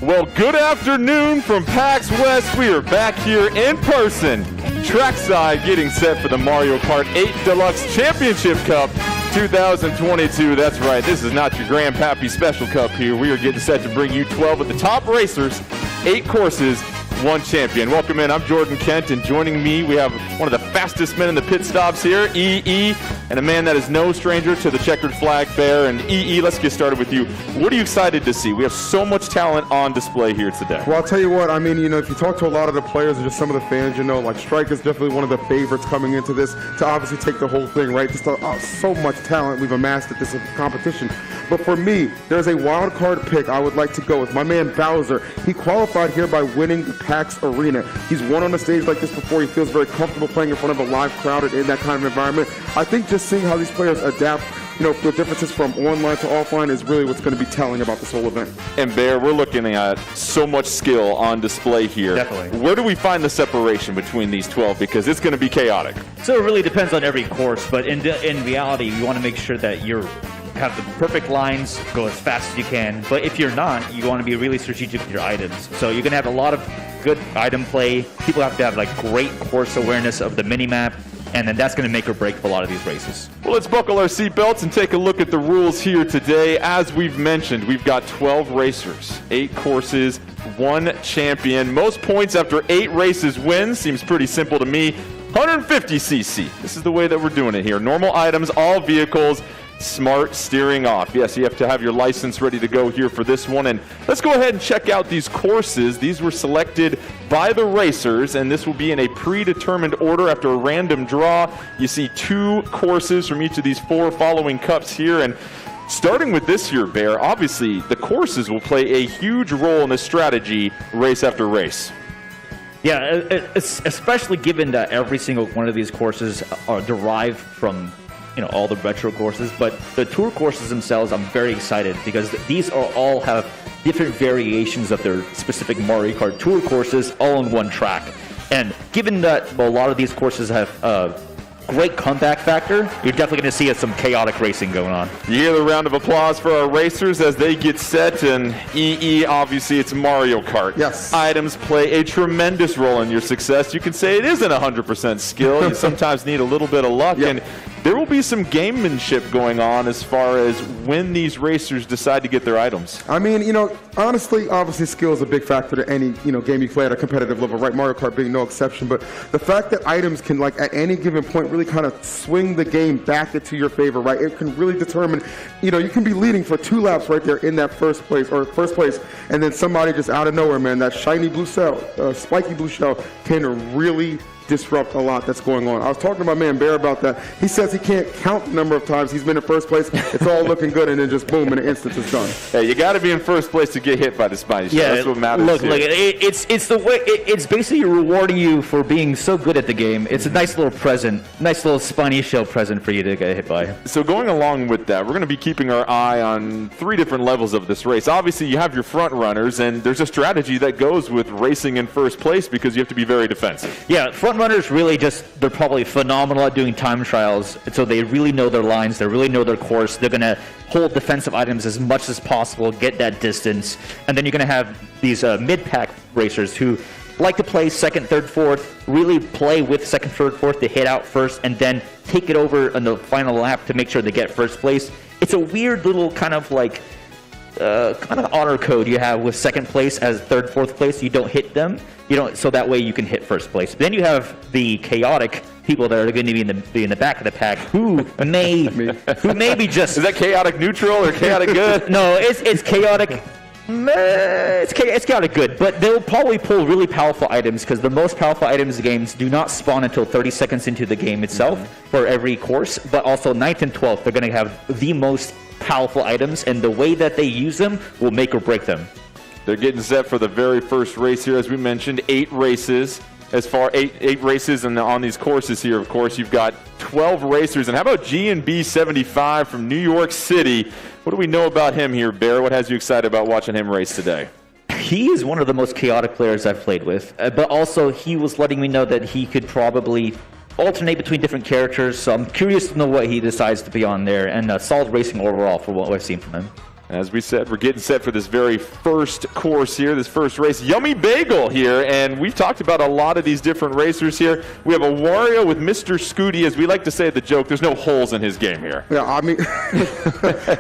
Well, good afternoon from PAX West. We are back here in person, trackside, getting set for the Mario Kart 8 Deluxe Championship Cup 2022. That's right, this is not your Grandpappy Special Cup here. We are getting set to bring you 12 of the top racers, 8 courses, 1 champion. Welcome in, I'm Jordan Kent, and joining me, we have one of the fastest men in the pit stops here, EE, and a man that is no stranger to the checkered flag bear. And EE, let's get started with you. What are you excited to see? We have so much talent on display here today.
Well, I'll tell you what, I mean, you know, if you talk to a lot of the players or just some of the fans, you know, like Strike is definitely one of the favorites coming into this to obviously take the whole thing, right? Just so much talent we've amassed at this competition. But for me, there's a wild card pick I would like to go with. My man Bowser. He qualified here by winning the PAX Arena. He's won on a stage like this before. He feels very comfortable playing in front of a live crowd in that kind of environment. I think just seeing how these players adapt, you know, the differences from online to offline is really what's going to be telling about this whole event.
And Bear, we're looking at so much skill on display here.
Definitely.
Where do we find the separation between these 12? Because it's going to be chaotic.
So it really depends on every course, but in reality, you want to make sure that you have the perfect lines, go as fast as you can. But if you're not, you want to be really strategic with your items. So you're going to have a lot of good item play. People have to have like great course awareness of the mini-map, and then that's going to make or break for a lot of these races.
Well, let's buckle our seatbelts and take a look at the rules here today. As we've mentioned, we've got 12 racers, 8 courses, 1 champion. Most points after 8 races wins. Seems pretty simple to me. 150cc. This is the way that we're doing it here. Normal items, all vehicles, smart steering off. Yes, you have to have your license ready to go here for this one. And let's go ahead and check out these courses. These were selected by the racers, and this will be in a predetermined order after a random draw. You see 2 courses from each of these 4 following cups here. And starting with this here, Bear, obviously the courses will play a huge role in the strategy race after race.
Yeah, especially given that every single one of these courses are derived from, you know, all the retro courses, but the tour courses themselves, I'm very excited because these all have different variations of their specific Mario Kart Tour courses all on one track. And given that a lot of these courses have great comeback factor, you're definitely going to see some chaotic racing going on.
You hear the round of applause for our racers as they get set, and EE, obviously it's Mario Kart.
Yes.
Items play a tremendous role in your success. You can say it isn't 100% skill. You sometimes need a little bit of luck, and there will be some gamemanship going on as far as when these racers decide to get their items.
I mean, you know, honestly, obviously skill is a big factor to any, you know, game you play at a competitive level, right? Mario Kart being no exception, but the fact that items can, like, at any given point really kind of swing the game back into your favor, right? It can really determine, you know, you can be leading for 2 laps right there in that first place, and then somebody just out of nowhere, man, that shiny blue shell, spiky blue shell can really disrupt a lot that's going on. I was talking to my man Bear about that. He says he can't count the number of times he's been in first place. It's all looking good, and then just boom, in an instant it's done.
Hey, you got to be in first place to get hit by the spiny shell. That's what matters.
Look, it's the way it's basically rewarding you for being so good at the game. It's a nice little present, nice little spiny shell present for you to get hit by.
So going along with that, we're going to be keeping our eye on 3 different levels of this race. Obviously, you have your front runners, and there's a strategy that goes with racing in first place because you have to be very defensive.
Yeah, front runners really they're probably phenomenal at doing time trials, so they really know their lines, they really know their course. They're going to hold defensive items as much as possible, get that distance, and then you're going to have these mid-pack racers who like to play second, third, fourth, really play with second, third, fourth to hit out first, and then take it over on the final lap to make sure they get first place. It's a weird little kind of like honor code you have with second place as third, fourth place. You don't hit them. You don't, so that way you can hit first place. Then you have the chaotic people that are going to be in the back of the pack who may be just.
Is that chaotic neutral or chaotic good?
No, it's chaotic. It's chaotic good, but they'll probably pull really powerful items because the most powerful items in the games do not spawn until 30 seconds into the game itself for every course, but also 9th and 12th, they're going to have the most powerful items, and the way that they use them will make or break them.
They're getting set for the very first race here, as we mentioned, 8 races. As far 8 races on these courses here, of course, you've got 12 racers. And how about G&B 75 from New York City? What do we know about him here, Bear? What has you excited about watching him race today?
He is one of the most chaotic players I've played with, but also he was letting me know that he could probably alternate between different characters, so I'm curious to know what he decides to be on there, and solid racing overall for what I've seen from him.
As we said, we're getting set for this very first course here, this first race. Yummy Bagel here, and we've talked about a lot of these different racers here. We have a Wario with Mr. Scooty, as we like to say at the joke, there's no holes in his game here.
Yeah, I mean,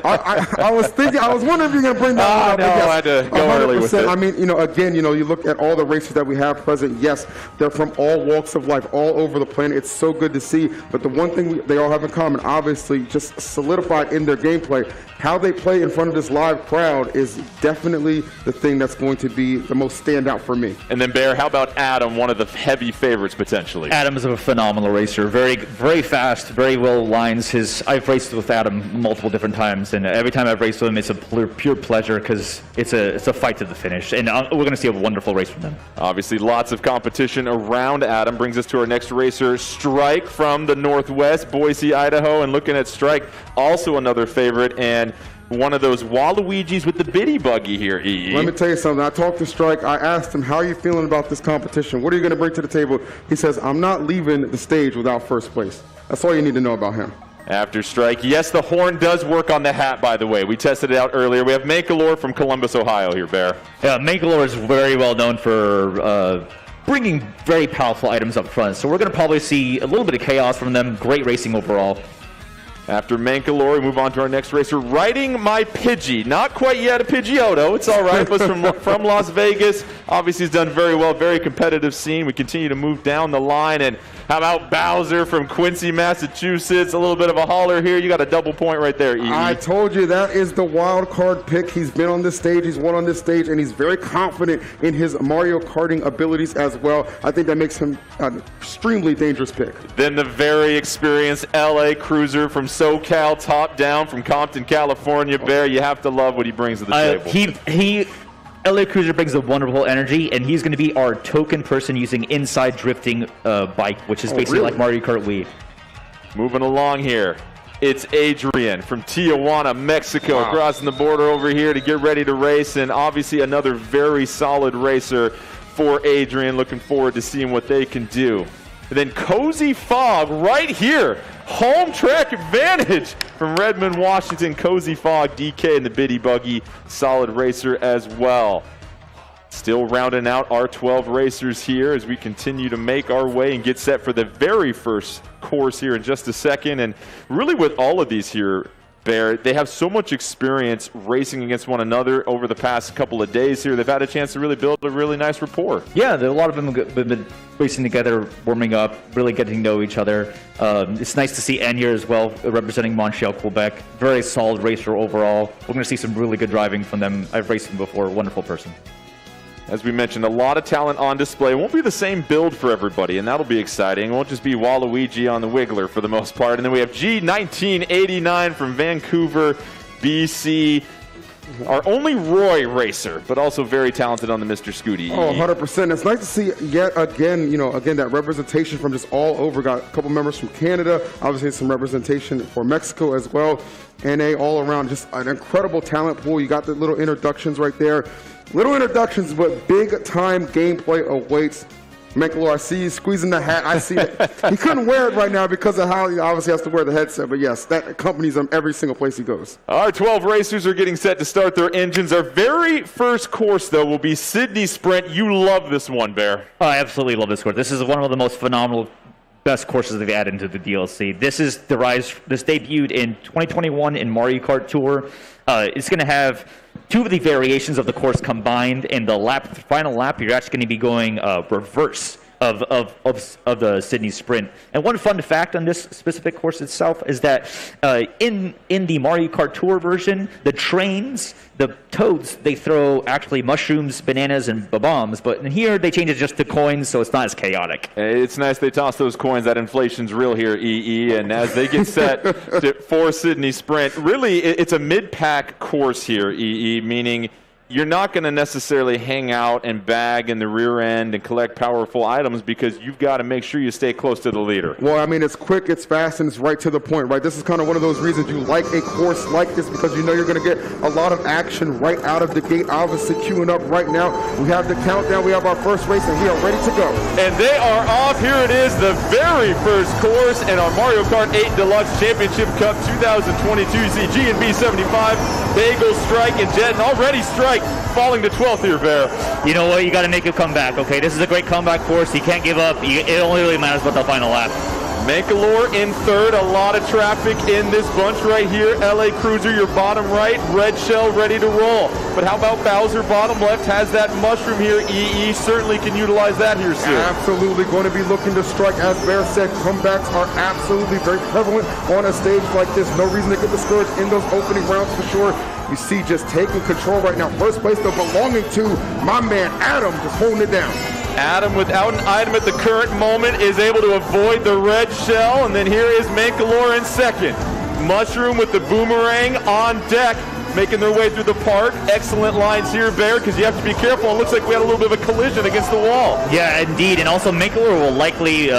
I was wondering if you were going to bring that up.
No, I had to go early with it.
I mean, again, you look at all the racers that we have present, yes, they're from all walks of life, all over the planet. It's so good to see, but the one thing they all have in common, obviously, just solidified in their gameplay, how they play in front of this live crowd is definitely the thing that's going to be the most standout for me.
And then, Bear, how about Adam, one of the heavy favorites potentially?
Adam is a phenomenal racer. Very, very fast, very well lines. I've raced with Adam multiple different times, and every time I've raced with him, it's a pure pleasure because it's a fight to the finish. And we're going to see a wonderful race from them.
Obviously, lots of competition around Adam. Brings us to our next racer, Strike from the Northwest, Boise, Idaho. And looking at Strike, also another favorite, and one of those Waluigis with the bitty buggy here, EE.
Let me tell you something. I talked to Strike. I asked him, how are you feeling about this competition? What are you going to bring to the table? He says, I'm not leaving the stage without first place. That's all you need to know about him.
After Strike, yes, the horn does work on the hat, by the way. We tested it out earlier. We have Mankalore from Columbus, Ohio here, Bear.
Yeah, Mankalore is very well known for bringing very powerful items up front. So we're going to probably see a little bit of chaos from them. Great racing overall.
After Mankalore, we move on to our next racer, Riding My Pidgey. Not quite yet a Pidgeotto. It's all right, but from Las Vegas. Obviously, he's done very well. Very competitive scene. We continue to move down the line. And how about Bowser from Quincy, Massachusetts? A little bit of a holler here. You got a double point right there, EE.
I told you that is the wild card pick. He's been on this stage. He's won on this stage, and he's very confident in his Mario Karting abilities as well. I think that makes him an extremely dangerous pick.
Then the very experienced LA Cruiser from SoCal, top down from Compton, California. Bear, you have to love what he brings to the table.
LA Cruiser brings a wonderful energy, and he's going to be our token person using inside drifting bike, which is basically like Mario Kart Wii.
Moving along here, it's Adrian from Tijuana, Mexico, crossing the border over here to get ready to race, and obviously another very solid racer for Adrian. Looking forward to seeing what they can do. And then Cozy Fog right here. Home track advantage from Redmond, Washington. Cozy Fog, DK in the bitty buggy. Solid racer as well. Still rounding out our 12 racers here as we continue to make our way and get set for the very first course here in just a second. And really with all of these here, Bear, they have so much experience racing against one another over the past couple of days here. They've had a chance to really build a really nice rapport.
Yeah, a lot of them have been racing together, warming up, really getting to know each other. It's nice to see Anya as well, representing Montreal, Quebec. Very solid racer overall. We're going to see some really good driving from them. I've raced them before. Wonderful person.
As we mentioned, a lot of talent on display. It won't be the same build for everybody, and that'll be exciting. It won't just be Waluigi on the Wiggler for the most part. And then we have G1989 from Vancouver, BC. Our only Roy racer, but also very talented on the Mr. Scooty.
Oh, 100%. It's nice to see yet again, that representation from just all over. Got a couple members from Canada, obviously some representation for Mexico as well. NA all around, just an incredible talent pool. You got the little introductions right there. Little introductions, but big-time gameplay awaits. Mankalore, I see you squeezing the hat. I see that. He couldn't wear it right now because of how he obviously has to wear the headset, but yes, that accompanies him every single place he goes.
Our 12 racers are getting set to start their engines. Our very first course, though, will be Sydney Sprint. You love this one, Bear.
I absolutely love this course. This is one of the most phenomenal best courses they've added into the DLC. This debuted in 2021 in Mario Kart Tour. It's going to have two of the variations of the course combined, and the final lap, you're actually going to be going reverse of the Sydney Sprint. And one fun fact on this specific course itself is that in the Mario Kart Tour version, the trains, the toads, they throw actually mushrooms, bananas, and bombs, but in here they change it just to coins, so it's not as chaotic.
It's nice they toss those coins. That inflation's real here, EE, and as they get set for Sydney Sprint, really it's a mid-pack course here, EE, meaning you're not going to necessarily hang out and bag in the rear end and collect powerful items because you've got to make sure you stay close to the leader.
Well, I mean, it's quick, it's fast, and it's right to the point, right? This is kind of one of those reasons you like a course like this because you know you're going to get a lot of action right out of the gate. Obviously, queuing up right now. We have the countdown. We have our first race, and we are ready to go.
And they are off. Here it is, the very first course in our Mario Kart 8 Deluxe Championship Cup 2022. You see G&B 75, Bagel, Strike, and Jet, and already Strike falling to 12th here, Bear.
You know what? You got to make a comeback, okay? This is a great comeback course. You can't give up. It only really matters about the final lap.
Mankalore in third. A lot of traffic in this bunch right here. LA Cruiser, your bottom right. Red Shell ready to roll. But how about Bowser, bottom left, has that mushroom here. EE certainly can utilize that here soon.
Absolutely going to be looking to strike. As Bear said, comebacks are absolutely very prevalent on a stage like this. No reason to get discouraged in those opening rounds for sure. You see just taking control right now. First place though belonging to my man Adam, just holding it down.
Adam, without an item at the current moment, is able to avoid the red shell. And then here is Mankalore in second. Mushroom with the boomerang on deck, making their way through the park. Excellent lines here, Bear, because you have to be careful. It looks like we had a little bit of a collision against the wall.
Yeah, indeed. And also, Mankalore will likely...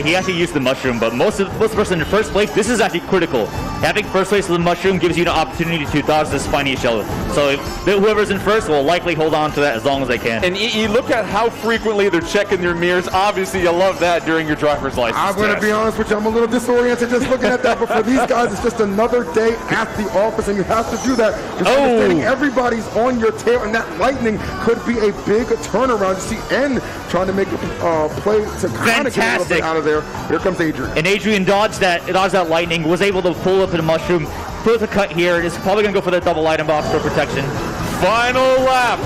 he actually used the mushroom, but most of the person in first place, this is actually critical. Having first place with the mushroom gives you the opportunity to dodge the spiny shell. So whoever's in first will likely hold on to that as long as they can.
And EE, look at how frequently they're checking their mirrors. Obviously, you love that during your driver's license
I'm going to be honest with you, I'm a little disoriented just looking at that, but for these guys, it's just another day at the office, and you have to do that. Just understanding everybody's on your tail, and that lightning could be a big turnaround. You see N trying to make a play to kind of get a little bit out of there. Here comes Adrian.
And Adrian dodged that lightning, was able to pull up in a mushroom, put a cut here, and is probably going to go for the double item box for protection.
Final lap.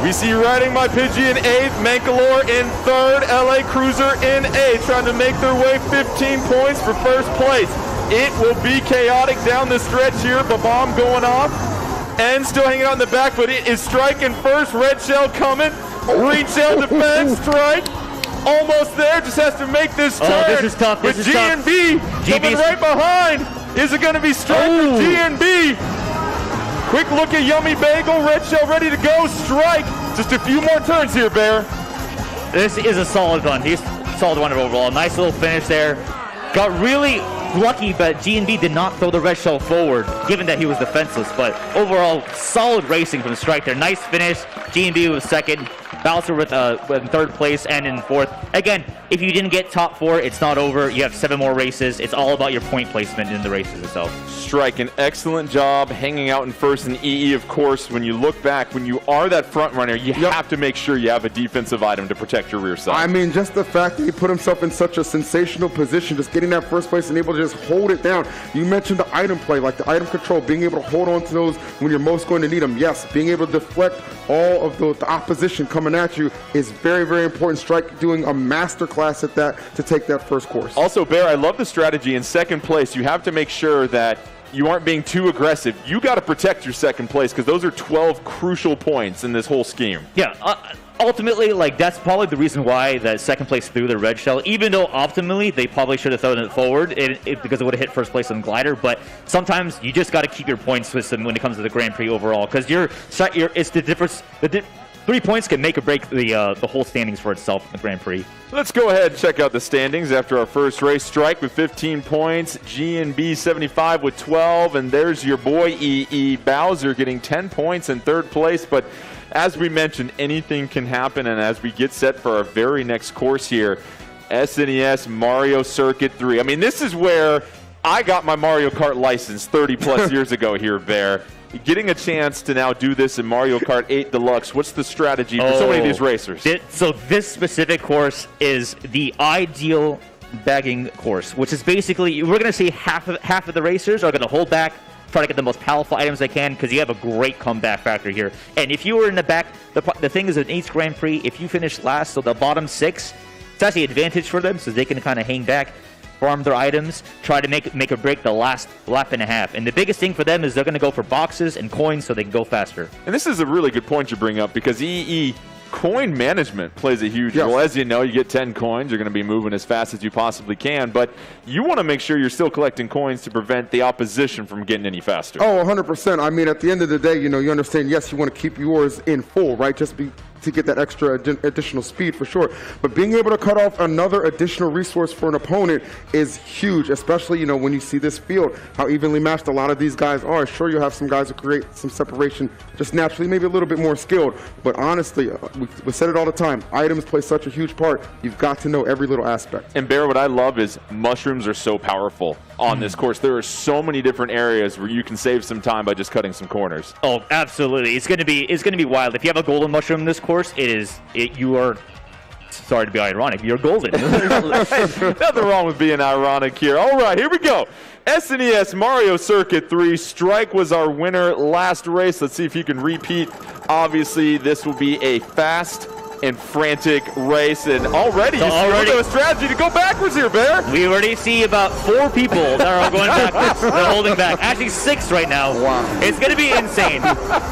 We see Riding My Pidgey in 8th, Mankalore in 3rd, LA Cruiser in 8th, trying to make their way 15 points for first place. It will be chaotic down the stretch here, Bomb going off, and still hanging out in the back, but it is Strike in first, Red Shell coming, Green Shell defense, Strike. Almost there, just has to make this turn.
Oh, this is tough. This is tough.
G&B coming right behind. Is it going to be Strike or G&B? Quick look at Yummy Bagel, Red Shell ready to go. Strike. Just a few more turns here, Bear.
This is a solid run. He's a solid one overall. Nice little finish there. Got really lucky, but G&B did not throw the Red Shell forward, given that he was defenseless. But overall, solid racing from Strike there. Nice finish. G&B was second. Bowser with in third place and in fourth. Again, if you didn't get top 4, it's not over. You have 7 more races. It's all about your point placement in the races itself.
Strike, an excellent job hanging out in first, and EE, of course, when you look back, when you are that front runner, you have to make sure you have a defensive item to protect your rear side.
I mean, just the fact that he put himself in such a sensational position, just getting that first place and able to just hold it down. You mentioned the item play, like the item control, being able to hold on to those when you're most going to need them. Yes, being able to deflect all of the opposition coming at you is very, very important. Strike doing a master class at that to take that first course.
Also, Bear, I love the strategy. In second place, you have to make sure that you aren't being too aggressive. You got to protect your second place because those are 12 crucial points in this whole scheme.
Yeah, ultimately, like, that's probably the reason why that second place threw the red shell, even though optimally they probably should have thrown it forward because it would have hit first place on glider. But sometimes you just got to keep your points system when it comes to the Grand Prix overall, because it's the difference. 3 points can make or break the whole standings for itself in the Grand Prix.
Let's go ahead and check out the standings after our first race. Strike with 15 points, G&B 75 with 12, and there's your boy EE Bowser getting 10 points in third place. But as we mentioned, anything can happen, and as we get set for our very next course here, SNES Mario Circuit 3. I mean, this is where I got my Mario Kart license 30 plus years ago here, Bear. Getting a chance to now do this in Mario Kart 8 Deluxe, what's the strategy for so many of these racers?
So this specific course is the ideal bagging course, which is basically, we're going to see half of the racers are going to hold back, try to get the most powerful items they can, because you have a great comeback factor here. And if you were in the back, the thing is in each Grand Prix, if you finish last, so the bottom 6, it's actually an advantage for them, so they can kind of hang back, farm their items, try to make or break the last lap and a half. And the biggest thing for them is they're going to go for boxes and coins so they can go faster.
And this is a really good point you bring up, because EE, coin management plays a huge role. As you know, you get 10 coins, you're going to be moving as fast as you possibly can, but you want to make sure you're still collecting coins to prevent the opposition from getting any faster.
Oh, 100%. I mean, at the end of the day, you understand, yes, you want to keep yours in full, right? To get that extra additional speed for sure. But being able to cut off another additional resource for an opponent is huge, especially, when you see this field, how evenly matched a lot of these guys are. Sure, you'll have some guys who create some separation just naturally, maybe a little bit more skilled. But honestly, we said it all the time, items play such a huge part. You've got to know every little aspect.
And Bear, what I love is mushrooms are so powerful on this course. There are so many different areas where you can save some time by just cutting some corners.
Oh, absolutely. It's gonna be wild. If you have a golden mushroom in this course, you are, sorry to be ironic, you're golden.
Nothing wrong with being ironic here. All right, here we go. SNES Mario Circuit 3. Strike was our winner last race. Let's see if you can repeat. Obviously, this will be a fast and frantic race, and already you see a little bit of strategy to go backwards here, Bear.
We already see about 4 people that are going backwards. They're holding back. Actually, 6 right now. Wow. It's going to be insane.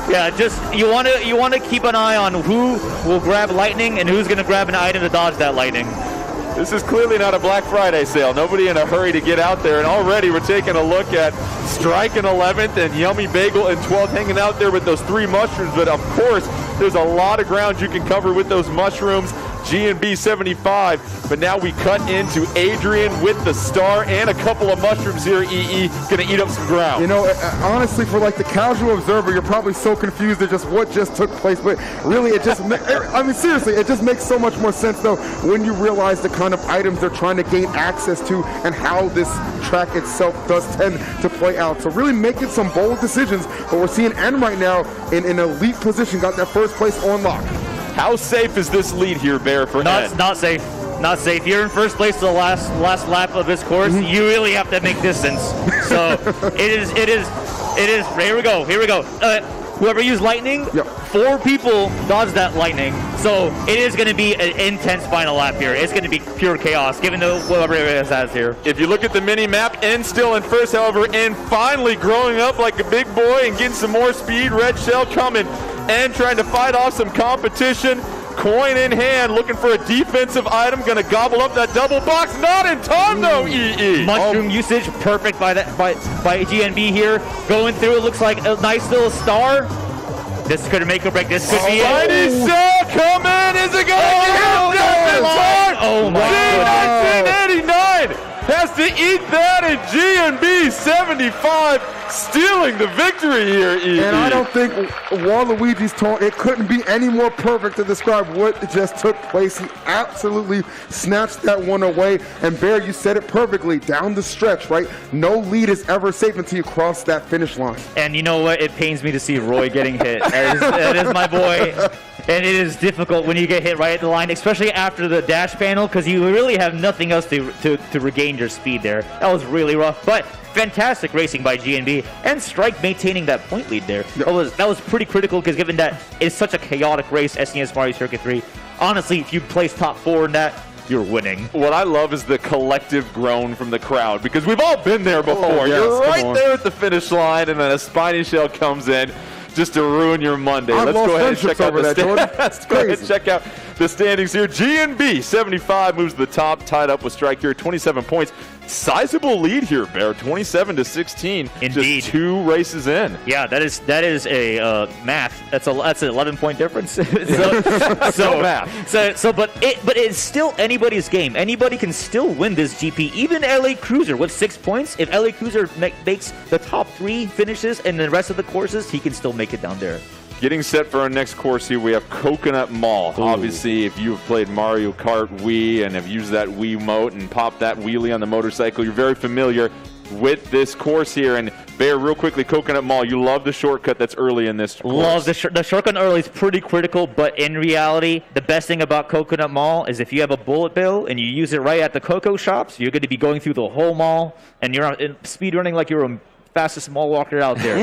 Yeah, just you want to keep an eye on who will grab lightning and who's going to grab an item to dodge that lightning.
This is clearly not a Black Friday sale. Nobody in a hurry to get out there, and already we're taking a look at Strike in 11th and Yummy Bagel in 12th, hanging out there with those 3 mushrooms. But of course, there's a lot of ground you can cover with those mushrooms. G&B 75, but now we cut into Adrian with the star and a couple of mushrooms here. EE gonna eat up some ground.
Honestly, for like the casual observer, you're probably so confused at just what just took place, but really it just seriously, it just makes so much more sense though when you realize the kind of items they're trying to gain access to and how this track itself does tend to play out. So really making some bold decisions, but we're seeing N right now in an elite position, got that first place on lock.
How safe is this lead here, Bear, for Ed?
Not safe. Not safe. You're in first place to the last lap of this course. You really have to make distance. So it is. Here we go. Whoever used lightning, 4 people dodged that lightning. So it is going to be an intense final lap here. It's going to be pure chaos, given whoever it has here.
If you look at the mini map, N still in first, however, N finally growing up like a big boy and getting some more speed. Red Shell coming. And trying to fight off some competition. Coin in hand, looking for a defensive item. Going to gobble up that double box. Not in time, though, EE.
Mushroom usage, perfect by GNB here. Going through, it looks like a nice little star. This could make or break. This could be
Mighty Cell coming. Is it going to get just in time?
Oh, my God.
1989 has to eat that, and GNB 75 stealing the victory here, EE.
And I don't think Waluigi's taunt, it couldn't be any more perfect to describe what just took place. He absolutely snatched that one away. And Bear, you said it perfectly. Down the stretch, right? No lead is ever safe until you cross that finish line.
And you know what? It pains me to see Roy getting hit. That is my boy. And it is difficult when you get hit right at the line, especially after the dash panel, because you really have nothing else to regain your speed there. That was really rough. But fantastic racing by GNB, and Strike maintaining that point lead there. That was pretty critical, because given that it's such a chaotic race, SNES Mario Circuit 3, honestly, if you place top 4 in that, you're winning.
What I love is the collective groan from the crowd, because we've all been there before.
Oh, yes,
you're right there at the finish line, and then a Spiny Shell comes in just to ruin your Monday. Let's go ahead and check out Let's go ahead and check out the standings here. GNB 75 moves to the top, tied up with Strike here, 27 points. Sizable lead here, Bear, 27-16.
Indeed.
Just 2 races in.
Yeah, that is a math. That's an 11-point difference. But it's still anybody's game. Anybody can still win this GP. Even LA Cruiser with 6 points. If LA Cruiser makes the top 3 finishes and the rest of the courses, he can still make it down there.
Getting set for our next course here, we have Coconut Mall. Ooh. Obviously, if you have played Mario Kart Wii and have used that Wiimote and popped that wheelie on the motorcycle, you're very familiar with this course here. And Bear, real quickly, Coconut Mall, you love the shortcut that's early in this course.
Love the shortcut early is pretty critical, but in reality, the best thing about Coconut Mall is if you have a bullet bill and you use it right at the Coco shops, you're going to be going through the whole mall, and you're speed running like you're a fastest mall walker out there.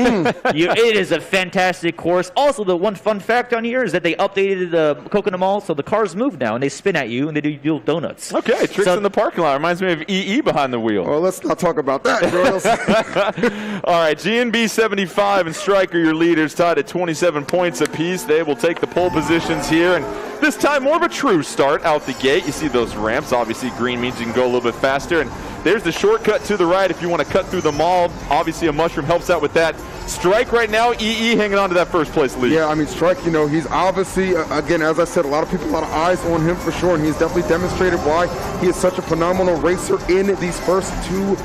It is a fantastic course. Also, the one fun fact on here is that they updated the Coconut Mall, so the cars move now, and they spin at you, and they do little donuts.
Okay, tricks in the parking lot. Reminds me of EE behind the wheel.
Well, let's not talk about that, girls.
All right, GNB 75 and Striker, your leaders, tied at 27 points apiece. They will take the pole positions here, and This time, more of a true start out the gate. You see those ramps. Obviously, green means you can go a little bit faster. And there's the shortcut to the right if you want to cut through the mall. Obviously, a mushroom helps out with that. Strike right now, EE hanging on to that first place lead.
Yeah, I mean, Strike, you know, he's obviously, again, as I said, a lot of people, a lot of eyes on him for sure, and he's definitely demonstrated why he is such a phenomenal racer in these first two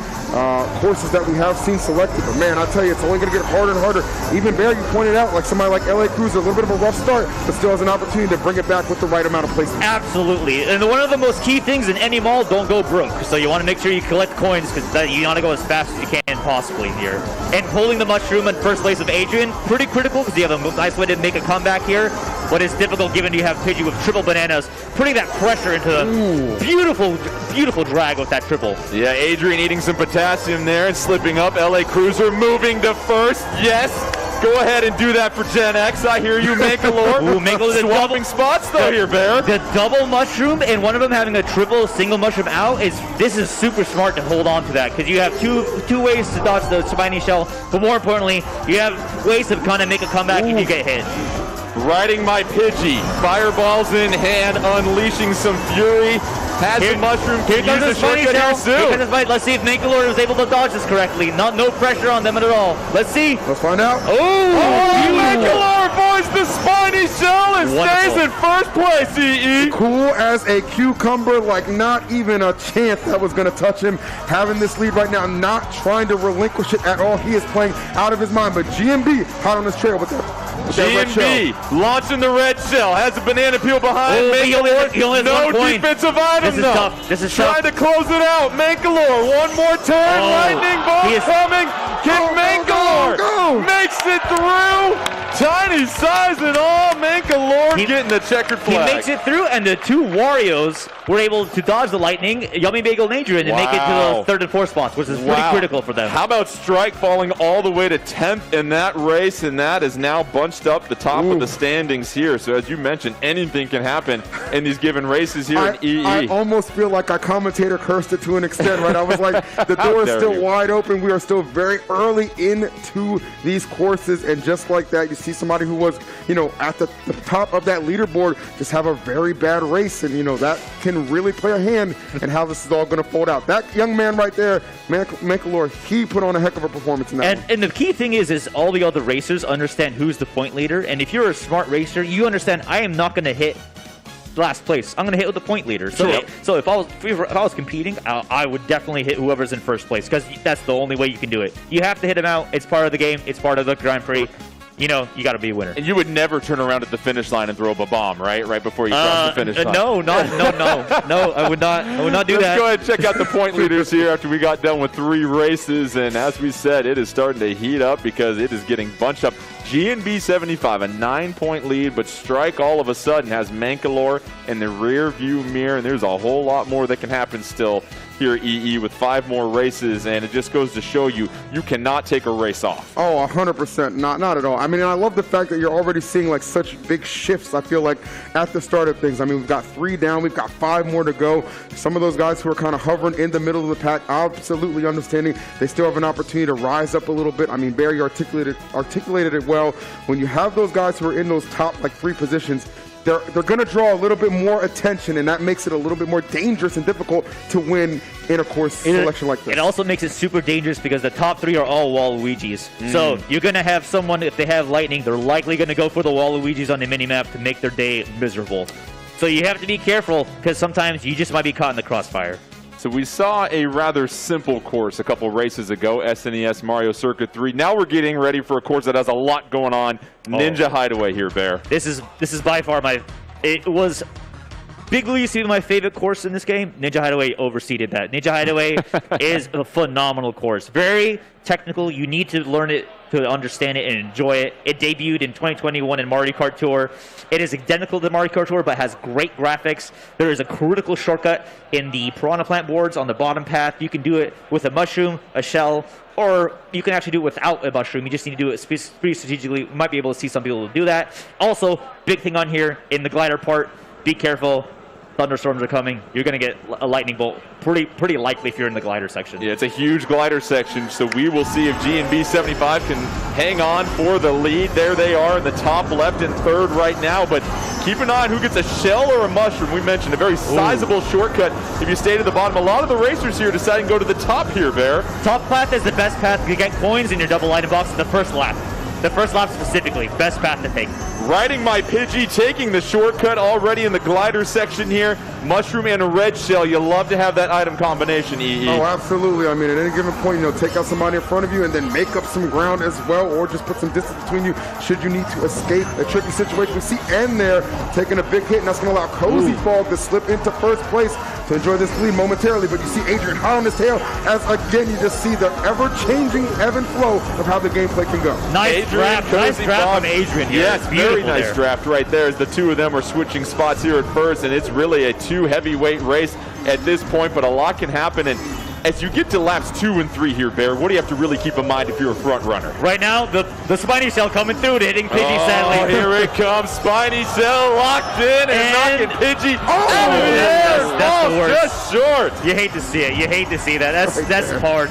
courses that we have seen selected. But man, I tell you, it's only going to get harder and harder. Even Bear, you pointed out, like somebody like LA Cruiser, a little bit of a rough start, but still has an opportunity to bring it back with the right amount of placement.
Absolutely. And one of the most key things in any mall, don't go broke. So you want to make sure you collect coins because you want to go as fast as you can possibly here. And holding the mushroom in first place of Adrian, pretty critical because you have a nice way to make a comeback here. But it's difficult given you have Pidgey with triple bananas, putting that pressure into the beautiful, beautiful drag with that triple.
Yeah, Adrian eating some potassium there and slipping up. LA Cruiser moving to first. Yes. Go ahead and do that for Gen X. I hear you, Mankalore.
Ooh, Mankalore,
swapping spots though here, Bear.
The double mushroom and one of them having a triple single mushroom out this is super smart to hold on to that because you have two ways to dodge the spiny shell, but more importantly, you have ways to kind of make a comeback if you get hit.
Riding my Pidgey, fireballs in hand, unleashing some fury. Has the mushroom.
Here comes the spiny shell. Let's see if Mankalore was able to dodge this correctly. No pressure on them at all. Let's see.
Let's find out.
Mankalore avoids the spiny shell and stays in first place, EE.
Cool as a cucumber, like not even a chance that was going to touch him. Having this lead right now, not trying to relinquish it at all. He is playing out of his mind, but GMB hot on his trail with that.
GMB launching the red shell, has a banana peel behind.
Mankalore,
no defensive item though.
Tough. This is
trying to close it out. Mankalore, one more turn. Lightning bolt coming. Can Mankalore makes it through? Tiny size and all. Mankalore getting the checkered flag.
He makes it through, and the two Warrios were able to dodge the lightning. Yummy Bagel and Adrian and make it to the third and fourth spots, which is pretty critical for them.
How about Strike falling all the way to 10th in that race, and that is now bunched up the top of the standings here. So as you mentioned, anything can happen in these given races here in EE.
I almost feel like a commentator cursed it to an extent, right? I was like, the door is still wide open. We are still very early into these courses, and just like that, you see somebody who was, you know, at the top of that leaderboard just have a very bad race, and, you know, that can really play a hand in how this is all going to fold out. That young man right there, Mankalore, he put on a heck of a performance in that one.
And the key thing is all the other racers understand who's the point leader, and if you're a smart racer, you understand I am not going to hit last place. I'm going to hit with the point leader. So if I was competing, I would definitely hit whoever's in first place because that's the only way you can do it. You have to hit him out. It's part of the game. It's part of the Grand Prix. You know, you got to be a winner.
And you would never turn around at the finish line and throw up a bomb, right? Right before you cross the finish line.
No, I would not do that.
Let's go ahead and check out the point leaders here after we got done with 3 races. And as we said, it is starting to heat up because it is getting bunched up. GNB 75, a 9-point lead, but Strike all of a sudden has Mankalore in the rear view mirror, and there's a whole lot more that can happen still here at EE with 5 more races, and it just goes to show you cannot take a race off.
Oh, 100%, not at all. I mean, I love the fact that you're already seeing like such big shifts, I feel like, at the start of things. I mean, we've got 3 down, we've got 5 more to go. Some of those guys who are kind of hovering in the middle of the pack, absolutely understanding they still have an opportunity to rise up a little bit. I mean, Barry articulated it well. When you have those guys who are in those top like 3 positions, they're going to draw a little bit more attention, and that makes it a little bit more dangerous and difficult to win in a course selection like this.
It also makes it super dangerous because the top 3 are all Waluigis. So you're going to have someone, if they have lightning, they're likely going to go for the Waluigis on the minimap to make their day miserable. So you have to be careful because sometimes you just might be caught in the crossfire.
So we saw a rather simple course a couple races ago, SNES Mario Circuit 3. Now we're getting ready for a course that has a lot going on. Ninja Hideaway here, Bear.
This is by far it was Big League my favorite course in this game. Ninja Hideaway overseeded that. Ninja Hideaway is a phenomenal course. Very technical. You need to learn it to understand it and enjoy it. It debuted in 2021 in Mario Kart Tour. It is identical to Mario Kart Tour, but has great graphics. There is a critical shortcut in the Piranha Plant boards on the bottom path. You can do it with a mushroom, a shell, or you can actually do it without a mushroom. You just need to do it pretty strategically. You might be able to see some people do that. Also, big thing on here, in the glider part, be careful. Thunderstorms are coming. You're going to get a lightning bolt pretty likely if you're in the glider section.
Yeah, it's a huge glider section, so we will see if GNB 75 can hang on for the lead. There they are in the top left and third right now, but Keep an eye on who gets a shell or a mushroom. We mentioned a very sizable shortcut if you stay to the bottom. A lot of the racers here deciding to go to the top here, Bear.
Top path is the best path to get coins in your double item box in the first lap. The first lap specifically, best path to take.
Riding my Pidgey, taking the shortcut already in the glider section here. Mushroom and a red shell. You love to have that item combination, EE.
Oh, absolutely. I mean, at any given point, take out somebody in front of you and then make up some ground as well, or just put some distance between you should you need to escape a tricky situation. We see N there taking a big hit, and that's going to allow Cozy Fog to slip into first place to enjoy this lead momentarily. But you see Adrian hot on his tail as, again, you just see the ever-changing ebb and flow of how the gameplay can go.
Nice draft from Adrian here.
Yes, very nice draft right there as the two of them are switching spots here at first, and it's really a two heavyweight race at this point, but a lot can happen. And as you get to laps 2 and 3 here, Bear, what do you have to really keep in mind if you're a front runner?
Right now, the Spiny Cell coming through to hitting Pidgey, sadly.
Here it comes. Spiny Cell locked in and knocking Pidgey out of the air.
That's the worst.
Just short.
You hate to see it. You hate to see that. That's hard.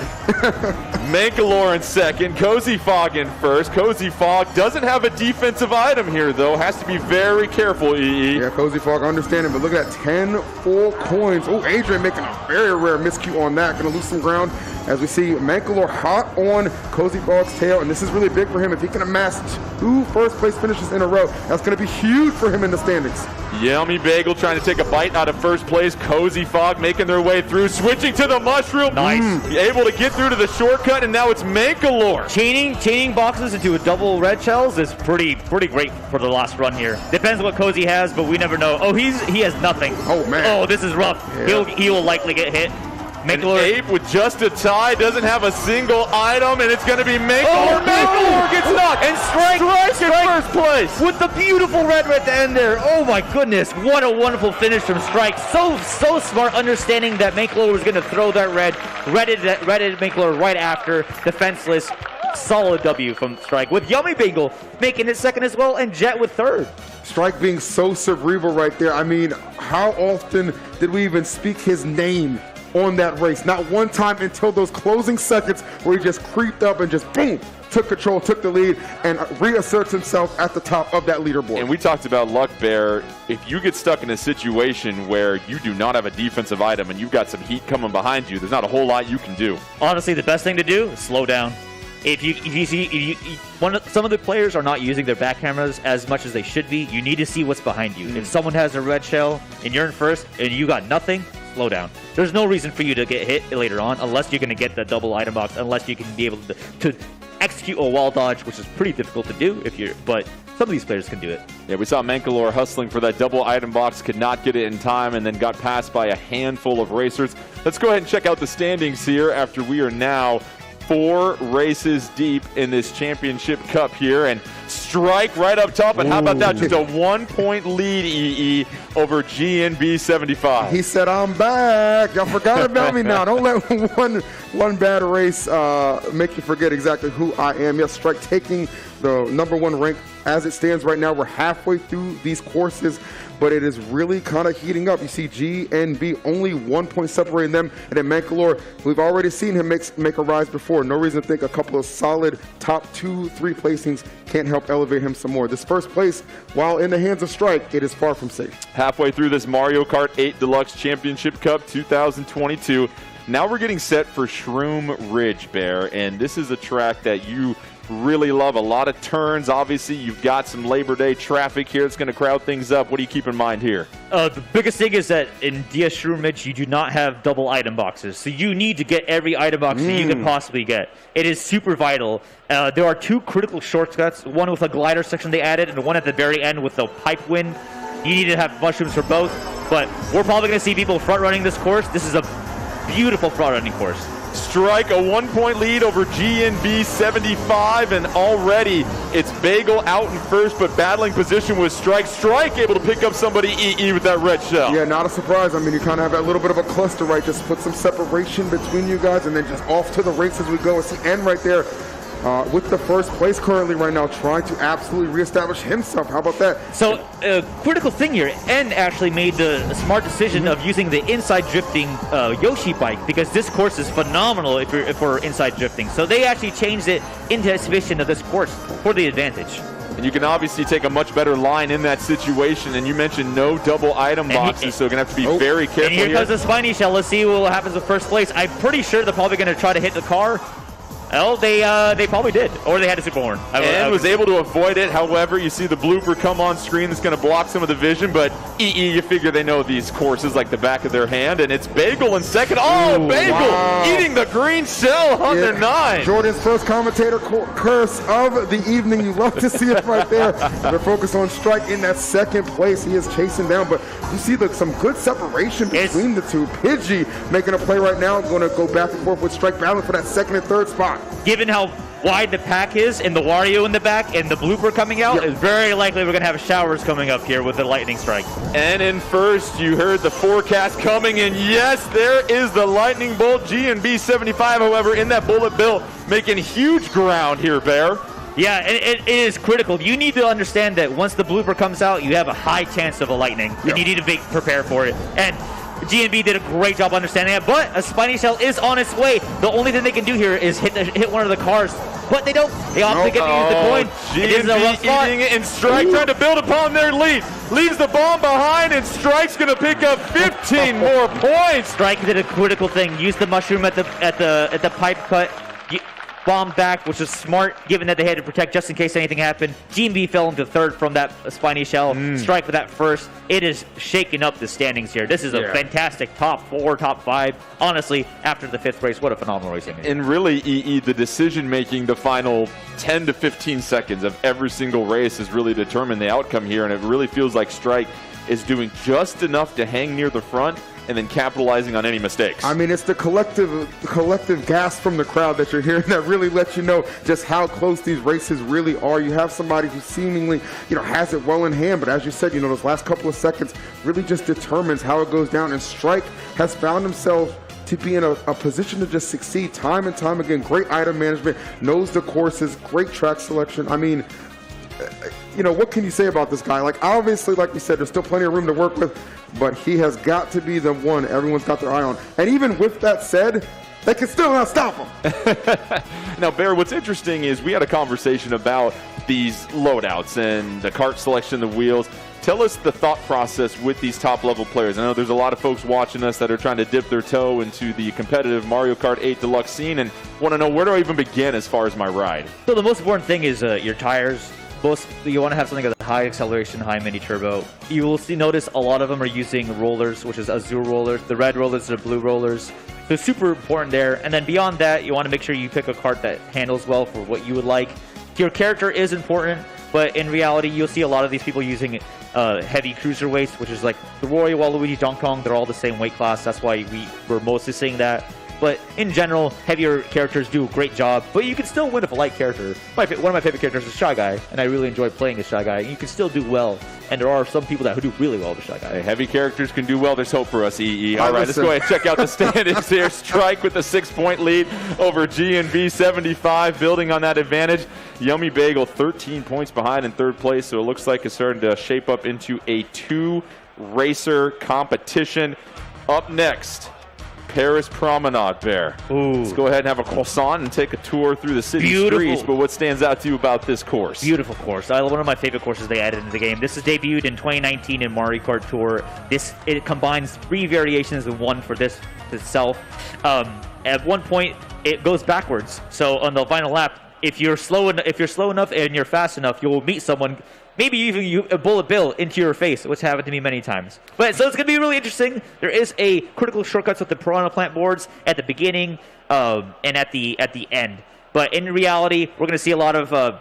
Mankalore in second. Cozy Fog in first. Cozy Fog doesn't have a defensive item here, though. Has to be very careful, EE.
Yeah, Cozy Fog understanding, but look at that 10 full coins. Oh, Adrian making a very rare miscue on that. Going to lose some ground as we see Mankalore hot on Cozy Fog's tail, and this is really big for him. If he can amass 2 first-place finishes in a row, that's going to be huge for him in the standings.
Yummy Bagel trying to take a bite out of first place. Cozy Fog making their way through, switching to the mushroom.
Nice.
Able to get through to the shortcut, and now it's Mankalore.
Chaining boxes into a double red shells is pretty great for the last run here. Depends what Cozy has, but we never know. Oh, he has nothing.
Oh man.
Oh, this is rough.
Yeah.
He will likely get hit.
An ape with just a tie, doesn't have a single item, and it's going to be Mankalore. Mankalore gets knocked.
And Strike
in first place.
With the beautiful red at the end there. Oh my goodness, what a wonderful finish from Strike. So smart, understanding that Mankalore was going to throw that red. Redded Mankalore right after, defenseless. Solid W from Strike, with Yummy Bagel making it second as well, and Jet with third.
Strike being so cerebral right there. I mean, how often did we even speak his name on that race? Not one time until those closing seconds where he just creeped up and just boom, took control, took the lead, and reasserts himself at the top of that leaderboard.
And we talked about luck, Bear. If you get stuck in a situation where you do not have a defensive item and you've got some heat coming behind you, there's not a whole lot you can do.
Honestly, the best thing to do is slow down. If you see some of the players are not using their back cameras as much as they should be, you need to see what's behind you. If someone has a red shell and you're in first and you got nothing, slow down. There's no reason for you to get hit later on unless you're going to get the double item box, unless you can be able to execute a wall dodge, which is pretty difficult to do but some of these players can do it.
Yeah, we saw Mankalore hustling for that double item box, could not get it in time, and then got passed by a handful of racers. Let's go ahead and check out the standings here after we are now 4 races deep in this championship cup here, and Strike right up top. And how about that? Just a 1-point lead, EE, over GNB 75.
He said, I'm back. Y'all forgot about me now. Don't let one bad race make you forget exactly who I am. Yes, Strike taking the #1 rank as it stands right now. We're halfway through these courses, but it is really kind of heating up. You see G and B only 1 point separating them, and then Mankalore, we've already seen him make a rise before. No reason to think a couple of solid top 2-3 placings can't help elevate him some more. This first place, while in the hands of Strike, it is far from safe.
Halfway through this Mario Kart 8 Deluxe Championship Cup 2022. Now we're getting set for Shroom Ridge, Bear, and this is a track that you really love. A lot of turns. Obviously, you've got some Labor Day traffic here. It's going to crowd things up. What do you keep in mind here?
The biggest thing is that in DS Shroom Ridge, you do not have double item boxes. So you need to get every item box that you can possibly get. It is super vital. There are 2 critical shortcuts, one with a glider section they added, and one at the very end with the pipe wind. You need to have mushrooms for both, but we're probably going to see people front-running this course. This is a beautiful front-running course.
Strike a 1-point lead over GNB 75, and already it's Bagel out in first, but battling position with Strike. Strike able to pick up somebody EE with that red shell.
Yeah, not a surprise. I mean, you kind of have that little bit of a cluster, right? Just put some separation between you guys, and then just off to the races we go. It's the end right there. With the first place currently right now, trying to absolutely reestablish himself. How about that?
So, critical thing here, N actually made the smart decision of using the inside drifting Yoshi bike, because this course is phenomenal if we're inside drifting. So they actually changed it into anticipation of this course for the advantage.
And you can obviously take a much better line in that situation. And you mentioned no double item boxes, so you're going to have to be very careful
And here comes the spiny shell. Let's see what happens with first place. I'm pretty sure they're probably going to try to hit the car. Well, they probably did, or they had a super horn.
And was able to avoid it. However, you see the blooper come on screen that's going to block some of the vision, but EE, you figure they know these courses like the back of their hand, and it's Bagel in second. Oh, ooh, Bagel eating the green shell on their 9.
Jordan's first commentator curse of the evening. You love to see it right there. They're focused on Strike in that second place. He is chasing down, but you see some good separation between the two. Pidgey making a play right now, going to go back and forth with Strike, battling for that second and third spot.
Given how wide the pack is and the Wario in the back and the blooper coming out, it's very likely we're going to have showers coming up here with the lightning strike.
And in first, you heard the forecast coming, and yes, there is the lightning bolt. GNB 75, however, in that bullet bill, making huge ground here, Bear.
Yeah, it is critical. You need to understand that once the blooper comes out, you have a high chance of a lightning, and you need to be prepared for it. And GNB did a great job understanding it, but a spiny shell is on its way. The only thing they can do here is hit one of the cars, but they don't. They opt to get to use the coin.
GNB eating it, and Strike trying to build upon their lead. Leaves the bomb behind, and Strike's going to pick up 15 more points.
Strike did a critical thing. Used the mushroom at the pipe cut. Bombed back, which was smart, given that they had to protect just in case anything happened. GNB fell into third from that spiny shell. Strike for that first. It is shaking up the standings here. This is a fantastic top 4, top 5. Honestly, after the 5th race, what a phenomenal racing.
And really, EE, the decision-making, the final 10 to 15 seconds of every single race has really determined the outcome here, and it really feels like Strike is doing just enough to hang near the front and then capitalizing on any mistakes.
I mean, it's the collective gasp from the crowd that you're hearing that really lets you know just how close these races really are. You have somebody who seemingly, has it well in hand, but as you said, those last couple of seconds really just determines how it goes down. And Strike has found himself to be in a position to just succeed time and time again. Great item management, knows the courses, great track selection. I mean, what can you say about this guy? Obviously, like you said, there's still plenty of room to work with, but he has got to be the one everyone's got their eye on. And even with that said, they can still not stop him.
Now, Bear, what's interesting is we had a conversation about these loadouts and the cart selection, the wheels. Tell us the thought process with these top-level players. I know there's a lot of folks watching us that are trying to dip their toe into the competitive Mario Kart 8 Deluxe scene and want to know, where do I even begin as far as my ride?
So the most important thing is your tires. You want to have something with a high acceleration, high mini turbo. You will notice a lot of them are using rollers, which is azure rollers. The red rollers are blue rollers. So super important there. And then beyond that, you want to make sure you pick a cart that handles well for what you would like. Your character is important, but in reality, you'll see a lot of these people using heavy cruiserweights, which is like the Roy, Waluigi, Donkey Kong. They're all the same weight class. That's why we're mostly seeing that. But in general, heavier characters do a great job, but you can still win with a light character. One of my favorite characters is Shy Guy, and I really enjoy playing as Shy Guy. You can still do well, and there are some people that do really well with Shy Guy.
Hey, heavy characters can do well. There's hope for us, EE. All right, let's go ahead and check out the standings here. Strike with a 6-point lead over GNB 75, building on that advantage. Yummy Bagel 13 points behind in third place, so it looks like it's starting to shape up into a 2-racer competition. Up next, Paris Promenade, Bear.
Ooh.
Let's go ahead and have a croissant and take a tour through the city streets. But what stands out to you about this course?
Beautiful course. One of my favorite courses they added into the game. This is debuted in 2019 in Mario Kart Tour. It combines 3 variations in one for this itself. At one point, it goes backwards. So on the final lap, if you're slow enough and you're fast enough, you'll meet someone. Maybe even a bullet bill into your face, which happened to me many times. But so it's going to be really interesting. There is a critical shortcuts with the Piranha Plant boards at the beginning and at the end. But in reality, we're going to see a lot of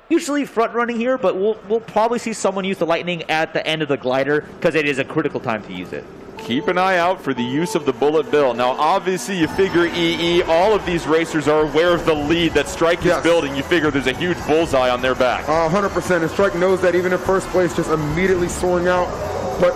usually front running here, but we'll probably see someone use the lightning at the end of the glider because it is a critical time to use it.
Keep an eye out for the use of the bullet bill. Now, obviously, you figure EE, all of these racers are aware of the lead that Strike is building. You figure there's a huge bullseye on their back.
100%. And Strike knows that even in first place, just immediately soaring out. But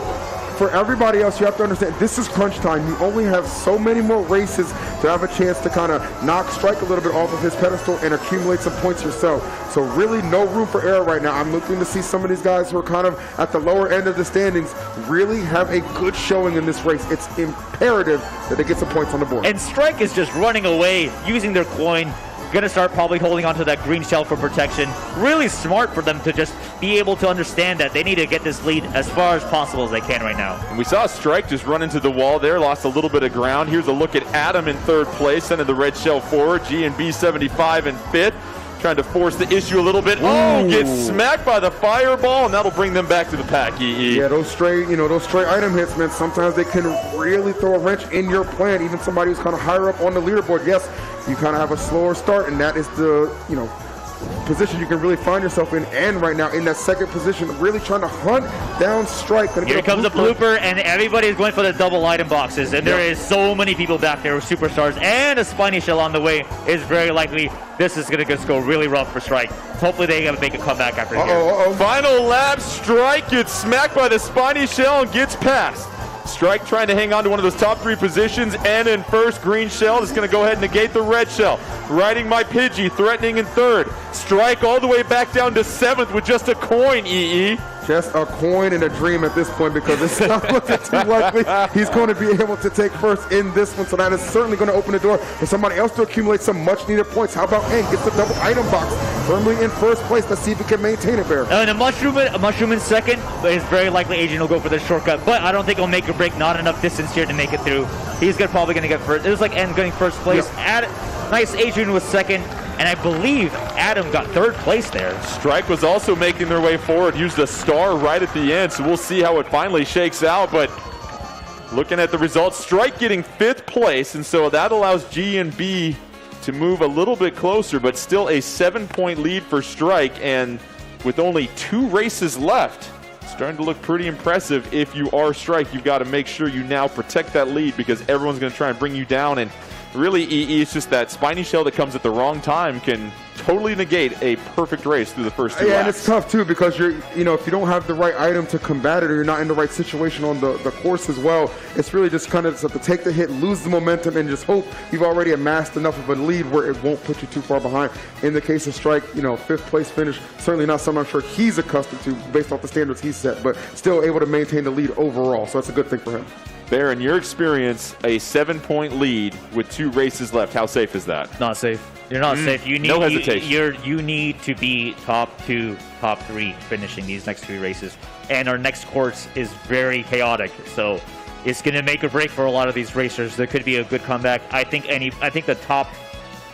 for everybody else, you have to understand, this is crunch time. You only have so many more races to have a chance to kind of knock Strike a little bit off of his pedestal and accumulate some points yourself. So really no room for error right now. I'm looking to see some of these guys who are kind of at the lower end of the standings really have a good showing in this race. It's imperative that they get some points on the board.
And Strike is just running away, using their coin. Gonna start probably holding onto that green shell for protection. Really smart for them to just be able to understand that they need to get this lead as far as possible as they can right now.
And we saw Strike just run into the wall there, lost a little bit of ground. Here's a look at Adam in third place, sending the red shell forward. G&B 75 in fifth, trying to force the issue a little bit. Oh, gets smacked by the fireball, and that'll bring them back to the pack, EE.
Yeah, those stray item hits, man, sometimes they can really throw a wrench in your plan. Even somebody who's kind of higher up on the leaderboard. Yes, you kind of have a slower start, and that is the, position you can really find yourself in. And right now, in that second position, really trying to hunt down Strike.
Here comes a blooper, and everybody is going for the double item boxes. And there is so many people back there with superstars, and a spiny shell on the way is very likely. This is going to just go really rough for Strike. Hopefully they make a comeback after here.
Final lap, Strike gets smacked by the spiny shell and gets past. Strike trying to hang on to one of those top 3 positions, and in first, green shell is going to go ahead and negate the red shell. Riding my Pidgey, threatening in third. Strike all the way back down to 7th with just a coin, EE.
Just a coin and a dream at this point, because it's not looking too likely he's going to be able to take first in this one. So that is certainly going to open the door for somebody else to accumulate some much-needed points. How about N gets the double item box firmly in first place? Let's see if he can maintain it, Bear.
And a mushroom in second, but it's very likely Adrian will go for the shortcut. But I don't think he'll make or break. Not enough distance here to make it through. He's probably going to get first. It was like N getting first place. Yep. Nice, Adrian was second. And I believe Adam got third place there.
Strike was also making their way forward, used a star right at the end, so we'll see how it finally shakes out. But looking at the results, Strike getting 5th place, and so that allows G&B to move a little bit closer, but still a 7-point lead for Strike. And with only 2 races left, starting to look pretty impressive. If you are Strike, you've got to make sure you now protect that lead, because everyone's going to try and bring you down. And really, EE, it's just that spiny shell that comes at the wrong time can totally negate a perfect race through the first 2 laps.
And it's tough too, because if you don't have the right item to combat it, or you're not in the right situation on the course as well, it's really just kind of to take the hit, lose the momentum, and just hope you've already amassed enough of a lead where it won't put you too far behind. In the case of Strike, 5th place finish, certainly not something I'm sure he's accustomed to based off the standards he's set, but still able to maintain the lead overall, so that's a good thing for him.
Bear, in your experience, a 7-point lead with 2 races left, how safe is that?
Not safe. You're not safe. You need
no hesitation.
You need to be top 2, top 3 finishing these next 3 races. And our next course is very chaotic, so it's going to make or break for a lot of these racers. There could be a good comeback. I think the top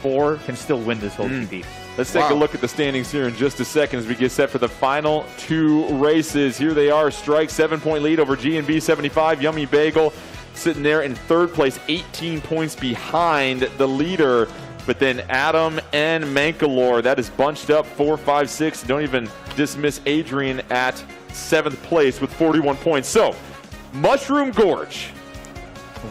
4 can still win this whole GP.
Let's take a look at the standings here in just a second as we get set for the final 2 races. Here they are. Strike 7-point lead over G&B 75. Yummy Bagel sitting there in 3rd place, 18 points behind the leader. But then Adam and Mankalore, that is bunched up 4, 5, 6. Don't even dismiss Adrian at 7th place with 41 points. So, Mushroom Gorge.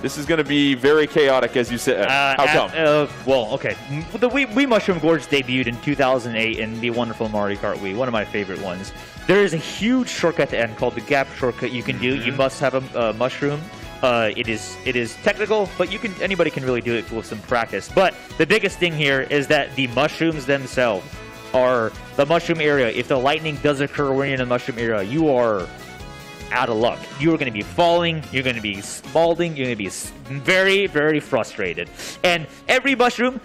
This is going to be very chaotic, as you said. How come?
Well, okay. The Wii Mushroom Gorge debuted in 2008 in the wonderful Mario Kart Wii, one of my favorite ones. There is a huge shortcut to end called the Gap shortcut you can do. You must have a mushroom. It is technical, but anybody can really do it with some practice. But the biggest thing here is that the mushrooms themselves are the mushroom area. If the lightning does occur when you're in the mushroom area, you are out of luck. You're going to be falling, you're going to be scalding, you're going to be very, very frustrated. And every mushroom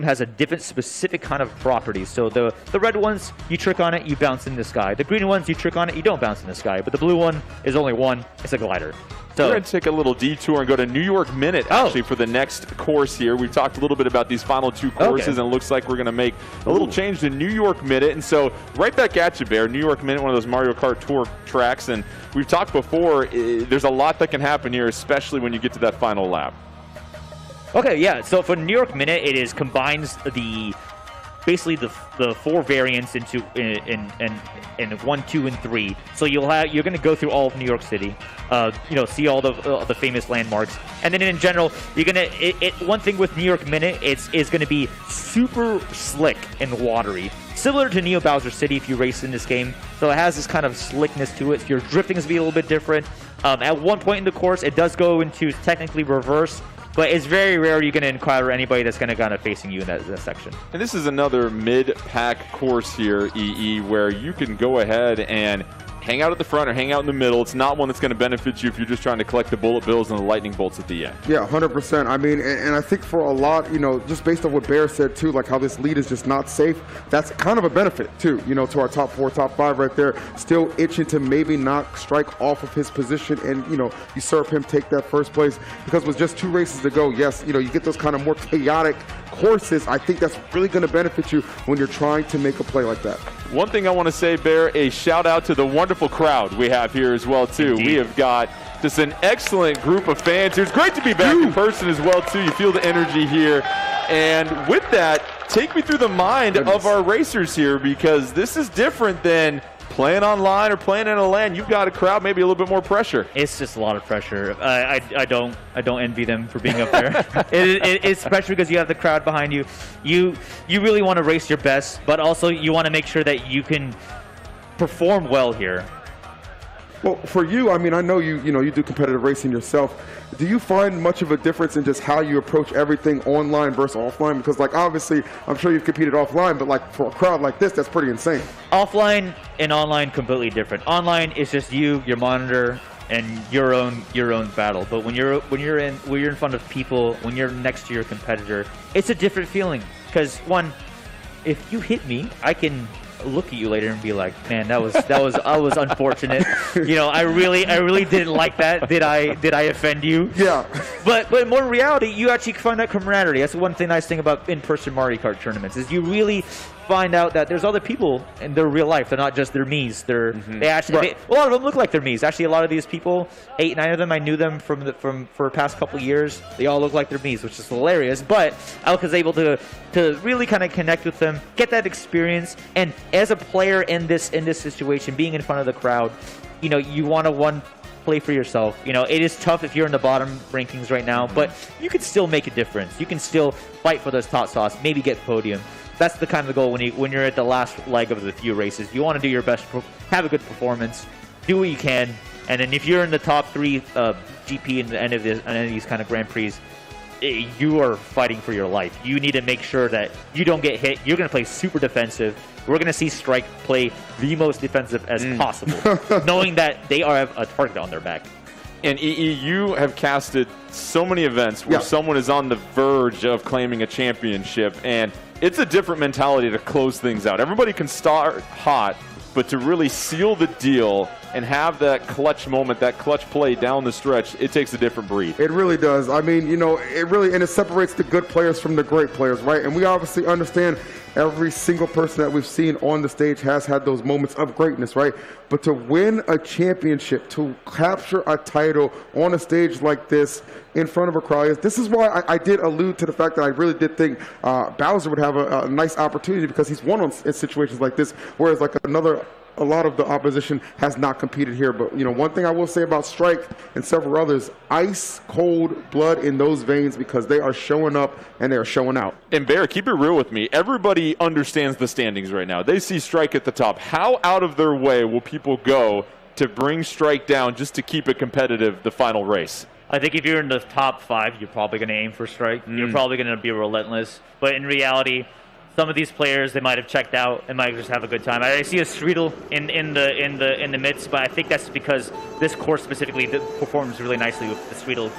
has a different specific kind of property. So the red ones, you trick on it, you bounce in the sky. The green ones, you trick on it, you don't bounce in the sky. But the blue one is only one. It's a glider. So
we're going to take a little detour and go to New York Minute, actually, for the next course here. We've talked a little bit about these final 2 courses, and it looks like we're going to make a little change to New York Minute. And so right back at you, Bear. New York Minute, one of those Mario Kart Tour tracks. And we've talked before, there's a lot that can happen here, especially when you get to that final lap.
Okay, yeah. So for New York Minute, it combines basically the 4 variants into in 1, 2, and 3. So you're going to go through all of New York City, see all the famous landmarks, and then in general, you're gonna. One thing with New York Minute, it's going to be super slick and watery, similar to Neo Bowser City if you race in this game. So it has this kind of slickness to it. Your drifting is going to be a little bit different. At one point in the course, it does go into technically reverse. But it's very rare you're going to encounter anybody that's going to kind of facing you in that section.
And this is another mid-pack course here, EE, where you can go ahead and hang out at the front or hang out in the middle. It's not one that's going to benefit you if you're just trying to collect the bullet bills and the lightning bolts at the end.
Yeah, 100%. I mean, and I think for a lot, just based on what Bear said too, like how this lead is just not safe, that's kind of a benefit too, to our top 4, top 5 right there. Still itching to maybe knock Strike off of his position and, usurp him, take that first place. Because with just 2 races to go, yes, you get those kind of more chaotic courses. I think that's really going to benefit you when you're trying to make a play like that.
One thing I want to say, Bear, a shout out to the wonderful crowd we have here as well too. Indeed. We have got just an excellent group of fans here. It's great to be back in person as well too. You feel the energy here. And with that, take me through the mind of our racers here, because this is different than playing online or playing in a LAN. You've got a crowd, maybe a little bit more pressure.
It's just a lot of pressure. I don't envy them for being up there. It's pressure because you have the crowd behind you. You really want to race your best, but also you want to make sure that you can perform well here.
Well, for you, I mean, I know you do competitive racing yourself. Do you find much of a difference in just how you approach everything online versus offline? Because, obviously, I'm sure you've competed offline, but, for a crowd like this, that's pretty insane.
Offline and online, completely different. Online is just you, your monitor, and your own battle. But when you're in front of people, when you're next to your competitor, it's a different feeling. Because, one, if you hit me, I can look at you later and be like, man, that was unfortunate. I really didn't like that. Did I offend you?
Yeah.
But more in reality, you actually find that camaraderie. That's the one thing nice thing about in-person Mario Kart tournaments is you really find out that there's other people in their real life. They're not just their Miis. They actually a lot of them look like their Miis. Actually, a lot of these people, 8, 9 of them, I knew them for a past couple years. They all look like their Miis, which is hilarious. But Alka is able to really kind of connect with them, get that experience, and as a player in this situation, being in front of the crowd, you want to play for yourself. It is tough if you're in the bottom rankings right now, but you can still make a difference. You can still fight for those top spots, maybe get podium. That's the kind of goal when you're at the last leg of the few races. You want to do your best, have a good performance, do what you can, and then if you're in the top 3 GP in any of these kind of Grand Prix, you are fighting for your life. You need to make sure that you don't get hit. You're going to play super defensive. We're going to see Strike play the most defensive as possible, knowing that they have a target on their back.
And EE, you have casted so many events where someone is on the verge of claiming a championship, and it's a different mentality to close things out. Everybody can start hot, but to really seal the deal and have that clutch moment, that clutch play down the stretch, it takes a different breed.
It really does. I mean, it separates the good players from the great players, right? And we obviously understand every single person that we've seen on the stage has had those moments of greatness, right? But to win a championship, to capture a title on a stage like this in front of a crowd, this is why I did allude to the fact that I really did think Bowser would have a nice opportunity, because he's won in situations like this, whereas a lot of the opposition has not competed here. But, one thing I will say about Strike and several others, ice cold blood in those veins, because they are showing up and they are showing out.
And Bear, keep it real with me. Everybody understands the standings right now. They see Strike at the top. How out of their way will people go to bring Strike down just to keep it competitive the final race?
I think if you're in the top 5, you're probably going to aim for Strike. You're probably going to be relentless. But in reality, some of these players, they might have checked out and might just have a good time. I see a Streetle in the midst, but I think that's because this course specifically performs really nicely with the Streetle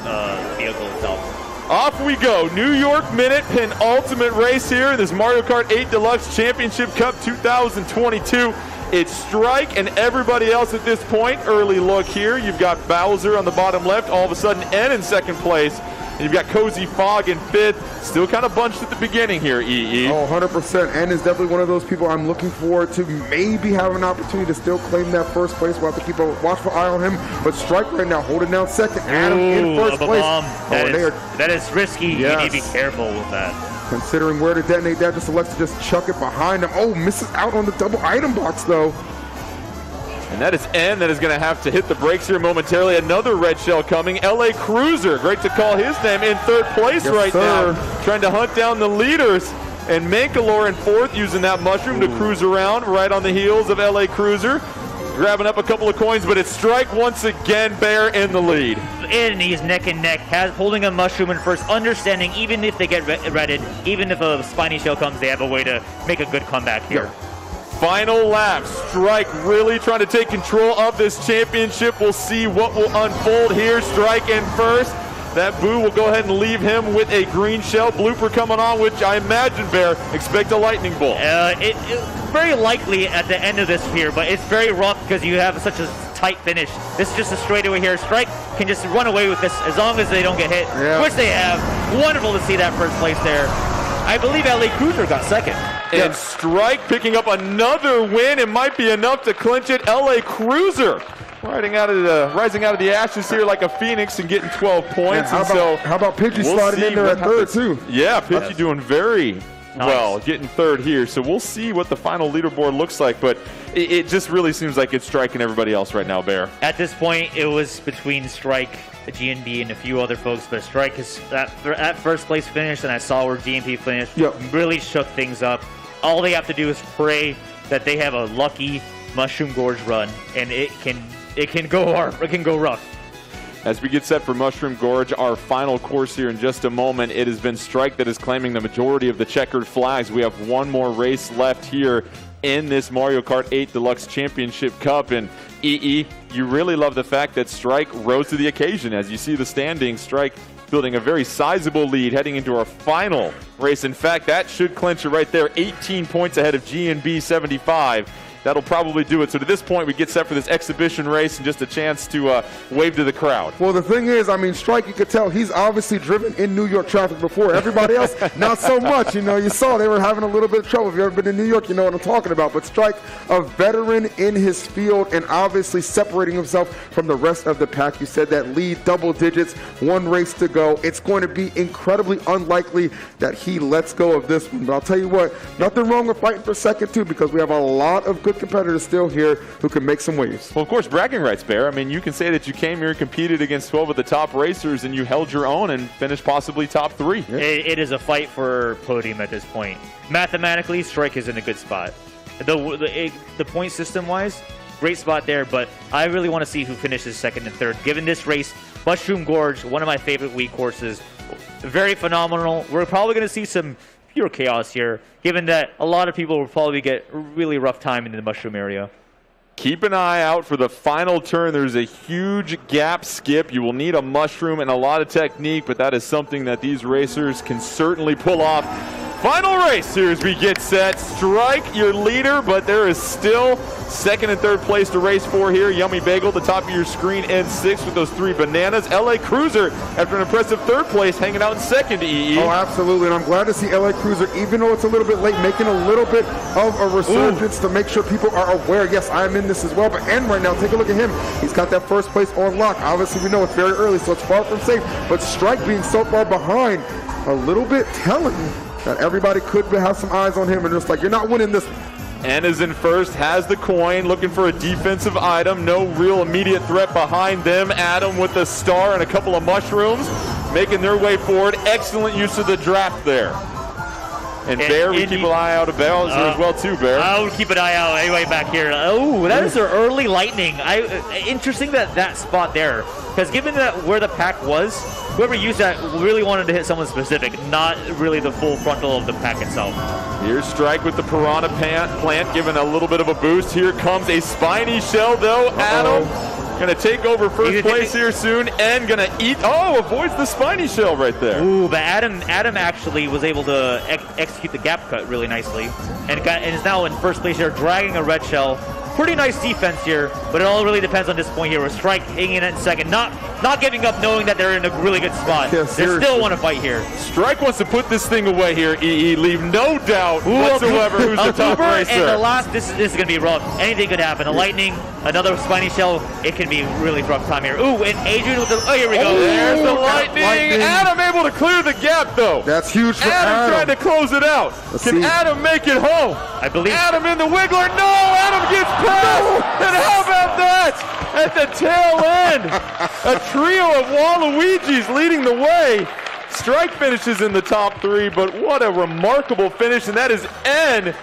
vehicle itself.
Off we go. New York Minute penultimate race here in this Mario Kart 8 Deluxe Championship Cup 2022. It's Strike and everybody else at this point. Early look here. You've got Bowser on the bottom left. All of a sudden, N in second place. And you've got Cozy Fog in 5th. Still kind of bunched at the beginning here, EE.
Oh, 100%. N is definitely one of those people I'm looking forward to maybe have an opportunity to still claim that first place. We'll have to keep a watchful eye on him. But Strike right now holding down second. Adam in first place.
That is risky.
Yes.
You need to be careful with that.
Considering where to detonate that, just elects to just chuck it behind him. Oh, misses out on the double item box, though.
And that is N that is going to have to hit the brakes here momentarily. Another red shell coming. LA Cruiser, great to call his name, in 3rd place now. Trying to hunt down the leaders. And Mankalore in 4th, using that mushroom to cruise around right on the heels of LA Cruiser. Grabbing up a couple of coins, but it's Strike once again, Bear in the lead.
And he's neck and neck, holding a mushroom in first, understanding even if they get redded, even if a spiny shell comes, they have a way to make a good comeback here.
Final lap. Strike really trying to take control of this championship. We'll see what will unfold here. Strike in first. That Boo will go ahead and leave him with a green shell. Blooper coming on, which I imagine, Bear, expect a lightning bolt.
It very likely at the end of this here, but it's very rough because you have such a tight finish. This is just a straightaway here. Strike can just run away with this as long as they don't get hit, which they have. Wonderful to see that first place there. I believe LA Cruiser got second.
And Strike picking up another win. It might be enough to clinch it. LA Cruiser rising out of the ashes here like a phoenix and getting 12 points.
How about Pidgey sliding in there at third too?
Yeah, Pidgey doing very well, getting third here. So we'll see what the final leaderboard looks like, but it just really seems like it's Strike and everybody else right now, Bear.
At this point, it was between Strike, GNB, and a few other folks, but Strike is that first place finish, and I saw where GNB finished, really shook things up. All they have to do is pray that they have a lucky Mushroom Gorge run, and it can go hard. It can go rough.
As we get set for Mushroom Gorge, our final course here in just a moment, it has been Strike that is claiming the majority of the checkered flags. We have one more race left here in this Mario Kart 8 Deluxe Championship Cup. And EE, you really love the fact that Strike rose to the occasion. As you see the standings, Strike building a very sizable lead heading into our final race. In fact, that should clinch it right there. 18 points ahead of GNB 75. That'll probably do it. So to this point, we get set for this exhibition race and just a chance to wave to the crowd.
Well, the thing is, I mean, Strike, you could tell he's obviously driven in New York traffic before. Everybody else, not so much. You know, you saw they were having a little bit of trouble. If you've ever been to New York, you know what I'm talking about. But Strike, a veteran in his field and obviously separating himself from the rest of the pack. You said that lead, double digits, one race to go. It's going to be incredibly unlikely that he lets go of this one. But I'll tell you what, nothing wrong with fighting for second, too, because we have a lot of good competitors still here who can make some waves.
Well, of course, bragging rights, Bear. I mean, you can say that you came here and competed against 12 of the top racers and you held your own and finished possibly top 3.
Yeah. It is a fight for podium at this point. Mathematically, Strike is in a good spot. The point system-wise, great spot there, but I really want to see who finishes second and third. Given this race, Mushroom Gorge, one of my favorite week courses, very phenomenal. We're probably going to see some pure chaos here, given that a lot of people will probably get really rough time in the mushroom area.
Keep an eye out for the final turn. There's a huge gap skip. You will need a mushroom and a lot of technique, but that is something that these racers can certainly pull off. Final race here as we get set. Strike, your leader, but there is still second and third place to race for here. Yummy Bagel, the top of your screen, N6 with those 3 bananas. LA Cruiser, after an impressive third place, hanging out in second to EE.
Oh, absolutely, and I'm glad to see LA Cruiser, even though it's a little bit late, making a little bit of a resurgence to make sure people are aware, yes, I am in this as well. But and right now, take a look at him. He's got that first place on lock. Obviously, we know it's very early, so it's far from safe. But Strike being so far behind, a little bit telling that everybody could have some eyes on him and just like, you're not winning this one.
N is in first, has the coin, looking for a defensive item. No real immediate threat behind them. Adam with the star and a couple of mushrooms, making their way forward. Excellent use of the draft there. And Bear, we keep an eye out of Bowser as well too, Bear.
I would keep an eye out anyway back here. Oh, that is their early lightning. Interesting that spot there, because given that where the pack was, whoever used that really wanted to hit someone specific, not really the full frontal of the pack itself.
Here's Strike with the Piranha plant, giving a little bit of a boost. Here comes a spiny shell though. Adam gonna take over first place here soon and gonna eat. Oh, avoids the spiny shell right there.
Ooh, but Adam actually was able to execute the gap cut really nicely and is now in first place here, dragging a red shell. Pretty nice defense here, but it all really depends on this point here with Strike hanging in at second, not giving up, knowing that they're in a really good spot.
Yeah,
they still want to fight here.
Strike wants to put this thing away here, EE. Leave no doubt whatsoever who's the top racer.
And the last, this is going to be rough. Anything could happen. A lightning, another spiny shell, it can be really rough time here. Ooh, and Adrian with the, oh, here we go.
There's the lightning. Adam able to clear the gap, though.
That's huge for
Adam. Trying to close it out. Can Adam make it home?
I believe.
Adam in the Wiggler. No, Adam gets past. No. And how about that? At the tail end, a trio of Waluigi's leading the way. Strike finishes in the top 3, but what a remarkable finish, and that is N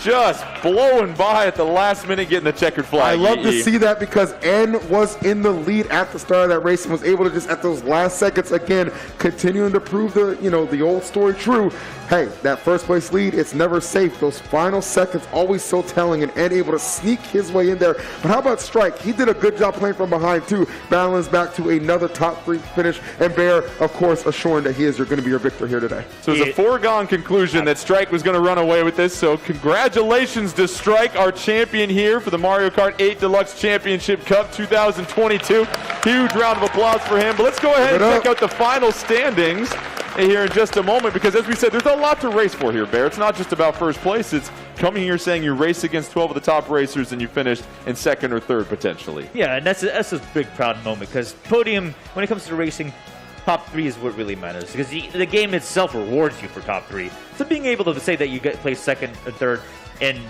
just blowing by at the last minute, getting the checkered flag.
I love to see that because N was in the lead at the start of that race and was able to just at those last seconds again continuing to prove the the old story true. hey, that first place lead, it's never safe. Those final seconds always so telling, and able to sneak his way in there. But how about Strike? He did a good job playing from behind too, balanced back to another top 3 finish, and Bear, of course, assuring that he is going to be your victor here today.
So it's a foregone conclusion that Strike was going to run away with this, so congratulations to Strike, our champion here for the Mario Kart 8 Deluxe Championship Cup 2022. Huge round of applause for him. But let's go ahead and check out the final standings here in just a moment, because as we said, there's a lot to race for here, Bear. It's not just about first place. It's coming here saying you race against 12 of the top racers and you finished in second or third potentially.
Yeah, and that's a big proud moment, because podium, when it comes to racing, top 3 is what really matters, because the game itself rewards you for top 3. So being able to say that you get placed second or third in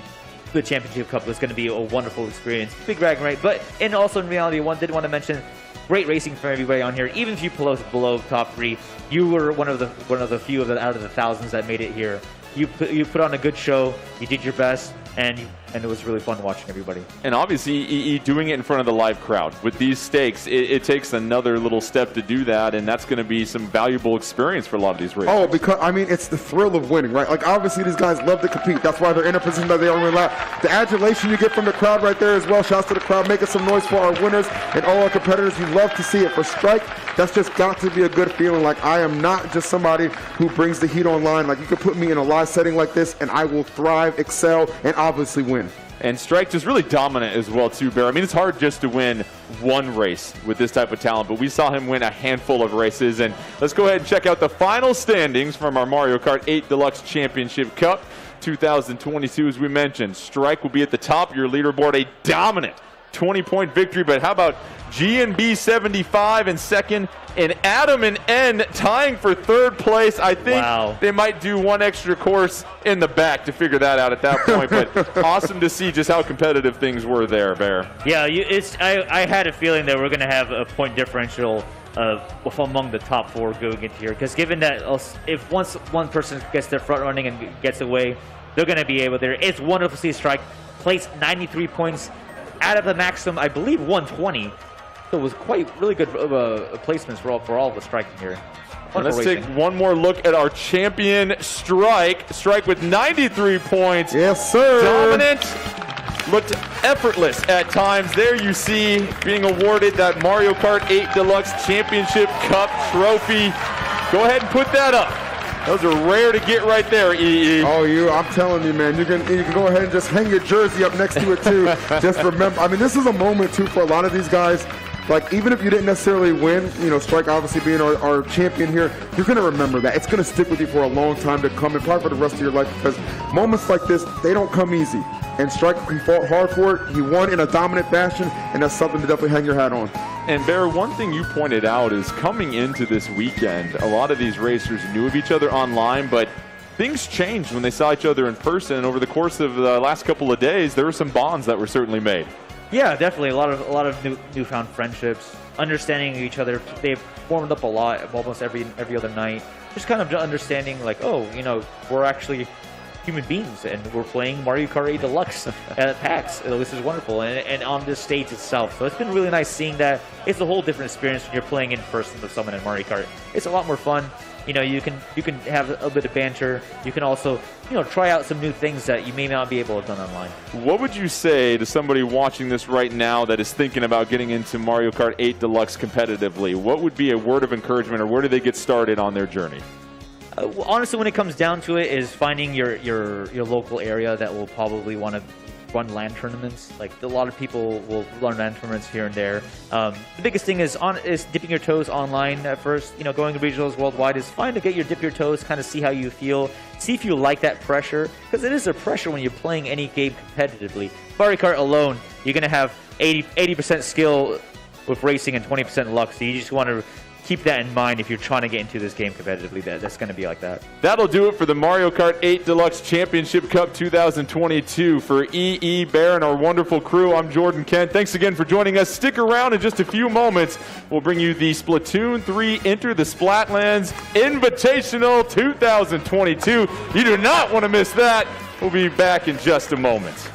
the Championship Cup was going to be a wonderful experience. Big bragging right, but and also in reality, one did want to mention, great racing for everybody on here. Even if you below top 3, you were one of the few out of the thousands that made it here. You put on a good show. You did your best, and it was really fun watching everybody.
And obviously, EE doing it in front of the live crowd. With these stakes, it takes another little step to do that, and that's going to be some valuable experience for a lot of these races.
Oh, because, I mean, it's the thrill of winning, right? Like, obviously, these guys love to compete. That's why they're in a position that they are in lap. The adulation you get from the crowd right there as well. Shouts to the crowd, making some noise for our winners and all our competitors. You love to see it. For Strike, that's just got to be a good feeling. Like, I am not just somebody who brings the heat online. Like, you could put me in a live setting like this, and I will thrive, excel, and obviously win.
And Strike just really dominant as well, too, Bear. I mean, it's hard just to win one race with this type of talent, but we saw him win a handful of races. And let's go ahead and check out the final standings from our Mario Kart 8 Deluxe Championship Cup 2022. As we mentioned, Strike will be at the top of your leaderboard, a dominant 20-point victory. But how about G&B 75 in second, and Adam and N tying for third place? I think they might do one extra course in the back to figure that out at that point. But awesome to see just how competitive things were there, Bear.
Yeah, I had a feeling that we're going to have a point differential among the top 4 going into here, because given that if once one person gets their front running and gets away, they're going to be able there. It's wonderful to see Strike place 93 points out of the maximum, I believe, 120. So it was really good placements for all of the striking here.
Let's take one more look at our champion, Strike. Strike with 93 points.
Yes, sir.
Dominant. Looked effortless at times. There you see being awarded that Mario Kart 8 Deluxe Championship Cup trophy. Go ahead and put that up. Those are rare to get right there, EE.
Oh, I'm telling you, man. You can go ahead and just hang your jersey up next to it, too. Just remember, I mean, this is a moment, too, for a lot of these guys. Like, even if you didn't necessarily win, Strike obviously being our champion here, you're going to remember that. It's going to stick with you for a long time to come, and probably for the rest of your life, because moments like this, they don't come easy. And Strike, he fought hard for it. He won in a dominant fashion, and that's something to definitely hang your hat on.
And Bear, one thing you pointed out is coming into this weekend, a lot of these racers knew of each other online, but things changed when they saw each other in person. And over the course of the last couple of days, there were some bonds that were certainly made.
Yeah, definitely. A lot of newfound friendships, understanding each other. They've formed up a lot almost every other night. Just kind of understanding, like, we're actually human beings, and we're playing Mario Kart 8 Deluxe at PAX. This is wonderful, and on the stage itself. So it's been really nice seeing that. It's a whole different experience when you're playing in person with someone in Mario Kart. It's a lot more fun. You can have a bit of banter. You can also, try out some new things that you may not be able to have done online.
What would you say to somebody watching this right now that is thinking about getting into Mario Kart 8 Deluxe competitively? What would be a word of encouragement, or where do they get started on their journey?
Honestly, when it comes down to it, is finding your local area that will probably want to run LAN tournaments. Like, a lot of people will run LAN tournaments here and there. The biggest thing is dipping your toes online at first. Going to regionals worldwide is fine to dip your toes, kind of see how you feel, see if you like that pressure, because it is a pressure when you're playing any game competitively. Mario Kart alone, you're gonna have 80% skill with racing and 20% luck. So you just want to keep that in mind if you're trying to get into this game competitively. That's going to be like that.
That'll do it for the Mario Kart 8 Deluxe Championship Cup 2022. For EE, Bear, and our wonderful crew, I'm Jordan Kent. Thanks again for joining us. Stick around in just a few moments. We'll bring you the Splatoon 3 Enter the Splatlands Invitational 2022. You do not want to miss that. We'll be back in just a moment.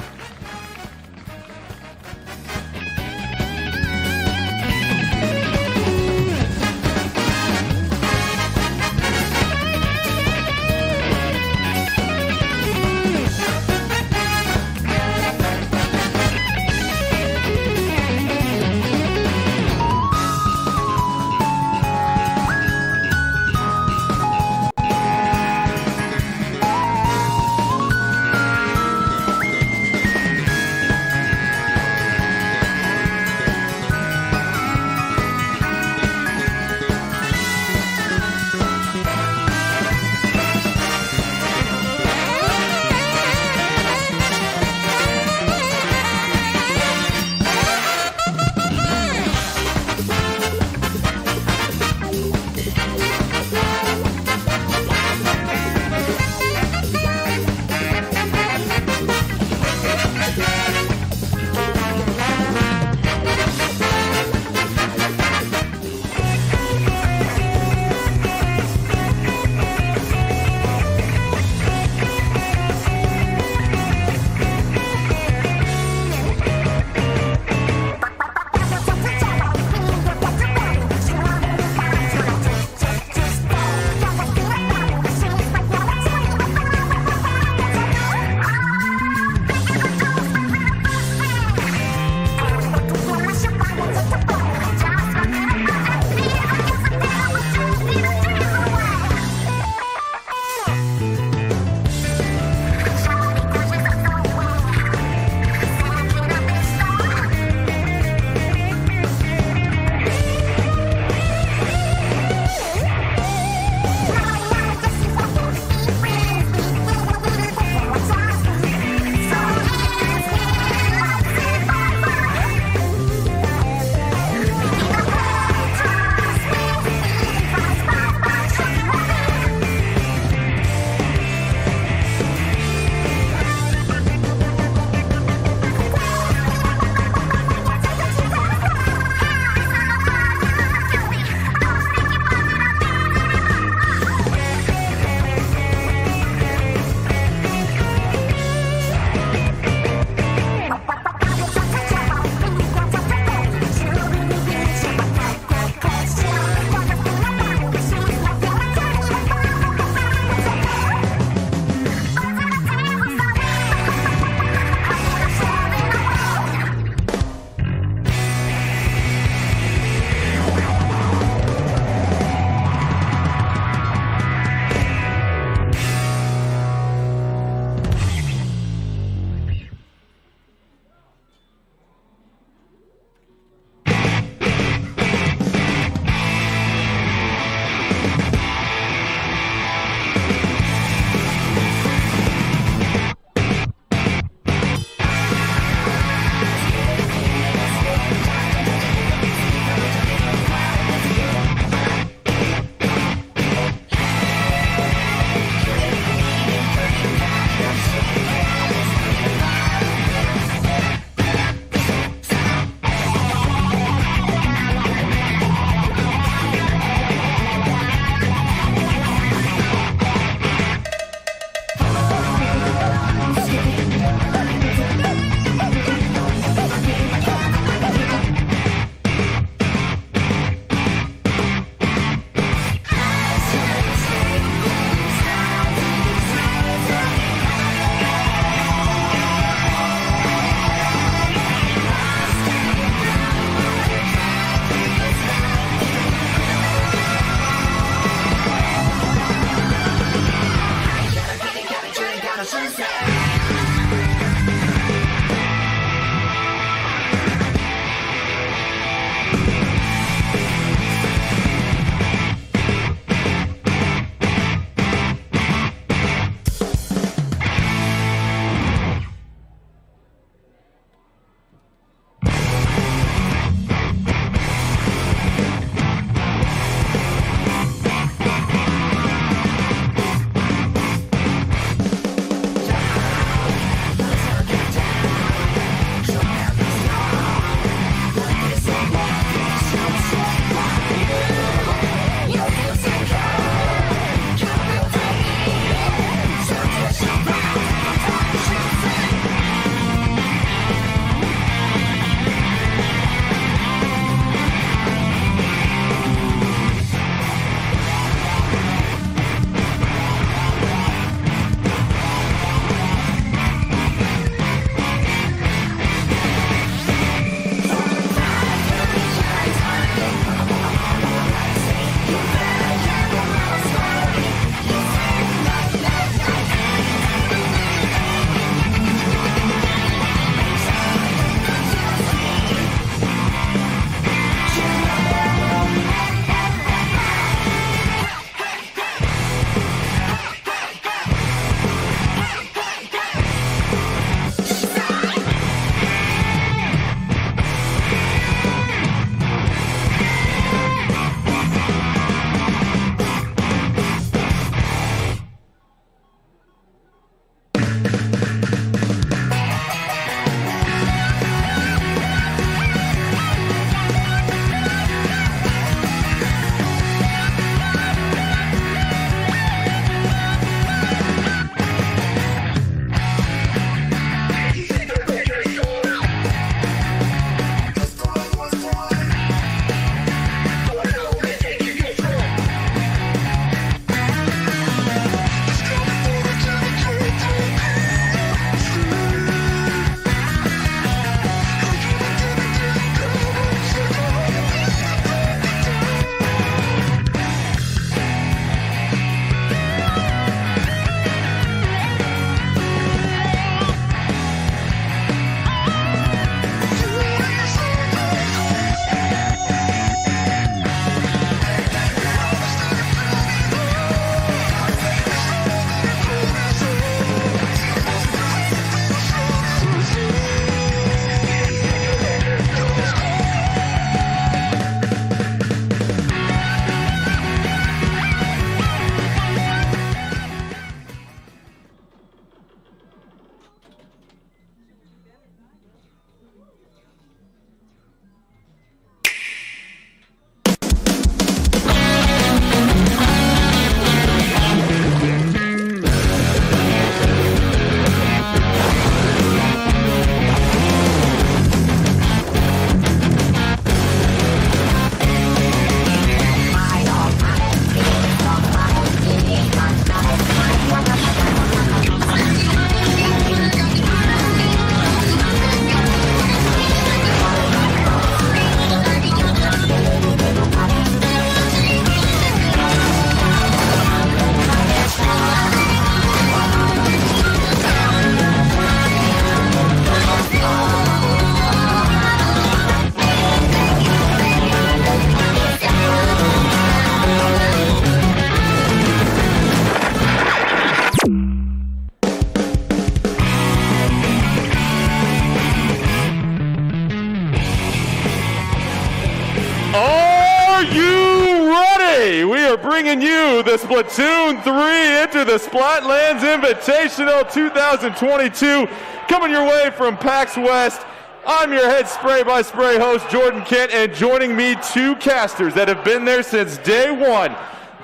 bringing you the Splatoon 3 Into the Splatlands Invitational 2022, coming your way from PAX West. I'm your head spray-by-spray host, Jordan Kent, and joining me, two casters that have been there since day one.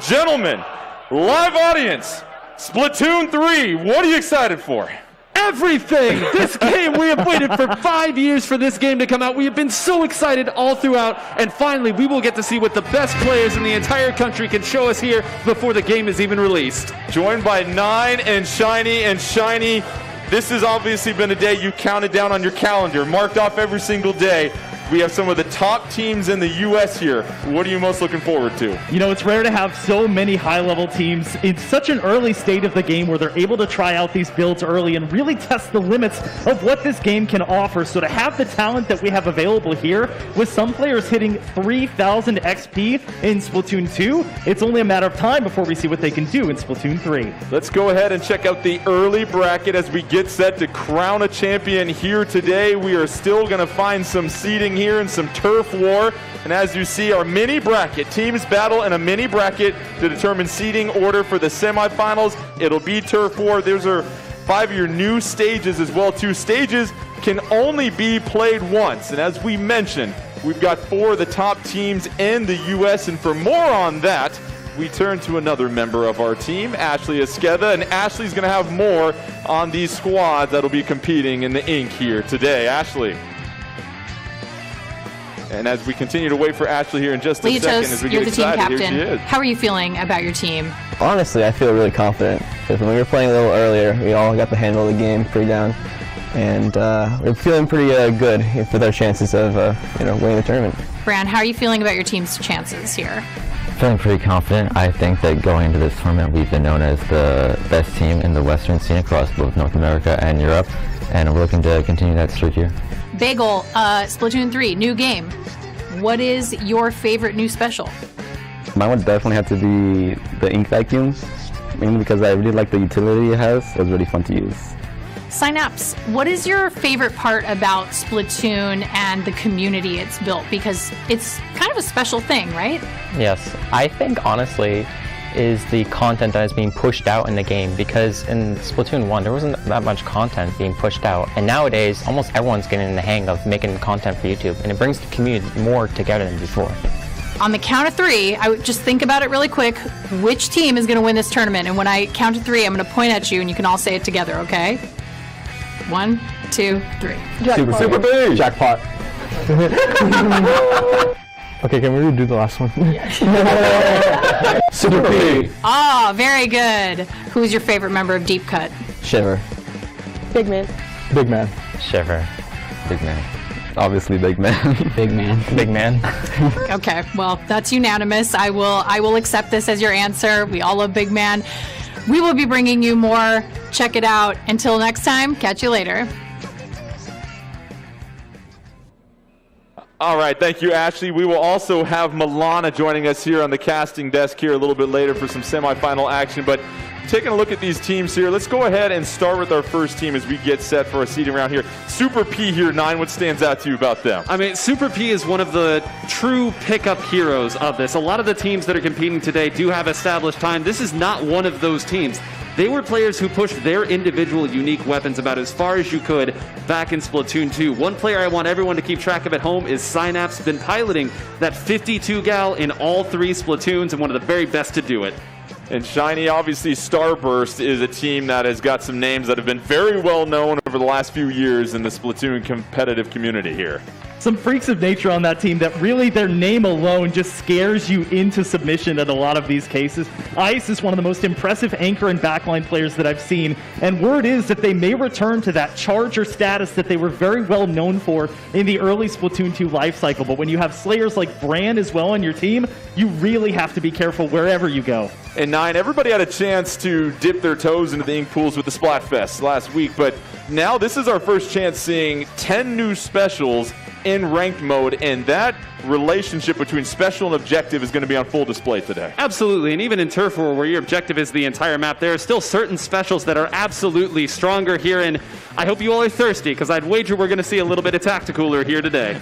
Gentlemen, live audience, Splatoon 3, what are you excited for?
Everything! This game, we have waited for 5 years for this game to come out. We have been so excited all throughout, and finally we will get to see what the best players in the entire country can show us here before the game is even released.
Joined by Nine and Shiny. This has obviously been a day you counted down on your calendar, marked off every single day. We have some of the top teams in the U.S. here. What are you most looking forward to?
You know, it's rare to have so many high-level teams in such an early state of the game where they're able to try out these builds early and really test the limits of what this game can offer. So to have the talent that we have available here, with some players hitting 3,000 XP in Splatoon 2, it's only a matter of time before we see what they can do in Splatoon 3.
Let's go ahead and check out the early bracket as we get set to crown a champion here today. We are still going to find some seeding here and some turf war, and as you see, our mini bracket teams battle in a mini bracket to determine seeding order for the semifinals. It'll be turf war. Those are 5 of your new stages as well. 2 stages can only be played once, and as we mentioned, we've got 4 of the top teams in the US, and for more on that, we turn to another member of our team, Ashley Esqueda, and Ashley's going to have more on these squads that'll be competing in the ink here today. Ashley. And as we continue to wait for Ashley here in just a second, as we
you're
get
the team
excited,
captain.
here she is.
How are you feeling about your team?
Honestly, I feel really confident because when we were playing a little earlier, we all got the handle of the game pretty down, and we're feeling pretty good with our chances of winning the tournament.
Bran, how are you feeling about your team's chances here?
Feeling pretty confident. I think that going into this tournament, we've been known as the best team in the Western scene across both North America and Europe, and we're looking to continue that streak here.
Bagel, Splatoon 3, new game. What is your favorite new special?
Mine would definitely have to be the ink vacuums, mainly because I really like the utility it has. It was really fun to use.
Synapse, what is your favorite part about Splatoon and the community it's built? Because it's kind of a special thing, right?
Yes, I think honestly is the content that is being pushed out in the game, because in Splatoon 1 there wasn't that much content being pushed out, and nowadays almost everyone's getting in the hang of making content for YouTube, and it brings the community more together than before.
On the count of 3, I would just think about it really quick. Which team is going to win this tournament? And when I count to 3, I'm going to point at you and you can all say it together, okay? 1, 2, 3.
Jackpot. Super B! Jackpot. Okay, can we redo the last one? Super P.
Oh, very good. Who's your favorite member of Deep Cut?
Shiver.
Big man.
Big man.
Shiver.
Big man. Obviously big man.
Big man. Big man.
Okay, well, that's unanimous. I will accept this as your answer. We all love Big Man. We will be bringing you more. Check it out. Until next time, catch you later.
All right, thank you, Ashley. We will also have Milana joining us here on the casting desk here a little bit later for some semifinal action. But taking a look at these teams here, let's go ahead and start with our first team as we get set for a seeding round here. Super P here, Nine. What stands out to you about them?
I mean, Super P is one of the true pickup heroes of this. A lot of the teams that are competing today do have established time. This is not one of those teams. They were players who pushed their individual unique weapons about as far as you could back in Splatoon 2. One player I want everyone to keep track of at home is Synapse. Been piloting that 52 gal in all 3 Splatoons and one of the very best to do it.
And Shiny, obviously Starburst is a team that has got some names that have been very well known over the last few years in the Splatoon competitive community here.
Some freaks of nature on that team that really their name alone just scares you into submission in a lot of these cases. Ice is one of the most impressive anchor and backline players that I've seen, and word is that they may return to that charger status that they were very well known for in the early Splatoon 2 life cycle. But when you have slayers like Bran as well on your team, you really have to be careful wherever you go.
And Nine, everybody had a chance to dip their toes into the ink pools with the Splatfest last week, but now this is our first chance seeing 10 new specials in ranked mode, and that relationship between special and objective is going to be on full display today.
Absolutely, and even in Turf War, where your objective is the entire map, there are still certain specials that are absolutely stronger here, and I hope you all are thirsty, because I'd wager we're going to see a little bit of Tacticooler here today.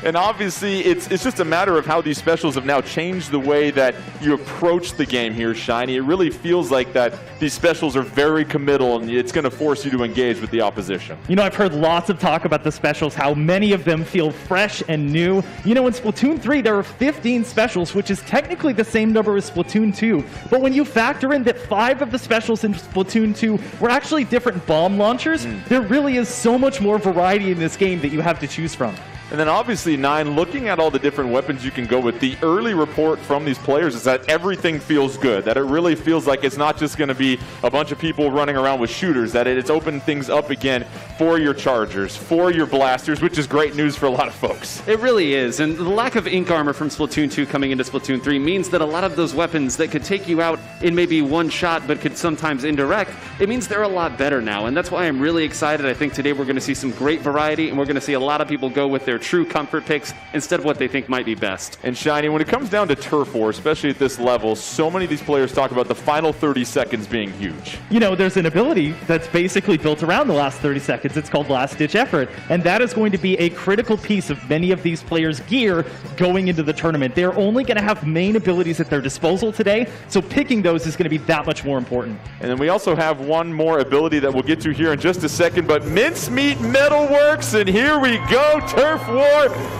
And obviously, it's just a matter of how these specials have now changed the way that you approach the game here, Shiny. It really feels like that these specials are very committal, and it's going to force you to engage with the opposition.
You know, I've heard lots of talk about the specials, how many of them feel fresh and new. You know, in Splatoon 3, there are 15 specials, which is technically the same number as Splatoon 2. But when you factor in that 5 of the specials in Splatoon 2 were actually different bomb launchers, there really is so much more variety in this game that you have to choose from.
And then obviously, Nine, looking at all the different weapons you can go with, the early report from these players is that everything feels good, that it really feels like it's not just going to be a bunch of people running around with shooters, that it's opened things up again for your chargers, for your blasters, which is great news for a lot of folks.
It really is, and the lack of ink armor from Splatoon 2 coming into Splatoon 3 means that a lot of those weapons that could take you out in maybe one shot but could sometimes indirect, it means they're a lot better now, and that's why I'm really excited. I think today we're going to see some great variety, and we're going to see a lot of people go with their true comfort picks instead of what they think might be best.
And Shiny, when it comes down to Turf War, especially at this level, so many of these players talk about the final 30 seconds being huge.
You know, there's an ability that's basically built around the last 30 seconds. It's called Last Ditch Effort, and that is going to be a critical piece of many of these players' gear going into the tournament. They're only going to have main abilities at their disposal today, so picking those is going to be that much more important.
And then we also have one more ability that we'll get to here in just a second, but Mincemeat Metalworks, and here we go, Turf War.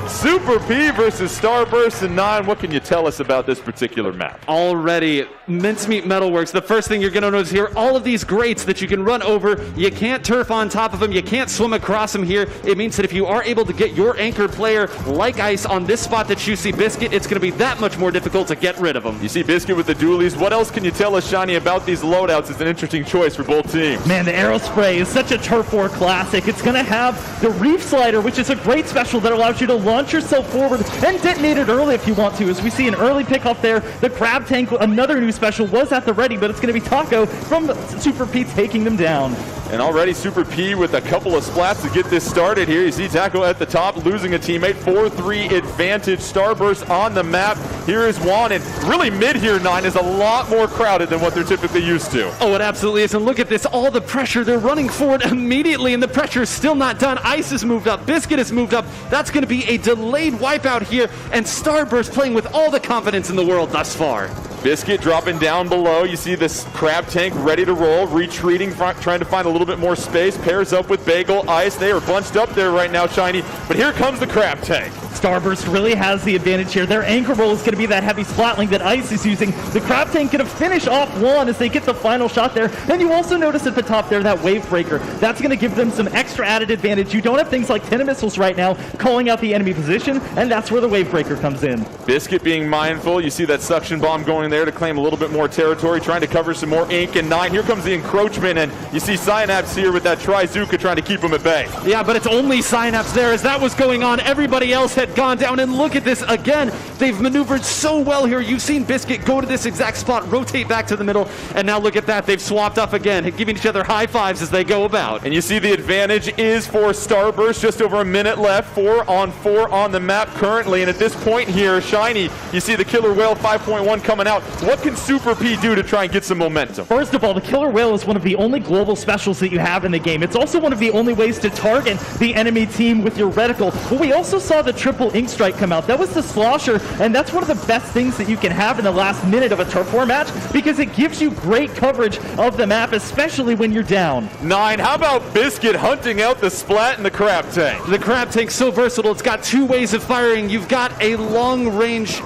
Super P versus Starburst. And Nine, what can you tell us about this particular map?
Already, Mincemeat Metalworks, the first thing you're going to notice here, all of these grates that you can run over, you can't turf on top of them, you can't swim across them here. It means that if you are able to get your anchor player like Ice on this spot that you see Biscuit, it's going to be that much more difficult to get rid of them.
You see Biscuit with the dualies. What else can you tell us, Shiny, about these loadouts? It's an interesting choice for both teams.
Man, the Arrow Spray is such a Turf War classic. It's going to have the Reef Slider, which is a great special that allows you to launch yourself forward and detonate it early if you want to. As we see an early pick up there, the Crab Tank, another new special, was at the ready, but it's going to be Taco from Super P taking them down.
And already Super P with a couple of splats to get this started here. You see Taco at the top losing a teammate. 4-3 advantage. Starburst on the map. Here is Juan, and really mid here, Nine, is a lot more crowded than what they're typically used to.
Oh, it absolutely is. And look at this, all the pressure. They're running forward immediately, and the pressure is still not done. Ice has moved up. Biscuit has moved up. That's going to be a delayed wipeout here, and Starburst playing with all the confidence in the world thus far.
Biscuit dropping down below. You see this Crab Tank ready to roll, retreating, trying to find a little bit more space. Pairs up with Bagel, Ice. They are bunched up there right now, Shiny. But here comes the Crab Tank.
Starburst really has the advantage here. Their anchor roll is going to be that heavy splatling that Ice is using. The Crab Tank going to finish off one as they get the final shot there. And you also notice at the top there that Wave Breaker. That's going to give them some extra added advantage. You don't have things like 10 missiles right now calling out the enemy position, and that's where the Wave Breaker comes in.
Biscuit being mindful. You see that suction bomb going there to claim a little bit more territory, trying to cover some more ink. And Nine, here comes the encroachment, and you see Synapse here with that Trizuka trying to keep him at bay.
Yeah, but it's only Synapse there. As that was going on, everybody else had gone down, and look at this again. They've maneuvered so well here. You've seen Biscuit go to this exact spot, rotate back to the middle, and now look at that. They've swapped up again, giving each other high fives as they go about.
And you see the advantage is for Starburst. Just over a minute left. 4-on-4 on the map currently, and at this point here, Shiny, you see the Killer Whale 5.1 coming out. What can Super P do to try and get some momentum?
First of all, the Killer Whale is one of the only global specials that you have in the game. It's also one of the only ways to target the enemy team with your reticle. But we also saw the triple ink strike come out. That was the Slosher, and that's one of the best things that you can have in the last minute of a Turf War match because it gives you great coverage of the map, especially when you're down.
Nine, how about Biscuit hunting out the Splat and the Crab Tank?
The Crab Tank's so versatile. It's got two ways of firing. You've got a long-range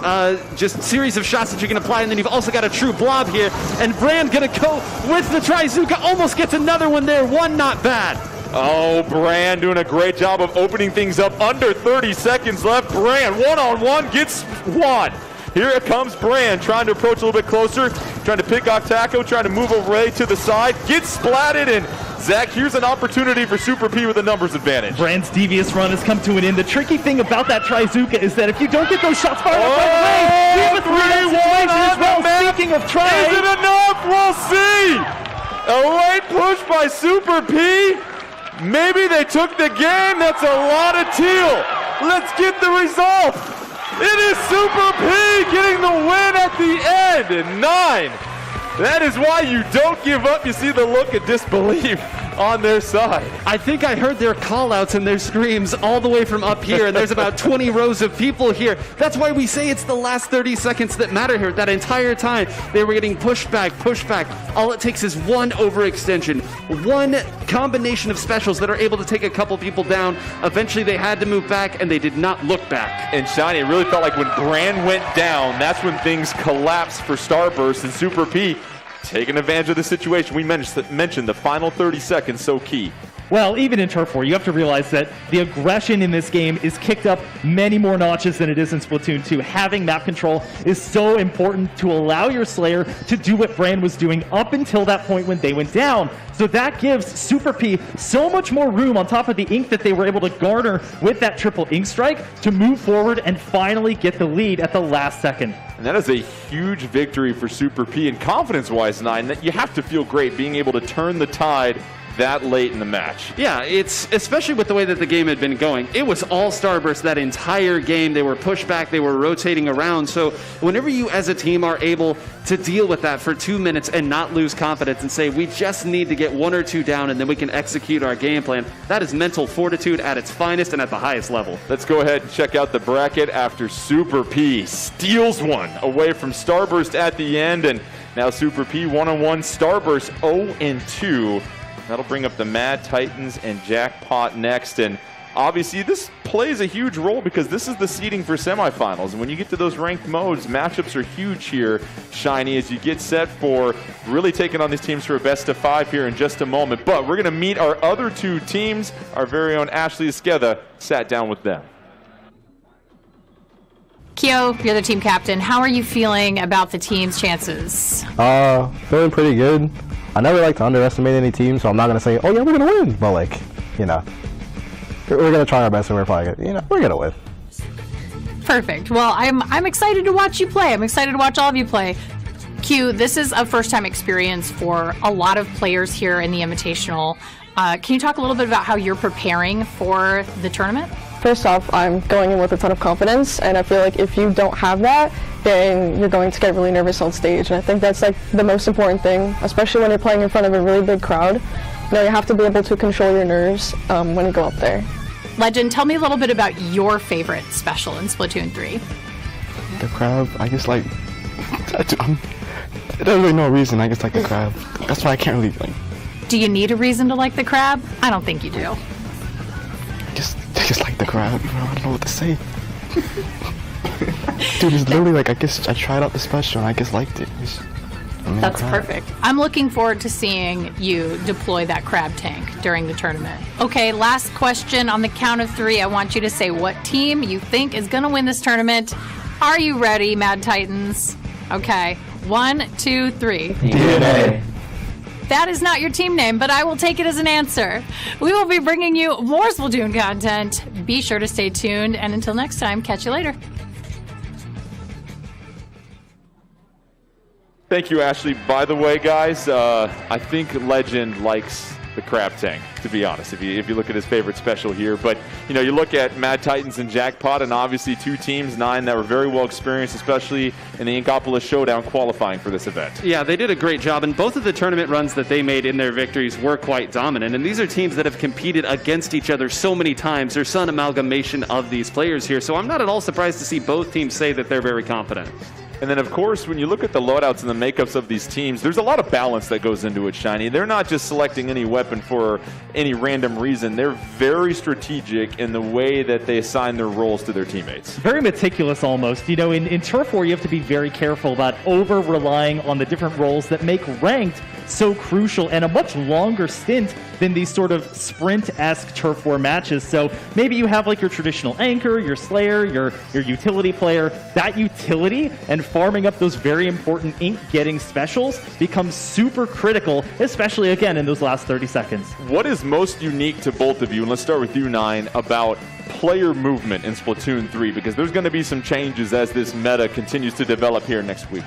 just series of shots that you can apply, and then you've also got a true blob here. And Brand gonna go with the Trizuka. Almost gets another one there. One not bad.
Oh, Brand doing a great job of opening things up. Under 30 seconds left. Brand one-on-one gets one. Here it comes Brand, trying to approach a little bit closer, trying to pick off Taco, trying to move away to the side, gets splatted, and Zach, here's an opportunity for Super P with a numbers advantage.
Brand's devious run has come to an end. The tricky thing about that Trizuka is that if you don't get those shots fired up right away, we have a 3-1 as well. Speaking of try,
is it enough? We'll see. A late push by Super P. Maybe they took the game. That's a lot of teal. Let's get the result. It is Super P getting the win at the end in 9. That is why you don't give up. You see the look of disbelief on their side.
I think I heard their call-outs and their screams all the way from up here, and there's about 20 rows of people here. That's why we say it's the last 30 seconds that matter here. That entire time, they were getting pushed back. All it takes is one overextension, one combination of specials that are able to take a couple people down. Eventually, they had to move back, and they did not look back.
And Shiny, it really felt like when Brand went down, that's when things collapsed for Starburst, and Super P taking advantage of the situation. We mentioned the final 30 seconds so key.
Well, even in Turf War, you have to realize that the aggression in this game is kicked up many more notches than it is in Splatoon 2. Having map control is so important to allow your Slayer to do what Brand was doing up until that point when they went down. So that gives Super P so much more room on top of the ink that they were able to garner with that triple ink strike to move forward and finally get the lead at the last second.
And that is a huge victory for Super P. And confidence-wise, 9, that you have to feel great being able to turn the tide that late in the match.
Yeah, it's especially with the way that the game had been going. It was all Starburst that entire game. They were pushed back, they were rotating around. So whenever you as a team are able to deal with that for 2 minutes and not lose confidence and say, we just need to get 1 or 2 down and then we can execute our game plan, that is mental fortitude at its finest and at the highest level.
Let's go ahead and check out the bracket after Super P steals one away from Starburst at the end. And now Super P 1-1, Starburst 0-2. That'll bring up the Mad Titans and Jackpot next. And obviously this plays a huge role because this is the seeding for semifinals. And when you get to those ranked modes, matchups are huge here, Shiny, as you get set for really taking on these teams for a best of 5 here in just a moment. But we're going to meet our other 2 teams. Our very own Ashley Esqueda sat down with them.
Kyo, you're the team captain. How are you feeling about the team's chances?
Feeling pretty good. I never like to underestimate any team, so I'm not going to say, oh yeah, we're going to win. But like, you know, we're going to try our best and we're probably going to, we're going to win.
Perfect. Well, I'm excited to watch you play. I'm excited to watch all of you play. Q, this is a first-time experience for a lot of players here in the Invitational. Can you talk a little bit about how you're preparing for the tournament?
First off, I'm going in with a ton of confidence, and I feel like if you don't have that, then you're going to get really nervous on stage. And I think that's like the most important thing, especially when you're playing in front of a really big crowd. You have to be able to control your nerves when you go up there.
Legend, tell me a little bit about your favorite special in Splatoon 3.
The crab, I guess like, there's really no reason, I guess like the crab. That's why I can't really like.
Do you need a reason to like the crab? I don't think you do.
I just like the crab, I don't know what to say. Dude, it's literally like, I guess I tried out the special and I just liked it.
That's perfect. I'm looking forward to seeing you deploy that crab tank during the tournament. Okay, last question on the count of 3. I want you to say what team you think is going to win this tournament. Are you ready, Mad Titans? Okay, 1, 2, 3.
DNA.
That is not your team name, but I will take it as an answer. We will be bringing you more Splatoon content. Be sure to stay tuned, and until next time, catch you later.
Thank you, Ashley. By the way, guys, I think Legend likes the crab tank, to be honest, if you look at his favorite special here. But, you look at Mad Titans and Jackpot, and obviously 2 teams, 9, that were very well experienced, especially in the Inkopolis Showdown qualifying for this event.
Yeah, they did a great job, and both of the tournament runs that they made in their victories were quite dominant. And these are teams that have competed against each other so many times. There's some amalgamation of these players here, so I'm not at all surprised to see both teams say that they're very confident.
And then, of course, when you look at the loadouts and the makeups of these teams, there's a lot of balance that goes into it, Shiny. They're not just selecting any weapon for any random reason. They're very strategic in the way that they assign their roles to their teammates.
Very meticulous almost. In Turf War, you have to be very careful about over-relying on the different roles that make ranked so crucial and a much longer stint than these sort of sprint-esque Turf War matches. So maybe you have like your traditional anchor, your slayer, your utility player. That utility and farming up those very important ink-getting specials becomes super critical, especially, again, in those last 30 seconds.
What is most unique to both of you, and let's start with you, 9, about player movement in Splatoon 3? Because there's going to be some changes as this meta continues to develop here next week.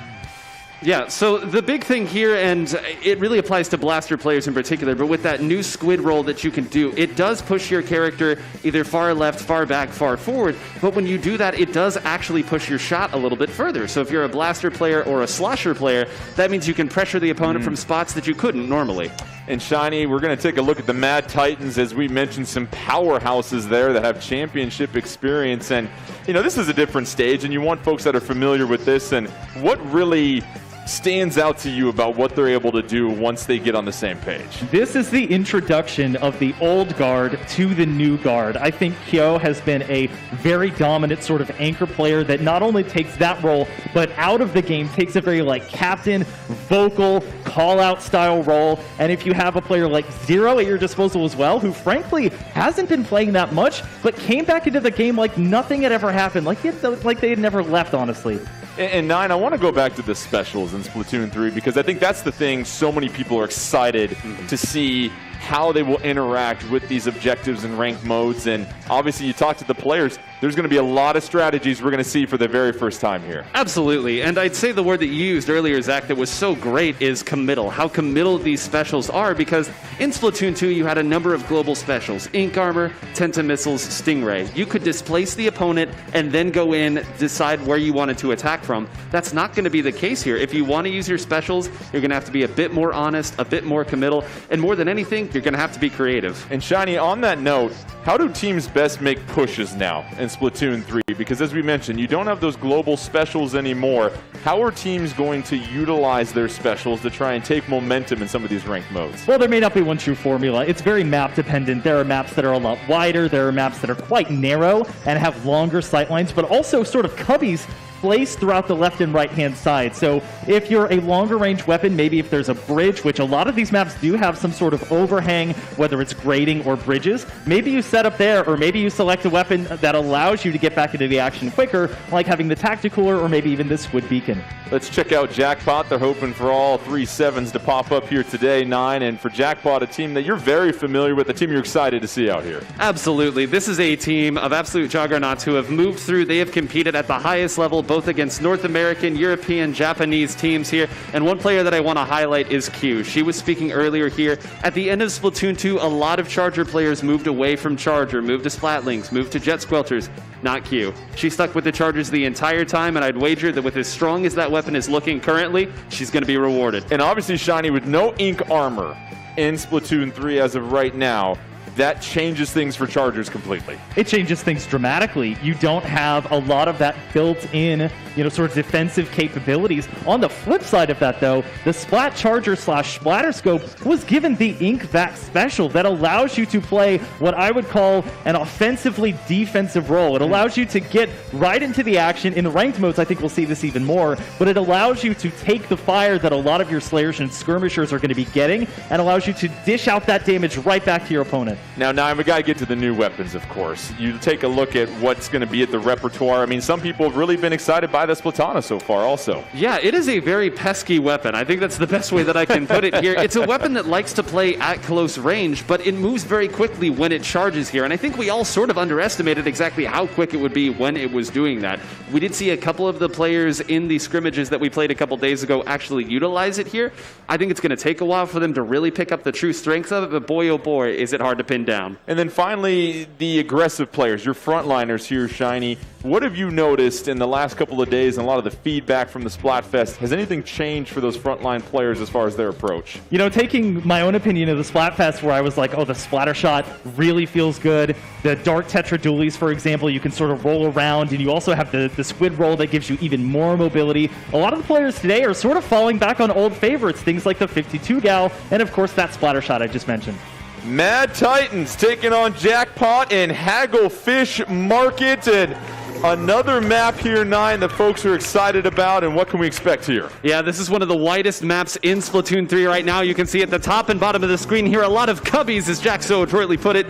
Yeah, so the big thing here, and it really applies to blaster players in particular, but with that new squid roll that you can do, it does push your character either far left, far back, far forward, but when you do that, it does actually push your shot a little bit further. So if you're a blaster player or a slosher player, that means you can pressure the opponent from spots that you couldn't normally.
And Shiny, we're going to take a look at the Mad Titans. As we mentioned, some powerhouses there that have championship experience. And, you know, this is a different stage, and you want folks that are familiar with this. And what really stands out to you about what they're able to do once they get on the same page?
This is the introduction of the old guard to the new guard. I think Kyo has been a very dominant sort of anchor player that not only takes that role, but out of the game takes a very like captain, vocal, call-out style role. And if you have a player like Zero at your disposal as well, who frankly hasn't been playing that much, but came back into the game like nothing had ever happened, like they had never left, honestly.
And Nine, I want to go back to the specials in Splatoon 3 because I think that's the thing so many people are excited to see how they will interact with these objectives and ranked modes. And obviously you talk to the players, there's going to be a lot of strategies we're going to see for the very first time here.
Absolutely, and I'd say the word that you used earlier, Zach, that was so great is committal. How committal these specials are, because in Splatoon 2 you had a number of global specials. Ink Armor, Tenta Missiles, Stingray. You could displace the opponent and then go in, decide where you wanted to attack from. That's not going to be the case here. If you want to use your specials, you're going to have to be a bit more honest, a bit more committal, and more than anything, you're going to have to be creative.
And Shiny, on that note, how do teams best make pushes now in Splatoon 3? Because as we mentioned, you don't have those global specials anymore. How are teams going to utilize their specials to try and take momentum in some of these ranked modes?
Well, there may not be one true formula. It's very map dependent. There are maps that are a lot wider. There are maps that are quite narrow and have longer sightlines, but also sort of cubbies placed throughout the left and right hand side. So if you're a longer range weapon, maybe if there's a bridge, which a lot of these maps do have some sort of overhang, whether it's grading or bridges, maybe you set up there, or maybe you select a weapon that allows you to get back into the action quicker, like having the Tacticooler or maybe even the Squid Beacon.
Let's check out Jackpot. They're hoping for all 3 7s to pop up here today, 9. And for Jackpot, a team that you're very familiar with, a team you're excited to see out here.
Absolutely. This is a team of absolute juggernauts who have moved through. They have competed at the highest level, both against North American, European, Japanese teams here. And one player that I want to highlight is Q. She was speaking earlier here. At the end of Splatoon 2, a lot of Charger players moved away from Charger, moved to Splatlings, moved to Jet Squelchers. Not Q. She stuck with the Chargers the entire time, and I'd wager that with as strong as that weapon is looking currently, she's going to be rewarded.
And obviously, Shiny, with no Ink Armor in Splatoon 3 as of right now, that changes things for Chargers completely.
It changes things dramatically. You don't have a lot of that built-in, sort of defensive capabilities. On the flip side of that, though, the Splat Charger / Splatter Scope was given the Ink Vac special that allows you to play what I would call an offensively defensive role. It allows you to get right into the action. In the ranked modes, I think we'll see this even more, but it allows you to take the fire that a lot of your Slayers and Skirmishers are going to be getting and allows you to dish out that damage right back to your opponent.
Now, we got to get to the new weapons, of course. You take a look at what's going to be at the repertoire. I mean, some people have really been excited by the Splatana so far also.
Yeah, it is a very pesky weapon. I think that's the best way that I can put it here. It's a weapon that likes to play at close range, but it moves very quickly when it charges here. And I think we all sort of underestimated exactly how quick it would be when it was doing that. We did see a couple of the players in the scrimmages that we played a couple days ago actually utilize it here. I think it's going to take a while for them to really pick up the true strength of it, but boy, oh boy, is it hard to pin down.
And then finally, the aggressive players, your frontliners here, Shiny. What have you noticed in the last couple of days and a lot of the feedback from the Splatfest? Has anything changed for those frontline players as far as their approach?
Taking my own opinion of the Splatfest, where I was like, oh, the splatter shot really feels good. The Dark Tetra Dualies, for example, you can sort of roll around, and you also have the squid roll that gives you even more mobility. A lot of the players today are sort of falling back on old favorites, things like the 52 Gal, and of course that splatter shot I just mentioned.
Mad Titans taking on Jackpot in Hagglefish Market, and another map here, 9, that folks are excited about. And what can we expect here?
Yeah, this is one of the widest maps in Splatoon 3 right now. You can see at the top and bottom of the screen here a lot of cubbies, as Jack so adroitly put it.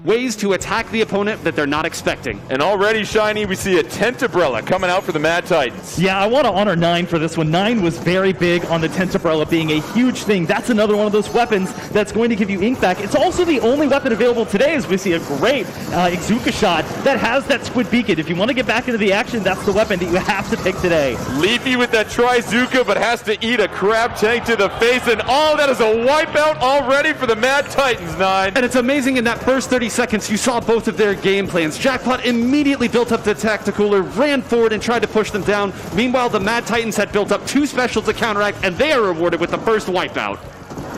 ways to attack the opponent that they're not expecting.
And already, Shiny, we see a Tentabrella coming out for the Mad Titans.
Yeah, I want to honor 9 for this one. 9 was very big on the Tentabrella being a huge thing. That's another one of those weapons that's going to give you ink back. It's also the only weapon available today, as we see a great Izuka shot that has that Squid Beacon. If you want to get back into the action, that's the weapon that you have to pick today.
Leafy with that Trizuka, but has to eat a crab tank to the face, and all that is a wipeout already for the Mad Titans, 9.
And it's amazing, in that first 30 seconds, you saw both of their game plans. Jackpot immediately built up the Tacticooler, ran forward and tried to push them down. Meanwhile, the Mad Titans had built up 2 specials to counteract, and they are rewarded with the first wipeout.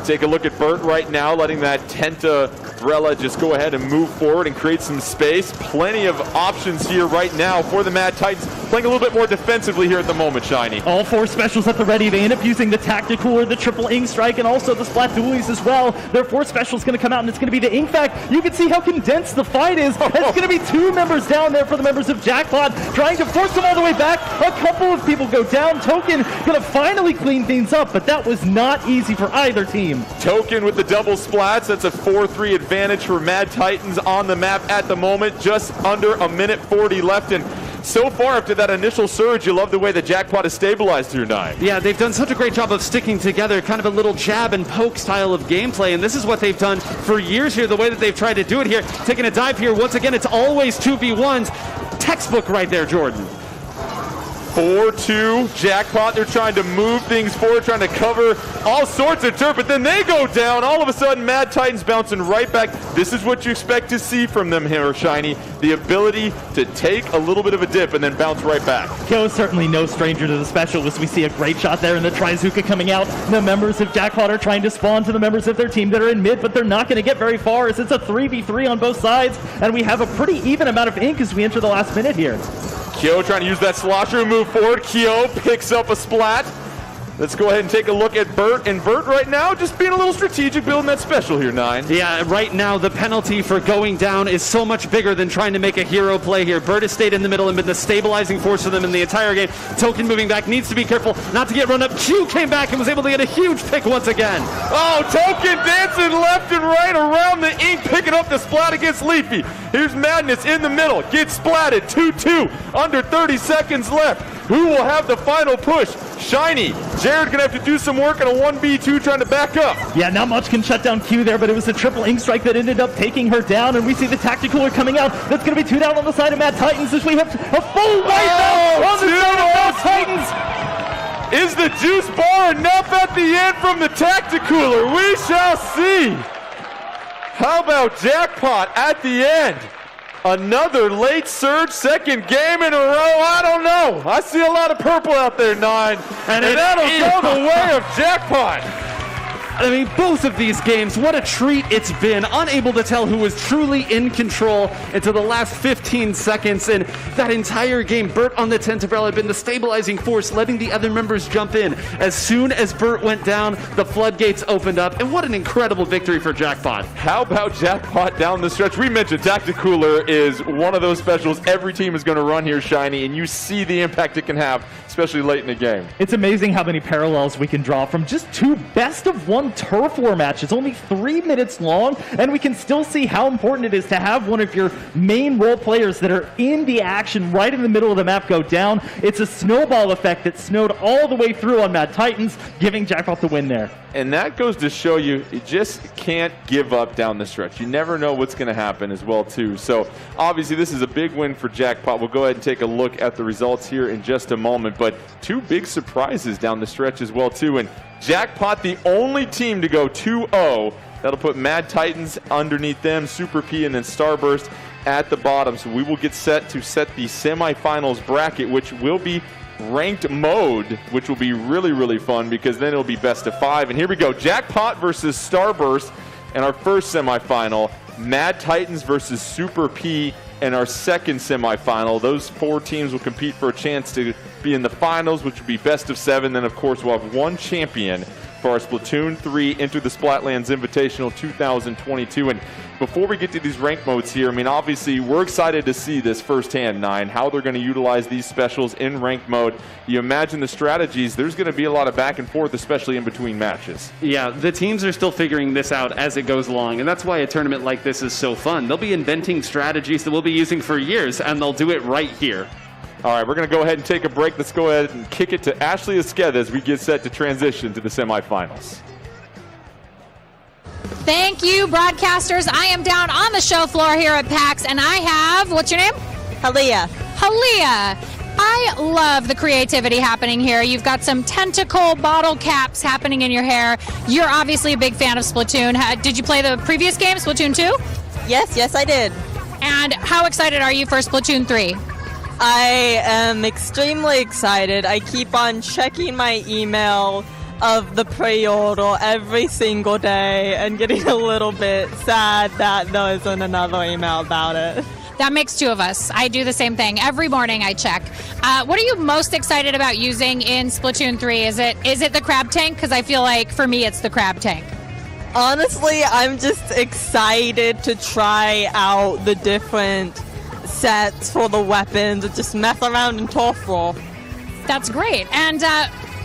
Take a look at Burt right now, letting that Tentabrella just go ahead and move forward and create some space. Plenty of options here right now for the Mad Titans, playing a little bit more defensively here at the moment, Shiny.
All 4 specials at the ready. They end up using the Tacticooler, the triple ink strike, and also the splat dualies as well. Their 4th special is going to come out, and it's going to be the ink back. You can see how condensed the fight is. It's going to be 2 members down there for the members of Jackpot, trying to force them all the way back. A couple of people go down. Token going to finally clean things up, but that was not easy for either team.
Token with the double splats. That's a 4-3 advantage for Mad Titans on the map at the moment. Just under a minute 40 left, and so far after that initial surge, you love the way the Jackpot is stabilized through 9.
Yeah, they've done such a great job of sticking together, kind of a little jab and poke style of gameplay, and this is what they've done for years here, the way that they've tried to do it here. Taking a dive here, once again, it's always 2v1s. Textbook right there, Jordan.
4-2 Jackpot. They're trying to move things forward, trying to cover all sorts of turf, but then they go down. All of a sudden, Mad Titans bouncing right back. This is what you expect to see from them here, Shiny. The ability to take a little bit of a dip and then bounce right back.
Kyo is certainly no stranger to the specialist. We see a great shot there in the Trizuka coming out. The members of Jackpot are trying to spawn to the members of their team that are in mid, but they're not going to get very far as it's a 3v3 on both sides, and we have a pretty even amount of ink as we enter the last minute here.
Kyo trying to use that slosher and move forward. Kyo picks up a splat. Let's go ahead and take a look at Burt. And Burt right now just being a little strategic, building that special here, 9.
Yeah, right now the penalty for going down is so much bigger than trying to make a hero play here. Burt has stayed in the middle and been the stabilizing force for them in the entire game. Token moving back, needs to be careful not to get run up. Q came back and was able to get a huge pick once again.
Oh, Token dancing left and right around the ink, picking up the splat against Leafy. Here's Madness in the middle, gets splatted, 2-2, under 30 seconds left. Who will have the final push? Shiny. Jared gonna have to do some work on a 1v2 trying to back up.
Yeah, not much can shut down Q there, but it was the triple ink strike that ended up taking her down, and we see the Tacticooler coming out. That's gonna be 2 down on the side of Mad Titans as we have a full wipeout on the side of Mad Titans.
Is the juice bar enough at the end from the Tacticooler? We shall see. How about Jackpot at the end? Another late surge, second game in a row. I don't know. I see a lot of purple out there, 9. And that'll go the way of Jackpot.
I mean, both of these games, what a treat it's been. Unable to tell who was truly in control until the last 15 seconds. And that entire game, Burt on the Tentabrella had been the stabilizing force, letting the other members jump in. As soon as Burt went down, the floodgates opened up. And what an incredible victory for Jackpot.
How about Jackpot down the stretch? We mentioned Tacticooler is one of those specials every team is going to run here, Shiny, and you see the impact it can have, especially late in the game.
It's amazing how many parallels we can draw from just 2 best-of-1 turf war matches, only 3 minutes long, and we can still see how important it is to have one of your main role players that are in the action right in the middle of the map go down. It's a snowball effect that snowed all the way through on Mad Titans, giving Jackpot the win there.
And that goes to show you just can't give up down the stretch. You never know what's going to happen as well, too. So, obviously, this is a big win for Jackpot. We'll go ahead and take a look at the results here in just a moment. But 2 big surprises down the stretch as well, too. And Jackpot, the only team to go 2-0. That'll put Mad Titans underneath them, Super P, and then Starburst at the bottom. So we will get set to set the semifinals bracket, which will be ranked mode, which will be really, really fun because then it'll be best of 5. And here we go, Jackpot versus Starburst in our first semifinal, Mad Titans versus Super P in our second semifinal. Those 4 teams will compete for a chance to be in the finals, which will be best of 7. Then, of course, we'll have 1 champion for our Splatoon 3 Enter the Splatlands Invitational 2022. And before we get to these rank modes here, I mean, obviously, we're excited to see this firsthand, Nine, how they're going to utilize these specials in rank mode. You imagine the strategies, there's going to be a lot of back and forth, especially in between matches.
Yeah, the teams are still figuring this out as it goes along, and that's why a tournament like this is so fun. They'll be inventing strategies that we'll be using for years, and they'll do it right here.
All right, we're going to go ahead and take a break. Let's go ahead and kick it to Ashley Esqueda as we get set to transition to the semifinals.
Thank you, broadcasters. I am down on the show floor here at PAX, and I have, what's your name?
Halia.
Halia. I love the creativity happening here. You've got some tentacle bottle caps happening in your hair. You're obviously a big fan of Splatoon. Did you play the previous game, Splatoon 2?
Yes, I did.
And how excited are you for Splatoon 3?
I am extremely excited. I keep on checking my email of the pre-order every single day and getting a little bit sad that there isn't another email about it.
That makes two of us. I do the same thing. Every morning I check. What are you most excited about using in Splatoon 3? Is it the crab tank? Because I feel like for me it's the crab tank.
Honestly, I'm just excited to try out the different sets for the weapons and just mess around in Turf War.
That's great. And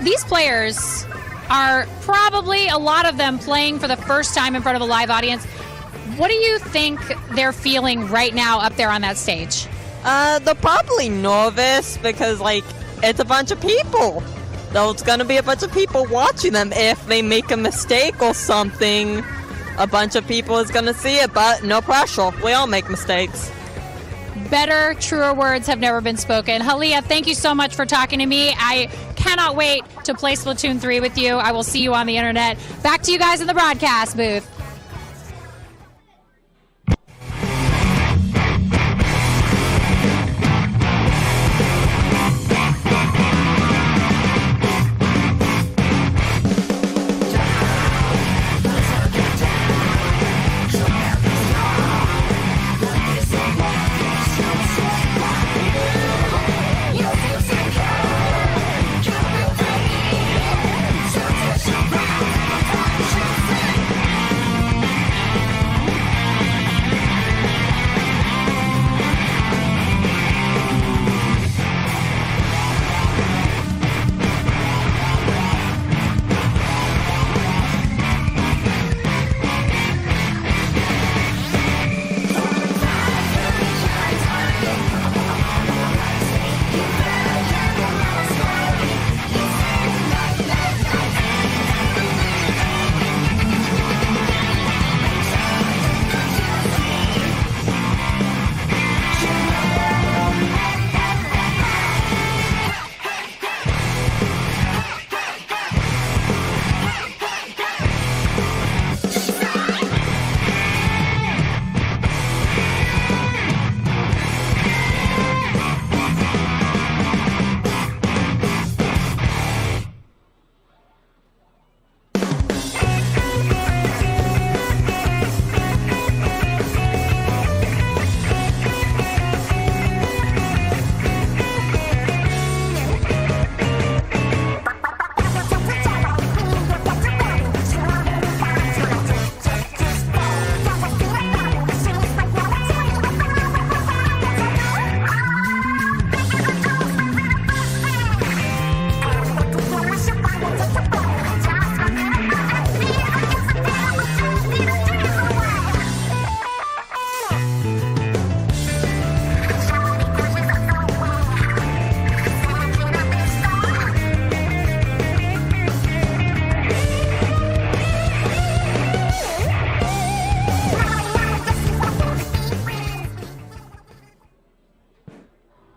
these players are probably, a lot of them, playing for the first time in front of a live audience. What do you think they're feeling right now up there on that stage?
They're probably nervous because, it's a bunch of people. There's going to be a bunch of people watching them. If they make a mistake or something, a bunch of people is going to see it, but no pressure. We all make mistakes.
Better, truer words have never been spoken. Halia, thank you so much for talking to me. I cannot wait to play Splatoon 3 with you. I will see you on the internet. Back to you guys in the broadcast booth.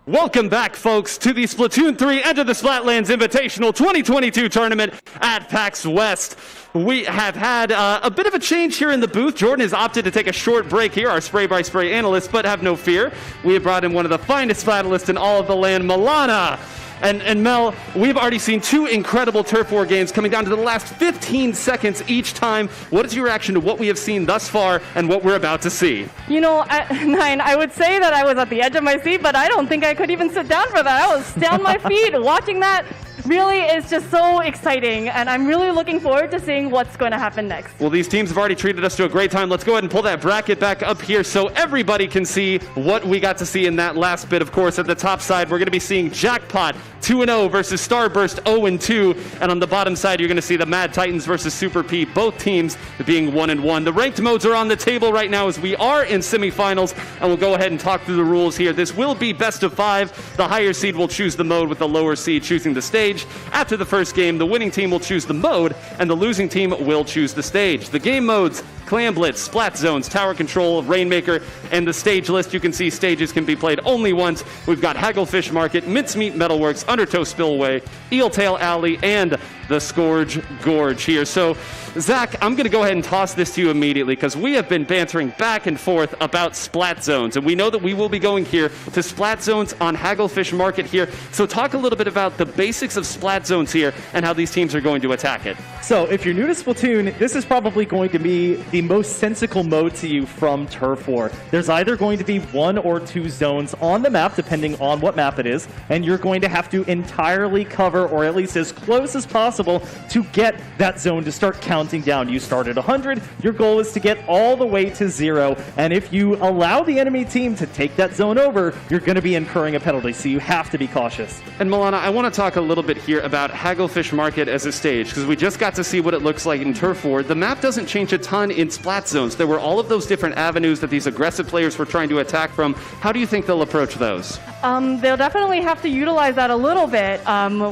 Welcome back, folks, to the Splatoon 3 Enter the Splatlands Invitational 2022 tournament at PAX West. We have had a bit of a change here in the booth. Jordan has opted to take a short break here, our spray-by-spray analyst, but have no fear. We have brought in one of the finest finalists in all of the land, Milana. And Mel, we've already seen 2 incredible Turf War games coming down to the last 15 seconds each time. What is your reaction to what we have seen thus far and what we're about to see?
You know, at 9, I would say that I was at the edge of my seat, but I don't think I could even sit down for that. I was down my feet watching that. Really is just so exciting, and I'm really looking forward to seeing what's going to happen next.
Well, these teams have already treated us to a great time. Let's go ahead and pull that bracket back up here so everybody can see what we got to see in that last bit. Of course, at the top side, we're going to be seeing Jackpot 2-0 versus Starburst 0-2, and on the bottom side, you're going to see the Mad Titans versus Super P, both teams being 1-1. The ranked modes are on the table right now as we are in semifinals, and we'll go ahead and talk through the rules here. This will be best of 5. The higher seed will choose the mode with the lower seed choosing the stage. After the first game, the winning team will choose the mode, and the losing team will choose the stage. The game modes: Clan Blitz, Splat Zones, Tower Control, Rainmaker, and the stage list. You can see stages can be played only once. We've got Hagglefish Market, Mincemeat Metalworks, Undertow Spillway, Eeltail Alley, and the Scourge Gorge here. So, Zach, I'm going to go ahead and toss this to you immediately because we have been bantering back and forth about Splat Zones, and we know that we will be going here to Splat Zones on Hagglefish Market here. So talk a little bit about the basics of Splat Zones here and how these teams are going to attack it.
So if you're new to Splatoon, this is probably going to be the most sensical mode to you from Turf War. There's either going to be 1 or 2 zones on the map, depending on what map it is, and you're going to have to entirely cover, or at least as close as possible, to get that zone to start counting down. You start at 100, your goal is to get all the way to 0, and if you allow the enemy team to take that zone over, you're going to be incurring a penalty, so you have to be cautious.
And Milana, I want to talk a little bit here about Hagglefish Market as a stage, because we just got to see what it looks like in Turf War. The map doesn't change a ton in Splat Zones. There were all of those different avenues that these aggressive players were trying to attack from. How do you think they'll approach those?
They'll definitely have to utilize that a little bit.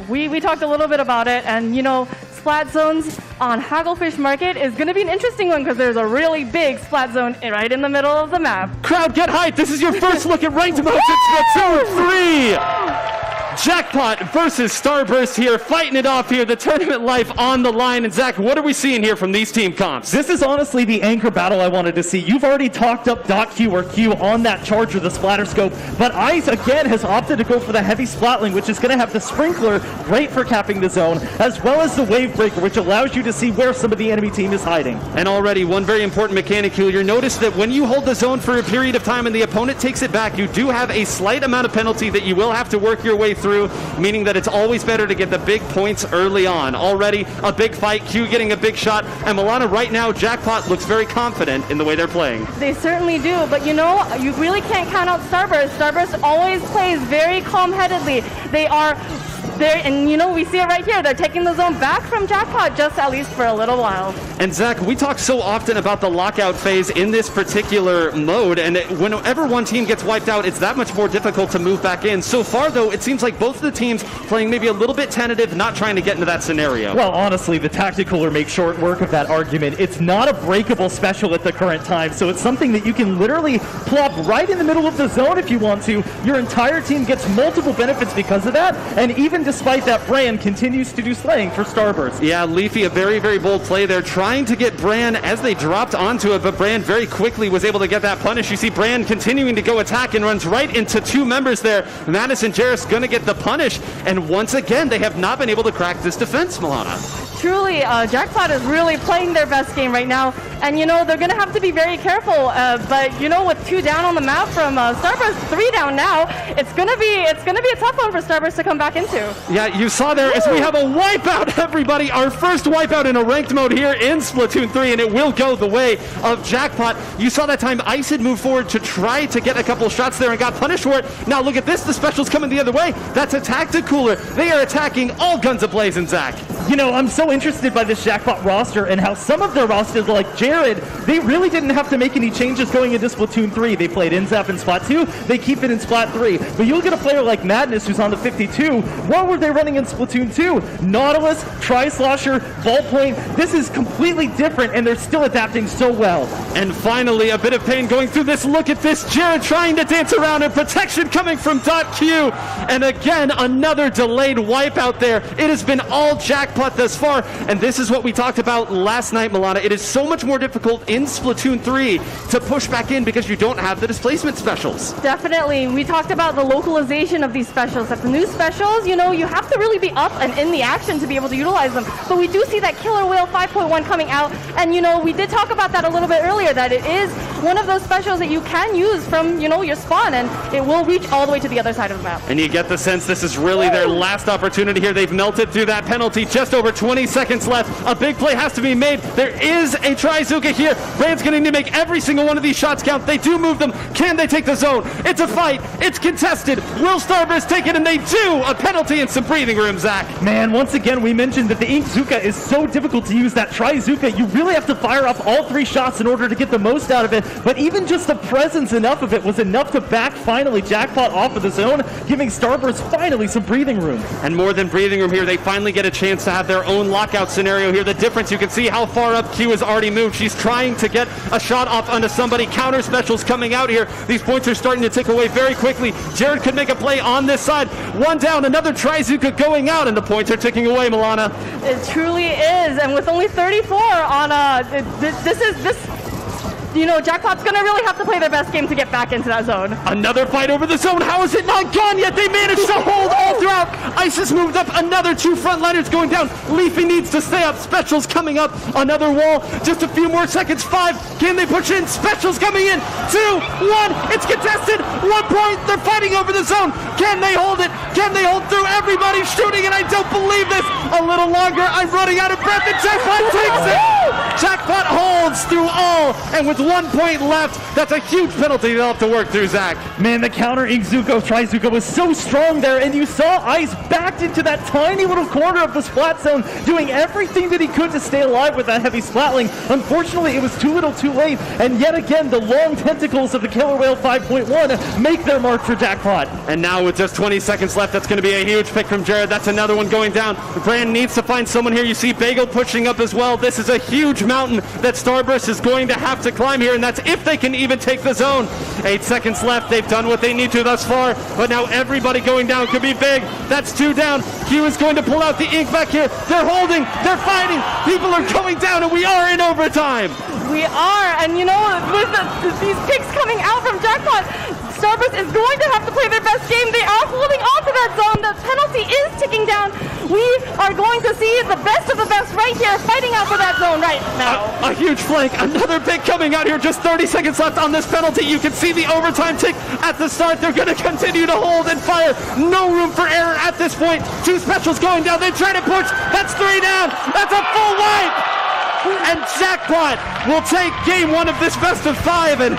We talked a little bit about it, and you know, Splat Zones on Hagglefish Market is going to be an interesting one because there's a really big Splat Zone right in the middle of the map.
Crowd, get hyped! This is your first look at ranked modes in Splatoon 3! Jackpot versus Starburst here, fighting it off here, the tournament life on the line. And Zach, what are we seeing here from these team comps?
This is honestly the anchor battle I wanted to see. You've already talked up .Q or Q on that charger, the splatter scope, but Ice again has opted to go for the heavy splatling, which is going to have the sprinkler, great for capping the zone, as well as the wave breaker, which allows you to see where some of the enemy team is hiding.
And already one very important mechanic here. You'll notice that when you hold the zone for a period of time and the opponent takes it back, you do have a slight amount of penalty that you will have to work your way through, meaning that it's always better to get the big points early on. Already a big fight, Q getting a big shot, and Milana right now, Jackpot looks very confident in the way they're playing.
They certainly do, but you know, you really can't count out Starburst. Starburst always plays very calm-headedly. They are there, and you know, we see it right here. They're taking the zone back from Jackpot, just at least for a little while.
And Zach, we talk so often about the lockout phase in this particular mode, and whenever one team gets wiped out, it's that much more difficult to move back in. So far, though, it seems like both of the teams playing maybe a little bit tentative, not trying to get into that scenario.
Well, honestly, the Tacticooler makes short work of that argument. It's not a breakable special at the current time, so it's something that you can literally plop right in the middle of the zone if you want to. Your entire team gets multiple benefits because of that, and even despite that, Bran continues to do slaying for Starburst.
Yeah, Leafy, a very, very bold play there, trying to get Bran as they dropped onto it, but Bran very quickly was able to get that punish. You see Bran continuing to go attack and runs right into 2 members there. Madison Jarrett's going to get the punish, and once again, they have not been able to crack this defense, Milana.
Truly, Jackpot is really playing their best game right now, and you know, they're going to have to be very careful, but you know, with 2 down on the map from Starburst, 3 down now, it's going to be a tough one for Starburst to come back into.
Yeah, you saw there as we have a wipeout, everybody. Our first wipeout in a ranked mode here in Splatoon 3, and it will go the way of Jackpot. You saw that time Ice had moved forward to try to get a couple shots there and got punished for it. Now look at this, the special's coming the other way. That's a Tacticooler. They are attacking all guns ablazing, Zach.
You know, I'm so interested by this Jackpot roster and how some of their rosters, like Jared, they really didn't have to make any changes going into Splatoon 3. They played NZAP in Splat 2, they keep it in Splat 3. But you look at a player like Madness who's on the 52, what were they running in Splatoon 2? Nautilus, Tri-Slosher, Ballpoint. This is completely different, and they're still adapting so well.
And finally, a bit of pain going through this. Look at this, Jared trying to dance around, and protection coming from .Q. And again, another delayed wipe out there. It has been all Jackpot thus far. far. And this is what we talked about last night, Milana. It is so much more difficult in Splatoon 3 to push back in because you don't have the displacement specials.
Definitely. We talked about the localization of these specials. That the new specials, you know, you have to really be up and in the action to be able to utilize them. But we do see that Killer Whale 5.1 coming out. And, you know, we did talk about that a little bit earlier, that it is one of those specials that you can use from, you know, your spawn, and it will reach all the way to the other side of the map.
And you get the sense this is really their last opportunity here. They've melted through that penalty. Just over 20 seconds left. A big play has to be made. There is a Trizooka here. Rand's going to need to make every single one of these shots count. They do move them. Can they take the zone? It's a fight. It's contested. Will Starburst take it? And they do. A penalty and some breathing room, Zach.
Man, once again, we mentioned that the Inkzooka is so difficult to use. That Trizooka, you really have to fire off all 3 shots in order to get the most out of it. But even just the presence enough of it was enough to back finally Jackpot off of the zone, giving Starburst finally some breathing room.
And more than breathing room here, they finally get a chance to have their own lockout scenario here. The difference, you can see how far up Q has already moved. She's trying to get a shot off onto somebody. Counter specials coming out here. These points are starting to tick away very quickly. Jared could make a play on this side. One down, another Trizooka going out, and the points are ticking away, Milana.
It truly is, and with only 34 on you know, Jackpot's gonna really have to play their best game to get back into that zone.
Another fight over the zone. How is it not gone yet? They managed to hold all throughout. Isis moved up. Another 2 frontliners going down. Leafy needs to stay up. Specials coming up. Another wall. Just a few more seconds. 5. Can they push in? Specials coming in. 2, 1. It's contested. 1 point. They're fighting over the zone. Can they hold it? Can they hold through? Everybody's shooting, and I don't believe this. A little longer. I'm running out of breath, and Jackpot takes it. Jackpot holds through all, and with 1 point left, that's a huge penalty they'll have to work through, Zach.
Man, the counter Inkzooka Trizooka was so strong there, and you saw Ice backed into that tiny little corner of the splat zone, doing everything that he could to stay alive with that heavy splatling. Unfortunately, it was too little too late, and yet again, the long tentacles of the Killer Whale 5.1 make their mark for Jackpot.
And now with just 20 seconds left, that's going to be a huge pick from Jared. That's another one going down. Brand needs to find someone here. You see Bagel pushing up as well. This is a huge mountain that Starburst is going to have to climb here, and that's if they can even take the zone. 8 seconds left. They've done what they need to thus far, but now everybody going down could be big. That's 2 down. Q is going to pull out the ink back here. They're holding. They're fighting. People are going down, and we are in overtime.
We are, and you know, with these picks coming out from Jackpot, Starburst is going to have to play their best game. They are holding on to that zone. The penalty is ticking down. We are going to see the best of the best right here, fighting out for that zone right now.
A huge flank. Another pick coming out here. Just 30 seconds left on this penalty. You can see the overtime tick at the start. They're going to continue to hold and fire. No room for error at this point. 2 specials going down. They try to push. That's 3 down. That's a full wipe. And Jackpot will take game 1 of this best of 5. And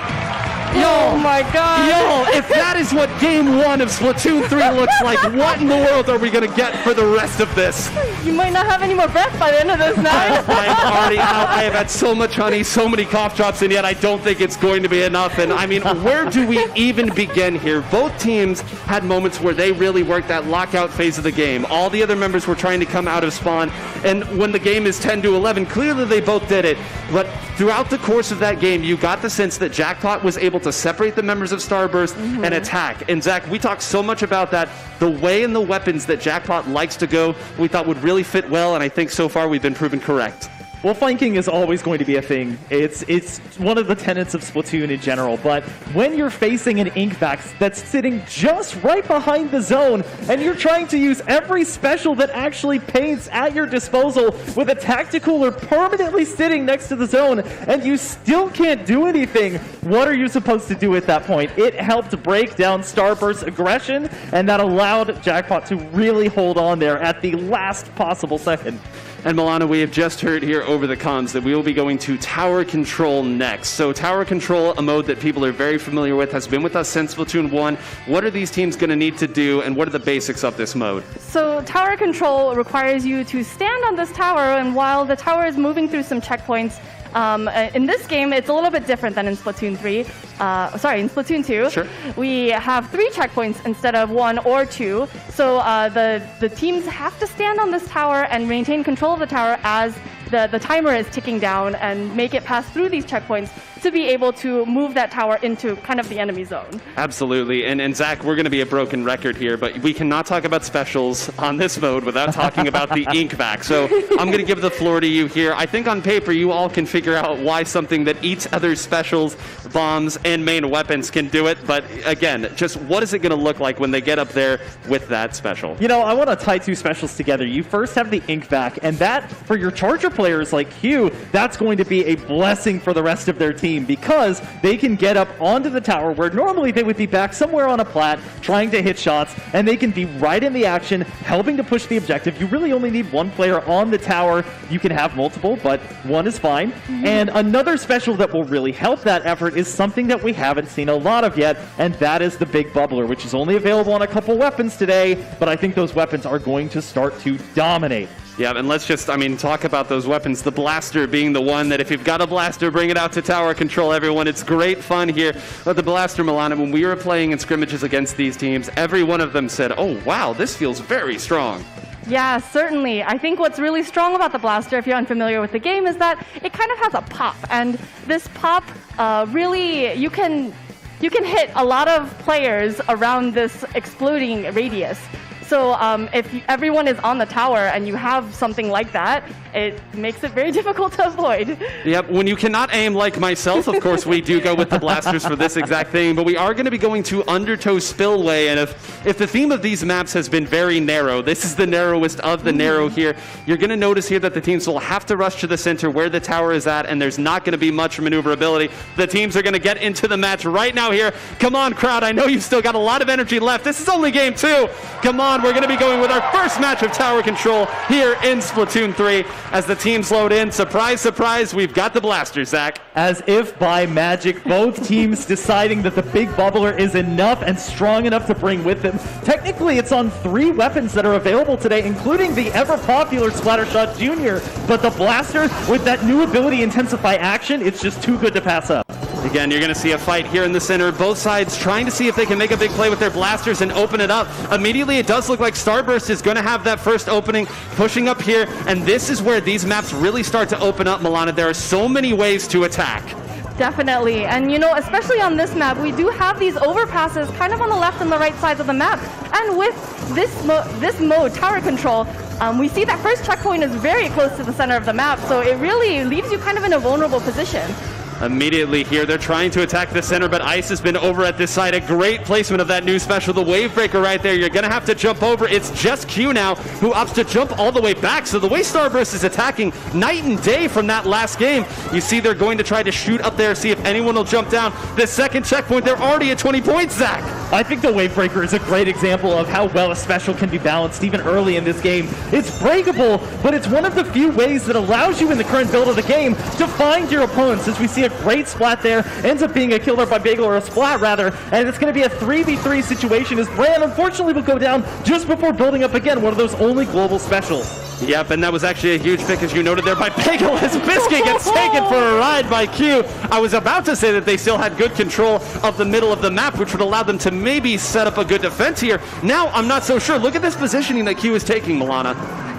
oh my God.
Yo, if that is what game 1 of Splatoon 3 looks like, what in the world are we going to get for the rest of this?
You might not have any more breath by the end of this night.
I'm already out. I have had so much honey, so many cough drops, and yet I don't think it's going to be enough. And I mean, where do we even begin here? Both teams had moments where they really worked that lockout phase of the game. All the other members were trying to come out of spawn, and when the game is 10-11, clearly they both did it. But throughout the course of that game, you got the sense that Jackpot was able to separate the members of Starburst and attack. And Zach, we talked so much about that. The way and the weapons that Jackpot likes to go, we thought would really fit well, and I think so far we've been proven correct.
Well, flanking is always going to be a thing. It's one of the tenets of Splatoon in general, but when you're facing an Inkvax that's sitting just right behind the zone, and you're trying to use every special that actually paints at your disposal with a tactical or permanently sitting next to the zone, and you still can't do anything, what are you supposed to do at that point? It helped break down Starburst's aggression, and that allowed Jackpot to really hold on there at the last possible second.
And Milana, we have just heard here over the comms that we will be going to Tower Control next. So Tower Control, a mode that people are very familiar with, has been with us since Splatoon 1. What are these teams going to need to do, and what are the basics of this mode?
So Tower Control requires you to stand on this tower, and while the tower is moving through some checkpoints, in this game, it's a little bit different than in Splatoon 3. In Splatoon 2,
sure.
We have 3 checkpoints instead of 1 or 2. So the teams have to stand on this tower and maintain control of the tower as the timer is ticking down and make it pass through these checkpoints to be able to move that tower into kind of the enemy zone.
Absolutely. And Zach, we're going to be a broken record here, but we cannot talk about specials on this mode without talking about the ink vac. So I'm going to give the floor to you here. I think on paper you all can figure out why something that eats other specials, bombs, and main weapons can do it. But again, just what is it going to look like when they get up there with that special?
You know, I want to tie two specials together. You first have the ink vac, and that, for your charger players like Q, that's going to be a blessing for the rest of their team, because they can get up onto the tower where normally they would be back somewhere on a plat trying to hit shots, and they can be right in the action helping to push the objective. You really only need one player on the tower. You can have multiple, but one is fine. And another special that will really help that effort is something that we haven't seen a lot of yet, and that is the Big Bubbler, which is only available on a couple weapons today, but I think those weapons are going to start to dominate.
Yeah, and let's just, talk about those weapons. The blaster being the one that if you've got a blaster, bring it out to tower control, everyone. It's great fun here. But the blaster, Milana, when we were playing in scrimmages against these teams, every one of them said, oh, wow, this feels very strong.
Yeah, certainly. I think what's really strong about the blaster, if you're unfamiliar with the game, is that it kind of has a pop. And this pop, really, you can hit a lot of players around this exploding radius. So if everyone is on the tower and you have something like that, it makes it very difficult to avoid.
Yep, when you cannot aim like myself, of course, we do go with the blasters for this exact thing, but we are going to be going to Undertow Spillway, and if the theme of these maps has been very narrow, this is the narrowest of the narrow here. You're going to notice here that the teams will have to rush to the center where the tower is at, and there's not going to be much maneuverability. The teams are going to get into the match right now here. Come on, crowd, I know you've still got a lot of energy left. This is only game 2. Come on, we're going to be going with our first match of tower control here in Splatoon 3 as the teams load in. Surprise, surprise, we've got the blaster, Zach.
As if by magic, both teams deciding that the Big Bubbler is enough and strong enough to bring with them. Technically, it's on 3 weapons that are available today, including the ever-popular Splattershot Jr., but the blaster, with that new ability Intensify Action, it's just too good to pass up.
Again, you're going to see a fight here in the center. Both sides trying to see if they can make a big play with their blasters and open it up. Immediately, it does look like Starburst is going to have that first opening, pushing up here. And this is where these maps really start to open up, Milana. There are so many ways to attack.
Definitely. And, you know, especially on this map, we do have these overpasses kind of on the left and the right sides of the map. And with this mode, tower control, we see that first checkpoint is very close to the center of the map. So it really leaves you kind of in a vulnerable position.
Immediately here, they're trying to attack the center, but Ice has been over at this side. A great placement of that new special, the Wave Breaker right there. You're going to have to jump over. It's just Q now who opts to jump all the way back. So the way Starburst is attacking, night and day from that last game. You see they're going to try to shoot up there, see if anyone will jump down. The second checkpoint, they're already at 20 points, Zach.
I think the Wave Breaker is a great example of how well a special can be balanced even early in this game. It's breakable, but it's one of the few ways that allows you in the current build of the game to find your opponents. As we see a great splat there, ends up being a killer by Bagel, or a splat rather, and it's going to be a 3v3 situation as Bran unfortunately will go down just before building up again one of those only global specials.
Yep, and that was actually a huge pick, as you noted there, by Bagel as Biscuit gets taken for a ride by Q. I was about to say that they still had good control of the middle of the map, which would allow them to maybe set up a good defense here. Now, I'm not so sure. Look at this positioning that Q is taking, Milana.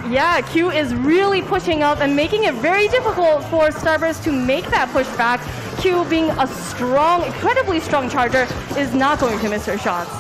Yeah, Q is really pushing up and making it very difficult for Starburst to make that push back. Q, being a strong, incredibly strong charger, is not going to miss her shots.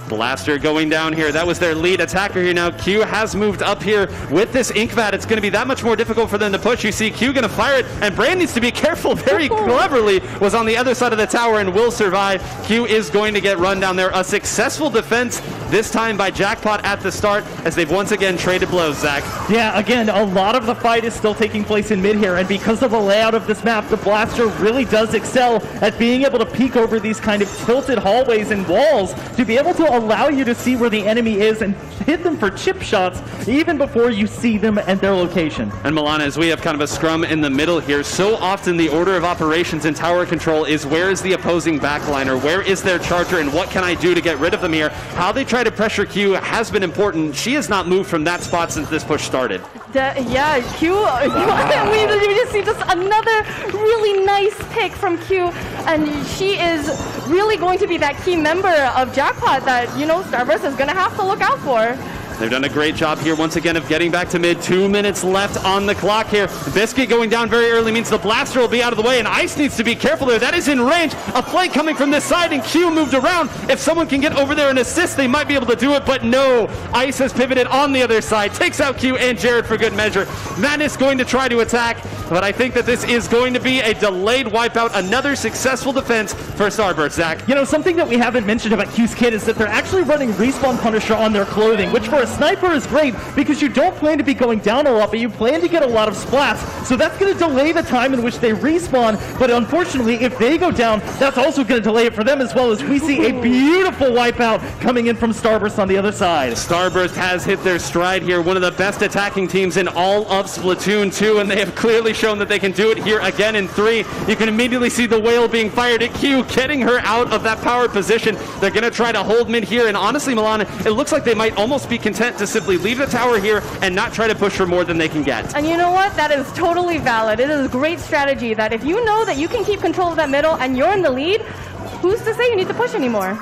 Blaster going down here. That was their lead attacker here now. Q has moved up here with this ink vat. It's going to be that much more difficult for them to push. You see Q going to fire it, and Bran needs to be careful. Very cleverly was on the other side of the tower and will survive. Q is going to get run down there. A successful defense, this time by Jackpot at the start, as they've once again traded blows, Zach.
Yeah, again, a lot of the fight is still taking place in mid here, and because of the layout of this map, the Blaster really does excel at being able to peek over these kind of tilted hallways and walls to be able to allow you to see where the enemy is and hit them for chip shots even before you see them and their location.
And Milana, as we have kind of a scrum in the middle here, so often the order of operations in tower control is where is the opposing backliner, where is their charger, and what can I do to get rid of them here? How they try to pressure Q has been important. She has not moved from that spot since this push started.
Yeah, Q, we just see just another really nice pick from Q, and she is really going to be that key member of Jackpot that, you know, Starburst is going to have to look out for.
They've done a great job here once again of getting back to mid. 2 minutes left on the clock here. Biscuit going down very early means the blaster will be out of the way, and Ice needs to be careful there. That is in range. A flank coming from this side, and Q moved around. If someone can get over there and assist, they might be able to do it, but no. Ice has pivoted on the other side, takes out Q and Jared for good measure. Madness going to try to attack, but I think that this is going to be a delayed wipeout. Another successful defense for Starburst, Zach.
You know, something that we haven't mentioned about Q's kit is that they're actually running Respawn Punisher on their clothing, which for a sniper is great because you don't plan to be going down a lot, but you plan to get a lot of splats. So that's going to delay the time in which they respawn, but unfortunately, if they go down, that's also going to delay it for them, as well as we see a beautiful wipeout coming in from Starburst on the other side.
Starburst has hit their stride here, one of the best attacking teams in all of Splatoon 2, and they have clearly shown that they can do it here again in 3. You can immediately see the whale being fired at Q, getting her out of that power position. They're going to try to hold mid here, and honestly, Milana, it looks like they might almost be content to simply leave the tower here and not try to push for more than they can get.
And you know what? That is totally valid. It is a great strategy that if you know that you can keep control of that middle and you're in the lead, who's to say you need to push anymore?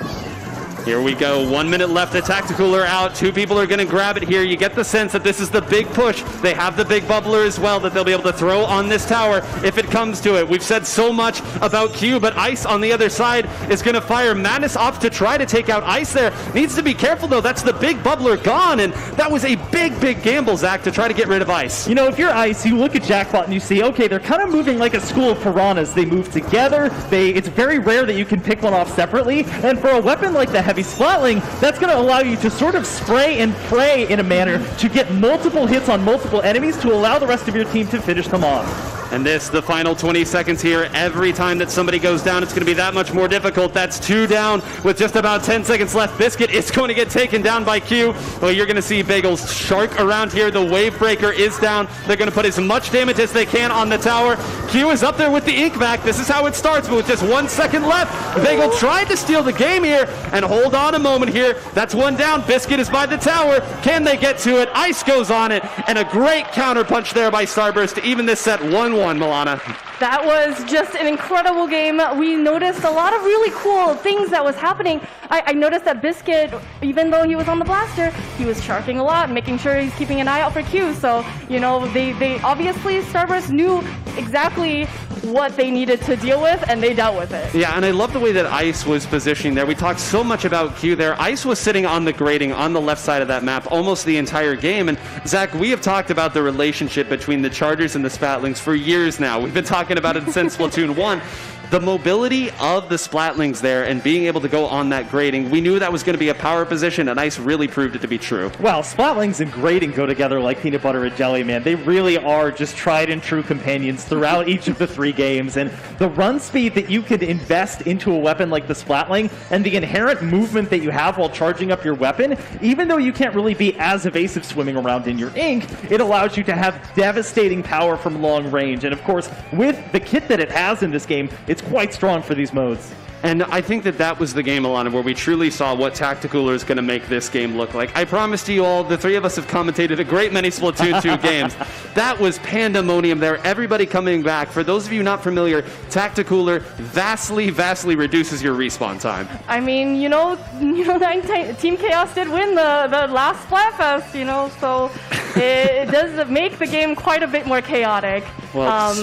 Here we go. 1 minute left. The Tactical are out. 2 people are going to grab it here. You get the sense that this is the big push. They have the big bubbler as well that they'll be able to throw on this tower if it comes to it. We've said so much about Q, but Ice on the other side is going to fire Madness off to try to take out Ice there. Needs to be careful, though. That's the big bubbler gone, and that was a big, big gamble, Zach, to try to get rid of Ice.
You know, if you're Ice, you look at Jackpot and you see, okay, they're kind of moving like a school of piranhas. They move together. It's very rare that you can pick one off separately, and for a weapon like the Heavy Splatling, that's going to allow you to sort of spray and pray in a manner to get multiple hits on multiple enemies to allow the rest of your team to finish them off.
And this, the final 20 seconds here. Every time that somebody goes down, it's going to be that much more difficult. That's 2 down with just about 10 seconds left. Biscuit is going to get taken down by Q. Well, you're going to see Bagel's Shark around here. The Wave Breaker is down. They're going to put as much damage as they can on the tower. Q is up there with the ink back. This is how it starts, but with just 1 second left, Bagel tried to steal the game here, and hold on a moment here. That's 1 down. Biscuit is by the tower. Can they get to it? Ice goes on it, and a great counter punch there by Starburst to even this set 1-1. Milana.
That was just an incredible game. We noticed a lot of really cool things that was happening. I noticed that Biscuit, even though he was on the blaster, he was sharking a lot, making sure he's keeping an eye out for Q. So, you know, they obviously, Starburst knew exactly what they needed to deal with, and they dealt with it.
Yeah, and I love the way that Ice was positioning there. We talked so much about Q there. Ice was sitting on the grating on the left side of that map almost the entire game. And Zach, we have talked about the relationship between the Chargers and the Spatlings for years now. We've been talking about it since Splatoon 1. The mobility of the Splatlings there and being able to go on that grating, we knew that was going to be a power position, and Ice really proved it to be true.
Well, Splatlings and grating go together like peanut butter and jelly, man. They really are just tried and true companions throughout each of the 3 games, and the run speed that you can invest into a weapon like the Splatling and the inherent movement that you have while charging up your weapon, even though you can't really be as evasive swimming around in your ink, it allows you to have devastating power from long range. And of course, with the kit that it has in this game, it's quite strong for these modes.
And I think that that was the game, Alana, where we truly saw what Tacticooler is going to make this game look like. I promised you all, the 3 of us have commentated a great many Splatoon 2 games. That was pandemonium there. Everybody coming back. For those of you not familiar, Tacticooler vastly, vastly reduces your respawn time.
I mean, you know, Team Chaos did win the last Splatfest, you know, so it does make the game quite a bit more chaotic.
Well,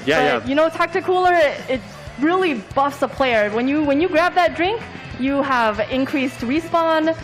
but, you know, Tacticooler, it really buffs a player. When you grab that drink, you have increased respawn.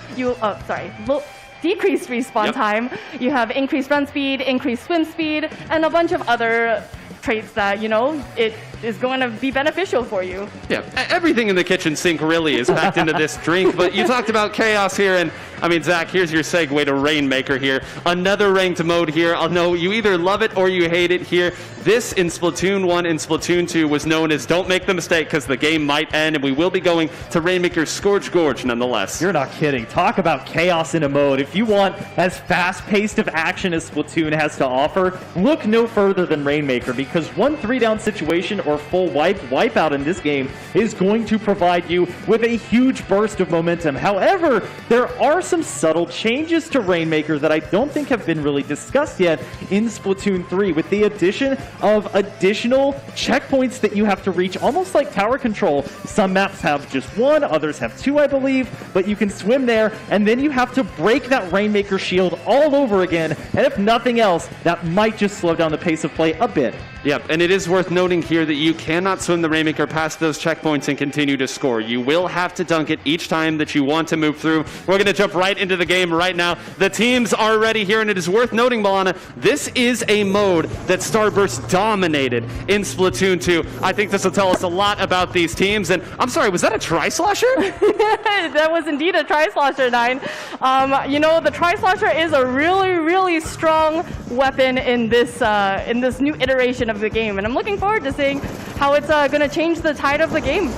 Decreased respawn time. You have increased run speed, increased swim speed, and a bunch of other traits that, you know, it is going to be beneficial for you.
Yeah, everything in the kitchen sink really is packed into this drink, but you talked about Chaos here, and I mean, Zach, here's your segue to Rainmaker here. Another ranked mode here. I'll know you either love it or you hate it here. This in Splatoon 1 and Splatoon 2 was known as don't make the mistake because the game might end, and we will be going to Rainmaker's Scourge Gorge nonetheless.
You're not kidding. Talk about chaos in a mode. If you want as fast-paced of action as Splatoon has to offer, look no further than Rainmaker, because one 3-down situation or full wipeout in this game is going to provide you with a huge burst of momentum. However, there are some subtle changes to Rainmaker that I don't think have been really discussed yet in Splatoon 3, with the addition of additional checkpoints that you have to reach, almost like tower control. Some maps have just one, others have two, I believe, but you can swim there, and then you have to break that Rainmaker shield all over again, and if nothing else, that might just slow down the pace of play a bit.
Yep, and it is worth noting here that you cannot swim the Rainmaker past those checkpoints and continue to score. You will have to dunk it each time that you want to move through. We're going to jump right into the game right now. The teams are ready here, and it is worth noting, Milana, this is a mode that Starburst dominated in Splatoon 2. I think this will tell us a lot about these teams. And I'm sorry, was that a Tri-Slosher?
That was indeed a Tri-Slosher, 9. You know, the Tri-Slosher is a really, really strong weapon in this new iteration of the game, and I'm looking forward to seeing how it's going to change the tide of the game.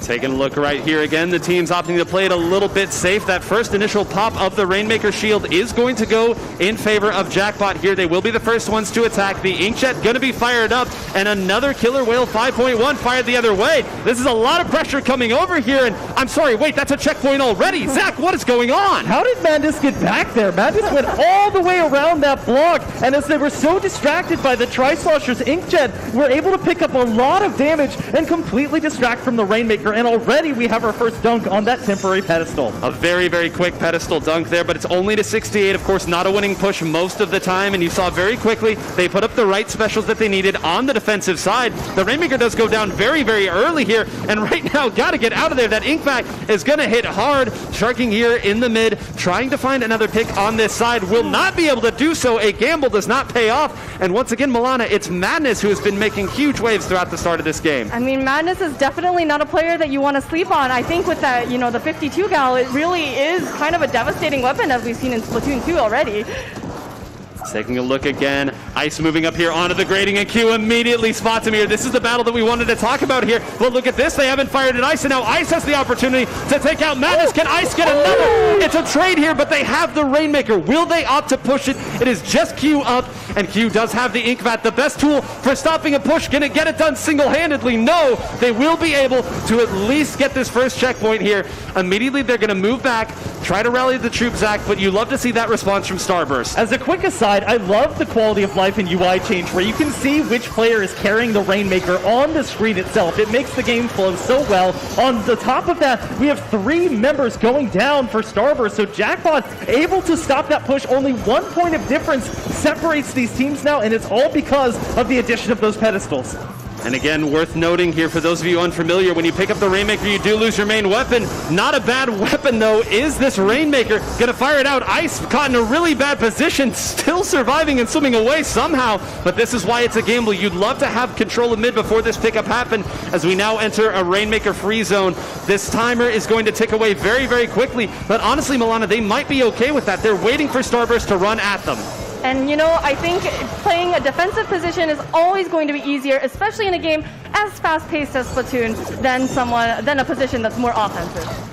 Taking a look right here again, the team's opting to play it a little bit safe. That first initial pop of the Rainmaker shield is going to go in favor of Jackpot here. They will be the first ones to attack. The Inkjet going to be fired up, and another Killer Whale 5.1 fired the other way. This is a lot of pressure coming over here, and I'm sorry, wait, that's a checkpoint already. Zach, what is going on?
How did Madness get back there? Madness went all the way around that block, and as they were so distracted by the Tri-Slosher's Inkjet, were able to pick up a lot of damage and completely distract from the Rainmaker. And already we have our first dunk on that temporary pedestal.
A very, very quick pedestal dunk there, but it's only to 68. Of course, not a winning push most of the time, and you saw very quickly they put up the right specials that they needed on the defensive side. The Rainmaker does go down very, very early here, and right now, got to get out of there. That Inkback is going to hit hard. Sharking here in the mid, trying to find another pick on this side. Will not be able to do so. A gamble does not pay off. And once again, Milana, it's Madness who has been making huge waves throughout the start of this game.
I mean, Madness is definitely not a player that you want to sleep on. I think with that, you know, the 52 gal, it really is kind of a devastating weapon, as we've seen in Splatoon 2 already.
Taking a look again, Ice moving up here onto the grading, and Q immediately spots him here. This is the battle that we wanted to talk about here. But look at this, they haven't fired at Ice, and now Ice has the opportunity to take out Madness. Can Ice get another? It's a trade here, but they have the Rainmaker. Will they opt to push it? It is just Q up, and Q does have the Inkbat, the best tool for stopping a push. Can it get it done single-handedly? No, they will be able to at least get this first checkpoint here. Immediately, they're going to move back, try to rally the troops, Zach, but you love to see that response from Starburst.
As a quick aside, I love the quality of life and UI change where you can see which player is carrying the Rainmaker on the screen itself. It makes the game flow so well. On the top of that, we have 3 members going down for Starburst, so Jackpot able to stop that push. Only 1 point of difference separates these teams now, and it's all because of the addition of those pedestals.
And again, worth noting here, for those of you unfamiliar, when you pick up the Rainmaker, you do lose your main weapon. Not a bad weapon, though, is this Rainmaker. Gonna fire it out. Ice caught in a really bad position, still surviving and swimming away somehow. But this is why it's a gamble. You'd love to have control of mid before this pickup happened. As we now enter a Rainmaker free zone, this timer is going to tick away very, very quickly. But honestly, Milana, they might be okay with that. They're waiting for Starburst to run at them.
And, you know, I think playing a defensive position is always going to be easier, especially in a game as fast-paced as Splatoon, than a position that's more offensive.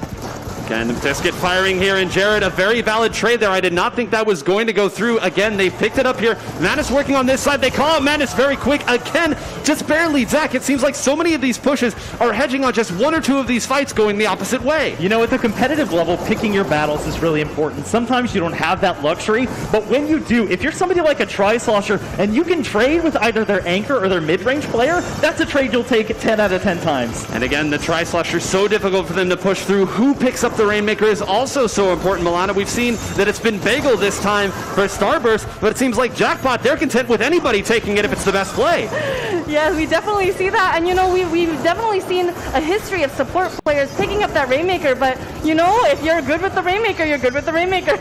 Again, Biscuit firing here, and Jared, a very valid trade there. I did not think that was going to go through. Again, they picked it up here. Madness working on this side. They call out Madness very quick. Again, just barely. Zach, it seems like so many of these pushes are hedging on just 1 or 2 of these fights going the opposite way.
You know, at the competitive level, picking your battles is really important. Sometimes you don't have that luxury, but when you do, if you're somebody like a Tri-Slosher and you can trade with either their anchor or their mid-range player, that's a trade you'll take 10 out of 10 times.
And again, the Tri-Slosher, so difficult for them to push through. Who picks up the Rainmaker is also so important, Milana. We've seen that it's been Bagel this time for Starburst, but it seems like Jackpot, they're content with anybody taking it if it's the best play.
Yeah, we definitely see that, and you know, we've definitely seen a history of support players picking up that Rainmaker, but you know, if you're good with the Rainmaker, you're good with the Rainmaker.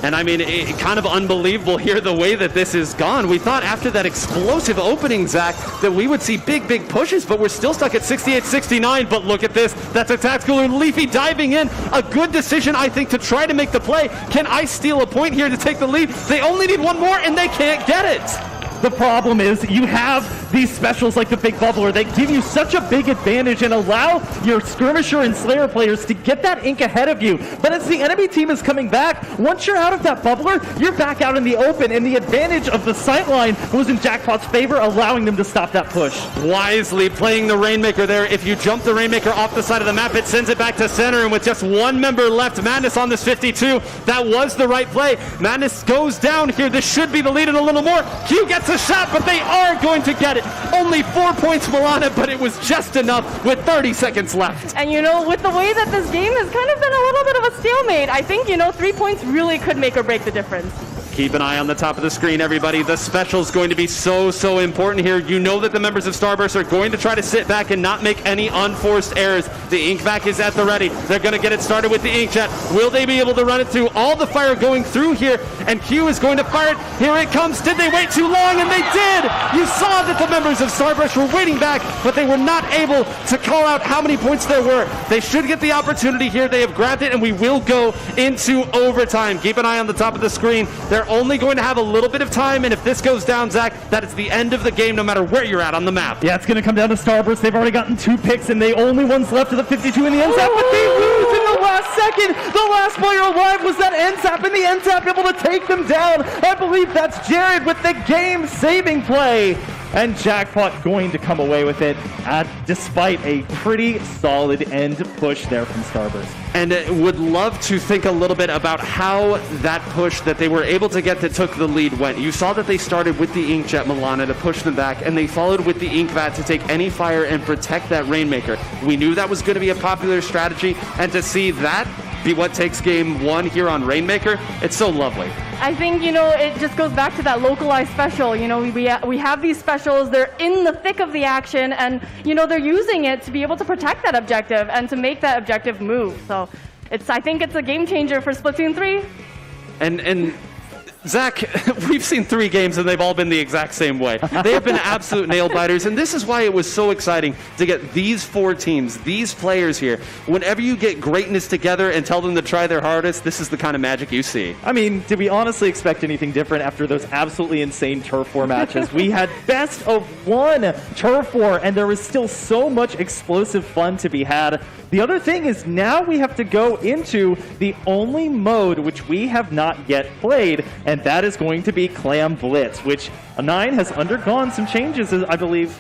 And I mean, it kind of unbelievable here the way that this is gone. We thought after that explosive opening, Zach, that we would see big, big pushes, but we're still stuck at 68-69. But look at this. That's a tactical, and Leafy diving in. A good decision, I think, to try to make the play. Can Ice steal a point here to take the lead? They only need 1 more, and they can't get it.
The problem is you have these specials like the Big Bubbler that give you such a big advantage and allow your Skirmisher and Slayer players to get that ink ahead of you. But as the enemy team is coming back, once you're out of that Bubbler, you're back out in the open, and the advantage of the sightline was in Jackpot's favor, allowing them to stop that push.
Wisely playing the Rainmaker there. If you jump the Rainmaker off the side of the map, it sends it back to center, and with just one member left, Madness on this 52, that was the right play. Madness goes down here. This should be the lead and a little more. Q gets a shot, but they are going to get it. Only 4 points, Milana, but it was just enough with 30 seconds left.
And with the way that this game has kind of been a little bit of a stalemate, I think, 3 points really could make or break the difference.
Keep an eye on the top of the screen, everybody. The special is going to be so important here. You know that the members of Starburst are going to try to sit back and not make any unforced errors. The Inkvac is at the ready. They're going to get it started with the Inkjet. Will they be able to run it through? All the fire going through here, and Q is going to fire it. Here it comes. Did they wait too long? And they did! You saw that the members of Starburst were waiting back, but they were not able to call out how many points there were. They should get the opportunity here. They have grabbed it, and we will go into overtime. Keep an eye on the top of the screen. They're only going to have a little bit of time, and if this goes down, Zach, that is the end of the game no matter where you're at on the map.
Yeah, it's going to come down to Starburst. They've already gotten 2 picks, and they only ones left of the 52 in the NZAP, but they lose in the last second. The last player alive was that NZAP, and the NZAP able to take them down. I believe that's Jared with the game-saving play. And Jackpot going to come away with it despite a pretty solid end push there from Starburst.
And would love to think a little bit about how that push that they were able to get that took the lead went. You saw that they started with the Inkjet, Milana, to push them back, and they followed with the Inkvat to take any fire and protect that Rainmaker. We knew that was going to be a popular strategy, and to see that be what takes game 1 here on Rainmaker, it's so lovely.
I think, it just goes back to that localized special. We have these specials, they're in the thick of the action, and, they're using it to be able to protect that objective and to make that objective move. So I think it's a game changer for Splatoon 3.
And Zach, we've seen 3 games and they've all been the exact same way. They have been absolute nail biters, and this is why it was so exciting to get these 4 teams, these players here. Whenever you get greatness together and tell them to try their hardest, this is the kind of magic you see.
I mean, did we honestly expect anything different after those absolutely insane Turf War matches? We had best of 1 Turf War, and there was still so much explosive fun to be had. The other thing is now we have to go into the only mode which we have not yet played, and that is going to be Clam Blitz, which 9 has undergone some changes, I believe.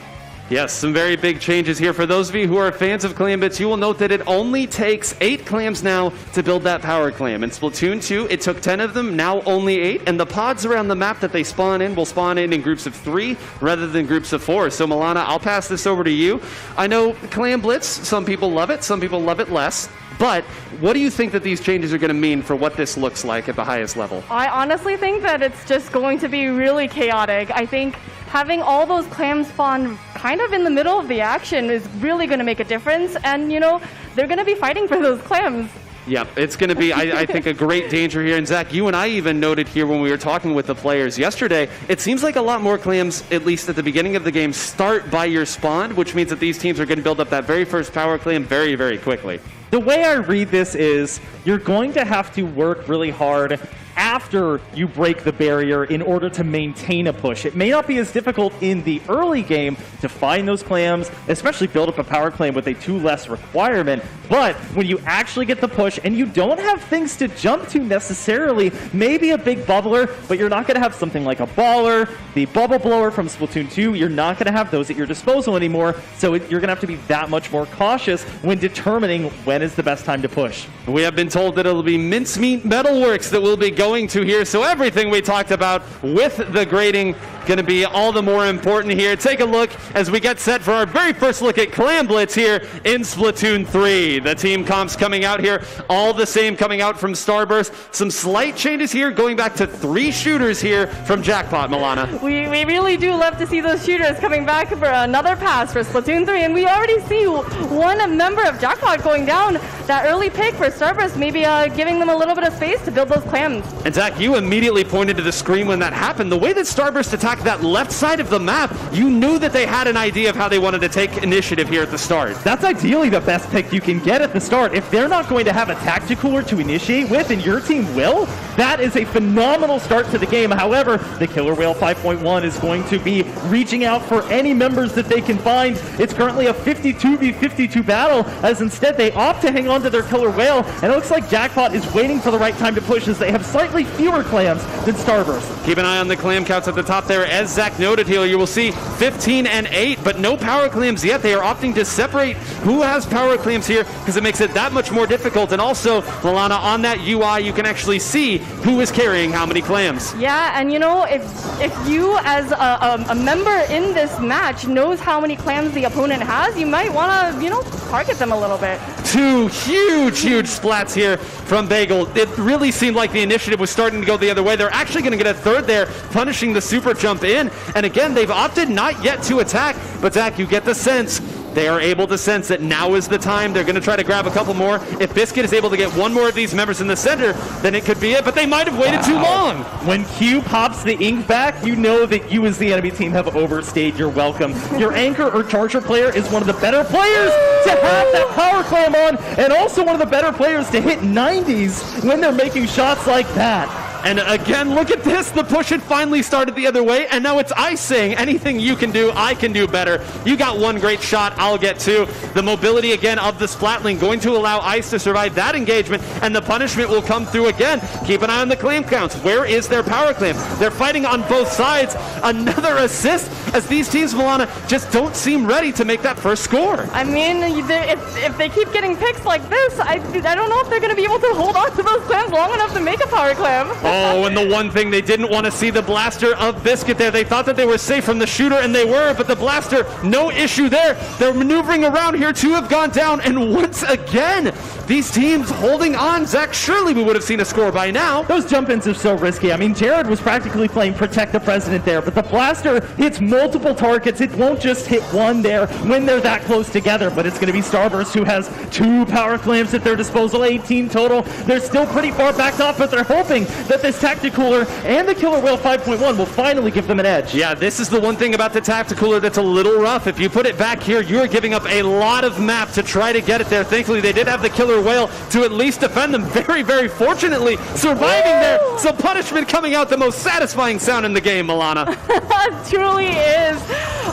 Yes, some very big changes here. For those of you who are fans of Clam Blitz, you will note that it only takes 8 clams now to build that power clam. In Splatoon 2, it took 10 of them, now only 8, and the pods around the map that they spawn in will spawn in groups of 3 rather than groups of 4. So Milana, I'll pass this over to you. I know Clam Blitz, some people love it, some people love it less. But what do you think that these changes are going to mean for what this looks like at the highest level?
I honestly think that it's just going to be really chaotic. I think having all those clams spawn kind of in the middle of the action is really going to make a difference. And, they're going to be fighting for those clams.
Yeah, it's going to be, I think, a great danger here. And Zach, you and I even noted here when we were talking with the players yesterday, it seems like a lot more clams, at least at the beginning of the game, start by your spawn, which means that these teams are going to build up that very first power clam very, very quickly.
The way I read this is you're going to have to work really hard after you break the barrier in order to maintain a push. It may not be as difficult in the early game to find those clams, especially build up a power clam with a 2 less requirement, but when you actually get the push and you don't have things to jump to necessarily, maybe a big bubbler, but you're not going to have something like a baller, the bubble blower from Splatoon 2, you're not going to have those at your disposal anymore, so you're going to have to be that much more cautious when determining when is the best time to push.
We have been told that it'll be Mincemeat Metalworks that will be going to here, so everything we talked about with the grading going to be all the more important here. Take a look as we get set for our very first look at Clam Blitz here in Splatoon 3. The team comps coming out here, all the same coming out from Starburst. Some slight changes here, going back to 3 shooters here from Jackpot, Milana.
We really do love to see those shooters coming back for another pass for Splatoon 3, and we already see one member of Jackpot going down. That early pick for Starburst, maybe giving them a little bit of space to build those clams.
And Zach, you immediately pointed to the screen when that happened. The way that Starburst attacked that left side of the map, you knew that they had an idea of how they wanted to take initiative here at the start.
That's ideally the best pick you can get at the start. If they're not going to have a tacticooler to initiate with, and your team will, That is a phenomenal start to the game. However, the Killer Whale 5.1 is going to be reaching out for any members that they can find. It's currently a 52v52 battle, as instead they opt to hang on to their Killer Whale, and it looks like Jackpot is waiting for the right time to push, as they have slightly fewer clams than Starburst.
Keep an eye on the clam counts at the top there. As Zach noted here, you will see 15 and 8, but no power clams yet. They are opting to separate who has power clams here, because it makes it that much more difficult. And also, Milana, on that UI, you can actually see who is carrying how many clams.
Yeah, and you know, if you as a member in this match knows how many clams the opponent has, you might want to, you know, target them a little bit.
Two huge splats here from Bagel. It really seemed like the initiative was starting to go the other way. They're actually going to get a third there, punishing the super jump in. And again, they've opted not yet to attack, but Zach, you get the sense they are able to sense that now is the time. They're going to try to grab a couple more. If Biscuit is able to get one more of these members in the center, then it could be it, but they might have waited too long.
When Q pops the ink back, you know that you as the enemy team have overstayed your welcome. Your anchor or charger player is one of the better players to have that power clam on, and also one of the better players to hit 90s when they're making shots like that.
And again, look at this. The push had finally started the other way, and now it's Ice saying, anything you can do, I can do better. You got one great shot, I'll get two. The mobility again of the Splatling going to allow Ice to survive that engagement, and the punishment will come through again. Keep an eye on the clam counts. Where is their power clam? They're fighting on both sides. Another assist, as these teams, Milana, just don't seem ready to make that first score.
I mean, if they keep getting picks like this, I don't know if they're going to be able to hold on to those clams long enough to make a power clam.
Oh, and the one thing they didn't want to see, the blaster of Biscuit there. They thought that they were safe from the shooter, and they were, but the blaster, no issue there. They're maneuvering around here. Two have gone down, and once again, these teams holding on. Zach, surely we would have seen a score by now.
Those jump-ins are so risky. I mean, Jared was practically playing Protect the President there, but the blaster hits multiple targets. It won't just hit one there when they're that close together, but it's going to be Starburst who has two power clams at their disposal, 18 total. They're still pretty far backed off, but they're hoping that this Tacticooler and the Killer Whale 5.1 will finally give them an edge.
Yeah, this is the one thing about the Tacticooler that's a little rough. If you put it back here, you're giving up a lot of map to try to get it there. Thankfully, they did have the Killer Whale to at least defend them. Very fortunately, surviving there. So punishment coming out, the most satisfying sound in the game, Milana.
It truly is.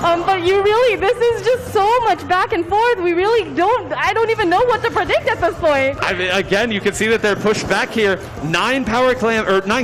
But this is just so much back and forth. I don't even know what to predict at this point.
I mean, again, you can see that they're pushed back here. 9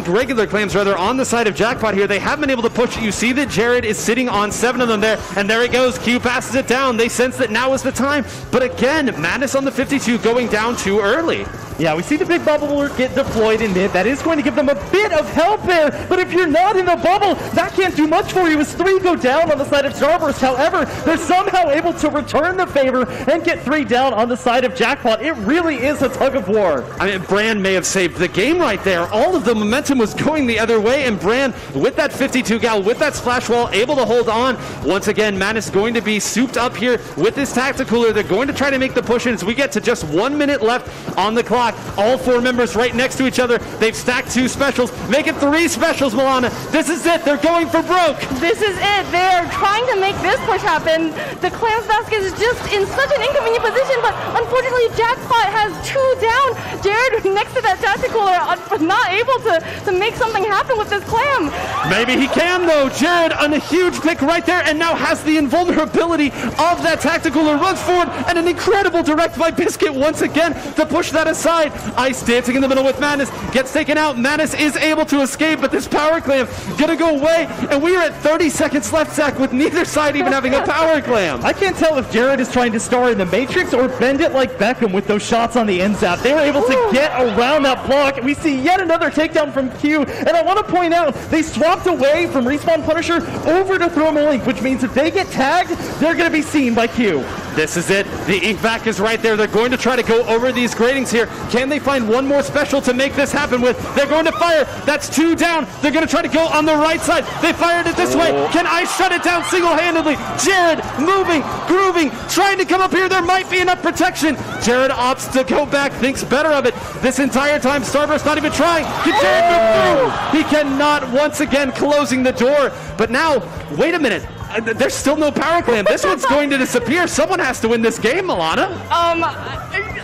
regular clams rather on the side of Jackpot here. They haven't been able to push it. You see that Jared is sitting on 7 of them there, and there he goes. Q passes it down. They sense that now is the time. But again, Madness on the 52 going down too early.
Yeah, we see the big bubble get deployed in mid. That is going to give them a bit of help there, but if you're not in the bubble, that can't do much for you as 3 go down on the side of Starburst. However, they're somehow able to return the favor and get 3 down on the side of Jackpot. It really is a tug of war.
I mean, Brand may have saved the game right there. All of the momentum was going the other way, and Brand, with that 52 gal, with that splash wall, able to hold on. Once again, Madness going to be souped up here with this Tacticooler. They're going to try to make the push in as we get to just 1 minute left on the clock. All 4 members right next to each other. They've stacked 2 specials. Make it 3 specials, Milana. This is it. They're going for broke.
This is it. They're trying to make this push happen. The Clams basket is just in such an inconvenient position, but unfortunately Jackpot has 2 down. Jared next to that Tacticooler not able to make something happen with this clam.
Maybe he can, though. Jared on a huge pick right there, and now has the invulnerability of that Tacticooler. Runs forward, and an incredible direct by Biscuit once again to push that aside. Ice dancing in the middle with Madness, gets taken out. Madness is able to escape, but this power clam gonna go away, and we are at 30 seconds left, Zach, with neither side even having a power clam.
I can't tell if Jared is trying to star in the Matrix or bend it like Beckham with those shots on the end zap. They were able to get around that block. We see yet another takedown from Q, and I want to point out, they swapped away from Respawn Punisher over to Throw 'em a Link, which means if they get tagged, they're going to be seen by Q.
This is it. The ink back is right there. They're going to try to go over these gratings here. Can they find one more special to make this happen with? They're going to fire. That's 2 down. They're going to try to go on the right side. They fired it this way. Can Ice shut it down single-handedly? Jared moving, grooving, trying to come up here. There might be enough protection. Jared opts to go back, thinks better of it. This entire time, Starburst not even trying. Can Jared move through? He cannot, once again closing the door. But now, wait a minute. There's still no power clam. This one's going to disappear. Someone has to win this game, Milana.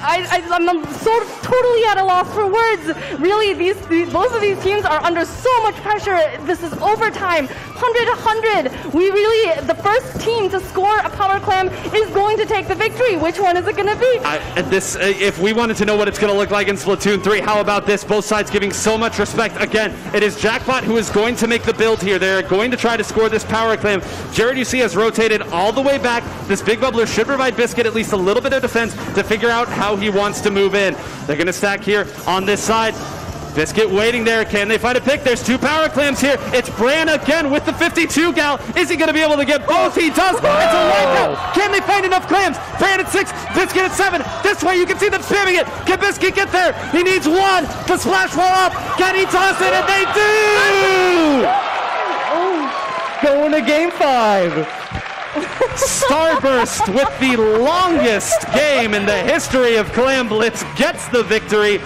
I'm so totally at a loss for words. Really, both of these teams are under so much pressure. This is overtime, 100-100. The first team to score a power clam is going to take the victory. Which one is it going to be?
If we wanted to know what it's going to look like in Splatoon 3, how about this? Both sides giving so much respect. Again, it is Jackpot who is going to make the build here. They're going to try to score this power clam. Jared, you see, has rotated all the way back. This big bubbler should provide Biscuit at least a little bit of defense to figure out how he wants to move in. They're going to stack here on this side. Biscuit waiting there. Can they find a pick? There's two power clams here. It's Bran again with the 52 gal. Is he going to be able to get both? He does. It's a wipeout. Can they find enough clams? Bran at 6, Biscuit at 7. This way you can see them spamming it. Can Biscuit get there? He needs one. The splash wall up. Can he toss it? And they do!
Going to game 5.
Starburst with the longest game in the history of Clam Blitz gets the victory.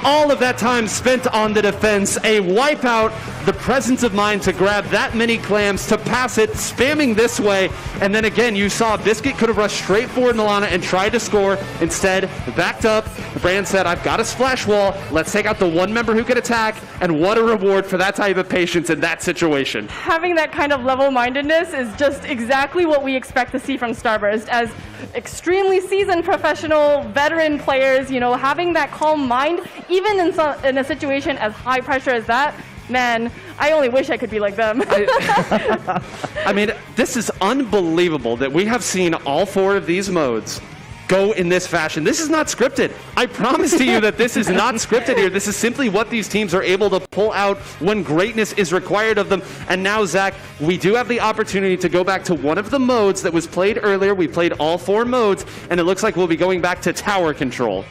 All of that time spent on the defense, a wipeout, the presence of mind to grab that many clams, to pass it, spamming this way, and then again, you saw Biscuit could have rushed straight forward, Milana, and tried to score. Instead, backed up. Brand said, I've got a splash wall. Let's take out the one member who can attack, and what a reward for that type of patience in that situation.
Having that kind of level-mindedness is just exactly what we expect to see from Starburst. As extremely seasoned professional veteran players, having that calm mind, even in a situation as high pressure as that, man, I only wish I could be like them.
I mean, this is unbelievable that we have seen all 4 of these modes go in this fashion. This is not scripted. I promise to you that this is not scripted here. This is simply what these teams are able to pull out when greatness is required of them. And now, Zach, we do have the opportunity to go back to one of the modes that was played earlier. We played all 4 modes, and it looks like we'll be going back to tower control.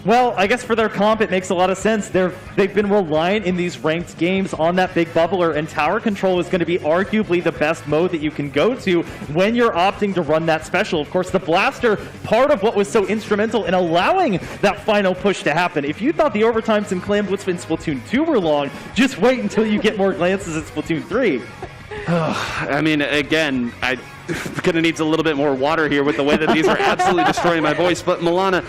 Well, I guess for their comp, it makes a lot of sense. They've been reliant in these ranked games on that big bubbler, and tower control is going to be arguably the best mode that you can go to when you're opting to run that special. Of course, the blaster, part of what was so instrumental in allowing that final push to happen. If you thought the overtimes in Clam Blitz in Splatoon 2 were long, just wait until you get more glances at Splatoon 3.
I mean, again, I'm going to need a little bit more water here with the way that these are absolutely destroying my voice. But Milana,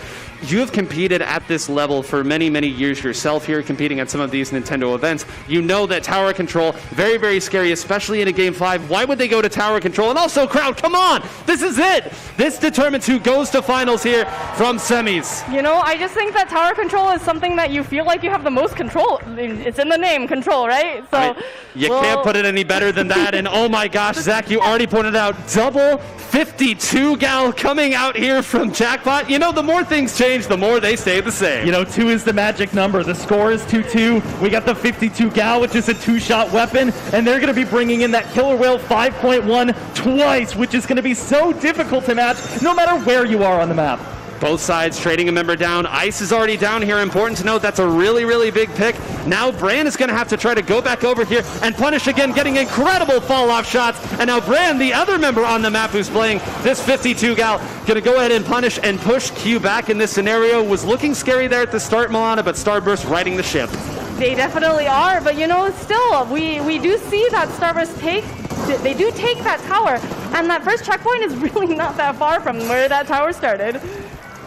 you have competed at this level for many, many years yourself here, competing at some of these Nintendo events. You know that tower control, very, very scary, especially in a Game 5. Why would they go to tower control? And also, crowd, come on! This is it! This determines who goes to finals here from semis.
I just think that tower control is something that you feel like you have the most control. It's in the name, control, right? So
you can't put it any better than that. And oh my gosh, Zach, you already pointed out, double 52 gal coming out here from Jackpot. The more things change, the more they stay the same.
2 is the magic number. The score is 2-2. We got the 52 gal, which is a 2-shot weapon, and they're going to be bringing in that Killer Whale 5.1 twice, which is going to be so difficult to match no matter where you are on the map.
Both sides trading a member down. Ice is already down here. Important to note, that's a really, really big pick. Now Bran is going to have to try to go back over here and punish again, getting incredible fall-off shots. And now Bran, the other member on the map who's playing this 52 gal, going to go ahead and punish and push Q back in this scenario. Was looking scary there at the start, Milana, but Starburst riding the ship.
They definitely are, but still, we do see that Starburst they do take that tower, and that first checkpoint is really not that far from where that tower started.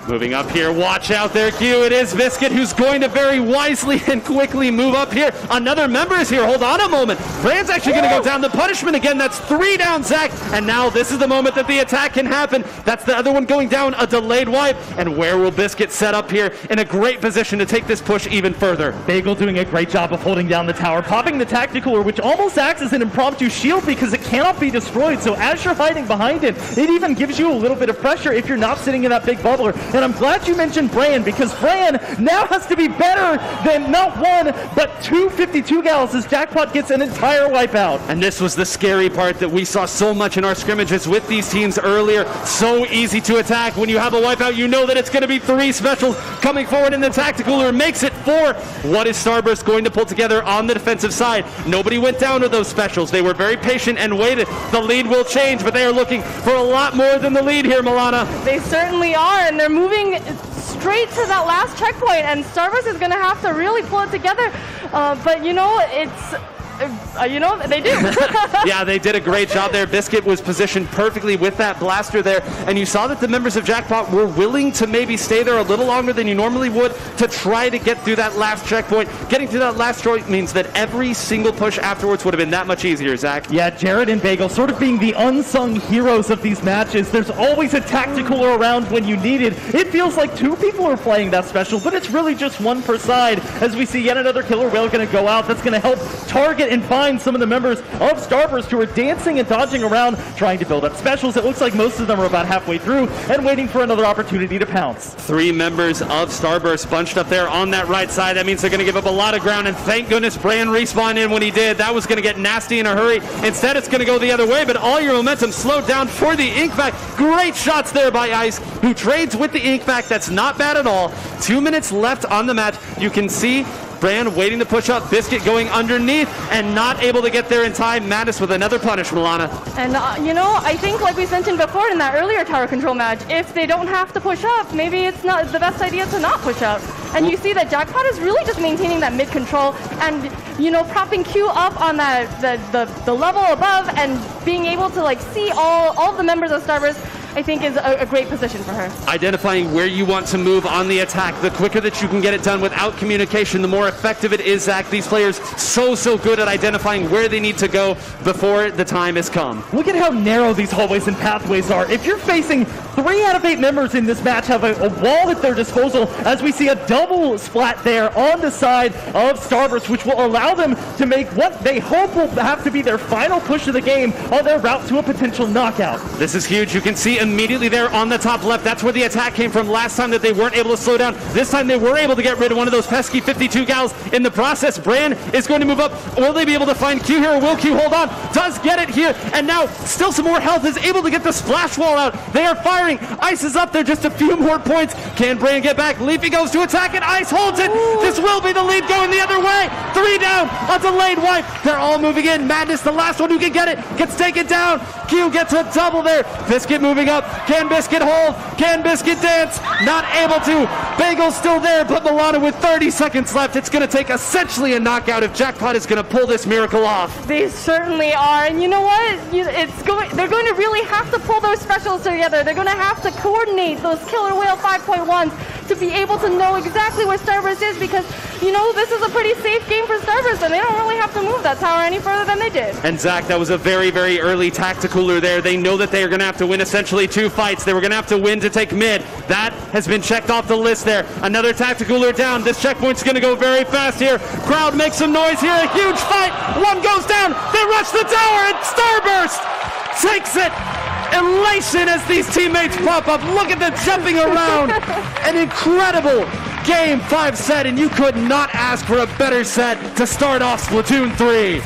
Moving up here, watch out there, Q. It is Biscuit who's going to very wisely and quickly move up here. Another member is here. Hold on a moment. Brand's actually going to go down. The punishment again. That's 3 down, Zach. And now this is the moment that the attack can happen. That's the other one going down, a delayed wipe. And where will Biscuit set up here? In a great position to take this push even further.
Bagel doing a great job of holding down the tower, popping the tactical, which almost acts as an impromptu shield because it cannot be destroyed. So as you're hiding behind it, it even gives you a little bit of pressure if you're not sitting in that big bubbler. And I'm glad you mentioned Bran, because Bran now has to be better than not 1, but 2 52 gals as Jackpot gets an entire wipeout.
And this was the scary part that we saw so much in our scrimmages with these teams earlier. So easy to attack. When you have a wipeout, you know that it's going to be 3 specials coming forward, and the tactical makes it 4. What is Starburst going to pull together on the defensive side? Nobody went down to those specials. They were very patient and waited. The lead will change, but they are looking for a lot more than the lead here, Milana.
They certainly are, and they're moving straight to that last checkpoint, and Starburst is going to have to really pull it together. But You know, they do.
Yeah, they did a great job there. Biscuit was positioned perfectly with that blaster there, and you saw that the members of Jackpot were willing to maybe stay there a little longer than you normally would to try to get through that last checkpoint. Getting through that last checkpoint means that every single push afterwards would have been that much easier, Zach.
Yeah, Jared and Bagel sort of being the unsung heroes of these matches. There's always a tactical around when you need it. It feels like two people are playing that special, but it's really just one per side, as we see yet another killer whale going to go out. That's going to help target and find some of the members of Starburst who are dancing and dodging around, trying to build up specials. It looks like most of them are about halfway through and waiting for another opportunity to pounce.
3 members of Starburst bunched up there on that right side. That means they're going to give up a lot of ground, and thank goodness Bran respawned in when he did. That was going to get nasty in a hurry. Instead, it's going to go the other way, but all your momentum slowed down for the Inkback. Great shots there by Ice, who trades with the Inkback. That's not bad at all. 2 minutes left on the match. You can see Bran waiting to push up, Biscuit going underneath and not able to get there in time. Madness with another punish, Milana.
And, you know, I think like we mentioned before in that earlier tower control match, if they don't have to push up, maybe it's not the best idea to not push up. And you see that Jackpot is really just maintaining that mid control and, you know, propping Q up on that the level above and being able to like see all of the members of Starburst, I think is a great position for her.
Identifying where you want to move on the attack. The quicker that you can get it done without communication, the more effective it is, Zach. These players so good at identifying where they need to go before the time has come.
Look at how narrow these hallways and pathways are. If you're facing 3 out of 8 members in this match have a wall at their disposal, as we see a double splat there on the side of Starburst, which will allow them to make what they hope will have to be their final push of the game on their route to a potential knockout.
This is huge. You can see immediately there on the top left, that's where the attack came from last time that they weren't able to slow down. This time they were able to get rid of one of those pesky 52 gals in the process. Bran is going to move up. Will they be able to find Q here? Will Q hold on? Does get it here. And now still some more health, is able to get the splash wall out. They are firing. Ice is up there, just a few more points. Can Bran get back? Leafy goes to attack and Ice holds it. This will be the lead going the other way. 3 down, a delayed wipe. They're all moving in. Madness, the last one who can get it, gets taken down. Q gets a double there. Biscuit moving up. Can Biscuit hold? Can Biscuit dance? Not able to. Bagel's still there, but Milana with 30 seconds left. It's going to take essentially a knockout if Jackpot is going to pull this miracle off.
They certainly are, and you know what? They're going to really have to pull those specials together. They're going to have to coordinate those Killer Whale 5.1s to be able to know exactly where Starburst is, because, you know, this is a pretty safe game for Starburst, and they don't really have to move that tower any further than they did.
And Zach, that was a very early tacticooler there. They know that they are going to have to win essentially 2 fights. They were going to have to win to take mid. That has been checked off the list there. Another tacticooler down. This checkpoint's going to go very fast here. Crowd makes some noise here. A huge fight. One goes down. They rush the tower, and Starburst takes it. Elation as these teammates pop up. Look at them jumping around. An incredible Game 5 set, and you could not ask for a better set to start off Splatoon 3.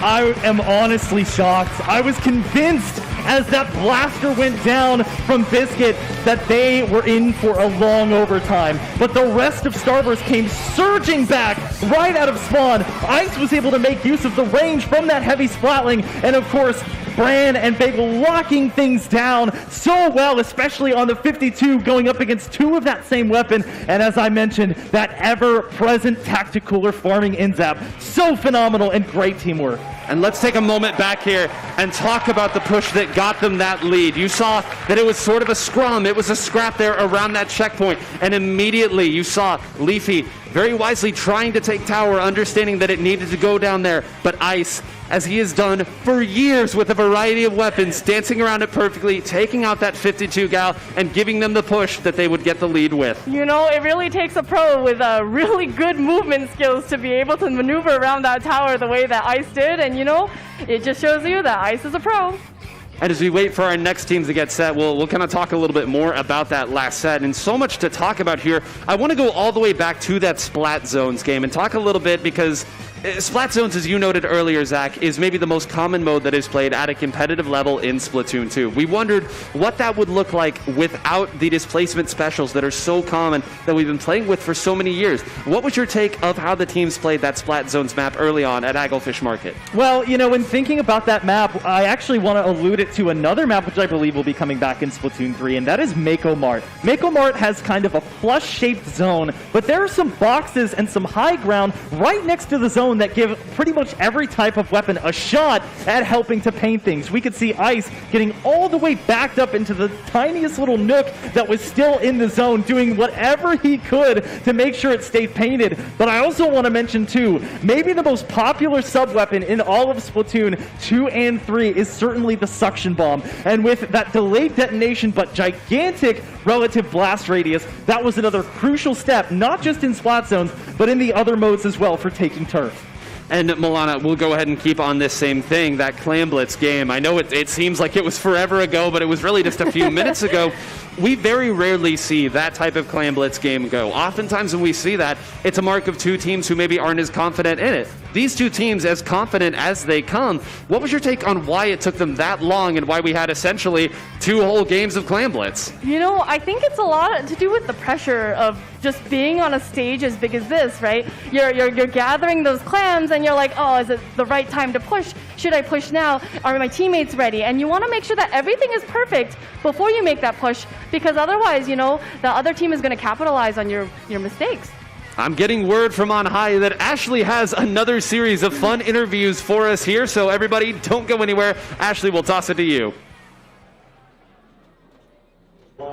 I am honestly shocked. I was convinced as that blaster went down from Biscuit that they were in for a long overtime. But the rest of Starburst came surging back right out of spawn. Ice was able to make use of the range from that heavy splatling, and of course, Bran and Bagel locking things down so well, especially on the 52, going up against 2 of that same weapon. And as I mentioned, that ever-present tacticooler farming Inzap. So phenomenal and great teamwork.
And let's take a moment back here and talk about the push that got them that lead. You saw that it was sort of a scrum. It was a scrap there around that checkpoint. And immediately you saw Leafy very wisely trying to take tower, understanding that it needed to go down there. But Ice, as he has done for years with a variety of weapons, dancing around it perfectly, taking out that 52 gal and giving them the push that they would get the lead with.
You know, it really takes a pro with really good movement skills to be able to maneuver around that tower the way that Ice did. And, you know, it just shows you that Ice is a pro.
And as we wait for our next teams to get set, we'll kind of talk a little bit more about that last set. And so much to talk about here. I want to go all the way back to that Splat Zones game and talk a little bit, because Splat Zones, as you noted earlier, Zach, is maybe the most common mode that is played at a competitive level in Splatoon 2. We wondered what that would look like without the displacement specials that are so common that we've been playing with for so many years. What was your take of how the teams played that Splat Zones map early on at Hagglefish Market?
Well, you know, when thinking about that map, I actually want to allude it to another map which I believe will be coming back in Splatoon 3, and that is Mako Mart. Mako Mart has kind of a flush-shaped zone, but there are some boxes and some high ground right next to the zone that give pretty much every type of weapon a shot at helping to paint things. We could see Ice getting all the way backed up into the tiniest little nook that was still in the zone, doing whatever he could to make sure it stayed painted. But I also want to mention too, maybe the most popular sub-weapon in all of Splatoon 2 and 3 is certainly the suction bomb. And with that delayed detonation but gigantic relative blast radius, that was another crucial step, not just in Splat Zones, but in the other modes as well for taking turf.
And Milana, we'll go ahead and keep on this same thing, that Clam Blitz game. I know it seems like it was forever ago, but it was really just a few minutes ago. We very rarely see that type of Clam Blitz game go. Oftentimes when we see that, it's a mark of two teams who maybe aren't as confident in it. These two teams, as confident as they come, what was your take on why it took them that long and why we had essentially 2 whole games of Clam Blitz?
You know, I think it's a lot to do with the pressure of just being on a stage as big as this, right? You're gathering those clams and you're like, oh, is it the right time to push? Should I push now? Are my teammates ready? And you want to make sure that everything is perfect before you make that push, because otherwise, you know, the other team is going to capitalize on your mistakes.
I'm getting word from on high that Ashley has another series of fun interviews for us here, so everybody don't go anywhere. Ashley, we'll toss it to you.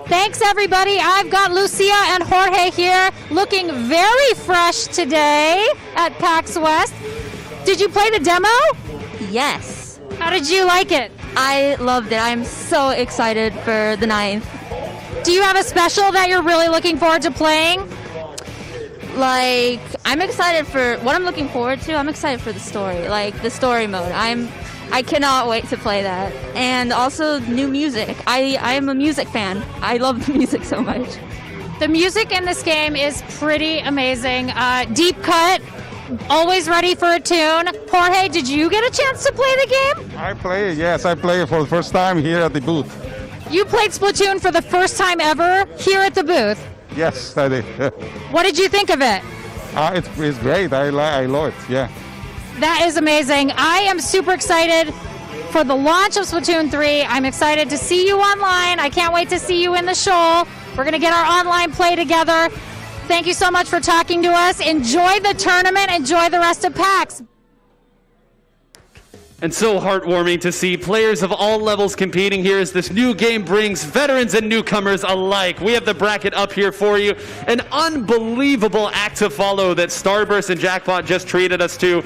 Thanks, everybody. I've got Lucia and Jorge here looking very fresh today at PAX West. Did you play the demo?
Yes.
How did you like it?
I loved it. I'm so excited for the 9th.
Do you have a special that you're really looking forward to playing?
Like, I'm excited for what I'm looking forward to. I'm excited for the story, like the story mode. I cannot wait to play that. And also new music. I am a music fan. I love the music so much.
The music in this game is pretty amazing. Deep cut, always ready for a tune. Jorge, did you get a chance to play the game?
I play it, yes. I play it for the first time here at the booth.
You played Splatoon for the first time ever here at the booth?
Yes, I did.
What did you think of it?
It's great. I love it, yeah.
That is amazing. I am super excited for the launch of Splatoon 3. I'm excited to see you online. I can't wait to see you in the show. We're going to get our online play together. Thank you so much for talking to us. Enjoy the tournament. Enjoy the rest of PAX.
And so heartwarming to see players of all levels competing here as this new game brings veterans and newcomers alike. We have the bracket up here for you. An unbelievable act to follow that Starburst and Jackpot just treated us to.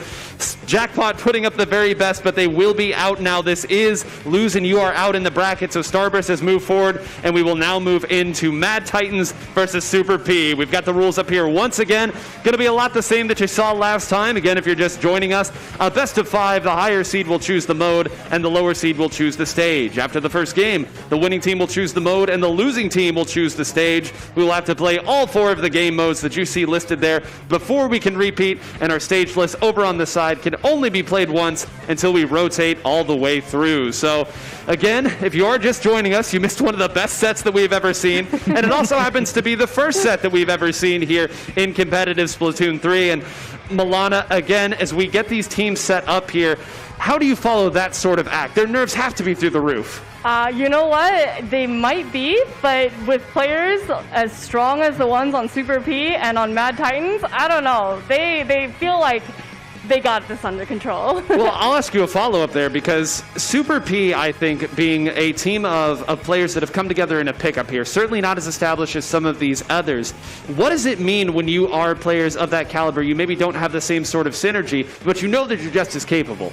Jackpot putting up the very best, but they will be out now. This is lose and you are out in the bracket, so Starburst has moved forward, and we will now move into Mad Titans versus Super P. We've got the rules up here once again. Going to be a lot the same that you saw last time. Again, if you're just joining us, best of 5, the higher seed will choose the mode, and the lower seed will choose the stage. After the first game, the winning team will choose the mode, and the losing team will choose the stage. We will have to play all 4 of the game modes that you see listed there before we can repeat, and our stage list over on the side can only be played once until we rotate all the way through. So again, if you are just joining us, you missed one of the best sets that we've ever seen, and it also happens to be the first set that we've ever seen here in competitive Splatoon 3. And Milana, again, as we get these teams set up here, how do you follow that sort of act? Their nerves have to be through the roof.
You know what? They might be, but with players as strong as the ones on Super P and on Mad Titans, I don't know. They feel like they got this under control.
Well, I'll ask you a follow-up there, because Super P, I think, being a team of players that have come together in a pickup here, certainly not as established as some of these others. What does it mean when you are players of that caliber? You maybe don't have the same sort of synergy, but you know that you're just as capable.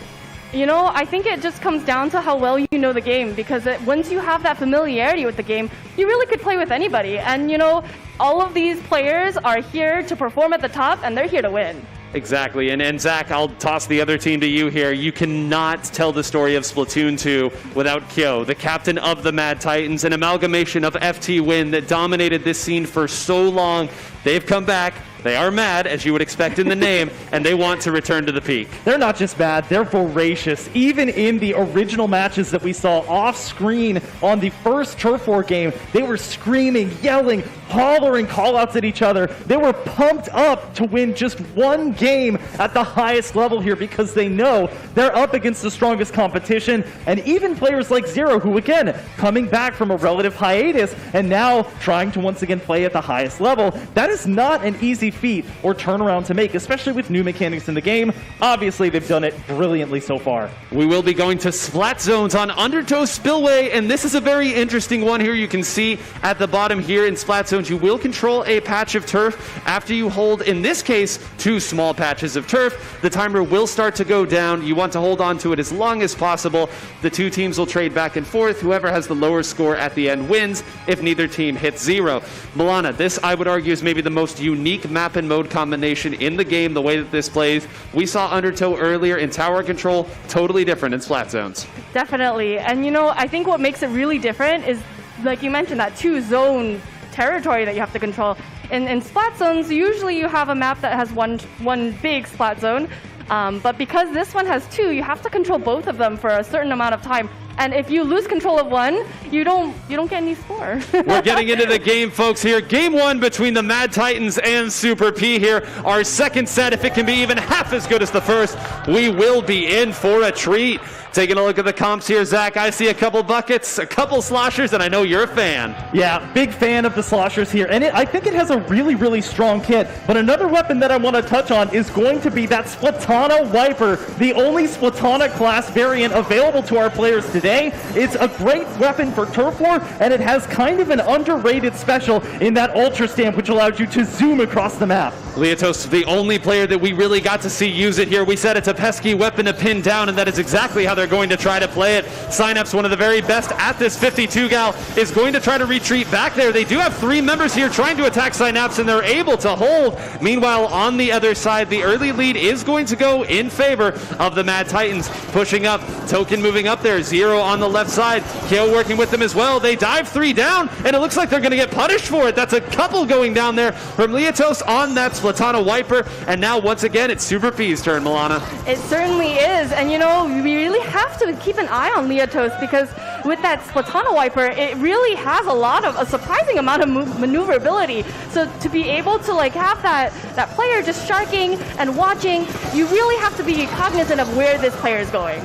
You know, I think it just comes down to how well you know the game, because once you have that familiarity with the game, you really could play with anybody. And, you know, all of these players are here to perform at the top, and they're here to win.
Exactly. And Zach, I'll toss the other team to you here. You cannot tell the story of Splatoon 2 without Kyo, the captain of the Mad Titans, an amalgamation of FT Win that dominated this scene for so long. They've come back. They are mad, as you would expect in the name, and they want to return to the peak.
They're not just mad, they're voracious. Even in the original matches that we saw off screen on the first Turf War game, they were screaming, yelling, hollering call-outs at each other. They were pumped up to win just one game at the highest level here because they know they're up against the strongest competition, and even players like Zero, who again, coming back from a relative hiatus and now trying to once again play at the highest level. That is not an easy feat or turnaround to make, especially with new mechanics in the game. Obviously, they've done it brilliantly so far.
We will be going to Splat Zones on Undertow Spillway, and this is a very interesting one here. You can see at the bottom here in Splat Zones, you will control a patch of turf after you hold, in this case, 2 small patches of turf. The timer will start to go down. You want to hold on to it as long as possible. The 2 teams will trade back and forth. Whoever has the lower score at the end wins if neither team hits 0. Milana, this I would argue is maybe the most unique map and mode combination in the game, the way that this plays. We saw Undertow earlier in tower control, totally different in Splat Zones.
Definitely. And you know, I think what makes it really different is, like you mentioned, that 2-zone territory that you have to control. In Splat Zones, usually you have a map that has one big Splat Zone, but because this one has 2, you have to control both of them for a certain amount of time. And if you lose control of one, you don't get any score.
We're getting into the game, folks, here. Game 1 between the Mad Titans and Super P here. Our second set, if it can be even half as good as the first, we will be in for a treat. Taking a look at the comps here, Zach, I see a couple buckets, a couple sloshers, and I know you're a fan.
Yeah, big fan of the sloshers here, and I think it has a really, really strong kit. But another weapon that I want to touch on is going to be that Splatana Wiper, the only Splatana class variant available to our players today. It's a great weapon for turf war, and it has kind of an underrated special in that Ultra Stamp, which allows you to zoom across the map.
Leotos, the only player that we really got to see use it here. We said it's a pesky weapon to pin down, and that is exactly how they're going to try to play it. Synapse, one of the very best at this 52 gal, is going to try to retreat back there. They do have 3 members here trying to attack Synapse, and they're able to hold. Meanwhile, on the other side, the early lead is going to go in favor of the Mad Titans. Pushing up, Token moving up there, Zero on the left side. Kale working with them as well. They dive 3 down, and it looks like they're going to get punished for it. That's a couple going down there from Leotos on that Splatana Wiper, and now once again, it's Super P's turn, Milana.
It certainly is, and you know, we really have to keep an eye on Leotos because with that Splatana Wiper, it really has a surprising amount of maneuverability. So to be able to like have that player just sharking and watching, you really have to be cognizant of where this player is going.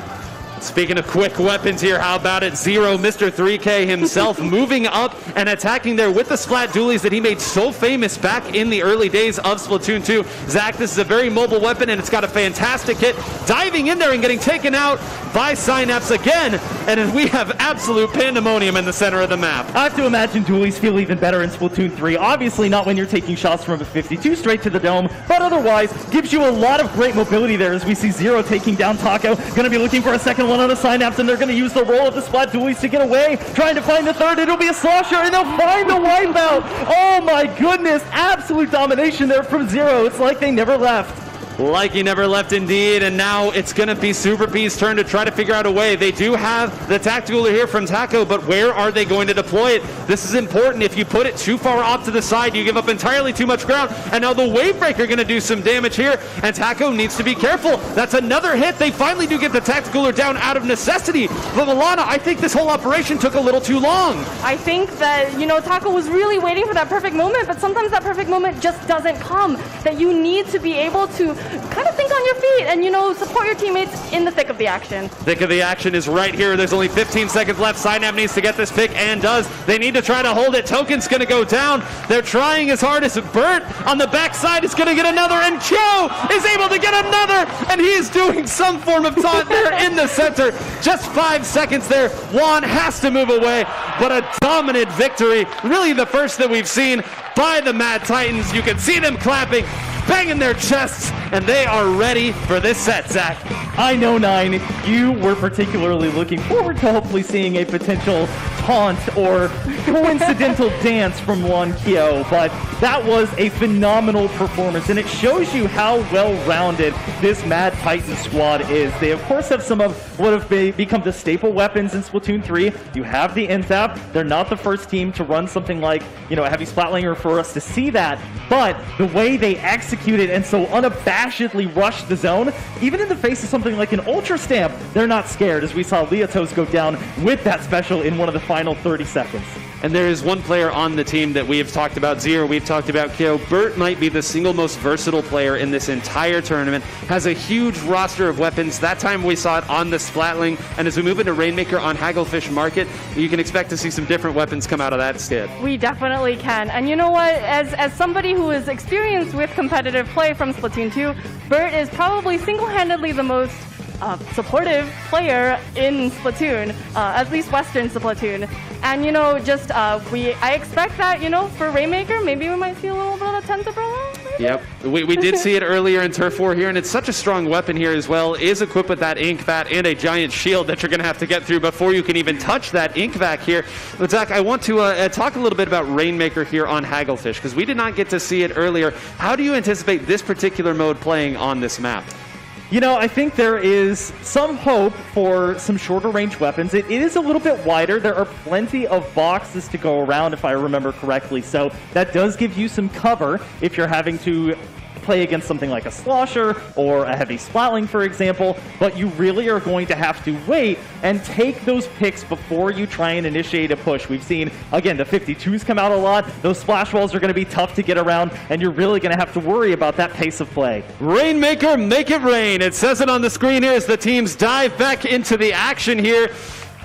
Speaking of quick weapons here, how about it? Zero, Mr. 3K himself, moving up and attacking there with the Splat Dualies that he made so famous back in the early days of Splatoon 2. Zach, this is a very mobile weapon, and it's got a fantastic hit. Diving in there and getting taken out by Synapse again, and we have absolute pandemonium in the center of the map.
I have to imagine Dualies feel even better in Splatoon 3. Obviously not when you're taking shots from a 52 straight to the dome, but otherwise gives you a lot of great mobility there as we see Zero taking down Taco. Going to be looking for a second one on a Synapse, and they're going to use the roll of the Splat Dualies to get away, trying to find the third. It'll be a slosher, and they'll find the wipeout. Oh my goodness, absolute domination there from Zero. It's like they never left.
Like he never left indeed, and now it's going to be Super P's turn to try to figure out a way. They do have the tactical here from Taco, but where are they going to deploy it? This is important. If you put it too far off to the side, you give up entirely too much ground, and now the Wavebreaker going to do some damage here, and Taco needs to be careful. That's another hit. They finally do get the tactical down out of necessity, but Milana, I think this whole operation took a little too long.
I think that, you know, Taco was really waiting for that perfect moment, but sometimes that perfect moment just doesn't come, that you need to be able to kind of think on your feet and, you know, support your teammates in the thick of the action.
Thick of the action is right here. There's only 15 seconds left. Synapse needs to get this pick and does. They need to try to hold it. Token's going to go down. They're trying as hard as Bert on the backside is going to get another, and Kyo is able to get another, and he is doing some form of taunt there in the center. Just 5 seconds there. Juan has to move away, but a dominant victory. Really the first that we've seen by the Mad Titans. You can see them clapping, banging their chests, and they are ready for this set, Zach.
I know, Nine, you were particularly looking forward to hopefully seeing a potential taunt or coincidental dance from Juan Kyo, but that was a phenomenal performance, and it shows you how well-rounded this Mad Titan squad is. They, of course, have some of what have become the staple weapons in Splatoon 3. You have the NZAP. They're not the first team to run something like, you know, a heavy splatlinger for us to see that, but the way they executed and so unabashedly rushed the zone, even in the face of something like an Ultra Stamp, they're not scared, as we saw Leotos go down with that special in one of the final 30 seconds.
And there is one player on the team that we have talked about, Zero, we've talked about Kyo. Bert might be the single most versatile player in this entire tournament, has a huge roster of weapons. That time we saw it on the Splatling, and as we move into Rainmaker on Hagglefish Market, you can expect to see some different weapons come out of that skid.
We definitely can. And you know what? As somebody who is experienced with competitive play from Splatoon 2, Bert is probably single-handedly the most supportive player in Splatoon, at least Western Splatoon. And you know, just I expect that, you know, for Rainmaker, maybe we might see a little bit of the Tentabrella.
Yep, we did see it earlier in Turf War here, and it's such a strong weapon here as well. It is equipped with that ink vat and a giant shield that you're going to have to get through before you can even touch that ink vat here. But Zach, I want to talk a little bit about Rainmaker here on Hagglefish, because we did not get to see it earlier. How do you anticipate this particular mode playing on this map?
You know, I think there is some hope for some shorter range weapons. It is a little bit wider. There are plenty of boxes to go around, if I remember correctly. So that does give you some cover if you're having to play against something like a Slosher or a heavy Splatling, for example, but you really are going to have to wait and take those picks before you try and initiate a push. We've seen, again, the 52s come out a lot. Those splash walls are going to be tough to get around, and you're really going to have to worry about that pace of play.
Rainmaker, make it rain. It says it on the screen here as the teams dive back into the action here.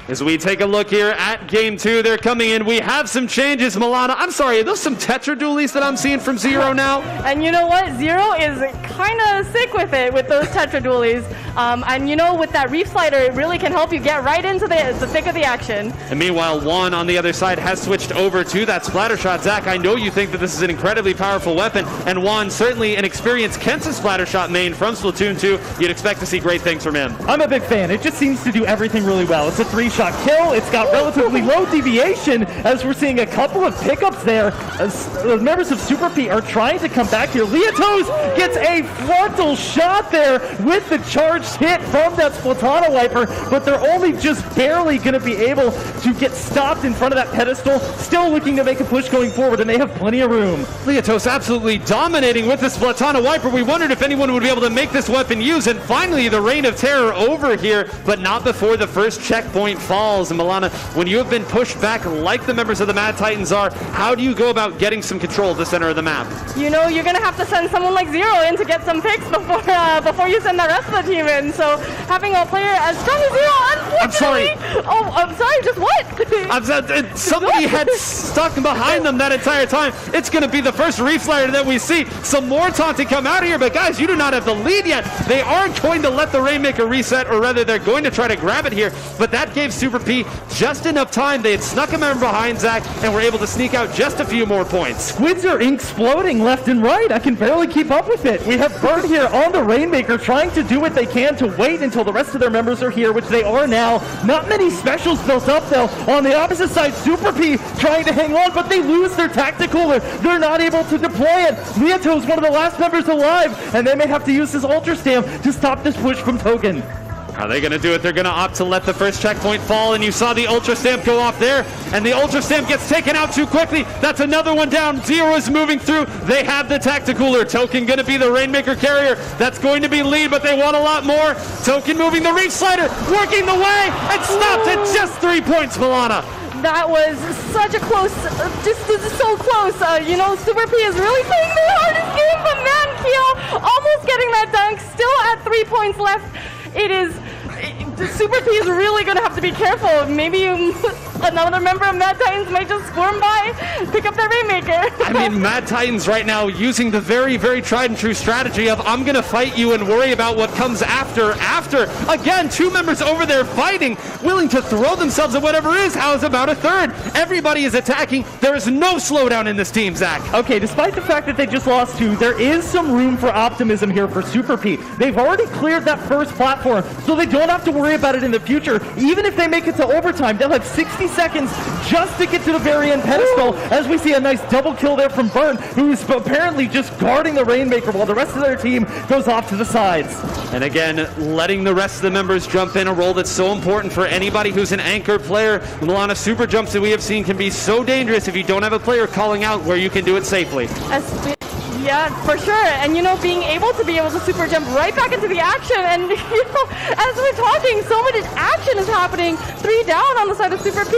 As we take a look here at Game 2, they're coming in. We have some changes, Milana. I'm sorry, are those some Tetra dualies that I'm seeing from Zero now?
And you know what? Zero is kind of sick with it, with those Tetra dualies. And you know, with that Reef Slider, it really can help you get right into the thick of the action.
And meanwhile, Juan on the other side has switched over to that splatter shot. Zach, I know you think that this is an incredibly powerful weapon, and Juan, certainly an experienced Kensa splatter shot main from Splatoon 2. You'd expect to see great things from him.
I'm a big fan. It just seems to do everything really well. It's a 3-shot kill. It's got relatively low deviation, as we're seeing a couple of pickups there. As the members of Super P are trying to come back here. Leotos gets a frontal shot there with the charged hit from that Splatana Wiper, but they're only just barely going to be able to get stopped in front of that pedestal. Still looking to make a push going forward, and they have plenty of room.
Leotos absolutely dominating with the Splatana Wiper. We wondered if anyone would be able to make this weapon use, and finally the Reign of Terror over here, but not before the first checkpoint falls. And Milana, when you have been pushed back like the members of the Mad Titans are, how do you go about getting some control of the center of the map?
You know, you're going to have to send someone like Zero in to get some picks before you send the rest of the team in. So having a player as strong as Zero, unfortunately...
I'm sorry.
Oh, I'm sorry, just what?
Somebody had stuck behind them that entire time. It's going to be the first Reef Slider that we see. Some more taunting come out of here, but guys, you do not have the lead yet. They aren't going to let the Rainmaker reset, or rather they're going to try to grab it here, but that gave Super P just enough time. They had snuck a member behind Zach and were able to sneak out just a few more points.
Squids are exploding left and right. I can barely keep up with it. We have Bert here on the Rainmaker trying to do what they can to wait until the rest of their members are here, which they are now. Not many specials built up though. On the opposite side, Super P trying to hang on, but they lose their tactical. They're not able to deploy it. Leoto's one of the last members alive, and they may have to use his Ultra Stamp to stop this push from Token.
Are they going to do it? They're going to opt to let the first checkpoint fall, and you saw the Ultra Stamp go off there, and the Ultra Stamp gets taken out too quickly. That's another one down. Zero is moving through. They have the Tacticooler. Token going to be the Rainmaker carrier. That's going to be lead, but they want a lot more. Token moving the Reef Slider, working the way, and stopped at just 3 points, Milana.
That was such a close, just so close. You know, Super P is really playing their hardest game, but man, Kyo almost getting that dunk, still at 3 points left. Super P is really going to have to be careful. Maybe another member of Mad Titans might just squirm by, pick up their Rainmaker.
I mean, Mad Titans right now using the very, very tried and true strategy of I'm going to fight you and worry about what comes after. Again, 2 members over there fighting, willing to throw themselves at whatever is. How's about a third? Everybody is attacking. There is no slowdown in this team, Zach.
Okay, despite the fact that they just lost 2, there is some room for optimism here for Super P. They've already cleared that first platform, so they don't have to worry about it in the future. Even if they make it to overtime, they'll have 60 seconds just to get to the very end pedestal, as we see a nice double kill there from Burn, who's apparently just guarding the Rainmaker while the rest of their team goes off to the sides.
And again, letting the rest of the members jump in, a role that's so important for anybody who's an anchor player. Milana, super jumps that we have seen can be so dangerous if you don't have a player calling out where you can do it safely.
Yeah, for sure. And being able to super jump right back into the action. And as we're talking, so much action is happening. 3 down on the side of Super P.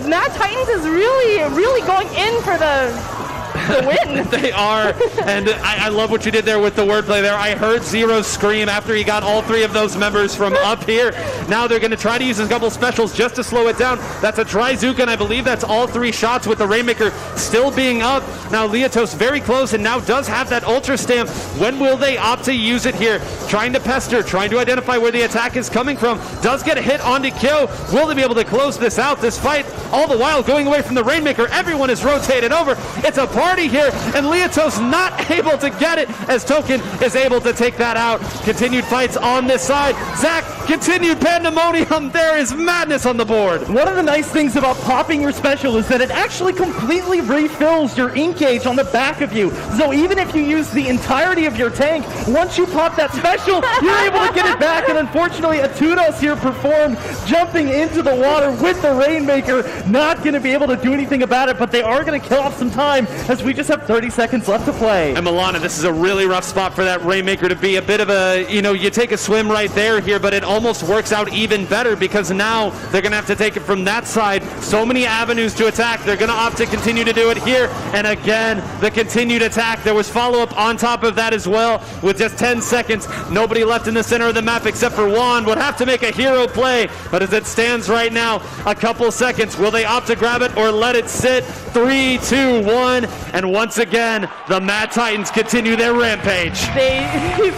Mad Titans is really going in for the win.
They are, and I love what you did there with the wordplay there. I heard Zero scream after he got all 3 of those members from up here. Now they're going to try to use a couple specials just to slow it down. That's a Trizooka, and I believe that's all 3 shots with the Rainmaker still being up. Now Leotos very close and now does have that Ultra Stamp. When will they opt to use it here? Trying to pester, trying to identify where the attack is coming from. Does get a hit onto Kyo. Will they be able to close this out, this fight? All the while going away from the Rainmaker. Everyone is rotated over. It's a party here, and Leotos not able to get it as Token is able to take that out. Continued fights on this side. Zach, continued pandemonium. There is madness on the board.
One of the nice things about popping your special is that it actually completely refills your ink gauge on the back of you. So even if you use the entirety of your tank, once you pop that special, you're able to get it back. And unfortunately, Atudos here performed jumping into the water with the Rainmaker. Not going to be able to do anything about it, but they are going to kill off some time as we just have 30 seconds left to play.
And Milana, this is a really rough spot for that Rainmaker to be a bit of a, you take a swim right there here, but it almost works out even better because now they're going to have to take it from that side. So many avenues to attack. They're going to opt to continue to do it here. And again, the continued attack. There was follow-up on top of that as well with just 10 seconds. Nobody left in the center of the map except for Juan. Would have to make a hero play, but as it stands right now, a couple seconds. Will they opt to grab it or let it sit? 3, 2, 1, and once again, the Mad Titans continue their rampage.
They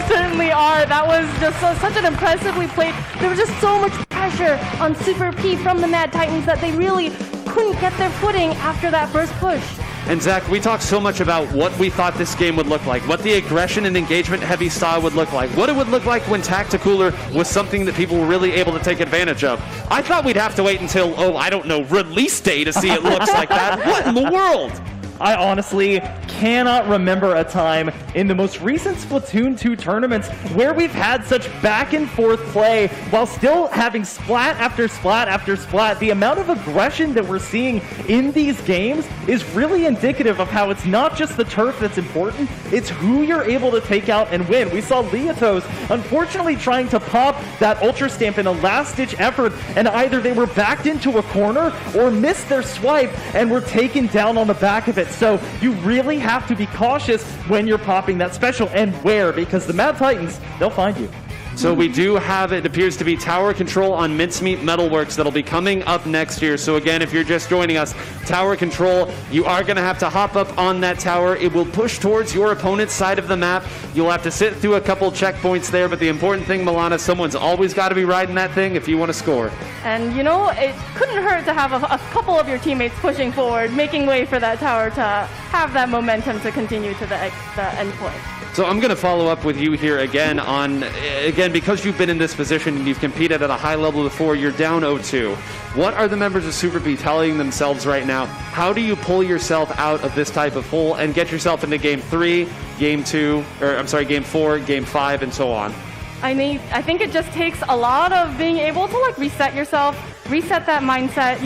certainly are. That was just such an impressively played. There was just so much pressure on Super P from the Mad Titans that they really couldn't get their footing after that first push.
And Zach, we talked so much about what we thought this game would look like, what the aggression and engagement heavy style would look like, what it would look like when Tacticooler was something that people were really able to take advantage of. I thought we'd have to wait until, I don't know, release day to see it looks like that. What in the world?
I honestly cannot remember a time in the most recent Splatoon 2 tournaments where we've had such back and forth play while still having splat after splat after splat. The amount of aggression that we're seeing in these games is really indicative of how it's not just the turf that's important, it's who you're able to take out and win. We saw Leotos unfortunately trying to pop that Ultra Stamp in a last-ditch effort, and either they were backed into a corner or missed their swipe and were taken down on the back of it. So you really have to be cautious when you're popping that special and where, because the Mad Titans, they'll find you.
So we do have, it appears to be Tower Control on Mincemeat Metalworks that'll be coming up next year. So again, if you're just joining us, Tower Control, you are going to have to hop up on that tower. It will push towards your opponent's side of the map. You'll have to sit through a couple checkpoints there, but the important thing, Milana, someone's always got to be riding that thing if you want to score.
And it couldn't hurt to have a couple of your teammates pushing forward, making way for that tower to have that momentum to continue to the end point.
So I'm going to follow up with you here again because you've been in this position and you've competed at a high level before, you're down 0-2. What are the members of Super P telling themselves right now? How do you pull yourself out of this type of hole and get yourself into game 3, game 4, game 5, and so on?
I think it just takes a lot of being able to reset yourself, reset that mindset.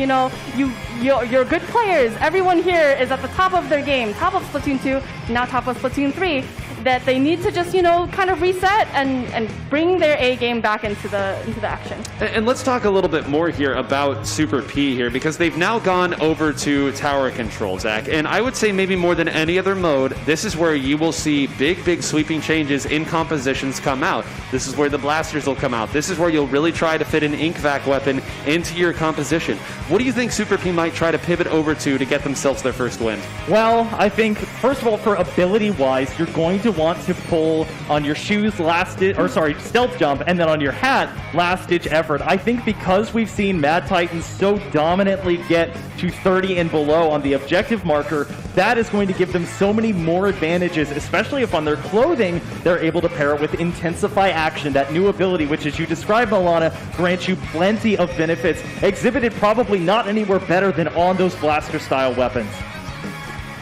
You're good players. Everyone here is at the top of their game, top of Splatoon 2, now top of Splatoon 3. That they need to just, kind of reset and bring their A game back into the action.
And let's talk a little bit more here about Super P here, because they've now gone over to Tower Control, Zach. And I would say maybe more than any other mode, this is where you will see big sweeping changes in compositions come out. This is where the blasters will come out. This is where you'll really try to fit an ink vac weapon into your composition. What do you think Super P might try to pivot over to get themselves their first win?
Well, I think, first of all, for ability-wise, you're going to want to pull on your shoes stealth jump, and then on your hat last-ditch effort. I think because we've seen Mad Titans so dominantly get to 30 and below on the objective marker, that is going to give them so many more advantages, especially if on their clothing they're able to pair it with Intensify Action, that new ability which, as you described, Milana, grants you plenty of benefits, exhibited probably not anywhere better than on those blaster-style weapons.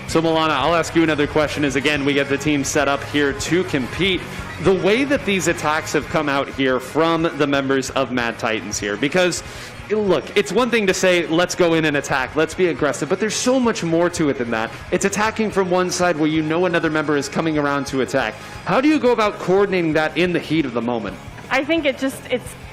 So Milana, I'll ask you another question as again we get the team set up here to compete. The way that these attacks have come out here from the members of Mad Titans here, because look, it's one thing to say, let's go in and attack, let's be aggressive, but there's so much more to it than that. It's attacking from one side where you know another member is coming around to attack. How do you go about coordinating that in the heat of the moment?
I think it's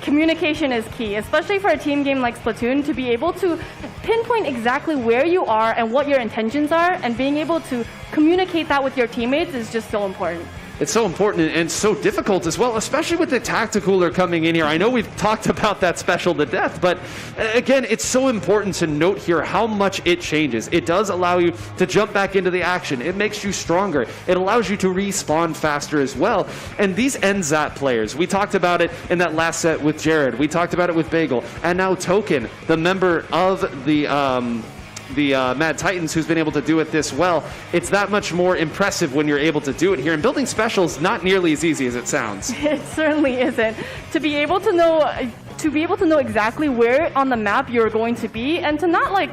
communication is key, especially for a team game like Splatoon, to be able to pinpoint exactly where you are and what your intentions are, and being able to communicate that with your teammates is just so important.
It's so important and so difficult as well, especially with the tacticooler coming in here. I know we've talked about that special to death, but again, it's so important to note here how much it changes. It does allow you to jump back into the action. It makes you stronger. It allows you to respawn faster as well. And these NZAP players, we talked about it in that last set with Jared. We talked about it with Bagel. And now Token, the member of the Mad Titans, who's been able to do it this well. It's that much more impressive when you're able to do it here. And building specials not nearly as easy as it sounds.
It certainly isn't. To be able to know exactly where on the map you're going to be, and to not like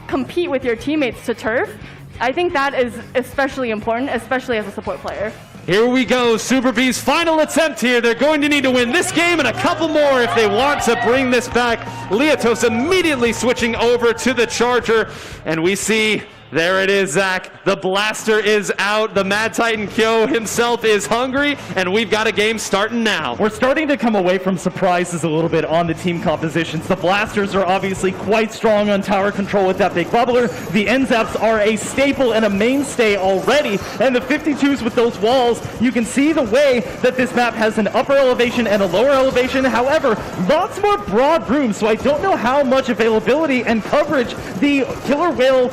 compete with your teammates to turf, I think that is especially important, especially as a support player.
Here we go, Super B's final attempt here. They're going to need to win this game and a couple more if they want to bring this back. Leotos immediately switching over to the Charger, and we see, there it is, Zach. The blaster is out. The Mad Titan Kyo himself is hungry, and we've got a game starting now.
We're starting to come away from surprises a little bit on the team compositions. The blasters are obviously quite strong on tower control with that big bubbler. The NZAPs are a staple and a mainstay already, and the 52s with those walls, you can see the way that this map has an upper elevation and a lower elevation. However, lots more broad room, so I don't know how much availability and coverage the killer whale,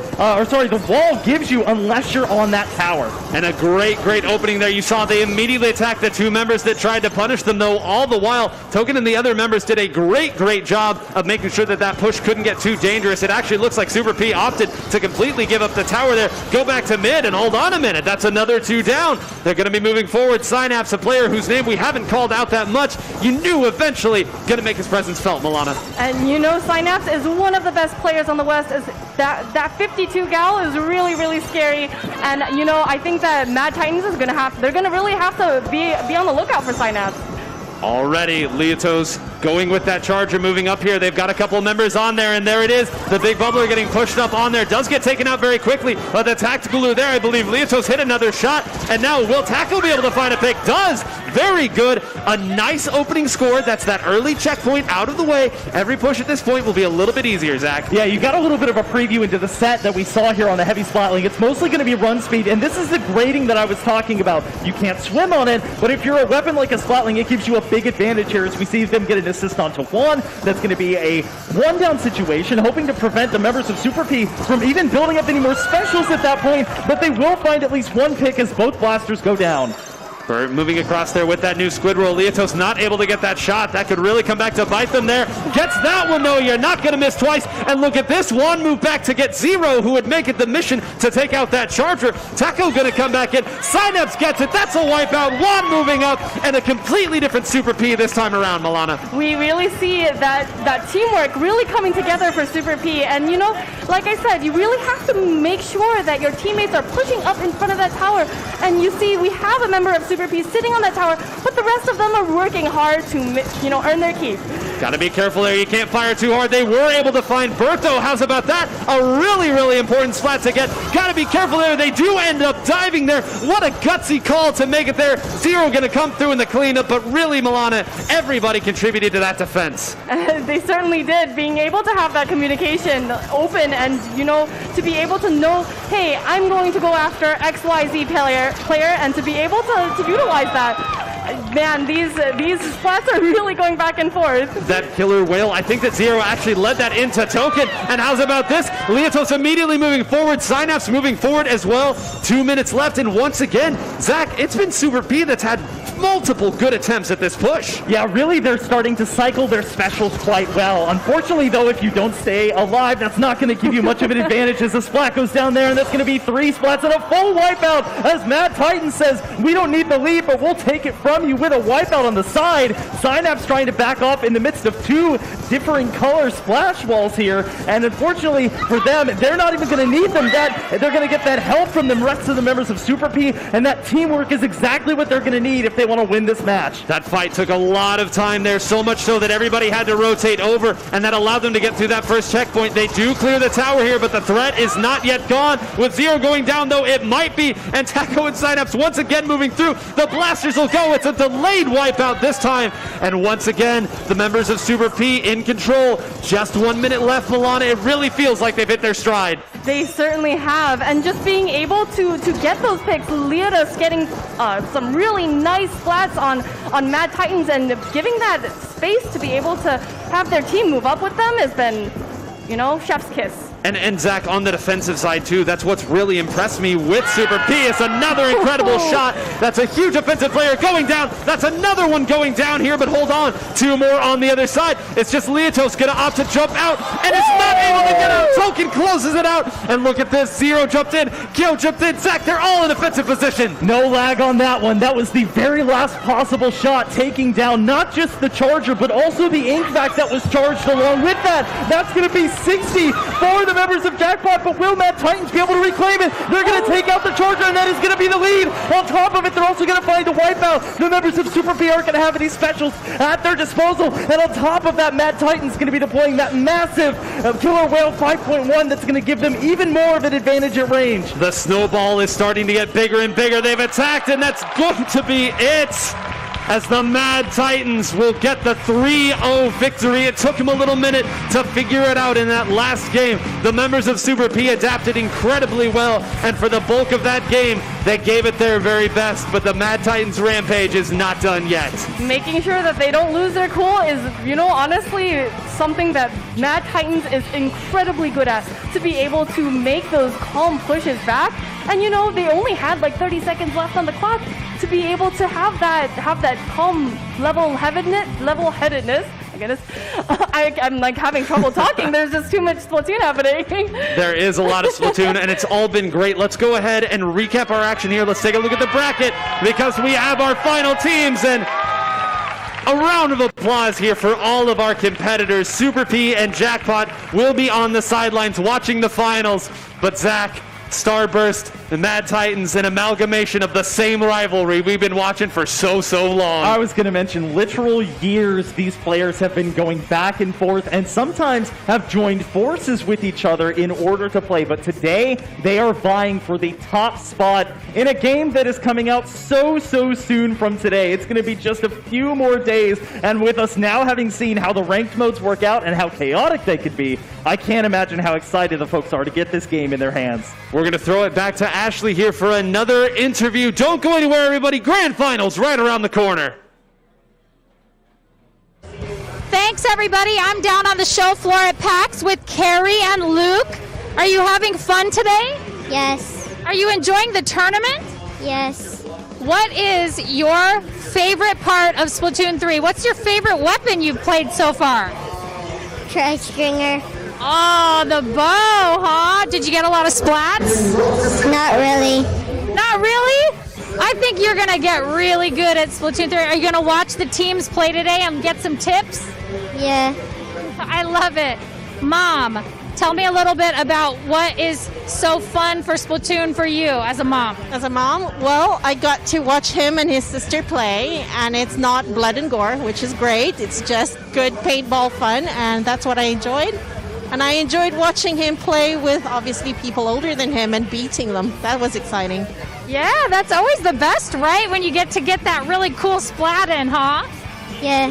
the wall gives you unless you're on that tower.
And a great opening there. You saw they immediately attacked the two members that tried to punish them, though. All the while, Token and the other members did a great job of making sure that that push couldn't get too dangerous. It actually looks like Super P opted to completely give up the tower there, go back to mid, and hold on a minute. That's another two down. They're going to be moving forward. Synapse, a player whose name we haven't called out that much. You knew eventually going to make his presence felt, Milana.
And you know Synapse is one of the best players on the West. Is that 52 gal is really scary, and you know, I think that Mad Titans is they're gonna really have to be on the lookout for Synapse.
Already, Leotos going with that Charger, moving up here. They've got a couple members on there, and there it is. The big bubbler getting pushed up on there. Does get taken out very quickly, but the tactical there, I believe Leotos hit another shot, and now will Tackle be able to find a pick? Does! Very good. A nice opening score. That's that early checkpoint out of the way. Every push at this point will be a little bit easier, Zach.
Yeah, you got a little bit of a preview into the set that we saw here on the heavy splatling. It's mostly going to be run speed, and this is the grading that I was talking about. You can't swim on it, but if you're a weapon like a splatling, it gives you a big advantage here as we see them get an assist onto one. That's going to be a one-down situation, hoping to prevent the members of Super P from even building up any more specials at that point, but they will find at least one pick as both blasters go down.
Burt moving across there with that new squid roll. Leotos not able to get that shot. That could really come back to bite them there. Gets that one, though. You're not going to miss twice. And look at this. One move back to get Zero, who would make it the mission to take out that Charger. Taco going to come back in. Synapse gets it. That's a wipeout. One moving up, and a completely different Super P this time around, Milana.
We really see that teamwork really coming together for Super P. And, you know, like I said, you really have to make sure that your teammates are pushing up in front of that tower. And you see, we have a member of Super P sitting on that tower, but the rest of them are working hard to, you know, earn their keep.
Got to be careful there. You can't fire too hard. They were able to find Berto. How's about that? A really important splat to get. Got to be careful there. They do end up diving there. What a gutsy call to make it there. Zero going to come through in the cleanup, but really, Milana, everybody contributed to that defense.
They certainly did. Being able to have that communication open and, you know, to be able to know, hey, I'm going to go after XYZ player, and to be able to utilize that. Man, these splats are really going back and forth.
That killer whale, I think that Zero actually led that into Token. And how's about this? Leotos immediately moving forward. Synapse moving forward as well. 2 minutes left, and once again, Zach, it's been Super P that's had multiple good attempts at this push.
Yeah, really, they're starting to cycle their specials quite well. Unfortunately, though, if you don't stay alive, that's not going to give you much of an advantage as the splat goes down there, and that's going to be 3 splats and a full wipeout as Mad Titan says, we don't need the lead, but we'll take it from you with a wipeout on the side. Synapse trying to back off in the midst of 2 differing color splash walls here, and unfortunately for them, they're not even going to need them. They're going to get that help from the rest of the members of Super P, and that teamwork is exactly what they're going to need if they want to win this match.
That fight took a lot of time there, so much so that everybody had to rotate over, and that allowed them to get through that first checkpoint. They do clear the tower here, but the threat is not yet gone. With Zero going down, though, it might be, and Taco and Synapse once again moving through. The blasters will go. It's a delayed wipeout this time, and once again, the members of Super P in control. Just 1 minute left, Milana. It really feels like they've hit their stride.
They certainly have, and just being able to get those picks, Leonis getting some really nice splats on Mad Titans and giving that space to be able to have their team move up with them has been, you know, chef's kiss.
And Zach, on the defensive side, too, that's what's really impressed me with Super P. It's another incredible shot. That's a huge offensive player going down. That's another one going down here, but hold on. 2 more on the other side. It's just Leotos going to opt to jump out, and it's not able to get out. Token closes it out, and look at this. Zero jumped in. Kyo jumped in. Zach, they're all in offensive position.
No lag on that one. That was the very last possible shot, taking down not just the charger, but also the ink vac that was charged along with that. That's going to be 60 for the members of Jackpot, but will Mad Titans be able to reclaim it? They're going to take out the charger, and that is going to be the lead. On top of it, they're also going to find a wipeout. The members of Super P aren't going to have any specials at their disposal, and on top of that, Mad Titans going to be deploying that massive Killer Whale 5.1 that's going to give them even more of an advantage at range.
The snowball is starting to get bigger and bigger. They've attacked, and that's going to be it, as the Mad Titans will get the 3-0 victory. It took them a little minute to figure it out in that last game. The members of Super P adapted incredibly well, and for the bulk of that game, they gave it their very best, but the Mad Titans rampage is not done yet.
Making sure that they don't lose their cool is, you know, honestly, something that Mad Titans is incredibly good at, to be able to make those calm pushes back. And, you know, they only had like 30 seconds left on the clock to be able to have that calm level-headedness. My goodness, I'm like having trouble talking. There's just too much Splatoon happening.
There is a lot of Splatoon, and it's all been great. Let's go ahead and recap our action here. Let's take a look at the bracket, because we have our final teams, and a round of applause here for all of our competitors. Super P and Jackpot will be on the sidelines watching the finals, but Zach, Starburst, the Mad Titans, an amalgamation of the same rivalry we've been watching for so long.
I was going to mention, literal years these players have been going back and forth, and sometimes have joined forces with each other in order to play. But today, they are vying for the top spot in a game that is coming out so soon from today. It's going to be just a few more days, and with us now having seen how the ranked modes work out and how chaotic they could be, I can't imagine how excited the folks are to get this game in their hands.
We're going to throw it back to Ashley here for another interview. Don't go anywhere, everybody. Grand Finals right around the corner.
Thanks, everybody. I'm down on the show floor at PAX with Carrie and Luke. Are you having fun today?
Yes.
Are you enjoying the tournament?
Yes.
What is your favorite part of Splatoon 3? What's your favorite weapon you've played so far?
Tri-stringer.
Oh, the bow, huh? Did you get a lot of splats?
Not really.
Not really? I think you're going to get really good at Splatoon 3. Are you going to watch the teams play today and get some tips?
Yeah.
I love it. Mom, tell me a little bit about what is so fun for Splatoon for you as a mom.
As a mom, well, I got to watch him and his sister play, and it's not blood and gore, which is great. It's just good paintball fun, and that's what I enjoyed. And I enjoyed watching him play with, obviously, people older than him and beating them. That was exciting.
Yeah, that's always the best, right? When you get to get that really cool splat in, huh?
Yeah.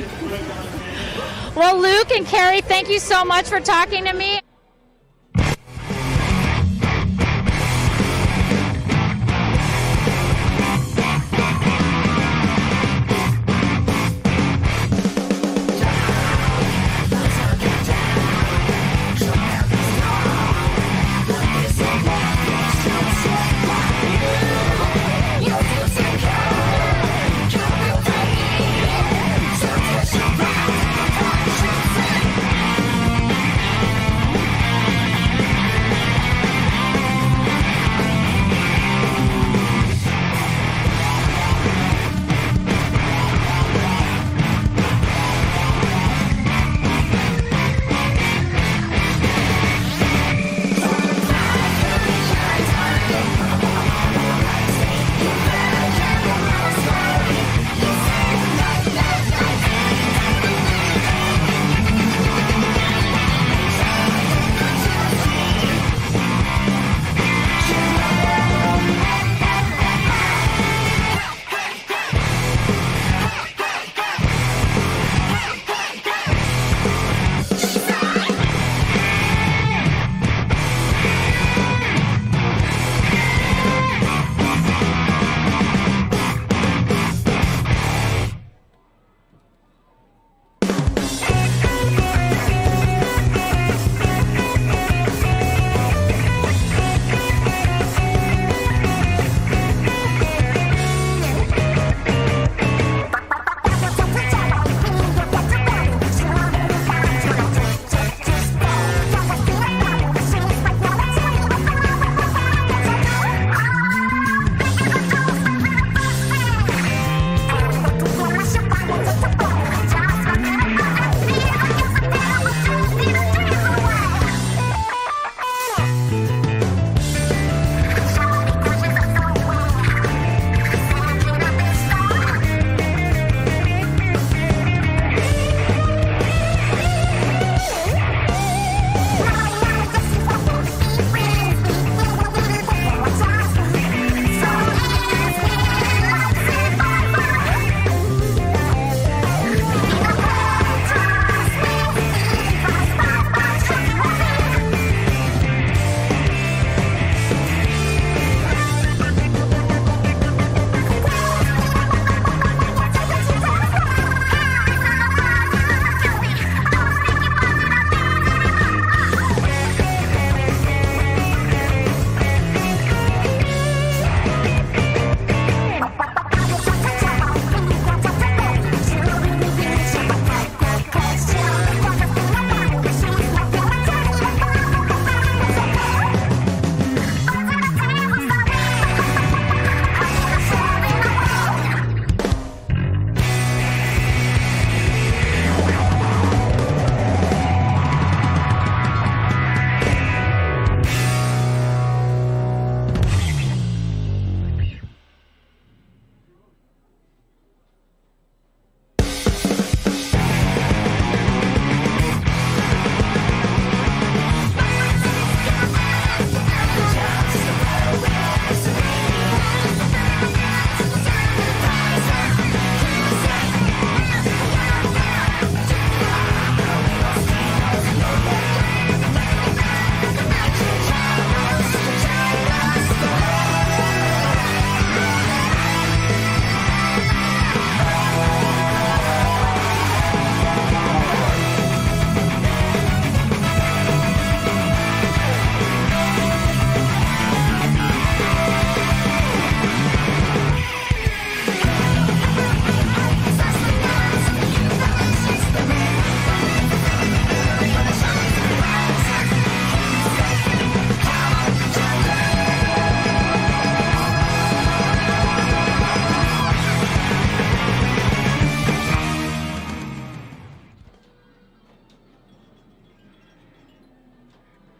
Well, Luke and Carrie, thank you so much for talking to me.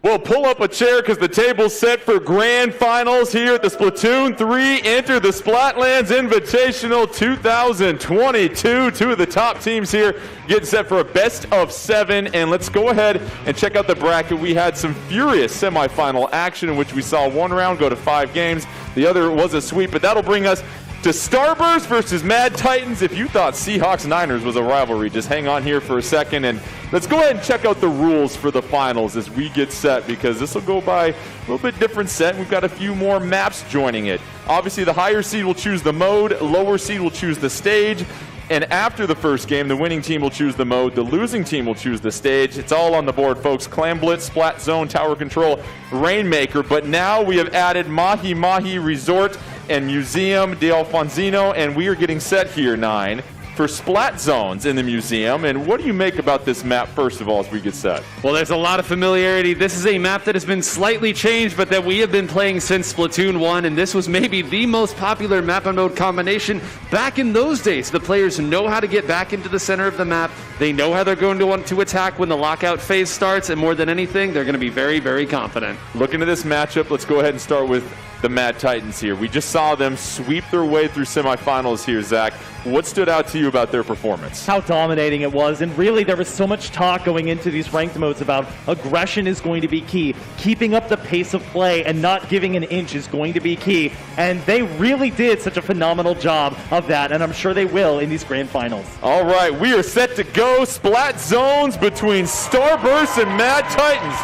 Well, pull up a chair because the table's set for grand finals here at the Splatoon 3 Enter the Splatlands Invitational 2022. Two of the top teams here getting set for a best of 7. And let's go ahead and check out the bracket. We had some furious semifinal action in which we saw one round go to 5 games. The other was a sweep, but that'll bring us to Starburst versus Mad Titans. If you thought Seahawks-Niners was a rivalry, just hang on here for a second, and let's go ahead and check out the rules for the finals as we get set, because this will go by a little bit different set. We've got a few more maps joining it. Obviously, the higher seed will choose the mode, lower seed will choose the stage, and after the first game, the winning team will choose the mode, the losing team will choose the stage. It's all on the board, folks. Clam Blitz, Splat Zone, Tower Control, Rainmaker, but now we have added Mahi Mahi Resort and Museum de Alfonsino, and we are getting set here, 9, for Splat Zones in the museum. And what do you make about this map, first of all, as we get set?
Well, there's a lot of familiarity. This is a map that has been slightly changed, but that we have been playing since Splatoon 1, and this was maybe the most popular map and mode combination back in those days. The players know how to get back into the center of the map. They know how they're going to want to attack when the lockout phase starts, and more than anything, they're going to be very, very confident.
Looking at this matchup, let's go ahead and start with the Mad Titans here. We just saw them sweep their way through semifinals here, Zach. What stood out to you about their performance?
How dominating it was, and really there was so much talk going into these ranked modes about aggression is going to be key. Keeping up the pace of play and not giving an inch is going to be key, and they really did such a phenomenal job of that, and I'm sure they will in these grand finals.
All right, we are set to go. Splat Zones between Starburst and Mad Titans.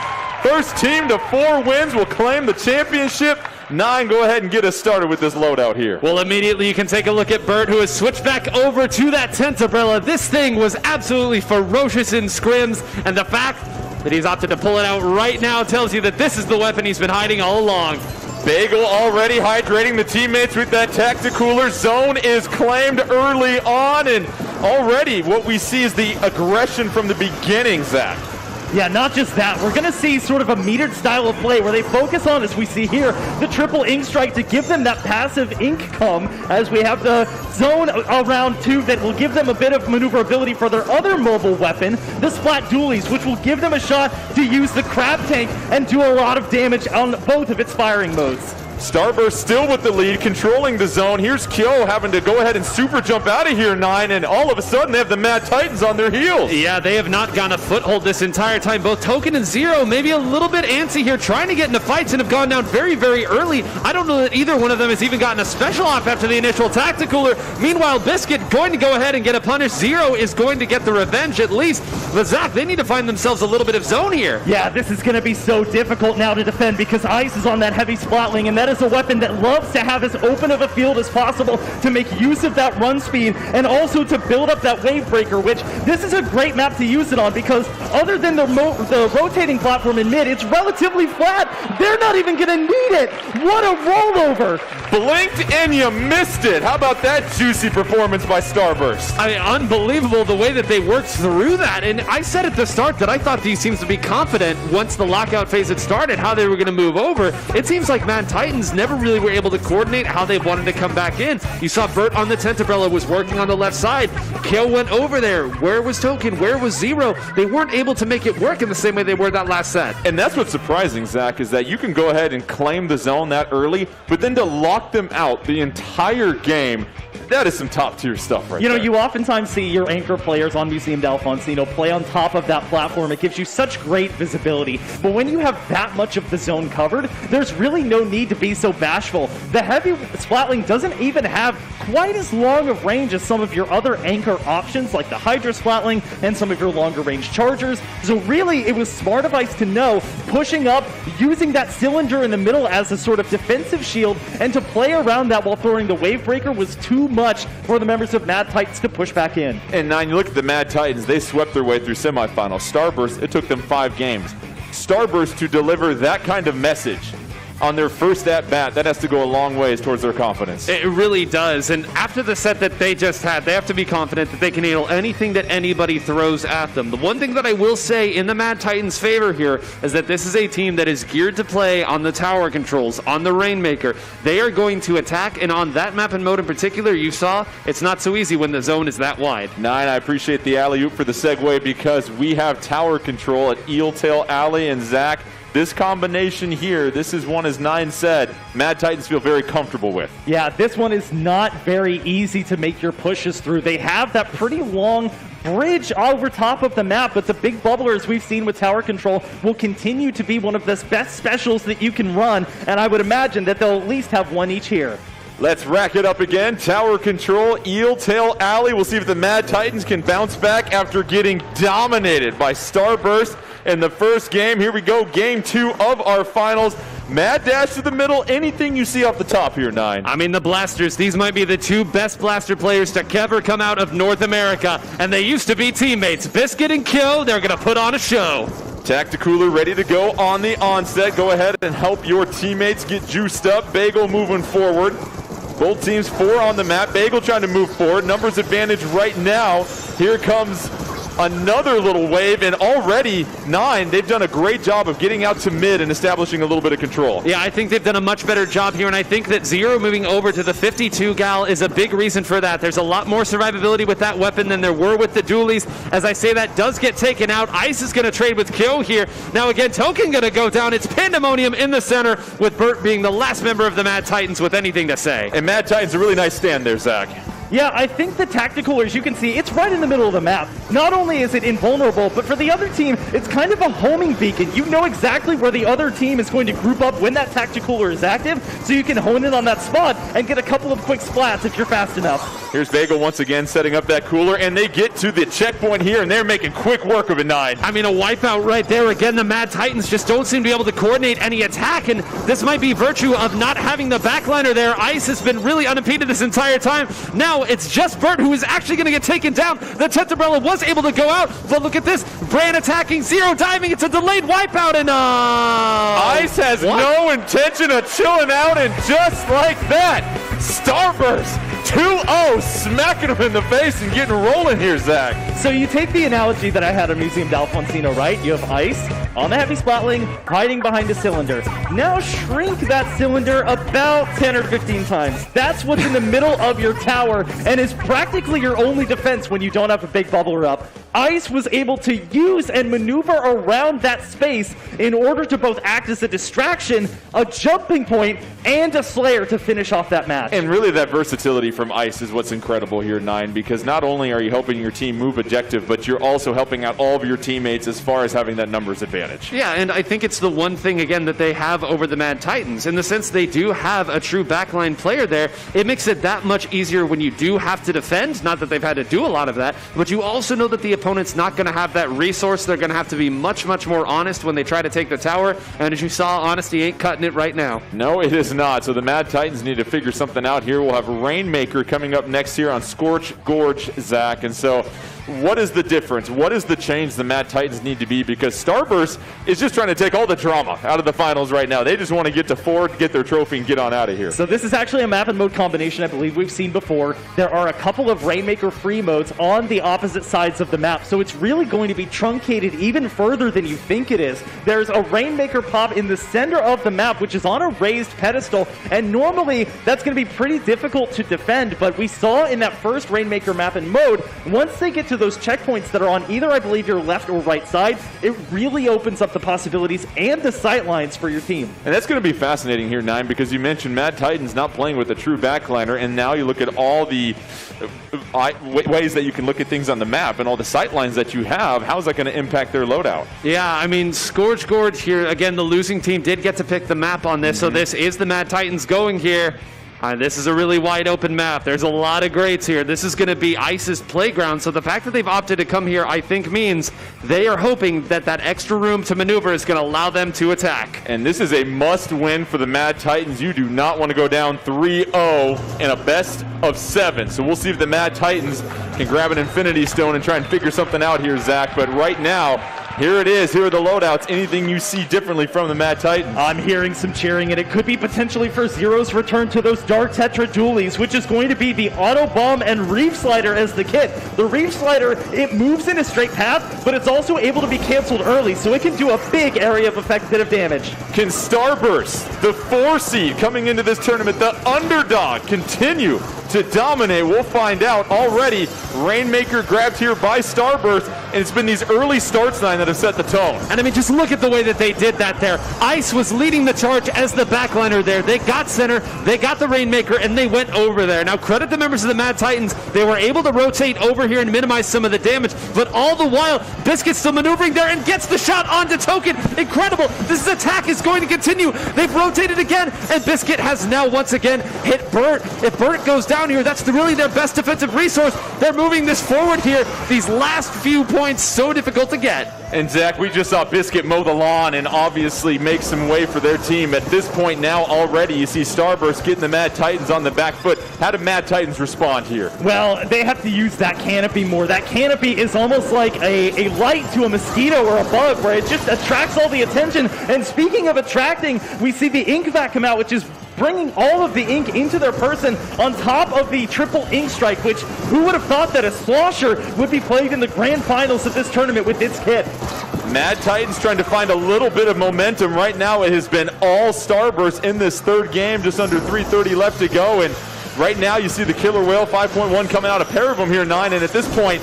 First team to 4 wins will claim the championship. 9, go ahead and get us started with this loadout here.
Well, immediately you can take a look at Bert, who has switched back over to that tent umbrella. This thing was absolutely ferocious in scrims, and the fact that he's opted to pull it out right now tells you that this is the weapon he's been hiding all along.
Bagel already hydrating the teammates with that Tacticooler. Zone is claimed early on, and already what we see is the aggression from the beginning, Zach.
Yeah, not just that. We're going to see sort of a metered style of play where they focus on, as we see here, the triple ink strike to give them that passive ink come, as we have the zone around 2 that will give them a bit of maneuverability for their other mobile weapon, the Splat Dualies, which will give them a shot to use the Crab Tank and do a lot of damage on both of its firing modes.
Starburst still with the lead, controlling the zone. Here's Kyo having to go ahead and super jump out of here, 9, and all of a sudden they have the Mad Titans on their heels.
Yeah, they have not gotten a foothold this entire time. Both Token and Zero maybe a little bit antsy here, trying to get into fights and have gone down very, very early. I don't know that either one of them has even gotten a special op after the initial Tacticooler. Meanwhile, Biscuit going to go ahead and get a punish. Zero is going to get the revenge at least. But Zach, they need to find themselves a little bit of zone here.
Yeah, this is going to be so difficult now to defend because Ice is on that heavy Splatling, and that is a weapon that loves to have as open of a field as possible to make use of that run speed and also to build up that wave breaker, which this is a great map to use it on because other than the rotating platform in mid, it's relatively flat. They're not even going to need it. What a rollover.
Blinked and you missed it. How about that juicy performance by Starburst?
I mean, unbelievable the way that they worked through that. And I said at the start that I thought these teams would be confident once the lockout phase had started how they were going to move over. It seems like Mad Titans never really were able to coordinate how they wanted to come back in. You saw Bert on the tent umbrella was working on the left side. Kale went over there. Where was Token? Where was Zero? They weren't able to make it work in the same way they were that last set.
And that's what's surprising, Zach, is that you can go ahead and claim the zone that early, but then to lock them out the entire game, that is some top-tier stuff right there.
You know, you oftentimes see your anchor players on Museum d'Alfonsino play on top of that platform. It gives you such great visibility. But when you have that much of the zone covered, there's really no need to be so bashful. The heavy Splatling doesn't even have quite as long of range as some of your other anchor options, like the Hydra Splatling and some of your longer-range chargers. So really, it was smart of Ice to know, pushing up, using that cylinder in the middle as a sort of defensive shield, and to play around that while throwing the Wave Breaker was too much for the members of Mad Titans to push back in.
And 9, you look at the Mad Titans, they swept their way through semifinals. Starburst, it took them 5 games. Starburst to deliver that kind of message on their first at-bat, that has to go a long ways towards their confidence.
It really does. And after the set that they just had, they have to be confident that they can handle anything that anybody throws at them. The one thing that I will say in the Mad Titans' favor here is that this is a team that is geared to play on the tower controls, on the Rainmaker. They are going to attack, and on that map and mode in particular, you saw, it's not so easy when the zone is that wide.
9, I appreciate the alley-oop for the segue because we have tower control at Eeltail Alley, and Zach, this combination here, this is one, as Nine said, Mad Titans feel very comfortable with.
Yeah, this one is not very easy to make your pushes through. They have that pretty long bridge over top of the map, but the big bubblers we've seen with tower control will continue to be one of the best specials that you can run, and I would imagine that they'll at least have one each here.
Let's rack it up again. Tower control, Eel Tail Alley. We'll see if the Mad Titans can bounce back after getting dominated by Starburst in the first game. Here we go, game 2 of our finals. Mad dash to the middle. Anything you see off the top here, Nine?
I mean, the Blasters, these might be the 2 best Blaster players to ever come out of North America, and they used to be teammates. Biscuit and Kill, they're going to put on a show.
Tacticooler ready to go on the onset. Go ahead and help your teammates get juiced up. Bagel moving forward. Both teams 4 on the map. Bagel trying to move forward. Numbers advantage right now. Here comes another little wave, and already Nine, they've done a great job of getting out to mid and establishing a little bit of control.
Yeah, I think they've done a much better job here, and I think that Zero moving over to the 52 gal is a big reason for that. There's a lot more survivability with that weapon than there were with the dualies. As I say, that does get taken out. Ice is going to trade with Kyo here. Now again, Token going to go down. It's Pandemonium in the center, with Bert being the last member of the Mad Titans with anything to say.
And Mad Titans a really nice stand there, Zach.
Yeah, I think the Tactical, as you can see, it's right in the middle of the map. Not only is it invulnerable, but for the other team, it's kind of a homing beacon. You know exactly where the other team is going to group up when that Tacticooler is active, so you can hone in on that spot and get a couple of quick splats if you're fast enough.
Here's Bagel once again setting up that cooler, and they get to the checkpoint here, and they're making quick work of it, Nine.
I mean, a wipeout right there. Again, the Mad Titans just don't seem to be able to coordinate any attack, and this might be virtue of not having the backliner there. Ice has been really unimpeded this entire time. Now it's just Bert who is actually going to get taken down. The Tetrabrella was able to go out, but look at this. Bran attacking, Zero diving. It's a delayed wipeout, and
Ice has no intention of chilling out, and just like that, Starburst 2-0, smacking him in the face and getting rolling here, Zach.
So you take the analogy that I had of Museum d'Alfonsino, right? You have Ice on the heavy splatling, hiding behind a cylinder. Now shrink that cylinder about 10 or 15 times. That's what's in the middle of your tower, and is practically your only defense when you don't have a big bubbler up. Ice was able to use and maneuver around that space in order to both act as a distraction, a jumping point, and a Slayer to finish off that match.
And really that versatility from Ice is what's incredible here, Nine, because not only are you helping your team move objective, but you're also helping out all of your teammates as far as having that numbers advantage.
Yeah, and I think it's the one thing, again, that they have over the Mad Titans. In the sense they do have a true backline player there, it makes it that much easier when you do have to defend. Not that they've had to do a lot of that, but you also know that the opponent's not going to have that resource. They're going to have to be much, much more honest when they try to take the tower, and as you saw, honesty ain't cutting it right now.
No, it is not. So the Mad Titans need to figure something out here. We'll have Rainmaker coming up next here on Scorch Gorge, Zach, and so what is the difference? What is the change the Mad Titans need to be? Because Starburst is just trying to take all the drama out of the finals right now. They just want to get to 4, get their trophy, and get on out of here.
So this is actually a map and mode combination I believe we've seen before. There are a couple of Rainmaker free modes on the opposite sides of the map, so it's really going to be truncated even further than you think it is. There's a Rainmaker pop in the center of the map, which is on a raised pedestal, and normally that's going to be pretty difficult to defend, but we saw in that first Rainmaker map and mode, once they get to those checkpoints that are on either, I believe, your left or right side, it really opens up the possibilities and the sight lines for your team.
And that's going to be fascinating here, Nine, because you mentioned Mad Titans not playing with a true backliner, and now you look at all the ways that you can look at things on the map and all the sight lines that you have. How is that going to impact their loadout?
Yeah, I mean, Scourge Gorge here, again, the losing team did get to pick the map on this, so this is the Mad Titans going here. This is a really wide open map. There's a lot of greats here. This is going to be Ice's playground, so the fact that they've opted to come here, I think, means they are hoping that that extra room to maneuver is going to allow them to attack.
And this is a must-win for the Mad Titans. You do not want to go down 3-0 in a best of 7. So we'll see if the Mad Titans can grab an Infinity Stone and try and figure something out here, Zach. But right now, here it is. Here are the loadouts. Anything you see differently from the Mad Titans?
I'm hearing some cheering, and it could be potentially for Zero's return to those Dark Tetra dualies, which is going to be the Auto Bomb and Reef Slider as the kit. The Reef Slider, it moves in a straight path, but it's also able to be canceled early, so it can do a big area of effect bit of damage.
Can Starburst, the 4 seed coming into this tournament, the underdog, continue to dominate? We'll find out. Already, Rainmaker grabbed here by Starburst, and it's been these early starts that have set the tone.
And I mean, just look at the way that they did that there. Ice was leading the charge as the backliner there. They got center, they got the Rainmaker, and they went over there. Now, credit the members of the Mad Titans. They were able to rotate over here and minimize some of the damage, but all the while, Biscuit's still maneuvering there and gets the shot onto Token. Incredible. This attack is going to continue. They've rotated again, and Biscuit has now once again hit Burt. If Burt goes down here, that's really their best defensive resource. They're moving this forward here. These last few points, so difficult to get.
And Zach, we just saw Biscuit mow the lawn and obviously make some way for their team. At this point now already, you see Starburst getting the Mad Titans on the back foot. How do Mad Titans respond here?
Well, they have to use that canopy more. That canopy is almost like a light to a mosquito or a bug, where it just attracts all the attention. And speaking of attracting, we see the ink vac come out, which is bringing all of the ink into their person on top of the triple ink strike, which who would have thought that a slosher would be played in the grand finals of this tournament with its kit.
Mad Titans trying to find a little bit of momentum. Right now it has been all Starburst in this third game, just under 3:30 left to go, and right now you see the Killer Whale 5.1 coming out, a pair of them here, 9, and at this point,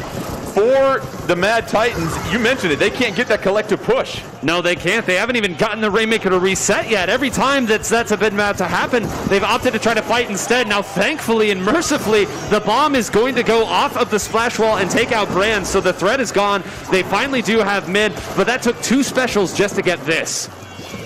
for the Mad Titans, you mentioned it, they can't get that collective push.
No, they can't. They haven't even gotten the Rainmaker to reset yet. Every time that's been about to happen, they've opted to try to fight instead. Now, thankfully and mercifully, the bomb is going to go off of the splash wall and take out Brand, so the threat is gone. They finally do have mid, but that took 2 specials just to get this.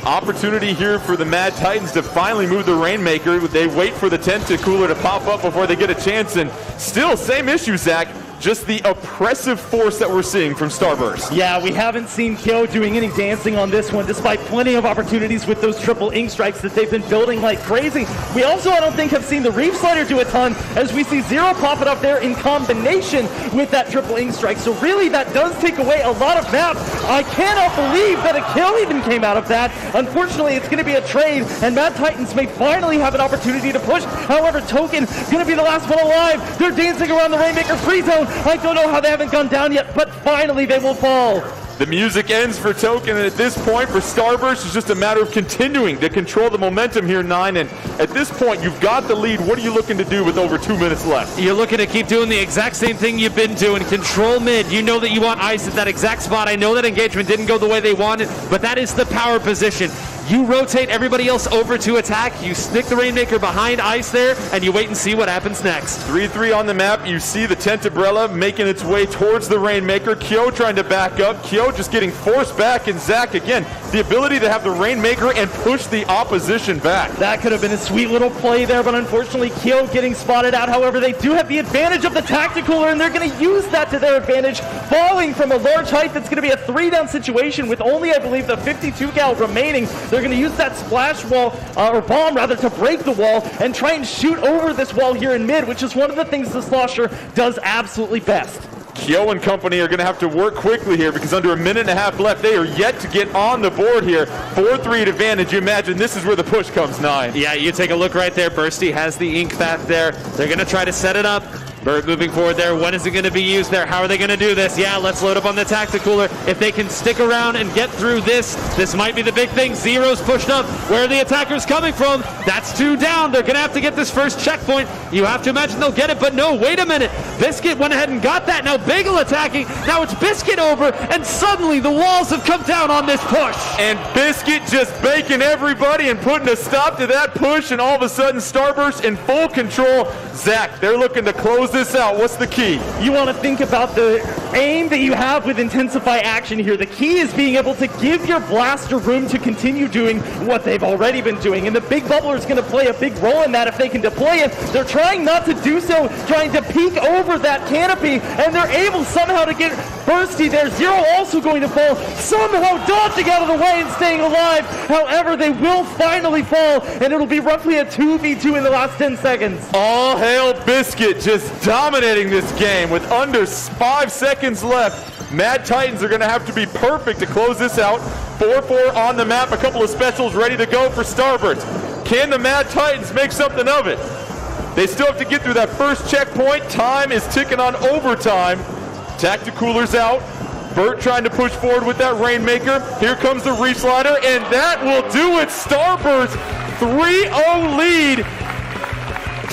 Opportunity here for the Mad Titans to finally move the Rainmaker. They wait for the Tentacooler to pop up before they get a chance, and still, same issue, Zach. Just the oppressive force that we're seeing from Starburst.
Yeah, we haven't seen Kyo doing any dancing on this one, despite plenty of opportunities with those triple ink strikes that they've been building like crazy. We also, I don't think, have seen the Reef Slider do a ton, as we see Zero pop it up there in combination with that triple ink strike. So really, that does take away a lot of maps. I cannot believe that a kill even came out of that. Unfortunately, it's going to be a trade, and Mad Titans may finally have an opportunity to push. However, Token going to be the last one alive. They're dancing around the Rainmaker free zone. I don't know how they haven't gone down yet, but finally they will fall.
The music ends for Token, and at this point for Starburst, it's just a matter of continuing to control the momentum here, 9. And at this point, you've got the lead. What are you looking to do with over 2 minutes left?
You're looking to keep doing the exact same thing you've been doing. Control mid. You know that you want Ice at that exact spot. I know that engagement didn't go the way they wanted, but that is the power position. You rotate everybody else over to attack. You stick the Rainmaker behind Ice there, and you wait and see what happens next.
3-3 on the map. You see the Tentabrella making its way towards the Rainmaker. Kyo trying to back up. Kyo just getting forced back, and Zach, again, the ability to have the Rainmaker and push the opposition back.
That could have been a sweet little play there, but unfortunately, Kyo getting spotted out. However, they do have the advantage of the Tacticooler, and they're going to use that to their advantage, falling from a large height. That's going to be a 3-down situation with only, I believe, the 52 cal remaining. They're going to use that splash wall, or bomb rather, to break the wall and try and shoot over this wall here in mid, which is one of the things the Slosher does absolutely best.
Kyo and company are going to have to work quickly here because under 1.5 minutes left, they are yet to get on the board here. 4-3 advantage. You imagine this is where the push comes, 9.
Yeah, you take a look right there. Bursty has the ink back there. They're going to try to set it up. Burt moving forward there. When is it going to be used there? How are they going to do this? Yeah, let's load up on the Tacticooler. If they can stick around and get through this, this might be the big thing. Zero's pushed up. Where are the attackers coming from? That's 2 down. They're going to have to get this first checkpoint. You have to imagine they'll get it, but no, wait a minute. Biscuit went ahead and got that. Now Bagel attacking. Now it's Biscuit over, and suddenly the walls have come down on this push.
And Biscuit just baking everybody and putting a stop to that push, and all of a sudden Starburst in full control. Zach, they're looking to close this out. What's the key?
You want to think about the aim that you have with Intensify Action here. The key is being able to give your blaster room to continue doing what they've already been doing, and the Big Bubbler is going to play a big role in that if they can deploy it. They're trying not to do so, trying to peek over that canopy, and they're able somehow to get Bursty there. Zero also going to fall, somehow dodging out of the way and staying alive. However, they will finally fall, and it'll be roughly a 2v2 in the last 10 seconds.
All hail Biscuit, just dominating this game with under 5 seconds left. Mad Titans are going to have to be perfect to close this out. 4-4 on the map, a couple of specials ready to go for Starburst. Can the Mad Titans make something of it? They still have to get through that first checkpoint. Time is ticking on overtime. Tacticooler's out. Burt trying to push forward with that Rainmaker. Here comes the Reef Slider, and that will do it. Starburst 3-0 lead.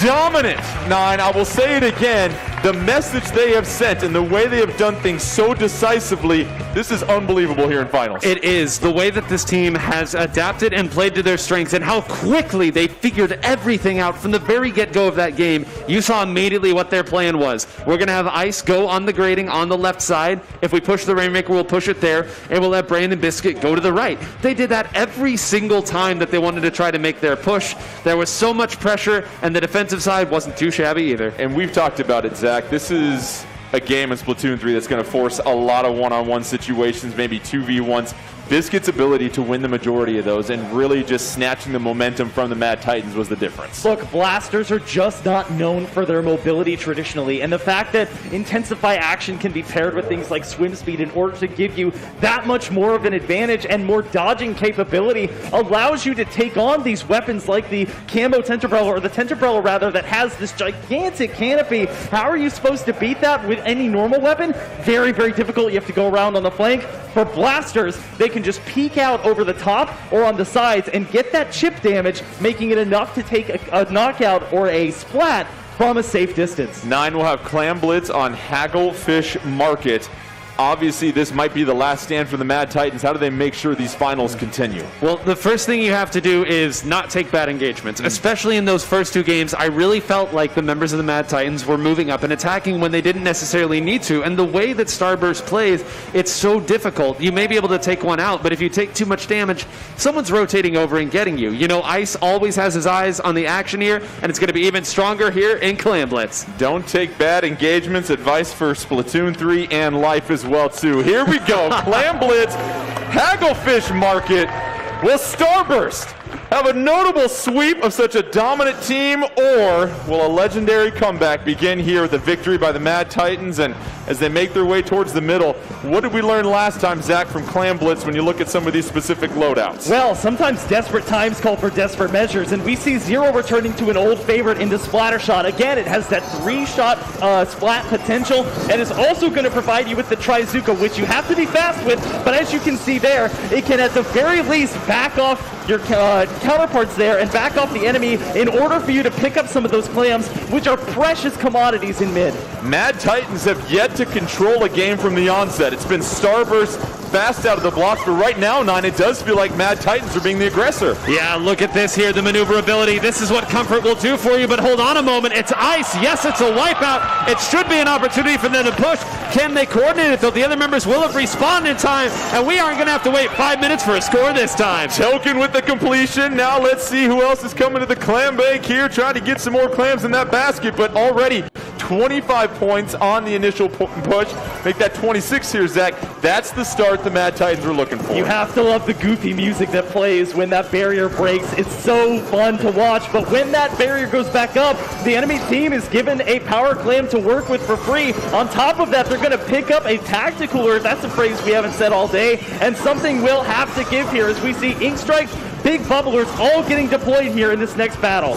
dominant. 9, I will say it again, the message they have sent and the way they have done things so decisively, this is unbelievable here in finals.
It is. The way that this team has adapted and played to their strengths and how quickly they figured everything out from the very get-go of that game. You saw immediately what their plan was. We're going to have Ice go on the grading on the left side. If we push the Rainmaker, we'll push it there, and we'll let Brandon Biscuit go to the right. They did that every single time that they wanted to try to make their push. There was so much pressure, and the defensive side wasn't too shabby either.
And we've talked about it, Zach. This is a game in Splatoon 3 that's going to force a lot of one-on-one situations, maybe 2v1s. Biscuit's ability to win the majority of those and really just snatching the momentum from the Mad Titans was the difference.
Look, blasters are just not known for their mobility traditionally, and the fact that Intensify Action can be paired with things like swim speed in order to give you that much more of an advantage and more dodging capability allows you to take on these weapons like the Camo Tenterbrella, or the Tenterbrella rather, that has this gigantic canopy. How are you supposed to beat that with any normal weapon? Very, very difficult. You have to go around on the flank. For blasters, they can just peek out over the top or on the sides and get that chip damage, making it enough to take a knockout or a splat from a safe distance.
9 will have Clam Blitz on Hagglefish Market. Obviously, this might be the last stand for the Mad Titans. How do they make sure these finals continue?
Well, the first thing you have to do is not take bad engagements, especially in those first 2 games. I really felt like the members of the Mad Titans were moving up and attacking when they didn't necessarily need to. And the way that Starburst plays, it's so difficult. You may be able to take one out, but if you take too much damage, someone's rotating over and getting you. You know, Ice always has his eyes on the action here, and it's going to be even stronger here in Clam Blitz.
Don't take bad engagements. Advice for Splatoon 3 and life as well, too. Here we go. Clam Blitz, Hagglefish Market. Will Starburst have a notable sweep of such a dominant team, or will a legendary comeback begin here with a victory by the Mad Titans? And as they make their way towards the middle, what did we learn last time, Zach, from Clam Blitz when you look at some of these specific loadouts?
Well, sometimes desperate times call for desperate measures, and we see Zero returning to an old favorite into Splattershot. Again, it has that 3-shot splat potential, and is also going to provide you with the Trizuka, which you have to be fast with, but as you can see there, it can at the very least back off your counterparts there and back off the enemy in order for you to pick up some of those clams, which are precious commodities in mid.
Mad Titans have yet to control a game from the onset. It's been Starburst fast out of the blocks, but right now, 9, it does feel like Mad Titans are being the aggressor.
Yeah, look at this here, the maneuverability. This is what Comfort will do for you, but hold on a moment. It's Ice. Yes, it's a wipeout. It should be an opportunity for them to push. Can they coordinate it, though? The other members will have respawned in time, and we aren't going to have to wait 5 minutes for a score this time.
Token with the completion. Now let's see who else is coming to the clam bank here, trying to get some more clams in that basket, but already 25 points on the initial push. Make that 26 here, Zach. That's the start the Mad Titans were looking for.
You have to love the goofy music that plays when that barrier breaks. It's so fun to watch, but when that barrier goes back up, the enemy team is given a power clam to work with for free. On top of that, they're going to pick up a tacticooler. That's a phrase we haven't said all day, and something will have to give here as we see Ink Strikes, Big Bubblers all getting deployed here in this next battle.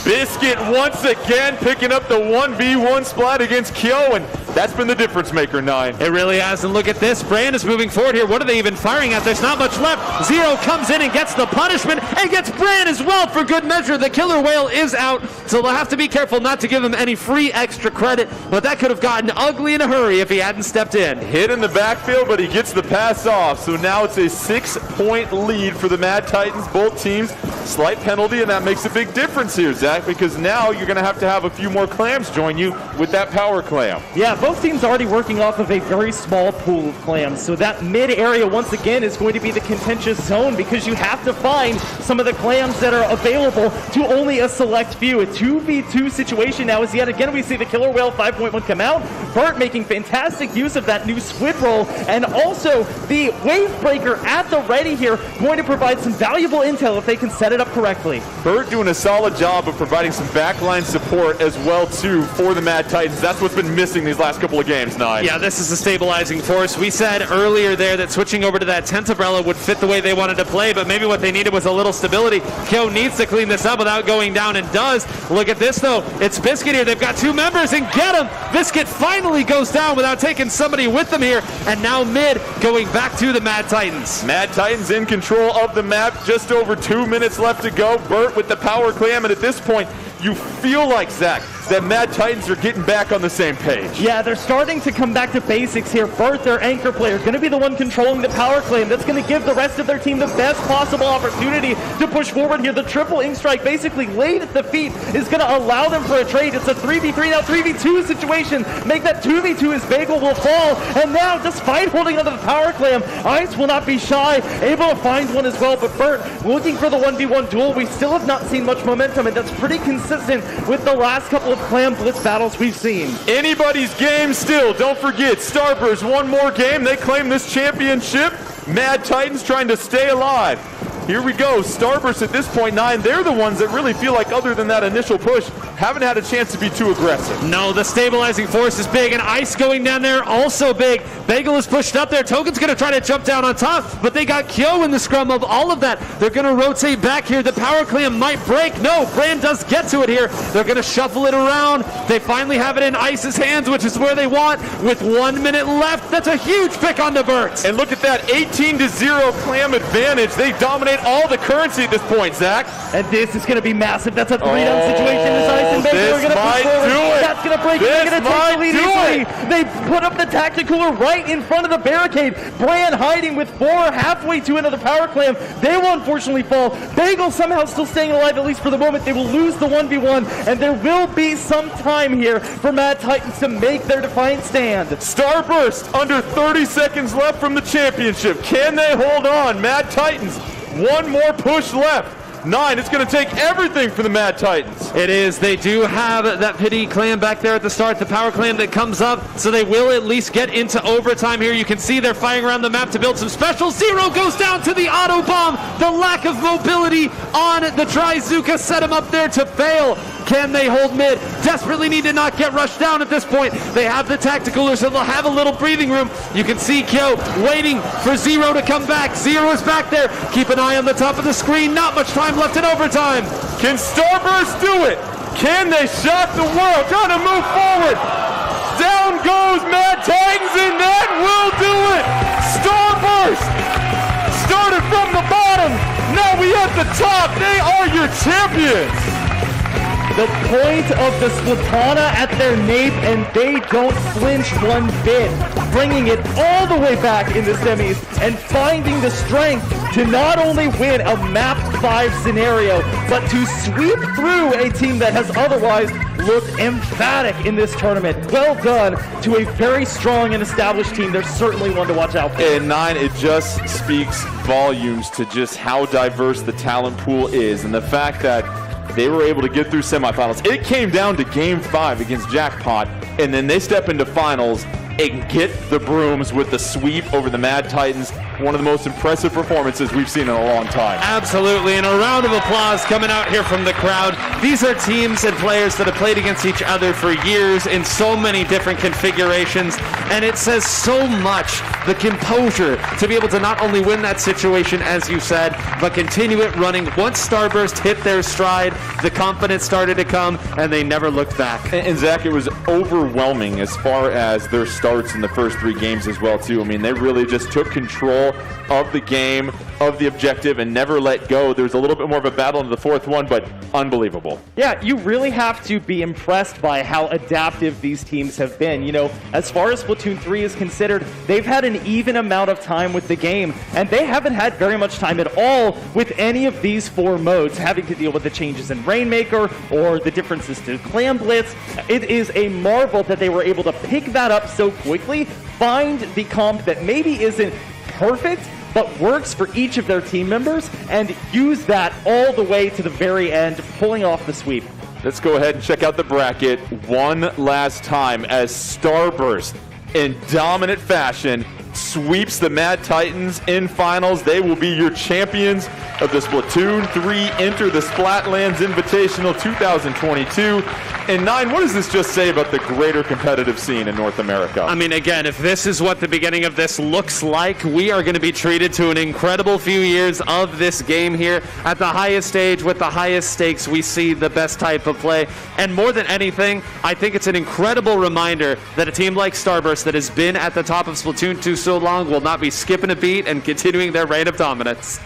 Biscuit once again picking up the 1v1 splat against Kyo, and that's been the difference maker, 9.
It really has, and look at this. Brand is moving forward here. What are they even firing at? There's not much left. Zero comes in and gets the punishment, and gets Brand as well for good measure. The killer whale is out, so they'll have to be careful not to give him any free extra credit, but that could have gotten ugly in a hurry if he hadn't stepped in.
Hit in the backfield, but he gets the pass off, so now it's a 6-point lead for the Mad Titans. Both teams, slight penalty, and that makes a big difference here, Zach, because now you're going to have a few more clams join you with that power clam.
Yeah, both teams already working off of a very small pool of clams, so that mid area once again is going to be the contentious zone because you have to find some of the clams that are available to only a select few. A 2v2 situation now as yet again we see the killer whale 5.1 come out. Burt making fantastic use of that new squid roll, and also the wave breaker at the ready here, going to provide some valuable intel if they can set it up correctly.
Burt doing a solid job of providing some backline support as well too for the Mad Titans. That's what's been missing these last couple of games, 9.
Yeah, this is a stabilizing force. We said earlier there that switching over to that Tenterbrella would fit the way they wanted to play, but maybe what they needed was a little stability. Kyo needs to clean this up without going down, and does. Look at this though. It's Biscuit here. They've got 2 members, and get him! Biscuit finally goes down without taking somebody with them here, and now mid going back to the Mad Titans.
Mad Titans in control of the map. Just over 2 minutes left to go. Burt with the power clam, and at this point, you feel like, Zach, that Mad Titans are getting back on the same page.
Yeah, they're starting to come back to basics here. Bert, their anchor player, is going to be the one controlling the power claim. That's going to give the rest of their team the best possible opportunity to push forward here. The triple ink strike basically laid at the feet is going to allow them for a trade. It's a 3v3, now 3v2 situation. Make that 2v2 as Bagel will fall. And now, despite holding onto the power clam, Ice will not be shy, able to find one as well. But Bert, looking for the 1v1 duel, we still have not seen much momentum, and that's pretty consistent with the last couple of Clam Blitz battles we've seen.
Anybody's game still. Don't forget, Starburst, one more game. They claim this championship. Mad Titans trying to stay alive. Here we go. Starburst at this point, 9. They're the ones that really feel like, other than that initial push, haven't had a chance to be too aggressive.
No, the stabilizing force is big, and Ice going down there also big. Bagel is pushed up there. Token's going to try to jump down on top, but they got Kyo in the scrum of all of that. They're going to rotate back here. The power clam might break. No, Brand does get to it here. They're going to shuffle it around. They finally have it in Ice's hands, which is where they want. With 1 minute left, that's a huge pick on the Burt.
And look at that, 18-0 Clam advantage. They dominate all the currency at this point, Zach.
And this is going to be massive. That's a 3-down situation. As Ice and Bagel are going to push forward. That's going to break it. They're going to take the lead easily. They put up the tactical right in front of the barricade. Brand hiding with 4 halfway to another power clam. They will unfortunately fall. Bagel somehow still staying alive, at least for the moment. They will lose the 1v1, and there will be some time here for Mad Titans to make their defiant stand.
Starburst, under 30 seconds left from the championship. Can they hold on? Mad Titans, one more push left. 9, it's going to take everything for the Mad Titans.
It is. They do have that pity clan back there at the start, the power clan that comes up, so they will at least get into overtime here. You can see they're firing around the map to build some special. Zero goes down to the auto bomb. The lack of mobility on the Trizuka set him up there to fail. Can they hold mid? Desperately need to not get rushed down at this point. They have the tacticalers, so they'll have a little breathing room. You can see Kyo waiting for Zero to come back. Zero is back there. Keep an eye on the top of the screen. Not much time left in overtime.
Can Starburst do it? Can they shock the world? Trying to move forward. Down goes Mad Titans, and that will do it. Starburst started from the bottom. Now we at the top. They are your champions.
The point of the Splatana at their nape, and they don't flinch one bit, bringing it all the way back in the semis and finding the strength to not only win a map 5 scenario, but to sweep through a team that has otherwise looked emphatic in this tournament. Well done to a very strong and established team. They're certainly one to watch out for.
And 9, it just speaks volumes to just how diverse the talent pool is, and the fact that they were able to get through semifinals. It came down to game 5 against Jackpot, and then they step into finals and get the brooms with the sweep over the Mad Titans. One of the most impressive performances we've seen in a long time.
Absolutely, and a round of applause coming out here from the crowd. These are teams and players that have played against each other for years in so many different configurations, and it says so much, the composure to be able to not only win that situation, as you said, but continue it running. Once Starburst hit their stride, the confidence started to come, and they never looked back.
And Zach, it was overwhelming as far as their starts in the first 3 games as well, too. I mean, they really just took control of the game, of the objective, and never let go. There was a little bit more of a battle into the 4th one, but unbelievable.
Yeah, you really have to be impressed by how adaptive these teams have been. You know, as far as Splatoon 3 is considered, they've had an even amount of time with the game, and they haven't had very much time at all with any of these 4 modes, having to deal with the changes in Rainmaker or the differences to Clam Blitz. It is a marvel that they were able to pick that up so quickly, find the comp that maybe isn't perfect, but works for each of their team members, and use that all the way to the very end, pulling off the sweep.
Let's go ahead and check out the bracket one last time as Starburst, in dominant fashion, sweeps the Mad Titans in finals. They will be your champions of the Splatoon 3 Enter the Splatlands Invitational 2022. And 9, what does this just say about the greater competitive scene in North America?
I mean, again, if this is what the beginning of this looks like, we are going to be treated to an incredible few years of this game here. At the highest stage, with the highest stakes, we see the best type of play. And more than anything, I think it's an incredible reminder that a team like Starburst that has been at the top of Splatoon 2 so long will not be skipping a beat and continuing their reign of dominance.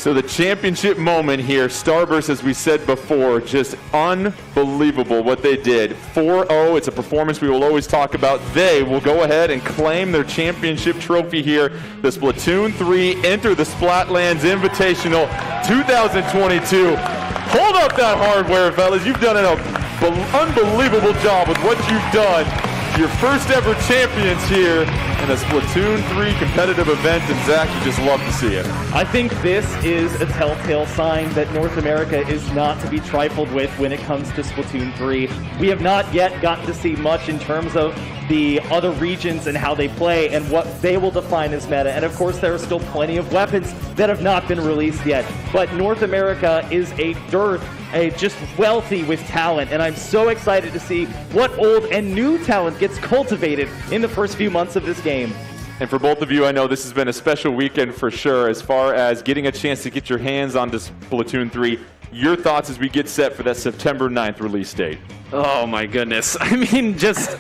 So the championship moment here, Starburst, as we said before, just unbelievable what they did. 4-0, it's a performance we will always talk about. They will go ahead and claim their championship trophy here. The Splatoon 3 Enter the Splatlands Invitational 2022. Hold up that hardware, fellas. You've done an unbelievable job with what you've done. Your first ever champions here in a Splatoon 3 competitive event, and Zach, you just love to see it.
I think this is a telltale sign that North America is not to be trifled with when it comes to Splatoon 3. We have not yet gotten to see much in terms of the other regions and how they play and what they will define as meta. And of course, there are still plenty of weapons that have not been released yet. But North America is a dearth, just wealthy with talent, and I'm so excited to see what old and new talent gets cultivated in the first few months of this game.
And for both of you, I know this has been a special weekend for sure, as far as getting a chance to get your hands on this Splatoon 3. Your thoughts as we get set for that September 9th release date?
Oh my goodness. I mean, just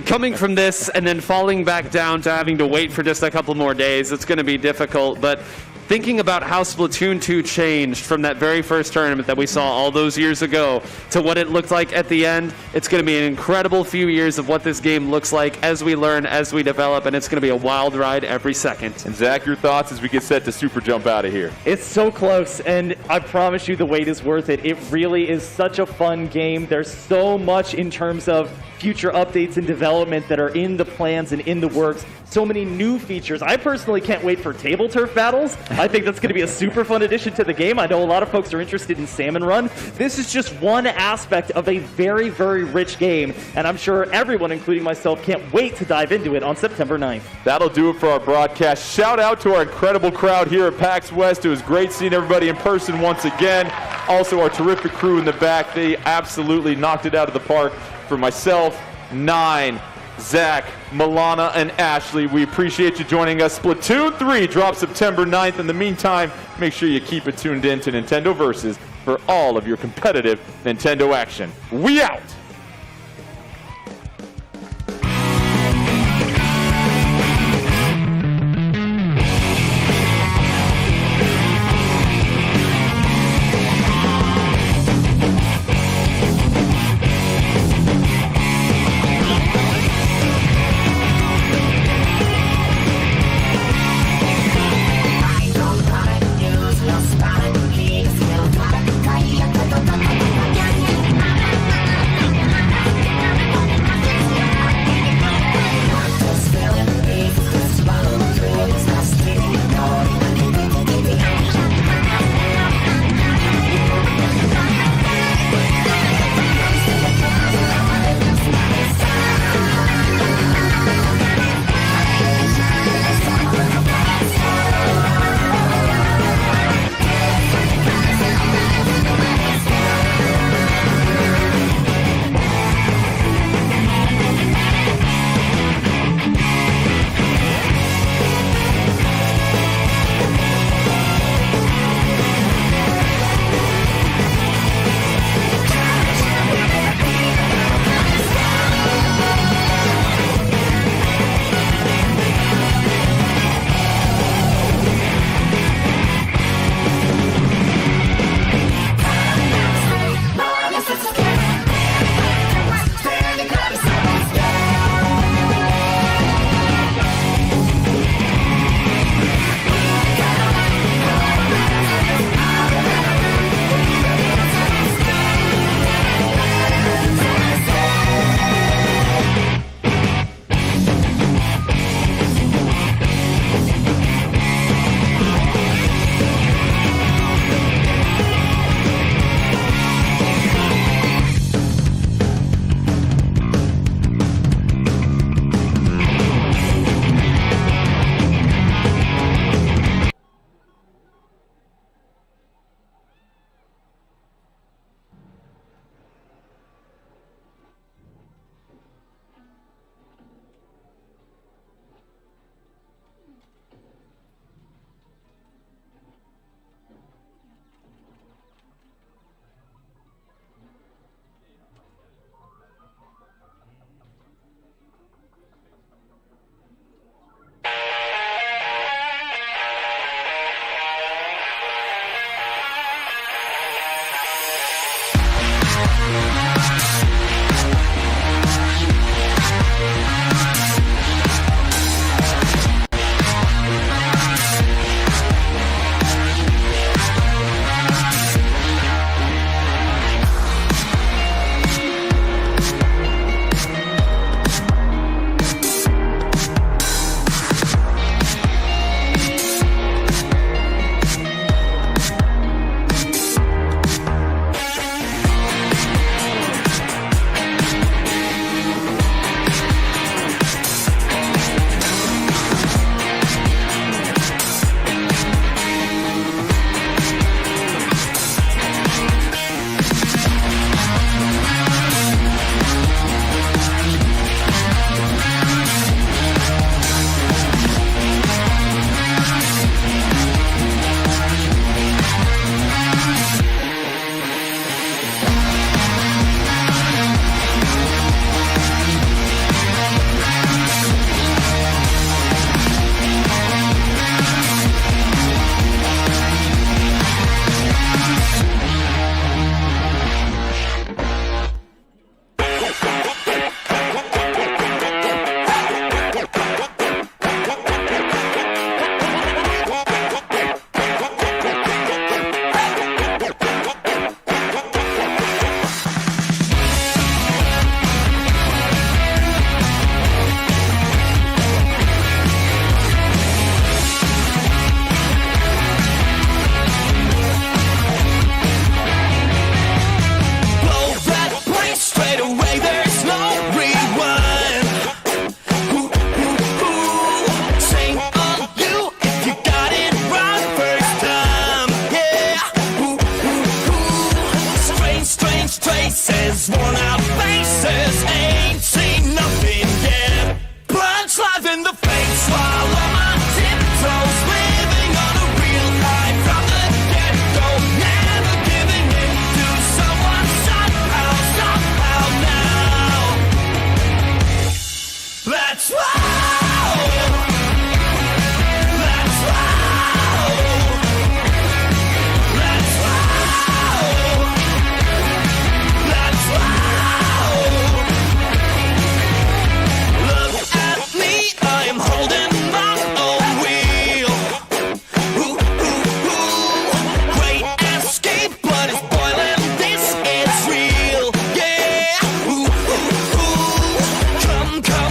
coming from this and then falling back down to having to wait for just a couple more days, it's going to be difficult, but thinking about how Splatoon 2 changed from that very first tournament that we saw all those years ago to what it looked like at the end, it's going to be an incredible few years of what this game looks like as we learn, as we develop, and it's going to be a wild ride every second.
And Zach, your thoughts as we get set to super jump out of here?
It's so close, and I promise you the wait is worth it. It really is such a fun game. There's so much in terms of future updates and development that are in the plans and in the works. So many new features. I personally can't wait for table turf battles. I think that's going to be a super fun addition to the game. I know a lot of folks are interested in Salmon Run. This is just one aspect of a very, very rich game, and I'm sure everyone, including myself, can't wait to dive into it on September 9th.
That'll do it for our broadcast. Shout out to our incredible crowd here at PAX West. It was great seeing everybody in person once again. Also, our terrific crew in the back. They absolutely knocked it out of the park. For myself, Nine, Zach, Milana, and Ashley, we appreciate you joining us. Splatoon 3 drops September 9th. In the meantime, make sure you keep it tuned in to Nintendo Versus for all of your competitive Nintendo action. We out!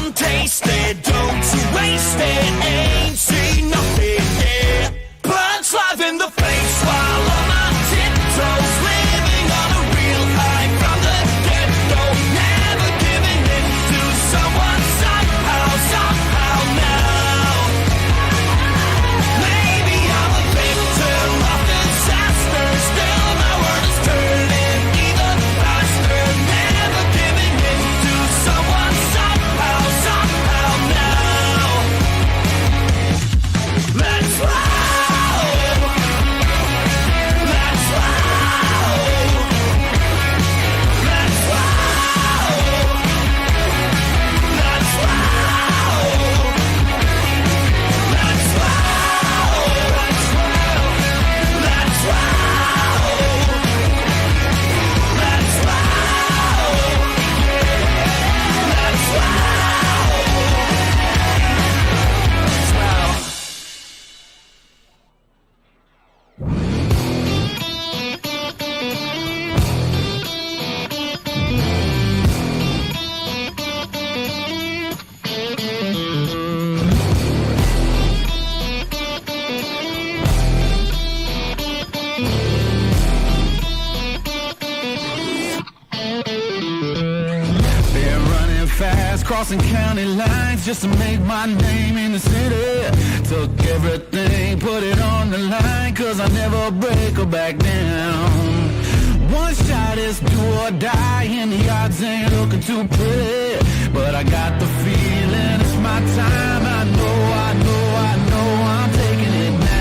Come taste it, don't you waste it. Ain't seen nothing yet. Punch life in the face while on my tiptoes. Living on a real high from the get-go. Never giving in to someone somehow now. Maybe I'm a victim of disaster. Still my world is turning even faster. Never giving in to someone somehow now. Let's roll. Let's roll. Let's roll. Let's roll. Let's roll. Let's roll. Let's roll. Let's roll. Let's roll.
Been running fast, crossing county lines just to make my name in the city. Took everything, put it on the line, cause I never break or back down. One shot is do or die, and the odds ain't looking too pretty. But I got the feeling it's my time. I know I'm taking it now.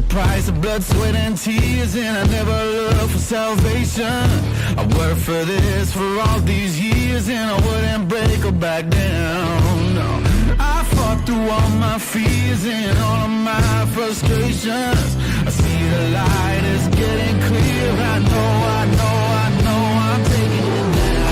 Price of blood, sweat, and tears, and I never looked for salvation. I worked for this for all these years, and I wouldn't break or back down. No. I fought through all my fears and all of my frustrations. I see the light is getting clear. I know I'm taking it now.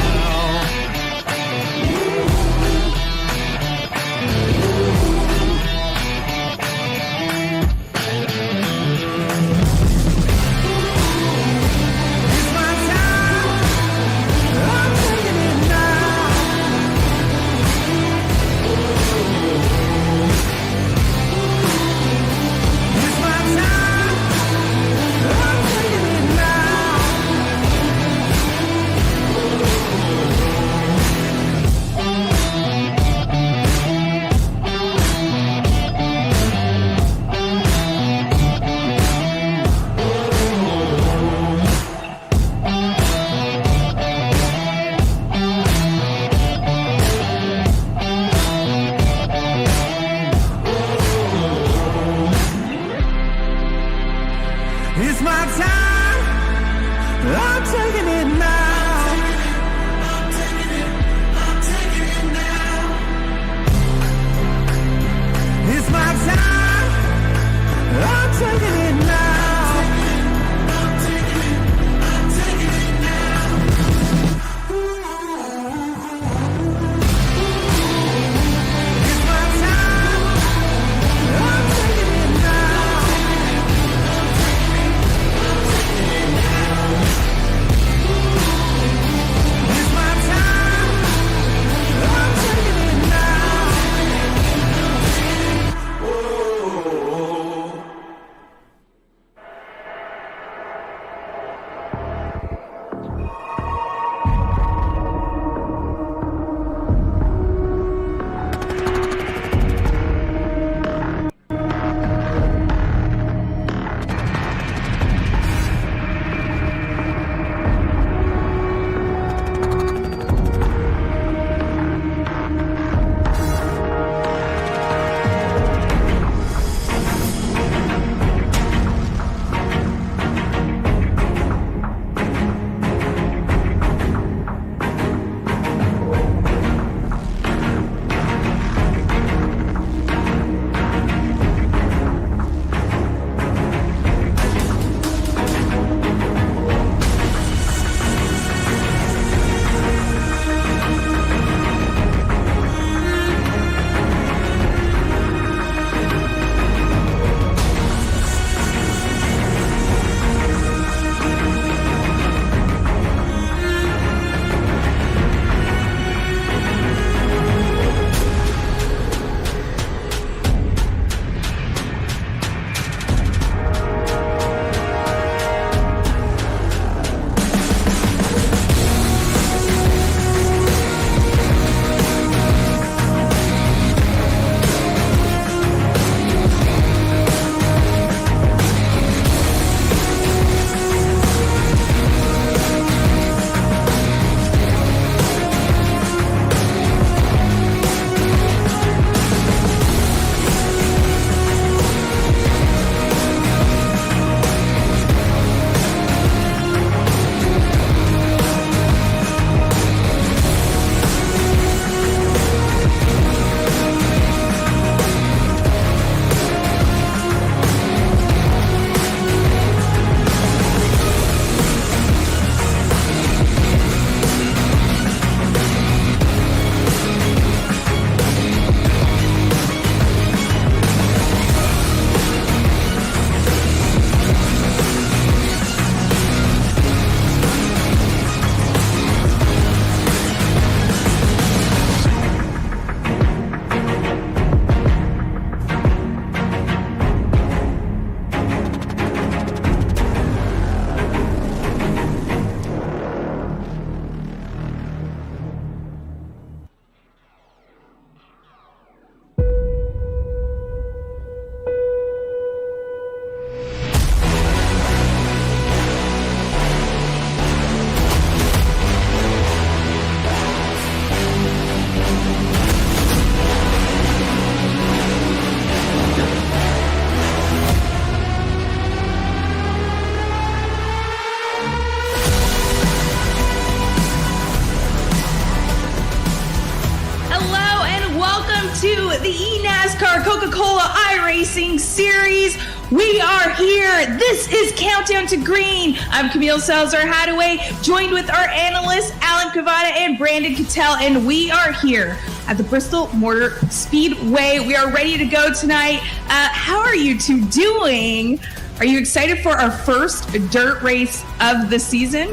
to the eNASCAR Coca-Cola iRacing Series. We are here. This is Countdown to Green. I'm Camille Salazar-Hadaway, joined with our analysts, Alan Cavada and Brandon Cattell, and we are here at the Bristol Motor Speedway. We are ready to go tonight. How are you two doing? Are you excited for our first dirt race of the season?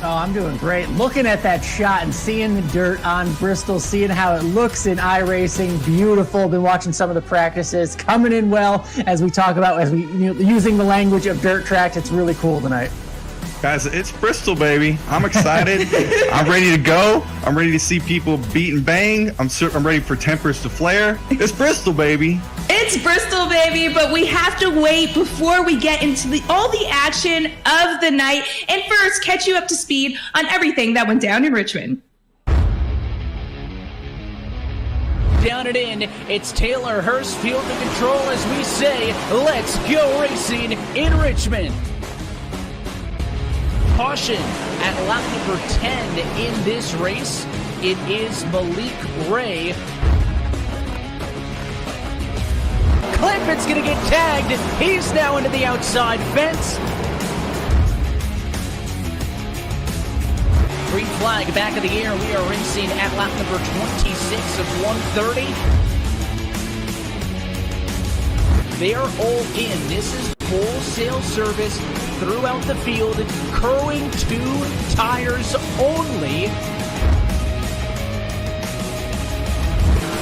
Oh, I'm doing great. Looking at that shot and seeing the dirt on Bristol, seeing how it looks in iRacing, beautiful. Been watching some of the practices, coming in well as we talk about, using the language of dirt track. It's really cool tonight.
Guys, it's Bristol, baby. I'm excited. I'm ready to go. I'm ready to see people beat and bang. I'm ready for tempers to flare. It's Bristol, baby.
It's Bristol, baby, but we have to wait before we get into all the action of the night. And first, catch you up to speed on everything that went down in Richmond.
Down and in, it's Taylor Hurst field to control as we say, let's go racing in Richmond. Caution at lap number 10 in this race. It is Malik Ray. Clinton's going to get tagged. He's now into the outside fence. Green flag back in the air. We are racing at lap number 26 of 130. They are all in. This is wholesale service throughout the field. Curling 2 tires only.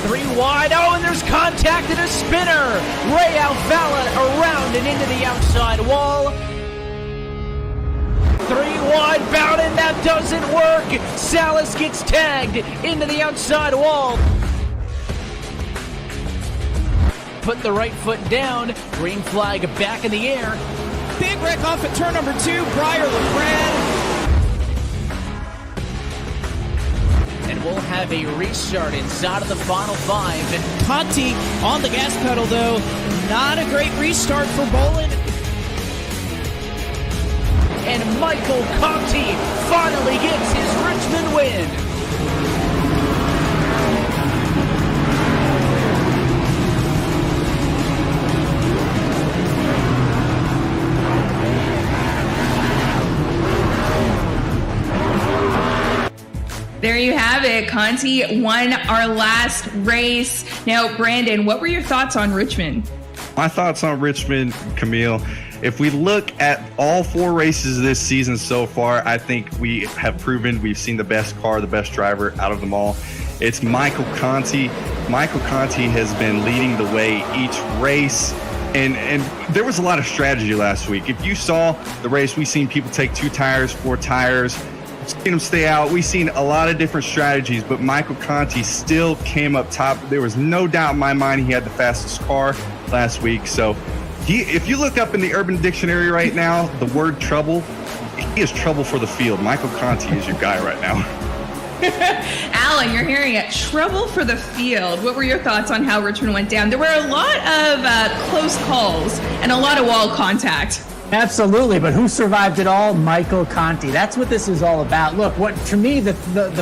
3 wide. Oh, and there's contact and a spinner. Ray Alfala around and into the outside wall. 3 wide bound, and that doesn't work. Salas gets tagged into the outside wall. Put the right foot down. Green flag back in the air.
Big wreck off at turn number 2. Briar LeBrad.
And we'll have a restart inside of the final 5.
And Conti on the gas pedal, though. Not a great restart for Bolin.
And Michael Conti finally gets his Richmond win.
There you have it. Conti won our last race. Now, Brandon, what were your thoughts on Richmond?
My thoughts on Richmond, Camille, if we look at all 4 races this season so far, I think we have proven we've seen the best car, the best driver out of them all. It's Michael Conti. Michael Conti has been leading the way each race. And there was a lot of strategy last week. If you saw the race, we've seen people take 2 tires, 4 tires, seen him stay out. We've seen a lot of different strategies, but Michael Conti still came up top. There was no doubt in my mind he had the fastest car last week. So if you look up in the Urban Dictionary right now, the word trouble, he is trouble for the field. Michael Conti is your guy right now.
Alan, you're hearing it. Trouble for the field. What were your thoughts on how Richmond went down? There were a lot of close calls and a lot of wall contact.
Absolutely, but who survived it all? Michael Conti. That's what this is all about. Look, what to me, the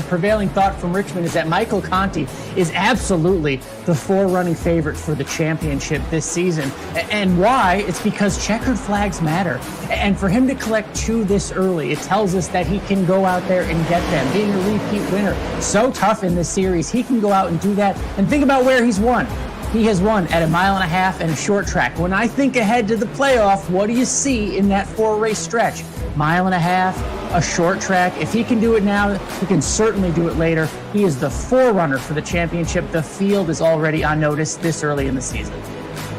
prevailing thought from Richmond is that Michael Conti is absolutely the forerunning favorite for the championship this season. And why? It's because checkered flags matter. And for him to collect 2 this early, it tells us that he can go out there and get them. Being a repeat winner, so tough in this series, he can go out and do that. And think about where he's won. He has won at 1.5 miles and a short track. When I think ahead to the playoff, what do you see in that 4-race stretch? 1.5 miles, a short track. If he can do it now, he can certainly do it later. He is the forerunner for the championship. The field is already on notice this early in the season.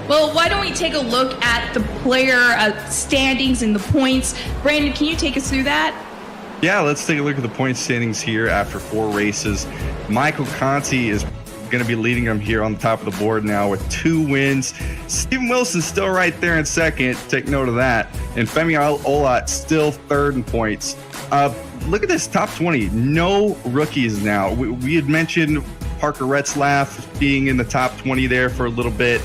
Well, why don't we take a look at the player standings and the points? Brandon, can you take us through that?
Yeah, let's take a look at the point standings here after 4 races. Michael Conti is going to be leading them here on the top of the board now with 2 wins. Steven Wilson's still right there in second. Take note of that. And Femi Olat still third in points. Look at this top 20. No rookies now. We had mentioned Parker Retzlaff being in the top 20 there for a little bit,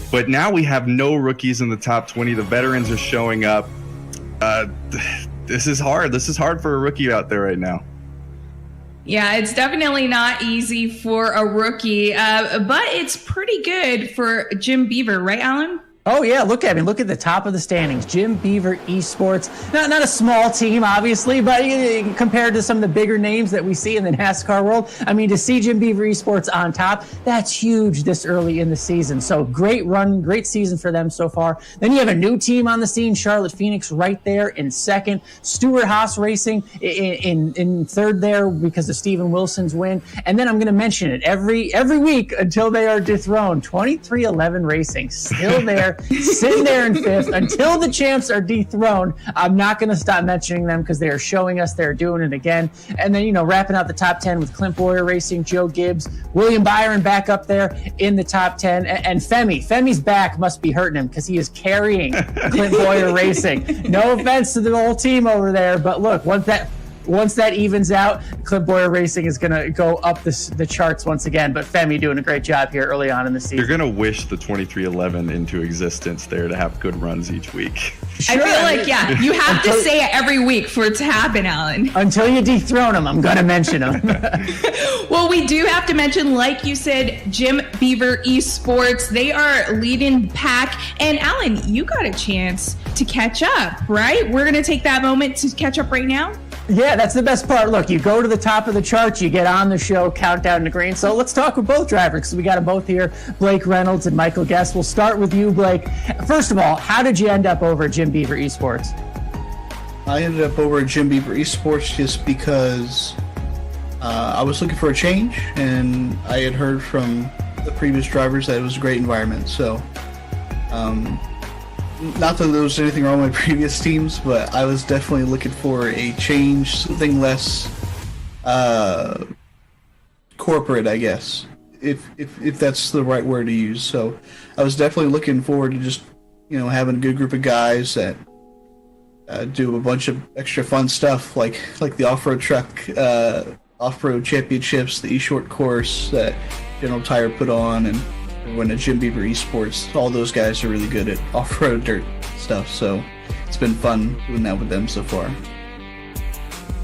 but now we have no rookies in the top 20. The veterans are showing up. This is hard. This is hard for a rookie out there right now.
Yeah, it's definitely not easy for a rookie, but it's pretty good for Jim Beaver, right, Alan?
Oh yeah, look at the top of the standings. Jim Beaver eSports, not a small team, obviously, but compared to some of the bigger names that we see in the NASCAR world, I mean, to see Jim Beaver eSports on top, that's huge this early in the season. So great run, great season for them so far. Then you have a new team on the scene, Charlotte Phoenix, right there in second. Stewart Haas Racing in third there because of Steven Wilson's win. And then I'm going to mention it every week until they are dethroned. 2311 Racing still there. Sitting there in fifth until the champs are dethroned. I'm not going to stop mentioning them because they are showing us they're doing it again. And then, wrapping out the top 10 with Clint Boyer Racing, Joe Gibbs, William Byron back up there in the top 10. And Femi's back must be hurting him because he is carrying Clint Boyer Racing. No offense to the whole team over there, but look, once that evens out, Clint Boyer Racing is going to go up the charts once again. But Femi doing a great job here early on in the season.
You're going to wish the 2311 into existence there to have good runs each week.
Sure. I feel like, you have to say it every week for it to happen, Alan.
Until you dethrone them, I'm going to mention them.
Well, we do have to mention, like you said, Jim Beaver eSports. They are leading pack. And Alan, you got a chance to catch up, right? We're going to take that moment to catch up right now.
Yeah, that's the best part. Look, you go to the top of the charts, you get on the show, Countdown to Green. So let's talk with both drivers because we got them both here, Blake Reynolds and Michael Guest. We'll start with you, Blake. First of all, how did you end up over at Jim Beaver eSports?
I ended up over at Jim Beaver eSports just because I was looking for a change, and I had heard from the previous drivers that it was a great environment. So, not that there was anything wrong with my previous teams, but I was definitely looking for a change, something less corporate, I guess, if that's the right word to use. So I was definitely looking forward to just having a good group of guys that do a bunch of extra fun stuff like the off-road truck, off-road championships, the e-short course that General Tire put on, and when at Jim Beaver eSports, all those guys are really good at off-road dirt stuff, so it's been fun doing that with them so far.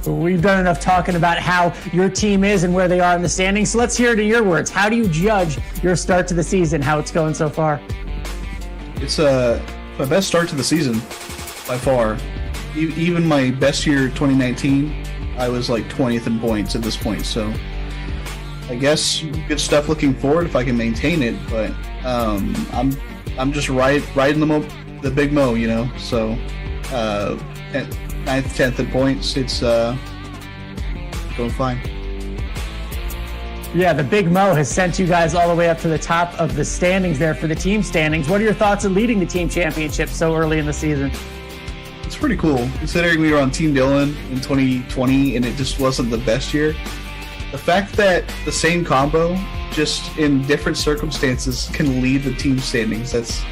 We've done enough talking about how your team is and where they are in the standings, so let's hear it in your words. How do you judge your start to the season, how it's going so far?
It's my best start to the season by far. Even my best year, 2019, I was like 20th in points at this point, so I guess good stuff looking forward if I can maintain it, but I'm just riding the big mo, so 9th, 10th in points, it's going fine.
Yeah, the big mo has sent you guys all the way up to the top of the standings there for the team standings. What are your thoughts on leading the team championship so early in the season?
It's pretty cool, considering we were on Team Dylan in 2020 and it just wasn't the best year. The fact that the same combo, just in different circumstances, can lead the team standings, that's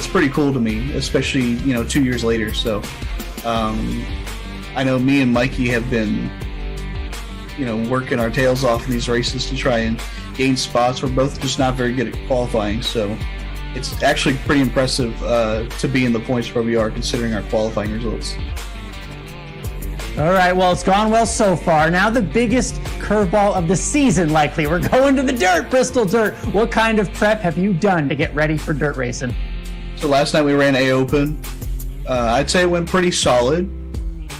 pretty cool to me, especially, 2 years later. So I know me and Mikey have been, working our tails off in these races to try and gain spots. We're both just not very good at qualifying, so it's actually pretty impressive to be in the points where we are, considering our qualifying results.
All right, well, it's gone well so far. Now the biggest curveball of the season, likely. We're going to the dirt, Bristol Dirt. What kind of prep have you done to get ready for dirt racing?
So last night we ran A Open. I'd say it went pretty solid,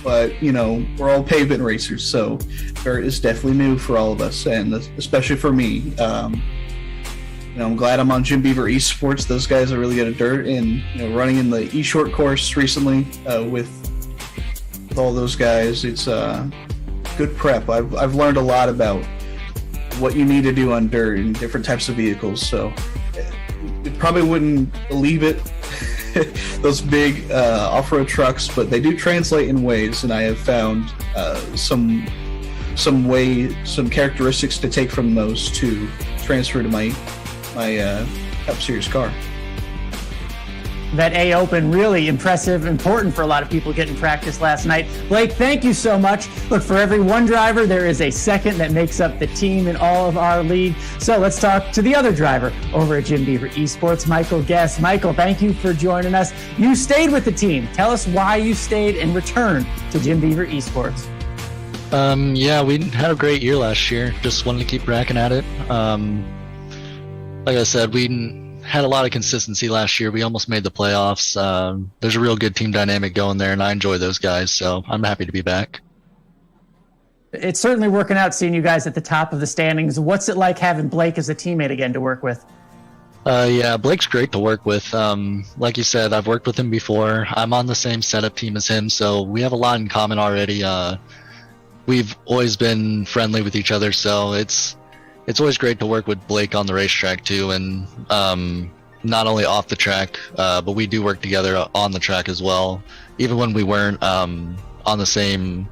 but, we're all pavement racers, so dirt is definitely new for all of us, and especially for me. I'm glad I'm on Jim Beaver eSports. Those guys are really good at dirt, and, running in the e-short course recently with all those guys, it's good prep. I've learned a lot about what you need to do on dirt and different types of vehicles, so you probably wouldn't believe it, those big off-road trucks, but they do translate in ways, and I have found some characteristics to take from those to transfer to my Cup Series car.
That A Open, really impressive, important for a lot of people getting practice last night. Blake, thank you so much. Look, for every one driver, there is a second that makes up the team in all of our league. So let's talk to the other driver over at Jim Beaver eSports, Michael Guest. Michael, thank you for joining us. You stayed with the team. Tell us why you stayed and returned to Jim Beaver eSports.
Yeah, we had a great year last year. Just wanted to keep racking at it. Like I said, we had a lot of consistency last year. We almost made the playoffs. There's a real good team dynamic going there, and I enjoy those guys, so I'm happy to be back.
It's certainly working out seeing you guys at the top of the standings. What's it like having Blake as a teammate again to work with?
Yeah, Blake's great to work with. Like you said, I've worked with him before. I'm on the same setup team as him, so we have a lot in common already. We've always been friendly with each other, so it's always great to work with Blake on the racetrack too, and not only off the track, but we do work together on the track as well. Even when we weren't on the same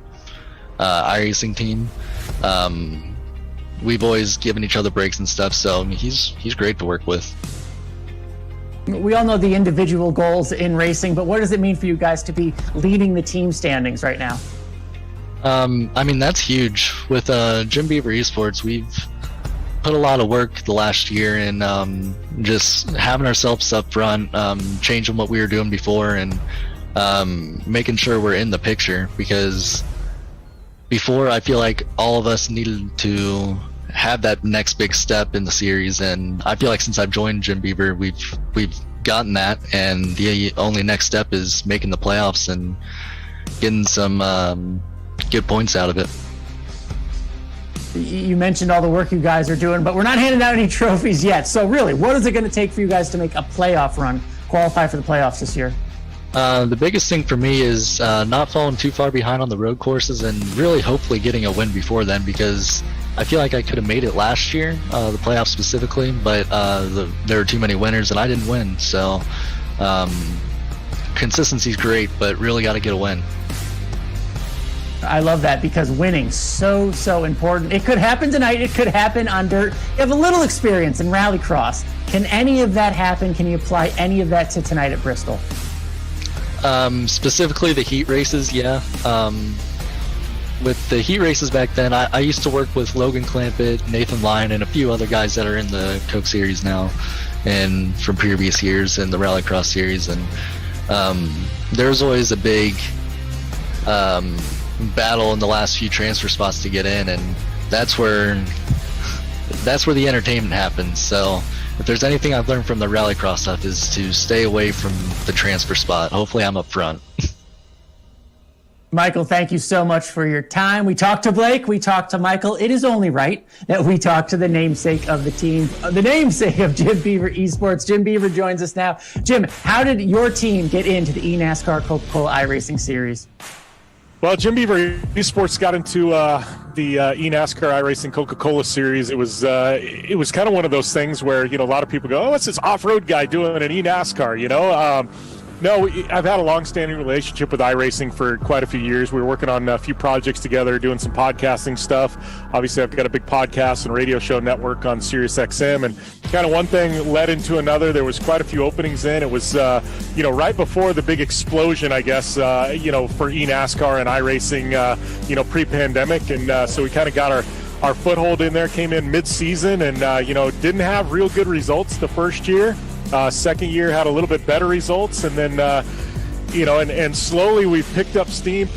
iRacing team, we've always given each other breaks and stuff, so he's great to work with.
We all know the individual goals in racing, but what does it mean for you guys to be leading the team standings right now?
I mean, that's huge. With Jim Beaver eSports, we've put a lot of work the last year in just having ourselves up front, changing what we were doing before, and making sure we're in the picture, because before I feel like all of us needed to have that next big step in the series, and I feel like since I've joined Jim Beaver, we've gotten that, and the only next step is making the playoffs and getting some good points out of it.
You mentioned all the work you guys are doing, but we're not handing out any trophies yet. So really, what is it going to take for you guys to make a playoff run, qualify for the playoffs this year?
The biggest thing for me is not falling too far behind on the road courses, and really hopefully getting a win before then, because I feel like I could have made it last year, the playoffs specifically, but there were too many winners and I didn't win. So consistency's great, but really got to get a win.
I love that, because winning's so important. It could happen tonight. It could happen on dirt. You have a little experience in rallycross. Can any of that happen? Can you apply any of that to tonight at Bristol?
Specifically the heat races, yeah. With the heat races back then, I used to work with Logan Clampett, Nathan Lyon, and a few other guys that are in the Coke series now and from previous years in the rallycross series. And there's always a big battle in the last few transfer spots to get in, and that's where the entertainment happens. So if there's anything I've learned from the rallycross stuff, is to stay away from the transfer spot. Hopefully I'm up front.
Michael, thank you so much for your time. We talked to Blake, we talked to Michael. It is only right that we talk to the namesake of the team, the namesake of Jim Beaver eSports. Jim Beaver joins us now. Jim, how did your team get into the eNASCAR Coca-Cola iRacing Series?
Well, Jim Beaver eSports got into the eNASCAR iRacing Coca-Cola Series. It was kind of one of those things where, a lot of people go, "Oh, what's this off-road guy doing an eNASCAR?" No, I've had a long-standing relationship with iRacing for quite a few years. We were working on a few projects together, doing some podcasting stuff. Obviously, I've got a big podcast and radio show network on SiriusXM, and kind of one thing led into another. There was quite a few openings in. It was, right before the big explosion, I guess, for eNASCAR and iRacing, pre-pandemic, and so we kind of got our foothold in there. Came in mid-season, and didn't have real good results the first year. Second year had a little bit better results, and then and slowly we've picked up steam,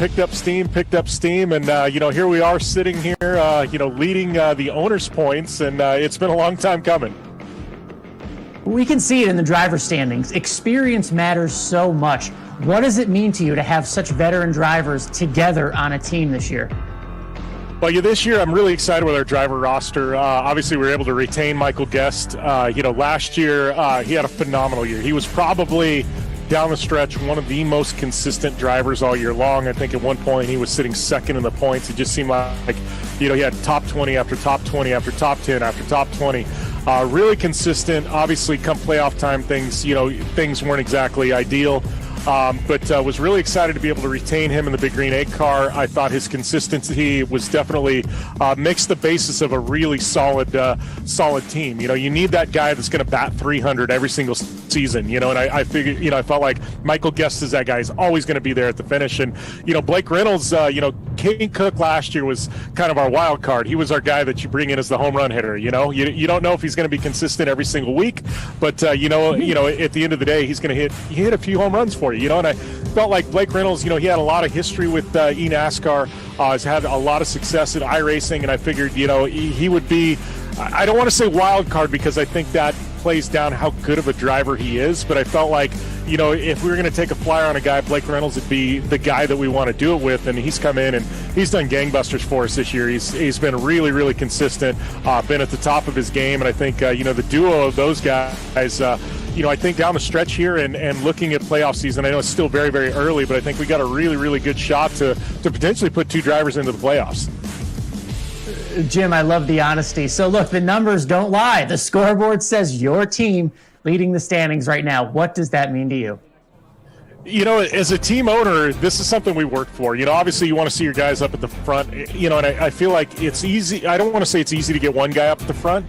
and here we are sitting here, leading the owners' points, and it's been a long time coming.
We can see it in the driver standings. Experience matters so much. What does it mean to you to have such veteran drivers together on a team this year?
Well, this year I'm really excited with our driver roster. Obviously, we were able to retain Michael Guest. Last year he had a phenomenal year. He was probably down the stretch one of the most consistent drivers all year long. I think at one point he was sitting second in the points. It just seemed like, he had top 20 after top 20 after top 10 after top 20. Really consistent. Obviously, come playoff time, things weren't exactly ideal. But was really excited to be able to retain him in the Big Green Egg car. I thought his consistency was definitely makes the basis of a really solid team. You need that guy that's going to bat 300 every single season. And I figured, I felt like Michael Guest is that guy. He's always going to be there at the finish. And Blake Reynolds, King Cook last year was kind of our wild card. He was our guy that you bring in as the home run hitter. You don't know if he's going to be consistent every single week, but at the end of the day, he's going to hit a few home runs for for you, and I felt like Blake Reynolds, he had a lot of history with eNASCAR, has had a lot of success at iRacing, and I figured, he would be, I don't want to say wild card because I think that plays down how good of a driver he is, but I felt like, if we were going to take a flyer on a guy, Blake Reynolds would be the guy that we want to do it with, and he's come in and he's done gangbusters for us this year. He's been really, really consistent, been at the top of his game, and I think, the duo of those guys, I think down the stretch here and looking at playoff season, I know it's still very, very early, but I think we got a really, really good shot to potentially put 2 drivers into the playoffs.
Jim, I love the honesty. So look, the numbers don't lie. The scoreboard says your team leading the standings right now. What does that mean to you?
As a team owner, this is something we work for. Obviously you want to see your guys up at the front, and I feel like it's easy. I don't want to say it's easy to get one guy up at the front,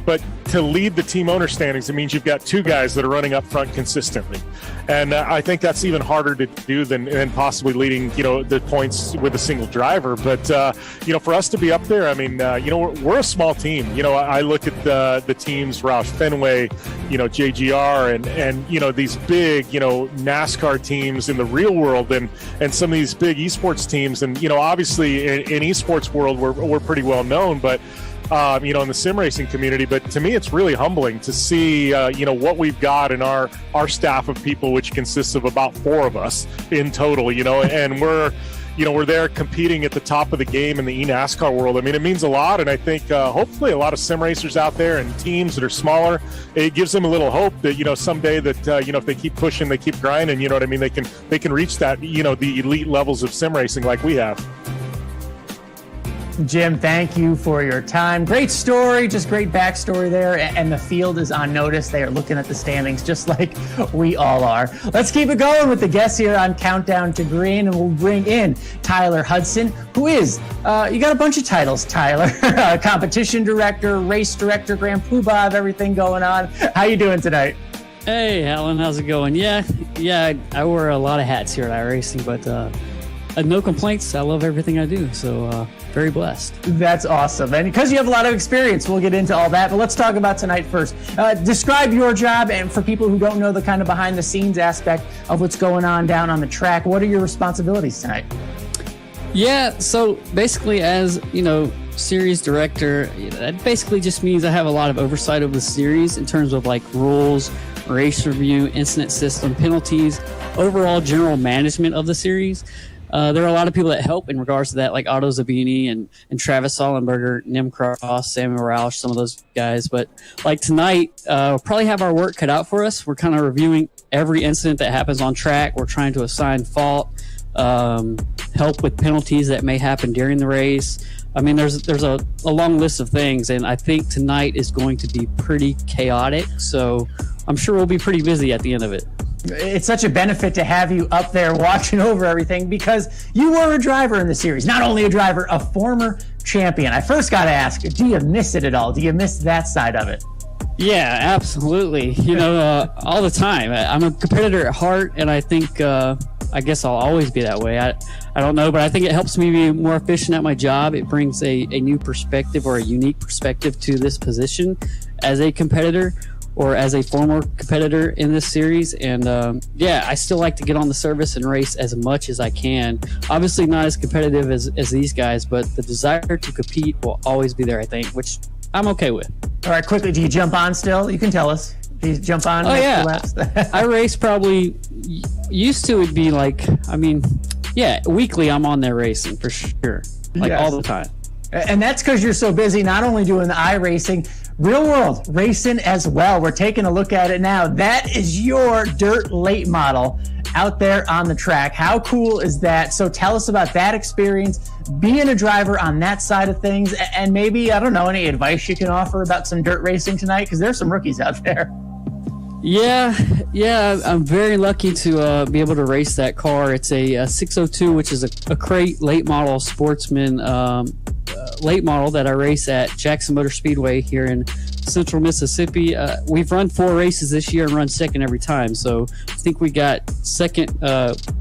but to lead the team owner standings, it means you've got 2 guys that are running up front consistently. And I think that's even harder to do than possibly leading, the points with a single driver. But, for us to be up there, we're a small team. I look at the teams, Roush Fenway, JGR and these big, NASCAR teams in the real world and some of these big eSports teams. And, obviously in eSports world, we're pretty well known, but in the sim racing community. But to me, it's really humbling to see, what we've got in our staff of people, which consists of about 4 of us in total, and we're there competing at the top of the game in the eNASCAR world. It means a lot. And I think, hopefully a lot of sim racers out there and teams that are smaller, it gives them a little hope that, someday that, if they keep pushing, they keep grinding, they can reach that, the elite levels of sim racing like we have.
Jim, thank you for your time. Great story, just great backstory there. And the field is on notice. They are looking at the standings just like we all are. Let's keep it going with the guests here on Countdown to Green. And we'll bring in Tyler Hudson, who is, you got a bunch of titles, Tyler. Competition director, race director, Grand Poobah, everything going on. How you doing tonight?
Hey, Alan, how's it going? Yeah, I wear a lot of hats here at iRacing, but no complaints. I love everything I do, so very blessed.
That's awesome. And because you have a lot of experience, we'll get into all that. But let's talk about tonight first. Describe your job, and for people who don't know the kind of behind-the-scenes aspect of what's going on down on the track, what are your responsibilities tonight?
Yeah, so basically as, series director, that basically just means I have a lot of oversight of the series in terms of like rules, race review, incident system, penalties, overall general management of the series. There are a lot of people that help in regards to that, like Otto Zabini and Travis Sollenberger, Nim Cross, Samuel Roush, some of those guys. But like tonight, we'll probably have our work cut out for us. We're kind of reviewing every incident that happens on track. We're trying to assign fault, help with penalties that may happen during the race. There's a long list of things, and I think tonight is going to be pretty chaotic. So I'm sure we'll be pretty busy at the end of it.
It's such a benefit to have you up there watching over everything because you were a driver in the series. Not only a driver, a former champion. I first got to ask, do you miss it at all? Do you miss that side of it?
Yeah, absolutely. All the time. I'm a competitor at heart, and I think, I guess I'll always be that way. I don't know, but I think it helps me be more efficient at my job. It brings a new perspective or a unique perspective to this position as a competitor or as a former competitor in this series. And I still like to get on the service and race as much as I can. Obviously not as competitive as these guys, but the desire to compete will always be there, I think, which I'm okay with.
All right, quickly, do you jump on still? You can tell us. Do you jump on?
Oh, yeah. I race probably, used to it'd be like, weekly I'm on there racing for sure. All the time.
And that's because you're so busy not only doing the iRacing, real world racing as well. We're taking a look at it now. That is your dirt late model out there on the track. How cool is that? So tell us about that experience, being a driver on that side of things, and maybe, I don't know, any advice you can offer about some dirt racing tonight, because there's some rookies out there.
Yeah, I'm very lucky to be able to race that car. It's a 602, which is a crate late model sportsman late model that I race at Jackson Motor Speedway here in Central Mississippi. We've run 4 races this year and run second every time. So I think we got second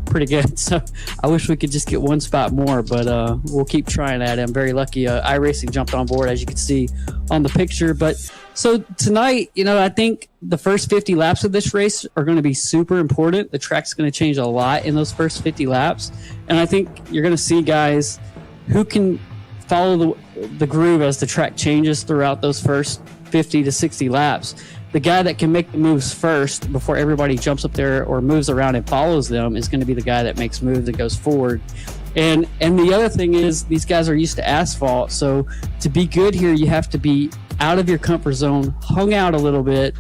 pretty good. So I wish we could just get one spot more, but we'll keep trying at it. I'm very lucky. iRacing jumped on board, as you can see on the picture. But so tonight, I think the first 50 laps of this race are going to be super important. The track's going to change a lot in those first 50 laps. And I think you're going to see guys who can follow the groove as the track changes throughout those first 50 to 60 laps. The guy that can make the moves first before everybody jumps up there or moves around and follows them is going to be the guy that makes moves and goes forward. And the other thing is these guys are used to asphalt. So to be good here, you have to be out of your comfort zone, hung out a little bit,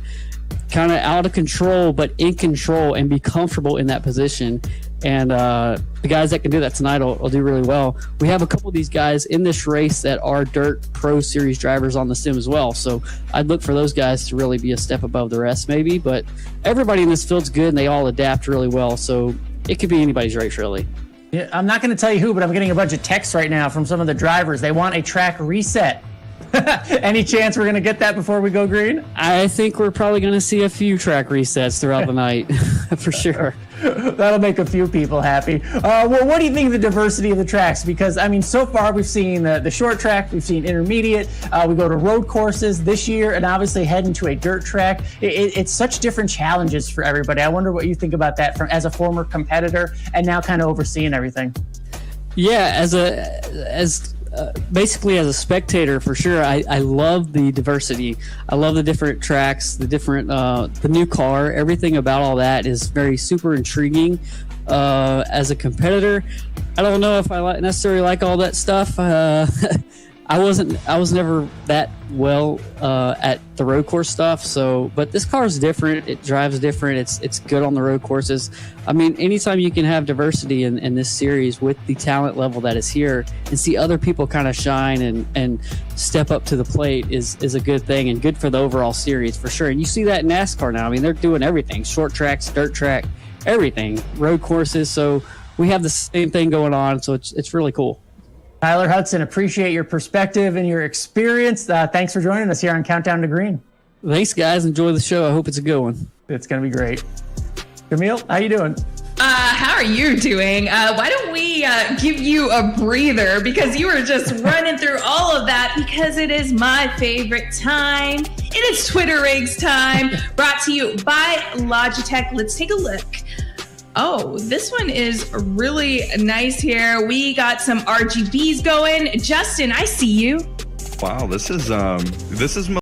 kind of out of control, but in control, and be comfortable in that position. And the guys that can do that tonight will do really well. We have a couple of these guys in this race that are Dirt Pro Series drivers on the sim as well. So I'd look for those guys to really be a step above the rest maybe. But everybody in this field's good, and they all adapt really well. So it could be anybody's race, really.
Yeah, I'm not going to tell you who, but I'm getting a bunch of texts right now from some of the drivers. They want a track reset. Any chance we're going to get that before we go green?
I think we're probably going to see a few track resets throughout the night, for sure.
That'll make a few people happy. Well, what do you think of the diversity of the tracks? Because, so far we've seen the short track, we've seen intermediate, we go to road courses this year, and obviously heading to a dirt track. It's such different challenges for everybody. I wonder what you think about that as a former competitor and now kind of overseeing everything.
Yeah, basically as a spectator, for sure, I love the diversity. I love the different tracks, the different the new car. Everything about all that is very super intriguing. As a competitor, I don't know if I necessarily like all that stuff. I was never that well at the road course stuff. So, but this car is different. It drives different. It's good on the road courses. Anytime you can have diversity in this series with the talent level that is here, and see other people kind of shine and step up to the plate is a good thing, and good for the overall series for sure. And you see that in NASCAR now. They're doing everything: short tracks, dirt track, everything, road courses. So we have the same thing going on. So it's really cool.
Tyler Hudson, appreciate your perspective and your experience. Thanks for joining us here on Countdown to Green.
Thanks, guys. Enjoy the show. I hope it's a good one.
It's going to be great. Camille, how you doing?
How are you doing? Why don't we give you a breather, because you were just running through all of that, because it is my favorite time. It is Twitter Rigs time, brought to you by Logitech. Let's take a look. Oh, this one is really nice here. We got some RGBs going. Justin, I see you.
Wow, this is